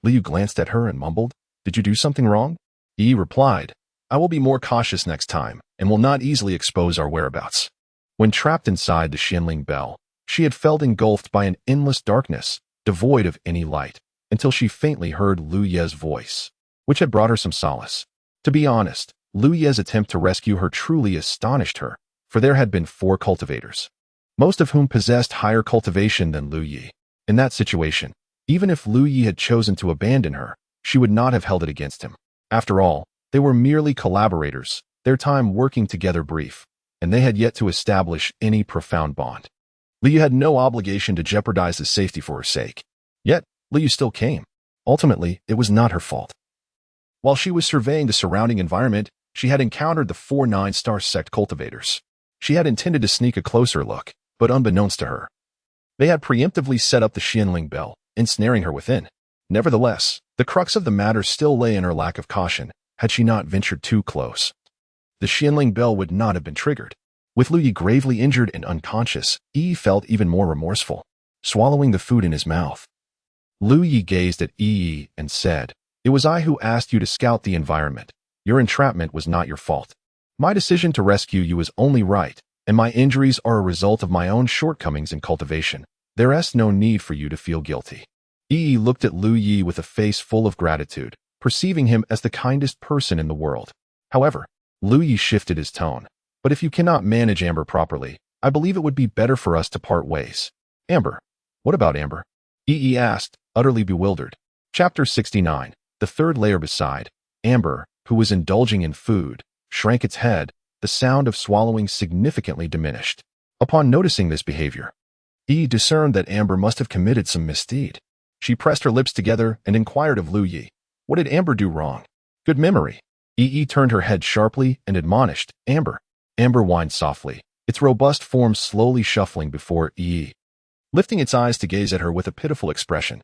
Liu glanced at her and mumbled, "Did you do something wrong?" Yi replied, "I will be more cautious next time, and will not easily expose our whereabouts." When trapped inside the Xianling Bell, she had felt engulfed by an endless darkness, devoid of any light, until she faintly heard Lu Ye's voice, which had brought her some solace. To be honest, Lu Ye's attempt to rescue her truly astonished her, for there had been 4 cultivators, most of whom possessed higher cultivation than Lu Yi. In that situation, even if Lu Yi had chosen to abandon her, she would not have held it against him. After all, they were merely collaborators, their time working together brief, and they had yet to establish any profound bond. Liu had no obligation to jeopardize his safety for her sake. Yet, Liu still came. Ultimately, it was not her fault. While she was surveying the surrounding environment, she had encountered the 4 Nine-Star sect cultivators. She had intended to sneak a closer look, but unbeknownst to her, they had preemptively set up the Xianling Bell, ensnaring her within. Nevertheless, the crux of the matter still lay in her lack of caution. Had she not ventured too close, the Xianling Bell would not have been triggered. With Lu Yi gravely injured and unconscious, Yi felt even more remorseful, swallowing the food in his mouth. Lu Yi gazed at Yi and said, "It was I who asked you to scout the environment. Your entrapment was not your fault. My decision to rescue you is only right, and my injuries are a result of my own shortcomings in cultivation. There is no need for you to feel guilty." Yi looked at Lu Yi with a face full of gratitude, perceiving him as the kindest person in the world. However, Lu Yi shifted his tone. "But if you cannot manage Amber properly, I believe it would be better for us to part ways." "Amber? What about Amber?" Yi asked, utterly bewildered. Chapter 69. The third layer beside. Amber, who was indulging in food, shrank its head, the sound of swallowing significantly diminished. Upon noticing this behavior, Yi discerned that Amber must have committed some misdeed. She pressed her lips together and inquired of Lu Yi, "What did Amber do wrong?" "Good memory." Yi turned her head sharply and admonished, "Amber." Amber whined softly, its robust form slowly shuffling before Yi. Lifting its eyes to gaze at her with a pitiful expression,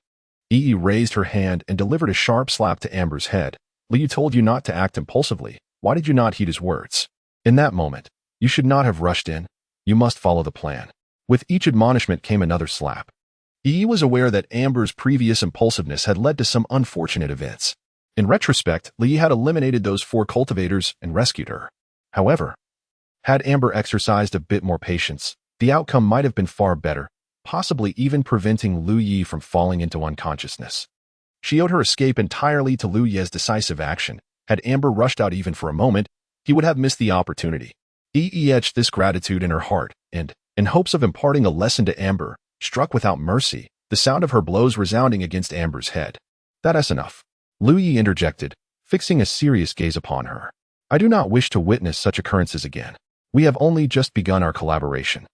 Yi raised her hand and delivered a sharp slap to Amber's head. "Liu told you not to act impulsively. Why did you not heed his words? In that moment, you should not have rushed in. You must follow the plan." With each admonishment came another slap. Yi was aware that Amber's previous impulsiveness had led to some unfortunate events. In retrospect, Li had eliminated those 4 cultivators and rescued her. However, had Amber exercised a bit more patience, the outcome might have been far better, possibly even preventing Lu Yi from falling into unconsciousness. She owed her escape entirely to Lu Ye's decisive action. Had Amber rushed out even for a moment, he would have missed the opportunity. Yi etched this gratitude in her heart, and, in hopes of imparting a lesson to Amber, struck without mercy, the sound of her blows resounding against Amber's head. "That is enough," Lu Yi interjected, fixing a serious gaze upon her. I do not wish to witness such occurrences again. We have only just begun our collaboration.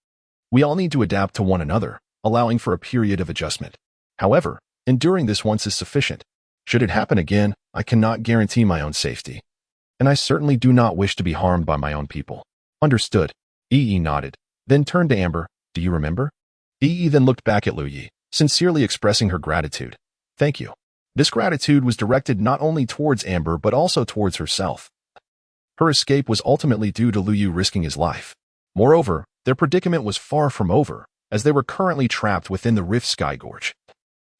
We all need to adapt to one another, allowing for a period of adjustment. However, enduring this once is sufficient. Should it happen again, I cannot guarantee my own safety. And I certainly do not wish to be harmed by my own people. Understood. Yi nodded, then turned to Amber. Do you remember? Yi then looked back at Lu Yi, sincerely expressing her gratitude. Thank you. This gratitude was directed not only towards Amber but also towards herself. Her escape was ultimately due to Lu Yi risking his life. Moreover, their predicament was far from over, as they were currently trapped within the Rift Sky Gorge.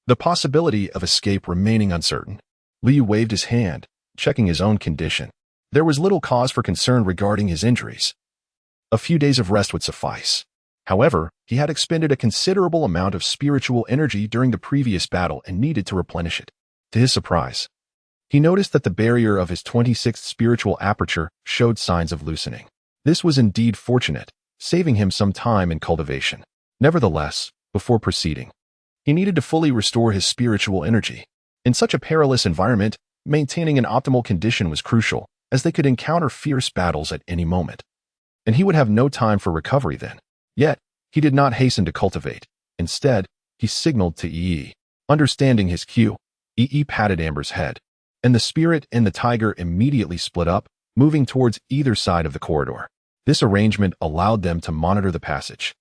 The possibility of escape remaining uncertain. Lu Yi waved his hand, checking his own condition. There was little cause for concern regarding his injuries. A few days of rest would suffice. However, he had expended a considerable amount of spiritual energy during the previous battle and needed to replenish it. To his surprise, he noticed that the barrier of his 26th spiritual aperture showed signs of loosening. This was indeed fortunate, saving him some time in cultivation. Nevertheless, before proceeding, he needed to fully restore his spiritual energy. In such a perilous environment, maintaining an optimal condition was crucial, as they could encounter fierce battles at any moment. And he would have no time for recovery then. Yet, he did not hasten to cultivate. Instead, he signaled to Yi. Understanding his cue, Yi patted Amber's head, and the spirit and the tiger immediately split up, moving towards either side of the corridor. This arrangement allowed them to monitor the passage,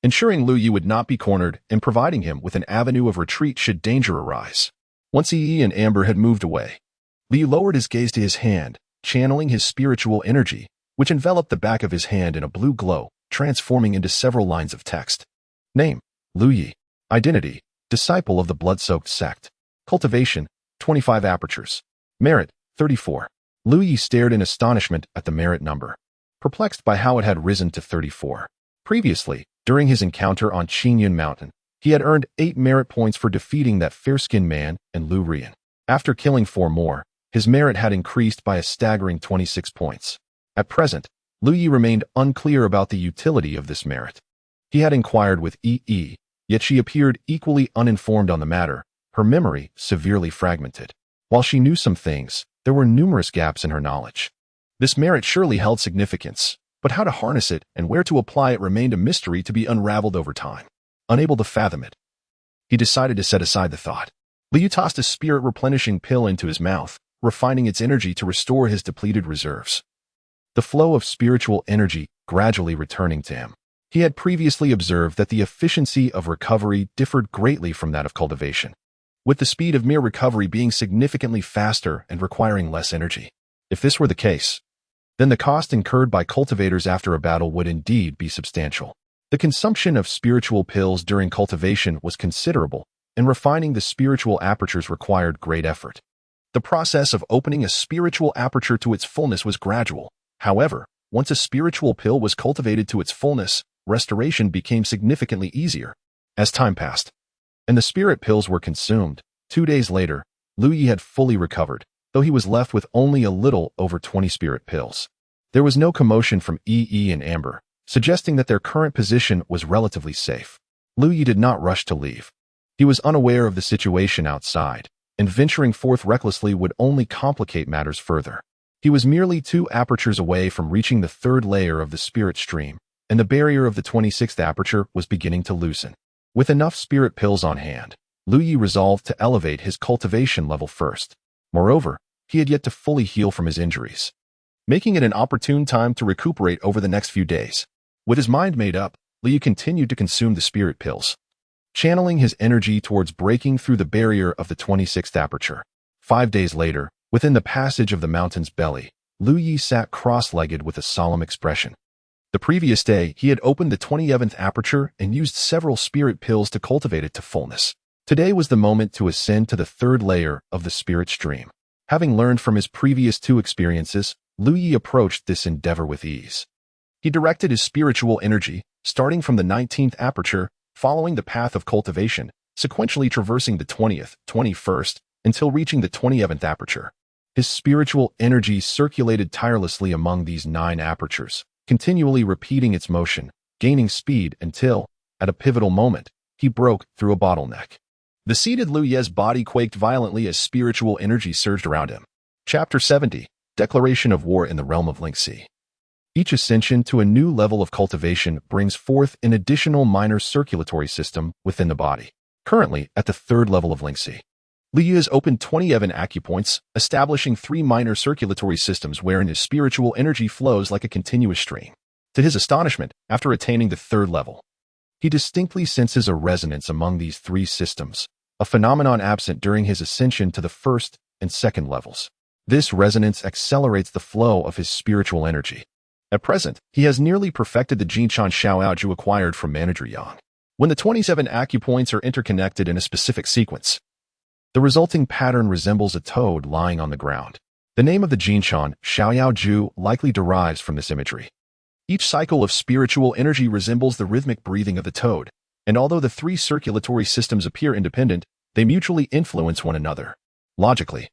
ensuring Lu Yi would not be cornered and providing him with an avenue of retreat should danger arise. Once Yi and Amber had moved away, Li lowered his gaze to his hand, channeling his spiritual energy, which enveloped the back of his hand in a blue glow, transforming into several lines of text. Name, Lu Yi. Identity, disciple of the blood-soaked sect. Cultivation, 25 apertures. Merit, 34. Lu Yi stared in astonishment at the merit number, perplexed by how it had risen to 34. Previously, during his encounter on Qingyun Mountain, he had earned 8 merit points for defeating that fair-skinned man and Lu Rian. After killing 4 more, his merit had increased by a staggering 26 points. At present, Lu Yi remained unclear about the utility of this merit. He had inquired with Yi, yet she appeared equally uninformed on the matter, her memory severely fragmented. While she knew some things, there were numerous gaps in her knowledge. This merit surely held significance, but how to harness it and where to apply it remained a mystery to be unraveled over time. Unable to fathom it, he decided to set aside the thought. Liu tossed a spirit-replenishing pill into his mouth, refining its energy to restore his depleted reserves. The flow of spiritual energy gradually returning to him. He had previously observed that the efficiency of recovery differed greatly from that of cultivation, with the speed of mere recovery being significantly faster and requiring less energy. If this were the case, then the cost incurred by cultivators after a battle would indeed be substantial. The consumption of spiritual pills during cultivation was considerable, and refining the spiritual apertures required great effort. The process of opening a spiritual aperture to its fullness was gradual. However, once a spiritual pill was cultivated to its fullness, restoration became significantly easier. As time passed, and the spirit pills were consumed, 2 days later, Lu Yi had fully recovered, though he was left with only a little over 20 spirit pills. There was no commotion from Yi and Amber, suggesting that their current position was relatively safe. Lu Yi did not rush to leave. He was unaware of the situation outside, and venturing forth recklessly would only complicate matters further. He was merely 2 apertures away from reaching the 3rd layer of the spirit stream, and the barrier of the 26th aperture was beginning to loosen. With enough spirit pills on hand, Lu Yi resolved to elevate his cultivation level first. Moreover, he had yet to fully heal from his injuries, making it an opportune time to recuperate over the next few days. With his mind made up, Lu Yi continued to consume the spirit pills, channeling his energy towards breaking through the barrier of the 26th aperture. 5 days later, within the passage of the mountain's belly, Lu Yi sat cross-legged with a solemn expression. The previous day, he had opened the 27th aperture and used several spirit pills to cultivate it to fullness. Today was the moment to ascend to the 3rd layer of the spirit stream. Having learned from his previous 2 experiences, Lu Yi approached this endeavor with ease. He directed his spiritual energy, starting from the 19th aperture, following the path of cultivation, sequentially traversing the 20th, 21st, until reaching the 27th aperture. His spiritual energy circulated tirelessly among these 9 apertures, continually repeating its motion, gaining speed until, at a pivotal moment, he broke through a bottleneck. The seated Lu Ye's body quaked violently as spiritual energy surged around him. Chapter 70. Declaration of war in the realm of Lingxi. Each ascension to a new level of cultivation brings forth an additional minor circulatory system within the body. Currently, at the third level of Lingxi, Liu has opened 27 acupoints, establishing 3 minor circulatory systems wherein his spiritual energy flows like a continuous stream. To his astonishment, after attaining the third level, he distinctly senses a resonance among these 3 systems, a phenomenon absent during his ascension to the first and second levels. This resonance accelerates the flow of his spiritual energy. At present, he has nearly perfected the Jinshan Xiaoju acquired from Manager Yang. When the 27 acupoints are interconnected in a specific sequence, the resulting pattern resembles a toad lying on the ground. The name of the Jinshan Xiaoju likely derives from this imagery. Each cycle of spiritual energy resembles the rhythmic breathing of the toad, and although the 3 circulatory systems appear independent, they mutually influence one another. Logically,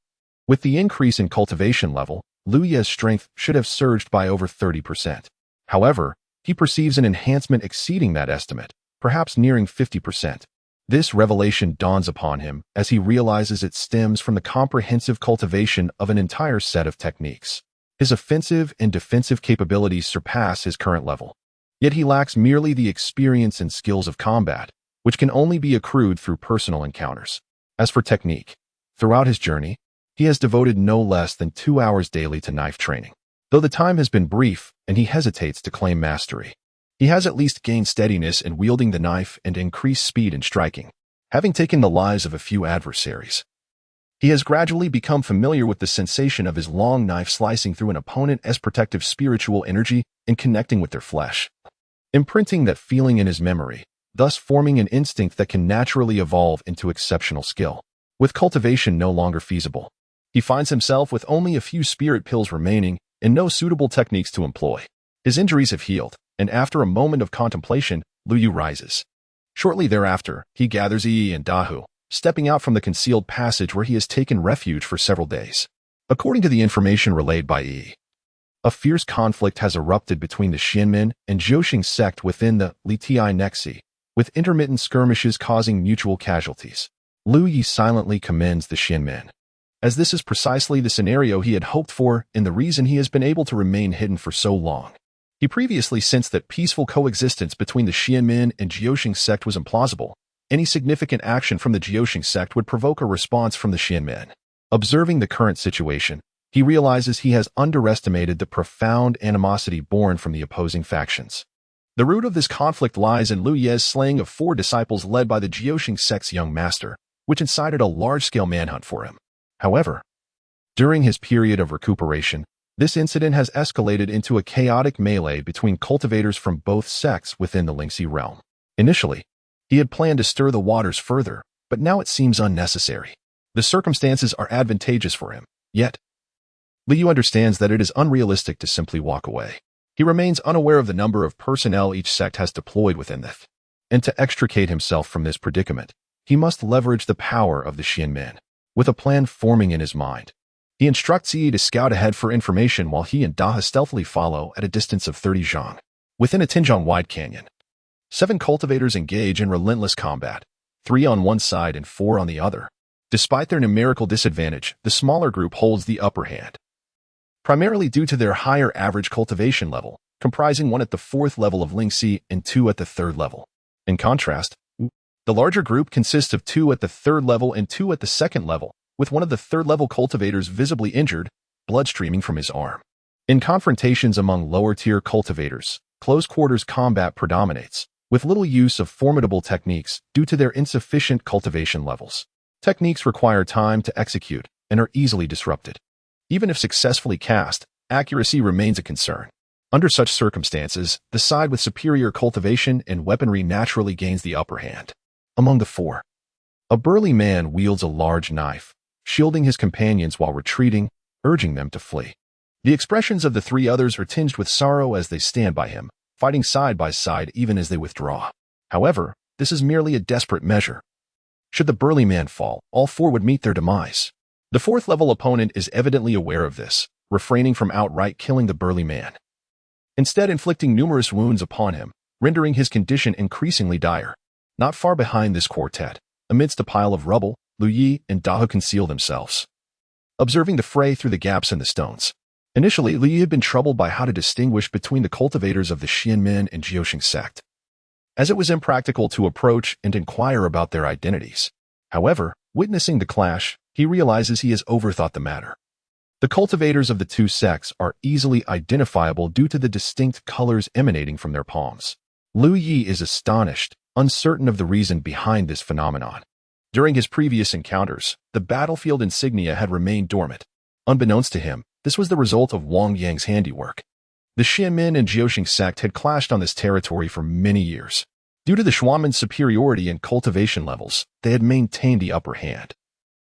with the increase in cultivation level, Liu Ye's strength should have surged by over 30%. However, he perceives an enhancement exceeding that estimate, perhaps nearing 50%. This revelation dawns upon him as he realizes it stems from the comprehensive cultivation of an entire set of techniques. His offensive and defensive capabilities surpass his current level. Yet he lacks merely the experience and skills of combat, which can only be accrued through personal encounters. As for technique, throughout his journey, he has devoted no less than 2 hours daily to knife training. Though the time has been brief and he hesitates to claim mastery, he has at least gained steadiness in wielding the knife and increased speed in striking. Having taken the lives of a few adversaries, he has gradually become familiar with the sensation of his long knife slicing through an opponent as protective spiritual energy and connecting with their flesh, imprinting that feeling in his memory, thus forming an instinct that can naturally evolve into exceptional skill. With cultivation no longer feasible, he finds himself with only a few spirit pills remaining and no suitable techniques to employ. His injuries have healed, and after a moment of contemplation, Liu rises. Shortly thereafter, he gathers Yi and Dahu, stepping out from the concealed passage where he has taken refuge for several days. According to the information relayed by Yi, a fierce conflict has erupted between the Xianmen and Jiuxing sect within the Litai Nexi, with intermittent skirmishes causing mutual casualties. Liu Yi silently commends the Xianmen, as this is precisely the scenario he had hoped for and the reason he has been able to remain hidden for so long. He previously sensed that peaceful coexistence between the Xianmen and Jiuxing sect was implausible. Any significant action from the Jiuxing sect would provoke a response from the Xianmen. Observing the current situation, he realizes he has underestimated the profound animosity born from the opposing factions. The root of this conflict lies in Liu Ye's slaying of 4 disciples led by the Jiuxing sect's young master, which incited a large-scale manhunt for him. However, during his period of recuperation, this incident has escalated into a chaotic melee between cultivators from both sects within the Lingxi realm. Initially, he had planned to stir the waters further, but now it seems unnecessary. The circumstances are advantageous for him, yet Liu understands that it is unrealistic to simply walk away. He remains unaware of the number of personnel each sect has deployed within it, and to extricate himself from this predicament, he must leverage the power of the Xianmen. With a plan forming in his mind, he instructs Yi to scout ahead for information while he and Daha stealthily follow at a distance of 30 zhang. Within a 10-zhang-wide canyon, 7 cultivators engage in relentless combat, 3 on one side and 4 on the other. Despite their numerical disadvantage, the smaller group holds the upper hand, primarily due to their higher average cultivation level, comprising 1 at the 4th level of Lingxi and 2 at the 3rd level. In contrast, the larger group consists of 2 at the 3rd level and 2 at the 2nd level, with one of the 3rd-level cultivators visibly injured, blood streaming from his arm. In confrontations among lower-tier cultivators, close-quarters combat predominates, with little use of formidable techniques due to their insufficient cultivation levels. Techniques require time to execute and are easily disrupted. Even if successfully cast, accuracy remains a concern. Under such circumstances, the side with superior cultivation and weaponry naturally gains the upper hand. Among the 4, a burly man wields a large knife, shielding his companions while retreating, urging them to flee. The expressions of the 3 others are tinged with sorrow as they stand by him, fighting side by side even as they withdraw. However, this is merely a desperate measure. Should the burly man fall, all 4 would meet their demise. The 4th-level opponent is evidently aware of this, refraining from outright killing the burly man, instead inflicting numerous wounds upon him, rendering his condition increasingly dire. Not far behind this quartet, amidst a pile of rubble, Liu Yi and Dahu conceal themselves, observing the fray through the gaps in the stones. Initially, Li had been troubled by how to distinguish between the cultivators of the Xianmin and Jiuxing sect, as it was impractical to approach and inquire about their identities. However, witnessing the clash, he realizes he has overthought the matter. The cultivators of the two sects are easily identifiable due to the distinct colors emanating from their palms. Lu Yi is astonished, uncertain of the reason behind this phenomenon. During his previous encounters, the battlefield insignia had remained dormant. Unbeknownst to him, this was the result of Wang Yang's handiwork. The Xianmin and Jiuxing sect had clashed on this territory for many years. Due to the Xuanmin's superiority in cultivation levels, they had maintained the upper hand,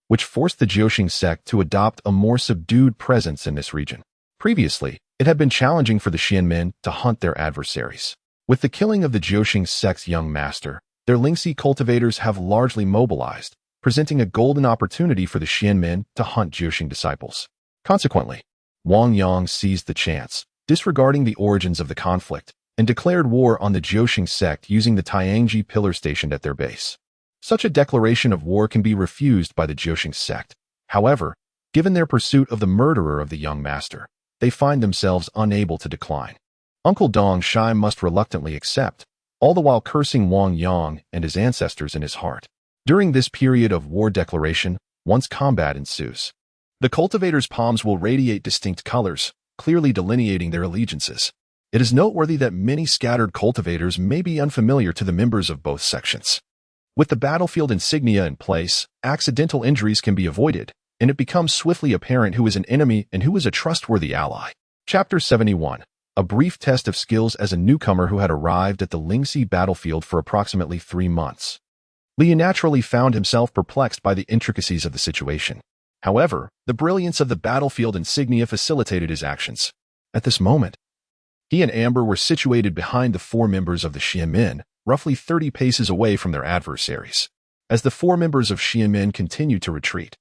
which forced the Jiuxing sect to adopt a more subdued presence in this region. Previously, it had been challenging for the Xianmin to hunt their adversaries. With the killing of the Jiuxing sect's young master, their Lingxi cultivators have largely mobilized, presenting a golden opportunity for the Xianmin to hunt Jiuxing disciples. Consequently, Wang Yang seized the chance, disregarding the origins of the conflict, and declared war on the Jiuxing sect using the Tiangji pillar stationed at their base. Such a declaration of war can be refused by the Jiuxing sect. However, given their pursuit of the murderer of the young master, they find themselves unable to decline. Uncle Dong Shai must reluctantly accept, all the while cursing Wang Yang and his ancestors in his heart. During this period of war declaration, once combat ensues, the cultivators' palms will radiate distinct colors, clearly delineating their allegiances. It is noteworthy that many scattered cultivators may be unfamiliar to the members of both sections. With the battlefield insignia in place, accidental injuries can be avoided, and it becomes swiftly apparent who is an enemy and who is a trustworthy ally. Chapter 71. A brief test of skills as a newcomer who had arrived at the Lingxi battlefield for approximately 3 months. Li naturally found himself perplexed by the intricacies of the situation. However, the brilliance of the battlefield insignia facilitated his actions. At this moment, he and Amber were situated behind the 4 members of the Xianmin, roughly 30 paces away from their adversaries. As the 4 members of Xianmin continued to retreat,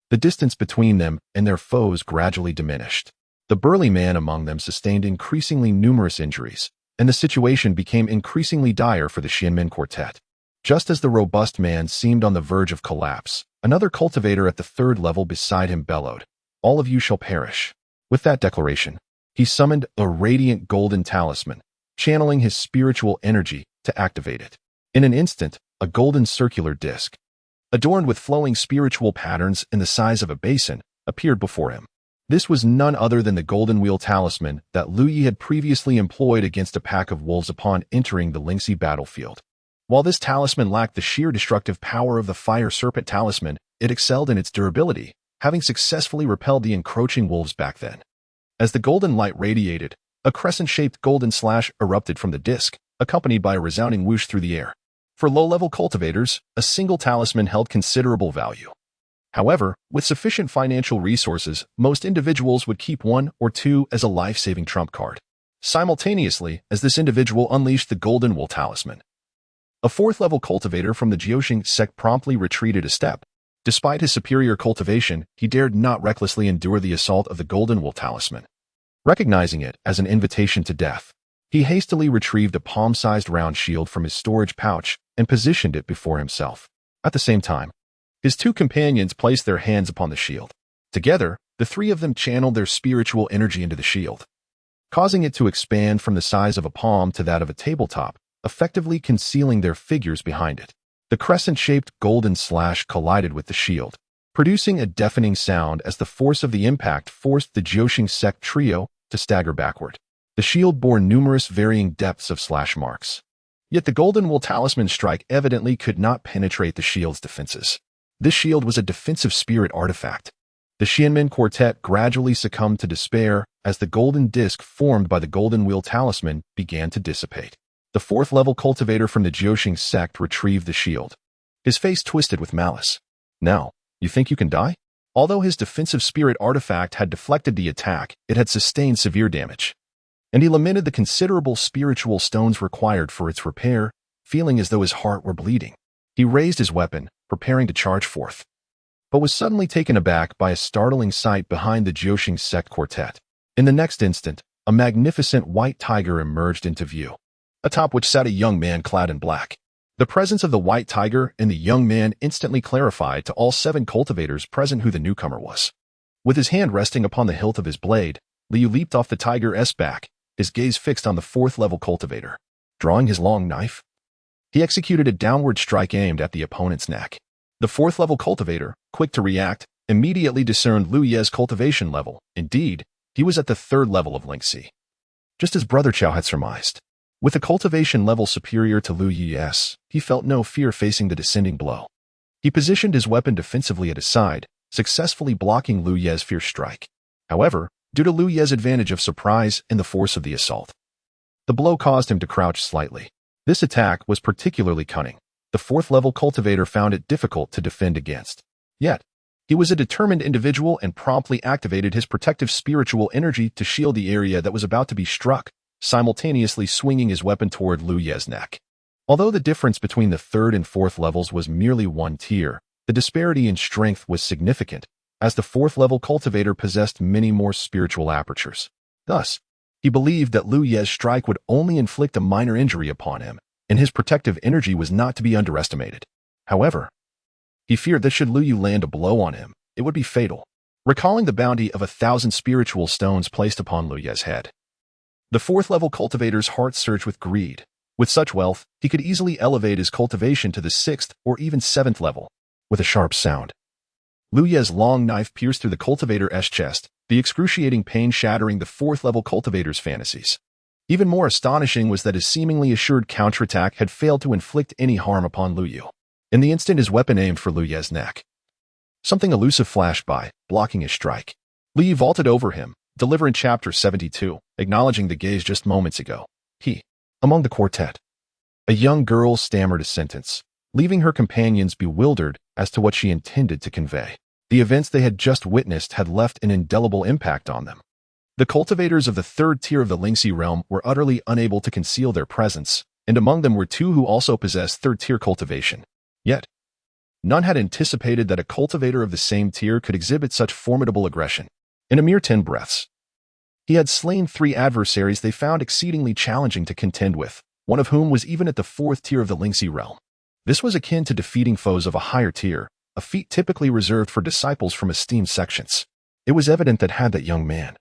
the distance between them and their foes gradually diminished. The burly man among them sustained increasingly numerous injuries, and the situation became increasingly dire for the Xianmin quartet. Just as the robust man seemed on the verge of collapse, another cultivator at the 3rd level beside him bellowed, "All of you shall perish." With that declaration, he summoned a radiant golden talisman, channeling his spiritual energy to activate it. In an instant, a golden circular disc, adorned with flowing spiritual patterns in the size of a basin, appeared before him. This was none other than the golden wheel talisman that Lu Yi had previously employed against a pack of wolves upon entering the Lingxi battlefield. While this talisman lacked the sheer destructive power of the fire serpent talisman, it excelled in its durability, having successfully repelled the encroaching wolves back then. As the golden light radiated, a crescent-shaped golden slash erupted from the disc, accompanied by a resounding whoosh through the air. For low-level cultivators, a single talisman held considerable value. However, with sufficient financial resources, most individuals would keep 1 or 2 as a life-saving trump card. Simultaneously, as this individual unleashed the golden wool talisman, a 4th-level cultivator from the Jiuxing sect promptly retreated a step. Despite his superior cultivation, he dared not recklessly endure the assault of the golden wool talisman. Recognizing it as an invitation to death, he hastily retrieved a palm-sized round shield from his storage pouch and positioned it before himself. At the same time, his 2 companions placed their hands upon the shield. Together, the 3 of them channeled their spiritual energy into the shield, causing it to expand from the size of a palm to that of a tabletop, effectively concealing their figures behind it. The crescent-shaped golden slash collided with the shield, producing a deafening sound as the force of the impact forced the Jiuxing sect trio to stagger backward. The shield bore numerous varying depths of slash marks. Yet the golden wool talisman strike evidently could not penetrate the shield's defenses. This shield was a defensive spirit artifact. The Xianmin quartet gradually succumbed to despair as the golden disc formed by the golden wheel talisman began to dissipate. The 4th-level cultivator from the Jiuxing sect retrieved the shield, his face twisted with malice. "Now, you think you can die?" Although his defensive spirit artifact had deflected the attack, it had sustained severe damage, and he lamented the considerable spiritual stones required for its repair, feeling as though his heart were bleeding. He raised his weapon, preparing to charge forth, but was suddenly taken aback by a startling sight behind the Jiuxing sect quartet. In the next instant, a magnificent white tiger emerged into view, atop which sat a young man clad in black. The presence of the white tiger and the young man instantly clarified to all 7 cultivators present who the newcomer was. With his hand resting upon the hilt of his blade, Liu leaped off the tiger's back, his gaze fixed on the fourth-level cultivator. Drawing his long knife, he executed a downward strike aimed at the opponent's neck. The fourth-level cultivator, quick to react, immediately discerned Liu Ye's cultivation level. Indeed, he was at the third level of Lingxi. Just as Brother Chao had surmised. With a cultivation level superior to Liu Ye's, he felt no fear facing the descending blow. He positioned his weapon defensively at his side, successfully blocking Liu Ye's fierce strike. However, due to Liu Ye's advantage of surprise and the force of the assault, the blow caused him to crouch slightly. This attack was particularly cunning. The fourth-level cultivator found it difficult to defend against. Yet, he was a determined individual and promptly activated his protective spiritual energy to shield the area that was about to be struck, simultaneously swinging his weapon toward Liu Ye's neck. Although the difference between the third and fourth levels was merely one tier, the disparity in strength was significant, as the fourth-level cultivator possessed many more spiritual apertures. Thus, he believed that Liu Ye's strike would only inflict a minor injury upon him, and his protective energy was not to be underestimated. However, he feared that should Liu Yu land a blow on him, it would be fatal. Recalling the bounty of 1,000 spiritual stones placed upon Liu Ye's head, the fourth-level cultivator's heart surged with greed. With such wealth, he could easily elevate his cultivation to the 6th or even 7th level. With a sharp sound, Liu Ye's long knife pierced through the cultivator's chest, the excruciating pain shattering the fourth-level cultivator's fantasies. Even more astonishing was that his seemingly assured counterattack had failed to inflict any harm upon Liu Yu. In the instant his weapon aimed for Liu Ye's neck, something elusive flashed by, blocking his strike. Liu Yu vaulted over him, delivering Chapter 72, acknowledging the gaze just moments ago. Among the quartet, a young girl stammered a sentence, leaving her companions bewildered as to what she intended to convey. The events they had just witnessed had left an indelible impact on them. The cultivators of the third tier of the Lingxi realm were utterly unable to conceal their presence, and among them were two who also possessed third-tier cultivation. Yet, none had anticipated that a cultivator of the same tier could exhibit such formidable aggression. In a mere 10 breaths, he had slain 3 adversaries they found exceedingly challenging to contend with, one of whom was even at the 4th tier of the Lingxi realm. This was akin to defeating foes of a higher tier, a feat typically reserved for disciples from esteemed sections. It was evident that had that young man,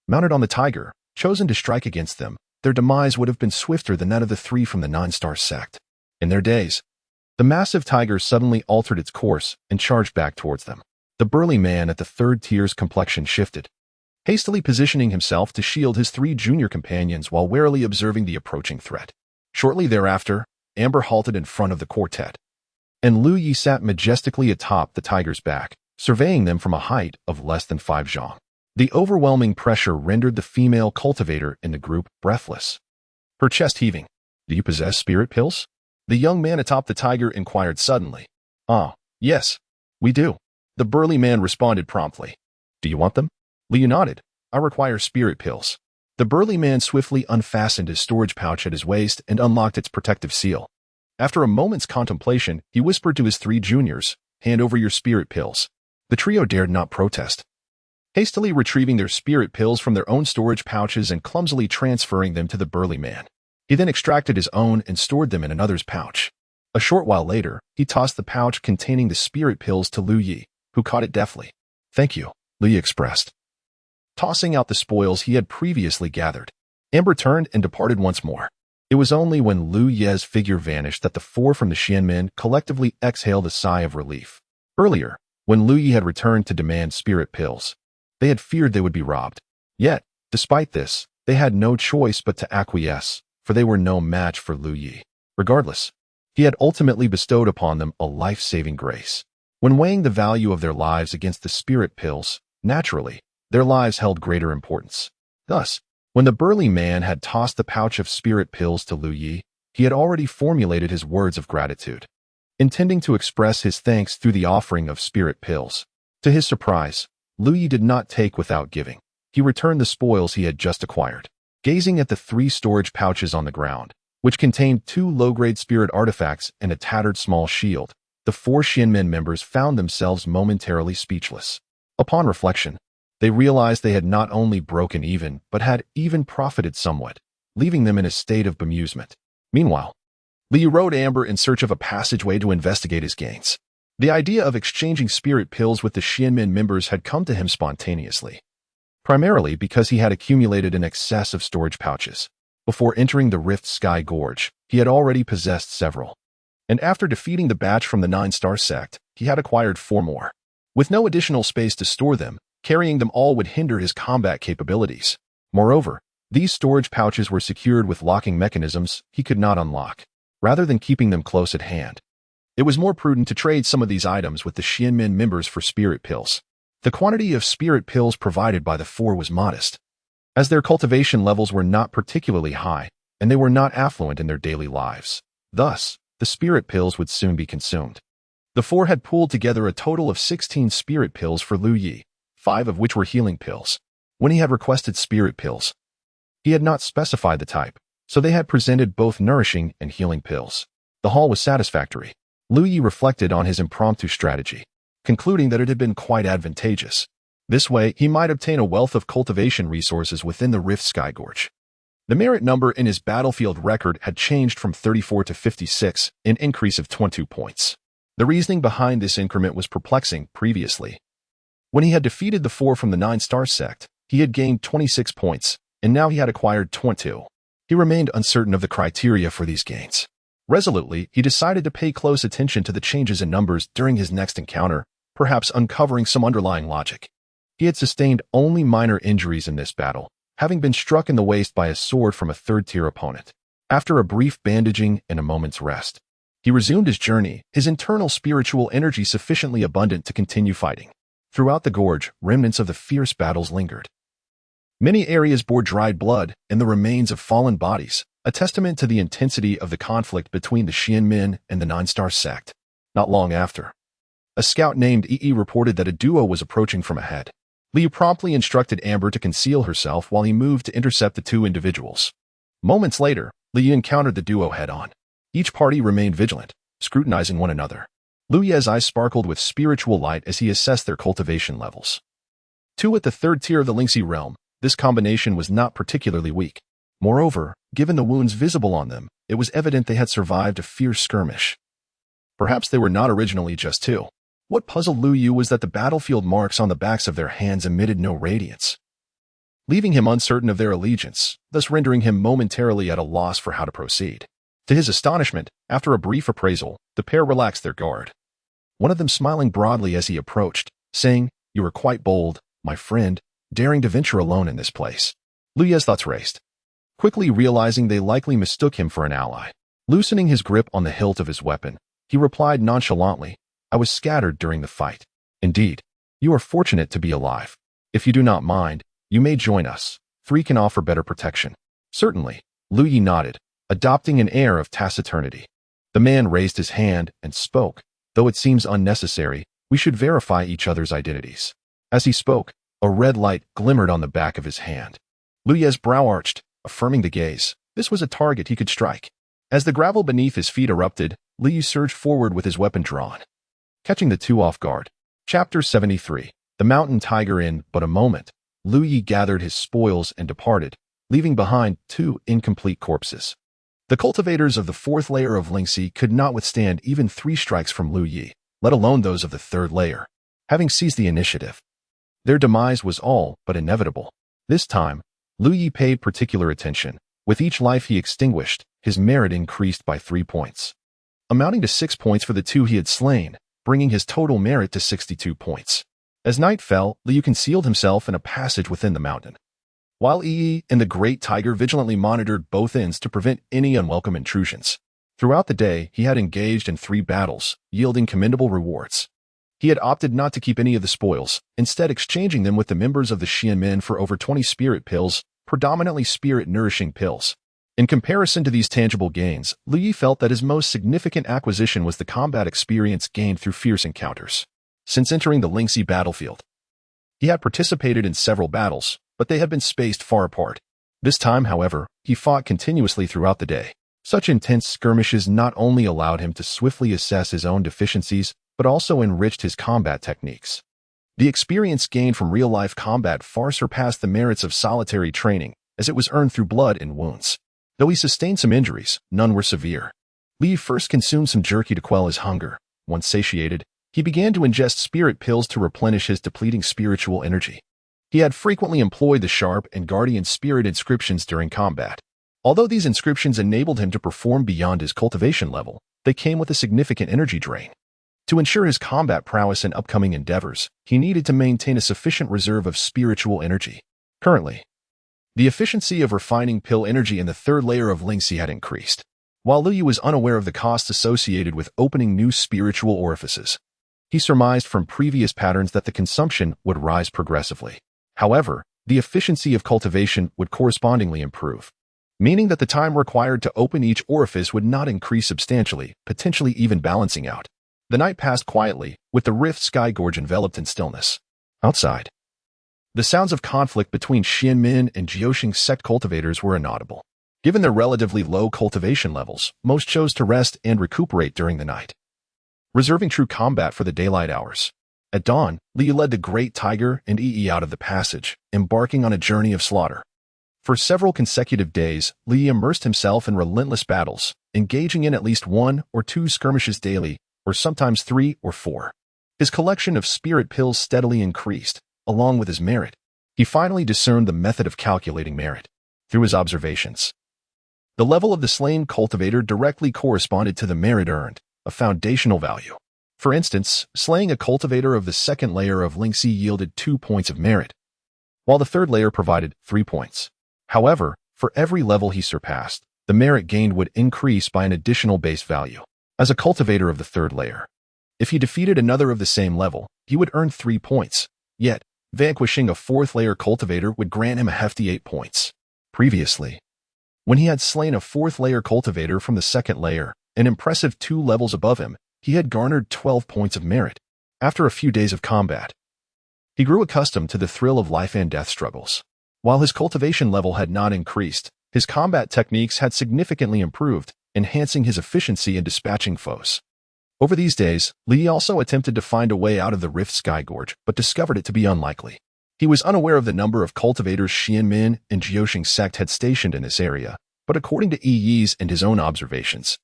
mounted on the tiger, chosen to strike against them, their demise would have been swifter than that of the 3 from the 9-star sect. In their days, the massive tiger suddenly altered its course and charged back towards them. The burly man at the 3rd tier's complexion shifted, hastily positioning himself to shield his 3 junior companions while warily observing the approaching threat. Shortly thereafter, Amber halted in front of the quartet, and Liu Yi sat majestically atop the tiger's back, surveying them from a height of less than 5 zhang. The overwhelming pressure rendered the female cultivator in the group breathless, her chest heaving. "Do you possess spirit pills?" The young man atop the tiger inquired suddenly. "Ah, yes, we do," the burly man responded promptly. "Do you want them?" Liu nodded. "I require spirit pills." The burly man swiftly unfastened his storage pouch at his waist and unlocked its protective seal. After a moment's contemplation, he whispered to his 3 juniors, "Hand over your spirit pills." The trio dared not protest, hastily retrieving their spirit pills from their own storage pouches and clumsily transferring them to the burly man. He then extracted his own and stored them in another's pouch. A short while later, he tossed the pouch containing the spirit pills to Liu Yi, who caught it deftly. "Thank you," Liu Yi expressed, tossing out the spoils he had previously gathered. Amber turned and departed once more. It was only when Liu Ye's figure vanished that the 4 from the Xianmen collectively exhaled a sigh of relief. Earlier, when Liu Yi had returned to demand spirit pills, they had feared they would be robbed. Yet, despite this, they had no choice but to acquiesce, for they were no match for Liu Yi. Regardless, he had ultimately bestowed upon them a life-saving grace. When weighing the value of their lives against the spirit pills, naturally, their lives held greater importance. Thus, when the burly man had tossed the pouch of spirit pills to Liu Yi, he had already formulated his words of gratitude, intending to express his thanks through the offering of spirit pills. To his surprise, Liu Yi did not take without giving. He returned the spoils he had just acquired. Gazing at the 3 storage pouches on the ground, which contained 2 low-grade spirit artifacts and a tattered small shield, the 4 Xianmen members found themselves momentarily speechless. Upon reflection, they realized they had not only broken even, but had even profited somewhat, leaving them in a state of bemusement. Meanwhile, Liu rode Amber in search of a passageway to investigate his gains. The idea of exchanging spirit pills with the Xianmen members had come to him spontaneously. primarily because he had accumulated an excess of storage pouches. Before entering the Rift Sky Gorge, he had already possessed several. And after defeating the batch from the 9-star sect, he had acquired 4 more. With no additional space to store them, carrying them all would hinder his combat capabilities. Moreover, these storage pouches were secured with locking mechanisms he could not unlock. Rather than keeping them close at hand, it was more prudent to trade some of these items with the Xianmen members for spirit pills. The quantity of spirit pills provided by the 4 was modest, as their cultivation levels were not particularly high, and they were not affluent in their daily lives. Thus, the spirit pills would soon be consumed. The 4 had pooled together a total of 16 spirit pills for Lu Yi, 5 of which were healing pills. When he had requested spirit pills, he had not specified the type, so they had presented both nourishing and healing pills. The haul was satisfactory. Lu Yi reflected on his impromptu strategy, concluding that it had been quite advantageous. This way, he might obtain a wealth of cultivation resources within the Rift Sky Gorge. The merit number in his battlefield record had changed from 34 to 56, an increase of 22 points. The reasoning behind this increment was perplexing previously. When he had defeated the 4 from the 9-star sect, he had gained 26 points, and now he had acquired 22. He remained uncertain of the criteria for these gains. Resolutely, he decided to pay close attention to the changes in numbers during his next encounter, perhaps uncovering some underlying logic. He had sustained only minor injuries in this battle, having been struck in the waist by a sword from a 3rd-tier opponent. After a brief bandaging and a moment's rest, he resumed his journey, his internal spiritual energy sufficiently abundant to continue fighting. Throughout the gorge, remnants of the fierce battles lingered. Many areas bore dried blood and the remains of fallen bodies, a testament to the intensity of the conflict between the Xianmen and the 9-star sect. Not long after, a scout named Yi reported that a duo was approaching from ahead. Liu promptly instructed Amber to conceal herself while he moved to intercept the 2 individuals. Moments later, Liu encountered the duo head-on. Each party remained vigilant, scrutinizing one another. Lu Ye's eyes sparkled with spiritual light as he assessed their cultivation levels. 2 at the 3rd tier of the Lingxi realm, this combination was not particularly weak. Moreover, given the wounds visible on them, it was evident they had survived a fierce skirmish. Perhaps they were not originally just 2. What puzzled Lu Yu was that the battlefield marks on the backs of their hands emitted no radiance, leaving him uncertain of their allegiance, thus rendering him momentarily at a loss for how to proceed. To his astonishment, after a brief appraisal, the pair relaxed their guard. One of them smiling broadly as he approached, saying, "You are quite bold, my friend, daring to venture alone in this place." Lu Ye's thoughts raced, quickly realizing they likely mistook him for an ally. Loosening his grip on the hilt of his weapon, he replied nonchalantly, "I was scattered during the fight. Indeed, you are fortunate to be alive. If you do not mind, you may join us. 3 can offer better protection." "Certainly," Lu Yi nodded, adopting an air of taciturnity. The man raised his hand and spoke, "Though it seems unnecessary, we should verify each other's identities." As he spoke, a red light glimmered on the back of his hand. Lu Ye's brow arched, affirming the gaze. This was a target he could strike. As the gravel beneath his feet erupted, Lu Yu surged forward with his weapon drawn, catching the 2 off guard. Chapter 73. The Mountain Tiger. In but a moment, Lu Yi gathered his spoils and departed, leaving behind 2 incomplete corpses. The cultivators of the 4th layer of Lingxi could not withstand even 3 strikes from Lu Yi, let alone those of the 3rd layer. Having seized the initiative, their demise was all but inevitable. This time, Lu Yi paid particular attention. With each life he extinguished, his merit increased by 3 points, amounting to 6 points for the 2 he had slain, bringing his total merit to 62 points. As night fell, Liu concealed himself in a passage within the mountain, while Yi and the Great Tiger vigilantly monitored both ends to prevent any unwelcome intrusions. Throughout the day, he had engaged in 3 battles, yielding commendable rewards. He had opted not to keep any of the spoils, instead exchanging them with the members of the Xianmen for over 20 spirit pills, predominantly spirit-nourishing pills. In comparison to these tangible gains, Lu Yi felt that his most significant acquisition was the combat experience gained through fierce encounters. Since entering the Lingxi battlefield, he had participated in several battles, but they had been spaced far apart. This time, however, he fought continuously throughout the day. Such intense skirmishes not only allowed him to swiftly assess his own deficiencies, but also enriched his combat techniques. The experience gained from real-life combat far surpassed the merits of solitary training, as it was earned through blood and wounds. Though he sustained some injuries, none were severe. Li first consumed some jerky to quell his hunger. Once satiated, he began to ingest spirit pills to replenish his depleting spiritual energy. He had frequently employed the sharp and guardian spirit inscriptions during combat. Although these inscriptions enabled him to perform beyond his cultivation level, they came with a significant energy drain. To ensure his combat prowess in upcoming endeavors, he needed to maintain a sufficient reserve of spiritual energy. Currently, the efficiency of refining pill energy in the third layer of Lingxi had increased. While Liu was unaware of the costs associated with opening new spiritual orifices, he surmised from previous patterns that the consumption would rise progressively. However, the efficiency of cultivation would correspondingly improve, meaning that the time required to open each orifice would not increase substantially, potentially even balancing out. The night passed quietly, with the rift sky gorge enveloped in stillness. Outside, the sounds of conflict between Xianmin and Jiuxing sect cultivators were inaudible. Given their relatively low cultivation levels, most chose to rest and recuperate during the night, reserving true combat for the daylight hours. At dawn, Liu led the great tiger and Yi out of the passage, embarking on a journey of slaughter. For several consecutive days, Liu immersed himself in relentless battles, engaging in at least 1 or 2 skirmishes daily, or sometimes 3 or 4. His collection of spirit pills steadily increased, along with his merit. He finally discerned the method of calculating merit through his observations. The level of the slain cultivator directly corresponded to the merit earned, a foundational value. For instance, slaying a cultivator of the second layer of Lingxi yielded 2 points of merit, while the third layer provided 3 points. However, for every level he surpassed, the merit gained would increase by an additional base value. As a cultivator of the third layer, if he defeated another of the same level, he would earn 3 points. Yet, vanquishing a fourth layer cultivator would grant him a hefty 8 points. Previously, when he had slain a fourth layer cultivator from the second layer, an impressive 2 levels above him, he had garnered 12 points of merit. After a few days of combat, he grew accustomed to the thrill of life and death struggles. While his cultivation level had not increased, his combat techniques had significantly improved, enhancing his efficiency in dispatching foes. Over these days, Li also attempted to find a way out of the Rift Sky Gorge, but discovered it to be unlikely. He was unaware of the number of cultivators Xianmin and Jiuxing sect had stationed in this area, but according to Yi's and his own observations,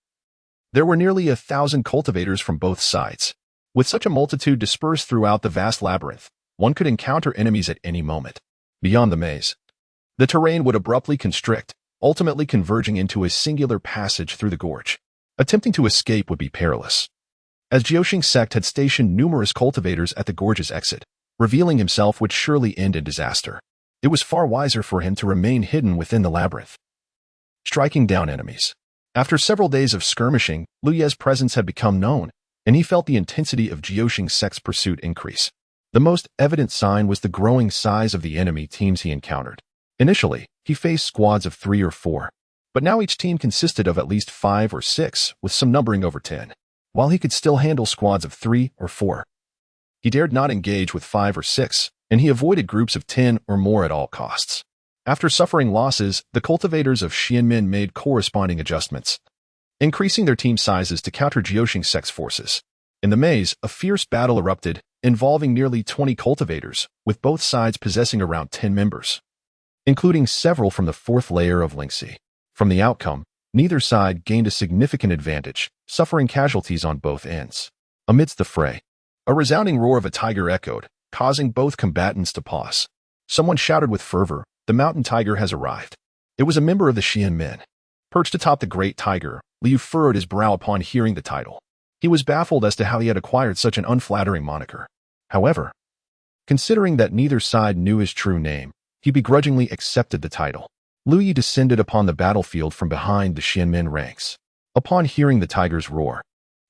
there were nearly 1,000 cultivators from both sides. With such a multitude dispersed throughout the vast labyrinth, one could encounter enemies at any moment. Beyond the maze, the terrain would abruptly constrict, ultimately converging into a singular passage through the gorge. Attempting to escape would be perilous, as Jiuxing sect had stationed numerous cultivators at the gorge's exit. Revealing himself would surely end in disaster. It was far wiser for him to remain hidden within the labyrinth, striking down enemies. After several days of skirmishing, Liu's presence had become known, and he felt the intensity of Jiuxing sect's pursuit increase. The most evident sign was the growing size of the enemy teams he encountered. Initially, he faced squads of 3 or 4, but now each team consisted of at least 5 or 6, with some numbering over 10. While he could still handle squads of 3 or 4, he dared not engage with 5 or 6, and he avoided groups of 10 or more at all costs. After suffering losses, the cultivators of Xianmin made corresponding adjustments, increasing their team sizes to counter Jiuxing sect's forces. In the maze, a fierce battle erupted, involving nearly 20 cultivators, with both sides possessing around 10 members, including several from the fourth layer of Lingxi. From the outcome, neither side gained a significant advantage, suffering casualties on both ends. Amidst the fray, a resounding roar of a tiger echoed, causing both combatants to pause. Someone shouted with fervor, "The mountain tiger has arrived." It was a member of the Xianmin. Perched atop the great tiger, Liu furrowed his brow upon hearing the title. He was baffled as to how he had acquired such an unflattering moniker. However, considering that neither side knew his true name, he begrudgingly accepted the title. Liu descended upon the battlefield from behind the Xianmin ranks. Upon hearing the tiger's roar,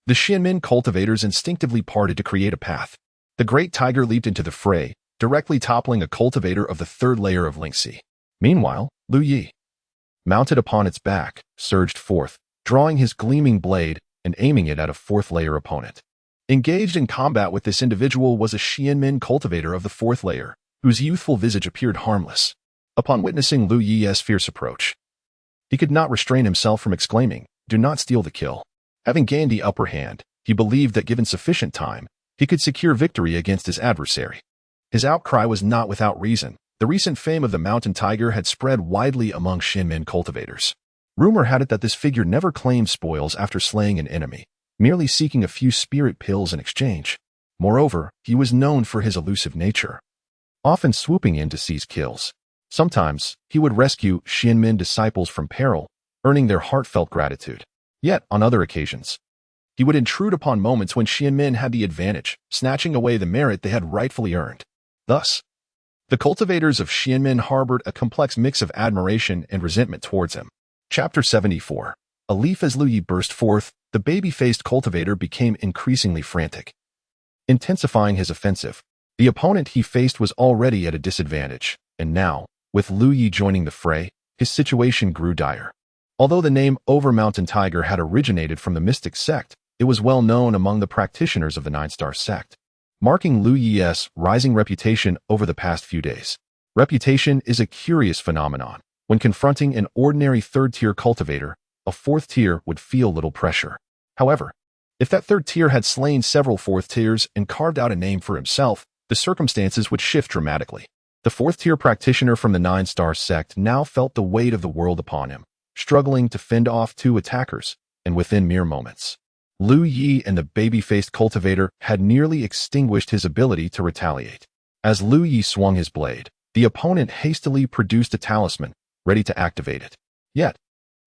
the Xianmin cultivators instinctively parted to create a path. The great tiger leaped into the fray, directly toppling a cultivator of the third layer of Lingxi. Meanwhile, Liu, mounted upon its back, surged forth, drawing his gleaming blade and aiming it at a fourth layer opponent. Engaged in combat with this individual was a Xianmin cultivator of the fourth layer, whose youthful visage appeared harmless. Upon witnessing Liu's fierce approach, he could not restrain himself from exclaiming, "Do not steal the kill." Having gained the upper hand, he believed that given sufficient time, he could secure victory against his adversary. His outcry was not without reason. The recent fame of the mountain tiger had spread widely among Xianmin cultivators. Rumor had it that this figure never claimed spoils after slaying an enemy, merely seeking a few spirit pills in exchange. Moreover, he was known for his elusive nature, often swooping in to seize kills. Sometimes, he would rescue Xianmin disciples from peril, earning their heartfelt gratitude. Yet, on other occasions, he would intrude upon moments when Xianmin had the advantage, snatching away the merit they had rightfully earned. Thus, the cultivators of Xianmin harbored a complex mix of admiration and resentment towards him. Chapter 74. A leaf. As Lu Yi burst forth, the baby-faced cultivator became increasingly frantic, intensifying his offensive. The opponent he faced was already at a disadvantage, and now, with Lu Yi joining the fray, his situation grew dire. Although the name Overmountain Tiger had originated from the mystic sect, it was well known among the practitioners of the Nine-Star sect, marking Lu Yi's rising reputation over the past few days. Reputation is a curious phenomenon. When confronting an ordinary third-tier cultivator, a fourth tier would feel little pressure. However, if that third tier had slain several fourth tiers and carved out a name for himself, the circumstances would shift dramatically. The fourth-tier practitioner from the Nine-Star sect now felt the weight of the world upon him, struggling to fend off two attackers, and within mere moments, Lu Yi and the baby-faced cultivator had nearly extinguished his ability to retaliate. As Lu Yi swung his blade, the opponent hastily produced a talisman, ready to activate it. Yet,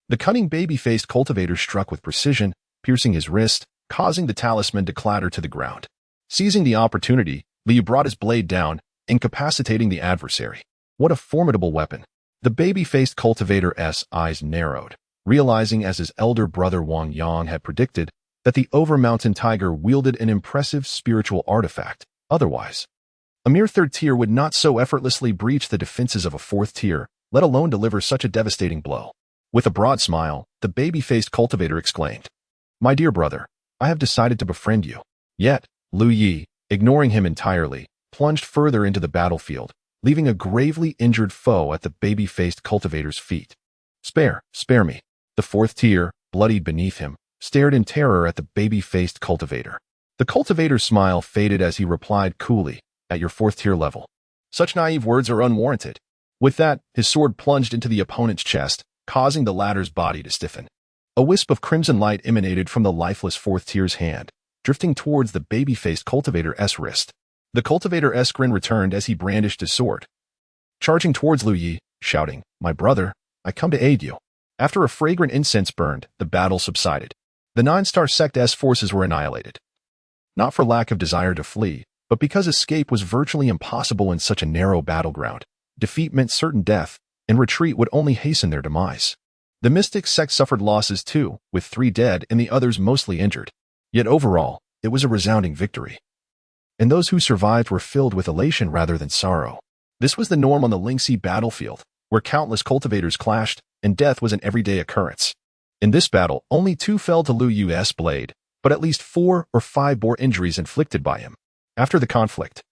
the cunning baby-faced cultivator struck with precision, piercing his wrist, causing the talisman to clatter to the ground. Seizing the opportunity, Liu brought his blade down, incapacitating the adversary. What a formidable weapon! The baby-faced cultivator's eyes narrowed, realizing, as his elder brother Wang Yang had predicted, that the Overmountain Tiger wielded an impressive spiritual artifact. Otherwise, a mere third tier would not so effortlessly breach the defenses of a fourth tier, let alone deliver such a devastating blow. With a broad smile, the baby-faced cultivator exclaimed, "My dear brother, I have decided to befriend you." Yet, Lu Yi, ignoring him entirely, plunged further into the battlefield, leaving a gravely injured foe at the baby-faced cultivator's feet. Spare me." The fourth tier, bloodied beneath him, stared in terror at the baby-faced cultivator. The cultivator's smile faded as he replied coolly, "At your fourth tier level. Such naive words are unwarranted." With that, his sword plunged into the opponent's chest, causing the latter's body to stiffen. A wisp of crimson light emanated from the lifeless fourth tier's hand, drifting towards the baby-faced cultivator's wrist. The cultivator's grin returned as he brandished his sword, charging towards Lu Yi, shouting, "My brother, I come to aid you." After a fragrant incense burned, the battle subsided. The Nine-Star sect's forces were annihilated. Not for lack of desire to flee, but because escape was virtually impossible in such a narrow battleground. Defeat meant certain death, and retreat would only hasten their demise. The mystic sect suffered losses too, with 3 dead and the others mostly injured. Yet overall, it was a resounding victory. And those who survived were filled with elation rather than sorrow. This was the norm on the Lingxi battlefield, where countless cultivators clashed, and death was an everyday occurrence. In this battle, only 2 fell to Lu Yu's blade, but at least 4 or 5 bore injuries inflicted by him. After the conflict,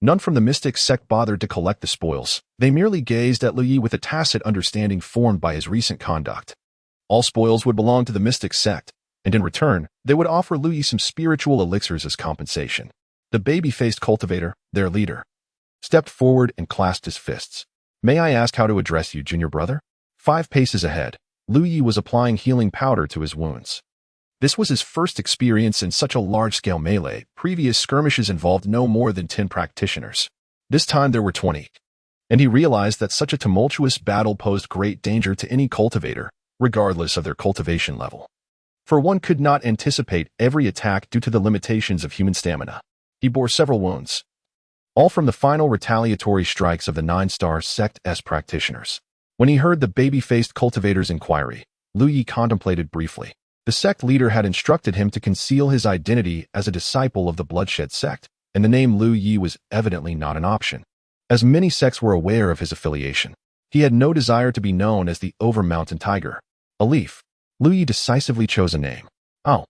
none from the mystic sect bothered to collect the spoils. They merely gazed at Lu Yi with a tacit understanding formed by his recent conduct. All spoils would belong to the mystic sect, and in return, they would offer Lu Yi some spiritual elixirs as compensation. The baby-faced cultivator, their leader, stepped forward and clasped his fists. "May I ask how to address you, junior brother?" 5 paces ahead, Lu Yi was applying healing powder to his wounds. This was his first experience in such a large-scale melee. Previous skirmishes involved no more than 10 practitioners. This time there were 20. And he realized that such a tumultuous battle posed great danger to any cultivator, regardless of their cultivation level. For one could not anticipate every attack due to the limitations of human stamina. He bore several wounds, all from the final retaliatory strikes of the Nine-Star sect's practitioners. When he heard the baby-faced cultivator's inquiry, Lu Yi contemplated briefly. The sect leader had instructed him to conceal his identity as a disciple of the Bloodshed sect, and the name Lu Yi was evidently not an option. As many sects were aware of his affiliation, he had no desire to be known as the Overmountain Tiger. A leaf. Lu Yi decisively chose a name. "Oh,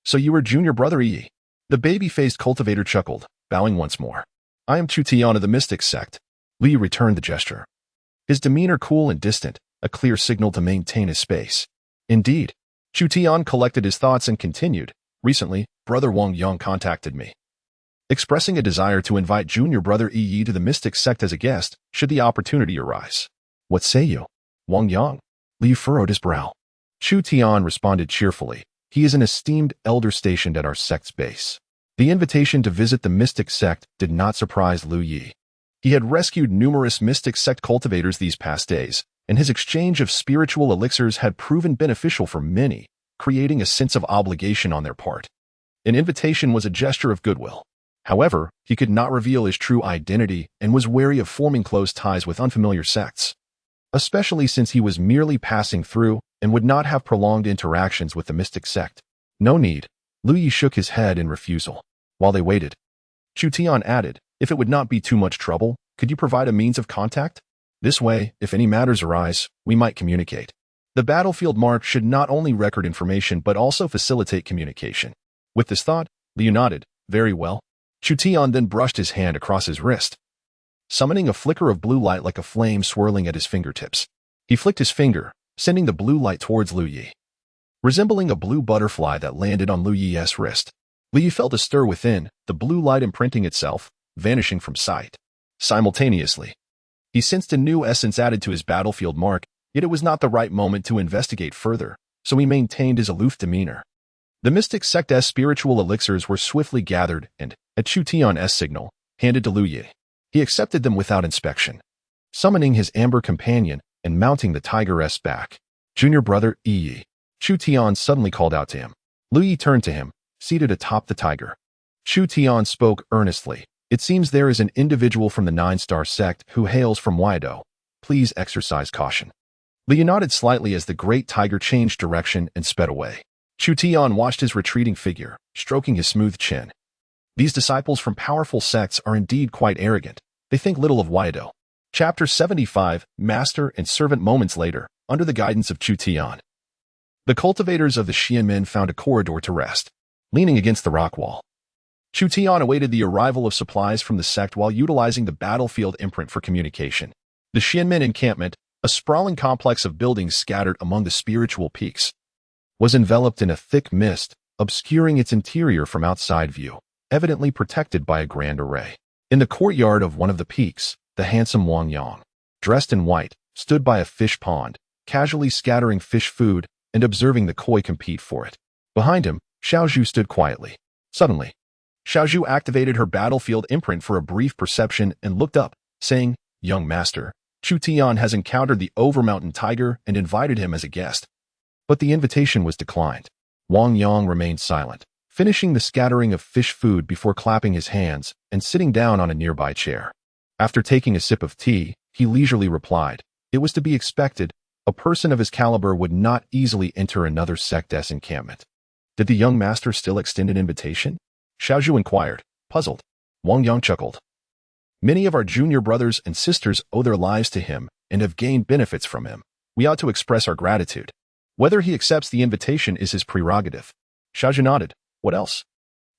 so you are junior brother Yi." The baby-faced cultivator chuckled, bowing once more. "I am Chu Tian of the Mystic sect." Lu Yi returned the gesture, his demeanor cool and distant, a clear signal to maintain his space. Indeed, Chu Tian collected his thoughts and continued, "Recently, brother Wang Yang contacted me, expressing a desire to invite junior brother Yi to the Mystic sect as a guest, should the opportunity arise." "What say you, Wang Yang?" Liu furrowed his brow. Chu Tian responded cheerfully, "He is an esteemed elder stationed at our sect's base." The invitation to visit the Mystic sect did not surprise Lu Yi. He had rescued numerous mystic sect cultivators these past days, and his exchange of spiritual elixirs had proven beneficial for many, creating a sense of obligation on their part. An invitation was a gesture of goodwill. However, he could not reveal his true identity and was wary of forming close ties with unfamiliar sects, especially since he was merely passing through and would not have prolonged interactions with the mystic sect. No need. Lu Yi shook his head in refusal. While they waited, Chu Tian added, if it would not be too much trouble, could you provide a means of contact? This way, if any matters arise, we might communicate. The battlefield mark should not only record information but also facilitate communication. With this thought, Liu nodded, very well. Chu Tian then brushed his hand across his wrist, summoning a flicker of blue light like a flame swirling at his fingertips. He flicked his finger, sending the blue light towards Lu Yi, resembling a blue butterfly that landed on Lu Yi's wrist. Lu Yi felt a stir within, the blue light imprinting itself, vanishing from sight. Simultaneously, he sensed a new essence added to his battlefield mark, yet it was not the right moment to investigate further, so he maintained his aloof demeanor. The mystic sect's spiritual elixirs were swiftly gathered and, at Chu Tian's signal, handed to Lu Yi. He accepted them without inspection, summoning his amber companion and mounting the tiger's back. Junior brother, Yi. Chu Tian suddenly called out to him. Lu Yi turned to him, seated atop the tiger. Chu Tian spoke earnestly. It seems there is an individual from the 9-star sect who hails from Waido. Please exercise caution. Liu nodded slightly as the great tiger changed direction and sped away. Chu Tian watched his retreating figure, stroking his smooth chin. These disciples from powerful sects are indeed quite arrogant. They think little of Waido. Chapter 75, Master and Servant. Moments later, under the guidance of Chu Tian, the cultivators of the Xianmen found a corridor to rest, leaning against the rock wall. Chu Tian awaited the arrival of supplies from the sect while utilizing the battlefield imprint for communication. The Xianmen encampment, a sprawling complex of buildings scattered among the spiritual peaks, was enveloped in a thick mist, obscuring its interior from outside view, evidently protected by a grand array. In the courtyard of one of the peaks, the handsome Wang Yang, dressed in white, stood by a fish pond, casually scattering fish food and observing the koi compete for it. Behind him, Xiaozhu stood quietly. Suddenly, Xiaozhu activated her battlefield imprint for a brief perception and looked up, saying, Young master, Chu Tian has encountered the Overmountain Tiger and invited him as a guest. But the invitation was declined. Wang Yang remained silent, finishing the scattering of fish food before clapping his hands and sitting down on a nearby chair. After taking a sip of tea, he leisurely replied, it was to be expected, a person of his caliber would not easily enter another sect's encampment. Did the young master still extend an invitation? Xiaozhu inquired, puzzled. Wang Yang chuckled. Many of our junior brothers and sisters owe their lives to him and have gained benefits from him. We ought to express our gratitude. Whether he accepts the invitation is his prerogative. Xiaozhu nodded. What else?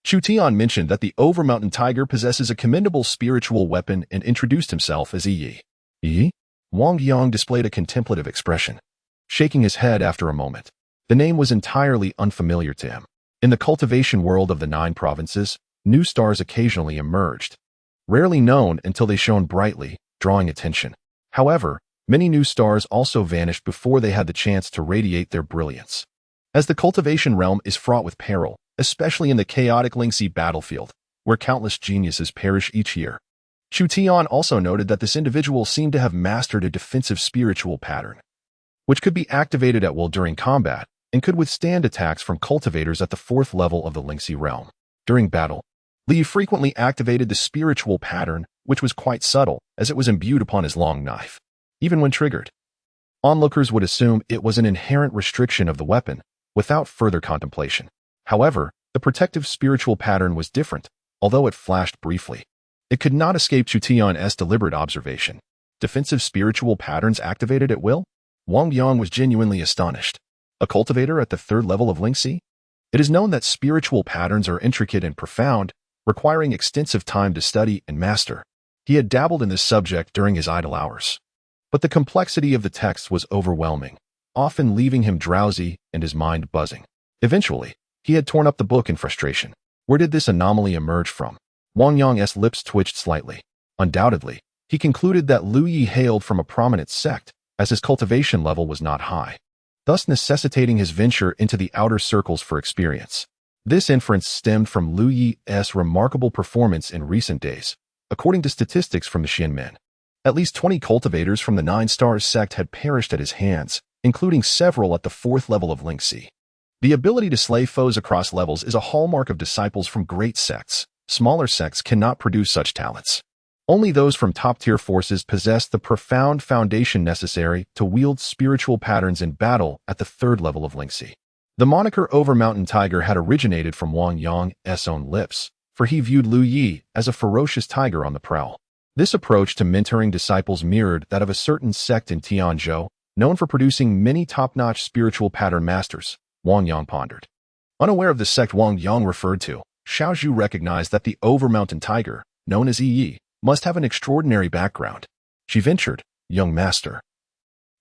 Chu Tian mentioned that the Overmountain Tiger possesses a commendable spiritual weapon and introduced himself as Yi. Yi? Wang Yang displayed a contemplative expression, shaking his head after a moment. The name was entirely unfamiliar to him. In the cultivation world of the 9 provinces, new stars occasionally emerged, rarely known until they shone brightly, drawing attention. However, many new stars also vanished before they had the chance to radiate their brilliance. As the cultivation realm is fraught with peril, especially in the chaotic Lingxi battlefield, where countless geniuses perish each year, Chu Tian also noted that this individual seemed to have mastered a defensive spiritual pattern, which could be activated at will during combat and could withstand attacks from cultivators at the 4th level of the Lingxi realm. During battle, Li frequently activated the spiritual pattern, which was quite subtle as it was imbued upon his long knife. Even when triggered, onlookers would assume it was an inherent restriction of the weapon without further contemplation. However, the protective spiritual pattern was different, although it flashed briefly. It could not escape Chu Tian's deliberate observation. Defensive spiritual patterns activated at will? Wang Yang was genuinely astonished. A cultivator at the 3rd level of Lingxi? It is known that spiritual patterns are intricate and profound, requiring extensive time to study and master. He had dabbled in this subject during his idle hours, but the complexity of the text was overwhelming, often leaving him drowsy and his mind buzzing. Eventually, he had torn up the book in frustration. Where did this anomaly emerge from? Wang Yang's lips twitched slightly. Undoubtedly, he concluded that Lu Yi hailed from a prominent sect, as his cultivation level was not high, thus necessitating his venture into the outer circles for experience. This inference stemmed from Lu Yi's remarkable performance in recent days, According to statistics from the Xianmen, at least 20 cultivators from the 9-star sect had perished at his hands, including several at the 4th level of Lingxi. The ability to slay foes across levels is a hallmark of disciples from great sects. Smaller sects cannot produce such talents. Only those from top-tier forces possess the profound foundation necessary to wield spiritual patterns in battle at the 3rd level of Lingxi. The moniker Overmountain Tiger had originated from Wang Yang's own lips, for he viewed Lu Yi as a ferocious tiger on the prowl. This approach to mentoring disciples mirrored that of a certain sect in Tianzhou, known for producing many top-notch spiritual pattern masters. Wang Yang pondered. Unaware of the sect Wang Yang referred to, Xiaozhu recognized that the Overmountain Tiger, known as Yi, must have an extraordinary background. She ventured, "Young master,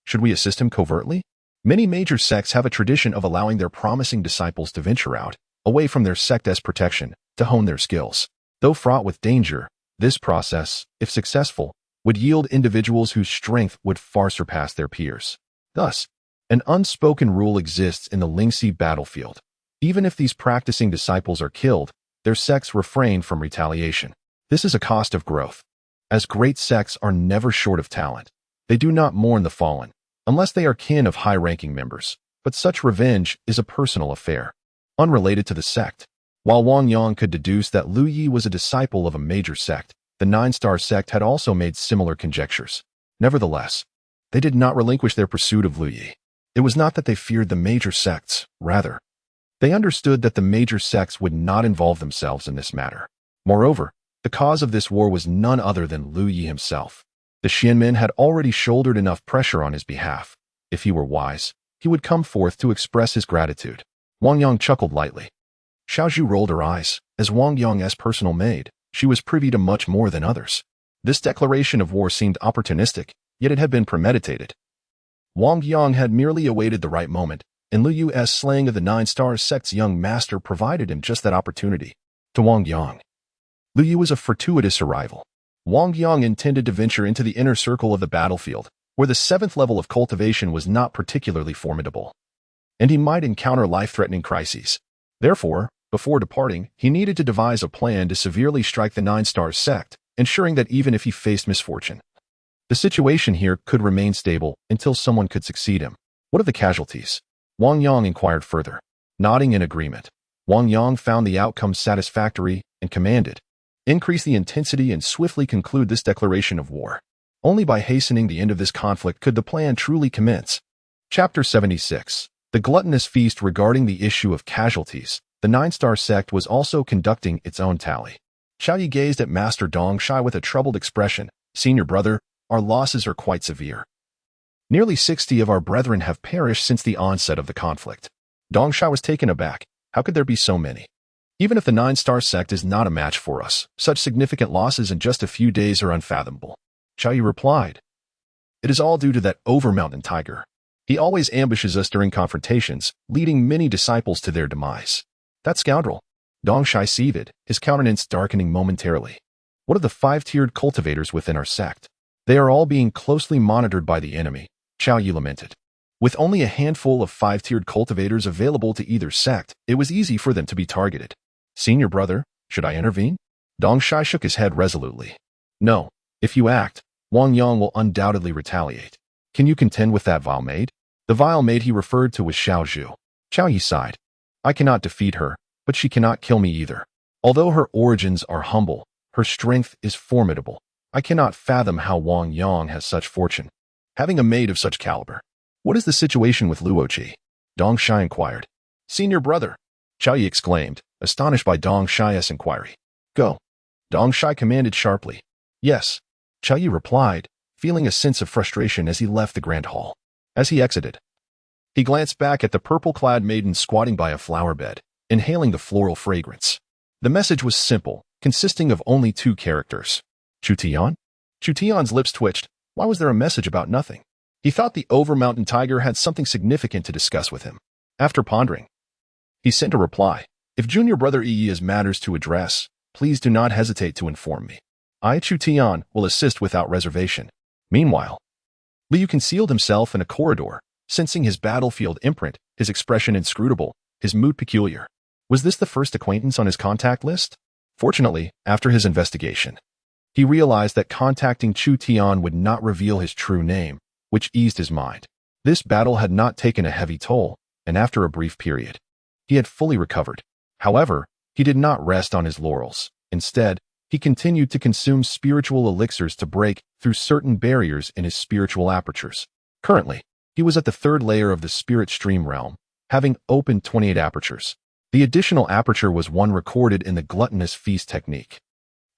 should we assist him covertly?" Many major sects have a tradition of allowing their promising disciples to venture out, away from their sect's protection, to hone their skills. Though fraught with danger, this process, if successful, would yield individuals whose strength would far surpass their peers. Thus, an unspoken rule exists in the Lingxi battlefield. Even if these practicing disciples are killed, their sects refrain from retaliation. This is a cost of growth. As great sects are never short of talent, they do not mourn the fallen, unless they are kin of high-ranking members, but such revenge is a personal affair, unrelated to the sect. While Wang Yang could deduce that Lu Yi was a disciple of a major sect, the 9-star sect had also made similar conjectures. Nevertheless, they did not relinquish their pursuit of Lu Yi. It was not that they feared the major sects, rather, they understood that the major sects would not involve themselves in this matter. Moreover, the cause of this war was none other than Lu Yi himself. The Xianmen had already shouldered enough pressure on his behalf. If he were wise, he would come forth to express his gratitude. Wang Yang chuckled lightly. Xiaozhu rolled her eyes. As Wang Yang's personal maid, she was privy to much more than others. This declaration of war seemed opportunistic, yet it had been premeditated. Wang Yang had merely awaited the right moment, and Lu Yu's slaying of the 9-star sect's young master provided him just that opportunity. To Wang Yang, Lu Yu was a fortuitous arrival. Wang Yang intended to venture into the inner circle of the battlefield, where the 7th level of cultivation was not particularly formidable, and he might encounter life-threatening crises. Therefore, before departing, he needed to devise a plan to severely strike the 9-star sect, ensuring that even if he faced misfortune, the situation here could remain stable until someone could succeed him. What of the casualties? Wang Yang inquired further. Nodding in agreement, Wang Yang found the outcome satisfactory and commanded, "Increase the intensity and swiftly conclude this declaration of war. Only by hastening the end of this conflict could the plan truly commence." Chapter 76. The gluttonous feast. Regarding the issue of casualties, the 9-star sect was also conducting its own tally. Xiaoyi gazed at Master Dong Shai with a troubled expression. "Senior brother, our losses are quite severe. Nearly 60 of our brethren have perished since the onset of the conflict." Dong Shai was taken aback. How could there be so many? Even if the 9-star sect is not a match for us, such significant losses in just a few days are unfathomable. Xiaoyi replied, "It is all due to that Overmountain Tiger. He always ambushes us during confrontations, leading many disciples to their demise." That scoundrel. Dong Shai seethed, his countenance darkening momentarily. "What of the 5-tiered cultivators within our sect? They are all being closely monitored by the enemy," Xiaoyi lamented. With only a handful of 5-tiered cultivators available to either sect, it was easy for them to be targeted. "Senior brother, should I intervene?" Dong Shai shook his head resolutely. "No. If you act, Wang Yang will undoubtedly retaliate. Can you contend with that vile maid?" The vile maid he referred to was Xiaozhu. Xiaoyi sighed. "I cannot defeat her, but she cannot kill me either. Although her origins are humble, her strength is formidable. I cannot fathom how Wang Yang has such fortune, having a maid of such caliber." "What is the situation with Luoqi?" Dong Shai inquired. "Senior brother," Xiaoyi exclaimed, astonished by Dong Shai's inquiry. "Go." Dong Shai commanded sharply. "Yes," Xiaoyi replied, feeling a sense of frustration as he left the grand hall. As he exited, he glanced back at the purple-clad maiden squatting by a flower bed, inhaling the floral fragrance. The message was simple, consisting of only 2 characters. Chutian? Chutian's lips twitched. Why was there a message about nothing? He thought the Overmountain Tiger had something significant to discuss with him. After pondering, he sent a reply. "If junior brother Yi has matters to address, please do not hesitate to inform me. I, Chutian, will assist without reservation." Meanwhile, Liu concealed himself in a corridor, sensing his battlefield imprint, his expression inscrutable, his mood peculiar. Was this the first acquaintance on his contact list? Fortunately, after his investigation, He realized that contacting Chu Tian would not reveal his true name, which eased his mind. This battle had not taken a heavy toll, and after a brief period, he had fully recovered. However, he did not rest on his laurels. Instead, he continued to consume spiritual elixirs to break through certain barriers in his spiritual apertures. Currently, he was at the third layer of the spirit stream realm, having opened 28 apertures. The additional aperture was one recorded in the gluttonous feast technique.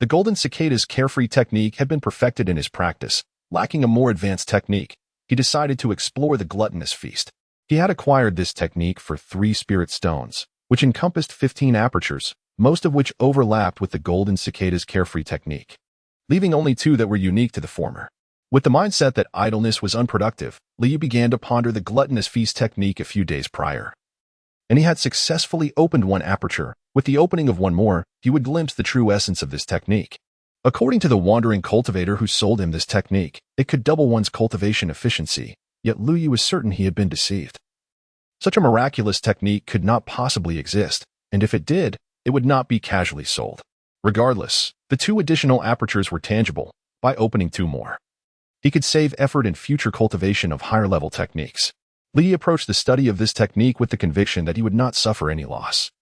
The golden cicada's carefree technique had been perfected in his practice. Lacking a more advanced technique, he decided to explore the gluttonous feast. He had acquired this technique for 3 spirit stones, which encompassed 15 apertures, most of which overlapped with the golden cicada's carefree technique, leaving only 2 that were unique to the former. With the mindset that idleness was unproductive, Liu began to ponder the gluttonous feast technique a few days prior. And he had successfully opened 1 aperture. With the opening of 1 more, he would glimpse the true essence of this technique. According to the wandering cultivator who sold him this technique, it could double one's cultivation efficiency, yet Liu was certain he had been deceived. Such a miraculous technique could not possibly exist, and if it did, it would not be casually sold. Regardless, the 2 additional apertures were tangible. By opening 2 more, he could save effort in future cultivation of higher-level techniques. Li approached the study of this technique with the conviction that he would not suffer any loss.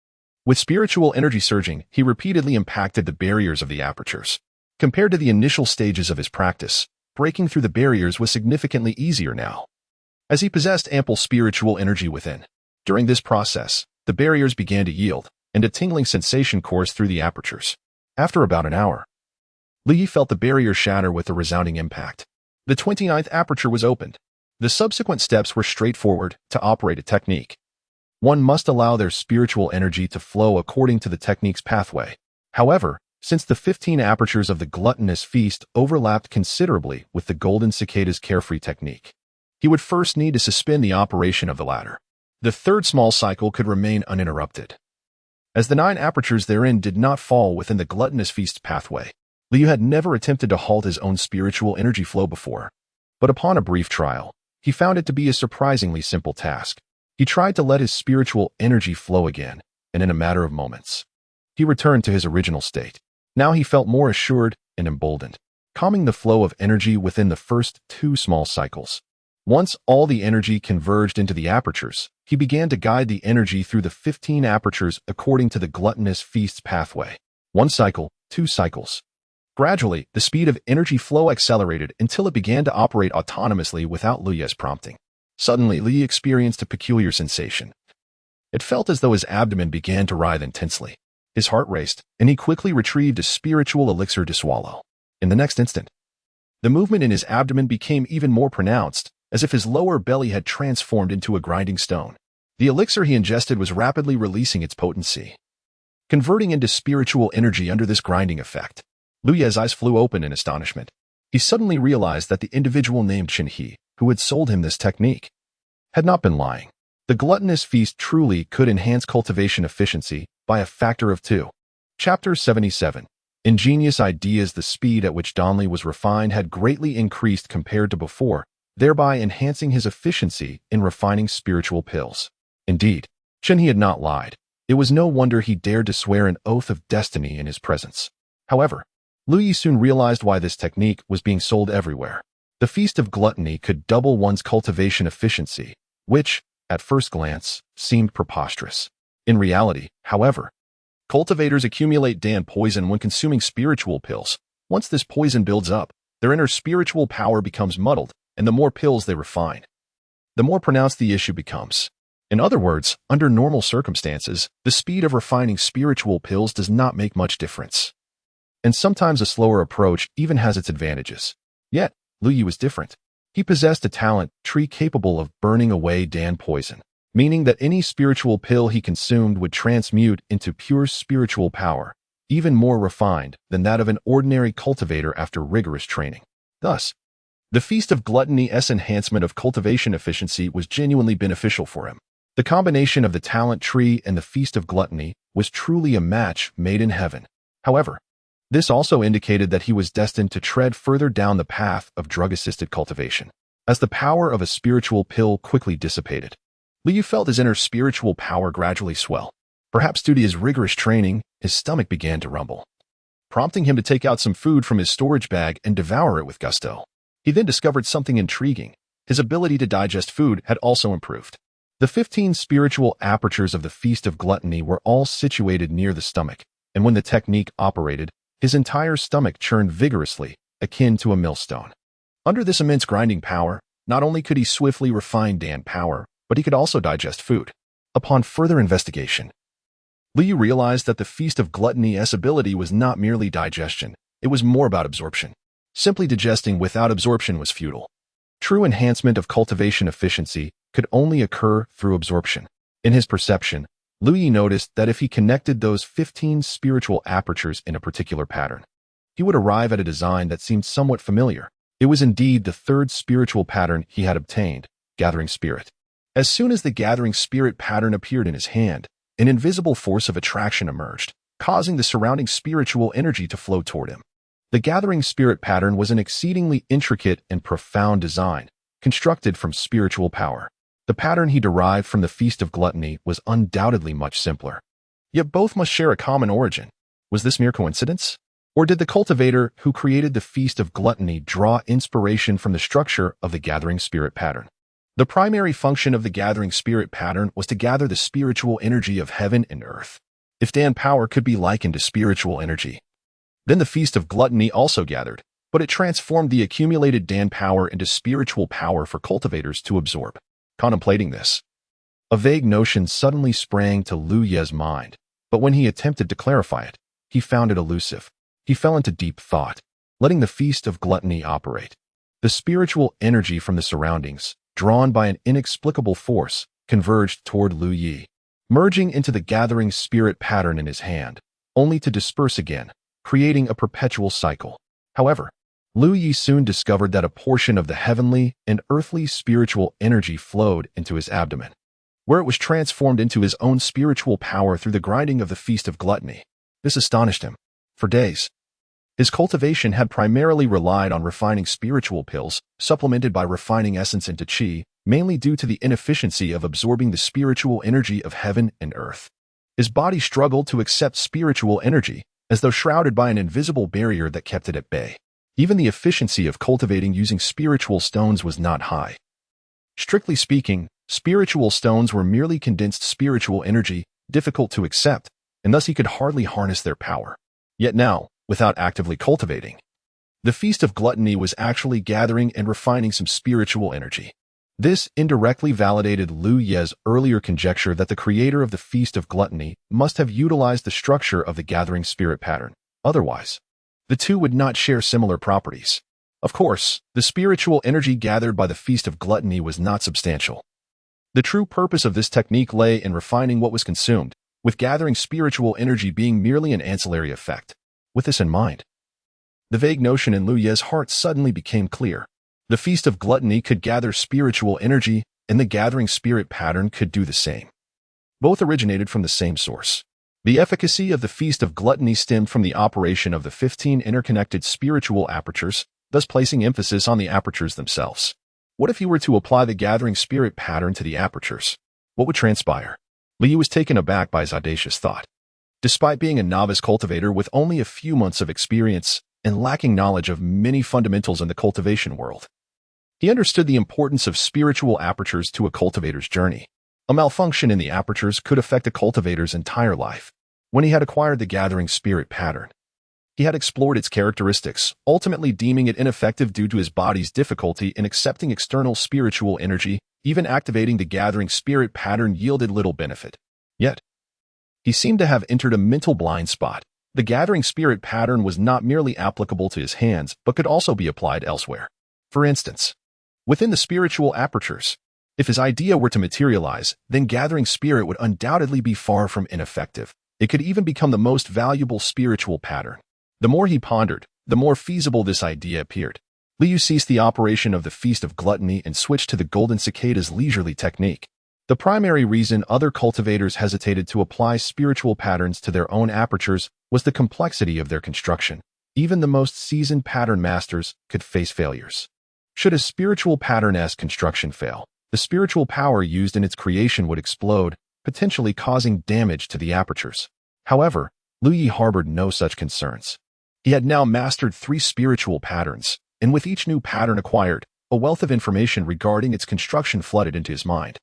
With spiritual energy surging, he repeatedly impacted the barriers of the apertures. Compared to the initial stages of his practice, breaking through the barriers was significantly easier now, as he possessed ample spiritual energy within. During this process, the barriers began to yield, and a tingling sensation coursed through the apertures. After about an hour, Li felt the barrier shatter with a resounding impact. The 29th aperture was opened. The subsequent steps were straightforward. To operate a technique, one must allow their spiritual energy to flow according to the technique's pathway. However, since the 15 apertures of the gluttonous feast overlapped considerably with the golden cicada's carefree technique, he would first need to suspend the operation of the latter. The third small cycle could remain uninterrupted, as the 9 apertures therein did not fall within the gluttonous feast pathway. Liu had never attempted to halt his own spiritual energy flow before, but upon a brief trial, he found it to be a surprisingly simple task. He tried to let his spiritual energy flow again, and in a matter of moments, he returned to his original state. Now he felt more assured and emboldened, calming the flow of energy within the first 2 small cycles. Once all the energy converged into the apertures, he began to guide the energy through the 15 apertures according to the gluttonous feast's pathway. 1 cycle, 2 cycles. Gradually, the speed of energy flow accelerated until it began to operate autonomously without Liu's prompting. Suddenly, Liu experienced a peculiar sensation. It felt as though his abdomen began to writhe intensely. His heart raced, and he quickly retrieved a spiritual elixir to swallow. In the next instant, the movement in his abdomen became even more pronounced, as if his lower belly had transformed into a grinding stone. The elixir he ingested was rapidly releasing its potency, converting into spiritual energy under this grinding effect. Liu's eyes flew open in astonishment. He suddenly realized that the individual named Qinhe, who had sold him this technique, had not been lying. The gluttonous feast truly could enhance cultivation efficiency by a factor of 2. Chapter 77. Ingenious ideas. The speed at which Donley was refined had greatly increased compared to before, thereby enhancing his efficiency in refining spiritual pills. Indeed, Qinhe had not lied. It was no wonder he dared to swear an oath of destiny in his presence. However, Liu soon realized why this technique was being sold everywhere. The Feast of Gluttony could double one's cultivation efficiency, which, at first glance, seemed preposterous. In reality, however, cultivators accumulate Dan poison when consuming spiritual pills. Once this poison builds up, their inner spiritual power becomes muddled, and the more pills they refine, the more pronounced the issue becomes. In other words, under normal circumstances, the speed of refining spiritual pills does not make much difference, and sometimes a slower approach even has its advantages. Yet, Liu was different. He possessed a talent tree capable of burning away Dan poison, meaning that any spiritual pill he consumed would transmute into pure spiritual power, even more refined than that of an ordinary cultivator after rigorous training. Thus, the Feast of Gluttony's enhancement of cultivation efficiency was genuinely beneficial for him. The combination of the talent tree and the Feast of Gluttony was truly a match made in heaven. However, this also indicated that he was destined to tread further down the path of drug-assisted cultivation. As the power of a spiritual pill quickly dissipated, Liu felt his inner spiritual power gradually swell. Perhaps due to his rigorous training, his stomach began to rumble. prompting him to take out some food from his storage bag and devour it with gusto. He then discovered something intriguing. His ability to digest food had also improved. The 15 spiritual apertures of the Feast of Gluttony were all situated near the stomach, and when the technique operated, his entire stomach churned vigorously, akin to a millstone. Under this immense grinding power, not only could he swiftly refine Dan power, but he could also digest food. Upon further investigation, Liu realized that the Feast of Gluttony's ability was not merely digestion, it was more about absorption. Simply digesting without absorption was futile. True enhancement of cultivation efficiency could only occur through absorption. In his perception, Liu noticed that if he connected those 15 spiritual apertures in a particular pattern, he would arrive at a design that seemed somewhat familiar. It was indeed the third spiritual pattern he had obtained, Gathering Spirit. As soon as the Gathering Spirit pattern appeared in his hand, an invisible force of attraction emerged, causing the surrounding spiritual energy to flow toward him. The Gathering Spirit pattern was an exceedingly intricate and profound design, constructed from spiritual power. The pattern he derived from the Feast of Gluttony was undoubtedly much simpler. Yet both must share a common origin. Was this mere coincidence? Or did the cultivator who created the Feast of Gluttony draw inspiration from the structure of the Gathering Spirit pattern? The primary function of the Gathering Spirit pattern was to gather the spiritual energy of heaven and earth. If Dan power could be likened to spiritual energy, then the Feast of Gluttony also gathered, but it transformed the accumulated Dan power into spiritual power for cultivators to absorb. Contemplating this, a vague notion suddenly sprang to Liu Ye's mind, but when he attempted to clarify it, he found it elusive. He fell into deep thought, letting the Feast of Gluttony operate. The spiritual energy from the surroundings, drawn by an inexplicable force, converged toward Liu Yi, merging into the Gathering Spirit pattern in his hand, only to disperse again, creating a perpetual cycle. However, Liu Yi soon discovered that a portion of the heavenly and earthly spiritual energy flowed into his abdomen, where it was transformed into his own spiritual power through the grinding of the Feast of Gluttony. This astonished him. For days, his cultivation had primarily relied on refining spiritual pills, supplemented by refining essence into qi, mainly due to the inefficiency of absorbing the spiritual energy of heaven and earth. His body struggled to accept spiritual energy, as though shrouded by an invisible barrier that kept it at bay. Even the efficiency of cultivating using spiritual stones was not high. Strictly speaking, spiritual stones were merely condensed spiritual energy, difficult to accept, and thus he could hardly harness their power. Yet now, without actively cultivating, the Feast of Gluttony was actually gathering and refining some spiritual energy. This indirectly validated Liu Ye's earlier conjecture that the creator of the Feast of Gluttony must have utilized the structure of the Gathering Spirit pattern. Otherwise, the two would not share similar properties. Of course, the spiritual energy gathered by the Feast of Gluttony was not substantial. The true purpose of this technique lay in refining what was consumed, with gathering spiritual energy being merely an ancillary effect. With this in mind, the vague notion in Liu Ye's heart suddenly became clear. The Feast of Gluttony could gather spiritual energy, and the Gathering Spirit pattern could do the same. Both originated from the same source. The efficacy of the Feast of Gluttony stemmed from the operation of the 15 interconnected spiritual apertures, thus placing emphasis on the apertures themselves. What if he were to apply the Gathering Spirit pattern to the apertures? What would transpire? Liu was taken aback by his audacious thought. Despite being a novice cultivator with only a few months of experience and lacking knowledge of many fundamentals in the cultivation world, he understood the importance of spiritual apertures to a cultivator's journey. A malfunction in the apertures could affect a cultivator's entire life. When he had acquired the Gathering Spirit pattern, he had explored its characteristics, ultimately deeming it ineffective due to his body's difficulty in accepting external spiritual energy. Even activating the Gathering Spirit pattern yielded little benefit. Yet, he seemed to have entered a mental blind spot. The Gathering Spirit pattern was not merely applicable to his hands, but could also be applied elsewhere. For instance, within the spiritual apertures, if his idea were to materialize, then Gathering Spirit would undoubtedly be far from ineffective. It could even become the most valuable spiritual pattern. The more he pondered, the more feasible this idea appeared. Liu ceased the operation of the Feast of Gluttony and switched to the Golden Cicada's leisurely technique. The primary reason other cultivators hesitated to apply spiritual patterns to their own apertures was the complexity of their construction. Even the most seasoned pattern masters could face failures. Should a spiritual pattern-esque construction fail, the spiritual power used in its creation would explode, potentially causing damage to the apertures. However, Liu Yi harbored no such concerns. He had now mastered 3 spiritual patterns, and with each new pattern acquired, a wealth of information regarding its construction flooded into his mind,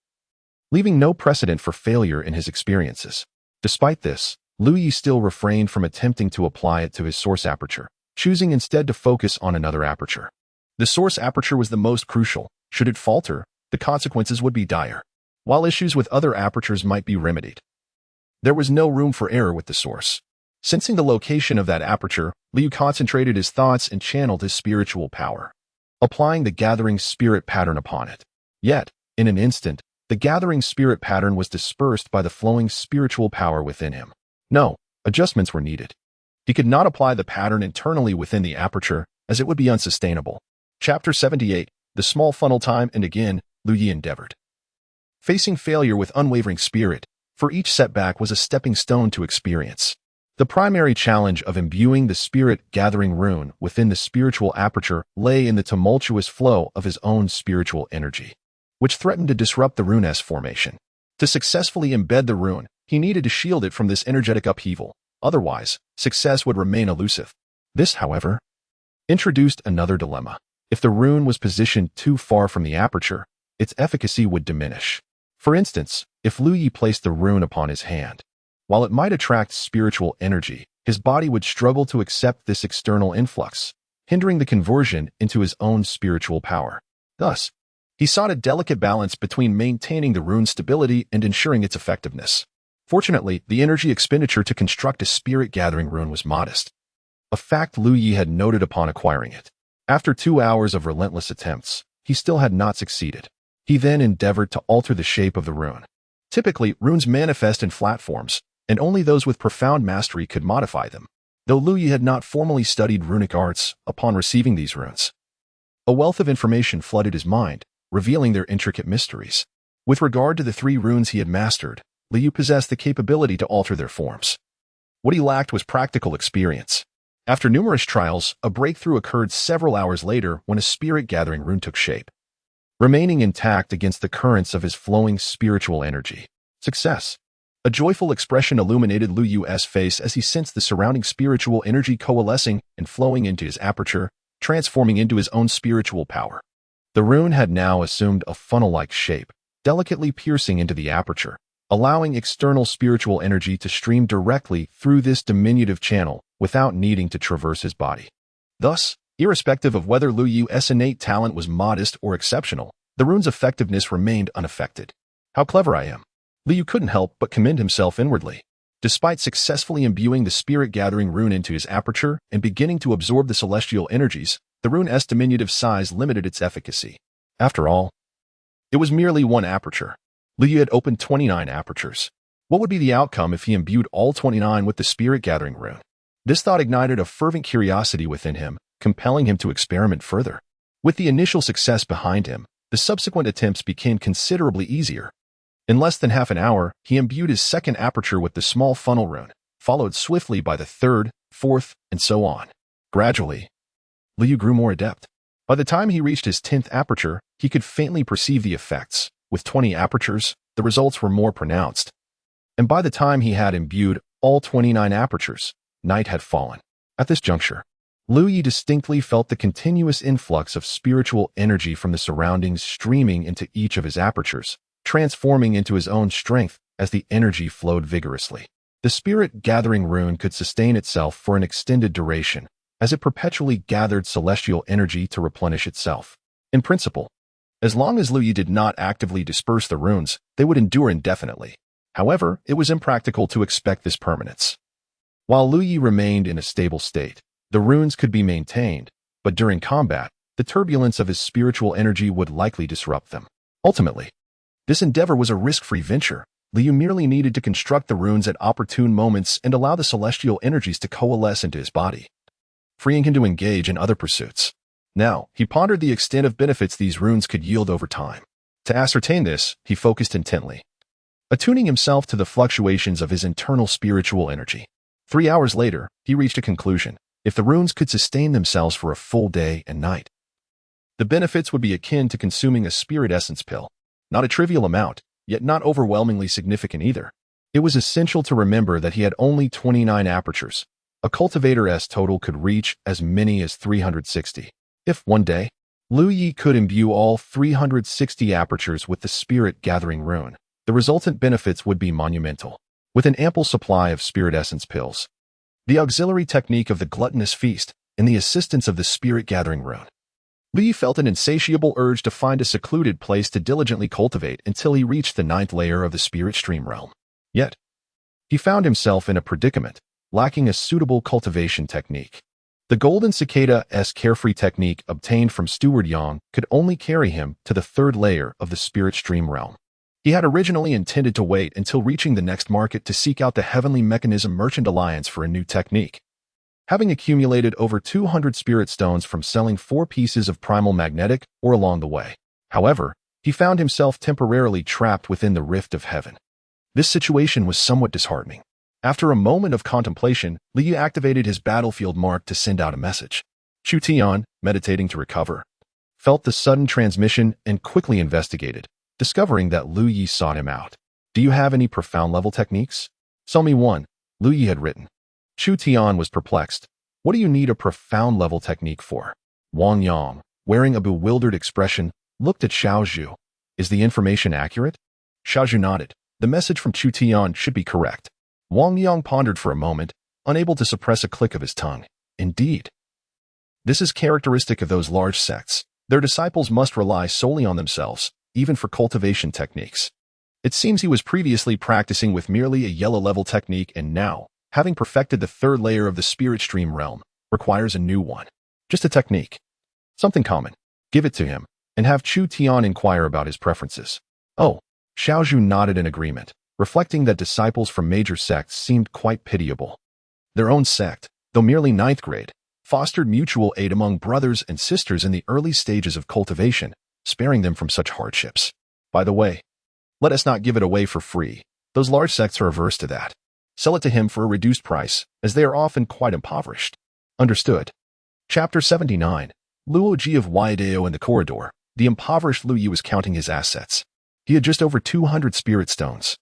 leaving no precedent for failure in his experiences. Despite this, Lu Yi still refrained from attempting to apply it to his source aperture, choosing instead to focus on another aperture. The source aperture was the most crucial. Should it falter, the consequences would be dire, while issues with other apertures might be remedied. There was no room for error with the source. Sensing the location of that aperture, Liu concentrated his thoughts and channeled his spiritual power, applying the gathering spirit pattern upon it. Yet, in an instant, the gathering spirit pattern was dispersed by the flowing spiritual power within him. No, adjustments were needed. He could not apply the pattern internally within the aperture, as it would be unsustainable. Chapter 78, The Small Funnel Time, and again, Lu Yi endeavored. Facing failure with unwavering spirit, for each setback was a stepping stone to experience. The primary challenge of imbuing the spirit-gathering rune within the spiritual aperture lay in the tumultuous flow of his own spiritual energy, which threatened to disrupt the rune's formation. To successfully embed the rune, he needed to shield it from this energetic upheaval. Otherwise, success would remain elusive. This, however, introduced another dilemma. If the rune was positioned too far from the aperture, its efficacy would diminish. For instance, if Lu Yi placed the rune upon his hand, while it might attract spiritual energy, his body would struggle to accept this external influx, hindering the conversion into his own spiritual power. Thus, he sought a delicate balance between maintaining the rune's stability and ensuring its effectiveness. Fortunately, the energy expenditure to construct a spirit-gathering rune was modest, a fact Lu Yi had noted upon acquiring it. After 2 hours of relentless attempts, he still had not succeeded. He then endeavored to alter the shape of the rune. Typically, runes manifest in flat forms, and only those with profound mastery could modify them. Though Lu Yi had not formally studied runic arts upon receiving these runes, a wealth of information flooded his mind, revealing their intricate mysteries. With regard to the 3 runes he had mastered, Liu possessed the capability to alter their forms. What he lacked was practical experience. After numerous trials, a breakthrough occurred several hours later when a spirit-gathering rune took shape, remaining intact against the currents of his flowing spiritual energy. Success! A joyful expression illuminated Lu Yu's face as he sensed the surrounding spiritual energy coalescing and flowing into his aperture, transforming into his own spiritual power. The rune had now assumed a funnel-like shape, delicately piercing into the aperture, allowing external spiritual energy to stream directly through this diminutive channel without needing to traverse his body. Thus, irrespective of whether Lu Yu's innate talent was modest or exceptional, the rune's effectiveness remained unaffected. How clever I am! Liu couldn't help but commend himself inwardly. Despite successfully imbuing the spirit-gathering rune into his aperture and beginning to absorb the celestial energies, the rune's diminutive size limited its efficacy. After all, it was merely one aperture. Liu had opened 29 apertures. What would be the outcome if he imbued all 29 with the spirit-gathering rune? This thought ignited a fervent curiosity within him, compelling him to experiment further. With the initial success behind him, the subsequent attempts became considerably easier. In less than half an hour, he imbued his second aperture with the small funnel rune, followed swiftly by the third, fourth, and so on. Gradually, Liu grew more adept. By the time he reached his 10th aperture, he could faintly perceive the effects. With 20 apertures, the results were more pronounced. And by the time he had imbued all 29 apertures, night had fallen. At this juncture, Lu Yi distinctly felt the continuous influx of spiritual energy from the surroundings streaming into each of his apertures, transforming into his own strength as the energy flowed vigorously. The spirit-gathering rune could sustain itself for an extended duration, as it perpetually gathered celestial energy to replenish itself. In principle, as long as Lu Yi did not actively disperse the runes, they would endure indefinitely. However, it was impractical to expect this permanence. While Lu Yi remained in a stable state, the runes could be maintained, but during combat, the turbulence of his spiritual energy would likely disrupt them. Ultimately, this endeavor was a risk-free venture. Liu merely needed to construct the runes at opportune moments and allow the celestial energies to coalesce into his body, freeing him to engage in other pursuits. Now, he pondered the extent of benefits these runes could yield over time. To ascertain this, he focused intently, attuning himself to the fluctuations of his internal spiritual energy. 3 hours later, he reached a conclusion. If the runes could sustain themselves for a full day and night, the benefits would be akin to consuming a spirit essence pill. Not a trivial amount, yet not overwhelmingly significant either. It was essential to remember that he had only 29 apertures, A cultivator's total could reach as many as 360. If one day, Lu Yi could imbue all 360 apertures with the spirit-gathering rune, the resultant benefits would be monumental. With an ample supply of spirit essence pills, the auxiliary technique of the gluttonous feast, and the assistance of the spirit-gathering rune, Lu Yi felt an insatiable urge to find a secluded place to diligently cultivate until he reached the 9th layer of the spirit stream realm. Yet, he found himself in a predicament, lacking a suitable cultivation technique. The golden cicada's carefree technique obtained from Steward Yang could only carry him to the 3rd layer of the spirit stream realm. He had originally intended to wait until reaching the next market to seek out the Heavenly Mechanism Merchant Alliance for a new technique. Having accumulated over 200 spirit stones from selling 4 pieces of primal magnetic ore along the way. However, he found himself temporarily trapped within the rift of heaven. This situation was somewhat disheartening. After a moment of contemplation, Lu Yi activated his battlefield mark to send out a message. Chu Tian, meditating to recover, felt the sudden transmission and quickly investigated, discovering that Lu Yi sought him out. Do you have any profound level techniques? Sell me one, Lu Yi had written. Chu Tian was perplexed. What do you need a profound level technique for? Wang Yang, wearing a bewildered expression, looked at Xiao Zhu. Is the information accurate? Xiao Zhu nodded. The message from Chu Tian should be correct. Wang Yang pondered for a moment, unable to suppress a click of his tongue. Indeed. This is characteristic of those large sects. Their disciples must rely solely on themselves, even for cultivation techniques. It seems he was previously practicing with merely a yellow-level technique and now, having perfected the 3rd layer of the spirit stream realm, requires a new one. Just a technique. Something common. Give it to him, and have Chu Tian inquire about his preferences. Oh, Xiao Zhu nodded in agreement, reflecting that disciples from major sects seemed quite pitiable. Their own sect, though merely 9th grade, fostered mutual aid among brothers and sisters in the early stages of cultivation, sparing them from such hardships. By the way, let us not give it away for free. Those large sects are averse to that. Sell it to him for a reduced price, as they are often quite impoverished. Understood. Chapter 79. Luo Ji of Huaidao in the corridor. The impoverished Lu Yi was counting his assets. He had just over 200 spirit stones.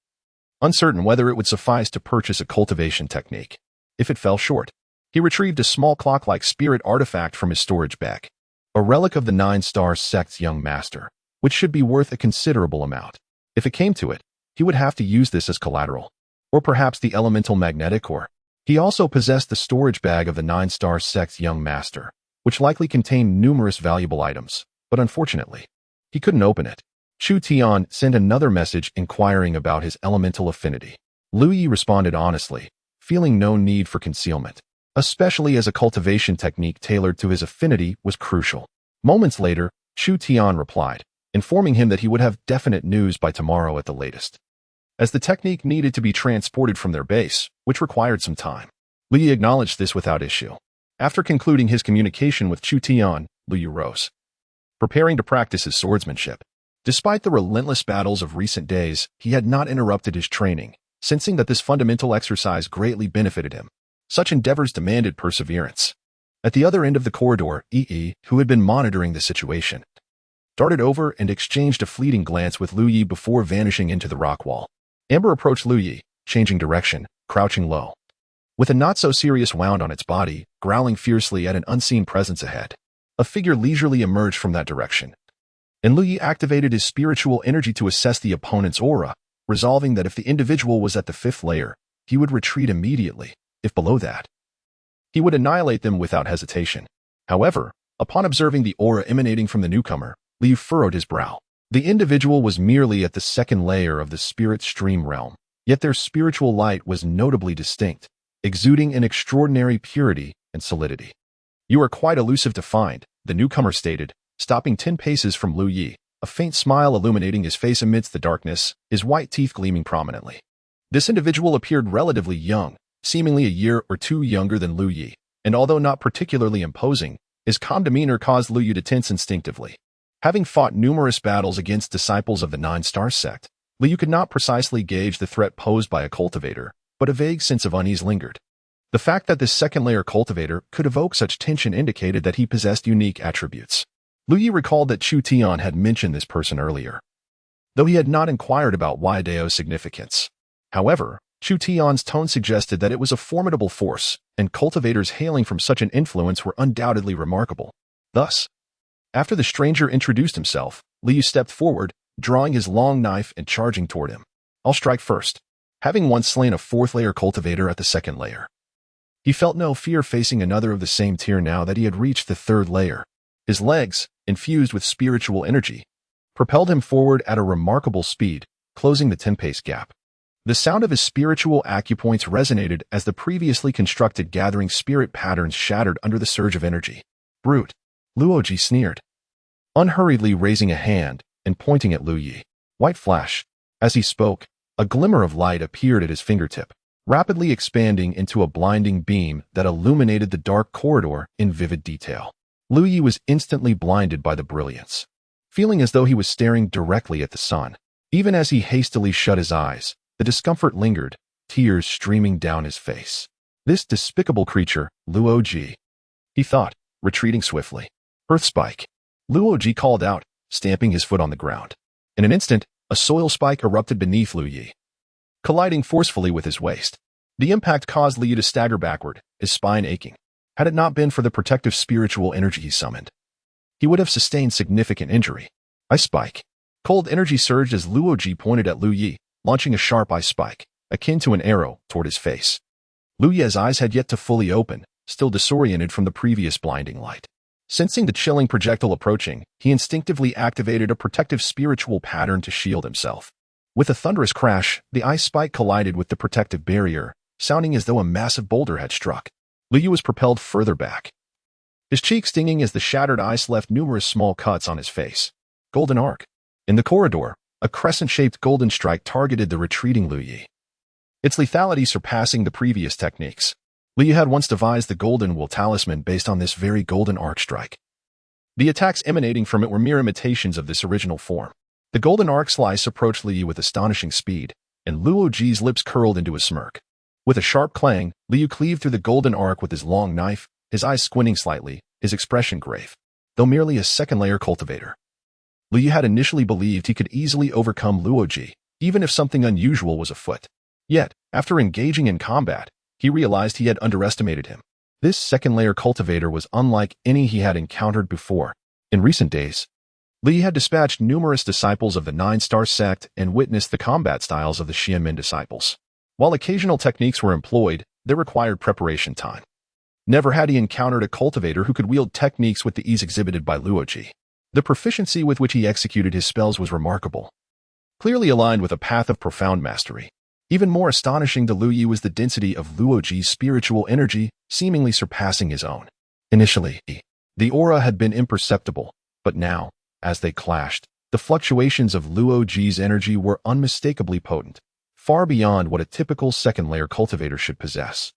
Uncertain whether it would suffice to purchase a cultivation technique. If it fell short, he retrieved a small clock-like spirit artifact from his storage bag, a relic of the 9-star sect's young master, which should be worth a considerable amount. If it came to it, he would have to use this as collateral, or perhaps the elemental magnetic ore. He also possessed the storage bag of the 9-star sect's young master, which likely contained numerous valuable items, but unfortunately, he couldn't open it. Chu Tian sent another message inquiring about his elemental affinity. Lu Yi responded honestly, feeling no need for concealment, especially as a cultivation technique tailored to his affinity was crucial. Moments later, Chu Tian replied, informing him that he would have definite news by tomorrow at the latest, as the technique needed to be transported from their base, which required some time. Lu Yi acknowledged this without issue. After concluding his communication with Chu Tian, Lu Yi rose, preparing to practice his swordsmanship. Despite the relentless battles of recent days, he had not interrupted his training, sensing that this fundamental exercise greatly benefited him. Such endeavors demanded perseverance. At the other end of the corridor, Yi, who had been monitoring the situation, darted over and exchanged a fleeting glance with Lu Yi before vanishing into the rock wall. Amber approached Lu Yi, changing direction, crouching low, with a not-so-serious wound on its body, growling fiercely at an unseen presence ahead. A figure leisurely emerged from that direction, and Lu Yi activated his spiritual energy to assess the opponent's aura, resolving that if the individual was at the 5th layer, he would retreat immediately. If below that, he would annihilate them without hesitation. However, upon observing the aura emanating from the newcomer, Lu Yi furrowed his brow. The individual was merely at the 2nd layer of the spirit stream realm, yet their spiritual light was notably distinct, exuding an extraordinary purity and solidity. You are quite elusive to find, the newcomer stated, stopping 10 paces from Lu Yi, a faint smile illuminating his face amidst the darkness, his white teeth gleaming prominently. This individual appeared relatively young, seemingly a year or two younger than Lu Yi, and although not particularly imposing, his calm demeanor caused Lu Yi to tense instinctively. Having fought numerous battles against disciples of the 9-star sect, Lu Yi could not precisely gauge the threat posed by a cultivator, but a vague sense of unease lingered. The fact that this 2nd-layer cultivator could evoke such tension indicated that he possessed unique attributes. Lu Yi recalled that Chu Tian had mentioned this person earlier, though he had not inquired about Huaidao's significance. However, Chu Tian's tone suggested that it was a formidable force, and cultivators hailing from such an influence were undoubtedly remarkable. Thus, after the stranger introduced himself, Liu stepped forward, drawing his long knife and charging toward him. I'll strike first. Having once slain a fourth-layer cultivator at the second layer, he felt no fear facing another of the same tier now that he had reached the third layer. His legs, infused with spiritual energy, propelled him forward at a remarkable speed, closing the 10-pace gap. The sound of his spiritual acupoints resonated as the previously constructed gathering spirit patterns shattered under the surge of energy. Brute, Luoji sneered, unhurriedly raising a hand and pointing at Lu Yi. White flash. As he spoke, a glimmer of light appeared at his fingertip, rapidly expanding into a blinding beam that illuminated the dark corridor in vivid detail. Lu Yi was instantly blinded by the brilliance, feeling as though he was staring directly at the sun. Even as he hastily shut his eyes, the discomfort lingered, tears streaming down his face. This despicable creature, Luoji, he thought, retreating swiftly. Earth spike. Luoji called out, stamping his foot on the ground. In an instant, a soil spike erupted beneath Lu Yi, colliding forcefully with his waist. The impact caused Liu to stagger backward, his spine aching. Had it not been for the protective spiritual energy he summoned, he would have sustained significant injury. Ice spike. Cold energy surged as Luoji pointed at Lu Yi, launching a sharp ice spike, akin to an arrow, toward his face. Lu Yi's eyes had yet to fully open, still disoriented from the previous blinding light. Sensing the chilling projectile approaching, he instinctively activated a protective spiritual pattern to shield himself. With a thunderous crash, the ice spike collided with the protective barrier, sounding as though a massive boulder had struck. Lu Yi was propelled further back, his cheek stinging as the shattered ice left numerous small cuts on his face. Golden arc. In the corridor, a crescent-shaped golden strike targeted the retreating Lu Yi, its lethality surpassing the previous techniques. Lu Yi had once devised the Golden Will talisman based on this very golden arc strike. The attacks emanating from it were mere imitations of this original form. The golden arc slice approached Liu with astonishing speed, and Luoji's lips curled into a smirk. With a sharp clang, Liu cleaved through the golden arc with his long knife, his eyes squinting slightly, his expression grave. Though merely a second-layer cultivator, Liu had initially believed he could easily overcome Luoji, even if something unusual was afoot. Yet, after engaging in combat, he realized he had underestimated him. This second-layer cultivator was unlike any he had encountered before. In recent days, Li had dispatched numerous disciples of the Nine-Star sect and witnessed the combat styles of the Xianmin disciples. While occasional techniques were employed, they required preparation time. Never had he encountered a cultivator who could wield techniques with the ease exhibited by Luoji. The proficiency with which he executed his spells was remarkable, clearly aligned with a path of profound mastery. Even more astonishing to Lu Yi was the density of Luoji's spiritual energy, seemingly surpassing his own. Initially, the aura had been imperceptible, but now, as they clashed, the fluctuations of Luoji's energy were unmistakably potent, far beyond what a typical second-layer cultivator should possess,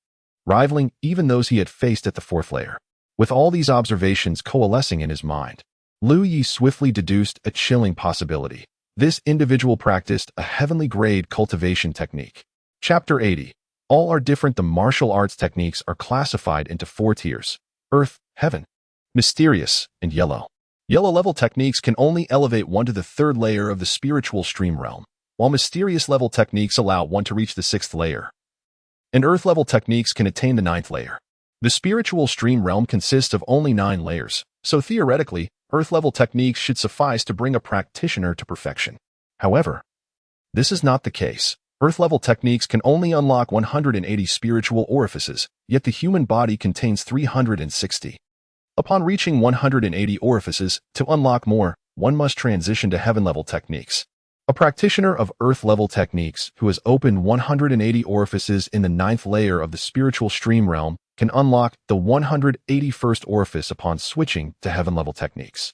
rivaling even those he had faced at the fourth layer. With all these observations coalescing in his mind, Lu Yi swiftly deduced a chilling possibility. This individual practiced a heavenly-grade cultivation technique. Chapter 80. All are different. The martial arts techniques are classified into 4 tiers: Earth, Heaven, Mysterious, and Yellow. Yellow-level techniques can only elevate one to the 3rd layer of the spiritual stream realm, while Mysterious-level techniques allow one to reach the 6th layer, and Earth-level techniques can attain the 9th layer. The spiritual stream realm consists of only 9 layers, so theoretically, Earth-level techniques should suffice to bring a practitioner to perfection. However, this is not the case. Earth-level techniques can only unlock 180 spiritual orifices, yet the human body contains 360. Upon reaching 180 orifices, to unlock more, one must transition to heaven-level techniques. A practitioner of Earth-level techniques who has opened 180 orifices in the 9th layer of the spiritual stream realm can unlock the 181st orifice upon switching to heaven-level techniques.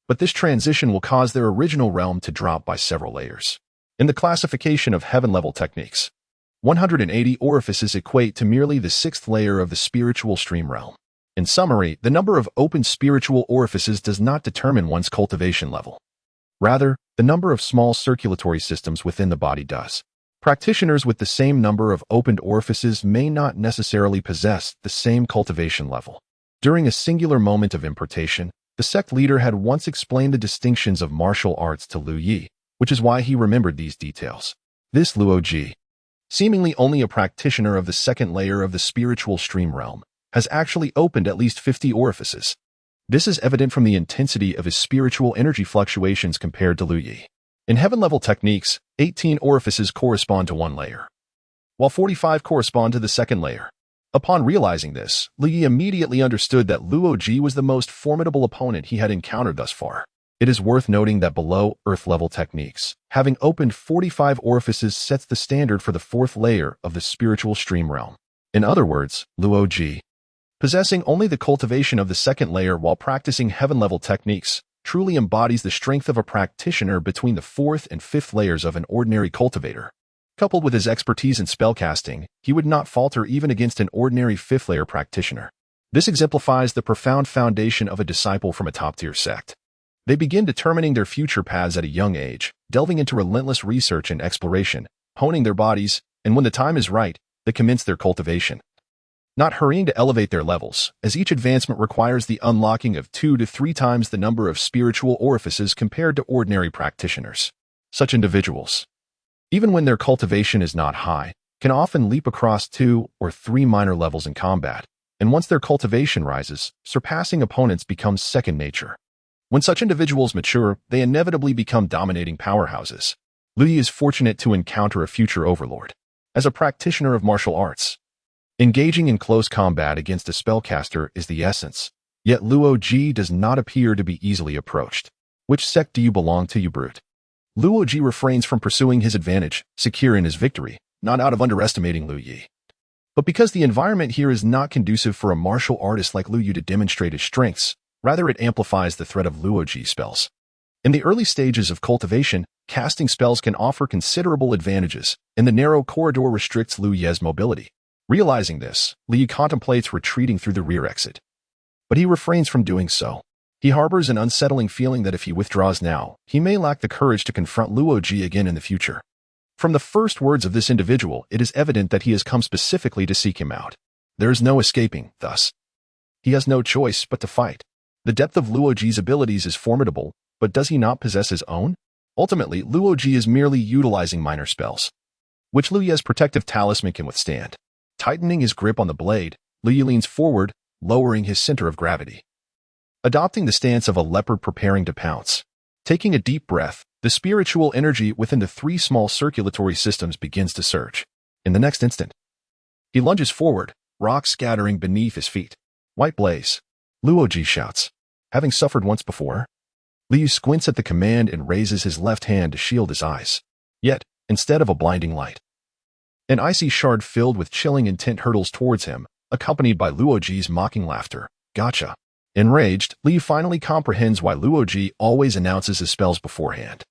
But this transition will cause their original realm to drop by several layers. In the classification of heaven-level techniques, 180 orifices equate to merely the 6th layer of the spiritual stream realm. In summary, the number of open spiritual orifices does not determine one's cultivation level. Rather, the number of small circulatory systems within the body does. Practitioners with the same number of opened orifices may not necessarily possess the same cultivation level. During a singular moment of impartation, the sect leader had once explained the distinctions of martial arts to Lu Yi, which is why he remembered these details. This Luoji, seemingly only a practitioner of the second layer of the spiritual stream realm, has actually opened at least 50 orifices. This is evident from the intensity of his spiritual energy fluctuations compared to Lu Yi. In heaven-level techniques, 18 orifices correspond to one layer, while 45 correspond to the second layer. Upon realizing this, Lu Yi immediately understood that Luo Ji was the most formidable opponent he had encountered thus far. It is worth noting that below Earth-level techniques, having opened 45 orifices sets the standard for the fourth layer of the spiritual stream realm. In other words, Luo Ji, possessing only the cultivation of the second layer while practicing heaven-level techniques, truly embodies the strength of a practitioner between the fourth and fifth layers of an ordinary cultivator. Coupled with his expertise in spellcasting, he would not falter even against an ordinary fifth-layer practitioner. This exemplifies the profound foundation of a disciple from a top-tier sect. They begin determining their future paths at a young age, delving into relentless research and exploration, honing their bodies, and when the time is right, they commence their cultivation. Not hurrying to elevate their levels, as each advancement requires the unlocking of 2 to 3 times the number of spiritual orifices compared to ordinary practitioners. Such individuals, even when their cultivation is not high, can often leap across 2 or 3 minor levels in combat, and once their cultivation rises, surpassing opponents becomes second nature. When such individuals mature, they inevitably become dominating powerhouses. Lu Yi is fortunate to encounter a future overlord. As a practitioner of martial arts, engaging in close combat against a spellcaster is the essence, yet Luo Ji does not appear to be easily approached. Which sect do you belong to, you brute? Luo Ji refrains from pursuing his advantage, secure in his victory, not out of underestimating Lu Yi, but because the environment here is not conducive for a martial artist like Lu Yi to demonstrate his strengths. Rather, it amplifies the threat of Luo Ji spells. In the early stages of cultivation, casting spells can offer considerable advantages, and the narrow corridor restricts Lu Yi's mobility. Realizing this, Lu Yi contemplates retreating through the rear exit. But he refrains from doing so. He harbors an unsettling feeling that if he withdraws now, he may lack the courage to confront Luo Ji again in the future. From the first words of this individual, it is evident that he has come specifically to seek him out. There is no escaping, thus. He has no choice but to fight. The depth of Luo Ji's abilities is formidable, but does he not possess his own? Ultimately, Luo Ji is merely utilizing minor spells, which Lu Yi's protective talisman can withstand. Tightening his grip on the blade, Lu Yi leans forward, lowering his center of gravity. Adopting the stance of a leopard preparing to pounce. Taking a deep breath, the spiritual energy within the 3 small circulatory systems begins to surge. In the next instant, he lunges forward, rocks scattering beneath his feet. White blaze. Luo Ji shouts. Having suffered once before, Lu Yi squints at the command and raises his left hand to shield his eyes. Yet, instead of a blinding light, an icy shard filled with chilling intent hurtles towards him, accompanied by Luo Ji's mocking laughter. Gotcha. Enraged, Lu Yi finally comprehends why Luo Ji always announces his spells beforehand.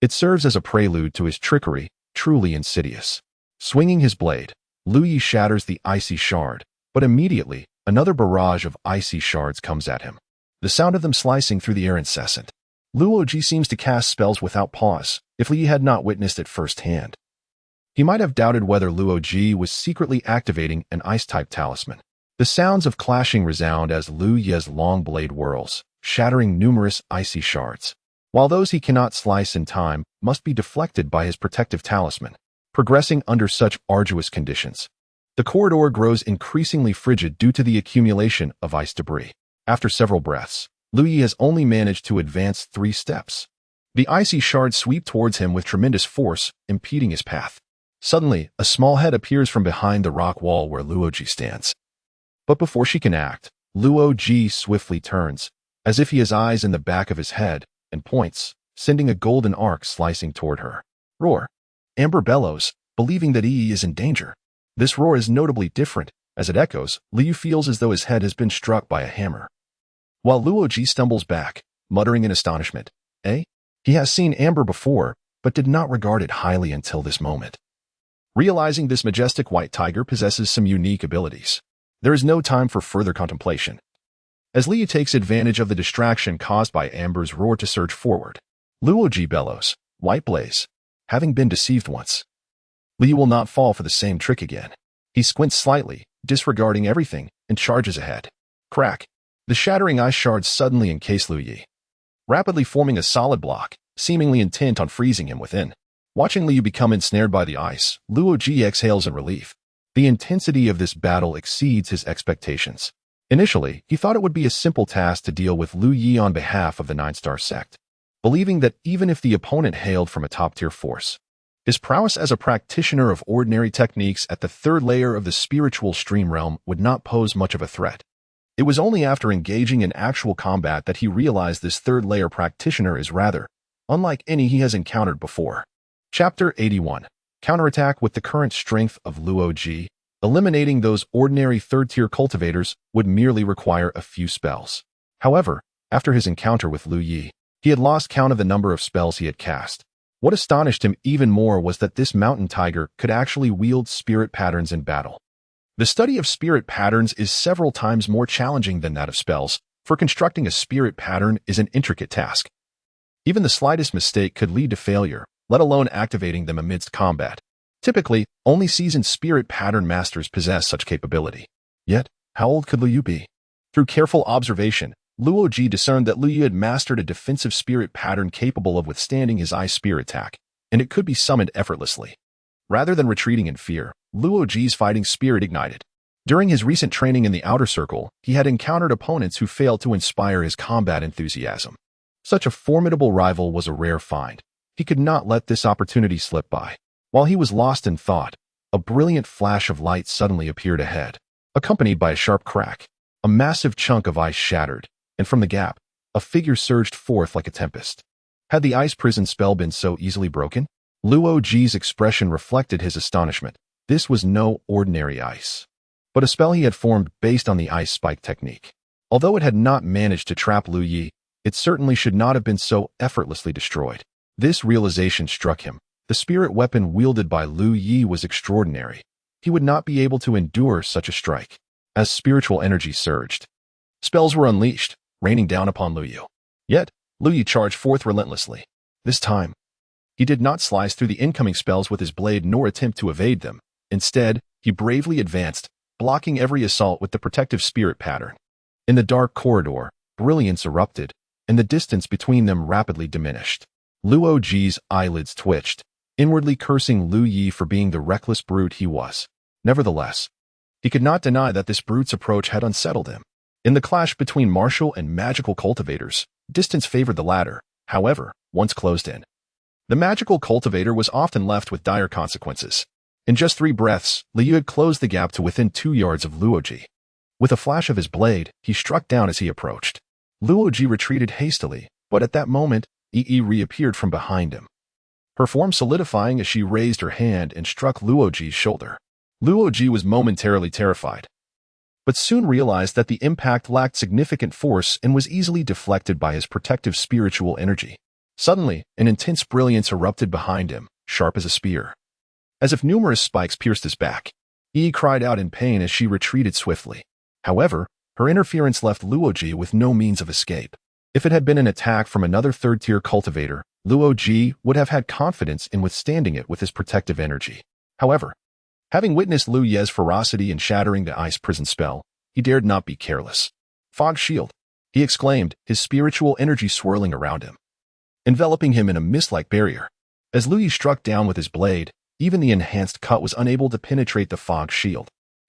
It serves as a prelude to his trickery, truly insidious. Swinging his blade, Lu Yi shatters the icy shard, but immediately, another barrage of icy shards comes at him. The sound of them slicing through the air incessant. Luo Ji seems to cast spells without pause, if Lu Yi had not witnessed it firsthand. He might have doubted whether Luo Ji was secretly activating an ice-type talisman. The sounds of clashing resound as Lu Yi's long blade whirls, shattering numerous icy shards, while those he cannot slice in time must be deflected by his protective talisman. Progressing under such arduous conditions, the corridor grows increasingly frigid due to the accumulation of ice debris. After several breaths, Lu Yi has only managed to advance 3 steps. The icy shards sweep towards him with tremendous force, impeding his path. Suddenly, a small head appears from behind the rock wall where Luo Ji stands. But before she can act, Luo Ji swiftly turns, as if he has eyes in the back of his head, and points, sending a golden arc slicing toward her. Roar. Amber bellows, believing that Yi is in danger. This roar is notably different. As it echoes, Lu Yi feels as though his head has been struck by a hammer. While Luo Ji stumbles back, muttering in astonishment. He has seen amber before, but did not regard it highly until this moment. Realizing this majestic white tiger possesses some unique abilities, there is no time for further contemplation. As Lu Yi takes advantage of the distraction caused by Amber's roar to surge forward, Luo Ji bellows, white blaze. Having been deceived once, Lu Yi will not fall for the same trick again. He squints slightly, disregarding everything, and charges ahead. Crack. The shattering ice shards suddenly encase Lu Yi, rapidly forming a solid block, seemingly intent on freezing him within. Watching Liu become ensnared by the ice, Luo Ji exhales in relief. The intensity of this battle exceeds his expectations. Initially, he thought it would be a simple task to deal with Lu Yi on behalf of the Nine-Star sect, believing that even if the opponent hailed from a top-tier force, his prowess as a practitioner of ordinary techniques at the third layer of the spiritual stream realm would not pose much of a threat. It was only after engaging in actual combat that he realized this third-layer practitioner is rather unlike any he has encountered before. Chapter 81. Counterattack with the current strength of Luo Ji. Eliminating those ordinary third-tier cultivators would merely require a few spells. However, after his encounter with Lu Yi, he had lost count of the number of spells he had cast. What astonished him even more was that this mountain tiger could actually wield spirit patterns in battle. The study of spirit patterns is several times more challenging than that of spells, for constructing a spirit pattern is an intricate task. Even the slightest mistake could lead to failure, let alone activating them amidst combat. Typically, only seasoned spirit pattern masters possess such capability. Yet, how old could Lu Yu be? Through careful observation, Luo Ji discerned that Lu Yu had mastered a defensive spirit pattern capable of withstanding his ice spear attack, and it could be summoned effortlessly. Rather than retreating in fear, Luo Ji's fighting spirit ignited. During his recent training in the outer circle, he had encountered opponents who failed to inspire his combat enthusiasm. Such a formidable rival was a rare find. He could not let this opportunity slip by. While he was lost in thought, a brilliant flash of light suddenly appeared ahead, accompanied by a sharp crack. A massive chunk of ice shattered, and from the gap, a figure surged forth like a tempest. Had the ice prison spell been so easily broken? Luo Ji's expression reflected his astonishment. This was no ordinary ice, but a spell he had formed based on the ice spike technique. Although it had not managed to trap Lu Yi, it certainly should not have been so effortlessly destroyed. This realization struck him. The spirit weapon wielded by Lu Yi was extraordinary. He would not be able to endure such a strike. As spiritual energy surged, spells were unleashed, raining down upon Lu Yu. Yet, Lu Yi charged forth relentlessly. This time, he did not slice through the incoming spells with his blade nor attempt to evade them. Instead, he bravely advanced, blocking every assault with the protective spirit pattern. In the dark corridor, brilliance erupted, and the distance between them rapidly diminished. Luo Ji's eyelids twitched, inwardly cursing Lu Yi for being the reckless brute he was. Nevertheless, he could not deny that this brute's approach had unsettled him. In the clash between martial and magical cultivators, distance favored the latter, however, once closed in. The magical cultivator was often left with dire consequences. In just 3 breaths, Liu had closed the gap to within 2 yards of Luo Ji. With a flash of his blade, he struck down as he approached. Luo Ji retreated hastily, but at that moment, Yi reappeared from behind him, her form solidifying as she raised her hand and struck Luo Ji's shoulder. Luo Ji was momentarily terrified, but soon realized that the impact lacked significant force and was easily deflected by his protective spiritual energy. Suddenly, an intense brilliance erupted behind him, sharp as a spear. As if numerous spikes pierced his back, Yi cried out in pain as she retreated swiftly. However, her interference left Luo Ji with no means of escape. If it had been an attack from another third-tier cultivator, Luo Ji would have had confidence in withstanding it with his protective energy. However, having witnessed Lu Ye's ferocity in shattering the ice prison spell, he dared not be careless. "Fog shield," he exclaimed, his spiritual energy swirling around him, enveloping him in a mist-like barrier. As Lu Yi struck down with his blade, even the enhanced cut was unable to penetrate the fog shield.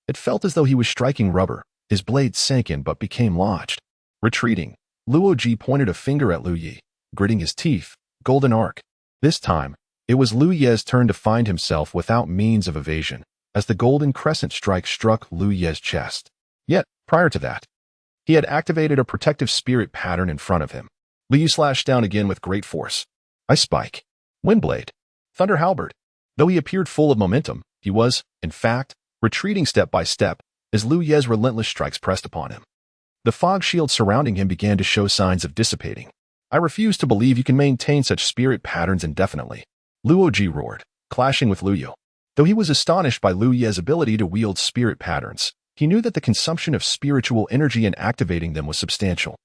It felt as though he was striking rubber. His blade sank in but became lodged. Retreating, Luo Ji pointed a finger at Lu Yi, gritting his teeth. Golden arc. This time, it was Lu Ye's turn to find himself without means of evasion, as the golden crescent strike struck Lu Ye's chest. Yet, prior to that, he had activated a protective spirit pattern in front of him. Lu Yi slashed down again with great force. Ice spike, windblade, thunder halberd. Though he appeared full of momentum, he was, in fact, retreating step by step as Lu Ye's relentless strikes pressed upon him. The fog shield surrounding him began to show signs of dissipating. "I refuse to believe you can maintain such spirit patterns indefinitely," Luo Ji roared, clashing with Lu Yu. Though he was astonished by Lu Ye's ability to wield spirit patterns, he knew that the consumption of spiritual energy in activating them was substantial.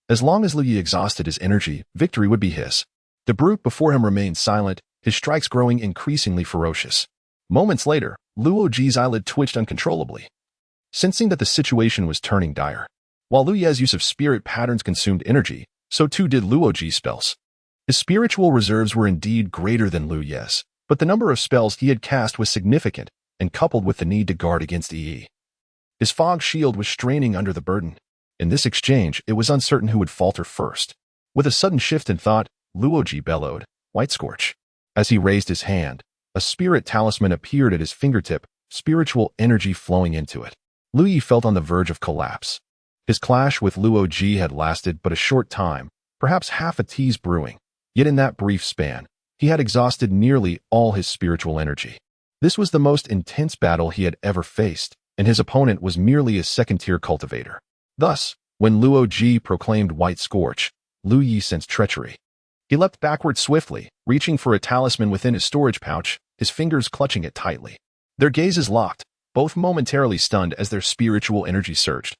As long as Lu Yi exhausted his energy, victory would be his. The brute before him remained silent, his strikes growing increasingly ferocious. Moments later, Luo Ji's eyelid twitched uncontrollably, sensing that the situation was turning dire. While Lu Ye's use of spirit patterns consumed energy, so too did Luo Ji's spells. His spiritual reserves were indeed greater than Lu Ye's, but the number of spells he had cast was significant, and coupled with the need to guard against EE. His fog shield was straining under the burden. In this exchange, it was uncertain who would falter first. With a sudden shift in thought, Luoji bellowed, "White Scorch." As he raised his hand, a spirit talisman appeared at his fingertip, spiritual energy flowing into it. Lu Yi felt on the verge of collapse. His clash with Luoji had lasted but a short time, perhaps half a tease brewing. Yet in that brief span, he had exhausted nearly all his spiritual energy. This was the most intense battle he had ever faced, and his opponent was merely a second-tier cultivator. Thus, when Luoji proclaimed White Scorch, Lu Yi sensed treachery. He leapt backward swiftly, reaching for a talisman within his storage pouch, his fingers clutching it tightly. Their gazes locked, both momentarily stunned as their spiritual energy surged,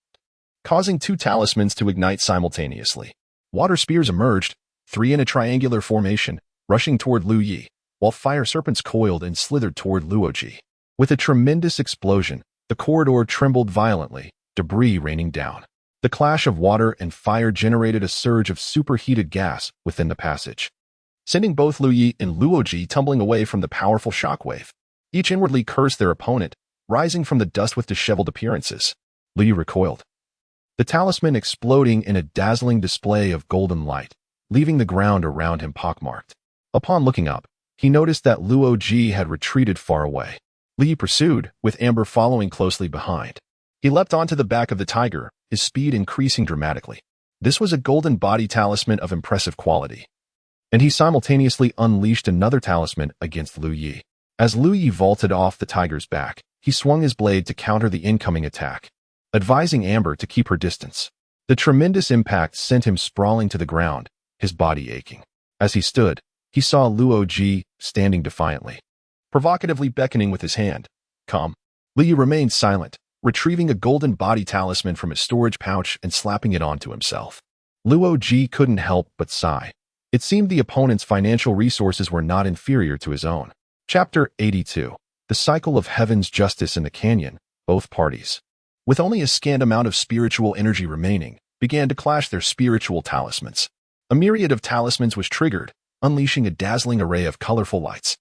causing two talismans to ignite simultaneously. Water spears emerged, 3 in a triangular formation, rushing toward Lu Yi, while fire serpents coiled and slithered toward Luoji. With a tremendous explosion, the corridor trembled violently, debris raining down. The clash of water and fire generated a surge of superheated gas within the passage, sending both Lu Yi and Luoji tumbling away from the powerful shockwave. Each inwardly cursed their opponent, rising from the dust with disheveled appearances. Lu Yi recoiled, the talisman exploding in a dazzling display of golden light, leaving the ground around him pockmarked. Upon looking up, he noticed that Luoji had retreated far away. Lu Yi pursued, with Amber following closely behind. He leapt onto the back of the tiger, his speed increasing dramatically. This was a golden body talisman of impressive quality, and he simultaneously unleashed another talisman against Lu Yi. As Lu Yi vaulted off the tiger's back, he swung his blade to counter the incoming attack, advising Amber to keep her distance. The tremendous impact sent him sprawling to the ground, his body aching. As he stood, he saw Luoji standing defiantly, provocatively beckoning with his hand. "Come." Lu Yi remained silent, retrieving a golden body talisman from his storage pouch and slapping it onto himself. Luoji couldn't help but sigh. It seemed the opponent's financial resources were not inferior to his own. Chapter 82. The Cycle of Heaven's Justice in the Canyon. Both parties, with only a scant amount of spiritual energy remaining, began to clash their spiritual talismans. A myriad of talismans was triggered, unleashing a dazzling array of colorful lights.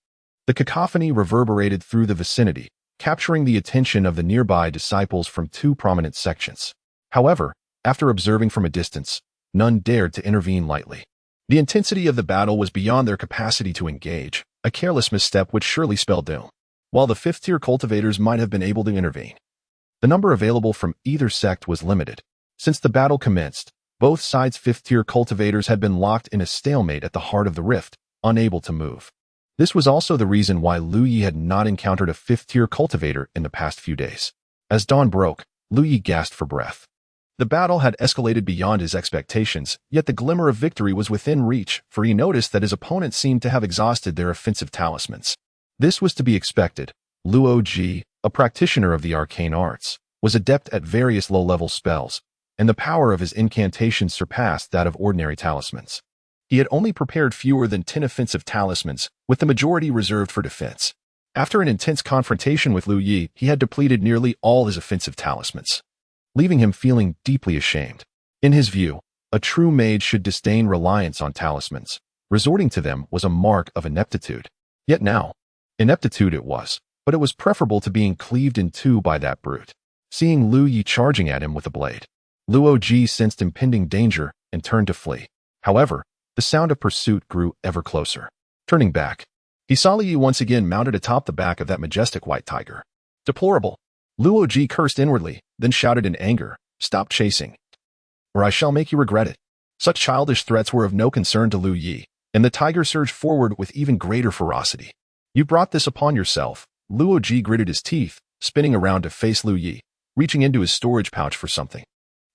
The cacophony reverberated through the vicinity, capturing the attention of the nearby disciples from 2 prominent sections. However, after observing from a distance, none dared to intervene lightly. The intensity of the battle was beyond their capacity to engage. A careless misstep would surely spell doom. While the 5th-tier cultivators might have been able to intervene, the number available from either sect was limited. Since the battle commenced, both sides' 5th-tier cultivators had been locked in a stalemate at the heart of the rift, unable to move. This was also the reason why Lu Yi had not encountered a 5th-tier cultivator in the past few days. As dawn broke, Lu Yi gasped for breath. The battle had escalated beyond his expectations, yet the glimmer of victory was within reach, for he noticed that his opponent seemed to have exhausted their offensive talismans. This was to be expected. Luoji, a practitioner of the arcane arts, was adept at various low-level spells, and the power of his incantations surpassed that of ordinary talismans. He had only prepared fewer than 10 offensive talismans, with the majority reserved for defense. After an intense confrontation with Lu Yi, he had depleted nearly all his offensive talismans, leaving him feeling deeply ashamed. In his view, a true mage should disdain reliance on talismans. Resorting to them was a mark of ineptitude. Yet now, ineptitude it was, but it was preferable to being cleaved in two by that brute. Seeing Lu Yi charging at him with a blade, Luoji sensed impending danger and turned to flee. However, the sound of pursuit grew ever closer. Turning back, he saw Lu Yi once again mounted atop the back of that majestic white tiger. Deplorable. Luoji cursed inwardly, then shouted in anger, "Stop chasing, or I shall make you regret it." Such childish threats were of no concern to Lu Yi, and the tiger surged forward with even greater ferocity. "You brought this upon yourself." Luoji gritted his teeth, spinning around to face Lu Yi, reaching into his storage pouch for something.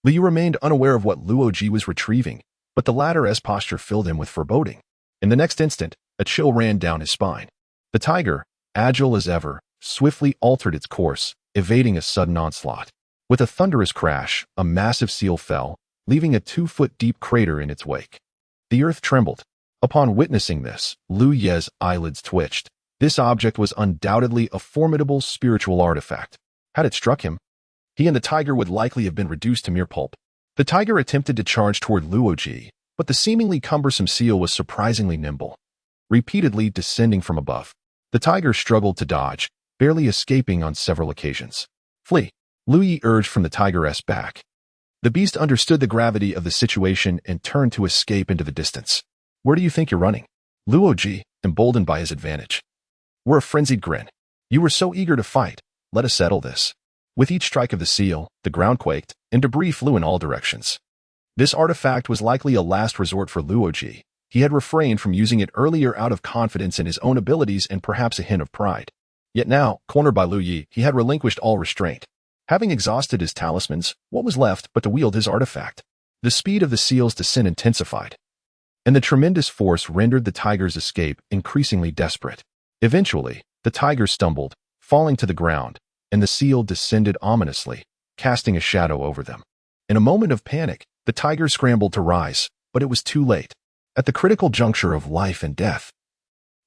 Lu Yi remained unaware of what Luoji was retrieving, but the latter's posture filled him with foreboding. In the next instant, a chill ran down his spine. The tiger, agile as ever, swiftly altered its course, evading a sudden onslaught. With a thunderous crash, a massive seal fell, leaving a 2-foot-deep crater in its wake. The earth trembled. Upon witnessing this, Lu Ye's eyelids twitched. This object was undoubtedly a formidable spiritual artifact. Had it struck him, he and the tiger would likely have been reduced to mere pulp. The tiger attempted to charge toward Luoji, But the seemingly cumbersome seal was surprisingly nimble, repeatedly descending from above. The tiger struggled to dodge, barely escaping on several occasions. Flee, Lu Yi urged from the tigeress back. The beast understood the gravity of the situation and turned to escape into the distance. Where do you think you're running? Luo Ji, emboldened by his advantage. We're a frenzied grin. You were so eager to fight. Let us settle this. With each strike of the seal, the ground quaked, and debris flew in all directions. This artifact was likely a last resort for Luo Ji. He had refrained from using it earlier out of confidence in his own abilities and perhaps a hint of pride. Yet now, cornered by Lu Yi, he had relinquished all restraint. Having exhausted his talismans, what was left but to wield his artifact? The speed of the seal's descent intensified, and the tremendous force rendered the tiger's escape increasingly desperate. Eventually, the tiger stumbled, falling to the ground, and the seal descended ominously, casting a shadow over them. In a moment of panic, the tiger scrambled to rise, but it was too late. At the critical juncture of life and death,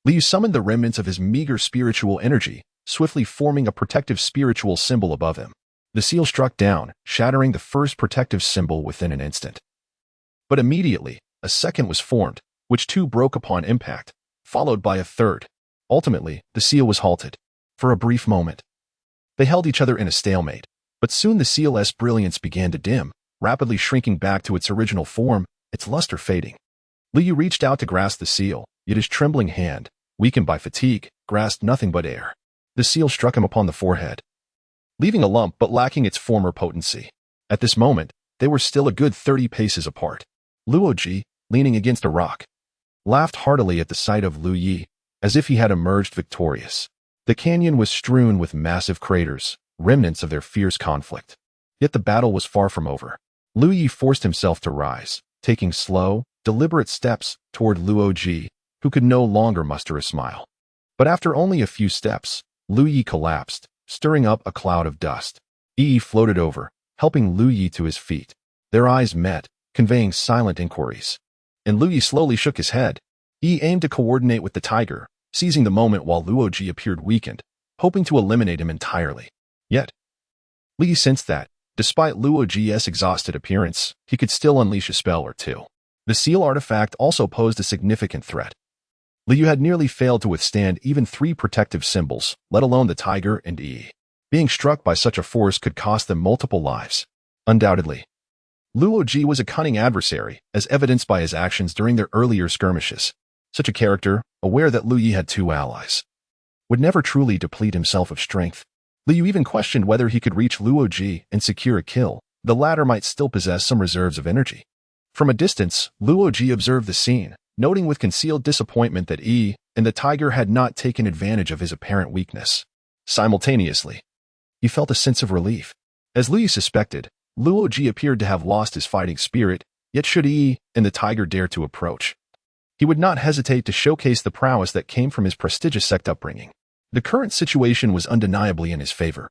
Liu summoned the remnants of his meager spiritual energy, swiftly forming a protective spiritual symbol above him. The seal struck down, shattering the first protective symbol within an instant. But immediately, a second was formed, which too broke upon impact, followed by a third. Ultimately, the seal was halted. For a brief moment, they held each other in a stalemate, but soon the seal's brilliance began to dim, rapidly shrinking back to its original form, its luster fading. Liu reached out to grasp the seal, yet his trembling hand, weakened by fatigue, grasped nothing but air. The seal struck him upon the forehead, leaving a lump but lacking its former potency. At this moment, they were still a good 30 paces apart. Luo Ji, leaning against a rock, laughed heartily at the sight of Lu Yi, as if he had emerged victorious. The canyon was strewn with massive craters, remnants of their fierce conflict. Yet the battle was far from over. Lu Yi forced himself to rise, taking slow, deliberate steps toward Luo Ji, who could no longer muster a smile. But after only a few steps, Lu Yi collapsed, stirring up a cloud of dust. Yi floated over, helping Lu Yi to his feet. Their eyes met, conveying silent inquiries. And Lu Yi slowly shook his head. Yi aimed to coordinate with the tiger, seizing the moment while Luo Ji appeared weakened, hoping to eliminate him entirely. Yet, Li sensed that, despite Luo Ji's exhausted appearance, he could still unleash a spell or two. The seal artifact also posed a significant threat. Liu had nearly failed to withstand even 3 protective symbols, let alone the tiger and Yi. Being struck by such a force could cost them multiple lives. Undoubtedly, Luo Ji was a cunning adversary, as evidenced by his actions during their earlier skirmishes. Such a character, aware that Lu Yi had 2 allies, would never truly deplete himself of strength. Liu even questioned whether he could reach Luo Ji and secure a kill. The latter might still possess some reserves of energy. From a distance, Luo Ji observed the scene, noting with concealed disappointment that Yi and the tiger had not taken advantage of his apparent weakness. Simultaneously, he felt a sense of relief. As Liu suspected, Luo Ji appeared to have lost his fighting spirit, yet should Yi and the tiger dare to approach, he would not hesitate to showcase the prowess that came from his prestigious sect upbringing. The current situation was undeniably in his favor.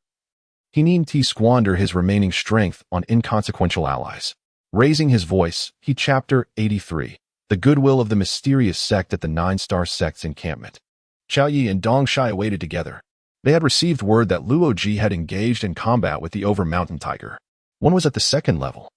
He needn't squander his remaining strength on inconsequential allies. Raising his voice, he Chapter 83. The goodwill of the mysterious sect at the 9-star sect's encampment. Xiao Yi and Dong Shai waited together. They had received word that Luo Ji had engaged in combat with the over-mountain tiger. One was at the 2nd level,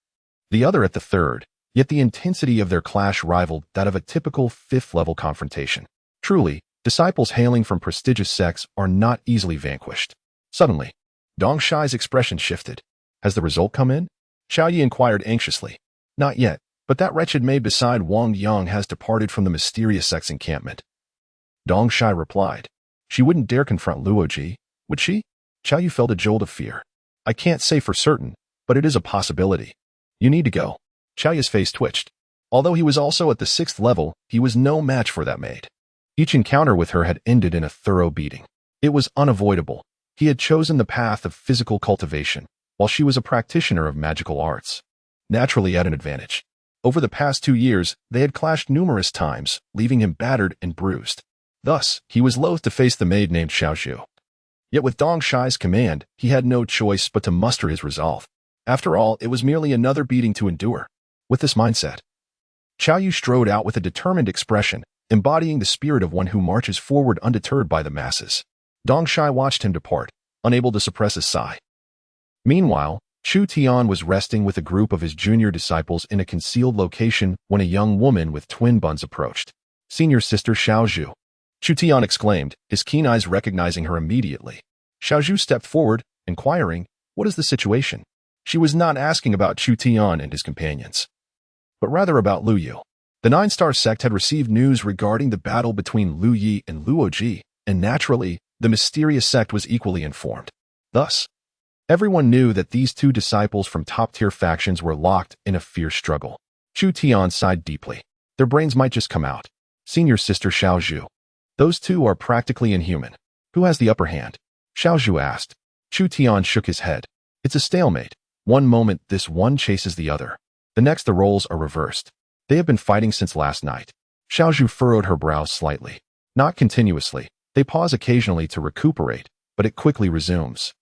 the other at the 3rd, yet the intensity of their clash rivaled that of a typical 5th-level confrontation. Truly, disciples hailing from prestigious sects are not easily vanquished. Suddenly, Dong Shai's expression shifted. Has the result come in? Xiao Yi inquired anxiously. Not yet, but that wretched maid beside Wang Yang has departed from the mysterious sect's encampment. Dong Shai replied. She wouldn't dare confront Luo Ji, would she? Xiao Yi felt a jolt of fear. I can't say for certain, but it is a possibility. You need to go. Xiao Yi's face twitched. Although he was also at the 6th level, he was no match for that maid. Each encounter with her had ended in a thorough beating. It was unavoidable. He had chosen the path of physical cultivation, while she was a practitioner of magical arts, naturally at an advantage. Over the past 2 years, they had clashed numerous times, leaving him battered and bruised. Thus, he was loath to face the maid named Xiaoxiu. Yet with Dong Shai's command, he had no choice but to muster his resolve. After all, it was merely another beating to endure. With this mindset, Xiao Yu strode out with a determined expression, embodying the spirit of one who marches forward undeterred by the masses. Dong Shai watched him depart, unable to suppress a sigh. Meanwhile, Chu Tian was resting with a group of his junior disciples in a concealed location when a young woman with twin buns approached. Senior sister Xiaozhu. Chu Tian exclaimed, his keen eyes recognizing her immediately. Xiaozhu stepped forward, inquiring, "What is the situation?" She was not asking about Chu Tian and his companions, but rather about Lu Yu. The Nine-Star sect had received news regarding the battle between Lu Yi and Luo Ji, and naturally, the mysterious sect was equally informed. Thus, everyone knew that these two disciples from top-tier factions were locked in a fierce struggle. Chu Tian sighed deeply. Their brains might just come out. Senior sister Xiaozhu. Those two are practically inhuman. Who has the upper hand? Xiaozhu asked. Chu Tian shook his head. It's a stalemate. One moment this one chases the other. The next the roles are reversed. They have been fighting since last night. Xiaozhu furrowed her brows slightly. Not continuously. They pause occasionally to recuperate, but it quickly resumes.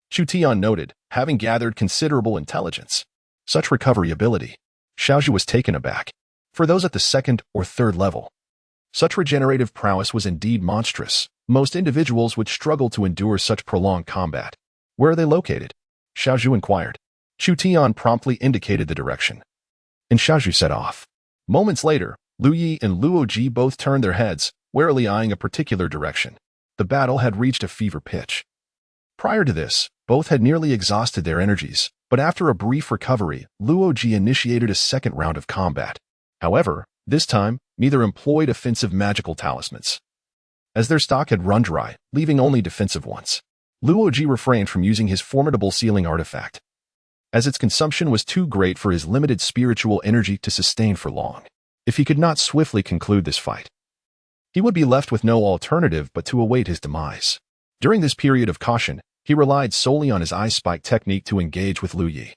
Chu Tian noted, having gathered considerable intelligence. Such recovery ability. Xiaozhu was taken aback. For those at the second or third level, such regenerative prowess was indeed monstrous. Most individuals would struggle to endure such prolonged combat. Where are they located? Xiaozhu inquired. Chu Tian promptly indicated the direction, and Xiaozhu set off. Moments later, Lu Yi and Luo Ji both turned their heads, warily eyeing a particular direction. The battle had reached a fever pitch. Prior to this, both had nearly exhausted their energies, but after a brief recovery, Luo Ji initiated a second round of combat. However, this time, neither employed offensive magical talismans, as their stock had run dry, leaving only defensive ones. Luo Ji refrained from using his formidable sealing artifact, as its consumption was too great for his limited spiritual energy to sustain for long. If he could not swiftly conclude this fight, he would be left with no alternative but to await his demise. During this period of caution, he relied solely on his eye spike technique to engage with Lu Yi,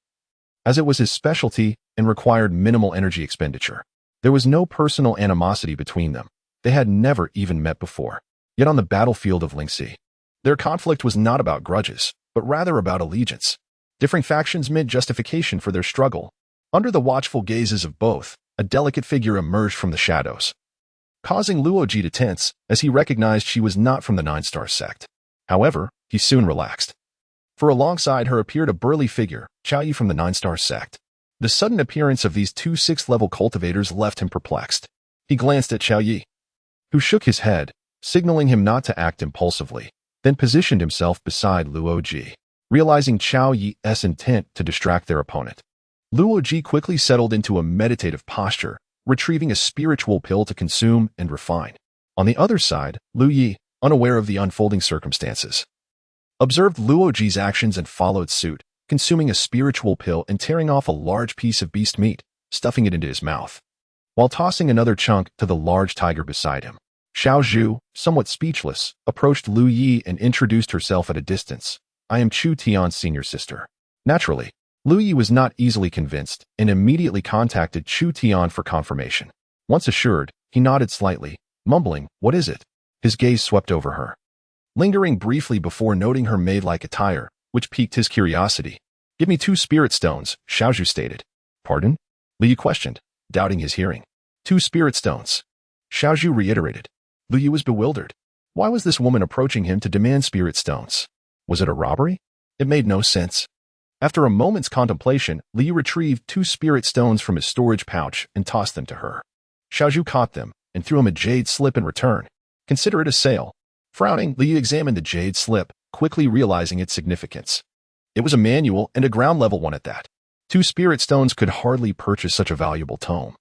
as it was his specialty and required minimal energy expenditure. There was no personal animosity between them. They had never even met before. Yet on the battlefield of Lingxi, their conflict was not about grudges, but rather about allegiance. Differing factions meant justification for their struggle. Under the watchful gazes of both, a delicate figure emerged from the shadows, causing Luo Ji to tense as he recognized she was not from the Nine-Star sect. However, he soon relaxed. For alongside her appeared a burly figure, Chao Yi from the Nine-Star sect. The sudden appearance of these two sixth-level cultivators left him perplexed. He glanced at Chao Yi, who shook his head, signaling him not to act impulsively, then positioned himself beside Luo Ji. Realizing Chao Yi's intent to distract their opponent, Luo Ji quickly settled into a meditative posture, retrieving a spiritual pill to consume and refine. On the other side, Lu Yi, unaware of the unfolding circumstances, observed Luo Ji's actions and followed suit, consuming a spiritual pill and tearing off a large piece of beast meat, stuffing it into his mouth, while tossing another chunk to the large tiger beside him. Xiaozhu, somewhat speechless, approached Lu Yi and introduced herself at a distance. I am Chu Tian's senior sister. Naturally, Lu Yi was not easily convinced and immediately contacted Chu Tian for confirmation. Once assured, he nodded slightly, mumbling, "What is it?" His gaze swept over her, lingering briefly before noting her maid-like attire, which piqued his curiosity. "Give me 2 spirit stones," Xiaozhu stated. "Pardon?" Lu Yi questioned, doubting his hearing. 2 spirit stones," Xiaozhu reiterated. Lu Yi was bewildered. Why was this woman approaching him to demand spirit stones? Was it a robbery? It made no sense. After a moment's contemplation, Lu Yi retrieved 2 spirit stones from his storage pouch and tossed them to her. Xiaozhu caught them and threw him a jade slip in return. Consider it a sale. Frowning, Lu Yi examined the jade slip, quickly realizing its significance. It was a manual and a ground-level one at that. 2 spirit stones could hardly purchase such a valuable tome.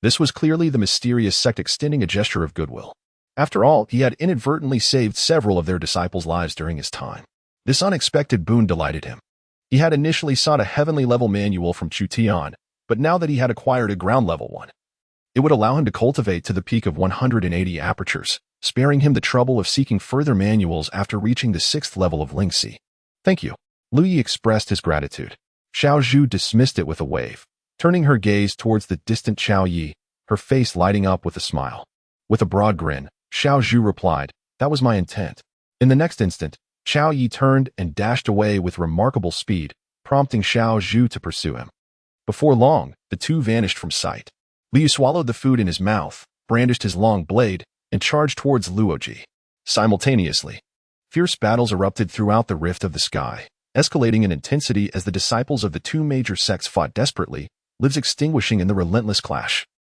This was clearly the mysterious sect extending a gesture of goodwill. After all, he had inadvertently saved several of their disciples' lives during his time. This unexpected boon delighted him. He had initially sought a heavenly-level manual from Chu Tian, but now that he had acquired a ground-level one, it would allow him to cultivate to the peak of 180 apertures, sparing him the trouble of seeking further manuals after reaching the 6th level of Lingxi. "Thank you." Lu Yi expressed his gratitude. Xiaozhu dismissed it with a wave, turning her gaze towards the distant Chao Yi, her face lighting up with a smile. With a broad grin, Xiaozhu replied, "That was my intent." In the next instant, Chao Yi turned and dashed away with remarkable speed, prompting Xiaozhu to pursue him. Before long, the two vanished from sight. Lu Yi swallowed the food in his mouth, brandished his long blade, and charged towards Luo Ji. Simultaneously, fierce battles erupted throughout the rift of the sky. escalating in intensity as the disciples of the two major sects fought desperately, lives extinguishing in the relentless clash.